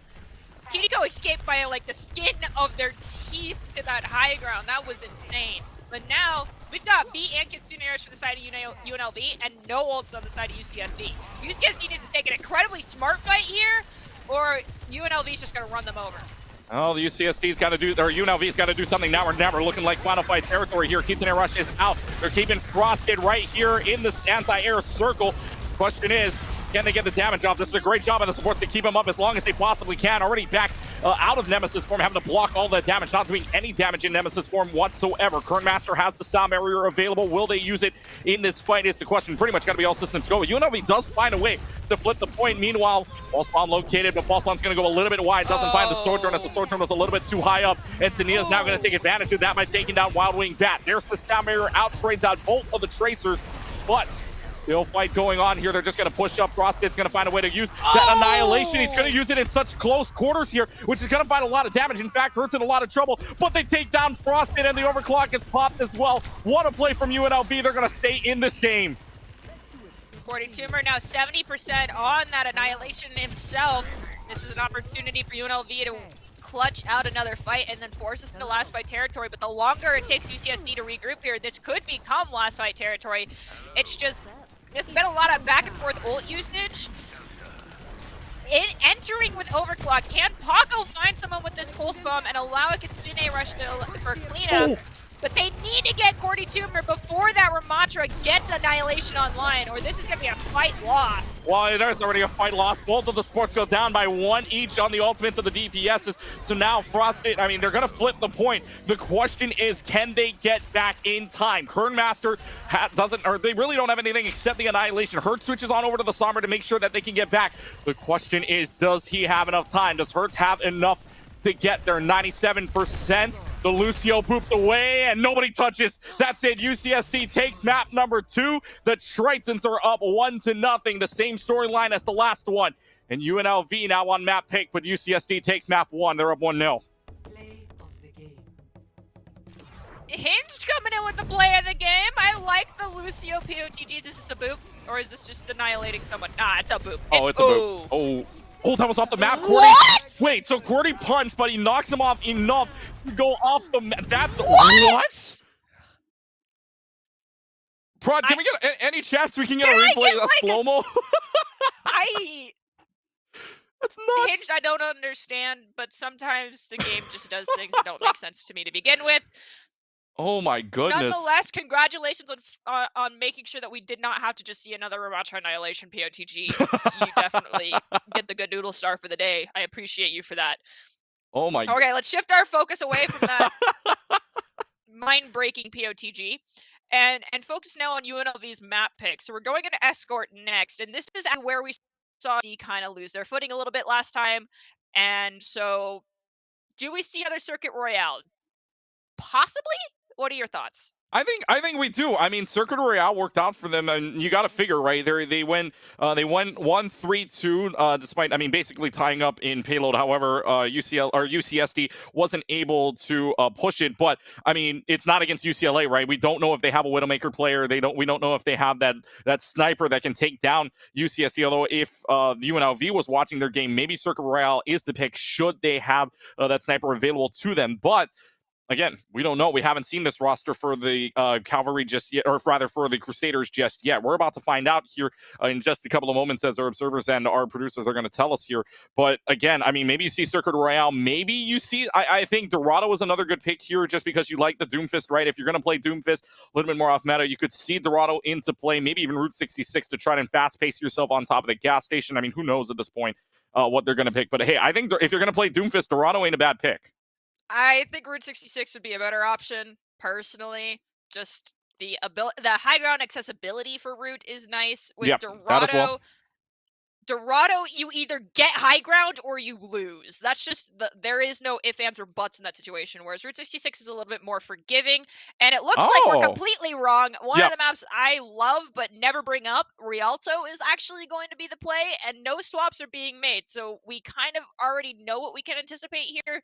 [SPEAKER 7] Kiriko escaped by like the skin of their teeth to that high ground. That was insane. But now, we've got B and Kitsune Rush for the side of UNLV and no ults on the side of UCSD. UCSD needs to take an incredibly smart fight here, or UNLV is just going to run them over.
[SPEAKER 1] Oh, the UCSD's got to do, or UNLV's got to do something now or never. Looking like final fight territory here. Kitsune Rush is out. They're keeping Frosted right here in this anti-air circle. Question is, can they get the damage off? This is a great job of the supports to keep him up as long as they possibly can. Already back out of Nemesis form, having to block all that damage, not doing any damage in Nemesis form whatsoever. Kern Master has the sound barrier available. Will they use it in this fight is the question. Pretty much got to be all systems go. UNLV does find a way to flip the point. Meanwhile, False Bomb located, but False Bomb's going to go a little bit wide. Doesn't find the Sojourn as the Sojourn was a little bit too high up. And Tania's now going to take advantage of that by taking down Wild Wing Bat. There's the sound barrier, out trades out both of the Tracers, but still fight going on here. They're just going to push up. Frosted's going to find a way to use that Annihilation. He's going to use it in such close quarters here, which is going to find a lot of damage. In fact, Hurts in a lot of trouble, but they take down Frosted, and the overclock is popped as well. What a play from UNLV. They're going to stay in this game.
[SPEAKER 7] Cordy Tumor now 70% on that Annihilation himself. This is an opportunity for UNLV to clutch out another fight and then force us into last fight territory. But the longer it takes UCSD to regroup here, this could become last fight territory. It's just, there's been a lot of back and forth ult usage. Entering with overclock, can Paco find someone with this pulse bomb and allow a Kitsune Rush for cleanup? But they need to get Cordy Tumor before that Ramatra gets Annihilation online, or this is going to be a fight lost.
[SPEAKER 1] Well, it is already a fight lost. Both of the sports go down by 1 each on the ultimates of the DPSs. So now Frosted, I mean, they're going to flip the point. The question is, can they get back in time? Kern Master doesn't, or they really don't have anything except the Annihilation. Hurts switches on over to the Somber to make sure that they can get back. The question is, does he have enough time? Does Hurts have enough to get their 97%? The Lucio booped away and nobody touches. That's it. UCSD takes map number 2. The Tritons are up 1-0. The same storyline as the last one. And UNLV now on map pick, but UCSD takes map 1. They're up 1-0.
[SPEAKER 7] Hinged coming in with the play of the game. I like the Lucio POTGs. Is this a boop? Or is this just annihilating someone? Nah, it's a boop.
[SPEAKER 1] It's a boop. Oh, that was off the map. Cordy.
[SPEAKER 7] What?
[SPEAKER 1] Wait, so Cordy punched, but he knocks him off enough to go off the map. That's what? Prod, can we get any chance we can get a replay of slow-mo? That's nuts.
[SPEAKER 7] Hinged, I don't understand, but sometimes the game just does things that don't make sense to me to begin with.
[SPEAKER 1] Oh my goodness.
[SPEAKER 7] Nonetheless, congratulations on making sure that we did not have to just see another Ramatra Annihilation POTG. You definitely get the good noodle star for the day. I appreciate you for that.
[SPEAKER 1] Oh my.
[SPEAKER 7] Okay, let's shift our focus away from that mind-breaking POTG and focus now on UNLV's map pick. So we're going into Escort next, and this is where we saw D kind of lose their footing a little bit last time. And so, do we see another Circuit Royale? Possibly? What are your thoughts?
[SPEAKER 1] I think we do. I mean, Circuit Royale worked out for them, and you got to figure, right? They won 1-3-2, despite, I mean, basically tying up in payload. However, UCSD wasn't able to push it. But I mean, it's not against UCLA, right? We don't know if they have a Widowmaker player. We don't know if they have that sniper that can take down UCSD. Although if the UNLV was watching their game, maybe Circuit Royale is the pick should they have that sniper available to them. But again, we don't know. We haven't seen this roster for the Cavalry just yet, or rather for the Crusaders just yet. We're about to find out here in just a couple of moments as our observers and our producers are going to tell us here. But again, I mean, maybe you see Circuit Royale. Maybe you see, I think Dorado is another good pick here just because you like the Doomfist, right? If you're going to play Doomfist a little bit more off meta, you could see Dorado into play, maybe even Route 66 to try and fast pace yourself on top of the gas station. I mean, who knows at this point what they're going to pick. But hey, I think if you're going to play Doomfist, Dorado ain't a bad pick.
[SPEAKER 7] I think Route 66 would be a better option, personally. Just the high ground accessibility for Route is nice. With Dorado,
[SPEAKER 1] that as well.
[SPEAKER 7] Dorado, you either get high ground or you lose. That's just there is no ifs, ands, or buts in that situation. Whereas Route 66 is a little bit more forgiving, and it looks like we're completely wrong. One of the maps I love but never bring up, Rialto, is actually going to be the play, and no swaps are being made. So we kind of already know what we can anticipate here.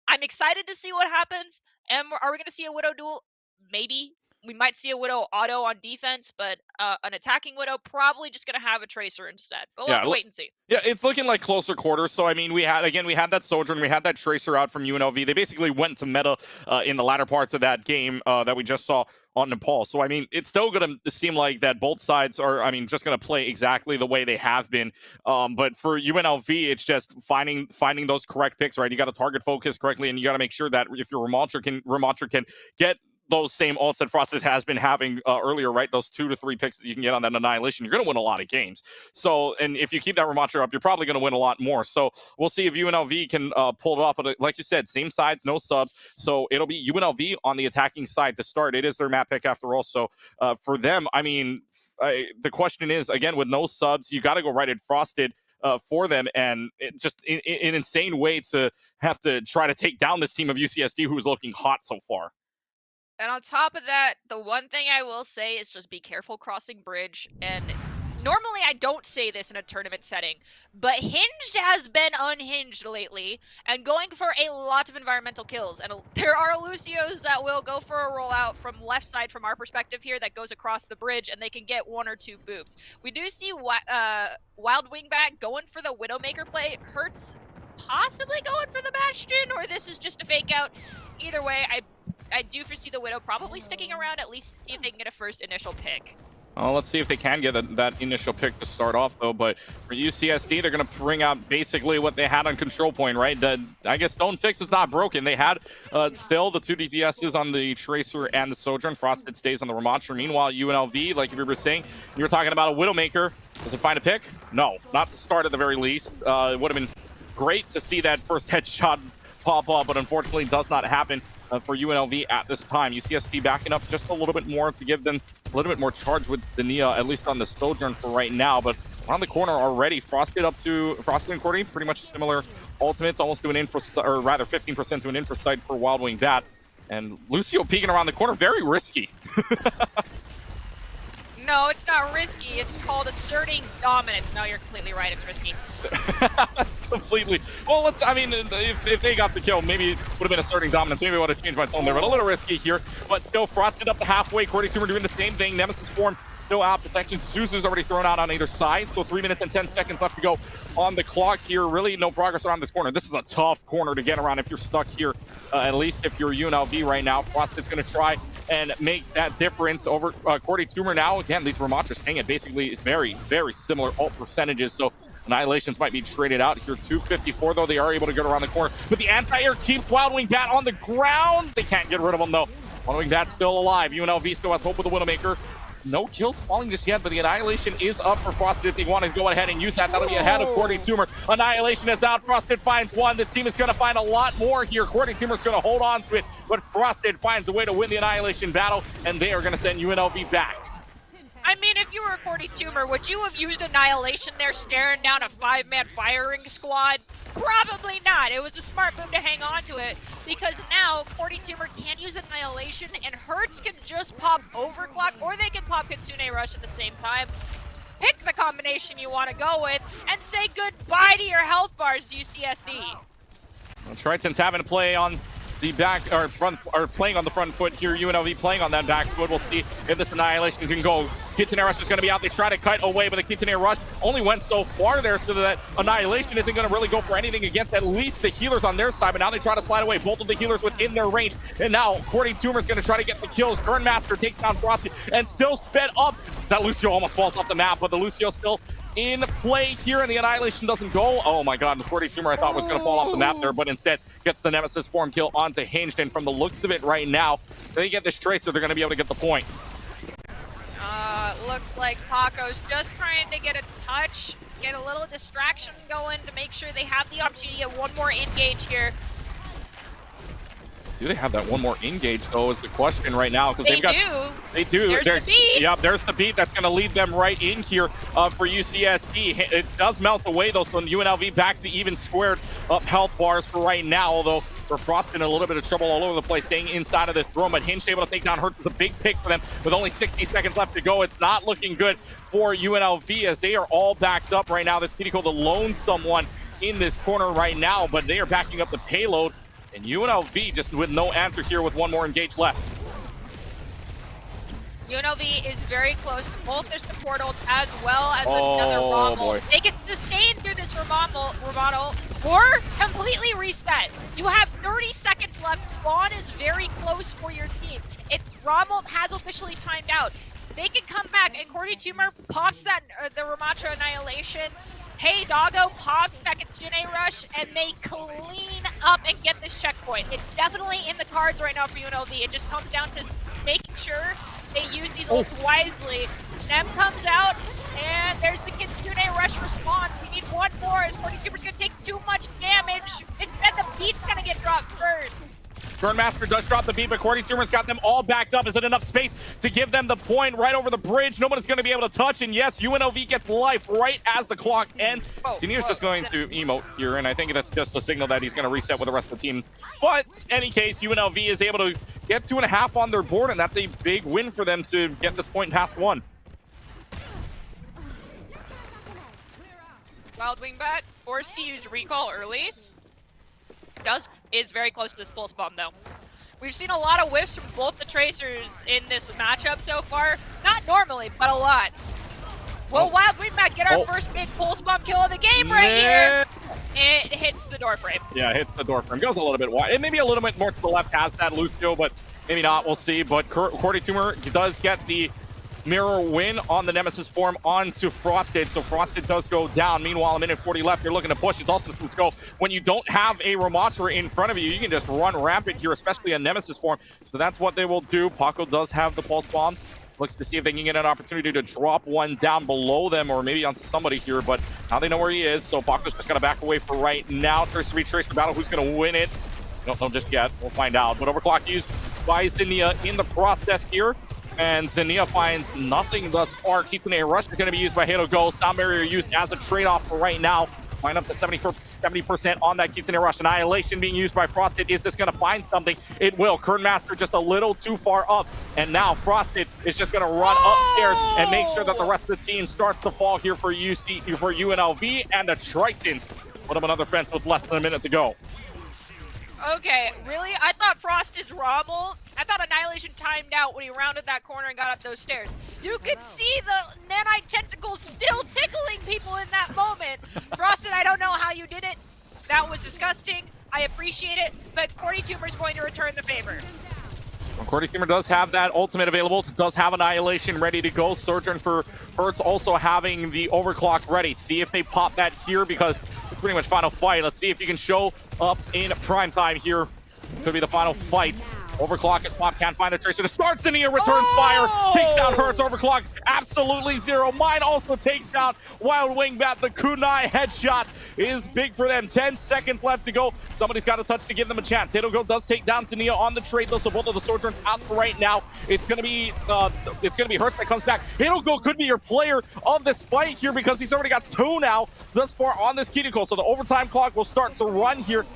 [SPEAKER 7] I'm excited to see what happens. Are we going to see a Widow duel? Maybe. We might see a Widow auto on defense, but an attacking Widow probably just going to have a Tracer instead. But we'll have to wait and see.
[SPEAKER 1] Yeah, it's looking like closer quarters. So, I mean, we had that Sojourn, we had that Tracer out from UNLV. They basically went to meta in the latter parts of that game that we just saw on Nepal. So, I mean, it's still going to seem like that both sides are, I mean, just going to play exactly the way they have been. But for UNLV, it's just finding those correct picks, right? You got to target focus correctly, and you got to make sure that if your Ramontra can get those same ults that Frosted has been having earlier, right? Those 2 to 3 picks that you can get on that Annihilation, you're going to win a lot of games. So, and if you keep that Ramontra up, you're probably going to win a lot more. So we'll see if UNLV can pull it off. But like you said, same sides, no subs. So it'll be UNLV on the attacking side to start. It is their map pick after all. So for them, I mean, the question is, again, with no subs, you got to go right at Frosted for them, and just an insane way to have to try to take down this team of UCSD who is looking hot so far.
[SPEAKER 7] And on top of that, the one thing I will say is just be careful crossing bridge. And normally I don't say this in a tournament setting, but Hinged has been unhinged lately and going for a lot of environmental kills. And there are Lucios that will go for a rollout from left side from our perspective here that goes across the bridge, and they can get 1 or 2 boops. We do see Wild Wingback going for the Widowmaker play. Hurts possibly going for the Bastion, or this is just a fake out. Either way, I do foresee the Widow probably sticking around at least to see if they can get a first initial pick.
[SPEAKER 1] Well, let's see if they can get that initial pick to start off, though. But for UCSD, they're going to bring out basically what they had on Control Point, right? I guess Stone Fix is not broken. They had still the 2 DPSs on the Tracer and the Sojourn. Frosted stays on the Ramontra. Meanwhile, UNLV, like you were saying, you were talking about a Widowmaker. Does it find a pick? No, not to start at the very least. It would have been great to see that first headshot pop up, but unfortunately does not happen for UNLV at this time. UCSD backing up just a little bit more to give them a little bit more charge with the Nia, at least on the Sojourn for right now. But around the corner already, Frosted and Cordy, pretty much similar ultimates, almost to an info, or rather 15% to an info sight for Wild Wing Bat. And Lucio peeking around the corner, very risky.
[SPEAKER 7] No, it's not risky. It's called asserting dominance. No, you're completely right. It's risky.
[SPEAKER 1] Completely. Well, I mean, if they got the kill, maybe it would have been asserting dominance. Maybe I would have changed my tone there, but a little risky here. But still, Frosted up the halfway. Cordy Tumor doing the same thing. Nemesis form still out. Protection. Suzu's already thrown out on either side. So 3 minutes and 10 seconds left to go on the clock here. Really no progress around this corner. This is a tough corner to get around if you're stuck here. At least if you're UNLV right now. Frosted's going to try and make that difference over Cordy Tumor now. Again, these Ramontras staying at basically very, very similar ult percentages. So Annihilations might be traded out here. 254, though. They are able to get around the corner. But the anti-air keeps Wild Wing Bat on the ground. They can't get rid of him, though. Wild Wing Bat's still alive. UNLV still has hope with the Widowmaker. No kills falling just yet, but the Annihilation is up for Frosted if they want to go ahead and use that. That'll be ahead of Cordy Tumor. Annihilation is out. Frosted finds 1. This team is going to find a lot more here. Cordy Tumor's going to hold on to it, but Frosted finds a way to win the Annihilation battle, and they are going to send UNLV back.
[SPEAKER 7] I mean, if you were a Cordy Tumor, would you have used Annihilation there staring down a 5-man firing squad? Probably not. It was a smart move to hang on to it because now Cordy Tumor can use Annihilation and Hertz can just pop Overclock or they can pop Kitsune Rush at the same time. Pick the combination you want to go with and say goodbye to your health bars, UCSD.
[SPEAKER 1] Well, Triton's having to play on the back or front, or playing on the front foot here. UNLV playing on that back foot. We'll see if this Annihilation can go. Kitsune Rush is going to be out. They try to cut away, but the Kitsune Rush only went so far there, so that Annihilation isn't going to really go for anything against at least the healers on their side. But now they try to slide away. Both of the healers within their range, and now Cordy Tumor is going to try to get the kills. Grandmaster takes down Frosty and still sped up. That Lucio almost falls off the map, but the Lucio still in play here, and the Annihilation doesn't go. Oh my god, the 40 Tumor I thought was going to fall off the map there, but instead gets the Nemesis form kill onto Hinged, and from the looks of it right now, if they get this Tracer, they're going to be able to get the point.
[SPEAKER 7] Looks like Paco's just trying to get a touch, get a little distraction going to make sure they have the opportunity to get one more engage here.
[SPEAKER 1] Do they have that one more engage though is the question right now, because
[SPEAKER 7] They do. There's the beat.
[SPEAKER 1] Yep, there's the beat that's going to lead them right in here for UCSD. It does melt away though, so UNLV back to even squared up health bars for right now, although for Frost in a little bit of trouble all over the place, staying inside of this room, but Hinge able to take down Hertz is a big pick for them with only 60 seconds left to go. It's not looking good for UNLV as they are all backed up right now. This Kitty alone someone in this corner right now, but they are backing up the payload. And UNLV just with no answer here with one more engage left.
[SPEAKER 7] UNLV is very close to both their support ult as well as another Rommel. They get sustained through this Rommel or completely reset. You have 30 seconds left. Spawn is very close for your team. If Rommel has officially timed out, they can come back and Cordy Tumor pops that the Ramatra Annihilation. Hey Doggo pops that Kitsune Rush, and they clean up and get this checkpoint. It's definitely in the cards right now for UNLV. It just comes down to making sure they use these ults wisely. Nem comes out, and there's the Kitsune Rush response. We need one more as Cordy Tumor's going to take too much damage. Instead, the beat's going to get dropped first.
[SPEAKER 1] Grandmaster does drop the beat, but Cordy Tumor's got them all backed up. Is it enough space to give them the point right over the bridge? Nobody's going to be able to touch, and yes, UNLV gets life right as the clock ends. Senior's just going to emote here, and I think that's just a signal that he's going to reset with the rest of the team. But in any case, UNLV is able to get 2.5 on their board, and that's a big win for them to get this point past 1.
[SPEAKER 7] Wild Wingbat forced to use recall early. Is very close to this pulse bomb though. We've seen a lot of whiffs from both the Tracers in this matchup so far. Not normally, but a lot. Will Wild Wingbat get our first big pulse bomb kill of the game right here? It hits the door frame.
[SPEAKER 1] Yeah, it hits the door frame. Goes a little bit wide. It may be a little bit more to the left, has that Lucio, but maybe not. We'll see. But Cordy Tumor does get the mirror win on the Nemesis form onto Frosted, so Frosted does go down. Meanwhile, a minute 40 left. You're looking to push. It's all systems go. When you don't have a Ramatra in front of you, you can just run rampant here, especially a Nemesis form. So that's what they will do. Paco does have the pulse bomb. Looks to see if they can get an opportunity to drop one down below them or maybe onto somebody here, but now they know where he is. So Paco's just going to back away for right now. Tracer v Tracer battle. Who's going to win it? Don't just yet. We'll find out. But overclock used by Zinnia in the process here. And Zinnia finds nothing thus far. Keeping a rush is going to be used by Halo Go. Sound barrier used as a trade-off for right now. Find up to 70% on that Kitsune Rush. Annihilation being used by Frosted. Is this going to find something? It will. Kernmaster just a little too far up. And now Frosted is just going to run upstairs and make sure that the rest of the team starts to fall here for UNLV and the Tritons. Put up another fence with less than a minute to go.
[SPEAKER 7] Okay, really? I thought Frosted's Rommel, I thought Annihilation timed out when he rounded that corner and got up those stairs. You could see the nanite tentacles still tickling people in that moment. Frosted, I don't know how you did it. That was disgusting. I appreciate it, but Cordy Tumor's going to return the favor.
[SPEAKER 1] Well, Cordy Tumor does have that ultimate available, does have Annihilation ready to go. Surgeon for Hertz also having the overclock ready. See if they pop that here because it's pretty much final fight. Let's see if you can show up in prime time here. Could be the final fight. Overclock is popped, can't find a Tracer to start. Zinnia returns fire, takes down Hertz. Overclock, absolutely zero. Mine also takes down Wild Wingbat. The kunai headshot is big for them. 10 seconds left to go. Somebody's got a touch to give them a chance. Hitogo does take down Zania on the trade, though, so both of the Sojourns out right now. It's gonna be Hurts that comes back. Hitogo could be your player of this fight here because he's already got 2 now thus far on this Kiriko. So the overtime clock will start to run here.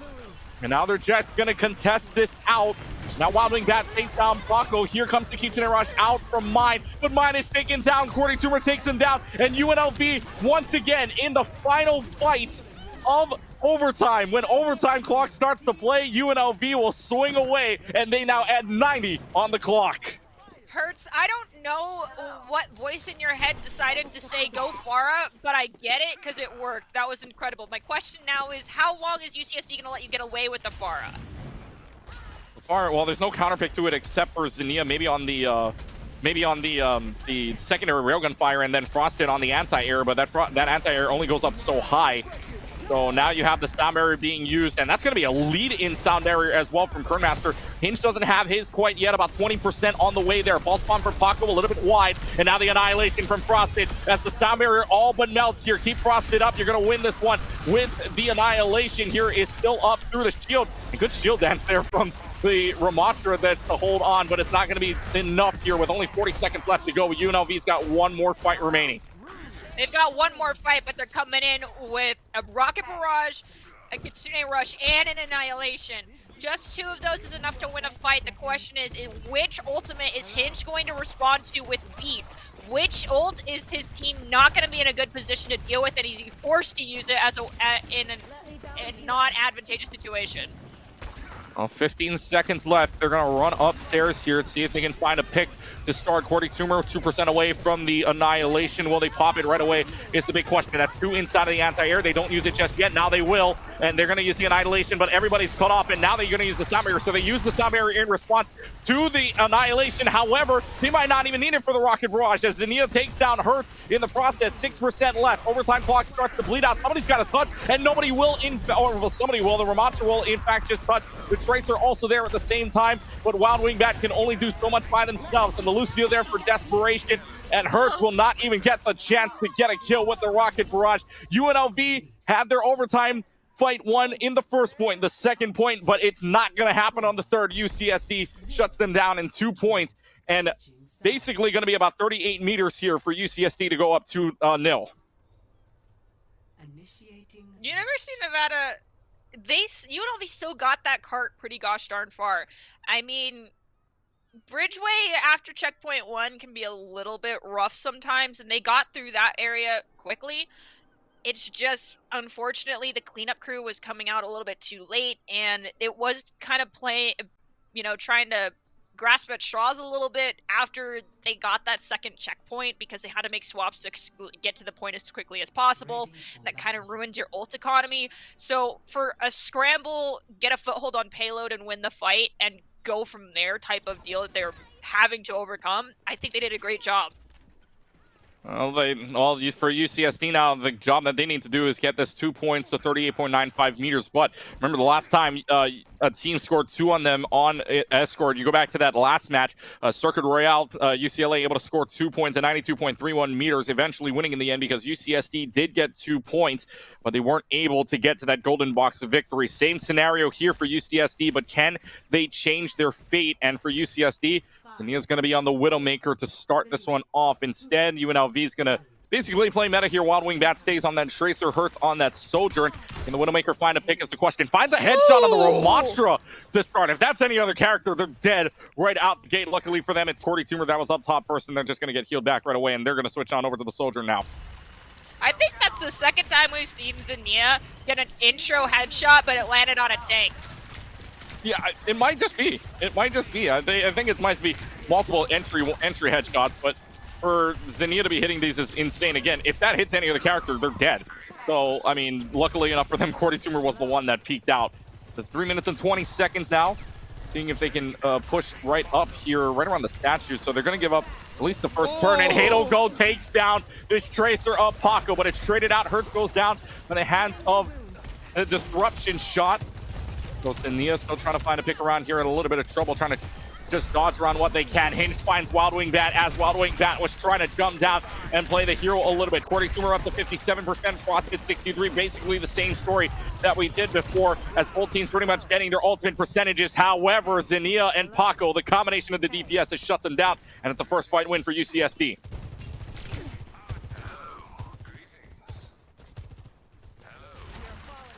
[SPEAKER 1] And now they're just gonna contest this out. Now Wild Wing Bat takes down Paco. Here comes the Kitsune Rush out from Mine, but Mine is taken down. Cordy Tumor takes him down, and UNLV once again in the final fight of overtime. When overtime clock starts to play, UNLV will swing away, and they now add 90 on the clock.
[SPEAKER 7] Hurts, I don't know what voice in your head decided to say go Pharah, but I get it because it worked. That was incredible. My question now is, how long is UCSD going to let you get away with the Pharah?
[SPEAKER 1] Well, there's no counterpick to it except for Zania, maybe on the secondary railgun fire, and then Frosted on the anti-air, but that anti-air only goes up so high. So now you have the sound barrier being used, and that's going to be a lead-in sound barrier as well from Kernmaster. Hinge doesn't have his quite yet, about 20% on the way there. Ball spawn for Paco a little bit wide, and now the Annihilation from Frosted as the sound barrier all but melts here. Keep Frosted up. You're going to win this one with the Annihilation. Here is still up through the shield. A good shield dance there from the Ramatra that's to hold on, but it's not going to be enough here with only 40 seconds left to go. UNLV's got one more fight remaining.
[SPEAKER 7] They've got one more fight, but they're coming in with a Rocket Barrage, a Kitsune Rush, and an Annihilation. Just 2 of those is enough to win a fight. The question is which ultimate is Hinge going to respond to with Beat? Which ult is his team not going to be in a good position to deal with, and is he forced to use it as in a non-advantageous situation?
[SPEAKER 1] 15 seconds left. They're going to run upstairs here and see if they can find a pick to start. Cordy Tumor 2% away from the Annihilation. Will they pop it right away is the big question. That's 2 inside of the anti-air. They don't use it just yet. Now they will, and they're going to use the Annihilation, but everybody's cut off, and now they're going to use the sound barrier. So they use the sound barrier in response to the Annihilation. However, they might not even need it for the Rocket Barrage as Zania takes down Hurt in the process. 6% left. Overtime clock starts to bleed out. Somebody's got to touch, and nobody will, somebody will. The Ramatra will, in fact, just touch. The Tracer also there at the same time, but Wild Wing Bat can only do so much by themselves, and the Lucio there for desperation, and Hurts will not even get the chance to get a kill with the Rocket Barrage. UNLV had their overtime fight won in the first point, the second point, but it's not going to happen on the third. UCSD shuts them down in 2 points, and basically going to be about 38 meters here for UCSD to go up 2-0.
[SPEAKER 7] University of Nevada, UNLV still got that cart pretty gosh darn far. I mean, Bridgeway after checkpoint 1 can be a little bit rough sometimes, and they got through that area quickly. It's just, unfortunately, the cleanup crew was coming out a little bit too late, and it was kind of trying to grasp at straws a little bit after they got that second checkpoint because they had to make swaps to get to the point as quickly as possible. That kind of ruins your ult economy. So for a scramble, get a foothold on payload and win the fight and go from there type of deal that they're having to overcome, I think they did a great job.
[SPEAKER 1] Well, for UCSD now, the job that they need to do is get this 2 points to 38.95 meters. But remember, the last time a team scored 2 on them on Escort, you go back to that last match, Circuit Royale, UCLA able to score 2 points at 92.31 meters, eventually winning in the end because UCSD did get 2 points, but they weren't able to get to that golden box of victory. Same scenario here for UCSD, but can they change their fate? And for UCSD, Zania's going to be on the Widowmaker to start this one off. Instead, UNLV is going to basically play meta here. Wild Wing Bat stays on that Tracer, Hurts on that Sojourn. Can the Widowmaker find a pick is the question. Finds a headshot on the Ramatra to start. If that's any other character, they're dead right out the gate. Luckily for them, it's Cordy Tumor that was up top first, and they're just going to get healed back right away, and they're going to switch on over to the Sojourn now.
[SPEAKER 7] I think that's the second time we've seen Zania get an intro headshot, but it landed on a tank.
[SPEAKER 1] Yeah, it might just be. It might just be. I think it might be multiple entry headshots, but for Zania to be hitting these is insane. Again, if that hits any other character, they're dead. So, I mean, luckily enough for them, Cordy Tumor was the one that peaked out. The 3 minutes and 20 seconds now, seeing if they can push right up here, right around the statue. So they're going to give up at least the first turn, and Hitogo takes down this Tracer of Paco, but it's traded out. Hurts goes down in the hands of a Disruption shot. Goes to Nia, still trying to find a pick around here, in a little bit of trouble trying to just dodge around what they can. Hinge finds Wild Wing Bat as Wild Wing Bat was trying to jump down and play the hero a little bit. Cordy Tumor up to 57%, Frosted 63. Basically the same story that we did before, as both teams pretty much getting their ultimate percentages. However, Xenia and Paco, the combination of the DPS, has shuts them down, and it's a first fight win for UCSD.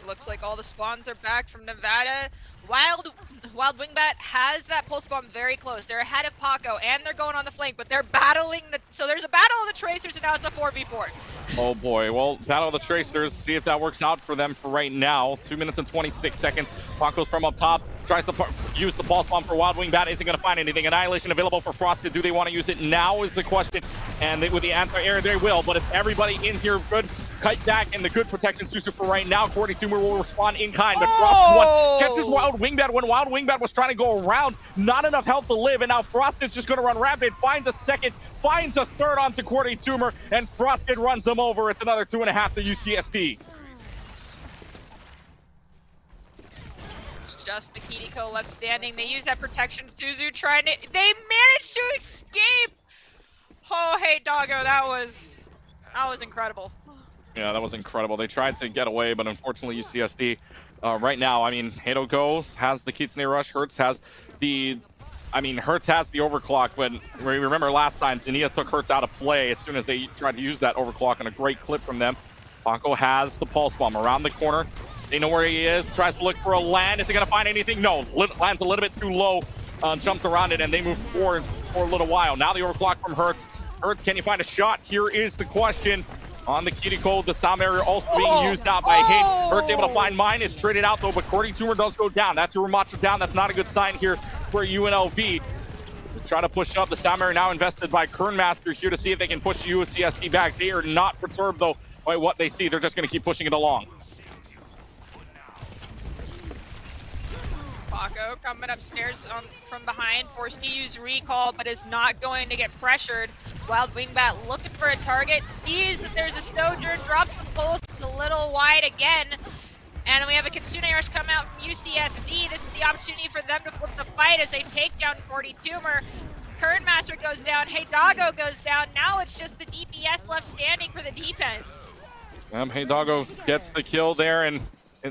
[SPEAKER 7] Looks like all the spawns are back from Nevada. Wild Wingbat has that pulse bomb very close. They're ahead of Paco, and they're going on the flank, but they're battling so there's a battle of the Tracers, and now it's a 4v4.
[SPEAKER 1] Oh boy, well, Battle of the Tracers, see if that works out for them for right now. 2 minutes and 26 seconds. Paco's from up top, tries to use the pulse bomb for Wild Wing Bat, isn't going to find anything. Annihilation available for Frosted. Do they want to use it now is the question, and with the anti-air, they will, but if everybody in here good, kite back and the good protection Susu for right now, Cordy Tumor will respond in kind, but Frosted one catches Wild Wing Bat when Wild Wing Bat was trying to go around, not enough health to live, and now Frosted's just going to run rapid, finds a second, finds a third onto Cordy Tumor, and Frosted runs them over. It's another 2.5 to UCSD.
[SPEAKER 7] It's just the Kiriko left standing. They use that protection. Suzu trying to... They managed to escape! Oh, hey, Doggo, that was incredible.
[SPEAKER 1] Yeah, that was incredible. They tried to get away, but unfortunately UCSD, right now, I mean, Hado goes, has the Kitsune Rush, Hertz has the... Hertz has the overclock, but we remember last time, Xenia took Hertz out of play as soon as they tried to use that overclock, and a great clip from them. Paco has the pulse bomb around the corner. They know where he is, tries to look for a land. Is he going to find anything? No, lands a little bit too low, jumps around it, and they move forward for a little while. Now the overclock from Hertz. Hertz, can you find a shot? Here is the question. On the Kiriko, the sound barrier also being used out by Hate. Hertz able to find mine, is traded out though, but Cordy Tumor does go down. That's your Ramacho down. That's not a good sign here for UNLV. They try to push up. The sound barrier now invested by Kernmaster here to see if they can push UCSD back. They are not perturbed though by what they see. They're just going to keep pushing it along.
[SPEAKER 7] Paco coming upstairs from behind, forced to use recall, but is not going to get pressured. Wild Wingbat looking for a target, sees that there's a Sojourn, drops the pulse a little wide again, and we have a Kitsune Rush come out from UCSD. This is the opportunity for them to flip the fight as they take down Cordy Tumor. Kernmaster goes down, Hey Doggo goes down. Now it's just the DPS left standing for the defense.
[SPEAKER 1] Hey Doggo gets the kill there,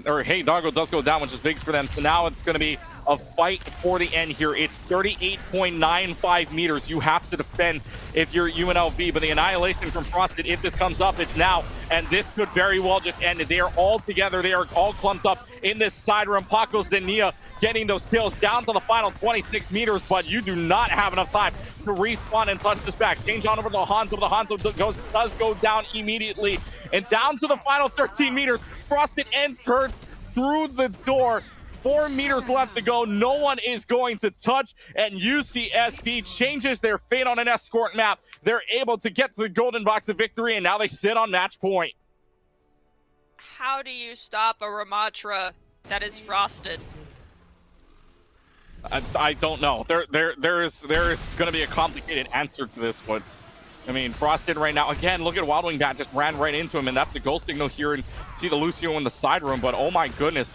[SPEAKER 1] or Hey Doggo does go down, which is big for them. So now it's going to be a fight for the end here. It's 38.95 meters. You have to defend if you're UNLV, but the annihilation from Frosted, if this comes up, it's now. And this could very well just end it. They are all together. They are all clumped up in this side room. Paco Xenia getting those kills down to the final 26 meters, but you do not have enough time to respawn and touch this back. Change on over to the Hanzo. The Hanzo does go down immediately. And down to the final 13 meters. Frosted ends Kurtz through the door. 4 meters left to go. No one is going to touch, and UCSD changes their fate on an escort map. They're able to get to the golden box of victory, and now they sit on match point.
[SPEAKER 7] How do you stop a Ramatra that is Frosted?
[SPEAKER 1] I don't know. There is going to be a complicated answer to this, but I mean, Frosted right now, again, look at Wild Wing Bat just ran right into him, and that's the goal signal here, and see the Lucio in the side room, but oh my goodness,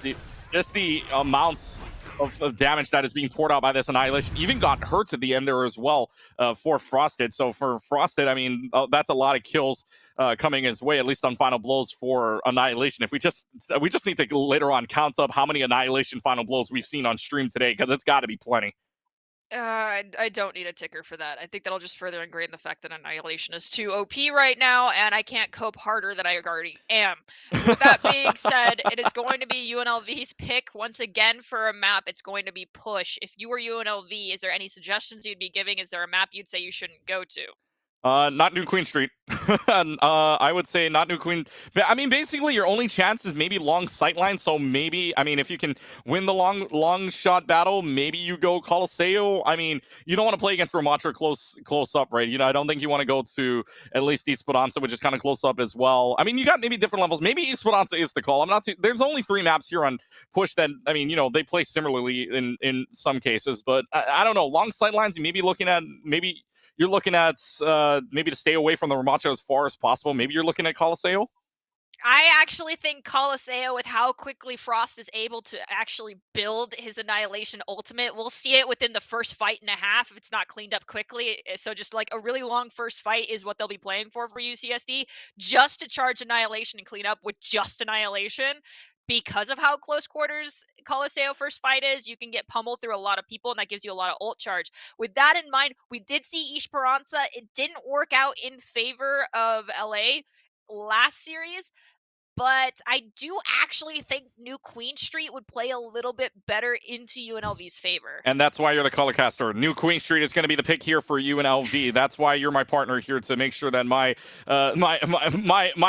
[SPEAKER 1] just the amounts of damage that is being poured out by this Annihilation. Even got Hurts at the end there as well for Frosted. So for Frosted, I mean, that's a lot of kills coming his way, at least on final blows for Annihilation. If we just need to later on count up how many Annihilation final blows we've seen on stream today, because it's got to be plenty.
[SPEAKER 7] I don't need a ticker for that. I think that'll just further ingrain the fact that Annihilation is too OP right now, and I can't cope harder than I already am. With that being said, it is going to be UNLV's pick once again for a map. It's going to be Push. If you were UNLV, is there any suggestions you'd be giving? Is there a map you'd say you shouldn't go to?
[SPEAKER 1] Not New Queen Street. I would say not New Queen. I mean, basically, your only chance is maybe long sightline. So maybe, I mean, if you can win the long shot battle, maybe you go Coliseo. I mean, you don't want to play against Ramatra close up, right? You know, I don't think you want to go to at least Esperanza, which is kind of close up as well. I mean, you got maybe different levels. Maybe Esperanza is the call. I'm not too. There's only 3 maps here on Push that, I mean, you know, they play similarly in some cases, but I don't know. Long sightlines, you may be looking at maybe. You're looking at maybe to stay away from the Ramacho as far as possible. Maybe you're looking at Coliseo.
[SPEAKER 7] I actually think Coliseo, with how quickly Frost is able to actually build his Annihilation ultimate, we'll see it within the first fight and a half if it's not cleaned up quickly. So just like a really long first fight is what they'll be playing for UCSD, just to charge Annihilation and clean up with just Annihilation. Because of how close quarters Coliseo first fight is, you can get pummeled through a lot of people, and that gives you a lot of ult charge. With that in mind, we did see Esperanza. It didn't work out in favor of LA last series, but I do actually think New Queen Street would play a little bit better into UNLV's favor.
[SPEAKER 1] And that's why you're the color caster. New Queen Street is going to be the pick here for UNLV. That's why you're my partner here, to make sure that my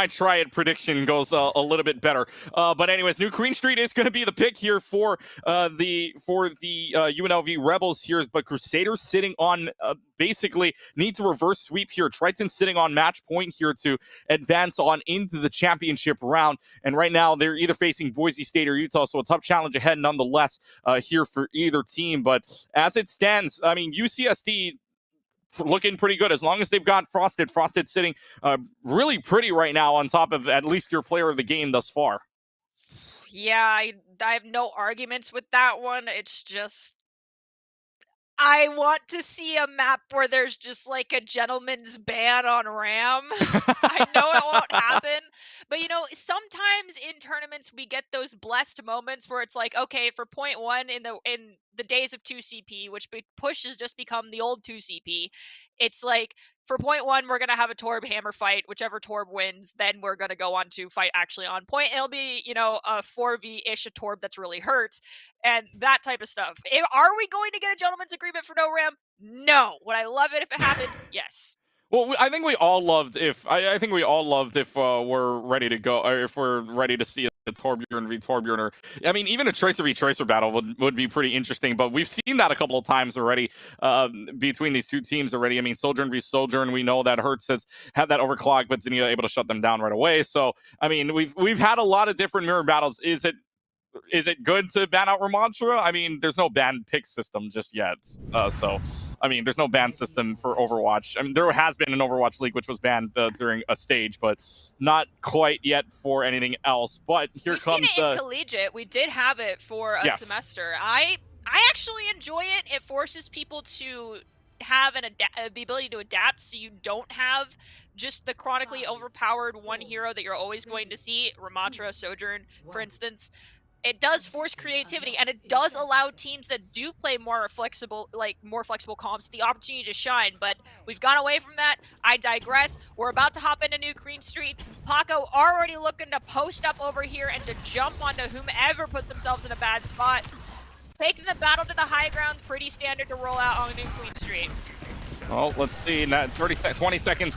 [SPEAKER 1] triad prediction goes a little bit better. But anyways, New Queen Street is going to be the pick here for the UNLV Rebels here. But Crusaders sitting on basically needs a reverse sweep here. Triton sitting on match point here to advance on into the championship round. And right now they're either facing Boise State or Utah, so a tough challenge ahead nonetheless here for either team. But as it stands, I mean, UCSD looking pretty good as long as they've got Frosted. Frosted sitting really pretty right now on top of at least your player of the game thus far.
[SPEAKER 7] Yeah, I have no arguments with that one. It's just, I want to see a map where there's just like a gentleman's ban on Ram. I know it won't happen, but you know, sometimes in tournaments we get those blessed moments where it's like, okay, for point one in the days of 2CP, which push has just become the old 2CP, it's like, for point one, we're going to have a Torb hammer fight. Whichever Torb wins, then we're going to go on to fight actually on point. It'll be, you know, a 4v-ish a Torb that's really hurt and that type of stuff. Are we going to get a gentleman's agreement for no Ram? No. Would I love it if it happened? Yes.
[SPEAKER 1] Well, I think we all loved if I think we all loved if we're ready to go, or if we're ready to see a Torbjorn v Torbjorn, or I mean, even a Tracer v Tracer battle would be pretty interesting. But we've seen that a couple of times already between these two teams already. I mean, Sojourn v Sojourn, we know that Hertz has had that overclock, but Zinnia able to shut them down right away. So I mean, we've had a lot of different mirror battles. Is it good to ban out Ramontra? I mean, there's no ban pick system just yet. So, I mean, there's no ban system for Overwatch. I mean, there has been an Overwatch League which was banned during a stage, but not quite yet for anything else. But here
[SPEAKER 7] We've
[SPEAKER 1] comes...
[SPEAKER 7] seen it in Collegiate. We did have it for a semester. I actually enjoy it. It forces people to have the ability to adapt, so you don't have just the chronically overpowered one hero that you're always going to see, Ramontra, Sojourn, for instance. It does force creativity, and it does allow teams that do play more flexible comps the opportunity to shine. But we've gone away from that. I digress. We're about to hop into New Queen Street. Paco already looking to post up over here and to jump onto whomever puts themselves in a bad spot. Taking the battle to the high ground, pretty standard to roll out on New Queen Street.
[SPEAKER 1] Well, let's see. 20 seconds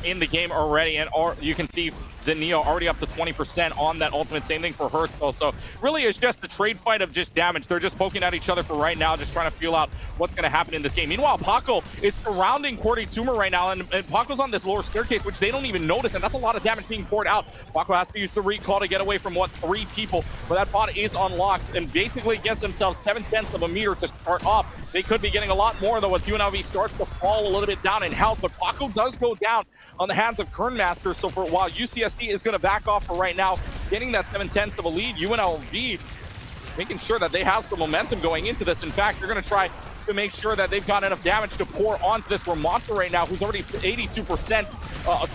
[SPEAKER 1] in the game already, and you can see Zinio already up to 20% on that ultimate. Same thing for Hearth. So really it's just a trade fight of just damage. They're just poking at each other for right now, just trying to feel out what's going to happen in this game. Meanwhile, Paco is surrounding Cordy Tumor right now, and Paco's on this lower staircase, which they don't even notice, and that's a lot of damage being poured out. Paco has to use the recall to get away from, 3 people, but that bot is unlocked, and basically gets themselves 7/10 of a meter to start off. They could be getting a lot more, though, as UNLV starts to fall a little bit down in health, but Paco does go down on the hands of Kernmaster, so for a while, UCSD is going to back off for right now, getting that 7/10 of a lead. UNLV making sure that they have some momentum going into this. In fact, they're going to try to make sure that they've got enough damage to pour onto this Ramontra right now, who's already 82%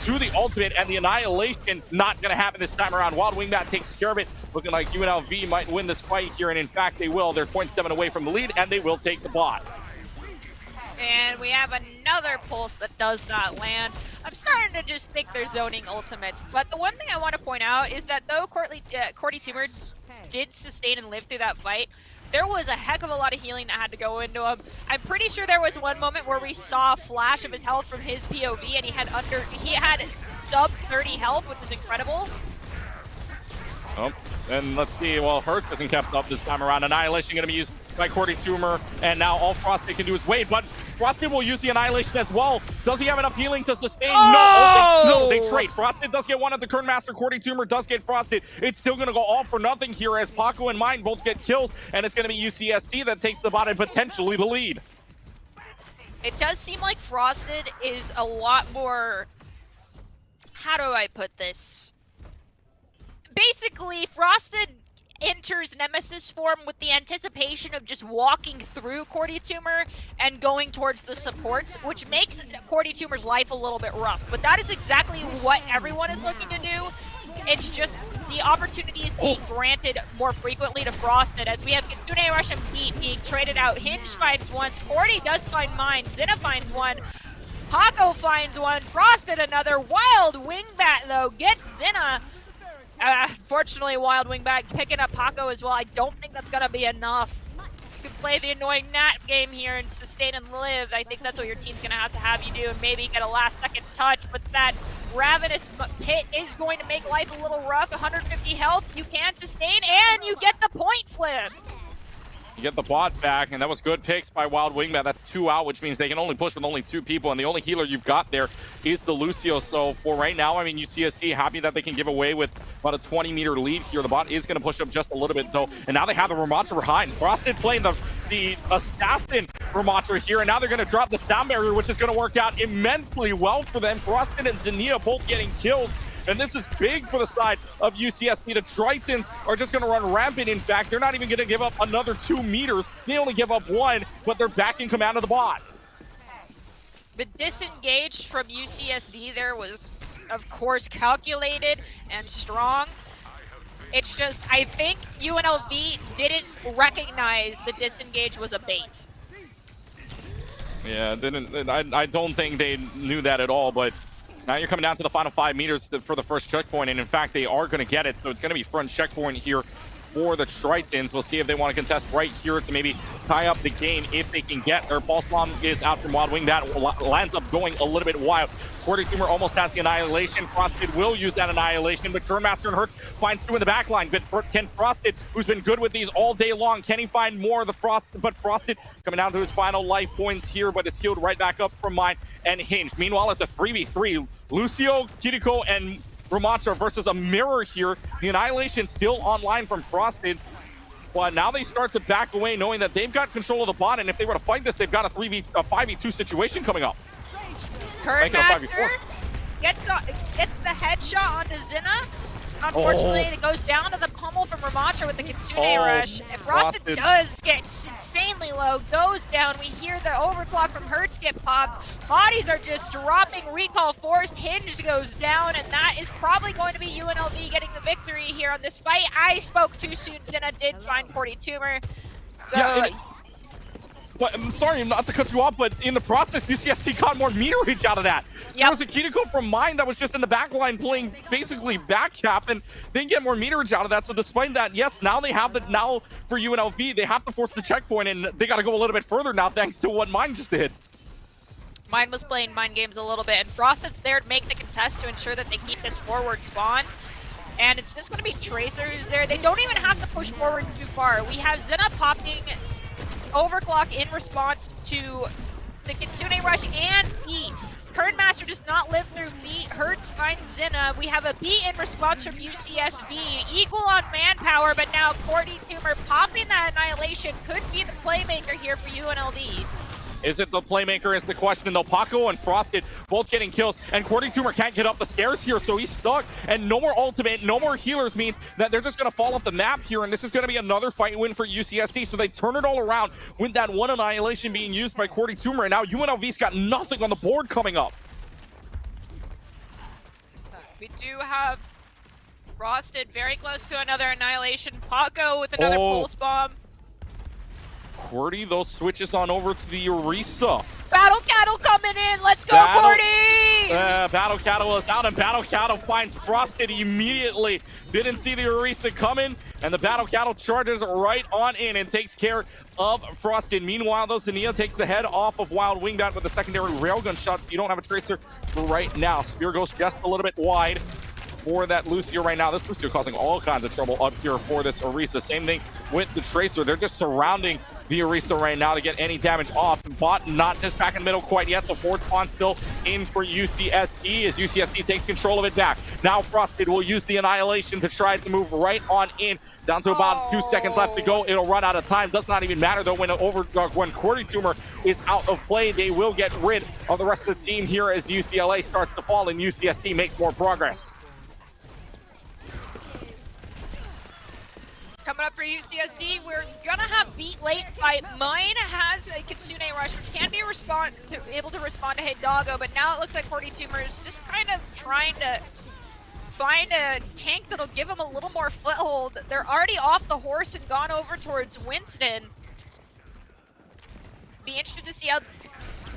[SPEAKER 1] to the ultimate, and the Annihilation not going to happen this time around. Wild Wingbat takes care of it, looking like UNLV might win this fight here, and in fact they will. They're 0.7 away from the lead, and they will take the bot.
[SPEAKER 7] And we have another pulse that does not land. I'm starting to just think they're zoning ultimates. But the one thing I want to point out is that though Cordy Tumor did sustain and live through that fight, there was a heck of a lot of healing that had to go into him. I'm pretty sure there was one moment where we saw a flash of his health from his POV, and he had sub 30 health, which was incredible.
[SPEAKER 1] Oh, and let's see. Well, Hurst hasn't kept up this time around. Annihilation going to be used by Cordy Tumor, and now all Frosted can do is wait, but Frosted will use the Annihilation as well. Does he have enough healing to sustain?
[SPEAKER 7] Oh!
[SPEAKER 1] No, they trade. Frosted does get one of the Kernmaster. Cordy Tumor does get Frosted. It's still going to go all for nothing here as Paco and Mine both get killed, and it's going to be UCSD that takes the bot and potentially the lead.
[SPEAKER 7] It does seem like Frosted is a lot more, how do I put this? basically, Frosted enters Nemesis form with the anticipation of just walking through Cordy Tumor and going towards the supports, which makes Cordy Tumor's life a little bit rough. But that is exactly what everyone is looking to do. It's just the opportunity is being granted more frequently to Frosted, as we have Kitsune Rush and Pete being traded out. Hinge finds one, Cordy does find mine, Zinna finds one, Paco finds one, Frosted another. Wild Wingbat, though, gets Zinna. Fortunately, Wild Wingbat picking up Paco as well. I don't think that's going to be enough. You can play the annoying Nat game here and sustain and live. I think that's what your team's going to have you do, and maybe get a last-second touch. But that Ravenous Pit is going to make life a little rough. 150 health, you can sustain, and you get the point flip.
[SPEAKER 1] You get the bot back, and that was good picks by Wild Wingbat. That's 2 out, which means they can only push with only 2 people, and the only healer you've got there is the Lucio. So for right now, I mean, UCSD happy that they can give away with about a 20-meter lead here. The bot is going to push up just a little bit, though, and now they have the Ramattra behind. Frosted playing the assassin Ramattra here, and now they're going to drop the sound barrier, which is going to work out immensely well for them. Frosted and Zania both getting kills. And this is big for the side of UCSD. The Tritons are just going to run rampant. In fact, they're not even going to give up another 2 meters. They only give up 1, but they're back in command of the bot.
[SPEAKER 7] The disengage from UCSD there was, of course, calculated and strong. It's just, I think UNLV didn't recognize the disengage was a bait.
[SPEAKER 1] Yeah, I don't think they knew that at all, but now you're coming down to the final 5 meters for the first checkpoint, and in fact, they are going to get it. So it's going to be front checkpoint here for the Tritons. We'll see if they want to contest right here to maybe tie up the game if they can get their pulse bomb is out from Wild Wing. That lands up going a little bit wild. Cordy Tumor almost has the annihilation. Frosted will use that annihilation, but Turnmaster and Hurt finds 2 in the back line. But can Frosted, who's been good with these all day long, can he find more of the Frosted? But Frosted coming down to his final life points here, but is healed right back up from mine and Hinge. Meanwhile, it's a 3v3. Lucio, Kiriko, and Ramattra versus a mirror here. The annihilation still online from Frosted. But now they start to back away, knowing that they've got control of the bot, and if they were to fight this, they've got a 5v2 situation coming up.
[SPEAKER 7] Current Master gets the headshot onto Zinna. Unfortunately, it goes down to the pummel from Ramattra with the Kitsune Rush. If Frosted does get insanely low, goes down. We hear the overclock from Hertz get popped. Bodies are just dropping, recall forced. Hinged goes down, and that is probably going to be UNLV getting the victory here on this fight. I spoke too soon. Zinna did find Cordy Tumor. So...
[SPEAKER 1] Yeah, but I'm sorry not to cut you off, but in the process, UCSD got more meterage out of that. Yep. There was a Kiriko from mine that was just in the back line playing basically back cap, and they get more meterage out of that. So despite that, yes, now they have now for UNLV, they have to force the checkpoint, and they got to go a little bit further now thanks to what mine just did.
[SPEAKER 7] Mine was playing mind games a little bit, and Frosted's there to make the contest to ensure that they keep this forward spawn. And it's just going to be Tracer who's there. They don't even have to push forward too far. We have Zinna popping overclock in response to the Kitsune Rush and Beat. Current Master does not live through Beat. Hertz finds Zinna. We have a Beat in response from UCSD. Equal on manpower, but now Cordy Tumor popping that annihilation could be the playmaker here for UNLV.
[SPEAKER 1] Is it the playmaker is the question, though. Paco and Frosted both getting kills, and Cordy Tumor can't get up the stairs here, so he's stuck. And no more ultimate, no more healers means that they're just going to fall off the map here, and this is going to be another fight win for UCSD. So they turn it all around with that one annihilation being used by Cordy Tumor, and now UNLV's got nothing on the board coming up.
[SPEAKER 7] We do have Frosted very close to another annihilation. Paco with another pulse bomb.
[SPEAKER 1] Cordy, those switches on over to the Orisa.
[SPEAKER 7] Battle Cattle coming in. Let's go, Cordy!
[SPEAKER 1] Battle Cattle is out, and Battle Cattle finds Frosted immediately. Didn't see the Orisa coming, and the Battle Cattle charges right on in and takes care of Frosted. Meanwhile, though, Zania takes the head off of Wild Wingbat with a secondary railgun shot. You don't have a Tracer right now. Spear goes just a little bit wide for that Lucio right now. This Lucio causing all kinds of trouble up here for this Orisa. Same thing with the Tracer. They're just surrounding the Orisa right now to get any damage off. Bot not just back in the middle quite yet, so forward spawn still in for UCSD as UCSD takes control of it back. Now Frosted will use the annihilation to try to move right on in. Down to about 2 seconds left to go. It'll run out of time. Does not even matter though when Cordy Tumor is out of play. They will get rid of the rest of the team here as UCLA starts to fall and UCSD makes more progress.
[SPEAKER 7] Coming up for UCSD, we're gonna have beat late by Mine has a Kitsune Rush, which can be able to respond to Hidalgo, but now it looks like 40 Tumor is just kind of trying to find a tank that'll give him a little more foothold. They're already off the horse and gone over towards Winston. Be interested to see how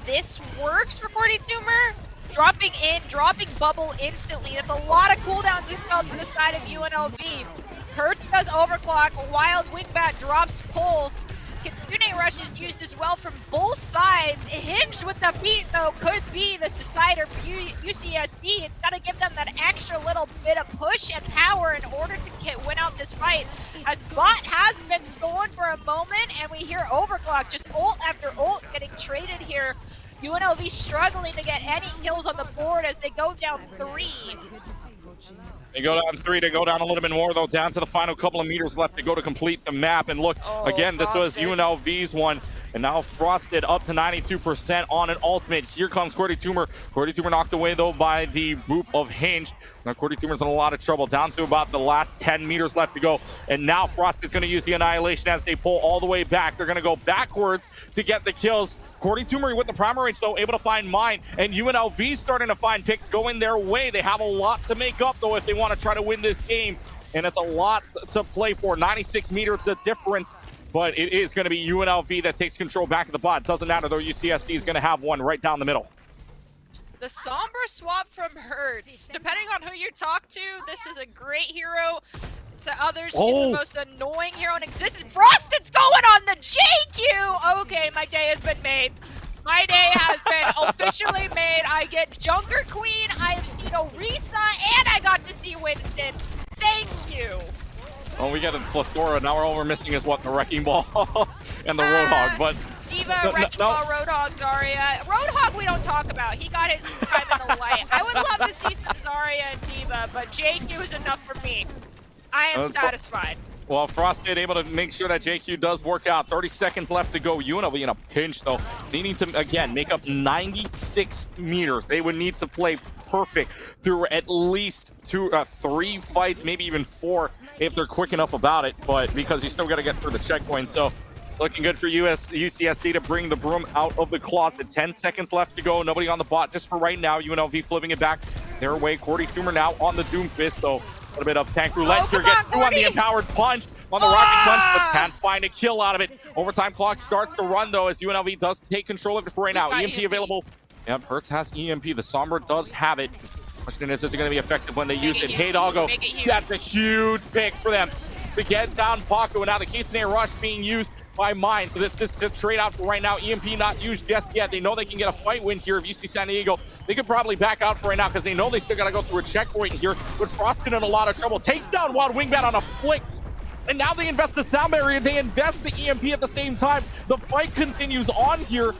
[SPEAKER 7] this works for 40 Tumor. Dropping in, dropping bubble instantly. That's a lot of cooldowns he spelled for the side of UNLV. Hertz does overclock, Wild Wingbat drops Pulse. Kitsune Rush is used as well from both sides. Hinged with the beat, though, could be the decider for UCSD. It's got to give them that extra little bit of push and power in order to win out this fight. As bot has been stolen for a moment, and we hear overclock, just ult after ult getting traded here. UNLV struggling to get any kills on the board as they go down 3.
[SPEAKER 1] They go down 3, they go down a little bit more, though, down to the final couple of meters left to go to complete the map. And look, again, this was UNLV's one, and now Frosted up to 92% on an ultimate. Here comes Cordy Tumor. Cordy Tumor knocked away, though, by the boop of Hinge. Now, Cordy Tumor's in a lot of trouble, down to about the last 10 meters left to go. And now Frosted's going to use the Annihilation as they pull all the way back. They're going to go backwards to get the kills. Cordy Tumor with the primary range, though, able to find Mine, and UNLV starting to find picks going their way. They have a lot to make up, though, if they want to try to win this game, and it's a lot to play for. 96 meters the difference, but it is going to be UNLV that takes control back of the bot. Doesn't matter, though. UCSD is going to have one right down the middle.
[SPEAKER 7] The Sombra swap from Hertz. Depending on who you talk to, this is a great hero. To others, she's the most annoying hero in existence. Frosted's going on the JQ! Okay, my day has been made. My day has been officially made. I get Junker Queen, I have seen Orisa, and I got to see Winston. Thank you.
[SPEAKER 1] Oh, we got a plethora. Now all we're missing is, what, the Wrecking Ball and the Roadhog, but...
[SPEAKER 7] D.Va, Wrecking Ball, Roadhog, Zarya. Roadhog we don't talk about. He got his time in the light. I would love to see some Zarya and D.Va, but JQ is enough for me. I am satisfied.
[SPEAKER 1] Well, Frosted able to make sure that JQ does work out. 30 seconds left to go. UNLV in a pinch, though. They need to, again, make up 96 meters. They would need to play perfect through at least 3 fights, maybe even 4, if they're quick enough about it. But because you still got to get through the checkpoint. So looking good for UCSD to bring the broom out of the closet. 10 seconds left to go. Nobody on the bot just for right now. UNLV flipping it back their way. Cordy Tumor now on the Doomfist, though. A little bit of tank roulette here, gets through on the empowered punch, on the rocket punch, but can't find a kill out of it. Overtime clock starts to run, though, as UNLV does take control of it for right now. EMP available. Yep, Hertz has EMP. The Sombra does have it. Question is it going to be effective when they use it? Hey, Doggo, that's a huge pick for them to get down Paco, and now the Kitsune Rush being used by Mine. So this is the trade out for right now. EMP not used just yet. They know they can get a fight win here. If you see San Diego, they could probably back out for right now because they know they still got to go through a checkpoint here. But Frosted in a lot of trouble. Takes down Wild Wingbat on a flick. And now they invest the sound barrier. They invest the EMP at the same time. The fight continues on here.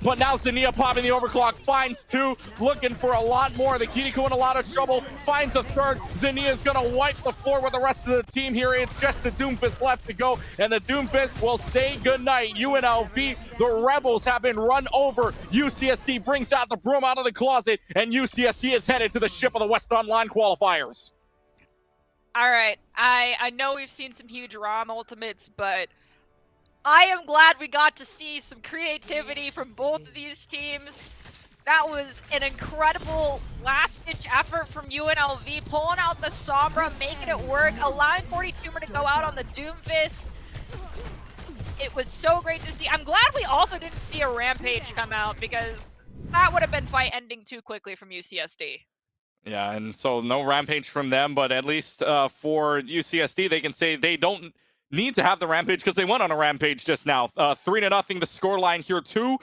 [SPEAKER 1] But now Zania popping the overclock, finds 2, looking for a lot more. The Kiriko in a lot of trouble, finds a 3rd. Zania's gonna wipe the floor with the rest of the team here. It's just the Doomfist left to go, and the Doomfist will say goodnight. UNLV, the Rebels have been run over. UCSD brings out the broom out of the closet, and UCSD is headed to the ship of the West Online qualifiers.
[SPEAKER 7] All right, I know we've seen some huge ROM ultimates, but I am glad we got to see some creativity from both of these teams. That was an incredible last-ditch effort from UNLV, pulling out the Sombra, making it work, allowing 40 Tumor to go out on the Doomfist. It was so great to see. I'm glad we also didn't see a Rampage come out, because that would have been fight ending too quickly from UCSD.
[SPEAKER 1] Yeah, and so no Rampage from them, but at least for UCSD, they can say they don't need to have the Rampage because they went on a Rampage just now. 3-0 the scoreline here too.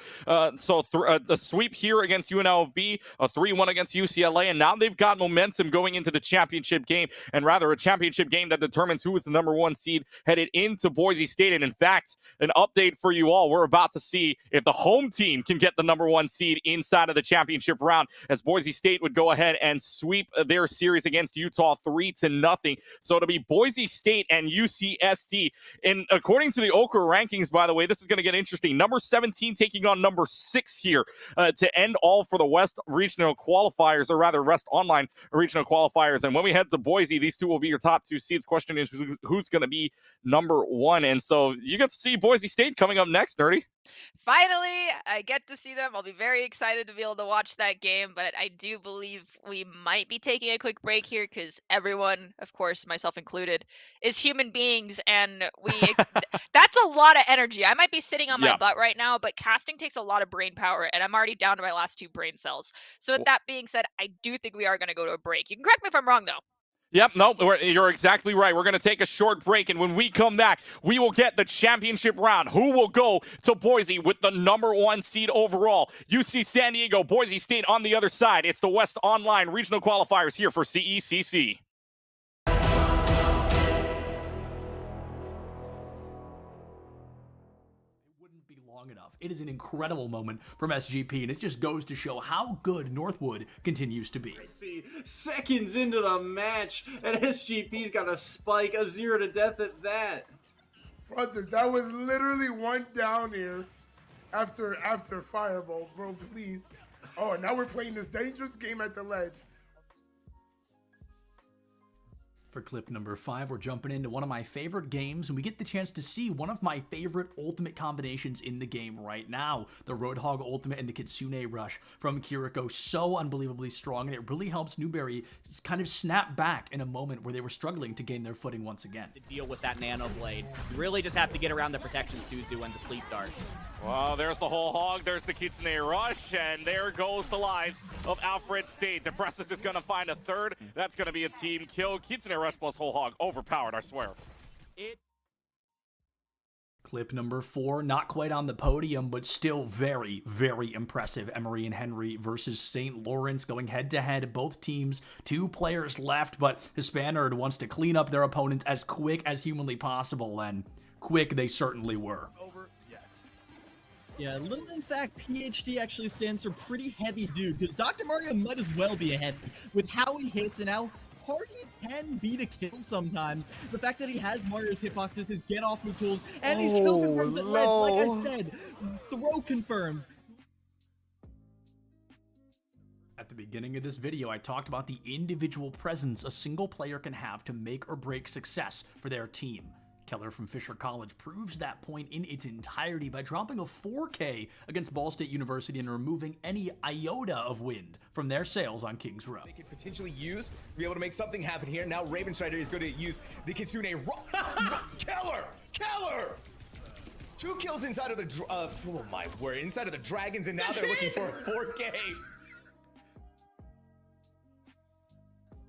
[SPEAKER 1] So the sweep here against UNLV, a 3-1 against UCLA, and now they've got momentum going into the championship game, and rather a championship game that determines who is the #1 seed headed into Boise State. And in fact, an update for you all, we're about to see if the home team can get the #1 seed inside of the championship round, as Boise State would go ahead and sweep their series against Utah 3-0. So it'll be Boise State and UCSD key. And according to the Okra rankings, by the way, this is going to get interesting. Number 17 taking on number 6 here to end all for the West Regional Qualifiers, or rather West Online Regional Qualifiers. And when we head to Boise, these two will be your top 2 seeds. Question is who's going to be number 1? And so you get to see Boise State coming up next, Nerdy.
[SPEAKER 7] Finally, I get to see them. I'll be very excited to be able to watch that game, but I do believe we might be taking a quick break here because everyone, of course, myself included, is human beings, and that's a lot of energy. I might be sitting on my butt right now, but casting takes a lot of brain power, and I'm already down to my last 2 brain cells. So with that being said, I do think we are going to go to a break. You can correct me if I'm wrong, though.
[SPEAKER 1] Yep, no, you're exactly right. We're going to take a short break, and when we come back, we will get the championship round. Who will go to Boise with the number 1 seed overall? UC San Diego, Boise State on the other side. It's the West Online Regional Qualifiers here for CECC.
[SPEAKER 8] Enough. It is an incredible moment from SGP, and it just goes to show how good Northwood continues to be.
[SPEAKER 19] See, seconds into the match, and SGP's got a spike, a 0 to death at that.
[SPEAKER 4] Brother, that was literally 1 down here after Fireball, bro, please. Oh, and now we're playing this dangerous game at the ledge.
[SPEAKER 8] For clip number 5, we're jumping into one of my favorite games, and we get the chance to see one of my favorite ultimate combinations in the game right now. The Roadhog ultimate and the Kitsune Rush from Kiriko. So unbelievably strong, and it really helps Newberry kind of snap back in a moment where they were struggling to gain their footing once again.
[SPEAKER 15] To deal with that Nano Blade. You really just have to get around the protection Suzu and the Sleep Dart.
[SPEAKER 1] Well, there's the whole hog, there's the Kitsune Rush, and there goes the lives of Alfred State. Depressus is going to find a third. That's going to be a team kill. Kitsune Rush plus whole hog, overpowered, I swear.
[SPEAKER 8] Clip number 4, not quite on the podium, but still very, very impressive. Emery and Henry versus St. Lawrence going head-to-head. Both teams, 2 players left, but Hispanerd wants to clean up their opponents as quick as humanly possible, and quick they certainly were.
[SPEAKER 12] Yeah, little in fact, PhD actually stands for pretty heavy dude, because Dr. Mario might as well be ahead with how he hits and how hard he can be to kill sometimes. The fact that he has Mario's hitboxes, his get off move tools, and these kill confirms at ledge, like I said, throw confirmed.
[SPEAKER 8] At the beginning of this video, I talked about the individual presence a single player can have to make or break success for their team. Keller from Fisher College proves that point in its entirety by dropping a 4K against Ball State University and removing any iota of wind from their sails on Kings Row.
[SPEAKER 17] They could potentially use to be able to make something happen here. Now Ravenstrider is going to use the Kitsune Keller! 2 kills inside of the oh my word, inside of the Dragons, and now they're looking for a 4K.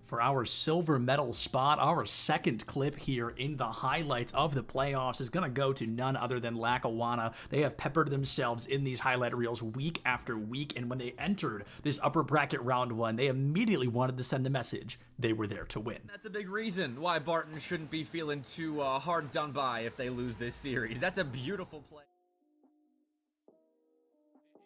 [SPEAKER 8] For our silver medal spot, our second clip here in the highlights of the playoffs is going to go to none other than Lackawanna. They have peppered themselves in these highlight reels week after week, and when they entered this upper bracket round 1, they immediately wanted to send the message they were there to win.
[SPEAKER 18] That's a big reason why Barton shouldn't be feeling too hard done by if they lose this series. That's a beautiful play.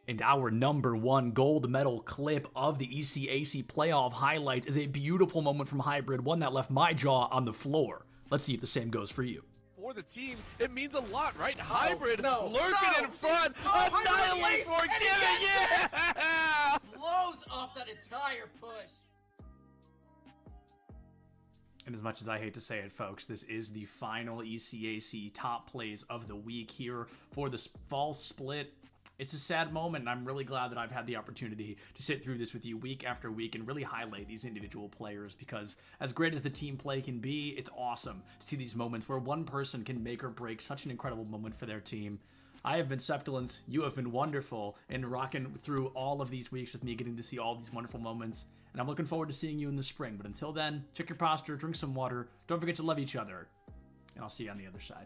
[SPEAKER 8] And our number 1 gold medal clip of the ECAC playoff highlights is a beautiful moment from Hybrid, one that left my jaw on the floor. Let's see if the same goes for you.
[SPEAKER 16] For the team, it means a lot, right? Hybrid lurking in front, annihilate for giving, yeah!
[SPEAKER 15] Blows up that entire push.
[SPEAKER 8] And as much as I hate to say it, folks, this is the final ECAC top plays of the week here for the fall split. It's a sad moment, and I'm really glad that I've had the opportunity to sit through this with you week after week and really highlight these individual players, because as great as the team play can be, it's awesome to see these moments where one person can make or break such an incredible moment for their team. I have been Septilence, you have been wonderful, and rocking through all of these weeks with me, getting to see all these wonderful moments, and I'm looking forward to seeing you in the spring. But until then, check your posture, drink some water, don't forget to love each other, and I'll see you on the other side.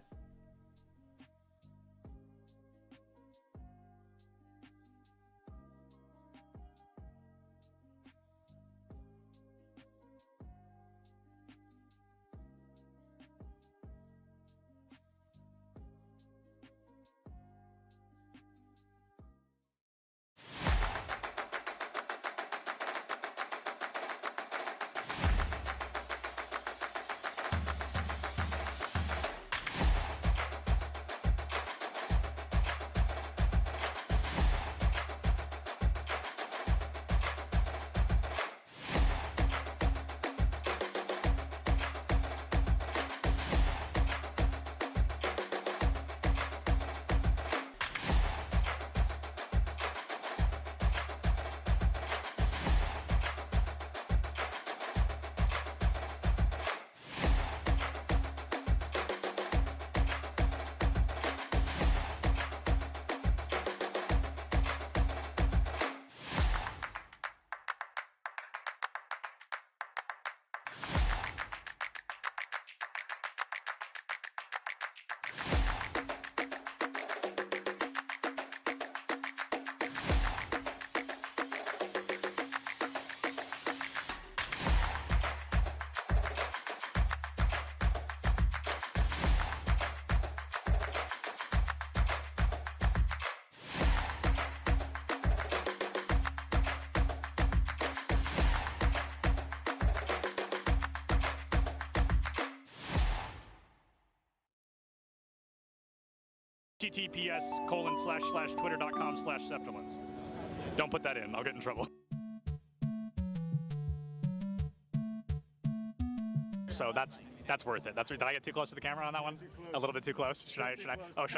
[SPEAKER 3] https://twitter.com/septilence. Don't put that in. I'll get in trouble. So that's worth it. Did I get too close to the camera on that one? A little bit too close? Should I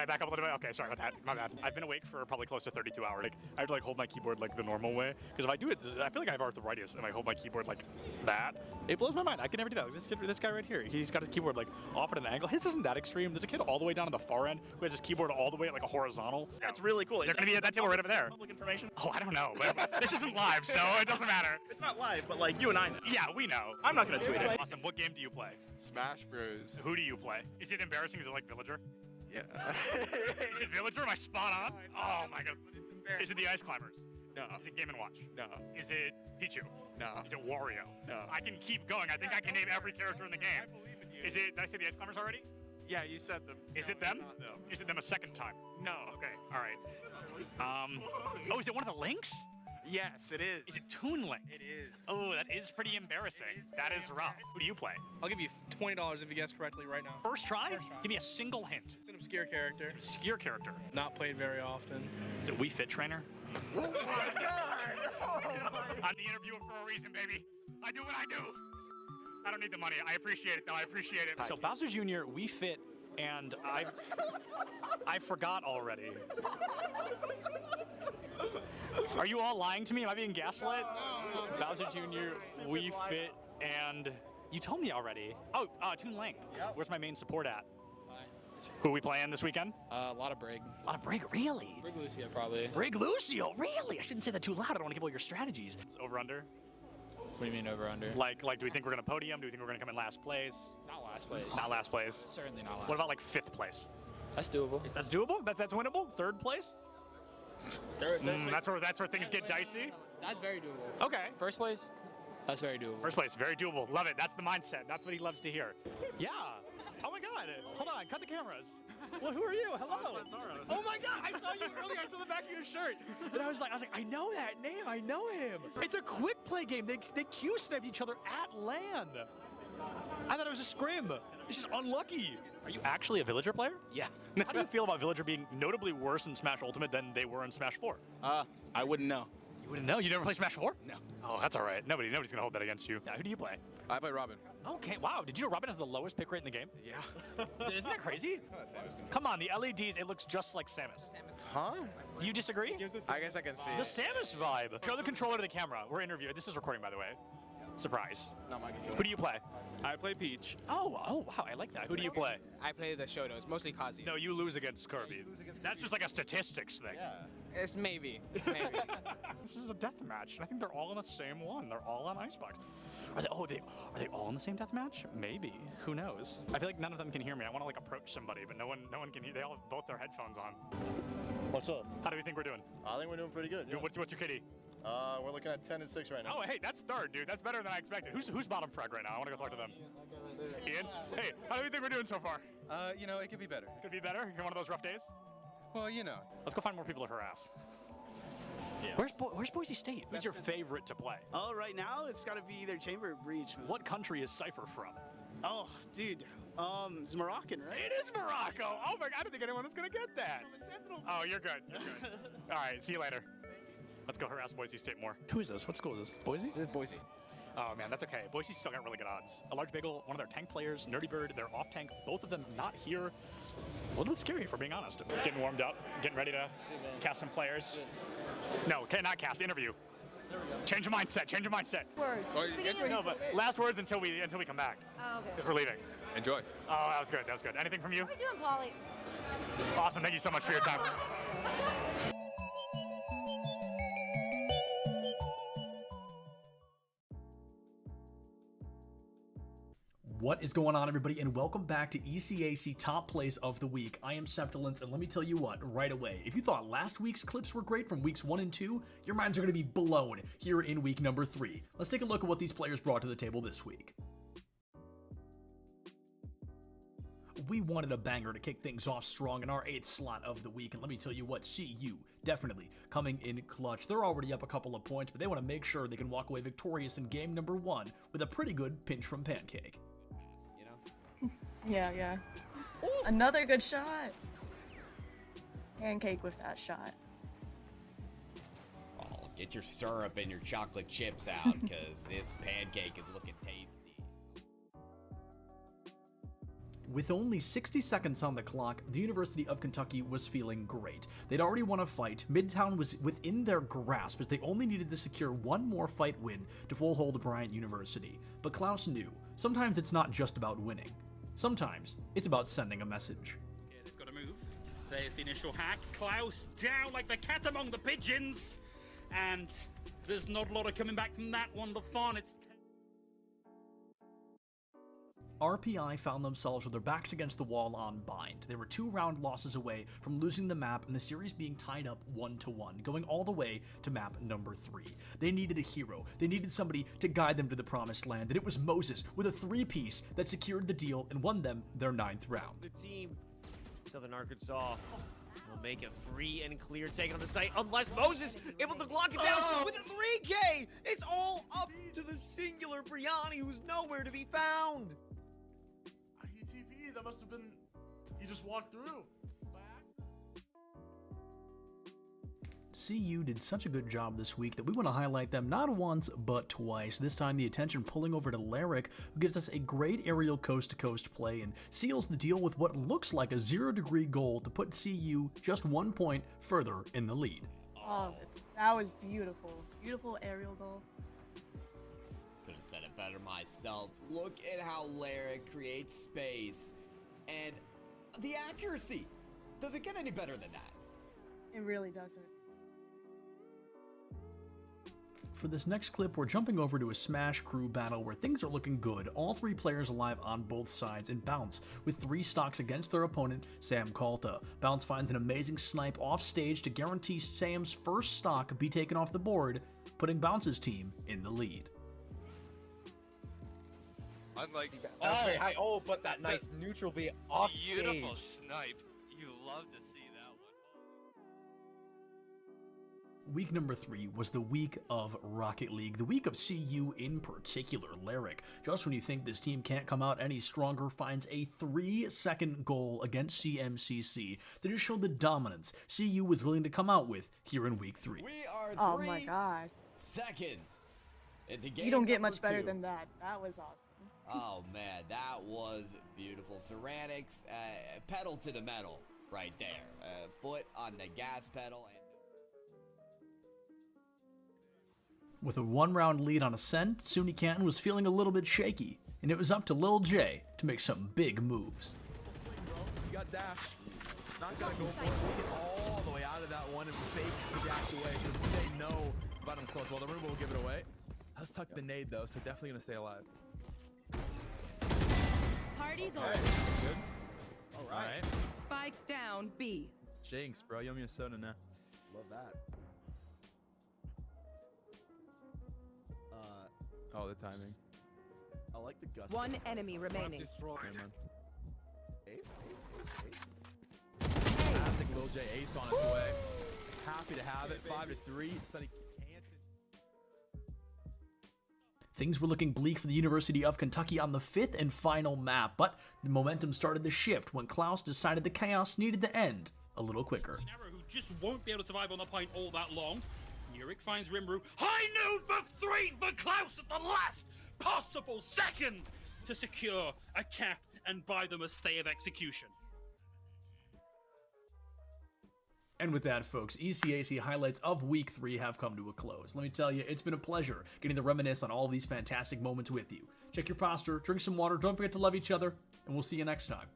[SPEAKER 3] back up a little bit? Okay, sorry about that. My bad. I've been awake for probably close to 32 hours. Like, I have to like hold my keyboard like the normal way, because if I do it, I feel like I have arthritis if I hold my keyboard like that. It blows my mind. I can never do that. This guy right here, he's got his keyboard like off at an angle. His isn't that extreme. There's a kid all the way down to the far end who has his keyboard all the way at like a horizontal.
[SPEAKER 23] That's really cool.
[SPEAKER 3] They're going to be at that table right over there.
[SPEAKER 23] Public information?
[SPEAKER 3] Oh, I don't know. But this isn't live, so it doesn't matter.
[SPEAKER 23] It's not live, but like you and I know.
[SPEAKER 3] Yeah, we know.
[SPEAKER 23] I'm not going to tweet it.
[SPEAKER 3] Awesome. What game do you play?
[SPEAKER 23] Smash Bros.
[SPEAKER 3] Who do you play? Is it embarrassing? Is it like Villager?
[SPEAKER 23] Yeah.
[SPEAKER 3] Is it Villager? Am I spot on? Oh my god. Is it the Ice Climbers?
[SPEAKER 23] No.
[SPEAKER 3] Is it Game & Watch?
[SPEAKER 23] No.
[SPEAKER 3] Is it Pichu?
[SPEAKER 23] No.
[SPEAKER 3] Is it Wario?
[SPEAKER 23] No.
[SPEAKER 3] I can keep going. I think I can name every character in the game.
[SPEAKER 23] I believe in you.
[SPEAKER 3] Is it, did I say the Ice Climbers already?
[SPEAKER 23] Yeah, you said them.
[SPEAKER 3] Is it them?
[SPEAKER 23] Not them.
[SPEAKER 3] Is it them a second time?
[SPEAKER 23] No.
[SPEAKER 3] Okay, all right. Oh, is it one of the Links?
[SPEAKER 23] Yes, it is.
[SPEAKER 3] Is it Toon Link?
[SPEAKER 23] It is.
[SPEAKER 3] Oh, that is pretty embarrassing. That is rough. Who do you play?
[SPEAKER 5] I'll give you $20 if you guess correctly right now.
[SPEAKER 3] First try? Give me a single hint.
[SPEAKER 5] It's an obscure character.
[SPEAKER 3] Obscure character.
[SPEAKER 5] Not played very often.
[SPEAKER 3] Is it Wii Fit Trainer?
[SPEAKER 23] Oh my god! Oh my.
[SPEAKER 3] I'm the interviewer for a reason, baby. I do what I do. I don't need the money. I appreciate it, though. I appreciate it. So Bowser Jr., Wii Fit, and I forgot already. Are you all lying to me? Am I being gaslit? No. Bowser Jr., Wii Fit, and you told me already. Oh, Toon Link. Yep. Where's my main support at? Who are we playing this weekend?
[SPEAKER 5] A lot of Brig.
[SPEAKER 3] A lot of Brig, really?
[SPEAKER 5] Brig Lucio, probably.
[SPEAKER 3] Brig Lucio, really? I shouldn't say that too loud. I don't want to give away your strategies. It's over under.
[SPEAKER 5] What do you mean over under?
[SPEAKER 3] Like, do we think we're gonna podium? Do we think we're gonna come in last place?
[SPEAKER 5] Not last place.
[SPEAKER 3] Not last place.
[SPEAKER 5] Certainly not last.
[SPEAKER 3] What about like 5th place?
[SPEAKER 5] That's doable.
[SPEAKER 3] That's doable? That's winnable? 3rd place?
[SPEAKER 5] Third place.
[SPEAKER 3] That's where things get dicey?
[SPEAKER 5] That's very doable.
[SPEAKER 3] Okay.
[SPEAKER 5] First place? That's very doable.
[SPEAKER 3] First place, very doable. Love it. That's the mindset. That's what he loves to hear. Yeah. Oh my god. Hold on, cut the cameras. Well, who are you? Hello. Oh my god, I saw you earlier. I saw the back of your shirt. And I was like, I know that name. I know him. It's a quick play game. They Q-sniped each other at land. I thought it was a scrim. It's just unlucky. Are you actually a Villager player?
[SPEAKER 23] Yeah.
[SPEAKER 3] How do you feel about Villager being notably worse in Smash Ultimate than they were in Smash 4?
[SPEAKER 23] I wouldn't know.
[SPEAKER 3] You wouldn't know? You never played Smash 4?
[SPEAKER 23] No.
[SPEAKER 3] Oh, that's all right. Nobody's gonna hold that against you. Now, who do you play?
[SPEAKER 23] I play Robin.
[SPEAKER 3] Okay, wow. Did you know Robin has the lowest pick rate in the game?
[SPEAKER 23] Yeah.
[SPEAKER 3] Isn't that crazy? Come on, the LEDs, it looks just like Samus.
[SPEAKER 23] Huh?
[SPEAKER 3] Do you disagree?
[SPEAKER 23] I guess I can see
[SPEAKER 3] The
[SPEAKER 23] it.
[SPEAKER 3] Samus vibe. Show the controller to the camera. We're interviewing. This is recording, by the way. Surprise.
[SPEAKER 23] Not my controller.
[SPEAKER 3] Who do you play?
[SPEAKER 23] I play Peach.
[SPEAKER 3] Oh, wow. I like that. Who do you play?
[SPEAKER 5] I play the Shotos, mostly Kazuya.
[SPEAKER 3] No, you lose against Kirby. That's just like a statistics thing.
[SPEAKER 23] Yeah.
[SPEAKER 5] It's maybe.
[SPEAKER 3] This is a death match, and I think they're all in the same one. They're all on Icebox. Are they all in the same death match? Maybe. Who knows? I feel like none of them can hear me. I want to like approach somebody, but no one can hear. They all have both their headphones on.
[SPEAKER 6] What's up?
[SPEAKER 3] How do we think we're doing?
[SPEAKER 6] I think we're doing pretty good. Yeah.
[SPEAKER 3] What's your kitty?
[SPEAKER 6] We're looking at 10 and 6 right now.
[SPEAKER 3] Oh, hey, that's 3rd, dude. That's better than I expected. Who's bottom frag right now? I want to go talk to them. Ian? Hey, how do you think we're doing so far?
[SPEAKER 20] It could be better.
[SPEAKER 3] Could be better? You're one of those rough days?
[SPEAKER 20] Well, you know.
[SPEAKER 3] Let's go find more people to harass. Yeah. Where's Boise State? Who's your favorite to play?
[SPEAKER 21] Oh, right now it's got to be either Chamber or Breach.
[SPEAKER 3] What country is Cypher from?
[SPEAKER 21] Oh, dude. It's Moroccan, right?
[SPEAKER 3] It is Morocco. Oh my God, I don't think anyone is gonna get that. Oh, you're good. You're good. All right, see you later. Let's go harass Boise State more. Who is this? What school is this? Boise?
[SPEAKER 21] This is Boise.
[SPEAKER 3] Oh man, that's okay. Boise's still got really good odds. A Large Bagel, one of their tank players, Nerdy Bird, they're off tank. Both of them not here. A little bit scary, if we're being honest. Getting warmed up, getting ready to cast some players. No, okay, not cast, interview. Change your mindset, change your mindset.
[SPEAKER 26] Words.
[SPEAKER 3] No, but last words until we come back.
[SPEAKER 26] Oh, okay.
[SPEAKER 3] Because we're leaving.
[SPEAKER 20] Enjoy.
[SPEAKER 3] Oh, that was good, that was good. Anything from you?
[SPEAKER 26] How are you doing, Polly?
[SPEAKER 3] Awesome, thank you so much for your time.
[SPEAKER 8] What is going on, everybody, and welcome back to ECAC Top Plays of the Week. I am Septilence, and let me tell you what, right away, if you thought last week's clips were great from weeks 1 and 2, your minds are going to be blown here in week number 3. Let's take a look at what these players brought to the table this week. We wanted a banger to kick things off strong in our 8th slot of the week, and let me tell you what, CU definitely coming in clutch. They're already up a couple of points, but they want to make sure they can walk away victorious in game number 1 with a pretty good pinch from Pancake.
[SPEAKER 26] Yeah. Another good shot.
[SPEAKER 10] pancake with that shot.
[SPEAKER 11] Oh, get your syrup and your chocolate chips out, because this pancake is looking tasty.
[SPEAKER 8] With only 60 seconds on the clock, the University of Kentucky was feeling great. They'd already won a fight, Midtown was within their grasp as they only needed to secure one more fight win to full hold Bryant University. But Klaus knew, sometimes it's not just about winning. Sometimes it's about sending a message.
[SPEAKER 13] Okay, they've got to move. There's the initial hack. Klaus down like the cat among the pigeons. And there's not a lot of coming back from that one. The fawn, it's...
[SPEAKER 8] RPI found themselves with their backs against the wall on bind. They were 2 round losses away from losing the map and the series being tied up 1-1, going all the way to map number 3. They needed a hero. They needed somebody to guide them to the promised land, and it was Moses with a 3-piece that secured the deal and won them their 9th round.
[SPEAKER 14] The team, Southern Arkansas, will make it free and clear, taking on the site, unless Moses able to lock it down with a 3K! It's all up to the singular Briani, who's nowhere to be found!
[SPEAKER 2] That must have been, he just walked through.
[SPEAKER 8] CU did such a good job this week that we want to highlight them not once, but twice. This time the attention pulling over to Lyric, who gives us a great aerial coast-to-coast play and seals the deal with what looks like a 0-degree goal to put CU just 1 point further in the lead.
[SPEAKER 10] Oh, that was beautiful. Beautiful aerial goal.
[SPEAKER 11] Could have said it better myself. Look at how Lyric creates space. And the accuracy. Does it get any better than that?
[SPEAKER 10] It really doesn't.
[SPEAKER 8] For this next clip, we're jumping over to a Smash crew battle where things are looking good. All 3 players alive on both sides, and Bounce with 3 stocks against their opponent, Sam Kalta. Bounce finds an amazing snipe off stage to guarantee Sam's first stock be taken off the board, putting Bounce's team in the lead.
[SPEAKER 24] Unlike
[SPEAKER 18] very high. Oh, but that nice neutral B off
[SPEAKER 24] beautiful
[SPEAKER 18] stage.
[SPEAKER 24] snipe. You love to see that one.
[SPEAKER 8] Week number 3 was the week of Rocket League, the week of CU in particular. Lyric, just when you think this team can't come out any stronger, finds a 3-second goal against CMCC that just showed the dominance CU was willing to come out with here in week 3.
[SPEAKER 11] We are 3
[SPEAKER 10] Oh my god.
[SPEAKER 11] seconds into game
[SPEAKER 10] You don't get much
[SPEAKER 11] number
[SPEAKER 10] better
[SPEAKER 11] 2.
[SPEAKER 10] than that. That was awesome.
[SPEAKER 11] Oh man, that was beautiful. Ceramics, pedal to the metal right there. Foot on the gas pedal.
[SPEAKER 8] With a 1-round lead on Ascent, Suni Canton was feeling a little bit shaky, and it was up to Lil J to make some big moves.
[SPEAKER 9] You got dash. Not gonna go for it. Get all the way out of that one and fake the dash away, so they know about him close. Well, the Roomba will give it away. Has tucked the nade though, so definitely gonna stay alive.
[SPEAKER 26] Party's
[SPEAKER 9] Okay,
[SPEAKER 26] over.
[SPEAKER 9] good.
[SPEAKER 26] All
[SPEAKER 9] right.
[SPEAKER 26] Spike down B.
[SPEAKER 9] Jinx, bro. Yummy a soda now.
[SPEAKER 27] Love that.
[SPEAKER 9] Oh, the timing.
[SPEAKER 27] I like the gust.
[SPEAKER 26] One enemy remaining.
[SPEAKER 9] Never mind.
[SPEAKER 27] Ace, ace, ace, ace.
[SPEAKER 9] Fantastic Lil J ace on its way. Happy to have it. 5-3. Sunny
[SPEAKER 8] Things were looking bleak for the University of Kentucky on the 5th and final map, but the momentum started to shift when Klaus decided the chaos needed to end a little quicker.
[SPEAKER 13] Arrow, who just won't be able to survive on the point all that long. Yurik finds Rimru. High noon for 3 for Klaus at the last possible second to secure a cap and buy them a stay of execution.
[SPEAKER 8] And with that, folks, ECAC highlights of Week 3 have come to a close. Let me tell you, it's been a pleasure getting to reminisce on all of these fantastic moments with you. Check your posture, drink some water, don't forget to love each other, and we'll see you next time.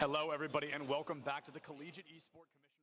[SPEAKER 3] Hello, everybody, and welcome back to the Collegiate Esports Commission.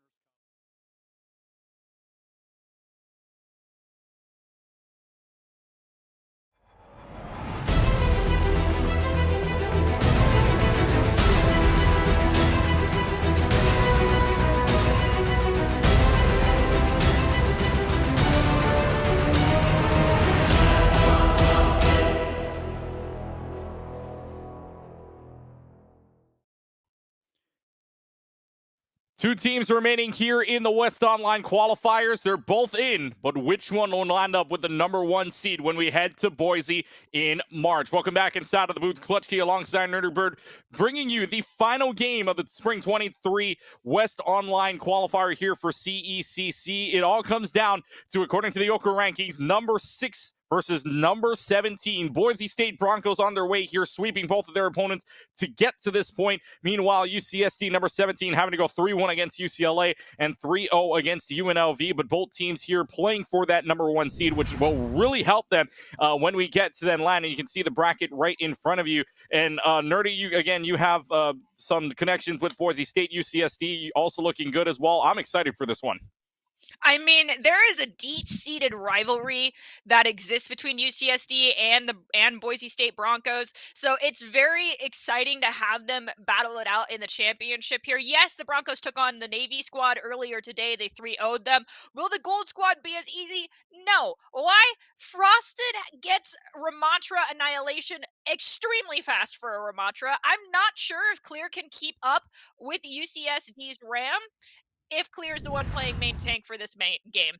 [SPEAKER 1] Two teams remaining here in the West Online qualifiers. They're both in, but which one will land up with the #1 seed when we head to Boise in March? Welcome back inside of the booth. Clutch Key alongside Nerdy Bird, bringing you the final game of the Spring 23 West Online qualifier here for CECC. It all comes down to, according to the Oka rankings, number 6 versus number 17. Boise State Broncos on their way here, sweeping both of their opponents to get to this point. Meanwhile, UCSD number 17 having to go 3-1 against UCLA and 3-0 against UNLV. But both teams here playing for that #1 seed, which will really help them when we get to then land. And you can see the bracket right in front of you. And Nerdy, you have some connections with Boise State. UCSD also looking good as well. I'm excited for this one.
[SPEAKER 4] I mean, there is a deep-seated rivalry that exists between UCSD and Boise State Broncos. So it's very exciting to have them battle it out in the championship here. Yes, the Broncos took on the Navy squad earlier today. They 3-0'd them. Will the Gold squad be as easy? No. Why? Frosted gets Ramatra Annihilation extremely fast for a Ramatra. I'm not sure if Clear can keep up with UCSD's Ram if Clear is the one playing main tank for this main game.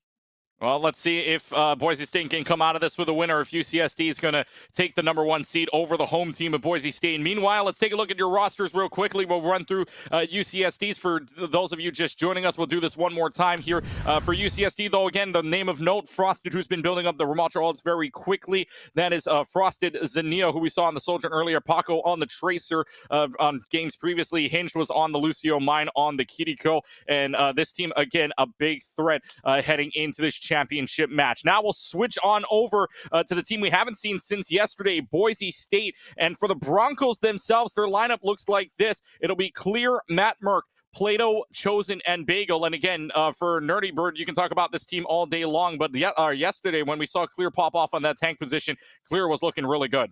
[SPEAKER 1] Well, let's see if Boise State can come out of this with a winner, if UCSD is going to take the #1 seed over the home team of Boise State. And meanwhile, let's take a look at your rosters real quickly. We'll run through UCSD's. For those of you just joining us, we'll do this one more time here. For UCSD, though, again, the name of note, Frosted, who's been building up the Ramatra ults very quickly. That is Frosted, Zania, who we saw on the Soldier earlier, Paco on the Tracer on games previously. Hinged was on the Lucio, Mine on the Kiriko. And this team, again, a big threat heading into this championship match. Now we'll switch on over to the team we haven't seen since yesterday, Boise State. And for the Broncos themselves, their lineup looks like this. It'll be Clear, Matt Merck, Plato, Chosen, and Bagel. And again, for Nerdy Bird, you can talk about this team all day long, but yesterday when we saw Clear pop off on that tank position, Clear was looking really good.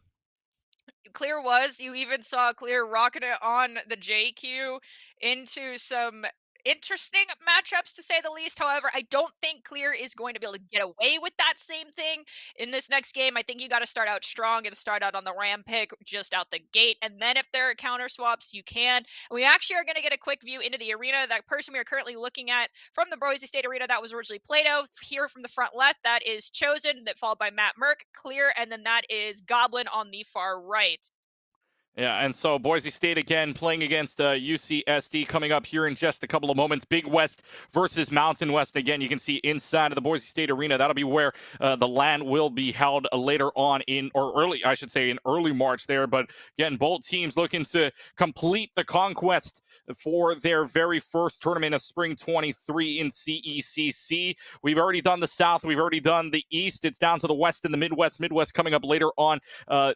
[SPEAKER 4] Clear was. You even saw Clear rocking it on the JQ into some interesting matchups, to say the least. However, I don't think Clear is going to be able to get away with that same thing in this next game. I think you got to start out strong and start out on the ram pick just out the gate. And then if there are counter swaps, you can. And we actually are going to get a quick view into the arena. That person we are currently looking at from the Boise State arena, that was originally Plato. Here from the front left, that is Chosen, that followed by Matt Merck, Clear, and then that is Goblin on the far right.
[SPEAKER 1] Yeah, and so Boise State again playing against UCSD coming up here in just a couple of moments. Big West versus Mountain West. Again, you can see inside of the Boise State arena. That'll be where the LAN will be held later on in early March there. But again, both teams looking to complete the conquest for their very first tournament of Spring 23 in CECC. We've already done the South. We've already done the East. It's down to the West and the Midwest. Midwest coming up later on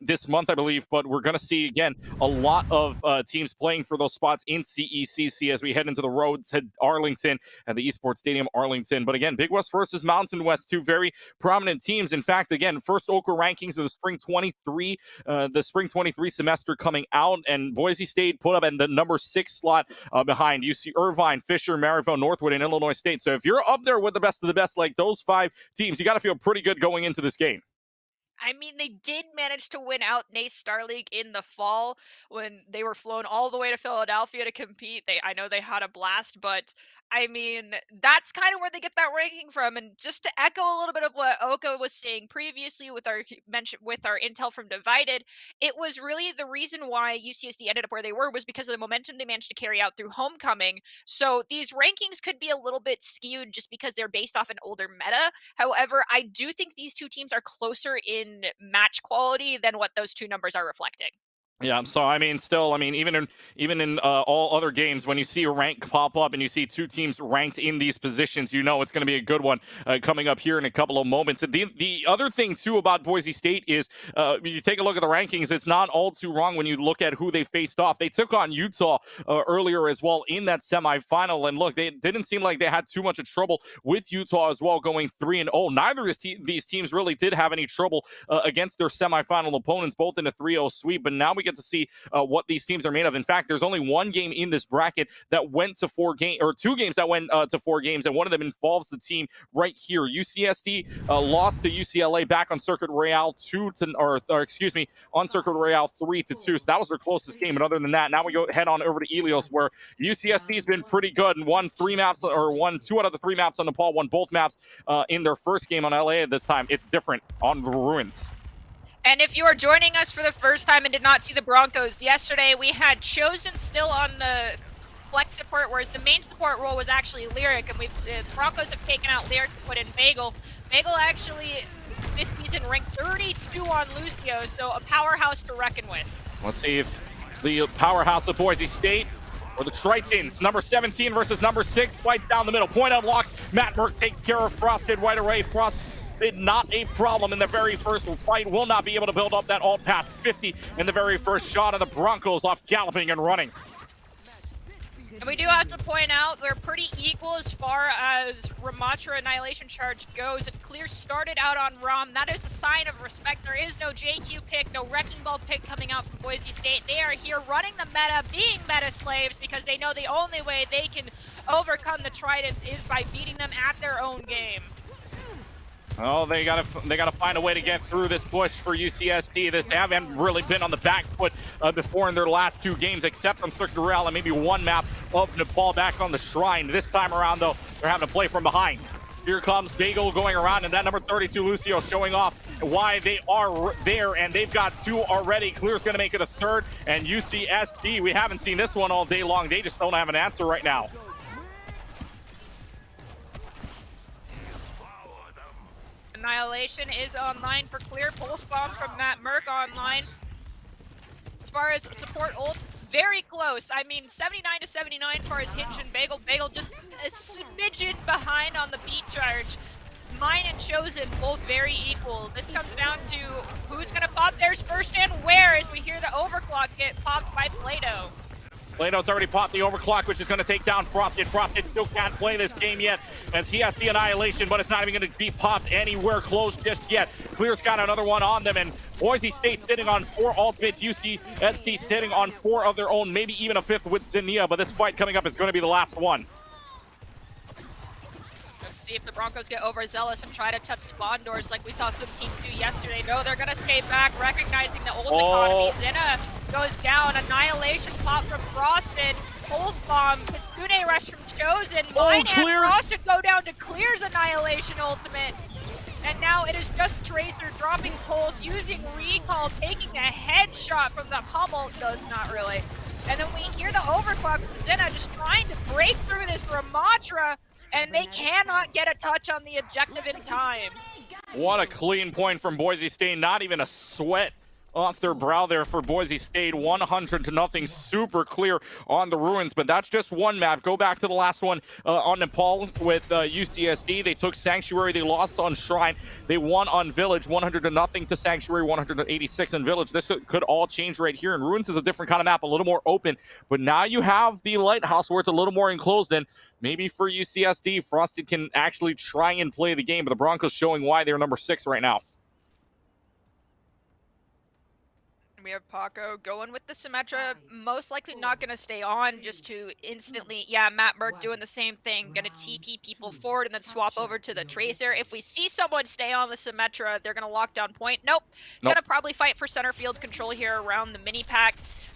[SPEAKER 1] this month, I believe. But we're going to see, again, a lot of teams playing for those spots in CECC as we head into the road to Arlington and the Esports Stadium Arlington. But again, Big West versus Mountain West, two very prominent teams. In fact, again, first Oka rankings of the Spring 23 semester coming out, and Boise State put up in the number 6 slot behind UC Irvine, Fisher, Maryville, Northwood, and Illinois State. So if you're up there with the best of the best like those 5 teams, you got to feel pretty good going into this game.
[SPEAKER 4] I mean, they did manage to win out NACE Star League in the fall when they were flown all the way to Philadelphia to compete. I know they had a blast, but I mean, that's kind of where they get that ranking from. And just to echo a little bit of what Oka was saying previously with our intel from Divided, it was really the reason why UCSD ended up where they were was because of the momentum they managed to carry out through homecoming. So these rankings could be a little bit skewed just because they're based off an older meta. However, I do think these two teams are closer in match quality than what those two numbers are reflecting.
[SPEAKER 1] Yeah, so I mean, still, I mean, even in all other games, when you see a rank pop up and you see 2 teams ranked in these positions, you know it's going to be a good one coming up here in a couple of moments. And the other thing too about Boise State is, you take a look at the rankings, it's not all too wrong when you look at who they faced off. They took on Utah earlier as well in that semifinal, and look, they didn't seem like they had too much of trouble with Utah as well, going 3-0. Neither of these teams really did have any trouble against their semifinal opponents, both in a 3-0 sweep. But now we we get to see what these teams are made of. In fact, there's only one game in this bracket that went to 4 games, or 2 games that went to 4 games, and one of them involves the team right here. UCSD lost to UCLA back on Circuit Royale on Circuit Royale 3-2. So that was their closest game. And other than that, now we go head on over to Ilios, where UCSD's been pretty good and won 2 out of the 3 maps on Nepal, won both maps in their first game on LA. This time it's different on the Ruins.
[SPEAKER 4] And if you are joining us for the first time and did not see the Broncos, yesterday we had Chosen still on the flex support, whereas the main support role was actually Lyric, and the Broncos have taken out Lyric to put in Bagel. Bagel actually this season ranked 32 on Lucio, so a powerhouse to reckon with.
[SPEAKER 1] Let's see if the powerhouse of Boise State or the Tritons, number 17 versus number 6, fights down the middle. Point unlocked. Matt Merck takes care of Frosted right away. Frosted not a problem in the very first fight. Will not be able to build up that ult past 50 in the very first shot of the Broncos off galloping and running.
[SPEAKER 4] And we do have to point out they're pretty equal as far as Ramatra Annihilation Charge goes. And Clear started out on Rom. That is a sign of respect. There is no JQ pick, no Wrecking Ball pick coming out from Boise State. They are here running the meta, being meta slaves, because they know the only way they can overcome the Tridents is by beating them at their own game.
[SPEAKER 1] Oh, they gotta find a way to get through this push for UCSD. They haven't really been on the back foot before in their last 2 games, except on Circuit Royale and maybe 1 map of Nepal back on the Shrine. This time around, though, they're having to play from behind. Here comes Bagel going around, and that number 32 Lucio showing off why they are there, and they've got 2 already. Clear's gonna make it a 3rd, and UCSD, we haven't seen this one all day long. They just don't have an answer right now.
[SPEAKER 4] Annihilation is online for Clear. Pulse Bomb from Matt Merck online. As far as support ults, very close. I mean, 79 to 79 for his Hinge and Bagel. Bagel just a smidgen behind on the beat charge. Mine and Chosen both very equal. This comes down to who's going to pop theirs first and where, as we hear the overclock get popped by Plato.
[SPEAKER 1] Plato's already popped the overclock, which is going to take down Frosted. Frosted still can't play this game yet, as he has the Annihilation, but it's not even going to be popped anywhere close just yet. Clear's got another one on them, and Boise State sitting on 4 ultimates. UCSD sitting on 4 of their own, maybe even a 5th with Zinnia, but this fight coming up is going to be the last one.
[SPEAKER 4] Let's see if the Broncos get overzealous and try to touch spawn doors like we saw some teams do yesterday. No, they're going to stay back, recognizing the ult economy. Zinna goes down. Annihilation pop from Frosted. Pulse Bomb. Kitsune Rush from Chosen. Mine and Frosted go down to Clear's Annihilation ultimate. And now it is just Tracer dropping Pulse, using Recall, taking a headshot from the pummel. Does not really. And then we hear the overclock from Zinna just trying to break through this Ramatra, and they cannot get a touch on the objective in time.
[SPEAKER 1] What a clean point from Boise State. Not even a sweat off their brow there for Boise State. 100-0, super clear on the Ruins, but that's just one map. Go back to the last one on Nepal with UCSD. They took Sanctuary, they lost on Shrine, they won on Village, 100-0 to Sanctuary, 186 on Village. This could all change right here, and Ruins is a different kind of map, a little more open, but now you have the Lighthouse where it's a little more enclosed, and maybe for UCSD, Frosted can actually try and play the game, but the Broncos showing why they're number 6 right now.
[SPEAKER 4] We have Paco going with the Symmetra, most likely not going to stay on just to instantly, yeah, Matt Merck doing the same thing, going to TP people forward and then swap over to the Tracer. If we see someone stay on the Symmetra, they're going to lock down point. Nope. Going to probably fight for center field control here around the mini pack,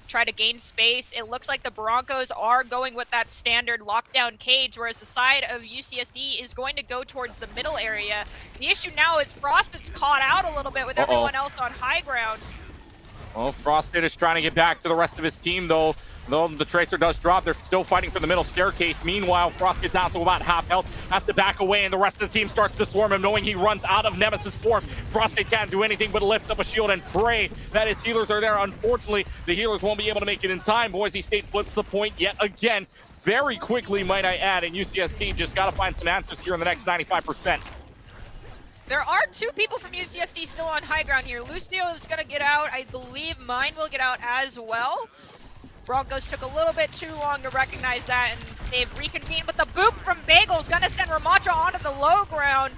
[SPEAKER 4] try to gain space. It looks like the Broncos are going with that standard lockdown cage, whereas the side of UCSD is going to go towards the middle area. The issue now is Frosted's caught out a little bit with everyone else on high ground.
[SPEAKER 1] Well, Frosted is trying to get back to the rest of his team, though the Tracer does drop. They're still fighting for the middle staircase. Meanwhile, Frosted down to about half health, has to back away, and the rest of the team starts to swarm him, knowing he runs out of Nemesis form. Frosted can't do anything but lift up a shield and pray that his healers are there. Unfortunately, the healers won't be able to make it in time. Boise State flips the point yet again, very quickly, might I add, and UCSD just got to find some answers here in the next 95%.
[SPEAKER 4] There are 2 people from UCSD still on high ground here. Lucio is going to get out. I believe Mine will get out as well. Broncos took a little bit too long to recognize that, and they've reconvened. But the boop from Bagel is going to send Ramatra onto the low ground.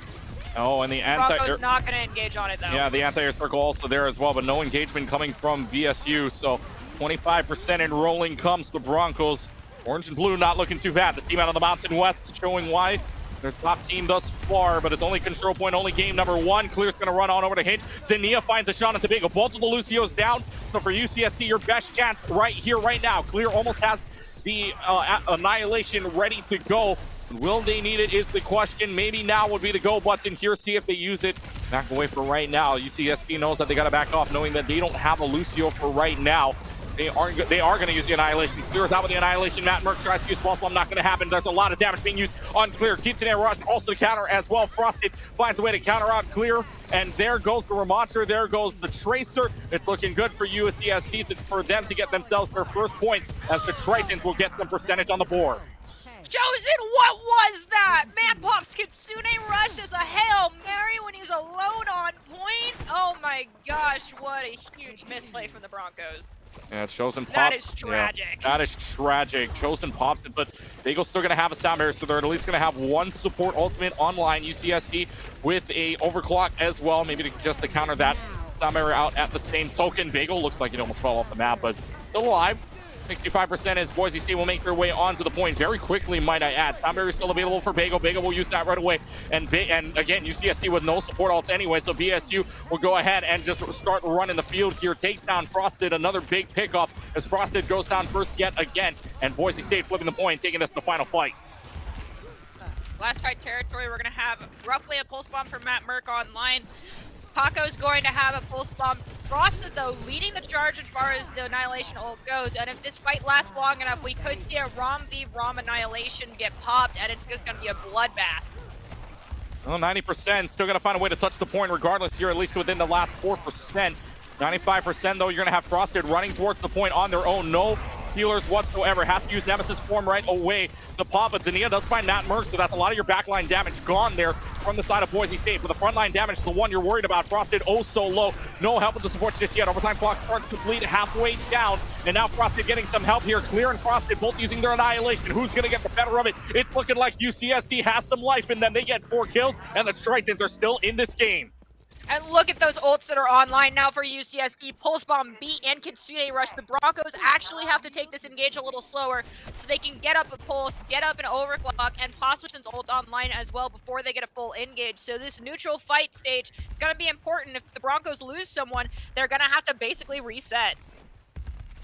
[SPEAKER 1] Oh, and the
[SPEAKER 4] Broncos not going to engage on it, though.
[SPEAKER 1] Yeah, the anti-air circle also there as well, but no engagement coming from VSU. So 25% in rolling comes the Broncos. Orange and blue not looking too bad. The team out of the Mountain West showing why. Their top team thus far, but it's only control point, only game number one. Clear's going to run on over to Hinge. Zinnia finds a shot on Tobago. Both of the Lucios down. So for UCSD, your best chance right here, right now. Clear almost has the Annihilation ready to go. Will they need it is the question. Maybe now would be the go button here. See if they use it. Back away for right now. UCSD knows that they got to back off, knowing that they don't have a Lucio for right now. They are going to use the Annihilation. Clears out with the Annihilation. Matt Merck tries to use Pulse Bomb. Not going to happen. There's a lot of damage being used on Clear. Keeps an air rush. Also to counter as well. Frosted finds a way to counter out Clear. And there goes the Ramonster. There goes the Tracer. It's looking good for USDSD for them to get themselves their first point, as the Tritons will get some percentage on the board.
[SPEAKER 4] Chosen, what was that? Man pops Kitsune Rush as a Hail Mary when he's alone on point. Oh my gosh, what a huge misplay from the Broncos.
[SPEAKER 1] Yeah, Chosen pops.
[SPEAKER 4] That is tragic.
[SPEAKER 1] Yeah, that is tragic. Chosen popped it, but Bagel's still going to have a sound barrier, so they're at least going to have one support ultimate online. UCSD with a overclock as well, maybe just to counter that sound barrier out at the same token. Bagel looks like he almost fell off the map, but still alive. 65% as Boise State will make their way onto the point very quickly, might I add. Sound barrier is still available for Bagel. Bagel will use that right away. And again, UCSD with no support ults anyway, so BSU will go ahead and just start running the field here. Takes down Frosted, another big pickoff as Frosted goes down first yet again. And Boise State flipping the point, taking this to the final fight.
[SPEAKER 4] Last fight territory, we're going to have roughly a Pulse Bomb from Matt Merck online. Paco's going to have a Pulse Bomb. Frosted, though, leading the charge as far as the Annihilation ult goes. And if this fight lasts long enough, we could see a Rom v Rom Annihilation get popped, and it's just going to be a bloodbath.
[SPEAKER 1] Well, 90%, still going to find a way to touch the point regardless here, at least within the last 4%. 95% though, you're going to have Frosted running towards the point on their own. No healers whatsoever. Has to use Nemesis form right away to pop, but Zania does find Matt Merck, so that's a lot of your backline damage gone there from the side of Boise State. For the frontline damage, the one you're worried about, Frosted oh so low. No help with the support just yet. Overtime clock starts to bleed halfway down, and now Frosted getting some help here. Clear and Frosted both using their Annihilation. Who's going to get the better of it? It's looking like UCSD has some life in them. They get 4 kills, and the Tritons are still in this game.
[SPEAKER 4] And look at those ults that are online now for UCSD. Pulse Bomb, Beat, and Kitsune Rush. The Broncos actually have to take this engage a little slower so they can get up a Pulse, get up an Overclock, and Poswison's ult online as well before they get a full engage. So this neutral fight stage is going to be important. If the Broncos lose someone, they're going to have to basically reset.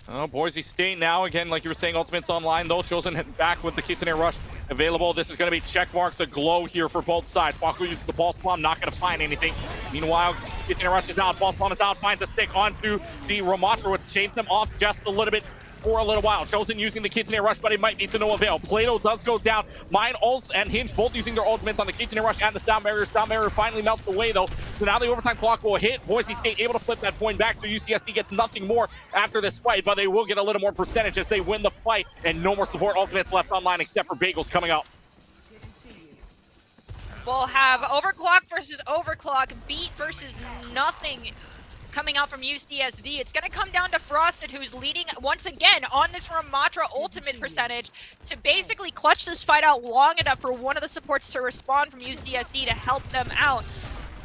[SPEAKER 1] Oh, Boise State now, again, like you were saying, Ultimate's online, though. Chosen back with the Kitsune Rush available. This is going to be check marks aglow here for both sides. Paco uses the Pulse Bomb, not going to find anything. Meanwhile, Kitsune Rush is out, Pulse Bomb is out, finds a stick onto the Ramatra, which shaves them off just a little bit for a little while. Chosen using the Kitsune Rush, but it might be to no avail. Plato does go down. Mine ults and Hinge both using their ultimates on the Kitsune Rush and the Sound Barrier. Sound Barrier finally melts away, though. So now the overtime clock will hit. Boise State able to flip that point back, so UCSD gets nothing more after this fight, but they will get a little more percentage as they win the fight, and no more support ultimates left online except for Bagels coming up.
[SPEAKER 4] We'll have Overclock versus Overclock, Beat versus nothing coming out from UCSD. It's going to come down to Frosted, who's leading once again on this Ramatra ultimate percentage to basically clutch this fight out long enough for one of the supports to respond from UCSD to help them out.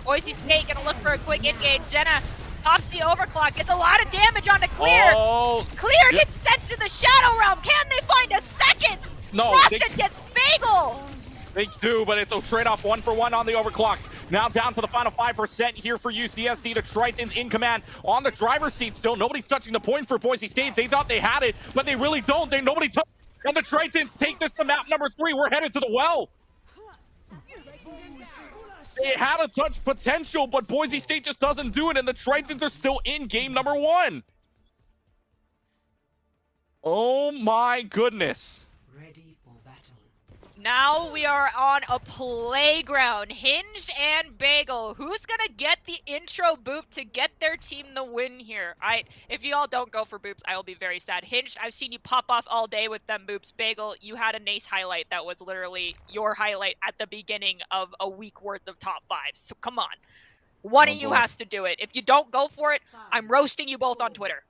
[SPEAKER 4] Boise State going to look for a quick engage. Zena pops the Overclock, gets a lot of damage onto Clear.
[SPEAKER 1] Oh,
[SPEAKER 4] Clear gets sent to the Shadow Realm. Can they find a second?
[SPEAKER 1] No,
[SPEAKER 4] Frosted gets Bagel.
[SPEAKER 1] They do, but it's a trade-off 1-for-1 on the overclocks. Now down to the final 5% here for UCSD. The Tritons in command on the driver's seat still. Nobody's touching the point for Boise State. They thought they had it, but they really don't. Nobody touched. And the Tritons take this to map number 3. We're headed to the well. They had a touch potential, but Boise State just doesn't do it, and the Tritons are still in game number 1. Oh my goodness.
[SPEAKER 4] Now we are on a playground. Hinged and Bagel. Who's gonna get the intro boop to get their team the win here? If you all don't go for boops, I will be very sad. Hinged, I've seen you pop off all day with them boops. Bagel, you had a nice highlight that was literally your highlight at the beginning of a week worth of top 5s. So come on. One of you has to do it. If you don't go for it, I'm roasting you both on Twitter.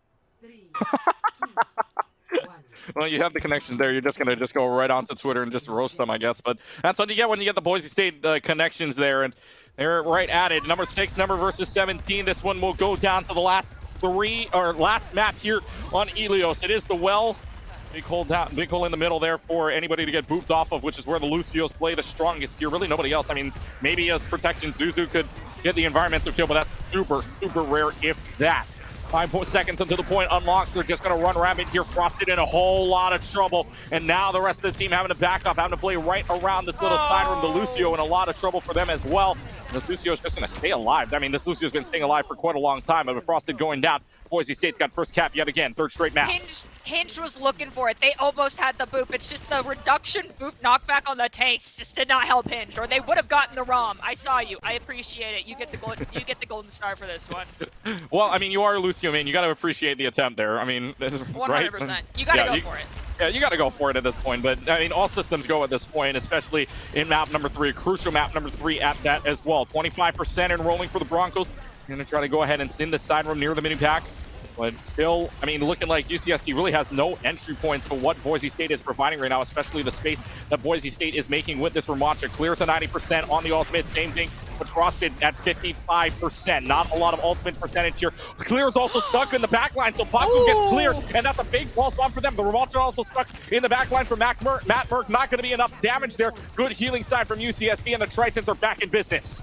[SPEAKER 1] Well, you have the connections there. You're just going to go right onto Twitter and just roast them, I guess. But that's what you get when you get the Boise State connections there. And they're right at it. Number 6, number versus 17. This one will go down to the last map here on Ilios. It is the well. Big hole in the middle there for anybody to get booped off of, which is where the Lucios play the strongest here. Really nobody else. I mean, maybe as protection, Zuzu could get the environmental kill, but that's super, super rare, if that. 5 seconds until the point unlocks. They're just going to run rampant here. Frosted in a whole lot of trouble. And now the rest of the team having to back up, having to play right around this little side room. The Lucio in a lot of trouble for them as well. This Lucio is just going to stay alive. I mean, this Lucio's been staying alive for quite a long time. But with Frosted going down, Boise State's got first cap yet again. 3rd straight map.
[SPEAKER 4] Hinge was looking for it. They almost had the boop. It's just the reduction boop knockback on the tanks just did not help Hinge, or they would have gotten the ROM. I saw you. I appreciate it. You get the golden star for this one.
[SPEAKER 1] Well, I mean, you are a Lucio, man. You got to appreciate the attempt there. I mean,
[SPEAKER 4] 100%.
[SPEAKER 1] Right?
[SPEAKER 4] You got to go for it.
[SPEAKER 1] Yeah, you got to go for it at this point. But, I mean, all systems go at this point, especially in map number 3. Crucial map number 3 at that as well. 25% enrolling for the Broncos. Going to try to go ahead and send the side room near the mini pack. But still, I mean, looking like UCSD really has no entry points to what Boise State is providing right now, especially the space that Boise State is making with this Ramoncha. Clear to 90% on the ultimate. Same thing with Frosted at 55%. Not a lot of ultimate percentage here. Clear is also stuck in the backline, so Paku gets clear, and that's a big pulse bomb for them. The Ramoncha also stuck in the backline for Matt Merck. Not going to be enough damage there. Good healing side from UCSD, and the Tritons are back in business.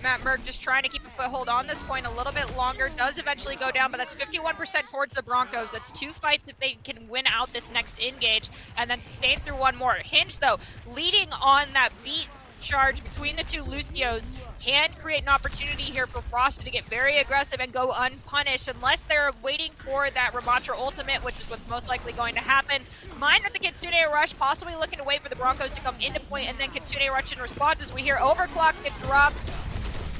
[SPEAKER 4] Matt Merck just trying to keep a foothold on this point a little bit longer. Does eventually go down, but that's 51% towards the Broncos. That's 2 fights if they can win out this next engage and then sustain through one more. Hinge, though, leading on that beat charge between the two Lucios can create an opportunity here for Frosted to get very aggressive and go unpunished unless they're waiting for that Ramoncha ultimate, which is what's most likely going to happen. Mine with the Kitsune Rush, possibly looking to wait for the Broncos to come into point, and then Kitsune Rush in response as we hear Overclock get dropped.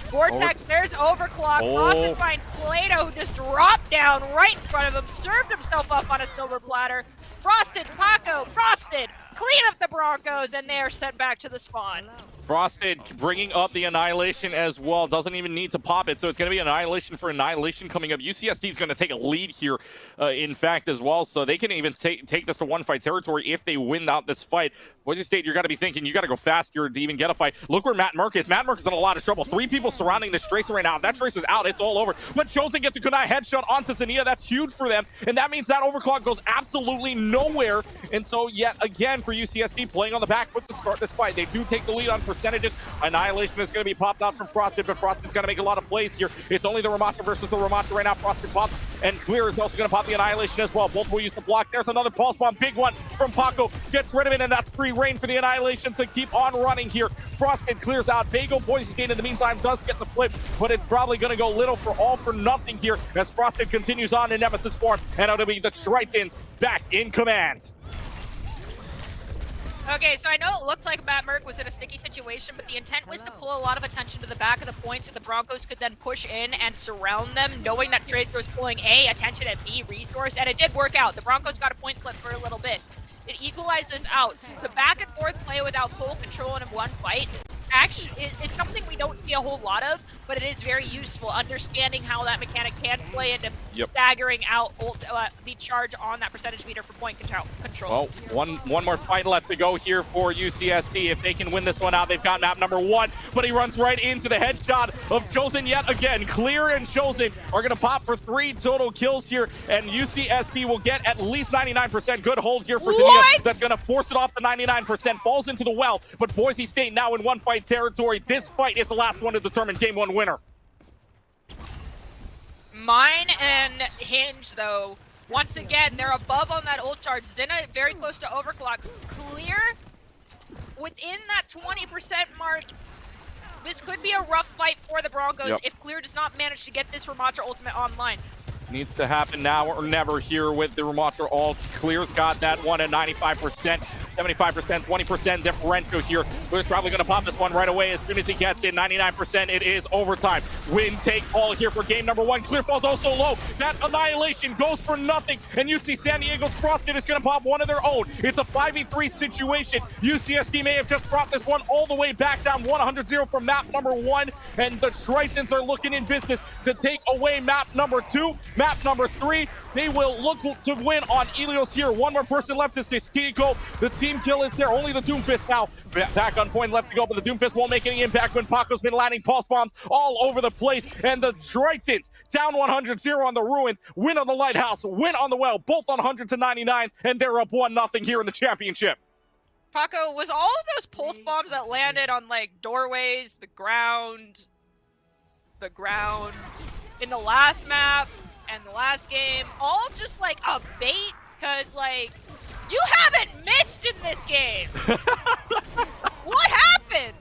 [SPEAKER 4] Vortex, there's Overclock. Fawcett finds Plato, who just dropped down right in front of him, served himself up on a silver platter. Frosted, Paco, Frosted, clean up the Broncos, and they are sent back to the spawn.
[SPEAKER 1] Frosted bringing up the Annihilation as well. Doesn't even need to pop it, so it's going to be Annihilation for Annihilation coming up. UCSD is going to take a lead here, in fact, as well, so they can even take this to one-fight territory if they win out this fight. Boise State, you got to be thinking you got to go fast here to even get a fight. Look where Matt Merck is. Matt Merck is in a lot of trouble. 3 people surrounding this Tracer right now. If that Tracer's out, it's all over. But Chosen gets a kunai headshot onto Zania. That's huge for them, and that means that Overclock goes absolutely nowhere. And so, yet again, for UCSD, playing on the back foot to start this fight. They do take the lead on percentages. Annihilation is going to be popped out from Frosted, but Frosted's going to make a lot of plays here. It's only the Ramoncha versus the Ramoncha right now. Frosted pops, and Clear is also going to pop the Annihilation as well. Both will use the block. There's another pulse bomb. Big one from Paco. Gets rid of it, and that's free reign for the Annihilation to keep on running here. Frosted clears out. Bagel, Boise State in the meantime does get the flip, but it's probably going to go little for all for nothing here as Frosted continues on in Nemesis form, and it'll be the Tritons back in command.
[SPEAKER 4] Okay, so I know it looked like Matt Merck was in a sticky situation, but the intent was to pull a lot of attention to the back of the point so the Broncos could then push in and surround them, knowing that Tracer was pulling A, attention, and B, resource, and it did work out. The Broncos got a point flip for a little bit. It equalized this out. The back and forth play without full control in one fight is something we don't see a whole lot of, but it is very useful, understanding how that mechanic can play into staggering out the charge on that percentage meter for point control.
[SPEAKER 1] Well, one more fight left to go here for UCSD. If they can win this one out, they've got map number 1, but he runs right into the headshot of Chosen yet again. Clear and Chosen are going to pop for 3 total kills here, and UCSD will get at least 99%. Good hold here for Zania. That's going to force it off the 99%. Falls into the well, but Boise State now in one fight territory. This fight is the last one to determine game 1 winner.
[SPEAKER 4] Mine and Hinge, though, once again, they're above on that ult charge. Zina very close to Overclock. Clear within that 20% mark. This could be a rough fight for the Broncos if Clear does not manage to get this Ramoncha ultimate online.
[SPEAKER 1] Needs to happen now or never here with the Ramoncha ult. Clear's got that one at 95%, 75%, 20% differential here. Clear's probably going to pop this one right away as soon as he gets it. 99%, it is overtime. Win, take all here for game number 1. Clear falls also low. That Annihilation goes for nothing, and UC San Diego's Frosted is going to pop one of their own. It's a 5v3 situation. UCSD may have just brought this one all the way back down 100-0 from map number 1, and the Tritons are looking in business to take away map number 2. Map number 3, They will look to win on Ilios here. One more person left is CECC. The team kill is there. Only the Doomfist now back on point left to go, but the Doomfist won't make any impact when Paco's been landing pulse bombs all over the place. And the Tritons down 100-0 on the Ruins, win on the Lighthouse, win on the Well, both on 100 to 99s, and they're up 1-0 here in the championship.
[SPEAKER 4] Paco, was all of those pulse bombs that landed on like doorways, the ground, in the last map and the last game, all just like a bait? Cause like, you haven't missed in this game. What happened?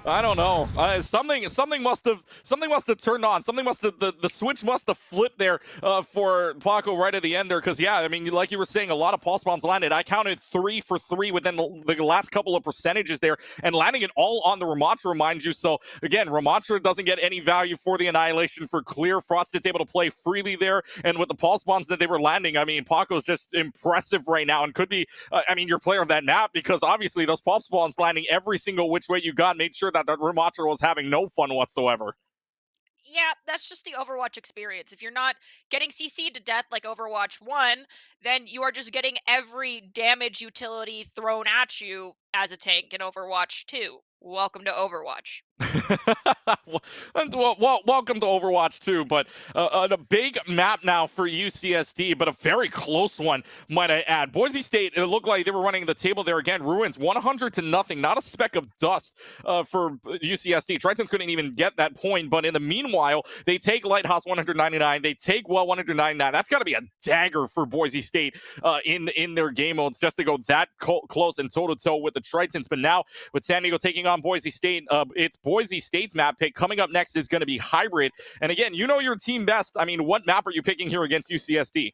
[SPEAKER 1] I don't know. Something must have turned on. Something must have the switch must have flipped there for Paco right at the end there. Because yeah, I mean, like you were saying, a lot of pulse bombs landed. I counted 3 for 3 within the last couple of percentages there, and landing it all on the Ramattra, mind you. So again, Ramattra doesn't get any value for the annihilation for clear. Frosted's able to play freely there, and with the pulse bombs that they were landing, I mean, Paco's just impressive right now, and could be, I mean, your player of that map, because obviously those pulse bombs landing every single which way you got made sure that Ramattra was having no fun whatsoever.
[SPEAKER 4] Yeah, that's just the Overwatch experience. If you're not getting CC'd to death like Overwatch 1, then you are just getting every damage utility thrown at you as a tank in Overwatch 2. Welcome to Overwatch.
[SPEAKER 1] Well, welcome to Overwatch 2, but a big map now for UCSD, but a very close one, might I add. Boise State, it looked like they were running the table there again. Ruins 100 to nothing, not a speck of dust for UCSD. Tritons couldn't even get that point, but in the meanwhile, they take Lighthouse 199, they take Well 199. That's got to be a dagger for Boise State in their game modes, just to go that close and toe-to-toe with the Tritons. But now, with San Diego taking on Boise State, it's Boise State's map pick. Coming up next is going to be Hybrid. And again, you know your team best. I mean, what map are you picking here against UCSD?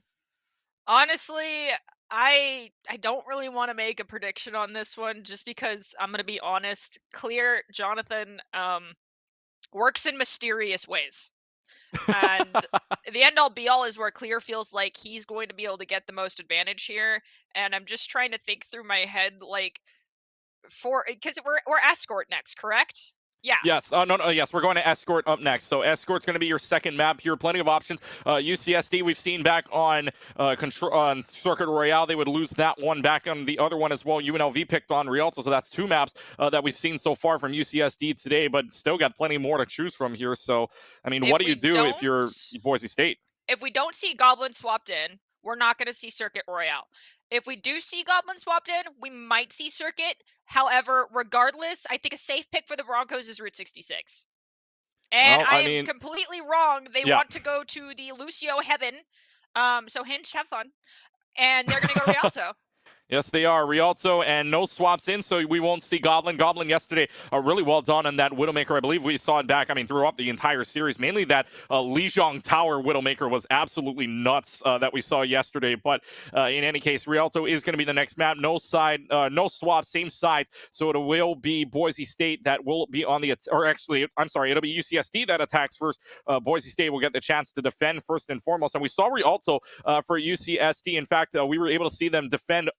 [SPEAKER 4] Honestly, I don't really want to make a prediction on this one, just because I'm going to be honest. Clear Jonathan works in mysterious ways. And the end all be all is where Clear feels like he's going to be able to get the most advantage here. And I'm just trying to think through my head, like, because we're Escort next, correct? Yeah.
[SPEAKER 1] Yes. Yes, we're going to Escort up next. So Escort's going to be your second map here. Plenty of options. UCSD, we've seen back on on Circuit Royale, they would lose that one. Back on the other one as well, UNLV picked on Rialto. So that's 2 maps that we've seen so far from UCSD today, but still got plenty more to choose from here. So, I mean, what do you do if you're Boise State?
[SPEAKER 4] If we don't see Goblin swapped in, we're not going to see Circuit Royale. If we do see Goblin swapped in, we might see Circuit. However, regardless, I think a safe pick for the Broncos is Route 66. And
[SPEAKER 1] well,
[SPEAKER 4] I am completely wrong. They want to go to the Lucio Heaven. So Hinge, have fun. And they're going to go to Rialto.
[SPEAKER 1] Yes, they are. Rialto, and no swaps in, so we won't see Goblin. Goblin yesterday, really well done on that Widowmaker. I believe we saw it back, I mean, throughout the entire series. Mainly that Lijiang Tower Widowmaker was absolutely nuts that we saw yesterday. But in any case, Rialto is going to be the next map. No swap, same sides. So it will be Boise State that will be on the, or actually, I'm sorry, it'll be UCSD that attacks first. Boise State will get the chance to defend first and foremost. And we saw Rialto for UCSD. In fact, we were able to see them defend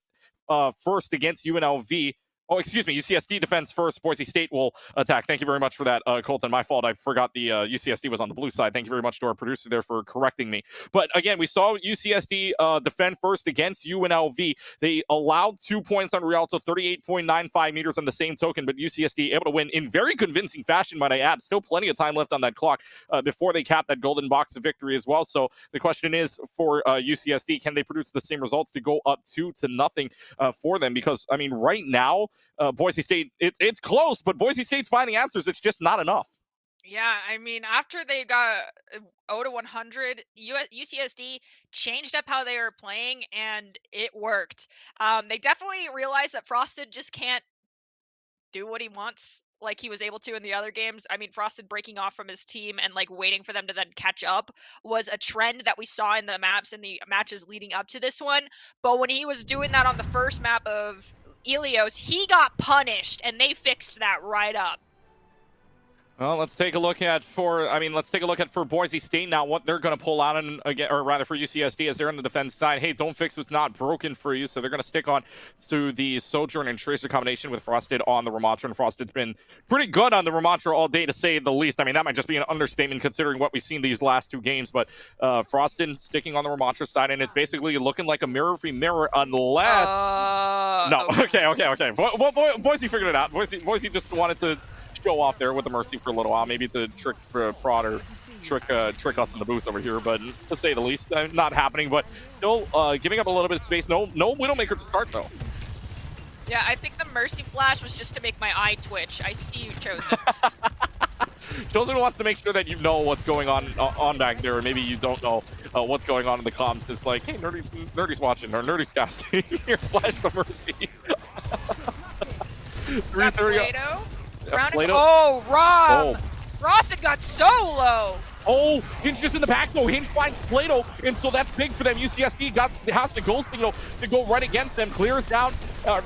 [SPEAKER 1] first against UNLV. Oh, excuse me. UCSD defends first. Boise State will attack. Thank you very much for that, Colton. My fault. I forgot the UCSD was on the blue side. Thank you very much to our producer there for correcting me. But again, we saw UCSD defend first against UNLV. They allowed 2 points on Rialto, 38.95 meters on the same token, but UCSD able to win in very convincing fashion, might I add. Still plenty of time left on that clock before they cap that golden box of victory as well. So the question is for UCSD, can they produce the same results to go up 2-0 for them? Because, I mean, right now, Boise State, it's close, but Boise State's finding answers. It's just not enough.
[SPEAKER 4] Yeah, I mean, after they got 0-100, UCSD changed up how they were playing, and it worked. They definitely realized that Frosted just can't do what he wants like he was able to in the other games. I mean, Frosted breaking off from his team and like waiting for them to then catch up was a trend that we saw in the maps and the matches leading up to this one. But when he was doing that on the first map of Ilios, he got punished, and they fixed that right up.
[SPEAKER 1] Well, let's take a look at for Boise State now what they're going to pull out, and again, or rather for UCSD, as they're on the defense side. Hey, don't fix what's not broken for you. So they're going to stick on to the Sojourn and Tracer combination with Frosted on the Ramatra, and Frosted's been pretty good on the Ramatra all day, to say the least. I mean, that might just be an understatement considering what we've seen these last 2 games. But Frosted sticking on the Ramatra side, and it's basically looking like a mirror for mirror, unless no. Okay. Boise figured it out. Boise just wanted to show off there with the Mercy for a little while, maybe to trick Prod or trick us in the booth over here, but to say the least, not happening. But still giving up a little bit of space. No Widowmaker to start though.
[SPEAKER 4] Yeah, I think the Mercy flash was just to make my eye twitch. I see you, Chosen.
[SPEAKER 1] Chosen wants to make sure that you know what's going on back there, or maybe you don't know what's going on in the comms. It's like, hey, Nerdy's watching, or Nerdy's casting. Here, flash the Mercy. 330.
[SPEAKER 4] Oh, Rob! Frosted got so low!
[SPEAKER 1] Oh, Hinge just in the back though. Hinge finds Plato, and so that's big for them. UCSD has the goal signal to go right against them. Clears down,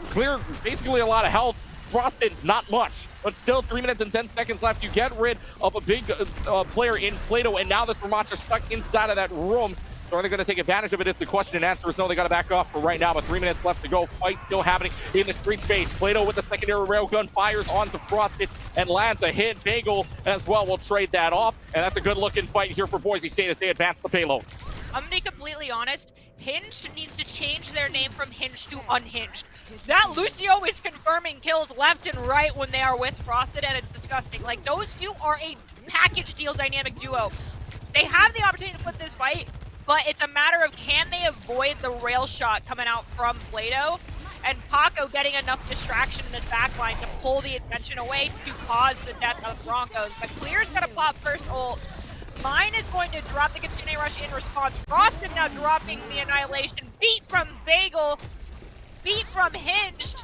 [SPEAKER 1] Clear basically a lot of health. Frosted, not much, but still 3 minutes and 10 seconds left. You get rid of a big player in Plato, and now this Ramatra stuck inside of that room. So are they going to take advantage of it? Is the question, and answer is no. They got to back off for right now, but 3 minutes left to go. Fight still happening in the street space. Plato with the secondary railgun fires onto Frosted and lands a hit. Bagel as well will trade that off, and that's a good looking fight here for Boise State as they advance the payload.
[SPEAKER 4] I'm gonna be completely honest. Hinged needs to change their name from Hinged to Unhinged. That Lucio is confirming kills left and right when they are with Frosted, and it's disgusting. Like, those two are a package deal dynamic duo. They have the opportunity to put this fight, but it's a matter of can they avoid the rail shot coming out from Plato, and Paco getting enough distraction in this backline to pull the attention away to cause the death of Broncos. But Clear's gonna pop first ult. Mine is going to drop the Kitsune Rush in response. Frosted now dropping the Annihilation. Beat from Bagel. Beat from Hinged.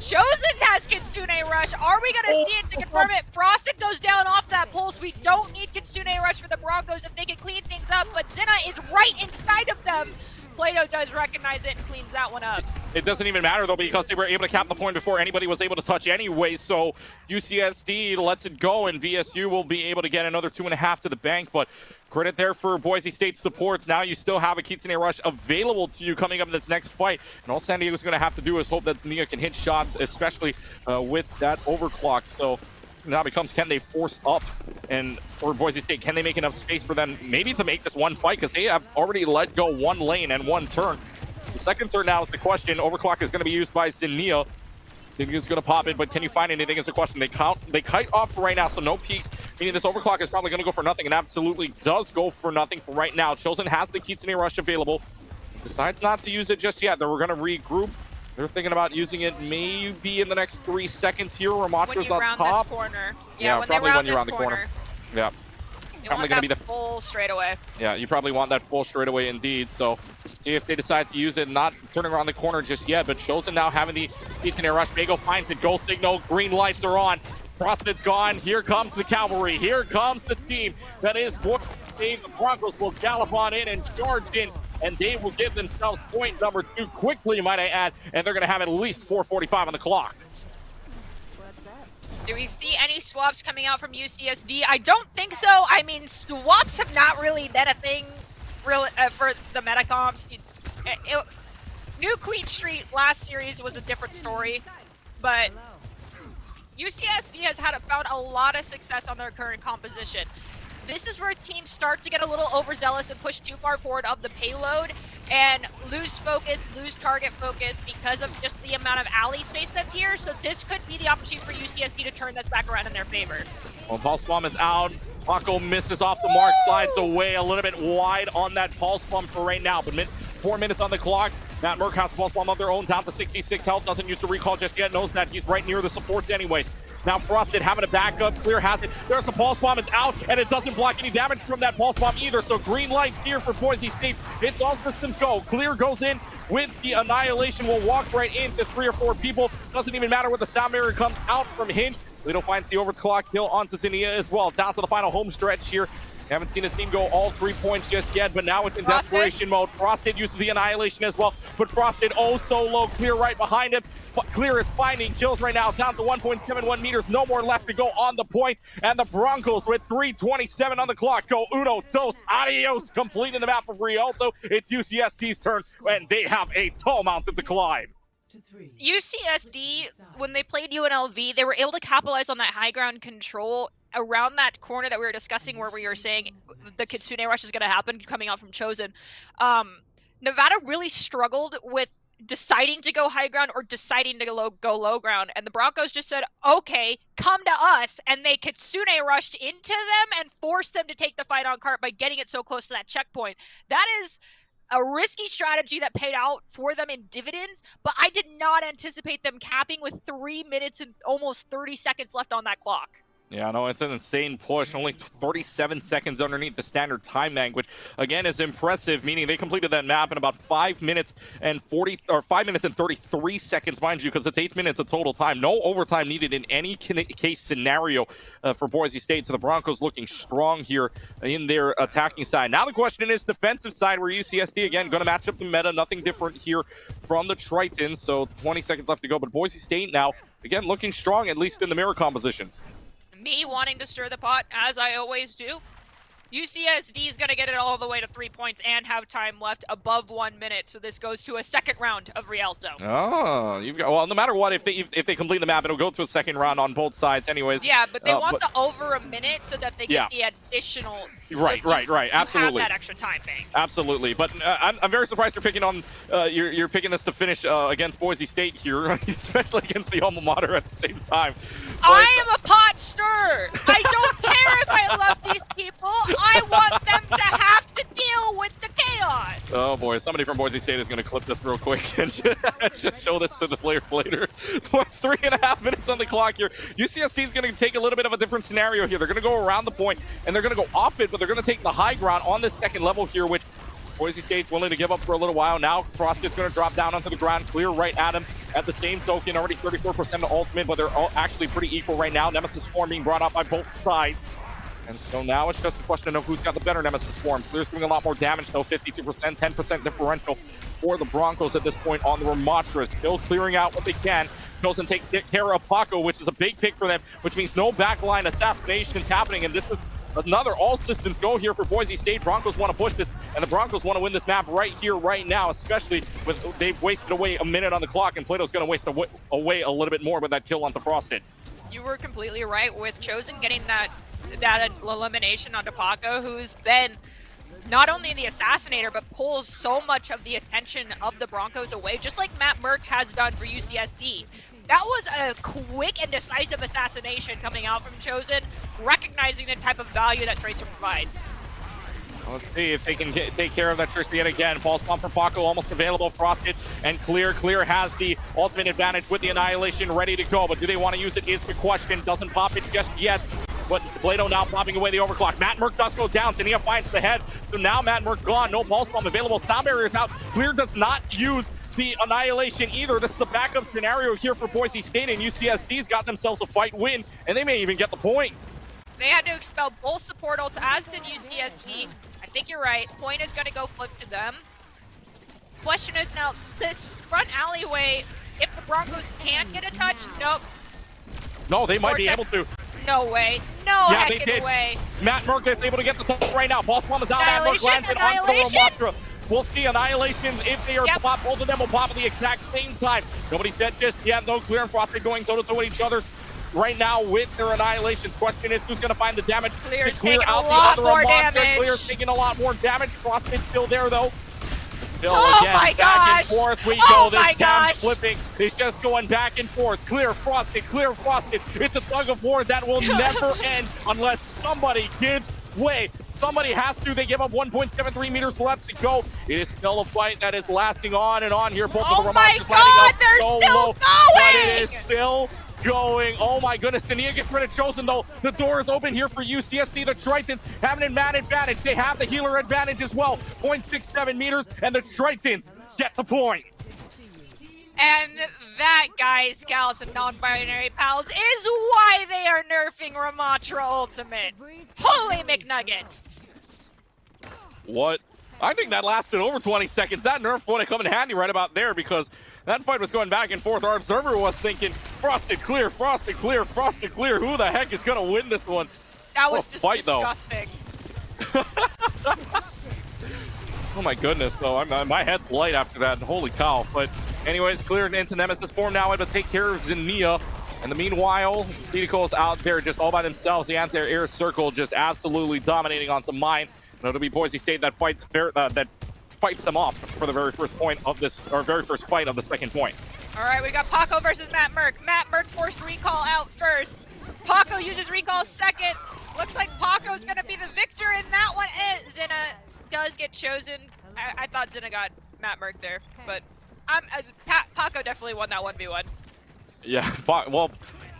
[SPEAKER 4] Chosen has Kitsune Rush. Are we going to see it to confirm it? Frosted goes down off that pulse. We don't need Kitsune Rush for the Broncos if they can clean things up, but Zinna is right inside of them. Plato does recognize it and cleans that one up.
[SPEAKER 1] It doesn't even matter though, because they were able to cap the point before anybody was able to touch anyway. So UCSD lets it go, and VSU will be able to get another 2.5 to the bank. But credit there for Boise State supports. Now you still have a Kitsune Rush available to you coming up in this next fight. And all San Diego's going to have to do is hope that Zania can hit shots, especially with that overclock. So now becomes, can they force up, and for Boise State, can they make enough space for them maybe to make this one fight, because they have already let go one lane and one turn. The second turn now is the question. Overclock is going to be used by Zinnia. Zinnia's going to pop it, but can you find anything is the question. They kite off right now, so no peaks, meaning this overclock is probably going to go for nothing, and absolutely does go for nothing for right now. Chosen has the Kitsune Rush available, decides not to use it just yet. They were going to regroup. They're thinking about using it maybe in the next 3 seconds here. Ramatra's on top.
[SPEAKER 4] This corner.
[SPEAKER 1] Yeah, probably when you're around the corner. Yeah.
[SPEAKER 4] You probably want that full straightaway.
[SPEAKER 1] Yeah, you probably want that full straightaway indeed. So see if they decide to use it, not turning around the corner just yet, but Chosen now having the Kitsune Rush. Bagel finds the goal signal. Green lights are on. Frosted's gone. Here comes the cavalry. Here comes the team that is Boise State. The Broncos will gallop on in and charge in, and they will give themselves point number 2 quickly, might I add, and they're going to have at least 4:45 on the clock.
[SPEAKER 4] Do we see any swaps coming out from UCSD? I don't think so. I mean, swaps have not really been a thing for the meta comps. New Queen Street last series was a different story, but UCSD has found a lot of success on their current composition. This is where teams start to get a little overzealous and push too far forward of the payload and lose focus, lose target focus because of just the amount of alley space that's here. So this could be the opportunity for UCSD to turn this back around in their favor.
[SPEAKER 1] Well, Pulse Bomb is out. Paco misses off the mark, slides away a little bit wide on that Pulse Bomb for right now. But 4 minutes on the clock. Matt Merck has Pulse Bomb of their own, down to 66 health. Doesn't use the recall just yet. Knows that he's right near the supports anyways. Now Frosted having a backup. Clear has it. There's a Pulse Bomb. It's out, and it doesn't block any damage from that Pulse Bomb either. So green lights here for Boise State. It's all systems go. Clear goes in with the Annihilation. Will walk right into 3 or 4 people. Doesn't even matter what the sound barrier comes out from Hinge. Lido finds the overclock kill onto Zinnia as well. Down to the final home stretch here. Haven't seen a team go all 3 points just yet, but now it's in desperation mode. Frosted uses the Annihilation as well, but Frosted oh so low. Clear right behind him. Clear is finding kills right now, down to 1.71 meters. No more left to go on the point, and the Broncos with 3:27 on the clock go uno, dos, adios, completing the map of Rialto. It's UCSD's turn, and they have a tall mountain to climb.
[SPEAKER 4] UCSD, when they played UNLV, they were able to capitalize on that high ground control around that corner that we were discussing where we were saying the Kitsune rush is going to happen coming out from Chosen. Nevada really struggled with deciding to go high ground or deciding to go low ground, and the Broncos just said, okay, come to us, and they Kitsune rushed into them and forced them to take the fight on cart by getting it so close to that checkpoint. That is a risky strategy that paid out for them in dividends, but I did not anticipate them capping with 3 minutes and almost 30 seconds left on that clock.
[SPEAKER 1] Yeah, no, it's an insane push. Only 37 seconds underneath the standard time bank, which again is impressive, meaning they completed that map in about 5 minutes and 33 seconds, mind you, because it's 8 minutes of total time. No overtime needed in any case scenario for Boise State. So the Broncos looking strong here in their attacking side. Now the question is defensive side, where UCSD again going to match up the meta. Nothing different here from the Tritons. So 20 seconds left to go, but Boise State now again looking strong, at least in the mirror compositions.
[SPEAKER 4] Me wanting to stir the pot, as I always do. UCSD is going to get it all the way to 3 points and have time left above 1 minute, so this goes to a second round of Rialto.
[SPEAKER 1] Oh, you've got, well, no matter what, if they complete the map, it'll go to a second round on both sides anyways.
[SPEAKER 4] Yeah, but they want the over a minute so that they get the additional.
[SPEAKER 1] Right, absolutely.
[SPEAKER 4] Have that extra time bank.
[SPEAKER 1] Absolutely, but I'm very surprised you're picking on you're picking this to finish against Boise State here, especially against the alma mater at the same time. But
[SPEAKER 4] I am a pot stirrer. I don't care if I love these people. I want them to have to deal with the chaos.
[SPEAKER 1] Oh boy, somebody from Boise State is going to clip this real quick and just show this to the players later. 3.5 minutes on the clock here. UCSD is going to take a little bit of a different scenario here. They're going to go around the point and they're going to go off it, but they're going to take the high ground on this second level here, which Boise State's willing to give up for a little while. Now Frosted's going to drop down onto the ground, clear right at him. At the same token, already 34% to ultimate, but they're all actually pretty equal right now. Nemesis form being brought out by both sides. And so now it's just a question of who's got the better Nemesis form. Clear's doing a lot more damage though, 52%, 10% differential for the Broncos at this point on the Ramatra. Still clearing out what they can. Chosen take care of Paco, which is a big pick for them, which means no backline assassinations happening. And this is another all systems go here for Boise State. Broncos want to push this, and the Broncos want to win this map right here, right now, especially with they've wasted away a minute on the clock, and Plato's going to waste away a little bit more with that kill onto Frosted.
[SPEAKER 4] You were completely right with Chosen getting that elimination onto Paco, who's been not only the assassinator, but pulls so much of the attention of the Broncos away, just like Matt Merck has done for UCSD. That was a quick and decisive assassination coming out from Chosen, recognizing the type of value that Tracer provides.
[SPEAKER 1] Let's see if they can take care of that Tracer yet again. False bomb from Paco, almost available. Frosted and Clear. Clear has the ultimate advantage with the Annihilation ready to go, but do they want to use it is the question. Doesn't pop it just yet. But Plato now popping away the overclock. Matt Merck does go down. Sania finds the head. So now Matt Merck gone. No pulse bomb available. Sound barriers out. Clear does not use the Annihilation either. This is a backup scenario here for Boise State, and UCSD's got themselves a fight win, and they may even get the point.
[SPEAKER 4] They had to expel both support ults, as did UCSD. I think you're right. Point is going to go flip to them. Question is now, this front alleyway, if the Broncos can't get a touch, nope.
[SPEAKER 1] No, they might be able to.
[SPEAKER 4] No way. No
[SPEAKER 1] yeah, they
[SPEAKER 4] heckin'
[SPEAKER 1] did.
[SPEAKER 4] way.
[SPEAKER 1] Matt Merck is able to get the touch right now. Boss bomb is out. Matt Merck lands it onto the Ramatra. We'll see Annihilations if they are pop. Both of them will pop at the exact same time. Nobody's dead just yet. No Clear and Frosted going toe-to-toe with each other right now with their Annihilations. Question is who's going to find the damage
[SPEAKER 4] Clear's
[SPEAKER 1] to clear
[SPEAKER 4] taking
[SPEAKER 1] out
[SPEAKER 4] a lot
[SPEAKER 1] the
[SPEAKER 4] more
[SPEAKER 1] other Ramatra.
[SPEAKER 4] damage.
[SPEAKER 1] Clear's taking a lot more damage. Frosted's still there though. Still again,
[SPEAKER 4] my
[SPEAKER 1] back and
[SPEAKER 4] gosh.
[SPEAKER 1] forth we
[SPEAKER 4] Oh
[SPEAKER 1] go. This
[SPEAKER 4] my
[SPEAKER 1] cam
[SPEAKER 4] gosh.
[SPEAKER 1] flipping is just going back and forth. Clear, Frosted, Clear, Frosted. It's a tug of war that will never end unless somebody gives way. Somebody has to. They give up 1.73 meters left to go. It is still a fight that is lasting on and on here. Both of the Ramonsters lining up
[SPEAKER 4] they're
[SPEAKER 1] so
[SPEAKER 4] still
[SPEAKER 1] low,
[SPEAKER 4] going!
[SPEAKER 1] but it is still going. Oh my goodness. Sania gets rid of Chosen though. The door is open here for UCSD. The Tritons have an advantage. They have the healer advantage as well. 0.67 meters, and the Tritons get the point.
[SPEAKER 4] And that, guys, gals, and non-binary pals, is why they are nerfing Ramatra Ultimate. Holy McNuggets!
[SPEAKER 1] What? I think that lasted over 20 seconds. That nerf would have come in handy right about there because that fight was going back and forth. Our observer was thinking, Frosted clear, Frosted clear, Frosted clear. Who the heck is going to win this one?
[SPEAKER 4] That was just
[SPEAKER 1] fight,
[SPEAKER 4] disgusting.
[SPEAKER 1] Oh my goodness, though. My head's light after that. Holy cow. But anyways, cleared into Nemesis form now, able to take care of Zinnia. And the meanwhile, Lidico's out there just all by themselves. The anti-air circle just absolutely dominating onto mine. And it'll be Boise State that fights them off for the very first point of this, or very first fight of the second point.
[SPEAKER 4] All right, we got Paco versus Matt Merck. Matt Merck forced recall out first. Paco uses recall second. Looks like Paco's gonna be the victor in that one. And Zinna does get chosen. I thought Zinna got Matt Merck there, but Paco definitely won that 1v1.
[SPEAKER 1] Yeah, well,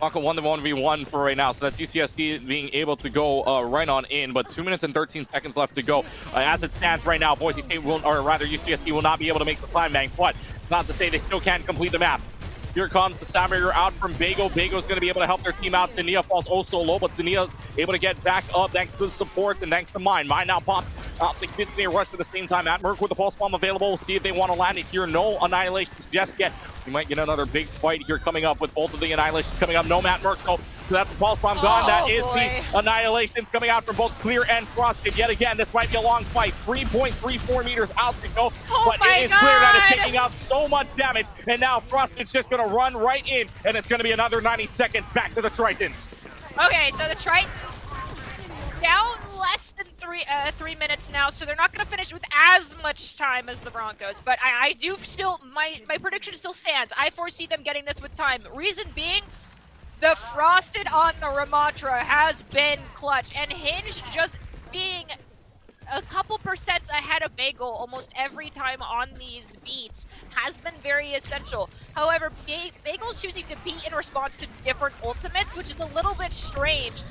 [SPEAKER 1] Paco won the 1v1 for right now, so that's UCSD being able to go right on in, but 2 minutes and 13 seconds left to go. As it stands right now, Boise State will, or rather UCSD will not be able to make the time bank, but not to say they still can't complete the map. Here comes the Samurai out from Bago. Bago's going to be able to help their team out. Zinnia falls oh so low, but Zinnia able to get back up thanks to the support and thanks to Mine. Mine now pops out the Kitsune Rush at the same time. At Merc with the pulse bomb available. We'll see if they want to land it here. No annihilations just yet. We might get another big fight here coming up with both of the annihilations coming up. No Matt Merc, though. So that's the pulse bomb gone. That is the annihilations coming out from both Clear and Frosted. Yet again, this might be a long fight. 3.34 meters out to go. But it is Clear that is taking out so much damage. And now Frosted's just going to run right in. And it's going to be another 90 seconds back to the Tritons.
[SPEAKER 4] Okay, so the Tritons down less than 3 minutes now, so they're not going to finish with as much time as the Broncos. But I do still, my prediction still stands. I foresee them getting this with time. Reason being, the Frosted on the Ramatra has been clutch, and Hinge just being a couple percent ahead of Bagel almost every time on these beats has been very essential. However, Bagel's choosing to beat in response to different ultimates, which is a little bit strange.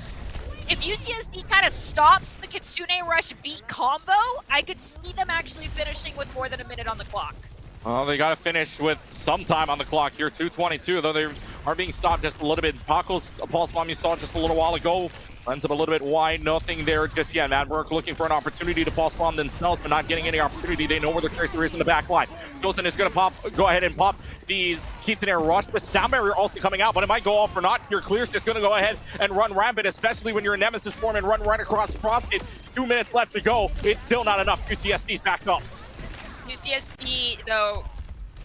[SPEAKER 4] If UCSD kind of stops the Kitsune Rush beat combo, I could see them actually finishing with more than a minute on the clock.
[SPEAKER 1] Well, they got to finish with some time on the clock here. 2:22, though they are being stopped just a little bit. Paco's pulse bomb you saw just a little while ago runs up a little bit wide. Nothing there just yet. Matt Merck looking for an opportunity to pulse bomb themselves, but not getting any opportunity. They know where the tracer is in the back line. Johnson is going to go ahead and pop the Kitsune Rush. The sound barrier also coming out, but it might go off or not. Your Clear's just going to go ahead and run rampant, especially when you're in Nemesis form and run right across Frosted. 2 minutes left to go. It's still not enough. UCSD's backed up.
[SPEAKER 4] UCSD, though,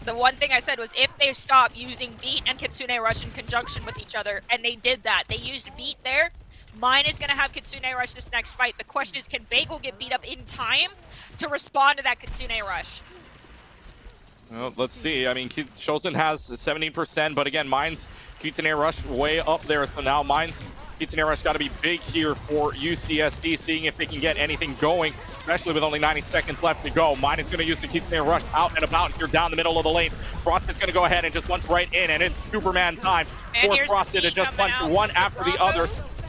[SPEAKER 4] the one thing I said was if they stop using Beat and Kitsune Rush in conjunction with each other, and they did that. They used Beat there. Mine is going to have Kitsune Rush this next fight. The question is, can Bagel get beat up in time to respond to that Kitsune Rush?
[SPEAKER 1] Well, let's see. I mean, Chosen has 17%, but again, Mine's Kitsune Rush way up there. So now Mine's Kitsune Rush got to be big here for UCSD, seeing if they can get anything going, especially with only 90 seconds left to go. Mine is going to use the Kitsune Rush out and about here down the middle of the lane. Frost is going to go ahead and just punch right in, and it's Superman time for Frosted to just punch one after the other.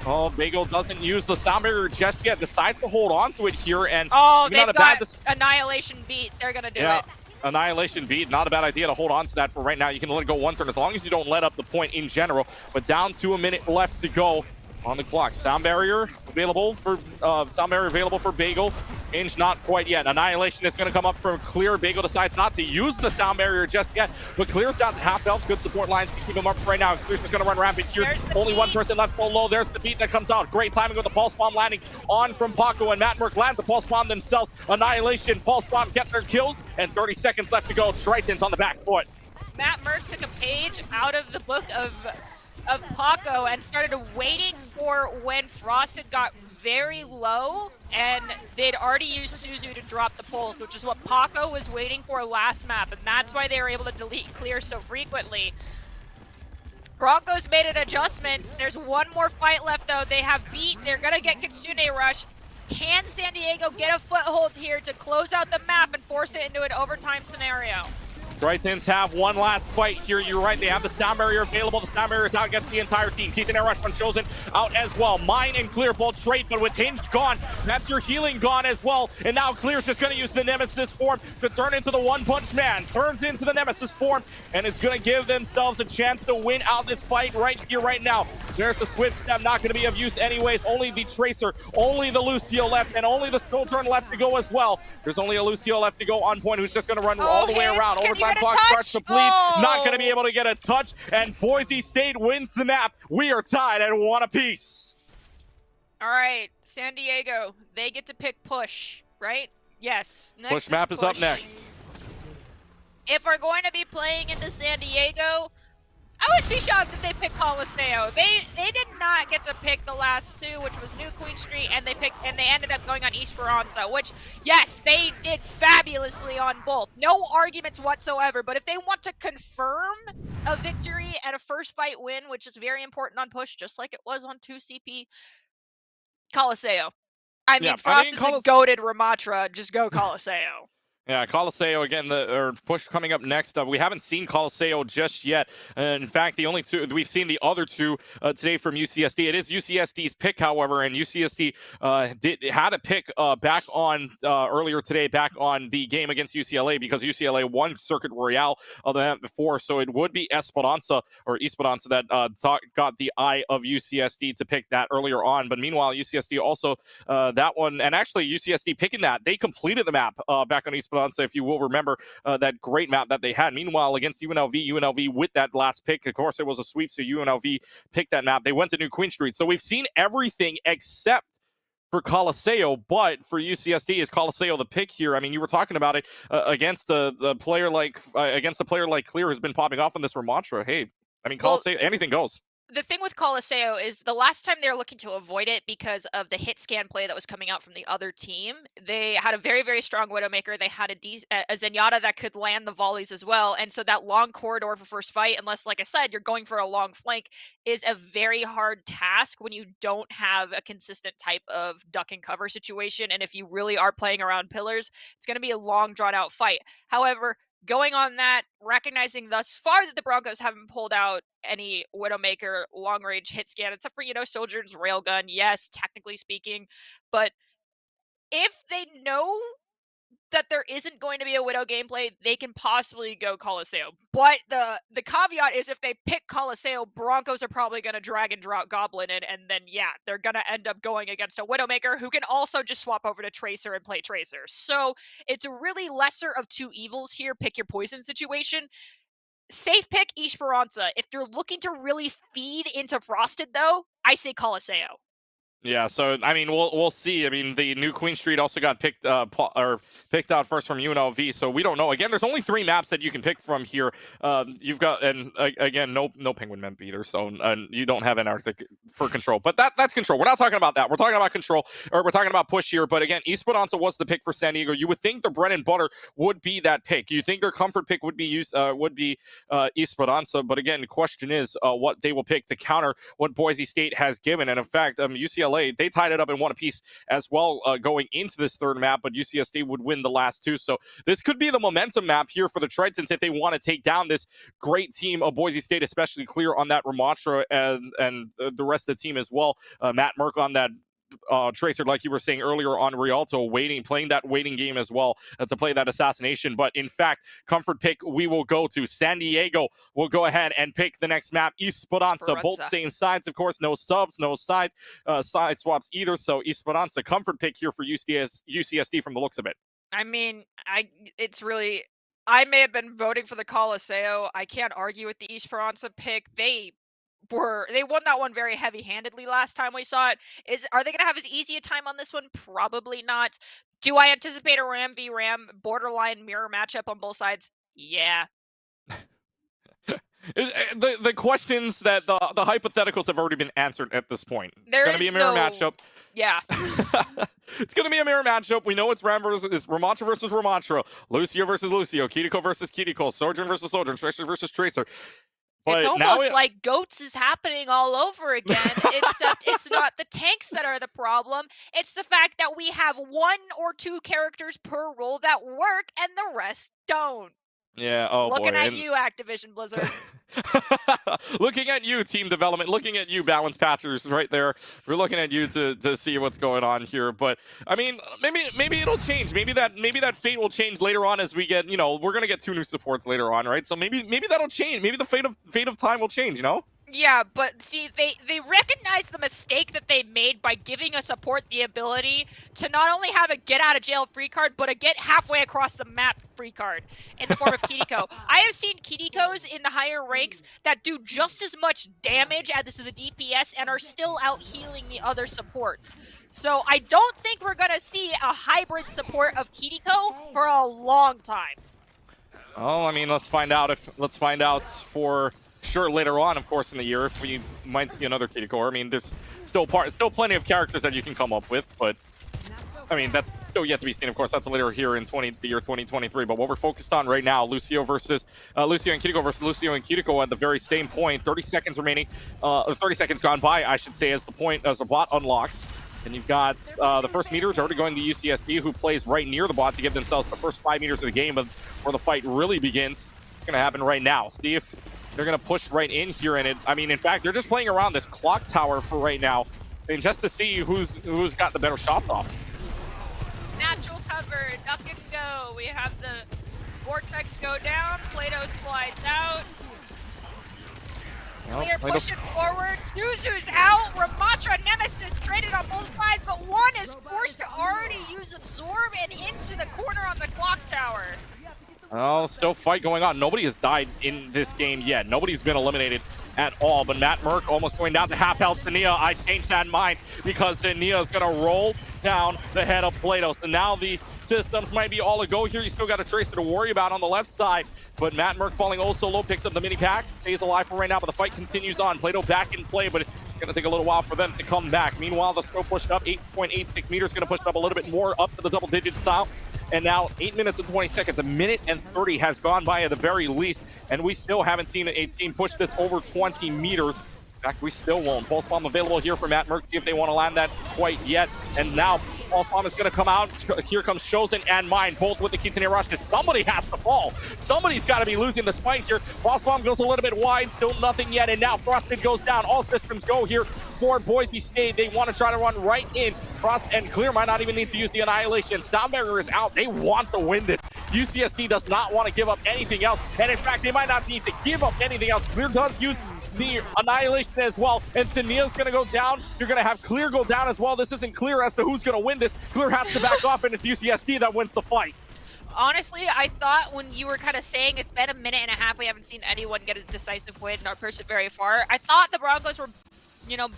[SPEAKER 1] Oh, Bagel doesn't use the sound barrier just yet. Decides to hold on to it here, and
[SPEAKER 4] they've got Annihilation Beat. They're going to do it.
[SPEAKER 1] Annihilation Beat, not a bad idea to hold on to that for right now. You can let it go one turn as long as you don't let up the point in general. But down to a minute left to go on the clock. Sound barrier available for Bagel. Hinge not quite yet. Annihilation is going to come up from Clear. Bagel decides not to use the sound barrier just yet, but Clear's got half health, good support lines to keep him up right now. Clear's just going to run rampant here. Only one person left so low. There's the beat that comes out. Great timing with the pulse bomb landing on from Paco, and Matt Merck lands the pulse bomb themselves. Annihilation, pulse bomb get their kills, and 30 seconds left to go. Tritons on the back foot.
[SPEAKER 4] Matt Merck took a page out of the book of Paco and started waiting for when Frosted got very low, and they'd already used Suzu to drop the pulse, which is what Paco was waiting for last map, and that's why they were able to delete Clear so frequently. Broncos made an adjustment. There's one more fight left, though. They have Beat. They're going to get Kitsune Rush. Can San Diego get a foothold here to close out the map and force it into an overtime scenario?
[SPEAKER 1] Tritons have one last fight here. You're right. They have the sound barrier available. The sound barrier is out against the entire team. Keith and Air Rush from Chosen out as well. Mine and Clear both trade, but with Hinged gone, that's your healing gone as well. And now Clear's just going to use the Nemesis form to turn into the One Punch Man. Turns into the Nemesis form and is going to give themselves a chance to win out this fight right here, right now. There's the Swift Step, not going to be of use anyways. Only the Tracer, only the Lucio left, and only the Sojourn left to go as well. There's only a Lucio left to go on point, who's just going to run all the way around. Overtime clock starts to bleed. Not going to be able to get a touch, and Boise State wins the map. We are tied at 1 apiece.
[SPEAKER 4] All right, San Diego, they get to pick push, right? Yes. Next
[SPEAKER 1] Push map is up next.
[SPEAKER 4] If we're going to be playing into San Diego, I would be shocked if they pick Coliseo. They did not get to pick the last two, which was New Queen Street, and they ended up going on Esperanza, which, yes, they did fabulously on both. No arguments whatsoever, but if they want to confirm a victory and a first fight win, which is very important on push, just like it was on 2CP, Coliseo. I mean, Frosted's a goated Ramatra, just go Coliseo.
[SPEAKER 1] Yeah, Coliseo again, or push coming up next. We haven't seen Coliseo just yet. In fact, the only two we've seen the other two today from UCSD. It is UCSD's pick, however, and UCSD had a pick back on earlier today, back on the game against UCLA, because UCLA won Circuit Royale the night before. So it would be Esperanza that got the eye of UCSD to pick that earlier on. But meanwhile, UCSD also that one, and actually UCSD picking that, they completed the map back on Esperanza. If you will remember that great map that they had. Meanwhile, against UNLV with that last pick, of course, it was a sweep, so UNLV picked that map. They went to New Queen Street. So we've seen everything except for Coliseo, but for UCSD, is Coliseo the pick here? I mean, you were talking about it against the player like Clear, who's been popping off on this Ramatra. Hey, I mean, Coliseo, anything goes.
[SPEAKER 4] The thing with Coliseo is the last time they were looking to avoid it because of the hit scan play that was coming out from the other team. They had a very, very strong Widowmaker. They had a Zenyatta that could land the volleys as well. And so that long corridor for first fight, unless, like I said, you're going for a long flank, is a very hard task when you don't have a consistent type of duck and cover situation. And if you really are playing around pillars, it's going to be a long, drawn-out fight. However, going on that, recognizing thus far that the Broncos haven't pulled out any Widowmaker long-range hit scan, except for, Soldier's railgun, yes, technically speaking. But if they know that there isn't going to be a Widow gameplay, they can possibly go Coliseo. But the caveat is if they pick Coliseo, Broncos are probably going to drag and drop Goblin in, and then, yeah, they're going to end up going against a Widowmaker who can also just swap over to Tracer and play Tracer. So it's a really lesser of two evils here, pick your poison situation. Safe pick, Esperanza. If you're looking to really feed into Frosted, though, I say Coliseo.
[SPEAKER 1] Yeah, so I mean, we'll see. I mean, the New Queen Street also got picked out first from UNLV, so we don't know. Again, there's only 3 maps that you can pick from here. You've got, and again, no Penguin map either, so you don't have Antarctic for control. But that's control. We're not talking about that. We're talking about control, or we're talking about push here. But again, Esperanza was the pick for San Diego. You would think the bread and butter would be that pick. You think their comfort pick would be Esperanza. But again, the question is what they will pick to counter what Boise State has given. And in fact, UCLA, they tied it up in 1 apiece as well going into this third map, but UCSD would win the last 2. So this could be the momentum map here for the Tritons if they want to take down this great team of Boise State, especially Clear on that Ramatra and the rest of the team as well. Matt Merck on that Tracer, like you were saying earlier on Rialto, playing that waiting game as well to play that assassination. But in fact, comfort pick, we will go to San Diego. We'll go ahead and pick the next map, Esperanza. Both same sides, of course, no subs, no side swaps either. So Esperanza, comfort pick here for UCSD from the looks of it.
[SPEAKER 4] I mean, I may have been voting for the Coliseo. I can't argue with the Esperanza pick. They won that one very heavy-handedly last time we saw it. Are they going to have as easy a time on this one? Probably not. Do I anticipate a Ram v Ram borderline mirror matchup on both sides? Yeah.
[SPEAKER 1] The questions that the hypotheticals have already been answered at this point. It's going to be a mirror matchup.
[SPEAKER 4] Yeah.
[SPEAKER 1] It's going to be a mirror matchup. We know it's Ramatra versus Ramatra, Lucio versus Lucio, Kiriko versus Kiriko, Sojourn versus Sojourn, Tracer versus Tracer.
[SPEAKER 4] It's almost like GOATS is happening all over again, except it's not the tanks that are the problem. It's the fact that we have 1 or 2 characters per role that work and the rest don't.
[SPEAKER 1] Yeah, oh boy.
[SPEAKER 4] Looking at
[SPEAKER 1] and-
[SPEAKER 4] you, Activision Blizzard.
[SPEAKER 1] Looking at you, team development. Looking at you, balance patchers, right there. We're looking at you to see what's going on here. But I mean, maybe it'll change. Maybe that fate will change later on as we get. We're gonna get 2 new supports later on, right? So maybe that'll change. Maybe the fate of time will change.
[SPEAKER 4] Yeah, but see, they recognize the mistake that they made by giving a support the ability to not only have a get out of jail free card, but a get halfway across the map free card in the form of Kiriko. I have seen Kirikos in the higher ranks that do just as much damage as the DPS and are still out healing the other supports. So I don't think we're gonna see a hybrid support of Kiriko for a long time.
[SPEAKER 1] Oh, I mean, let's find out for sure later on, of course, in the year if we might see another Kiriko. I mean, there's still plenty of characters that you can come up with, but I mean, that's still yet to be seen. Of course, that's later here in the year 2023. But what we're focused on right now, Lucio and Kiriko versus Lucio and Kiriko at the very same point. 30 seconds remaining, or 30 seconds gone by, I should say, as the bot unlocks. And you've got the first meters already going to UCSD, who plays right near the bot to give themselves the first 5 meters of the game, but where the fight really begins. It's going to happen right now. See if they're going to push right in here. And in fact, they're just playing around this clock tower for right now, and just to see who's got the better shots off.
[SPEAKER 4] Natural cover, duck and go. We have the Vortex go down, Plato's slides out. Clear pushing forward, Snuzu's out, Ramatra, Nemesis traded on both sides, but one is forced to already use Absorb and into the corner on the clock tower.
[SPEAKER 1] Oh, still fight going on. Nobody has died in this game yet. Nobody's been eliminated at all, but Matt Merck almost going down to half health. Zania, I changed that mind because Zania is going to roll down the head of Plato. So now the systems might be all a go here. You still got a Tracer to worry about on the left side, but Matt Merck falling oh so low, picks up the mini pack, stays alive for right now, but the fight continues on. Plato back in play, but it's going to take a little while for them to come back. Meanwhile, the scope pushed up 8.86 meters, going to push up a little bit more up to the double digit south. And now 8 minutes and 20 seconds, 1 minute and 30 has gone by at the very least, and we still haven't seen a team push this over 20 meters. In fact, we still won't. Pulse Bomb available here for Matt Merck, see if they want to land that quite yet. And now Pulse Bomb is going to come out. Here comes Chosen and Mine, both with the Kitsune Rush, because somebody has to fall. Somebody's got to be losing the spike here. Pulse Bomb goes a little bit wide, still nothing yet, and now Frosted goes down. All systems go here for Boise State. They want to try to run right in. Frost and Clear might not even need to use the Annihilation. Sound Barrier is out. They want to win this. UCSD does not want to give up anything else, and in fact, they might not need to give up anything else. Clear does use the Annihilation as well, and Tania's going to go down. You're going to have Clear go down as well. This isn't clear as to who's going to win this. Clear has to back off, and it's UCSD that wins the fight.
[SPEAKER 4] Honestly, I thought when you were kind of saying it's been 1.5 minutes, we haven't seen anyone get a decisive win or push it very far. I thought the Broncos were,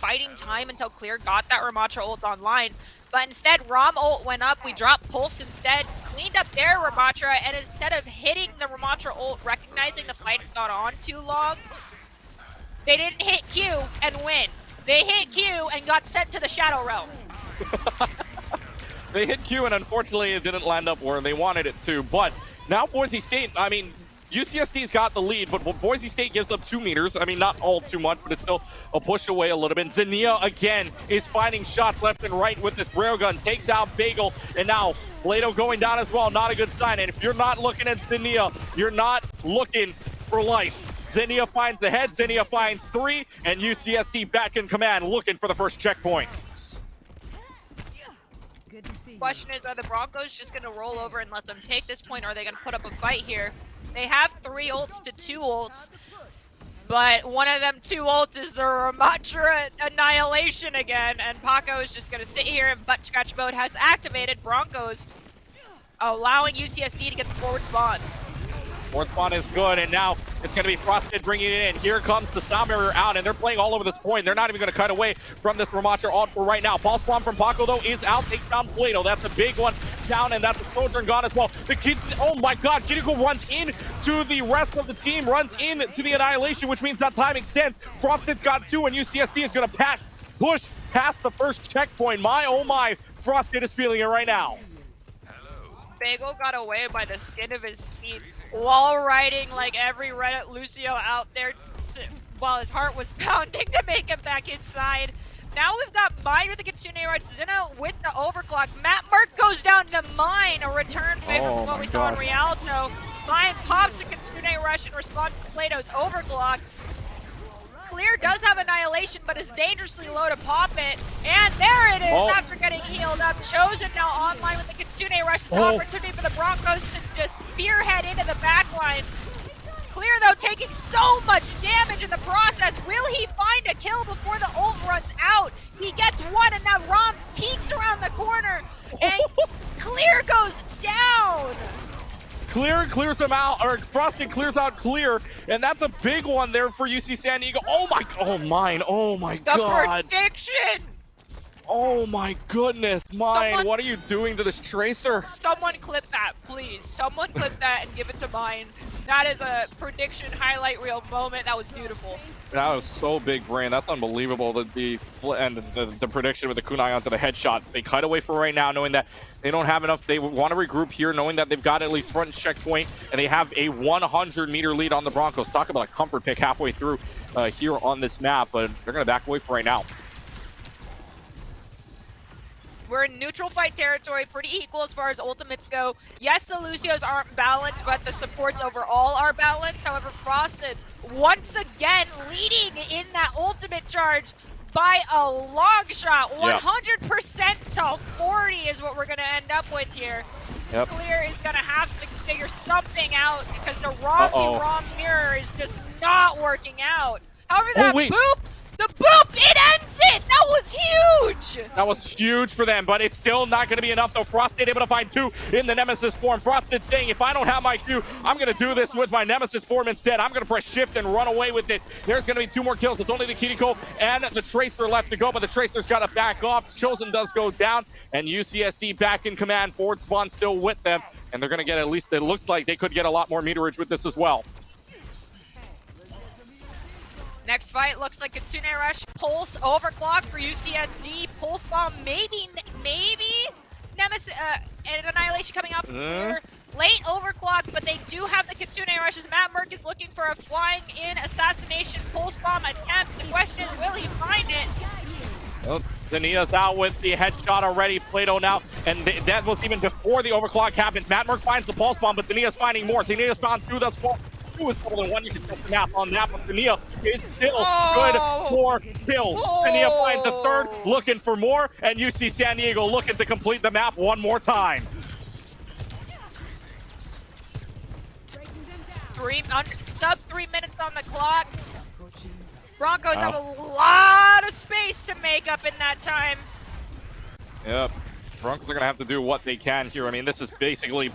[SPEAKER 4] biding time until Clear got that Ramatra ult online. But instead, Rom ult went up. We dropped Pulse instead, cleaned up their Ramatra, and instead of hitting the Ramatra ult, recognizing the fight had gone on too long, they didn't hit Q and win. They hit Q and got sent to the Shadow Realm.
[SPEAKER 1] They hit Q, and unfortunately, it didn't land up where they wanted it to. But now Boise State, UCSD's got the lead, but Boise State gives up 2 meters. Not all too much, but it's still a push away a little bit. Zania, again, is finding shots left and right with this railgun. Takes out Bagel, and now Plato going down as well. Not a good sign. And if you're not looking at Zania, you're not looking for life. Zania finds the head, Zania finds 3, and UCSD back in command, looking for the first checkpoint.
[SPEAKER 4] Question is, are the Broncos just going to roll over and let them take this point, or are they going to put up a fight here? They have 3 ults to 2 ults, but one of them 2 ults is the Ramatra Annihilation again, and Paco is just going to sit here and butt scratch mode has activated. Broncos allowing UCSD to get the forward spawn.
[SPEAKER 1] Fourth spawn is good, and now it's going to be Frosted bringing it in. Here comes the Sound Barrier out, and they're playing all over this point. They're not even going to cut away from this Ramatra ult for right now. Pulse Bomb from Paco, though, is out. Takes down Plato. That's a big one down, and that's a Sojourn gone as well. The kids, oh my god, Kiriko runs in to the rest of the team, runs in to the Annihilation, which means that time extends. Frosted's got 2, and UCSD is going to push past the first checkpoint. My, oh my, Frosted is feeling it right now.
[SPEAKER 4] Bagel got away by the skin of his teeth while riding like every Reddit Lucio out there while his heart was pounding to make him back inside. Now we've got Mine with the Kitsune Rush, Zina with the overclock. Matt Merck goes down to Mine, a return favor from what we saw in Rialto. Mine pops a Kitsune Rush in response to Plato's overclock. Clear does have Annihilation, but is dangerously low to pop it. And there it is after getting healed up. Chosen now online with the Kitsune Rush. This opportunity for the Broncos to just spearhead into the backline. Clear, though, taking so much damage in the process. Will he find a kill before the ult runs out? He gets one, and now Rom peeks around the corner, and Clear goes down.
[SPEAKER 1] Clear clears him out, or Frosted clears out Clear, and that's a big one there for UC San Diego. Oh my god.
[SPEAKER 4] The prediction.
[SPEAKER 1] Oh my goodness, Mine, what are you doing to this Tracer?
[SPEAKER 4] Someone clip that, please. Someone clip that and give it to Mine. That is a prediction highlight reel moment. That was beautiful.
[SPEAKER 1] That was so big brain. That's unbelievable. The prediction with the kunai onto the headshot. They cut away for right now, knowing that they don't have enough. They want to regroup here, knowing that they've got at least front checkpoint, and they have a 100-meter lead on the Broncos. Talk about a comfort pick halfway through here on this map, but they're going to back away for right now.
[SPEAKER 4] We're in neutral fight territory, pretty equal as far as ultimates go. Yes, the Lucios aren't balanced, but the supports overall are balanced. However, Frosted, once again, leading in that ultimate charge by a long shot. 100% to 40 is what we're going to end up with here. Clear is going to have to figure something out because the Rom mirror is just not working out. However, that the boop, it ends it! That was huge!
[SPEAKER 1] That was huge for them, but it's still not going to be enough, though. Frosted able to find 2 in the Nemesis form. Frosted saying, if I don't have my Q, I'm going to do this with my Nemesis form instead. I'm going to press shift and run away with it. There's going to be 2 more kills. It's only the Kiriko and the Tracer left to go, but the Tracer's got to back off. Chosen does go down, and UCSD back in command. Forward spawn still with them, and they're going to get at least, it looks like they could get a lot more meterage with this as well.
[SPEAKER 4] Next fight looks like Kitsune Rush, Pulse, Overclock for UCSD, Pulse Bomb, maybe Nemesis, and Annihilation coming out from Clear. Late Overclock, but they do have the Kitsune Rushes. Matt Merck is looking for a flying in assassination Pulse Bomb attempt. The question is, will he find it?
[SPEAKER 1] Well, Zania's out with the headshot already. Plato now, and that was even before the Overclock happens. Matt Merck finds the Pulse Bomb, but Zania's finding more. Zania's found 2 thus far. 2 is better than 1. You can check the map on that, but Zania is still good for kills. Zania finds a 3rd, looking for more, and UC San Diego looking to complete the map one more time.
[SPEAKER 4] Sub 3 minutes on the clock. Broncos have a lot of space to make up in that time.
[SPEAKER 1] Yep. Broncos are going to have to do what they can here. I mean, this is basically...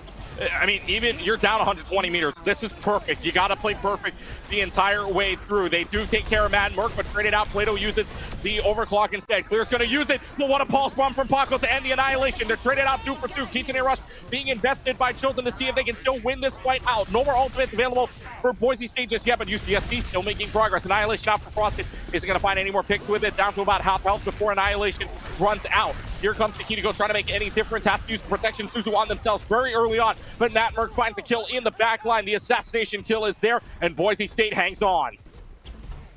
[SPEAKER 1] I mean, even you're down 120 meters. This is perfect. You got to play perfect the entire way through. They do take care of Matt Merck, but trade it out. Plato uses the overclock instead. Clear's going to use it. But what a pulse bomb from Paco to end the annihilation. They're traded out 2 for 2. Kitsune Rush being invested by Chosen to see if they can still win this fight out. No more ultimates available for Boise State just yet, but UCSD still making progress. Annihilation out for Frosted. Isn't going to find any more picks with it. Down to about half health before Annihilation runs out. Here comes Nikita trying to make any difference. Has to use protection Suzu on themselves very early on, but Matt Merck finds a kill in the back line. The assassination kill is there, and Boise State hangs on.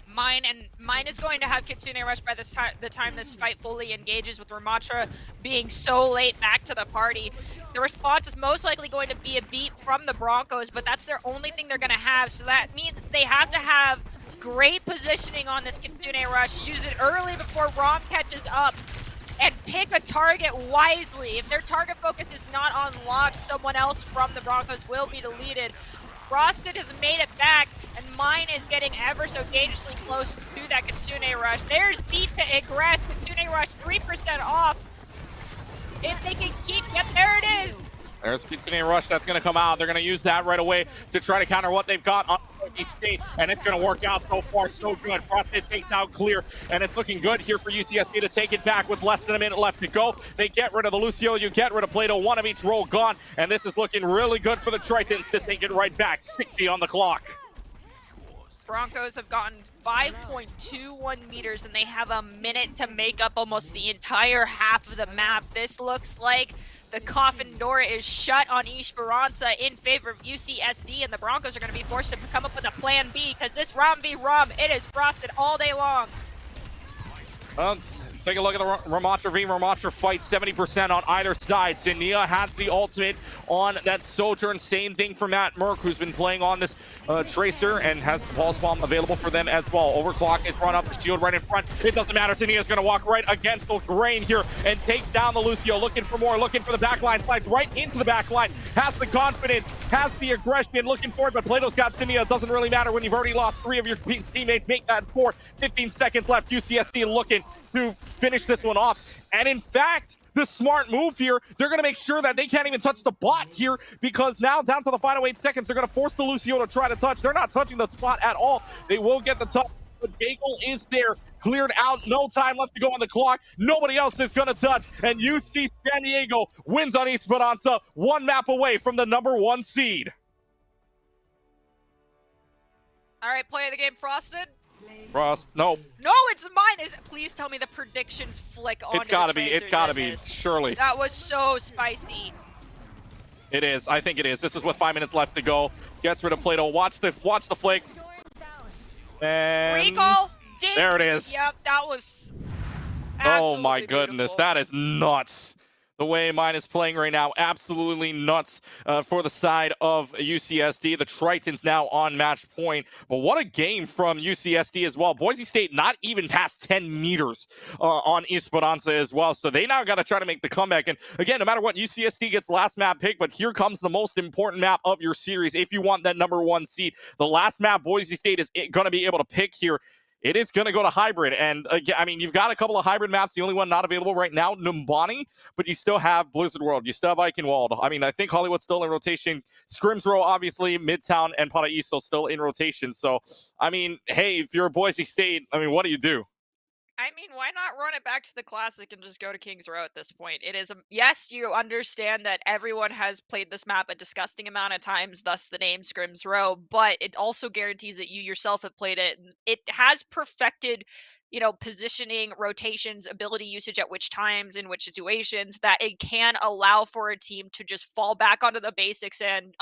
[SPEAKER 4] Mine is going to have Kitsune Rush by the time this fight fully engages, with Ramatra being so late back to the party. The response is most likely going to be a beat from the Broncos, but that's their only thing they're going to have, so that means they have to have great positioning on this Kitsune Rush, use it early before Rom catches up, and pick a target wisely. If their target focus is not on lock, someone else from the Broncos will be deleted. Frosted has made it back, and Mine is getting ever so dangerously close to that Kitsune Rush. There's beat to Egress. Kitsune Rush 3% off. If they can there it is.
[SPEAKER 1] There's Kitsune Rush that's going to come out. They're going to use that right away to try to counter what they've got on each state, and it's going to work out so far so good. Frosted takes out Clear, and it's looking good here for UCSD to take it back with less than a minute left to go. They get rid of the Lucio, you get rid of Plato, 1 of each roll gone, and this is looking really good for the Tritons to take it right back. 60 on the clock.
[SPEAKER 4] Broncos have gotten 5.21 meters, and they have a minute to make up almost the entire half of the map. This looks like the coffin door is shut on Esperanza in favor of UCSD, and the Broncos are going to be forced to come up with a plan B, because this Rom v Rom, it is Frosted all day long.
[SPEAKER 1] Take a look at the Ramattra v. Ramattra fight, 70% on either side. Sinia has the ultimate on that Sojourn. Same thing for Matt Merck, who's been playing on this Tracer and has the Pulse Bomb available for them as well. Overclock is run up, the shield right in front. It doesn't matter. Sinia's going to walk right against the grain here and takes down the Lucio. Looking for more, looking for the backline. Slides right into the backline. Has the confidence, has the aggression, looking for it, but Plato's got Sinia. It doesn't really matter when you've already lost 3 of your teammates. Make that 4. 15 seconds left. UCSD looking to finish this one off. And in fact, the smart move here, they're going to make sure that they can't even touch the bot here, because now down to the final 8 seconds, they're going to force the Lucio to try to touch. They're not touching the spot at all. They will get the touch, but Gagel is there, cleared out. No time left to go on the clock. Nobody else is going to touch. And UC San Diego wins on Esperanza, 1 map away from the #1 seed.
[SPEAKER 4] All right, play of the game, Frosted.
[SPEAKER 1] Frost, no.
[SPEAKER 4] No, it's mine. Please tell me the predictions flick onto
[SPEAKER 1] It's gotta
[SPEAKER 4] the
[SPEAKER 1] be. It's
[SPEAKER 4] Tracers
[SPEAKER 1] gotta
[SPEAKER 4] in
[SPEAKER 1] be.
[SPEAKER 4] this.
[SPEAKER 1] Surely.
[SPEAKER 4] That was so spicy.
[SPEAKER 1] It is. I think it is. This is with 5 minutes left to go. Gets rid of Plato. Watch the flick. And
[SPEAKER 4] Recall. Dink.
[SPEAKER 1] there it is.
[SPEAKER 4] Yep, that was.
[SPEAKER 1] Oh my
[SPEAKER 4] absolutely
[SPEAKER 1] goodness,
[SPEAKER 4] beautiful.
[SPEAKER 1] that is nuts. The way mine is playing right now, absolutely nuts for the side of UCSD. The Tritons now on match point. But what a game from UCSD as well. Boise State not even past 10 meters on Esperanza as well. So they now got to try to make the comeback. And again, no matter what, UCSD gets last map pick, but here comes the most important map of your series. If you want that #1 seed, the last map Boise State is going to be able to pick here. It is going to go to hybrid. And again, I mean, you've got a couple of hybrid maps. The only one not available right now, Numbani, but you still have Blizzard World. You still have Eichenwald. I mean, I think Hollywood's still in rotation. Scrimsrow, obviously, Midtown, and Paraíso still in rotation. So, I mean, hey, if you're a Boise State, I mean, what do you do?
[SPEAKER 4] I mean, why not run it back to the Classic and just go to Kings Row at this point? It is, yes, you understand that everyone has played this map a disgusting amount of times, thus the name Scrims Row, but it also guarantees that you yourself have played it. It has perfected, you know, positioning, rotations, ability usage at which times, in which situations, that it can allow for a team to just fall back onto the basics and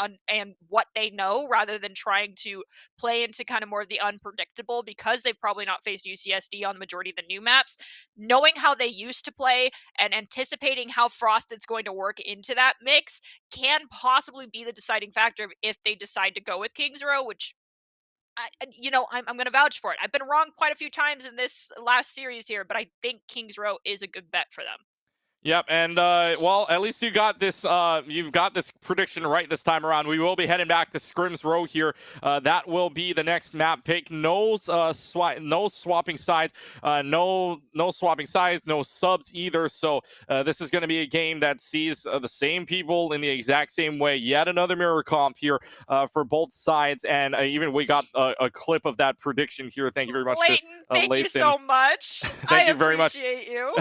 [SPEAKER 4] what they know, rather than trying to play into kind of more of the unpredictable, because they've probably not faced UCSD on the majority of the new maps. Knowing how they used to play and anticipating how Frosted's going to work into that mix can possibly be the deciding factor if they decide to go with Kings Row, which I'm going to vouch for it. I've been wrong quite a few times in this last series here, but I think Kings Row is a good bet for them.
[SPEAKER 1] Yep, and well, at least you got this. You've got this prediction right this time around. We will be heading back to Scrims Row here. That will be the next map pick. No swapping sides. No swapping sides. No subs either. So this is going to be a game that sees the same people in the exact same way. Yet another mirror comp here for both sides, and even we got a clip of that prediction here. Thank you very much,
[SPEAKER 4] Leighton. Thank you so much.
[SPEAKER 1] Thank you very much.
[SPEAKER 4] Appreciate you.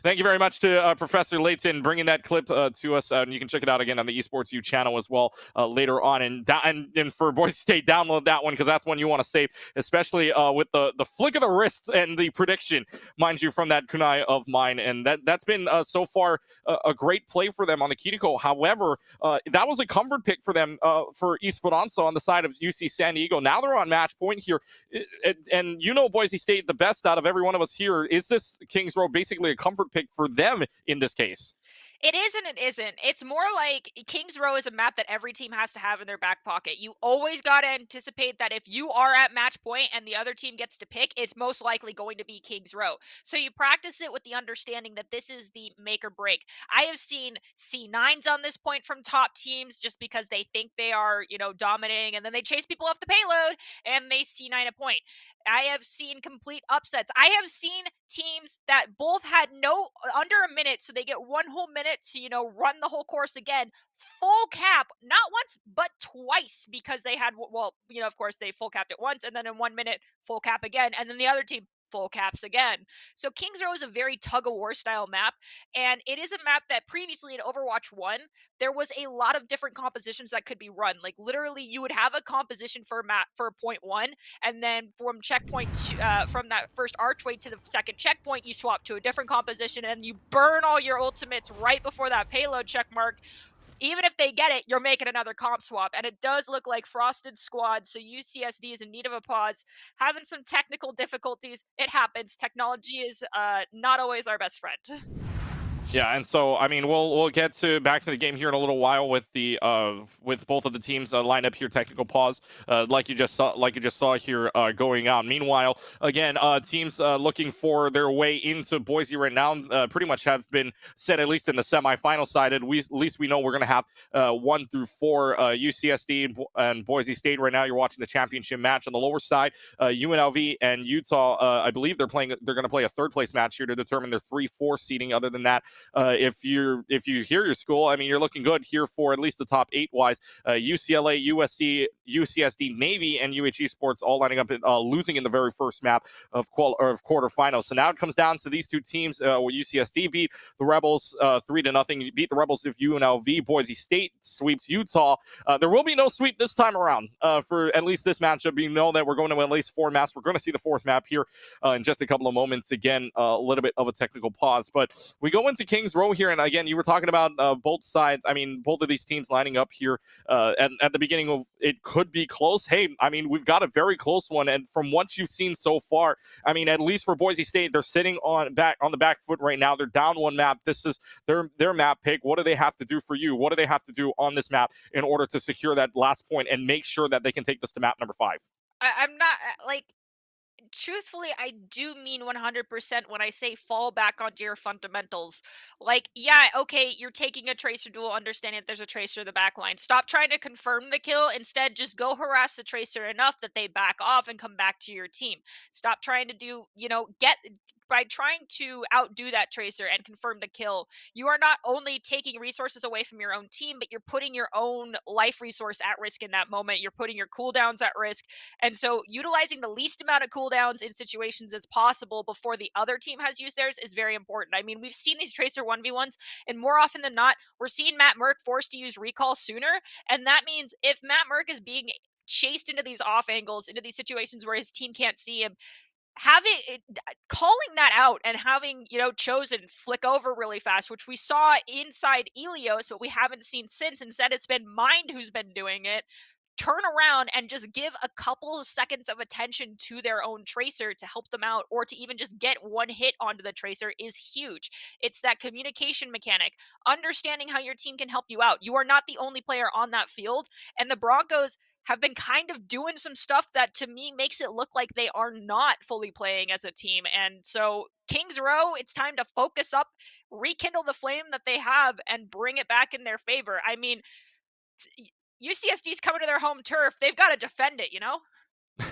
[SPEAKER 1] Thank you very much to Professor Leighton bringing that clip to us, and you can check it out again on the Esports U channel as well later on. And for Boise State, download that one, because that's one you want to save, especially with the flick of the wrist and the prediction, mind you, from that kunai of mine. And that's been so far a great play for them on the Kiriko. However, that was a comfort pick for them for Esperanza on the side of UC San Diego. Now they're on match point here, and you know Boise State the best out of every one of us here. Is this Kings Row basically a comfort pick for them in this case?
[SPEAKER 4] It is and it isn't. It's more like Kings Row is a map that every team has to have in their back pocket. You always got to anticipate that if you are at match point and the other team gets to pick, it's most likely going to be Kings Row. So you practice it with the understanding that this is the make or break. I have seen C9s on this point from top teams just because they think they are, dominating, and then they chase people off the payload and they C9 a point. I have seen complete upsets. I have seen teams that both had under a minute, so they get one whole minute to, run the whole course again, full cap, not once, but twice, because they had, of course, they full capped it once, and then in 1 minute, full cap again, and then the other team full caps again. So Kings Row is a very tug-of-war style map, and it is a map that previously in Overwatch 1, there was a lot of different compositions that could be run. Like, literally, you would have a composition for a map for point 1, and then from checkpoint from that first archway to the second checkpoint, you swap to a different composition, and you burn all your ultimates right before that payload check mark. even if they get it, you're making another comp swap. And it does look like Frosted's squad, so UCSD is in need of a pause, having some technical difficulties. It happens. Technology is not always our best friend.
[SPEAKER 1] Yeah, and so I mean, we'll get to back to the game here in a little while with the with both of the teams lined up here. Technical pause, like you just saw here going on. Meanwhile, again, teams looking for their way into Boise right now pretty much have been set, at least in the semifinal side. At least we know we're going to have 1 through 4 UCSD and Boise State right now. You're watching the championship match on the lower side. UNLV and Utah, I believe they're going to play a third place match here to determine their 3-4 seeding. Other than that, if you hear your school, I mean, you're looking good here for at least the top 8 wise. UCLA, USC, UCSD, Navy, and Esports all lining up losing in the very first map of quarterfinals. So now it comes down to these two teams. Where UCSD beat the Rebels 3-0. Beat the Rebels if UNLV. Boise State sweeps Utah. There will be no sweep this time around for at least this matchup. We know that we're going to at least 4 maps. We're going to see the 4th map here in just a couple of moments. Again, a little bit of a technical pause, but we go into Kings Row here, and again, you were talking about both sides. I mean, both of these teams lining up here at the beginning of it could be close. Hey, I mean, we've got a very close one, and from what you've seen so far, I mean, at least for Boise State, they're sitting on the back foot right now. They're down 1 map. This is their map pick. What do they have to do for you? What do they have to do on this map in order to secure that last point and make sure that they can take this to map number 5?
[SPEAKER 4] I'm not like. Truthfully, I do mean 100% when I say fall back onto your fundamentals. Like, yeah, okay, you're taking a tracer duel, understanding that there's a tracer in the back line. Stop trying to confirm the kill. Instead, just go harass the tracer enough that they back off and come back to your team. Stop trying to do, by trying to outdo that tracer and confirm the kill, you are not only taking resources away from your own team, but you're putting your own life resource at risk in that moment. You're putting your cooldowns at risk. And so utilizing the least amount of cooldowns in situations as possible before the other team has used theirs is very important. I mean, we've seen these tracer 1v1s, and more often than not, we're seeing Matt Merck forced to use recall sooner. And that means if Matt Merck is being chased into these off angles, into these situations where his team can't see him, calling that out and having Chosen flick over really fast, which we saw inside Ilios, but we haven't seen since. Instead, it's been Mind who's been doing it. Turn around and just give a couple of seconds of attention to their own tracer to help them out, or to even just get 1 hit onto the tracer is huge. It's that communication mechanic, understanding how your team can help you out. You are not the only player on that field, and the Broncos have been kind of doing some stuff that to me makes it look like they are not fully playing as a team. And so Kings Row, it's time to focus up, rekindle the flame that they have, and bring it back in their favor. I mean, UCSD's coming to their home turf. They've got to defend it,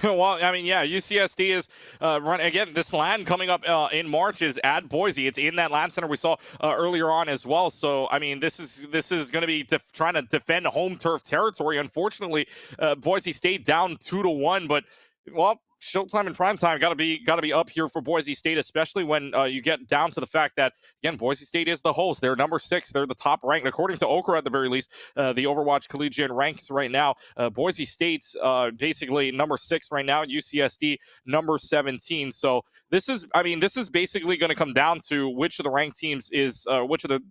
[SPEAKER 1] Well, I mean, yeah, UCSD is running again. This LAN coming up in March is at Boise. It's in that LAN center we saw earlier on as well. So, I mean, this is going to be trying to defend home turf territory. Unfortunately, Boise State down 2-1, but well, showtime and prime time got to be up here for Boise State, especially when you get down to the fact that, again, Boise State is the host. They're number 6. They're the top ranked, according to Okra at the very least. The Overwatch Collegiate ranks right now. Boise State's basically number 6 right now. UCSD number 17. So this is basically going to come down to which of the ranked teams is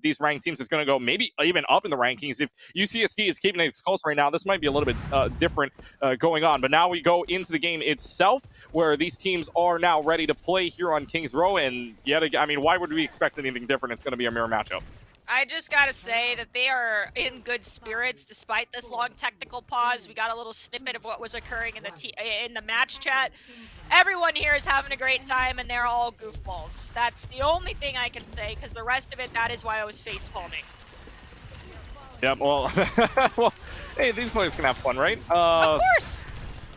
[SPEAKER 1] these ranked teams is going to go maybe even up in the rankings. If UCSD is keeping it close right now, this might be a little bit different going on. But now we go into the game itself, where these teams are now ready to play here on Kings Row, and yet again, I mean, why would we expect anything different? It's going to be a mirror matchup.
[SPEAKER 4] I just gotta say that they are in good spirits despite this long technical pause. We got a little snippet of what was occurring in the match chat. Everyone here is having a great time, and they're all goofballs. That's the only thing I can say, because the rest of it, that is why I was face palming.
[SPEAKER 1] Yep. Well, well, hey, these players can have fun, right?
[SPEAKER 4] Of course.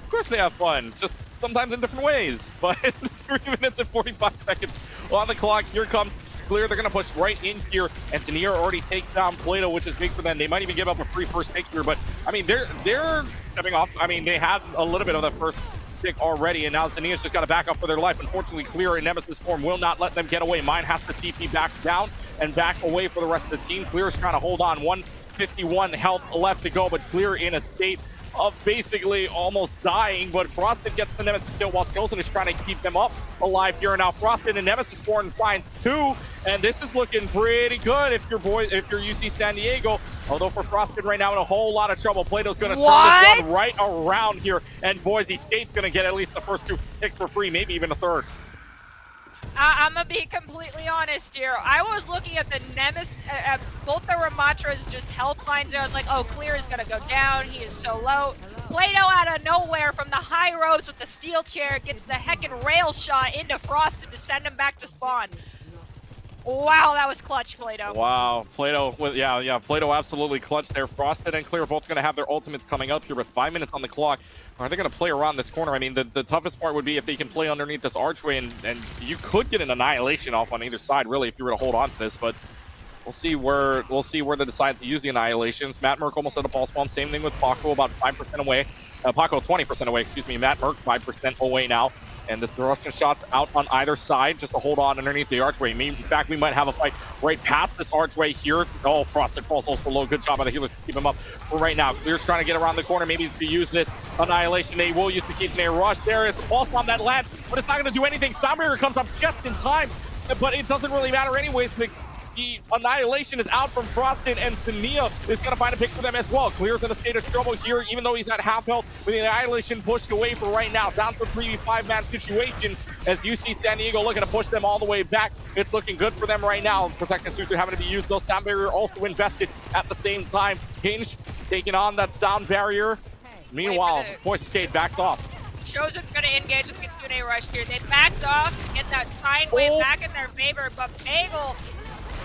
[SPEAKER 1] Of course they have fun. Just sometimes in different ways. But 3 minutes and 45 seconds on the clock. Here comes Clear. They're going to push right in here. And Tanier already takes down Plato, which is big for them. They might even give up a free first pick here. But, I mean, they're stepping off. I mean, they had a little bit of the first pick already. And now Tanier's just got to back up for their life. Unfortunately, Clear in Nemesis form will not let them get away. Mine has to TP back down and back away for the rest of the team. Clear is trying to hold on. 151 health left to go, but Clear in a state of basically almost dying, but Frosted gets the Nemesis still while Chosen is trying to keep them up alive here. Now Frosted and Nemesis form finds 2, and this is looking pretty good if you're UC San Diego. Although for Frosted right now in a whole lot of trouble. Plato's going to turn
[SPEAKER 4] What?
[SPEAKER 1] this one right around here, and Boise State's going to get at least the first 2 picks for free, maybe even a third.
[SPEAKER 4] I'm gonna be completely honest here. I was looking at the Nemesis, at both the Ramatra's just health lines there. I was like, oh, Clear is gonna go down. He is so low. Plato out of nowhere from the high roads with the steel chair gets the heckin' rail shot into Frosted to send him back to spawn. Wow, that was clutch, Plato.
[SPEAKER 1] Wow, Plato, Plato absolutely clutched there. Frosted and Clear both going to have their ultimates coming up here with 5 minutes on the clock. Are they going to play around this corner? I mean, the toughest part would be if they can play underneath this archway, and you could get an annihilation off on either side, really, if you were to hold on to this, but we'll see where they decide to use the annihilations. Matt Merck almost at a pulse bomb. Same thing with Paco, about 5% away. Paco 20% away, excuse me. Matt Merck 5% away now. And this Russian shot's out on either side just to hold on underneath the archway. In fact, we might have a fight right past this archway here. Oh, Frosted falls also low. Good job by the healers to keep him up for right now. Clear's trying to get around the corner, maybe to use this annihilation. They will use the Kitchener rush. There is the pulse bomb that lands, but it's not going to do anything. Soundbarrier comes up just in time, but it doesn't really matter anyways. The annihilation is out from Frosted, and Tania is going to find a pick for them as well. Clear's in a state of trouble here, even though he's at half health, with the annihilation pushed away for right now. Down to a 3v5-man situation as UC San Diego looking to push them all the way back. It's looking good for them right now. Protection suits are having to be used, though. Sound barrier also invested at the same time. Hinge taking on that sound barrier. Meanwhile, Boise State backs off.
[SPEAKER 4] Shows it's going to engage with Kitsune Rush here. They backed off to get that sine wave back in their favor, but Bagel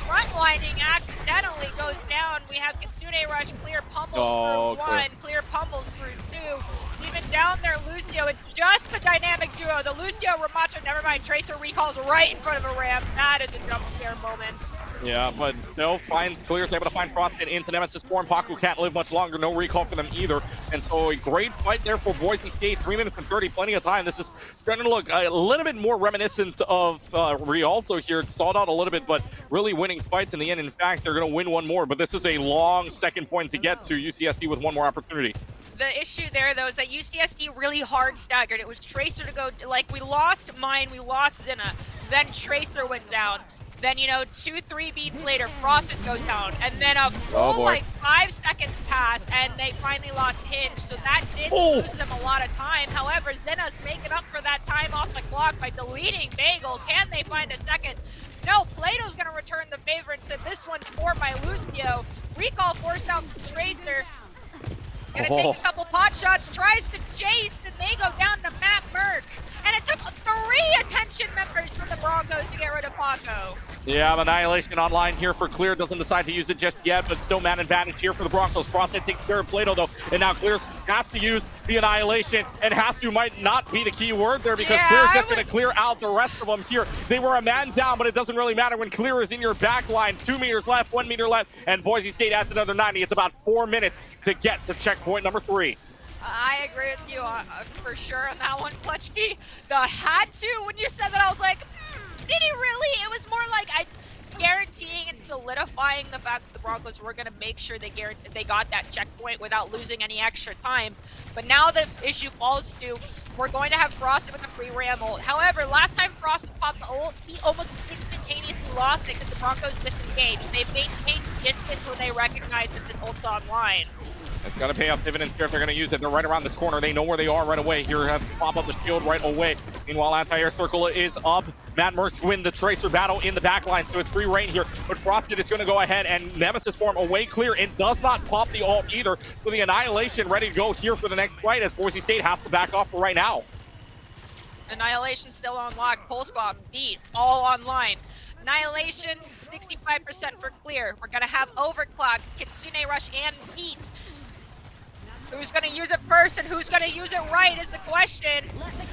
[SPEAKER 4] frontlining accidentally goes down. We have Kitsune Rush, Clear pummels through 1, Clear pummels through 2. Even down there, Lucio, it's just the dynamic duo. The Lucio, Ramatra, never mind, Tracer recalls right in front of a ramp. That is a jump scare moment.
[SPEAKER 1] Yeah, but still finds Clear's able to find Frosted into Nemesis form. Paku can't live much longer. No recall for them either. And so a great fight there for Boise State. 3 minutes and 30, plenty of time. This is starting to look a little bit more reminiscent of Rialto here. It stalled out a little bit, but really winning fights in the end. In fact, they're going to win one more, but this is a long second point to get to. UCSD with one more opportunity.
[SPEAKER 4] The issue there, though, is that UCSD really hard staggered. It was Tracer to go, like, we lost Mine, we lost Zinna, then Tracer went down. Then, 2-3 beats later, Frosted goes down, and then a full, 5 seconds pass, and they finally lost Hinge, so that did lose them a lot of time. However, Zinna's making up for that time off the clock by deleting Bagel. Can they find a second? No, Plato's going to return the favor and said this one's for my Lucio. Recall forced out from Tracer. Gonna take a couple pot shots, tries to chase, and they go down to Matt Merck. And it took 3 attention members for the Broncos to get rid of Paco.
[SPEAKER 1] Yeah, Annihilation online here for Clear. Doesn't decide to use it just yet, but still man advantage here for the Broncos. Frosted takes care of Plato, though, and now Clear has to use the Annihilation, and has to might not be the key word there, because Clear's just going to clear out the rest of them here. They were a man down, but it doesn't really matter when Clear is in your back line. 2 meters left, 1 meter left, and Boise State adds another 90. It's about 4 minutes to get to checkpoint number 3.
[SPEAKER 4] I agree with you for sure on that one, Clutchkey. The had to, when you said that, I was like, did he really? It was more like guaranteeing and solidifying the fact that the Broncos were going to make sure they got that checkpoint without losing any extra time. But now the issue falls to, we're going to have Frosted with a free ram ult. However, last time Frosted popped the ult, he almost instantaneously lost it because the Broncos disengaged. They maintained distance when they recognized that this ult's online.
[SPEAKER 1] It's going to pay off dividends here if they're going to use it. They're right around this corner. They know where they are right away. Here have to pop up the shield right away. Meanwhile, anti-air circle is up. Matt Merckx win the Tracer battle in the back line, so it's free reign here. But Frosted is going to go ahead and Nemesis form away clear and does not pop the ult either. So the Annihilation ready to go here for the next fight as Boise State has to back off for right now.
[SPEAKER 4] Annihilation still unlocked. Pulse bomb, beat, all online. Annihilation, 65% for clear. We're going to have overclock, Kitsune Rush, and beat. Who's going to use it first and who's going to use it right is the question.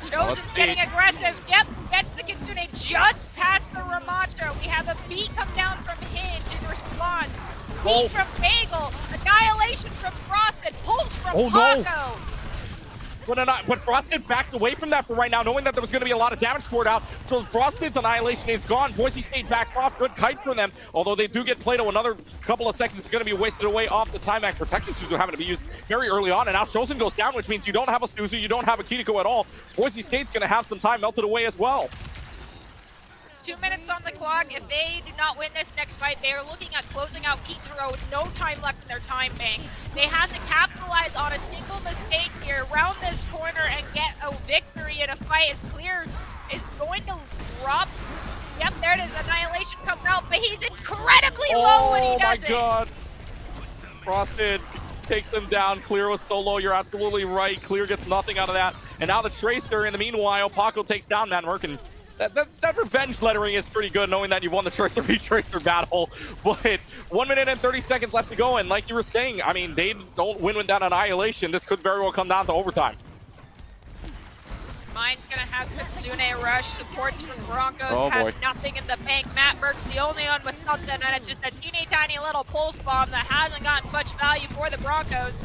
[SPEAKER 4] Chosen's getting aggressive. Yep, gets the Kitsune just past the Ramatra. We have a beat come down from Hinge in response. Beat from Bagel. Annihilation from Frosted. Pulse from Paco.
[SPEAKER 1] But Frosted backed away from that for right now, knowing that there was going to be a lot of damage poured out. So Frosted's Annihilation is gone. Boise State backs off. Good kite for them. Although they do get Plato, another couple of seconds is going to be wasted away off the Timac. Protection Suzu having to be used very early on. And now Chosen goes down, which means you don't have a Suzu, you don't have a Kiriko at all. Boise State's going to have some time melted away as well.
[SPEAKER 4] 2 minutes on the clock. If they do not win this next fight, they are looking at closing out Kitaro with no time left in their time bank. They have to capitalize on a single mistake here, round this corner, and get a victory in a fight. As Clear is going to drop. Yep, there it is. Annihilation comes out, but he's incredibly low when he does it.
[SPEAKER 1] Oh my god. Frosted takes them down. Clear was so low. You're absolutely right. Clear gets nothing out of that. And now the Tracer, in the meanwhile, Paco takes down Matt Merck. And that revenge lettering is pretty good, knowing that you've won the Tracer v Tracer battle. But 1 minute and 30 seconds left to go. And like you were saying, I mean, they don't win with that Annihilation. This could very well come down to overtime.
[SPEAKER 4] Mine's gonna have Kitsune rush. Supports from Broncos
[SPEAKER 1] boy.
[SPEAKER 4] have nothing in the bank. Matt Merck's the only one with something, and it's just a teeny tiny little pulse bomb that hasn't gotten much value for the Broncos.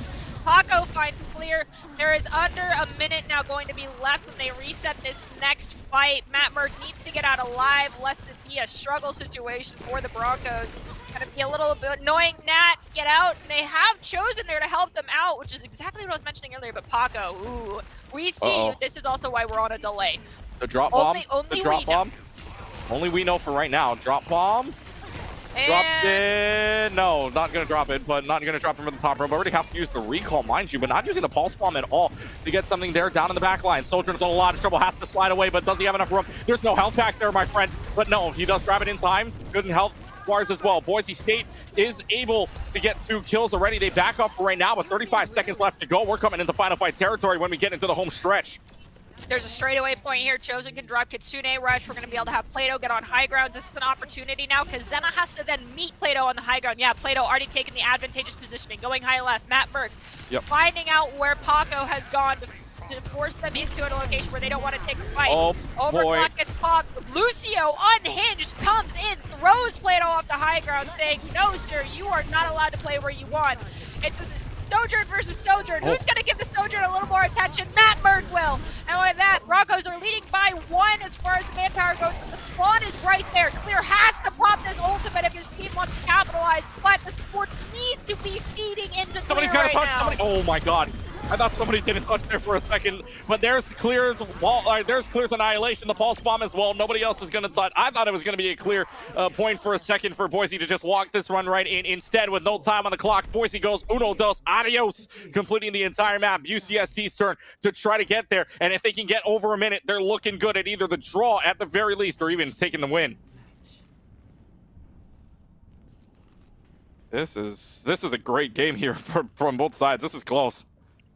[SPEAKER 4] Paco finds Clear. There is under a minute now going to be left when they reset this next fight. Matt Merck needs to get out alive, lest it be a struggle situation for the Broncos. Gonna be a little bit annoying. Nat, get out. And they have Chosen there to help them out, which is exactly what I was mentioning earlier. But Paco, ooh, we see you. This is also why we're on a delay.
[SPEAKER 1] The drop bomb.
[SPEAKER 4] Only
[SPEAKER 1] the drop
[SPEAKER 4] we
[SPEAKER 1] bomb.
[SPEAKER 4] know.
[SPEAKER 1] Only we know for right now. Drop bomb. Dropped it. No, not going to drop it, but not going to drop him at the top rope. Already have to use the recall, mind you, but not using the pulse bomb at all to get something there down in the back line. Sojourn's in a lot of trouble, has to slide away, but does he have enough room? There's no health back there, my friend. But no, he does grab it in time. Good in health bars as well. Boise State is able to get 2 kills already. They back up right now with 35 seconds left to go. We're coming into final fight territory when we get into the home stretch.
[SPEAKER 4] There's a straightaway point here. Chosen can drop Kitsune rush. We're going to be able to have Plato get on high grounds. This is an opportunity now because Zena has to then meet Plato on the high ground. Yeah, Plato already taking the advantageous positioning. Going high left. Matt Merck finding out where Paco has gone to force them into a location where they don't want to take the fight.
[SPEAKER 1] Oh,
[SPEAKER 4] Overclock gets popped. Lucio, unhinged, comes in, throws Plato off the high ground, saying, no, sir, you are not allowed to play where you want. It's a Sojourn versus Sojourn. Who's going to give the Sojourn a little more attention? Matt Merck will. And with that, Broncos are leading by 1 as far as the manpower goes, but the spawn is right there. Clear has to pop this ultimate if his team wants to capitalize, but the supports need to be feeding into Clear right now.
[SPEAKER 1] Somebody. Oh my god. I thought somebody didn't touch there for a second, but there's Clear's wall. There's Clear's Annihilation, the pulse bomb as well. Nobody else is going to touch. I thought it was going to be a clear point for a second for Boise to just walk this run right in. Instead, with no time on the clock, Boise goes uno, dos, adios, completing the entire map. UCSD's turn to try to get there, and if they can get over a minute, they're looking good at either the draw at the very least, or even taking the win. This is a great game here from both sides. This is close.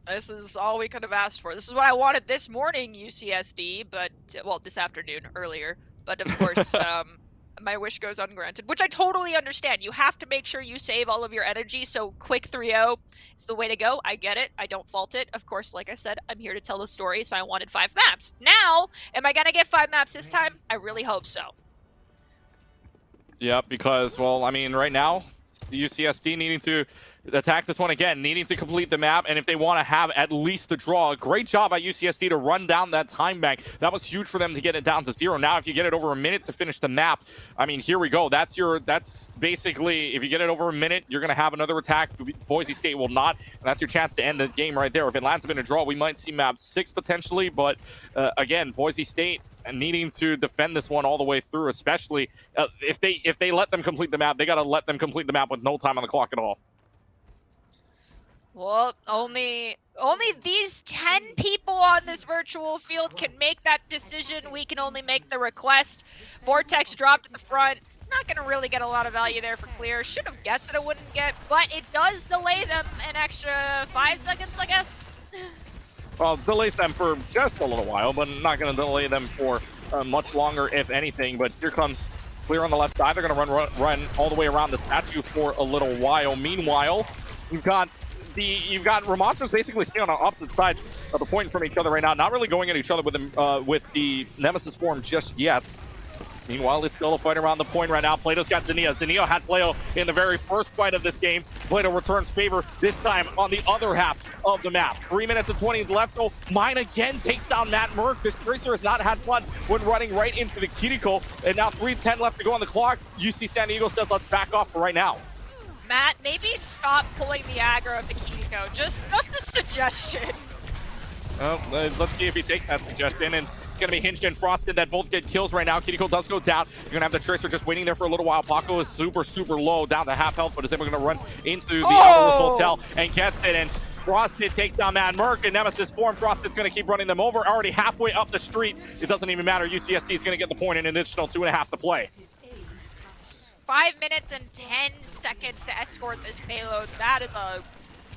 [SPEAKER 4] This is all we could have asked for. This is what I wanted this morning, UCSD, but, well, this afternoon, earlier. But, of course, my wish goes ungranted, which I totally understand. You have to make sure you save all of your energy, so quick 3-0 is the way to go. I get it. I don't fault it. Of course, like I said, I'm here to tell the story, so I wanted 5 maps. Now, am I going to get 5 maps this time? I really hope so.
[SPEAKER 1] Yeah, because, well, I mean, right now, UCSD needing to attack this one again, needing to complete the map, and if they want to have at least the draw, great job by UCSD to run down that time bank. That was huge for them to get it down to 0. Now, if you get it over a minute to finish the map, I mean, here we go. That's basically, if you get it over a minute, you're going to have another attack. Boise State will not, and that's your chance to end the game right there. If it lands in a draw, we might see map 6 potentially, but again, Boise State needing to defend this one all the way through, especially if they let them complete the map. They got to let them complete the map with no time on the clock at all.
[SPEAKER 4] Well, only these 10 people on this virtual field can make that decision. We can only make the request. Vortex dropped in the front. Not going to really get a lot of value there for Clear. Should have guessed that it wouldn't get, but it does delay them an extra 5 seconds, I guess.
[SPEAKER 1] Well, delays them for just a little while, but not going to delay them for much longer, if anything. But here comes Clear on the left side. They're going to run all the way around the statue for a little while. Meanwhile, you've got Ramonsters basically staying on opposite sides of the point from each other right now, not really going at each other with the Nemesis form just yet. Meanwhile, it's still a fight around the point right now. Plato's got Zenio. Zenio had Plato in the very first fight of this game. Plato returns favor, this time on the other half of the map. 3 minutes and 20 left. Oh, Mine again takes down Matt Merck. This Tracer has not had fun when running right into the Kiriko. And now 3:10 left to go on the clock. UC San Diego says let's back off for right now.
[SPEAKER 4] Matt, maybe stop pulling the aggro of the Kiriko. Just a suggestion.
[SPEAKER 1] Well, let's see if he takes that suggestion. And going to be Hinged and Frosted that both get kills right now. Kiriko does go down. You're going to have the Tracer just waiting there for a little while. Paco is super, super low, down to half health, but is able to run into the outer roof hotel and gets it. And Frosted takes down Mad Merc, and Nemesis form. Frosted's going to keep running them over. Already halfway up the street. It doesn't even matter. UCSD is going to get the point in an additional 2.5 to play.
[SPEAKER 4] 5 minutes and 10 seconds to escort this payload. That is a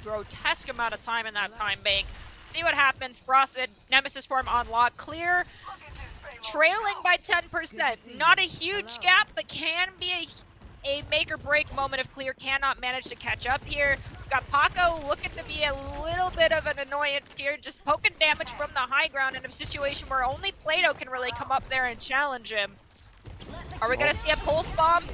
[SPEAKER 4] grotesque amount of time in that time bank. See what happens. Frosted, Nemesis form on lock. Clear, trailing by 10%. Not a huge gap, but can be a make or break moment if Clear cannot manage to catch up here. We've got Paco looking to be a little bit of an annoyance here, just poking damage from the high ground in a situation where only Plato can really come up there and challenge him. Are we going to see a pulse bomb?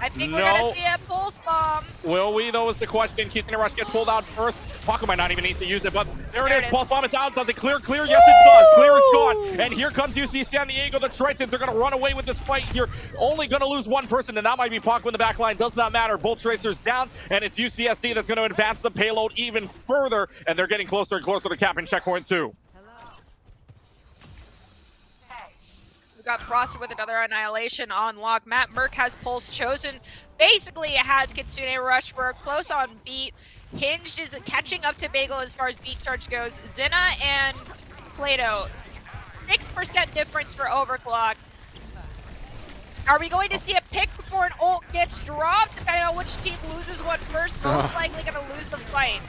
[SPEAKER 4] I think we're going to see a pulse bomb.
[SPEAKER 1] Will we, though, is the question. Keystone Rush gets pulled out first. Paco might not even need to use it, but there it is. Pulse bomb is out. Does it clear? Clear? Yes, it does. Clear is gone. And here comes UC San Diego. The Tritons are going to run away with this fight here. Only going to lose one person, and that might be Paco in the back line. Does not matter. Both Tracers down, and it's UCSD that's going to advance the payload even further, and they're getting closer and closer to capping checkpoint 2.
[SPEAKER 4] Got Frosted with another Annihilation on lock. Matt Merc has Pulse chosen. Basically, it has Kitsune Rush. We're close on beat. Hinged is catching up to Bagel as far as beat charge goes. Zinna and Plato, 6% difference for Overclock. Are we going to see a pick before an ult gets dropped? Depending on which team loses one first, most likely going to lose the fight.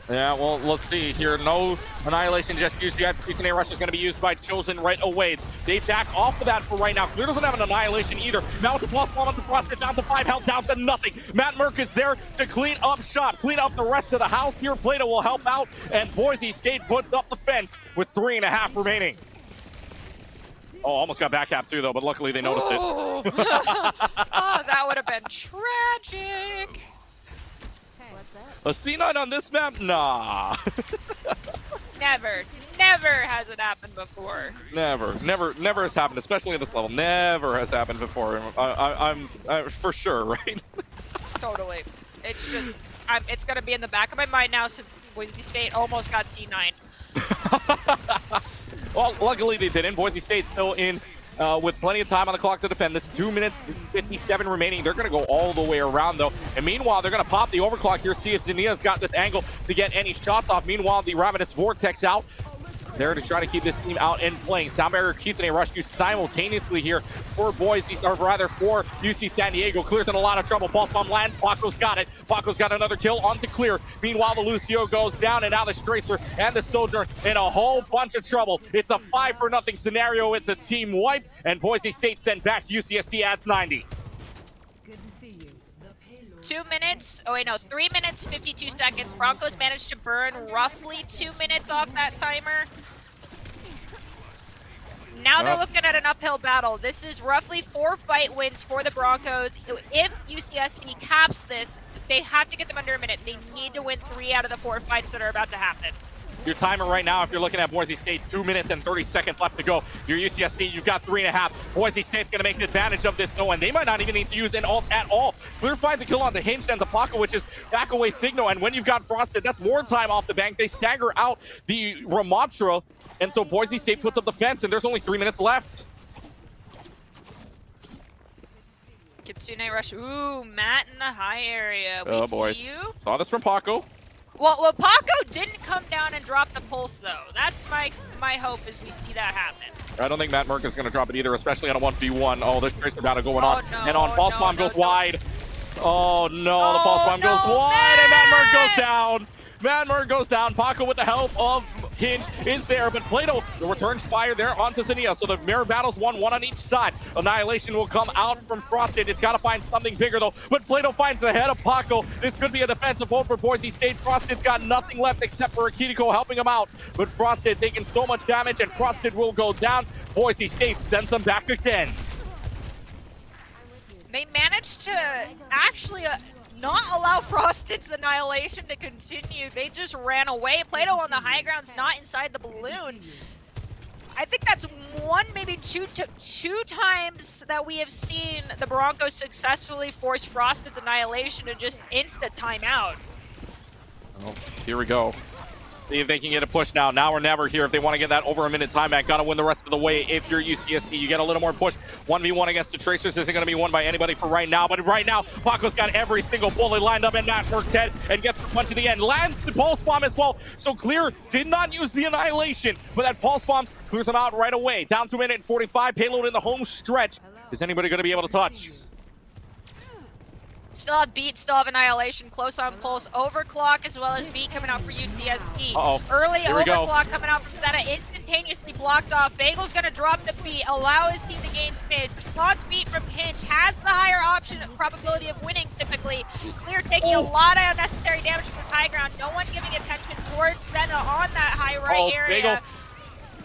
[SPEAKER 1] Yeah, well, let's see here. No Annihilation just used yet. Kitsune Rush is going to be used by Chosen right away. They back off of that for right now. Clear doesn't have an Annihilation either. Now it's a plus bomb on the Frosted, down to 5 health, down to nothing. Matt Merc is there to clean up shop, clean up the rest of the house here. Plato will help out, and Boise State puts up the fence with 3.5 remaining. Oh, almost got back cap too, though, but luckily they noticed it.
[SPEAKER 4] Oh, that would have been tragic.
[SPEAKER 1] A C9 on this map? Nah.
[SPEAKER 4] Never has it happened before.
[SPEAKER 1] Never has happened, especially at this level. Never has happened before. I'm for sure, right?
[SPEAKER 4] Totally. It's just, it's gonna be in the back of my mind now since Boise State almost got C9.
[SPEAKER 1] Well, luckily they didn't. Boise State still in with plenty of time on the clock to defend this. 2 minutes 57 remaining. They're going to go all the way around, though. And meanwhile, they're going to pop the overclock here, see if Zania's got this angle to get any shots off. Meanwhile, the Ravenous Vortex out. There to try to keep this team out and playing. Sound Barrier, Kitsune Rush used simultaneously here for Boise, or rather for UC San Diego. Clear's in a lot of trouble. Pulse bomb lands. Paco's got it. Paco's got another kill onto Clear. Meanwhile, the Lucio goes down, and now the Tracer and the Sojourn in a whole bunch of trouble. It's a 5-for-0 scenario. It's a team wipe, and Boise State sent back to UCSD adds 90.
[SPEAKER 4] 2 minutes, oh wait, no, 3 minutes, 52 seconds. Broncos managed to burn roughly 2 minutes off that timer. Now they're looking at an uphill battle. This is roughly 4 fight wins for the Broncos. If UCSD caps this, they have to get them under a minute. They need to win 3 out of the 4 fights that are about to happen.
[SPEAKER 1] Your timer right now, if you're looking at Boise State, 2 minutes and 30 seconds left to go. Your UCSD, you've got 3.5. Boise State's going to make advantage of this, though, and they might not even need to use an ult at all. Clear finds a kill on the Hinged and the Paco, which is back away signal, and when you've got Frosted, that's more time off the bank. They stagger out the Ramontra, and so Boise State puts up the fence, and there's only 3 minutes left.
[SPEAKER 4] Kitsune Rush, ooh, Matt in the high area. We
[SPEAKER 1] boys.
[SPEAKER 4] see you.
[SPEAKER 1] Saw this from Paco.
[SPEAKER 4] Well, Paco didn't come down and drop the pulse, though. That's my hope is we see that happen.
[SPEAKER 1] I don't think Matt Merc is going to drop it either, especially on a 1v1. Oh, there's Tracer battle going on. And on Pulse Bomb goes wide. Oh, no, the Pulse Bomb goes wide, and Matt Merc goes down. Matt Merc goes down. Paco, with the help of Hinge, is there, but Plato returns fire there onto Zania. So the mirror battles one on each side. Annihilation will come out from Frosted. It's got to find something bigger, though. But Plato finds the head of Paco. This could be a defensive hold for Boise State. Frosted's got nothing left except for Akitiko helping him out. But Frosted taking so much damage, and Frosted will go down. Boise State sends him back again.
[SPEAKER 4] They managed to actually not allow Frosted's Annihilation to continue. They just ran away. Plato on the high ground's not inside the balloon. I think that's one, maybe two times that we have seen the Broncos successfully force Frosted's Annihilation to just insta timeout.
[SPEAKER 1] Oh, here we go. See if they can get a push now. Now or never here if they want to get that over a minute time back. Got to win the rest of the way. If you're UCSD, you get a little more push. 1v1 against the Tracers isn't going to be won by anybody for right now. But right now, Paco's got every single bullet lined up, and Matt works head and gets the punch at the end. Lands the pulse bomb as well. So Clear did not use the Annihilation, but that pulse bomb clears them out right away. Down to a minute and 45. Payload in the home stretch. Is anybody going to be able to touch?
[SPEAKER 4] Still have Beat, still have Annihilation, close on pulse, Overclock as well as Beat coming out for UCSD. Early Overclock coming out from Zeta, instantaneously blocked off. Bagel's gonna drop the Beat, allow his team to gain space. Response Beat from Hinge has the higher option probability of winning typically. Clear taking a lot of unnecessary damage from this high ground. No one giving attention towards Zeta on that high right area.
[SPEAKER 1] Bagel.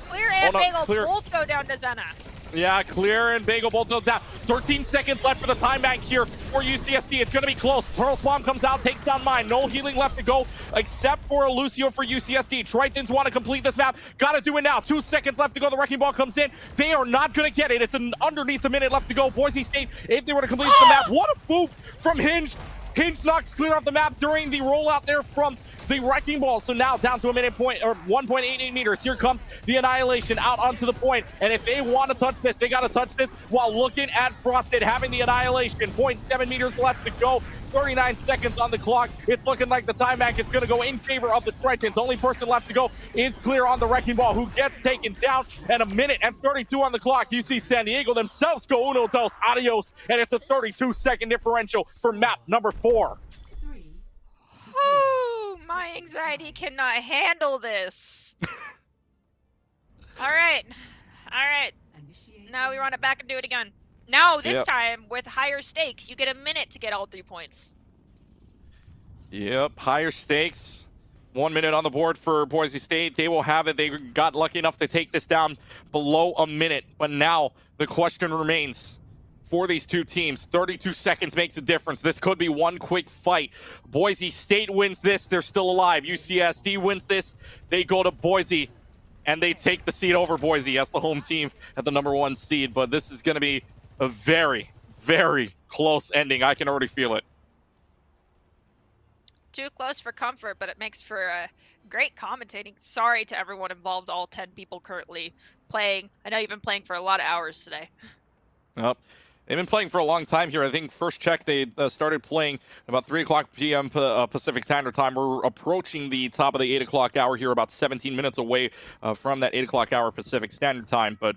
[SPEAKER 4] Clear and Bagel both go down to Zena.
[SPEAKER 1] Yeah, Clear and Bagel both go down. 13 seconds left for the time bank here for UCSD. It's going to be close. Pearl's bomb comes out, takes down Mine. No healing left to go except for Lucio for UCSD. Tritons want to complete this map. Got to do it now. 2 seconds left to go. The Wrecking Ball comes in. They are not going to get it. It's underneath a minute left to go. Boise State, if they were to complete the map, what a boop from Hinge. Hinge knocks Clear off the map during the rollout there from the Wrecking Ball. So now down to a minute point, or 1.88 meters. Here comes the Annihilation out onto the point. And if they want to touch this, they got to touch this while looking at Frosted having the Annihilation. 0.7 meters left to go. 39 seconds on the clock. It's looking like the time bank is going to go in favor of the Tritons. Only person left to go is Clear on the Wrecking Ball, who gets taken down. And a minute and 32 on the clock. You see San Diego themselves go uno dos adios. And it's a 32-second differential for map number 4.
[SPEAKER 4] Whew, my anxiety cannot handle this. All right. Now we run it back and do it again. Now, this time, with higher stakes, you get a minute to get all 3 points.
[SPEAKER 1] Yep, higher stakes. 1 minute on the board for Boise State. They will have it. They got lucky enough to take this down below a minute. But now the question remains for these two teams. 32 seconds makes a difference. This could be one quick fight. Boise State wins this, they're still alive. UCSD wins this, they go to Boise, and they take the seed over Boise as the home team at the #1 seed. But this is going to be a very, very close ending. I can already feel it.
[SPEAKER 4] Too close for comfort, but it makes for great commentating. Sorry to everyone involved, all 10 people currently playing. I know you've been playing for a lot of hours today.
[SPEAKER 1] Yep. They've been playing for a long time here. I think first check they started playing about 3 o'clock p.m. Pacific Standard Time. We're approaching the top of the 8 o'clock hour here, about 17 minutes away from that 8 o'clock hour Pacific Standard Time. But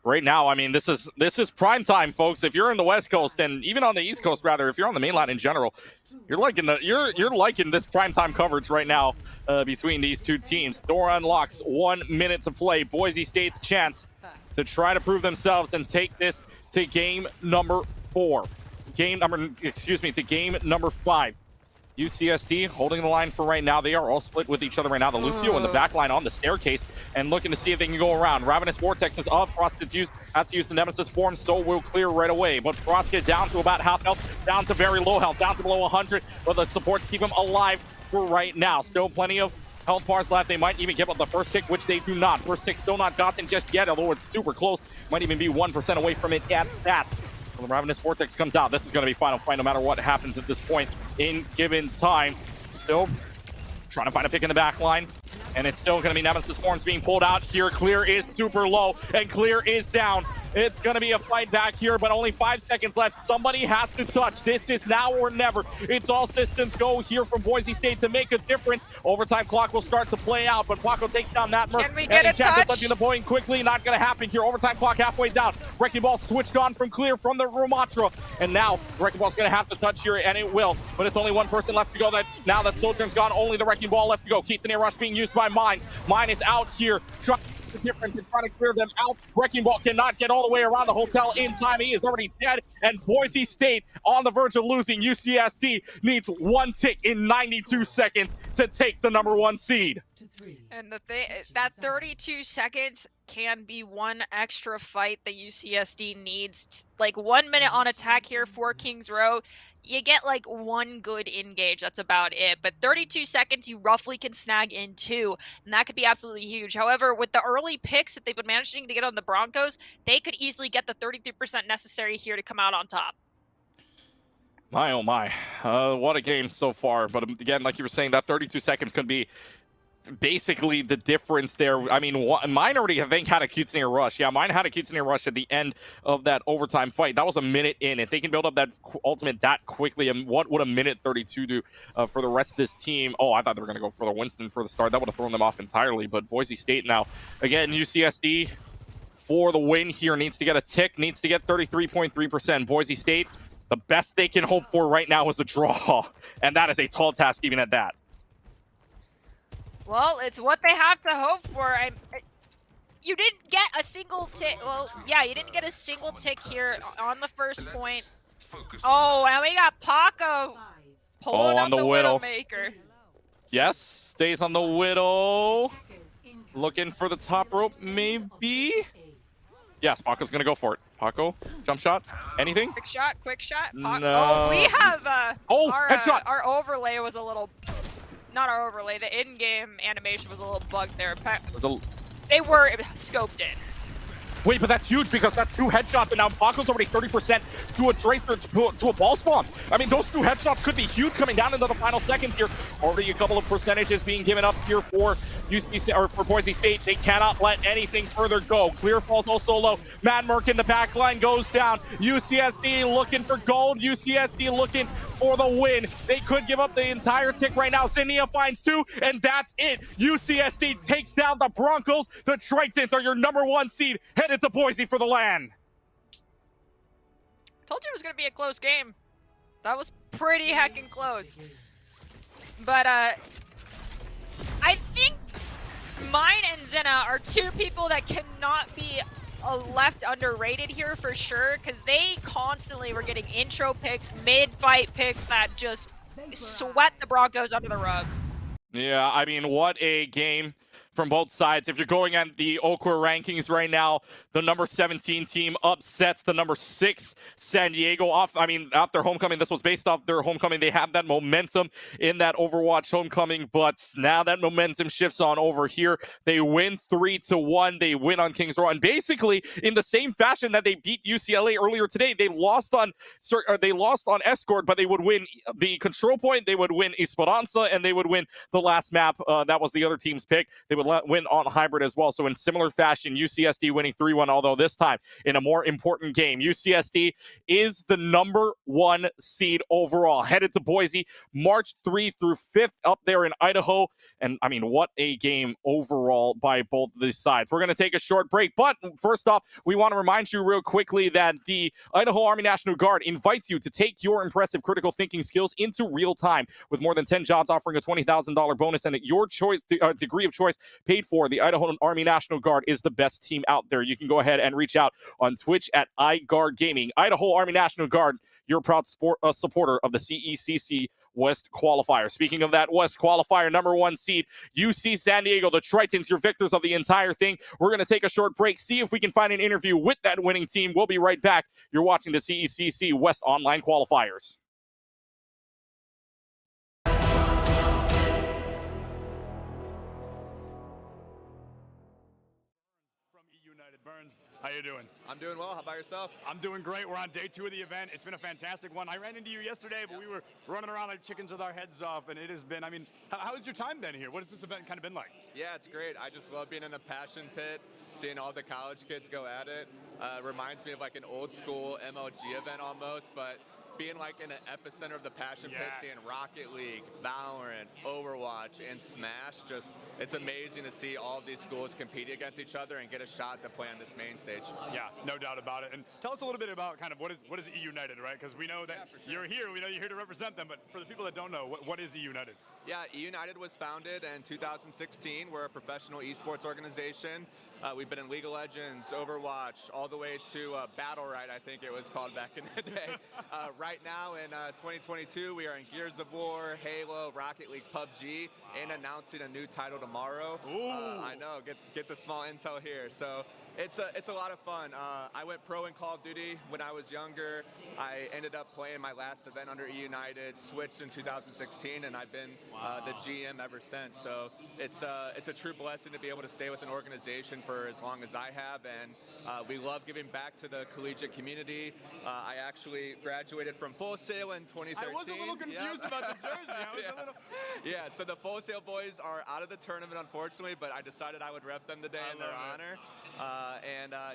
[SPEAKER 1] right now, I mean, this is prime time, folks. If you're in the West Coast and even on the East Coast, rather, if you're on the mainland in general, you're liking this prime time coverage right now between these two teams. Door unlocks, 1 minute to play. Boise State's chance to try to prove themselves and take this to game number 4. To game number 5. UCSD holding the line for right now. They are all split with each other right now. The Lucio in the back line on the staircase and looking to see if they can go around. Ravenous Vortex is up. Frost is used. Has to use the Nemesis form, so will Clear right away. But Frost gets down to about half health, down to very low health, down to below 100. But the supports keep him alive for right now. Still plenty of health bars left. They might even give up the first kick, which they do not. First kick still not gotten just yet, although it's super close. Might even be 1% away from it at that. When the Ravenous Vortex comes out, this is going to be final fight no matter what happens at this point in given time. Still trying to find a pick in the back line, and it's still going to be Nemesis forms being pulled out here. Clear is super low, and Clear is down. It's going to be a fight back here, but only 5 seconds left. Somebody has to touch. This is now or never. It's all systems go here from Boise State to make a difference. Overtime clock will start to play out, but Paco takes down that Merc.
[SPEAKER 4] Can we get a touch?
[SPEAKER 1] Touching the point quickly. Not going to happen here. Overtime clock halfway down. Wrecking Ball switched on from Clear from the Romatra, and now Wrecking Ball's going to have to touch here, and it will. But it's only one person left to go. Now that Sojourn's gone, only the Wrecking Ball left to go. Keep the near rush being used by Mine. Mine is out here. The difference in trying to clear them out. Wrecking Ball cannot get all the way around the hotel in time. He is already dead, and Boise State on the verge of losing. UCSD needs one tick in 92 seconds to take the #1 seed.
[SPEAKER 4] And the thing, that 32 seconds can be one extra fight that UCSD needs. Like 1 minute on attack here for Kings Row. You get like one good engage, that's about it. But 32 seconds, you roughly can snag in 2, and that could be absolutely huge. However, with the early picks that they've been managing to get on the Broncos, they could easily get the 33% necessary here to come out on top.
[SPEAKER 1] My, oh my. What a game so far. But again, like you were saying, that 32 seconds could be basically the difference there. I mean, mine already, I think, had a Kitsune rush. Yeah, mine had a Kitsune rush at the end of that overtime fight. That was a minute in. If they can build up that ultimate that quickly, and what would a minute 32 do for the rest of this team? Oh, I thought they were going to go for the Winston for the start. That would have thrown them off entirely. But Boise State now, again, UCSD for the win here needs to get a tick, needs to get 33.3%. Boise State, the best they can hope for right now is a draw, and that is a tall task even at that.
[SPEAKER 4] Well, it's what they have to hope for. You didn't get a single tick. Well, yeah, you didn't get a single tick here on the first point. Oh, and we got Paco pulling
[SPEAKER 1] on
[SPEAKER 4] out
[SPEAKER 1] the
[SPEAKER 4] the
[SPEAKER 1] Widow.
[SPEAKER 4] Widowmaker.
[SPEAKER 1] Yes, stays on the Widow. Looking for the top rope, maybe? Yes, Paco's going to go for it. Paco, jump shot, anything?
[SPEAKER 4] Quick shot, quick shot.
[SPEAKER 1] No.
[SPEAKER 4] Oh, we have
[SPEAKER 1] headshot.
[SPEAKER 4] Our overlay was a little, not our overlay, the in-game animation was a little bugged there. They were scoped in.
[SPEAKER 1] Wait, but that's huge because that's 2 headshots, and now Paco's already 30% to a tracer to a ball spawn. I mean, those 2 headshots could be huge coming down into the final seconds here. Already a couple of percentages being given up here for UCC or for Boise State. They cannot let anything further go. Clear falls also low. Mad Merc in the back line goes down. UCSD looking for gold. UCSD looking for the win. They could give up the entire tick right now. Zinnia finds 2, and that's it. UCSD takes down the Broncos. The Tritons are your #1 seed, headed to Boise for the LAN.
[SPEAKER 4] Told you it was going to be a close game. That was pretty heckin' close. But I think mine and Zinna are 2 people that cannot be left underrated here for sure, because they constantly were getting intro picks, mid-fight picks that just sweat the Broncos under the rug.
[SPEAKER 1] Yeah, I mean, what a game from both sides. If you're going at the Okra rankings right now, the #17 team upsets the #6 San Diego off. I mean, after homecoming, this was based off their homecoming. They have that momentum in that Overwatch homecoming, but now that momentum shifts on over here. They win 3-1. They win on Kings Row, and basically in the same fashion that they beat UCLA earlier today, they lost on Escort, but they would win the control point. They would win Esperanza, and they would win the last map. That was the other team's pick. They would win on hybrid as well. So in similar fashion, UCSD winning 3-1, although this time in a more important game. UCSD is the #1 seed overall, headed to Boise March 3 through 5th up there in Idaho. And I mean, what a game overall by both of these sides. We're going to take a short break, but first off, we want to remind you real quickly that the Idaho Army National Guard invites you to take your impressive critical thinking skills into real time with more than 10 jobs offering a $20,000 bonus and at your choice degree of choice paid for. The Idaho Army National Guard is the best team out there. You can go ahead and reach out on Twitch at iGuard Gaming. Idaho Army National Guard, your proud supporter of the CECC West Qualifier. Speaking of that West Qualifier, #1 seed, UC San Diego, the Tritons, your victors of the entire thing. We're going to take a short break, see if we can find an interview with that winning team. We'll be right back. You're watching the CECC West Online Qualifiers.
[SPEAKER 23] Burns, how you doing? I'm doing well. How about yourself? I'm doing great. We're on day 2 of the event. It's been a fantastic one. I ran into you yesterday, but we were running around like chickens with our heads off, and it has been, I mean, how has your time been here? What has this event kind of been like?
[SPEAKER 7] Yeah, it's great. I just love being in a passion pit, seeing all the college kids go at it. Reminds me of like an old school MLG event almost, but being like in an epicenter of the passion pit, seeing Rocket League, Valorant, Overwatch, and Smash, just it's amazing to see all of these schools compete against each other and get a shot to play on this main stage.
[SPEAKER 23] Yeah, no doubt about it. And tell us a little bit about kind of what is E United, right? Because we know that you're here, we know you're here to represent them, but for the people that don't know, what is E United?
[SPEAKER 7] Yeah, E United was founded in 2016. We're a professional esports organization. We've been in League of Legends, Overwatch, all the way to Battle Right, I think it was called back in the day. Right now in 2022, we are in Gears of War, Halo, Rocket League, PUBG, and announcing a new title tomorrow. I know, get the small intel here. So It's a lot of fun. I went pro in Call of Duty when I was younger. I ended up playing my last event under E United, switched in 2016, and I've been the GM ever since. So it's a true blessing to be able to stay with an organization for as long as I have, and we love giving back to the collegiate community. I actually graduated from Full Sail in 2013.
[SPEAKER 23] I was a little confused about the jersey. I was a little...
[SPEAKER 7] Yeah, so the Full Sail boys are out of the tournament, unfortunately, but I decided I would rep them today in their honor.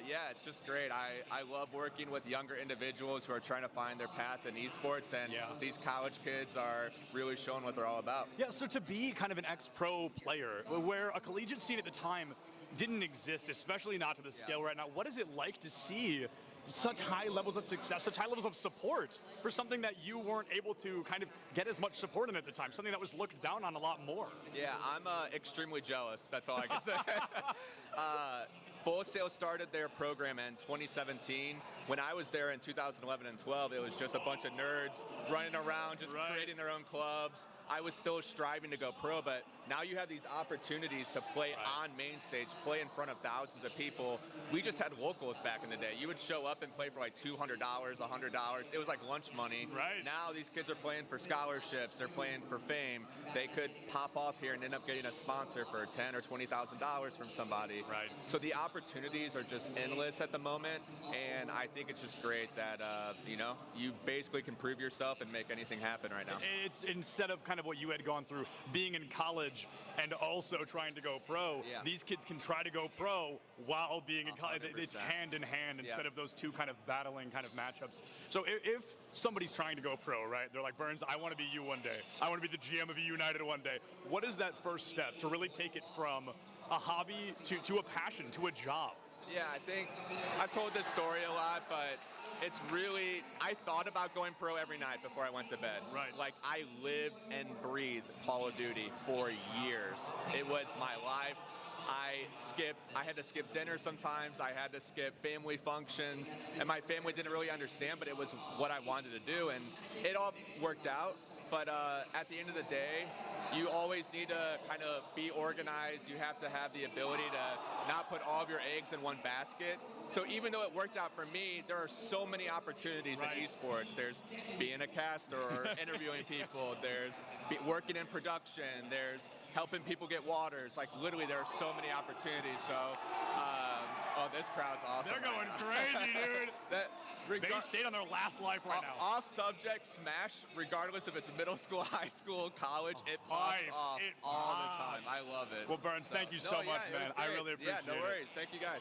[SPEAKER 7] Yeah, it's just great. I love working with younger individuals who are trying to find their path in esports, and these college kids are really showing what they're all about.
[SPEAKER 3] Yeah, so to be kind of an ex-pro player, where a collegiate scene at the time didn't exist, especially not to the scale right now, what is it like to see such high levels of success, such high levels of support for something that you weren't able to kind of get as much support in at the time, something that was looked down on a lot more?
[SPEAKER 7] Yeah, I'm extremely jealous. That's all I can say. Full Sail started their program in 2017. When I was there in 2011 and 12, it was just a bunch of nerds running around, just creating their own clubs. I was still striving to go pro, but now you have these opportunities to play on main stage, play in front of thousands of people. We just had locals back in the day. You would show up and play for like $200, $100. It was like lunch money.
[SPEAKER 3] Right.
[SPEAKER 7] Now these kids are playing for scholarships. They're playing for fame. They could pop off here and end up getting a sponsor for $10,000 or $20,000 from somebody.
[SPEAKER 3] Right.
[SPEAKER 7] So the opportunities are just endless at the moment, and I think it's just great that you know, you basically can prove yourself and make anything happen right now.
[SPEAKER 3] It's instead of kind of what you had gone through, being in college and also trying to go pro, these kids can try to go pro while being in college. It's hand in hand instead of those two kind of battling kind of matchups. So if somebody's trying to go pro, right, they're like, Burns, I want to be you one day. I want to be the GM of E United one day. What is that first step to really take it from a hobby to a passion, to a job?
[SPEAKER 7] Yeah, I think I've told this story a lot, but it's really, I thought about going pro every night before I went to bed.
[SPEAKER 3] Right.
[SPEAKER 7] Like, I lived and breathed Call of Duty for years. It was my life. I had to skip dinner sometimes. I had to skip family functions, and my family didn't really understand, but it was what I wanted to do, and it all worked out. But at the end of the day, you always need to kind of be organized. You have to have the ability to not put all of your eggs in one basket. So even though it worked out for me, there are so many opportunities in esports. There's being a caster or interviewing people. There's working in production. There's helping people get waters. Like, literally, there are so many opportunities. So, oh, this crowd's awesome.
[SPEAKER 3] They're going crazy, dude. They stayed on their last life right now.
[SPEAKER 7] Off subject, Smash, regardless if it's middle school, high school, college, it pops off all the time. I love it.
[SPEAKER 3] Well, Burns, thank you so much, man. I really appreciate it.
[SPEAKER 7] Yeah, no worries. Thank you, guys.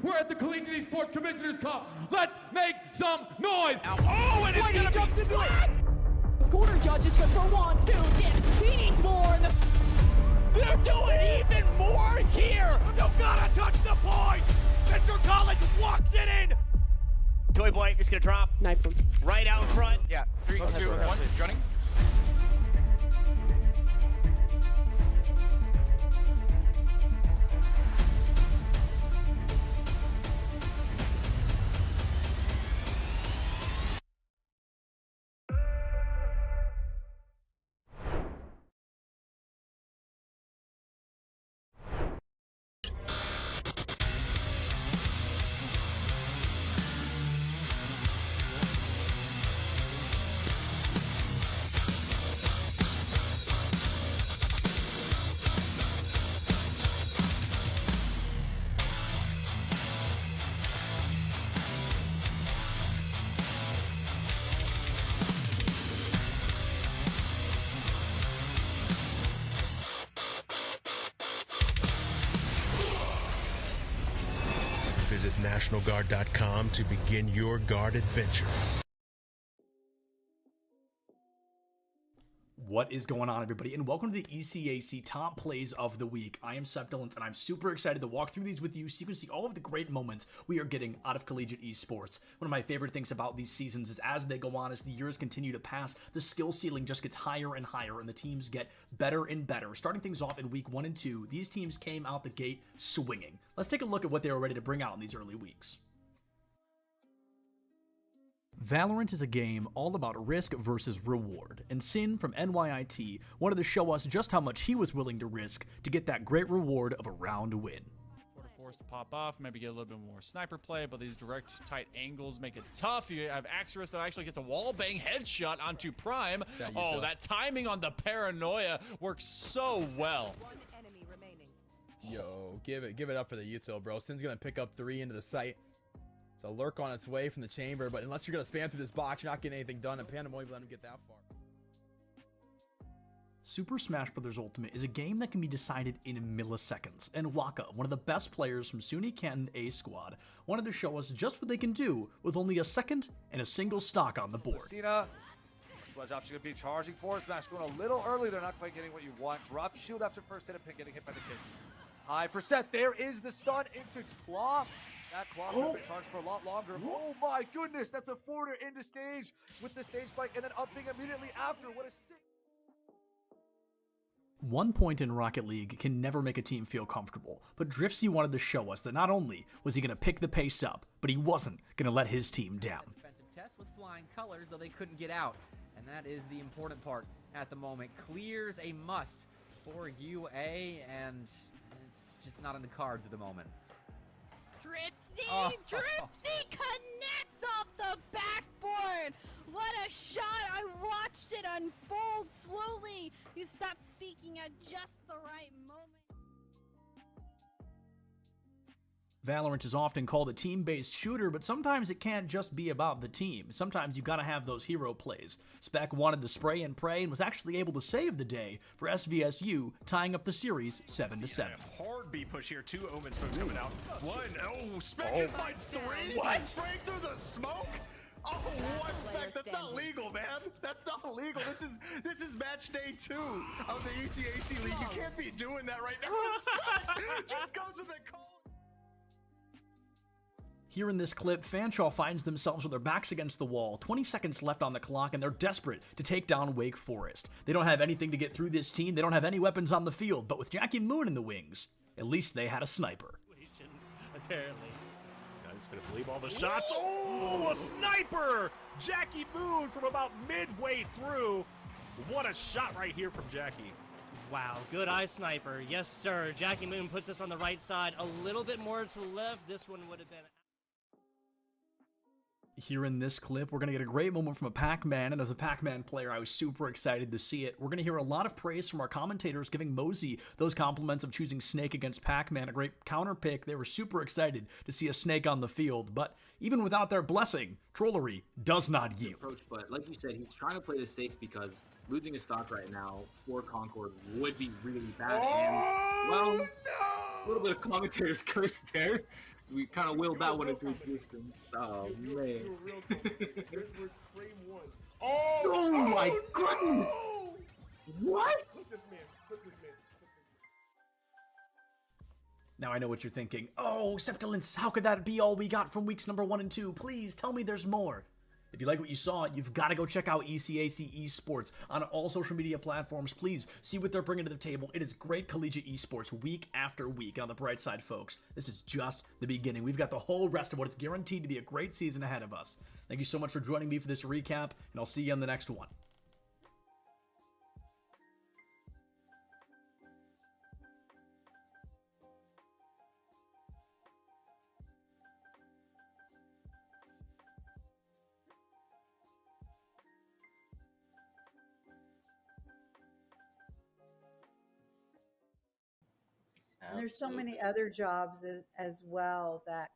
[SPEAKER 12] We're at the Collegiate Esports Commissioners Cup. Let's make some noise.
[SPEAKER 14] Oh, and it's
[SPEAKER 12] gonna
[SPEAKER 14] jumped into it.
[SPEAKER 15] Corner judge is good for 1, 2, dip. He needs more.
[SPEAKER 14] They're doing even more here. You gotta touch the point. Mr. College walks it in. Toy Boy is gonna drop.
[SPEAKER 15] Knife him.
[SPEAKER 14] Right out in front.
[SPEAKER 1] Yeah, 3, 2, 1, running.
[SPEAKER 16] Visit NationalGuard.com to begin your guard adventure.
[SPEAKER 8] What is going on, everybody, and welcome to the ECAC Top Plays of the Week. I am Septilance, and I'm super excited to walk through these with you so you can see all of the great moments we are getting out of collegiate esports. One of my favorite things about these seasons is as they go on, as the years continue to pass, the skill ceiling just gets higher and higher, and the teams get better and better. Starting things off in week 1 and 2, these teams came out the gate swinging. Let's take a look at what they were ready to bring out in these early weeks. Valorant is a game all about risk versus reward, and Sin from NYIT wanted to show us just how much he was willing to risk to get that great reward of a round win.
[SPEAKER 2] Sort of forced to pop off, maybe get a little bit more sniper play, but these direct tight angles make it tough. You have Axorus that actually gets a wall bang headshot onto Prime. Oh, that timing on the paranoia works so well.
[SPEAKER 9] Yo, give it up for the util, bro. Sin's gonna pick up 3 into the site. It's a lurk on its way from the chamber, but unless you're gonna spam through this box, you're not getting anything done, and Panda won't even let him get that far.
[SPEAKER 8] Super Smash Bros. Ultimate is a game that can be decided in milliseconds, and Waka, one of the best players from SUNY Canton A Squad, wanted to show us just what they can do with only a second and a single stock on the board.
[SPEAKER 5] Cena, Sledge option going to be charging forward smash, going a little early. They're not quite getting what you want. Drop shield after first hit of pick, getting hit by the kick. High percent. There is the stun into Claw. That Claw could have been charged for a lot longer. Oh my goodness, that's a forwarder into stage with the stage spike and then upping immediately after. What a sick.
[SPEAKER 8] 1 point in Rocket League can never make a team feel comfortable, but Driftsy wanted to show us that not only was he going to pick the pace up, but he wasn't going to let his team down.
[SPEAKER 18] Defensive test with flying colors, though they couldn't get out, and that is the important part at the moment. Clears a must for UA, and it's just not in the cards at the moment.
[SPEAKER 15] Dripsy! Dripsy connects off the backboard! What a shot! I watched it unfold slowly! You stopped speaking at just the right moment.
[SPEAKER 8] Valorant is often called a team-based shooter, but sometimes it can't just be about the team. Sometimes you gotta have those hero plays. Spec wanted to spray and pray and was actually able to save the day for SVSU, tying up the series 7-7.
[SPEAKER 6] Hard B push here, 2 Omens folks coming out. 1, oh, Spec
[SPEAKER 5] Oh
[SPEAKER 6] just finds 3.
[SPEAKER 5] What?
[SPEAKER 6] Spraying through the smoke? Oh, what, Spec? That's not legal, man. That's not legal. This is match day 2 of the ECAC League. You can't be doing that right now. Spec just goes with the call.
[SPEAKER 8] Here in this clip, Fanshawe finds themselves with their backs against the wall, 20 seconds left on the clock, and they're desperate to take down Wake Forest. They don't have anything to get through this team, they don't have any weapons on the field, but with Jackie Moon in the wings, at least they had a sniper.
[SPEAKER 3] Apparently. Guys gonna believe all the shots. Oh, a sniper! Jackie Moon from about midway through. What a shot right here from Jackie.
[SPEAKER 14] Wow, good eye sniper. Yes, sir. Jackie Moon puts us on the right side. A little bit more to the left. This one would have been...
[SPEAKER 8] Here in this clip, we're going to get a great moment from a Pac-Man, and as a Pac-Man player, I was super excited to see it. We're going to hear a lot of praise from our commentators giving Mosey those compliments of choosing Snake against Pac-Man, a great counter pick. They were super excited to see a Snake on the field, but even without their blessing, Trollery does not yield.
[SPEAKER 17] Approach, but like you said, he's trying to play this safe because losing a stock right now for Concord would be really bad. And, well, a little bit of commentator's curse there. We kind of willed that one into existence. Oh, man. Oh my goodness! What?
[SPEAKER 8] Now I know what you're thinking. Oh, Septilence, how could that be all we got from weeks number 1 and 2? Please tell me there's more. If you like what you saw, you've got to go check out ECAC Esports on all social media platforms. Please see what they're bringing to the table. It is great collegiate esports week after week. On the bright side, folks, this is just the beginning. We've got the whole rest of what is guaranteed to be a great season ahead of us. Thank you so much for joining me for this recap, and I'll see you on the next one.
[SPEAKER 19] And there's so many other jobs as well that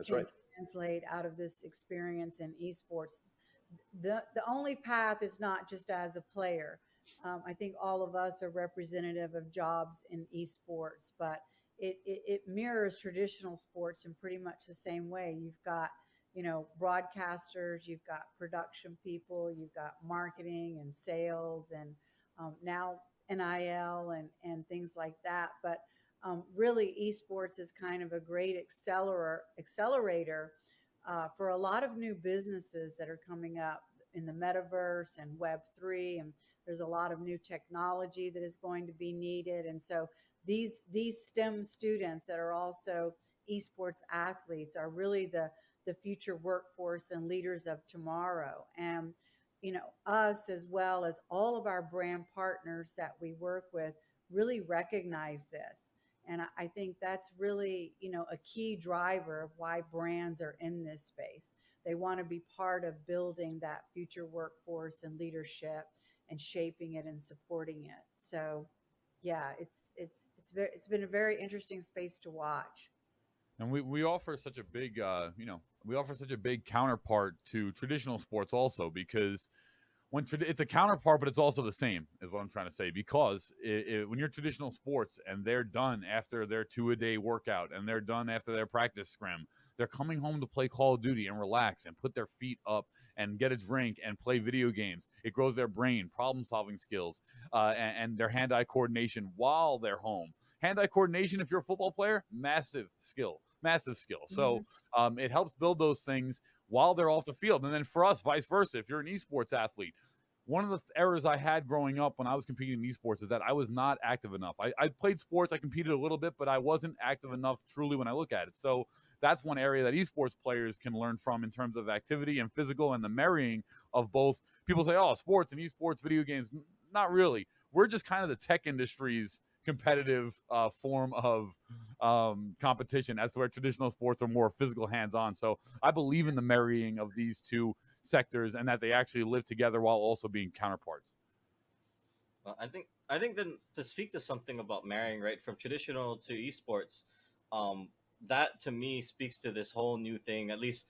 [SPEAKER 19] can translate out of this experience in esports. The only path is not just as a player. I think all of us are representative of jobs in esports, but it mirrors traditional sports in pretty much the same way. You've got, you know, broadcasters, you've got production people, you've got marketing and sales, and now NIL and things like that. But really, esports is kind of a great accelerator for a lot of new businesses that are coming up in the metaverse and Web3, and there's a lot of new technology that is going to be needed. And so these STEM students that are also esports athletes are really the the future workforce and leaders of tomorrow. And, you know, us as well as all of our brand partners that we work with really recognize this. And I think that's really, you know, a key driver of why brands are in this space. They want to be part of building that future workforce and leadership and shaping it and supporting it. So, yeah, it's been a very interesting space to watch.
[SPEAKER 10] And we offer such a big, we offer such a big counterpart to traditional sports also, because it's a counterpart, but it's also the same, is what I'm trying to say. Because when you're traditional sports and they're done after their 2-a-day workout and they're done after their practice scrim, they're coming home to play Call of Duty and relax and put their feet up and get a drink and play video games. It grows their brain, problem-solving skills, and their hand-eye coordination while they're home. Hand-eye coordination, if you're a football player, massive skill. So it helps build those things while they're off the field. And then for us, vice versa, if you're an esports athlete, one of the errors I had growing up when I was competing in esports is that I was not active enough. I played sports, I competed a little bit, but I wasn't active enough truly when I look at it. So that's one area that esports players can learn from in terms of activity and physical and the marrying of both. People say, oh, sports and esports, video games. Not really. We're just kind of the tech industry's competitive form of competition, as to where traditional sports are more physical, hands-on. So I believe in the marrying of these two sectors and that they actually live together while also being counterparts.
[SPEAKER 11] I think then to speak to something about marrying, right, from traditional to esports, that to me speaks to this whole new thing, at least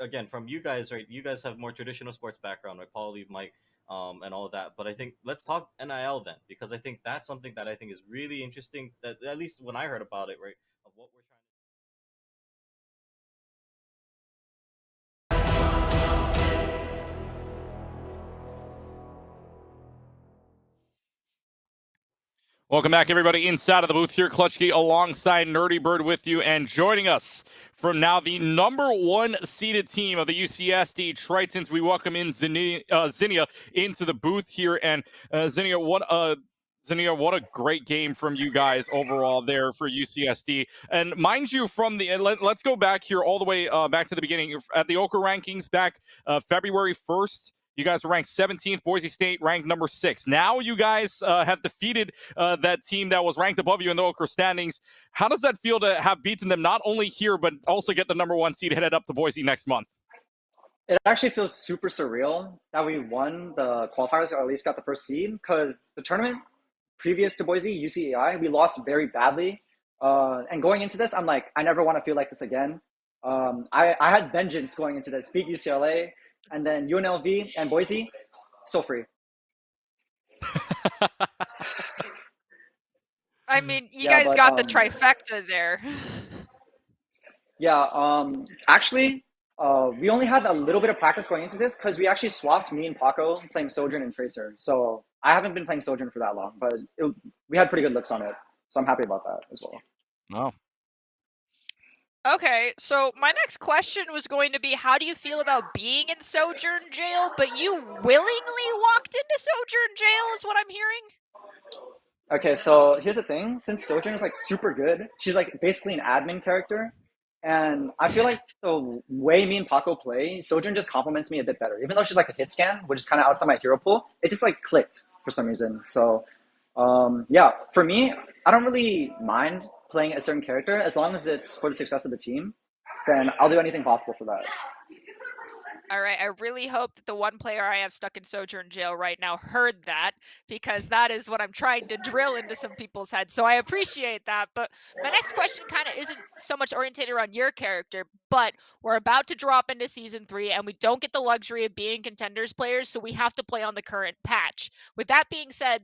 [SPEAKER 11] again from you guys, right? You guys have more traditional sports background, right? Paul, Mike, and all of that. But I think let's talk NIL then, because I think that's something that I think is really interesting, that at least when I heard about it, right, of what we're trying
[SPEAKER 1] Welcome back, everybody, inside of the booth here. Clutchkey alongside Nerdy Bird with you, and joining us from now the number 1 seeded team of the UCSD Tritons. We welcome in Zinnia into the booth here. And Zinnia, what a great game from you guys overall there for UCSD. And mind you, from the let's go back here all the way back to the beginning at the Oka rankings back February 1st. You guys were ranked 17th. Boise State ranked number 6. Now you guys have defeated that team that was ranked above you in the Okra standings. How does that feel to have beaten them not only here, but also get the number 1 seed headed up to Boise next month?
[SPEAKER 20] It actually feels super surreal that we won the qualifiers, or at least got the first seed, because the tournament previous to Boise, UCEI, we lost very badly. And going into this, I'm like, I never want to feel like this again. I had vengeance going into this. Beat UCLA, and then UNLV and Boise, so free.
[SPEAKER 4] I mean, you guys got the trifecta there.
[SPEAKER 20] Yeah, actually, we only had a little bit of practice going into this because we actually swapped me and Paco playing Sojourn and Tracer. So I haven't been playing Sojourn for that long, but we had pretty good looks on it. So I'm happy about that as well.
[SPEAKER 1] Wow.
[SPEAKER 4] Okay, so my next question was going to be, how do you feel about being in Sojourn jail, but you willingly walked into Sojourn jail is what I'm hearing?
[SPEAKER 20] Okay, so here's the thing. Since Sojourn is like super good, she's like basically an admin character. And I feel like the way me and Paco play, Sojourn just complements me a bit better. Even though she's like a hit scan, which is kind of outside my hero pool, it just like clicked for some reason. So yeah, for me, I don't really mind playing a certain character as long as it's for the success of the team. Then I'll do anything possible for that.
[SPEAKER 4] All right, I really hope that the one player I have stuck in Sojourn jail right now heard that, because that is what I'm trying to drill into some people's heads. So I appreciate that. But my next question kind of isn't so much orientated around your character, but we're about to drop into Season 3, and we don't get the luxury of being contenders players, so we have to play on the current patch. With that being said,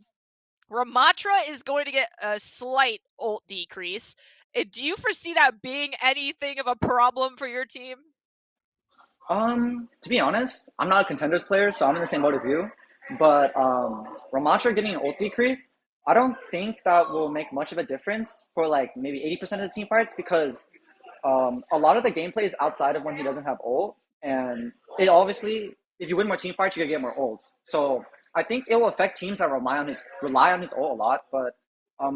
[SPEAKER 4] Ramatra is going to get a slight ult decrease. Do you foresee that being anything of a problem for your team?
[SPEAKER 20] To be honest, I'm not a contenders player, so I'm in the same boat as you. But Ramatra getting an ult decrease, I don't think that will make much of a difference for like maybe 80% of the team fights, because a lot of the gameplay is outside of when he doesn't have ult, and it obviously, if you win more team fights, you're gonna get more ults. So I think it will affect teams that rely on his ult a lot. But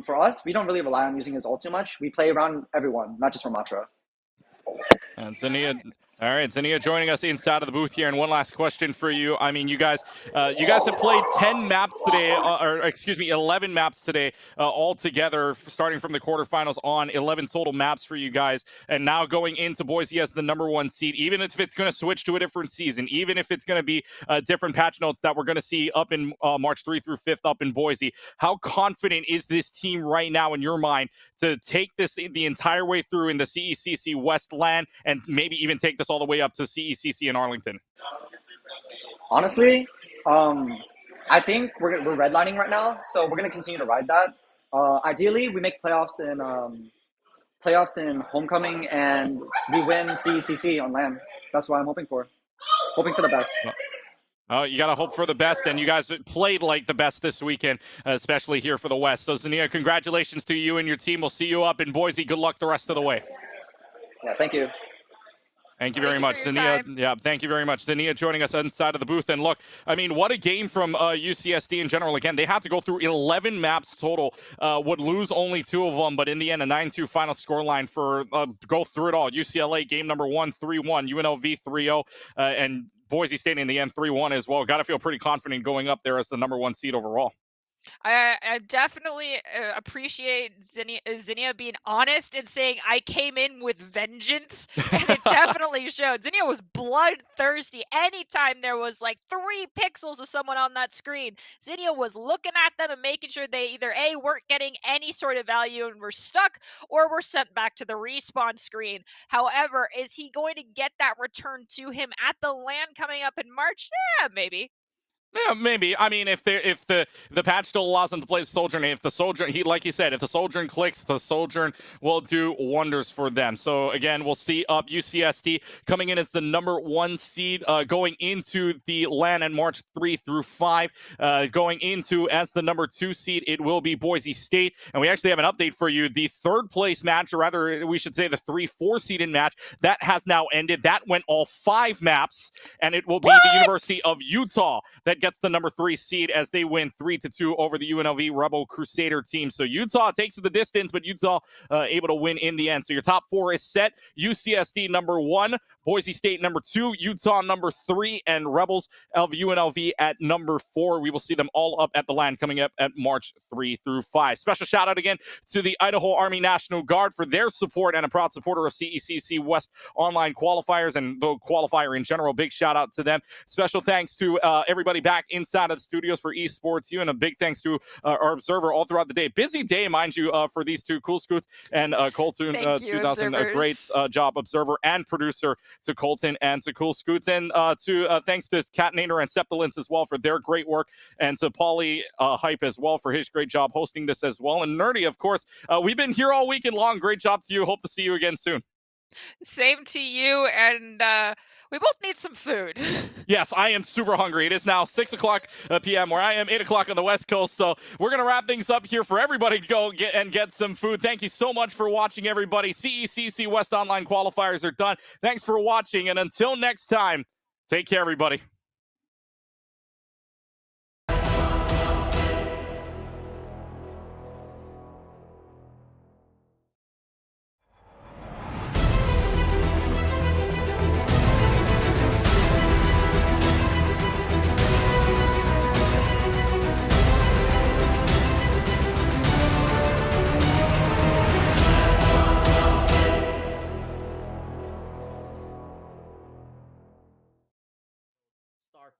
[SPEAKER 20] for us, we don't really rely on using his ult too much. We play around everyone, not just Ramatra.
[SPEAKER 1] And Zania, all right, Zania joining us inside of the booth here. And one last question for you. I mean, you guys have played 10 maps today, or excuse me, 11 maps today all together, starting from the quarterfinals on 11 total maps for you guys. And now going into Boise as the #1 seed, even if it's going to switch to a different season, even if it's going to be different patch notes that we're going to see up in March 3 through 5th up in Boise, how confident is this team right now in your mind to take this the entire way through in the CECC West LAN and maybe even take this all the way up to CECC in Arlington?
[SPEAKER 20] Honestly, I think we're redlining right now, so we're gonna continue to ride that. Ideally, we make playoffs in homecoming, and we win CECC on LAN. That's what I'm hoping for. Hoping for the best.
[SPEAKER 1] You got to hope for the best, and you guys played like the best this weekend, especially here for the West. So, Zania, congratulations to you and your team. We'll see you up in Boise. Good luck the rest of the way.
[SPEAKER 20] Yeah, thank you.
[SPEAKER 1] Thank you very much, Zania. Yeah, thank you very much, Zania, joining us inside of the booth. And look, I mean, what a game from UCSD in general. Again, they had to go through 11 maps total, would lose only 2 of them, but in the end, a 9-2 final scoreline for go through it all. UCLA game #1, 3-1, UNLV 3-0, and Boise State in the end 3-1 as well. Got to feel pretty confident going up there as the #1 seed overall.
[SPEAKER 4] I definitely appreciate Zinnia being honest and saying I came in with vengeance, and it definitely showed. Zinnia was bloodthirsty. Anytime there was like 3 pixels of someone on that screen, Zinnia was looking at them and making sure they either A, weren't getting any sort of value and were stuck, or were sent back to the respawn screen. However, is he going to get that return to him at the LAN coming up in March? Yeah, maybe.
[SPEAKER 1] Yeah, maybe. I mean, if the patch still allows him to play the Sojourn, if the Sojourn, like you said, if the Sojourn clicks, the Sojourn will do wonders for them. So again, we'll see up UCSD coming in as the #1 seed, going into the LAN in March 3 through 5. Going into as the #2 seed, it will be Boise State, and we actually have an update for you. The 3rd place match, or rather, we should say the 3-4 seeded match, that has now ended. That went all 5 maps, and it will be the University of Utah that gets the #3 seed as they win 3-2 over the UNLV Rebel Crusader team. So Utah takes the distance, but Utah able to win in the end. So your top 4 is set. UCSD #1, Boise State #2, Utah #3, and Rebels of UNLV at #4. We will see them all up at the LAN coming up at March 3 through 5. Special shout out again to the Idaho Army National Guard for their support, and a proud supporter of CECC West online qualifiers and the qualifier in general. Big shout out to them. Special thanks to everybody back inside of the studios for Esports U, and a big thanks to our observer all throughout the day. Busy day, mind you, for these two, Cool Scoots and Colton. 2000, a great job, observer and producer, to Colton and to Cool Scoots, and to thanks to Catnator and Septilence as well for their great work, and to Paulie Hype as well for his great job hosting this as well, and Nerdy, of course. We've been here all weekend long. Great job to you. Hope to see you again soon.
[SPEAKER 4] Same to you, and we both need some food.
[SPEAKER 1] Yes, I am super hungry. It is now 6 o'clock p.m. where I am, 8 o'clock on the West Coast. So we're going to wrap things up here for everybody to go get some food. Thank you so much for watching, everybody. CECC West Online qualifiers are done. Thanks for watching, and until next time, take care, everybody.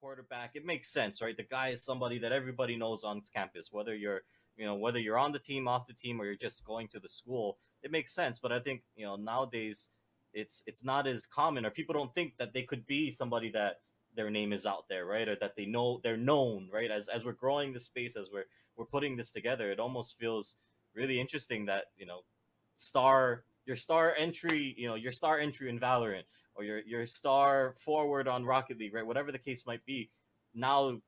[SPEAKER 11] Quarterback, it makes sense, right? The guy is somebody that everybody knows on campus, whether you're on the team, off the team, or you're just going to the school. It makes sense. But I think nowadays it's not as common, or people don't think that they could be somebody that their name is out there, right? Or that they're known, right? As we're growing the space, as we're putting this together, it almost feels really interesting that your star entry in Valorant, or your star forward on Rocket League, right? Whatever the case might be, now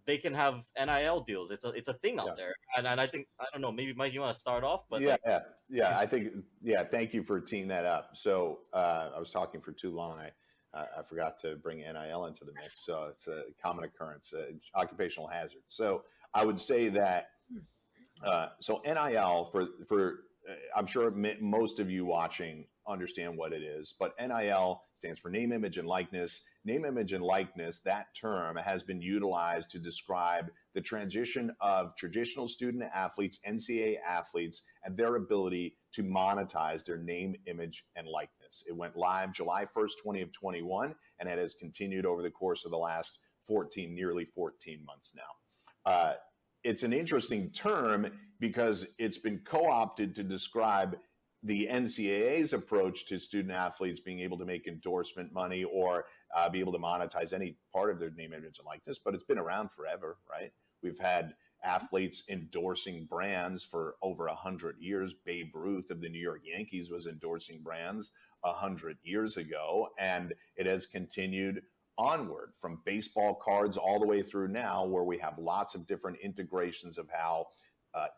[SPEAKER 11] they can have NIL deals. It's a thing out there, and I think, I don't know, maybe Mike, you want to start off? But
[SPEAKER 13] I think thank you for teeing that up. So I was talking for too long. I forgot to bring NIL into the mix. So it's a common occurrence, occupational hazard. So I would say that so NIL for I'm sure most of you watching understand what it is, but NIL stands for name, image, and likeness. Name, image, and likeness, that term has been utilized to describe the transition of traditional student athletes, NCAA athletes, and their ability to monetize their name, image, and likeness. It went live July 1st, 2021, and it has continued over the course of the last nearly 14 months now. It's an interesting term because it's been co-opted to describe the NCAA's approach to student athletes being able to make endorsement money or be able to monetize any part of their name, image, and likeness, but it's been around forever, right? We've had athletes endorsing brands for over 100 years. Babe Ruth of the New York Yankees was endorsing brands 100 years ago, and it has continued onward from baseball cards all the way through now, where we have lots of different integrations of how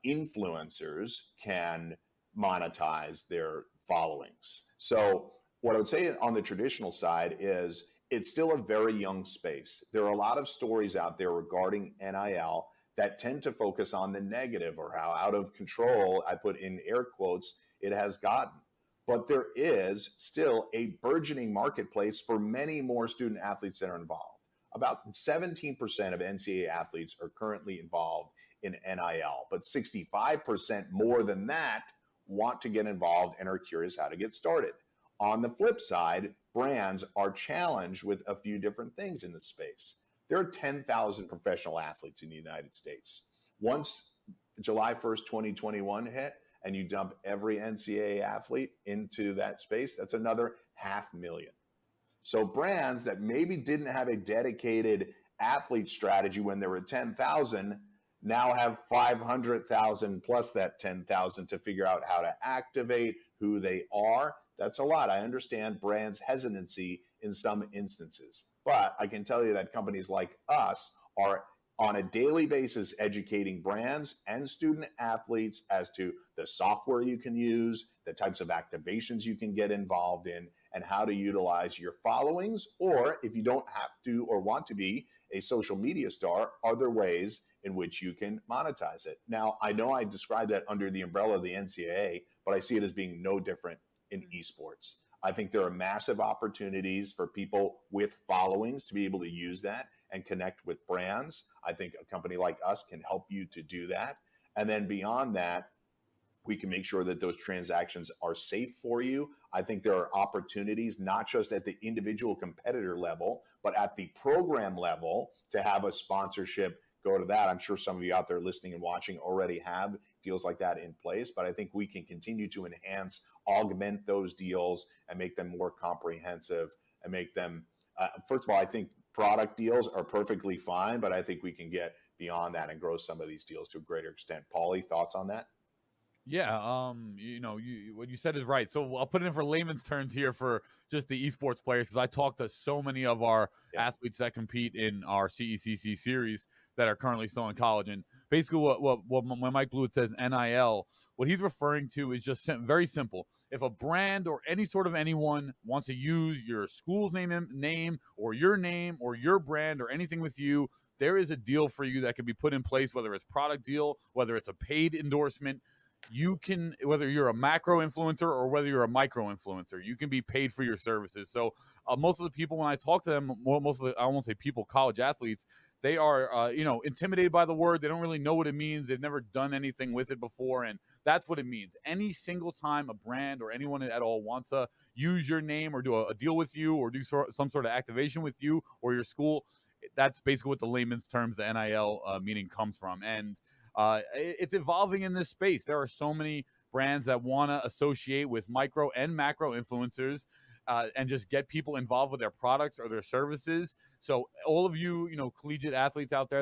[SPEAKER 13] influencers can monetize their followings. So what I would say on the traditional side is it's still a very young space. There are a lot of stories out there regarding NIL that tend to focus on the negative or how out of control, I put in air quotes, it has gotten. But there is still a burgeoning marketplace for many more student athletes that are involved. About 17% of NCAA athletes are currently involved in NIL, but 65% more than that want to get involved and are curious how to get started. On the flip side, brands are challenged with a few different things in the space. There are 10,000 professional athletes in the United States. Once July 1st, 2021 hit, and you dump every NCAA athlete into that space, that's another 500,000. So brands that maybe didn't have a dedicated athlete strategy when there were 10,000 now have 500,000 plus that 10,000 to figure out how to activate who they are. That's a lot. I understand brands' hesitancy in some instances, but I can tell you that companies like us are on a daily basis educating brands and student athletes as to the software you can use, the types of activations you can get involved in, and how to utilize your followings, or if you don't have to or want to be a social media star, are there ways in which you can monetize it? Now, I know I described that under the umbrella of the NCAA, but I see it as being no different in esports. I think there are massive opportunities for people with followings to be able to use that and connect with brands. I think a company like us can help you to do that. And then beyond that, we can make sure that those transactions are safe for you. I think there are opportunities, not just at the individual competitor level, but at the program level to have a sponsorship go to that. I'm sure some of you out there listening and watching already have deals like that in place, but I think we can continue to enhance, augment those deals and make them more comprehensive and make them, first of all, I think product deals are perfectly fine, but I think we can get beyond that and grow some of these deals to a greater extent. Paulie, thoughts on that?
[SPEAKER 10] Yeah, what you said is right. So I'll put it in for layman's terms here for just the esports players, because I talk to so many of our athletes that compete in our CECC series that are currently still in college. And basically when Mike Blewett says NIL, what he's referring to is just very simple. If a brand or any sort of anyone wants to use your school's name or your brand or anything with you, there is a deal for you that can be put in place, whether it's product deal, whether it's a paid endorsement. You can, whether you're a macro influencer or whether you're a micro influencer, you can be paid for your services. So most of the people, when I talk to them, most of the, I won't say people, college athletes, they are, intimidated by the word. They don't really know what it means. They've never done anything with it before. And that's what it means. Any single time a brand or anyone at all wants to use your name or do a deal with you or do some sort of activation with you or your school, that's basically what the layman's terms, the NIL meaning comes from. And it's evolving in this space. There are so many brands that want to associate with micro and macro influencers and just get people involved with their products or their services. So all of you, collegiate athletes out there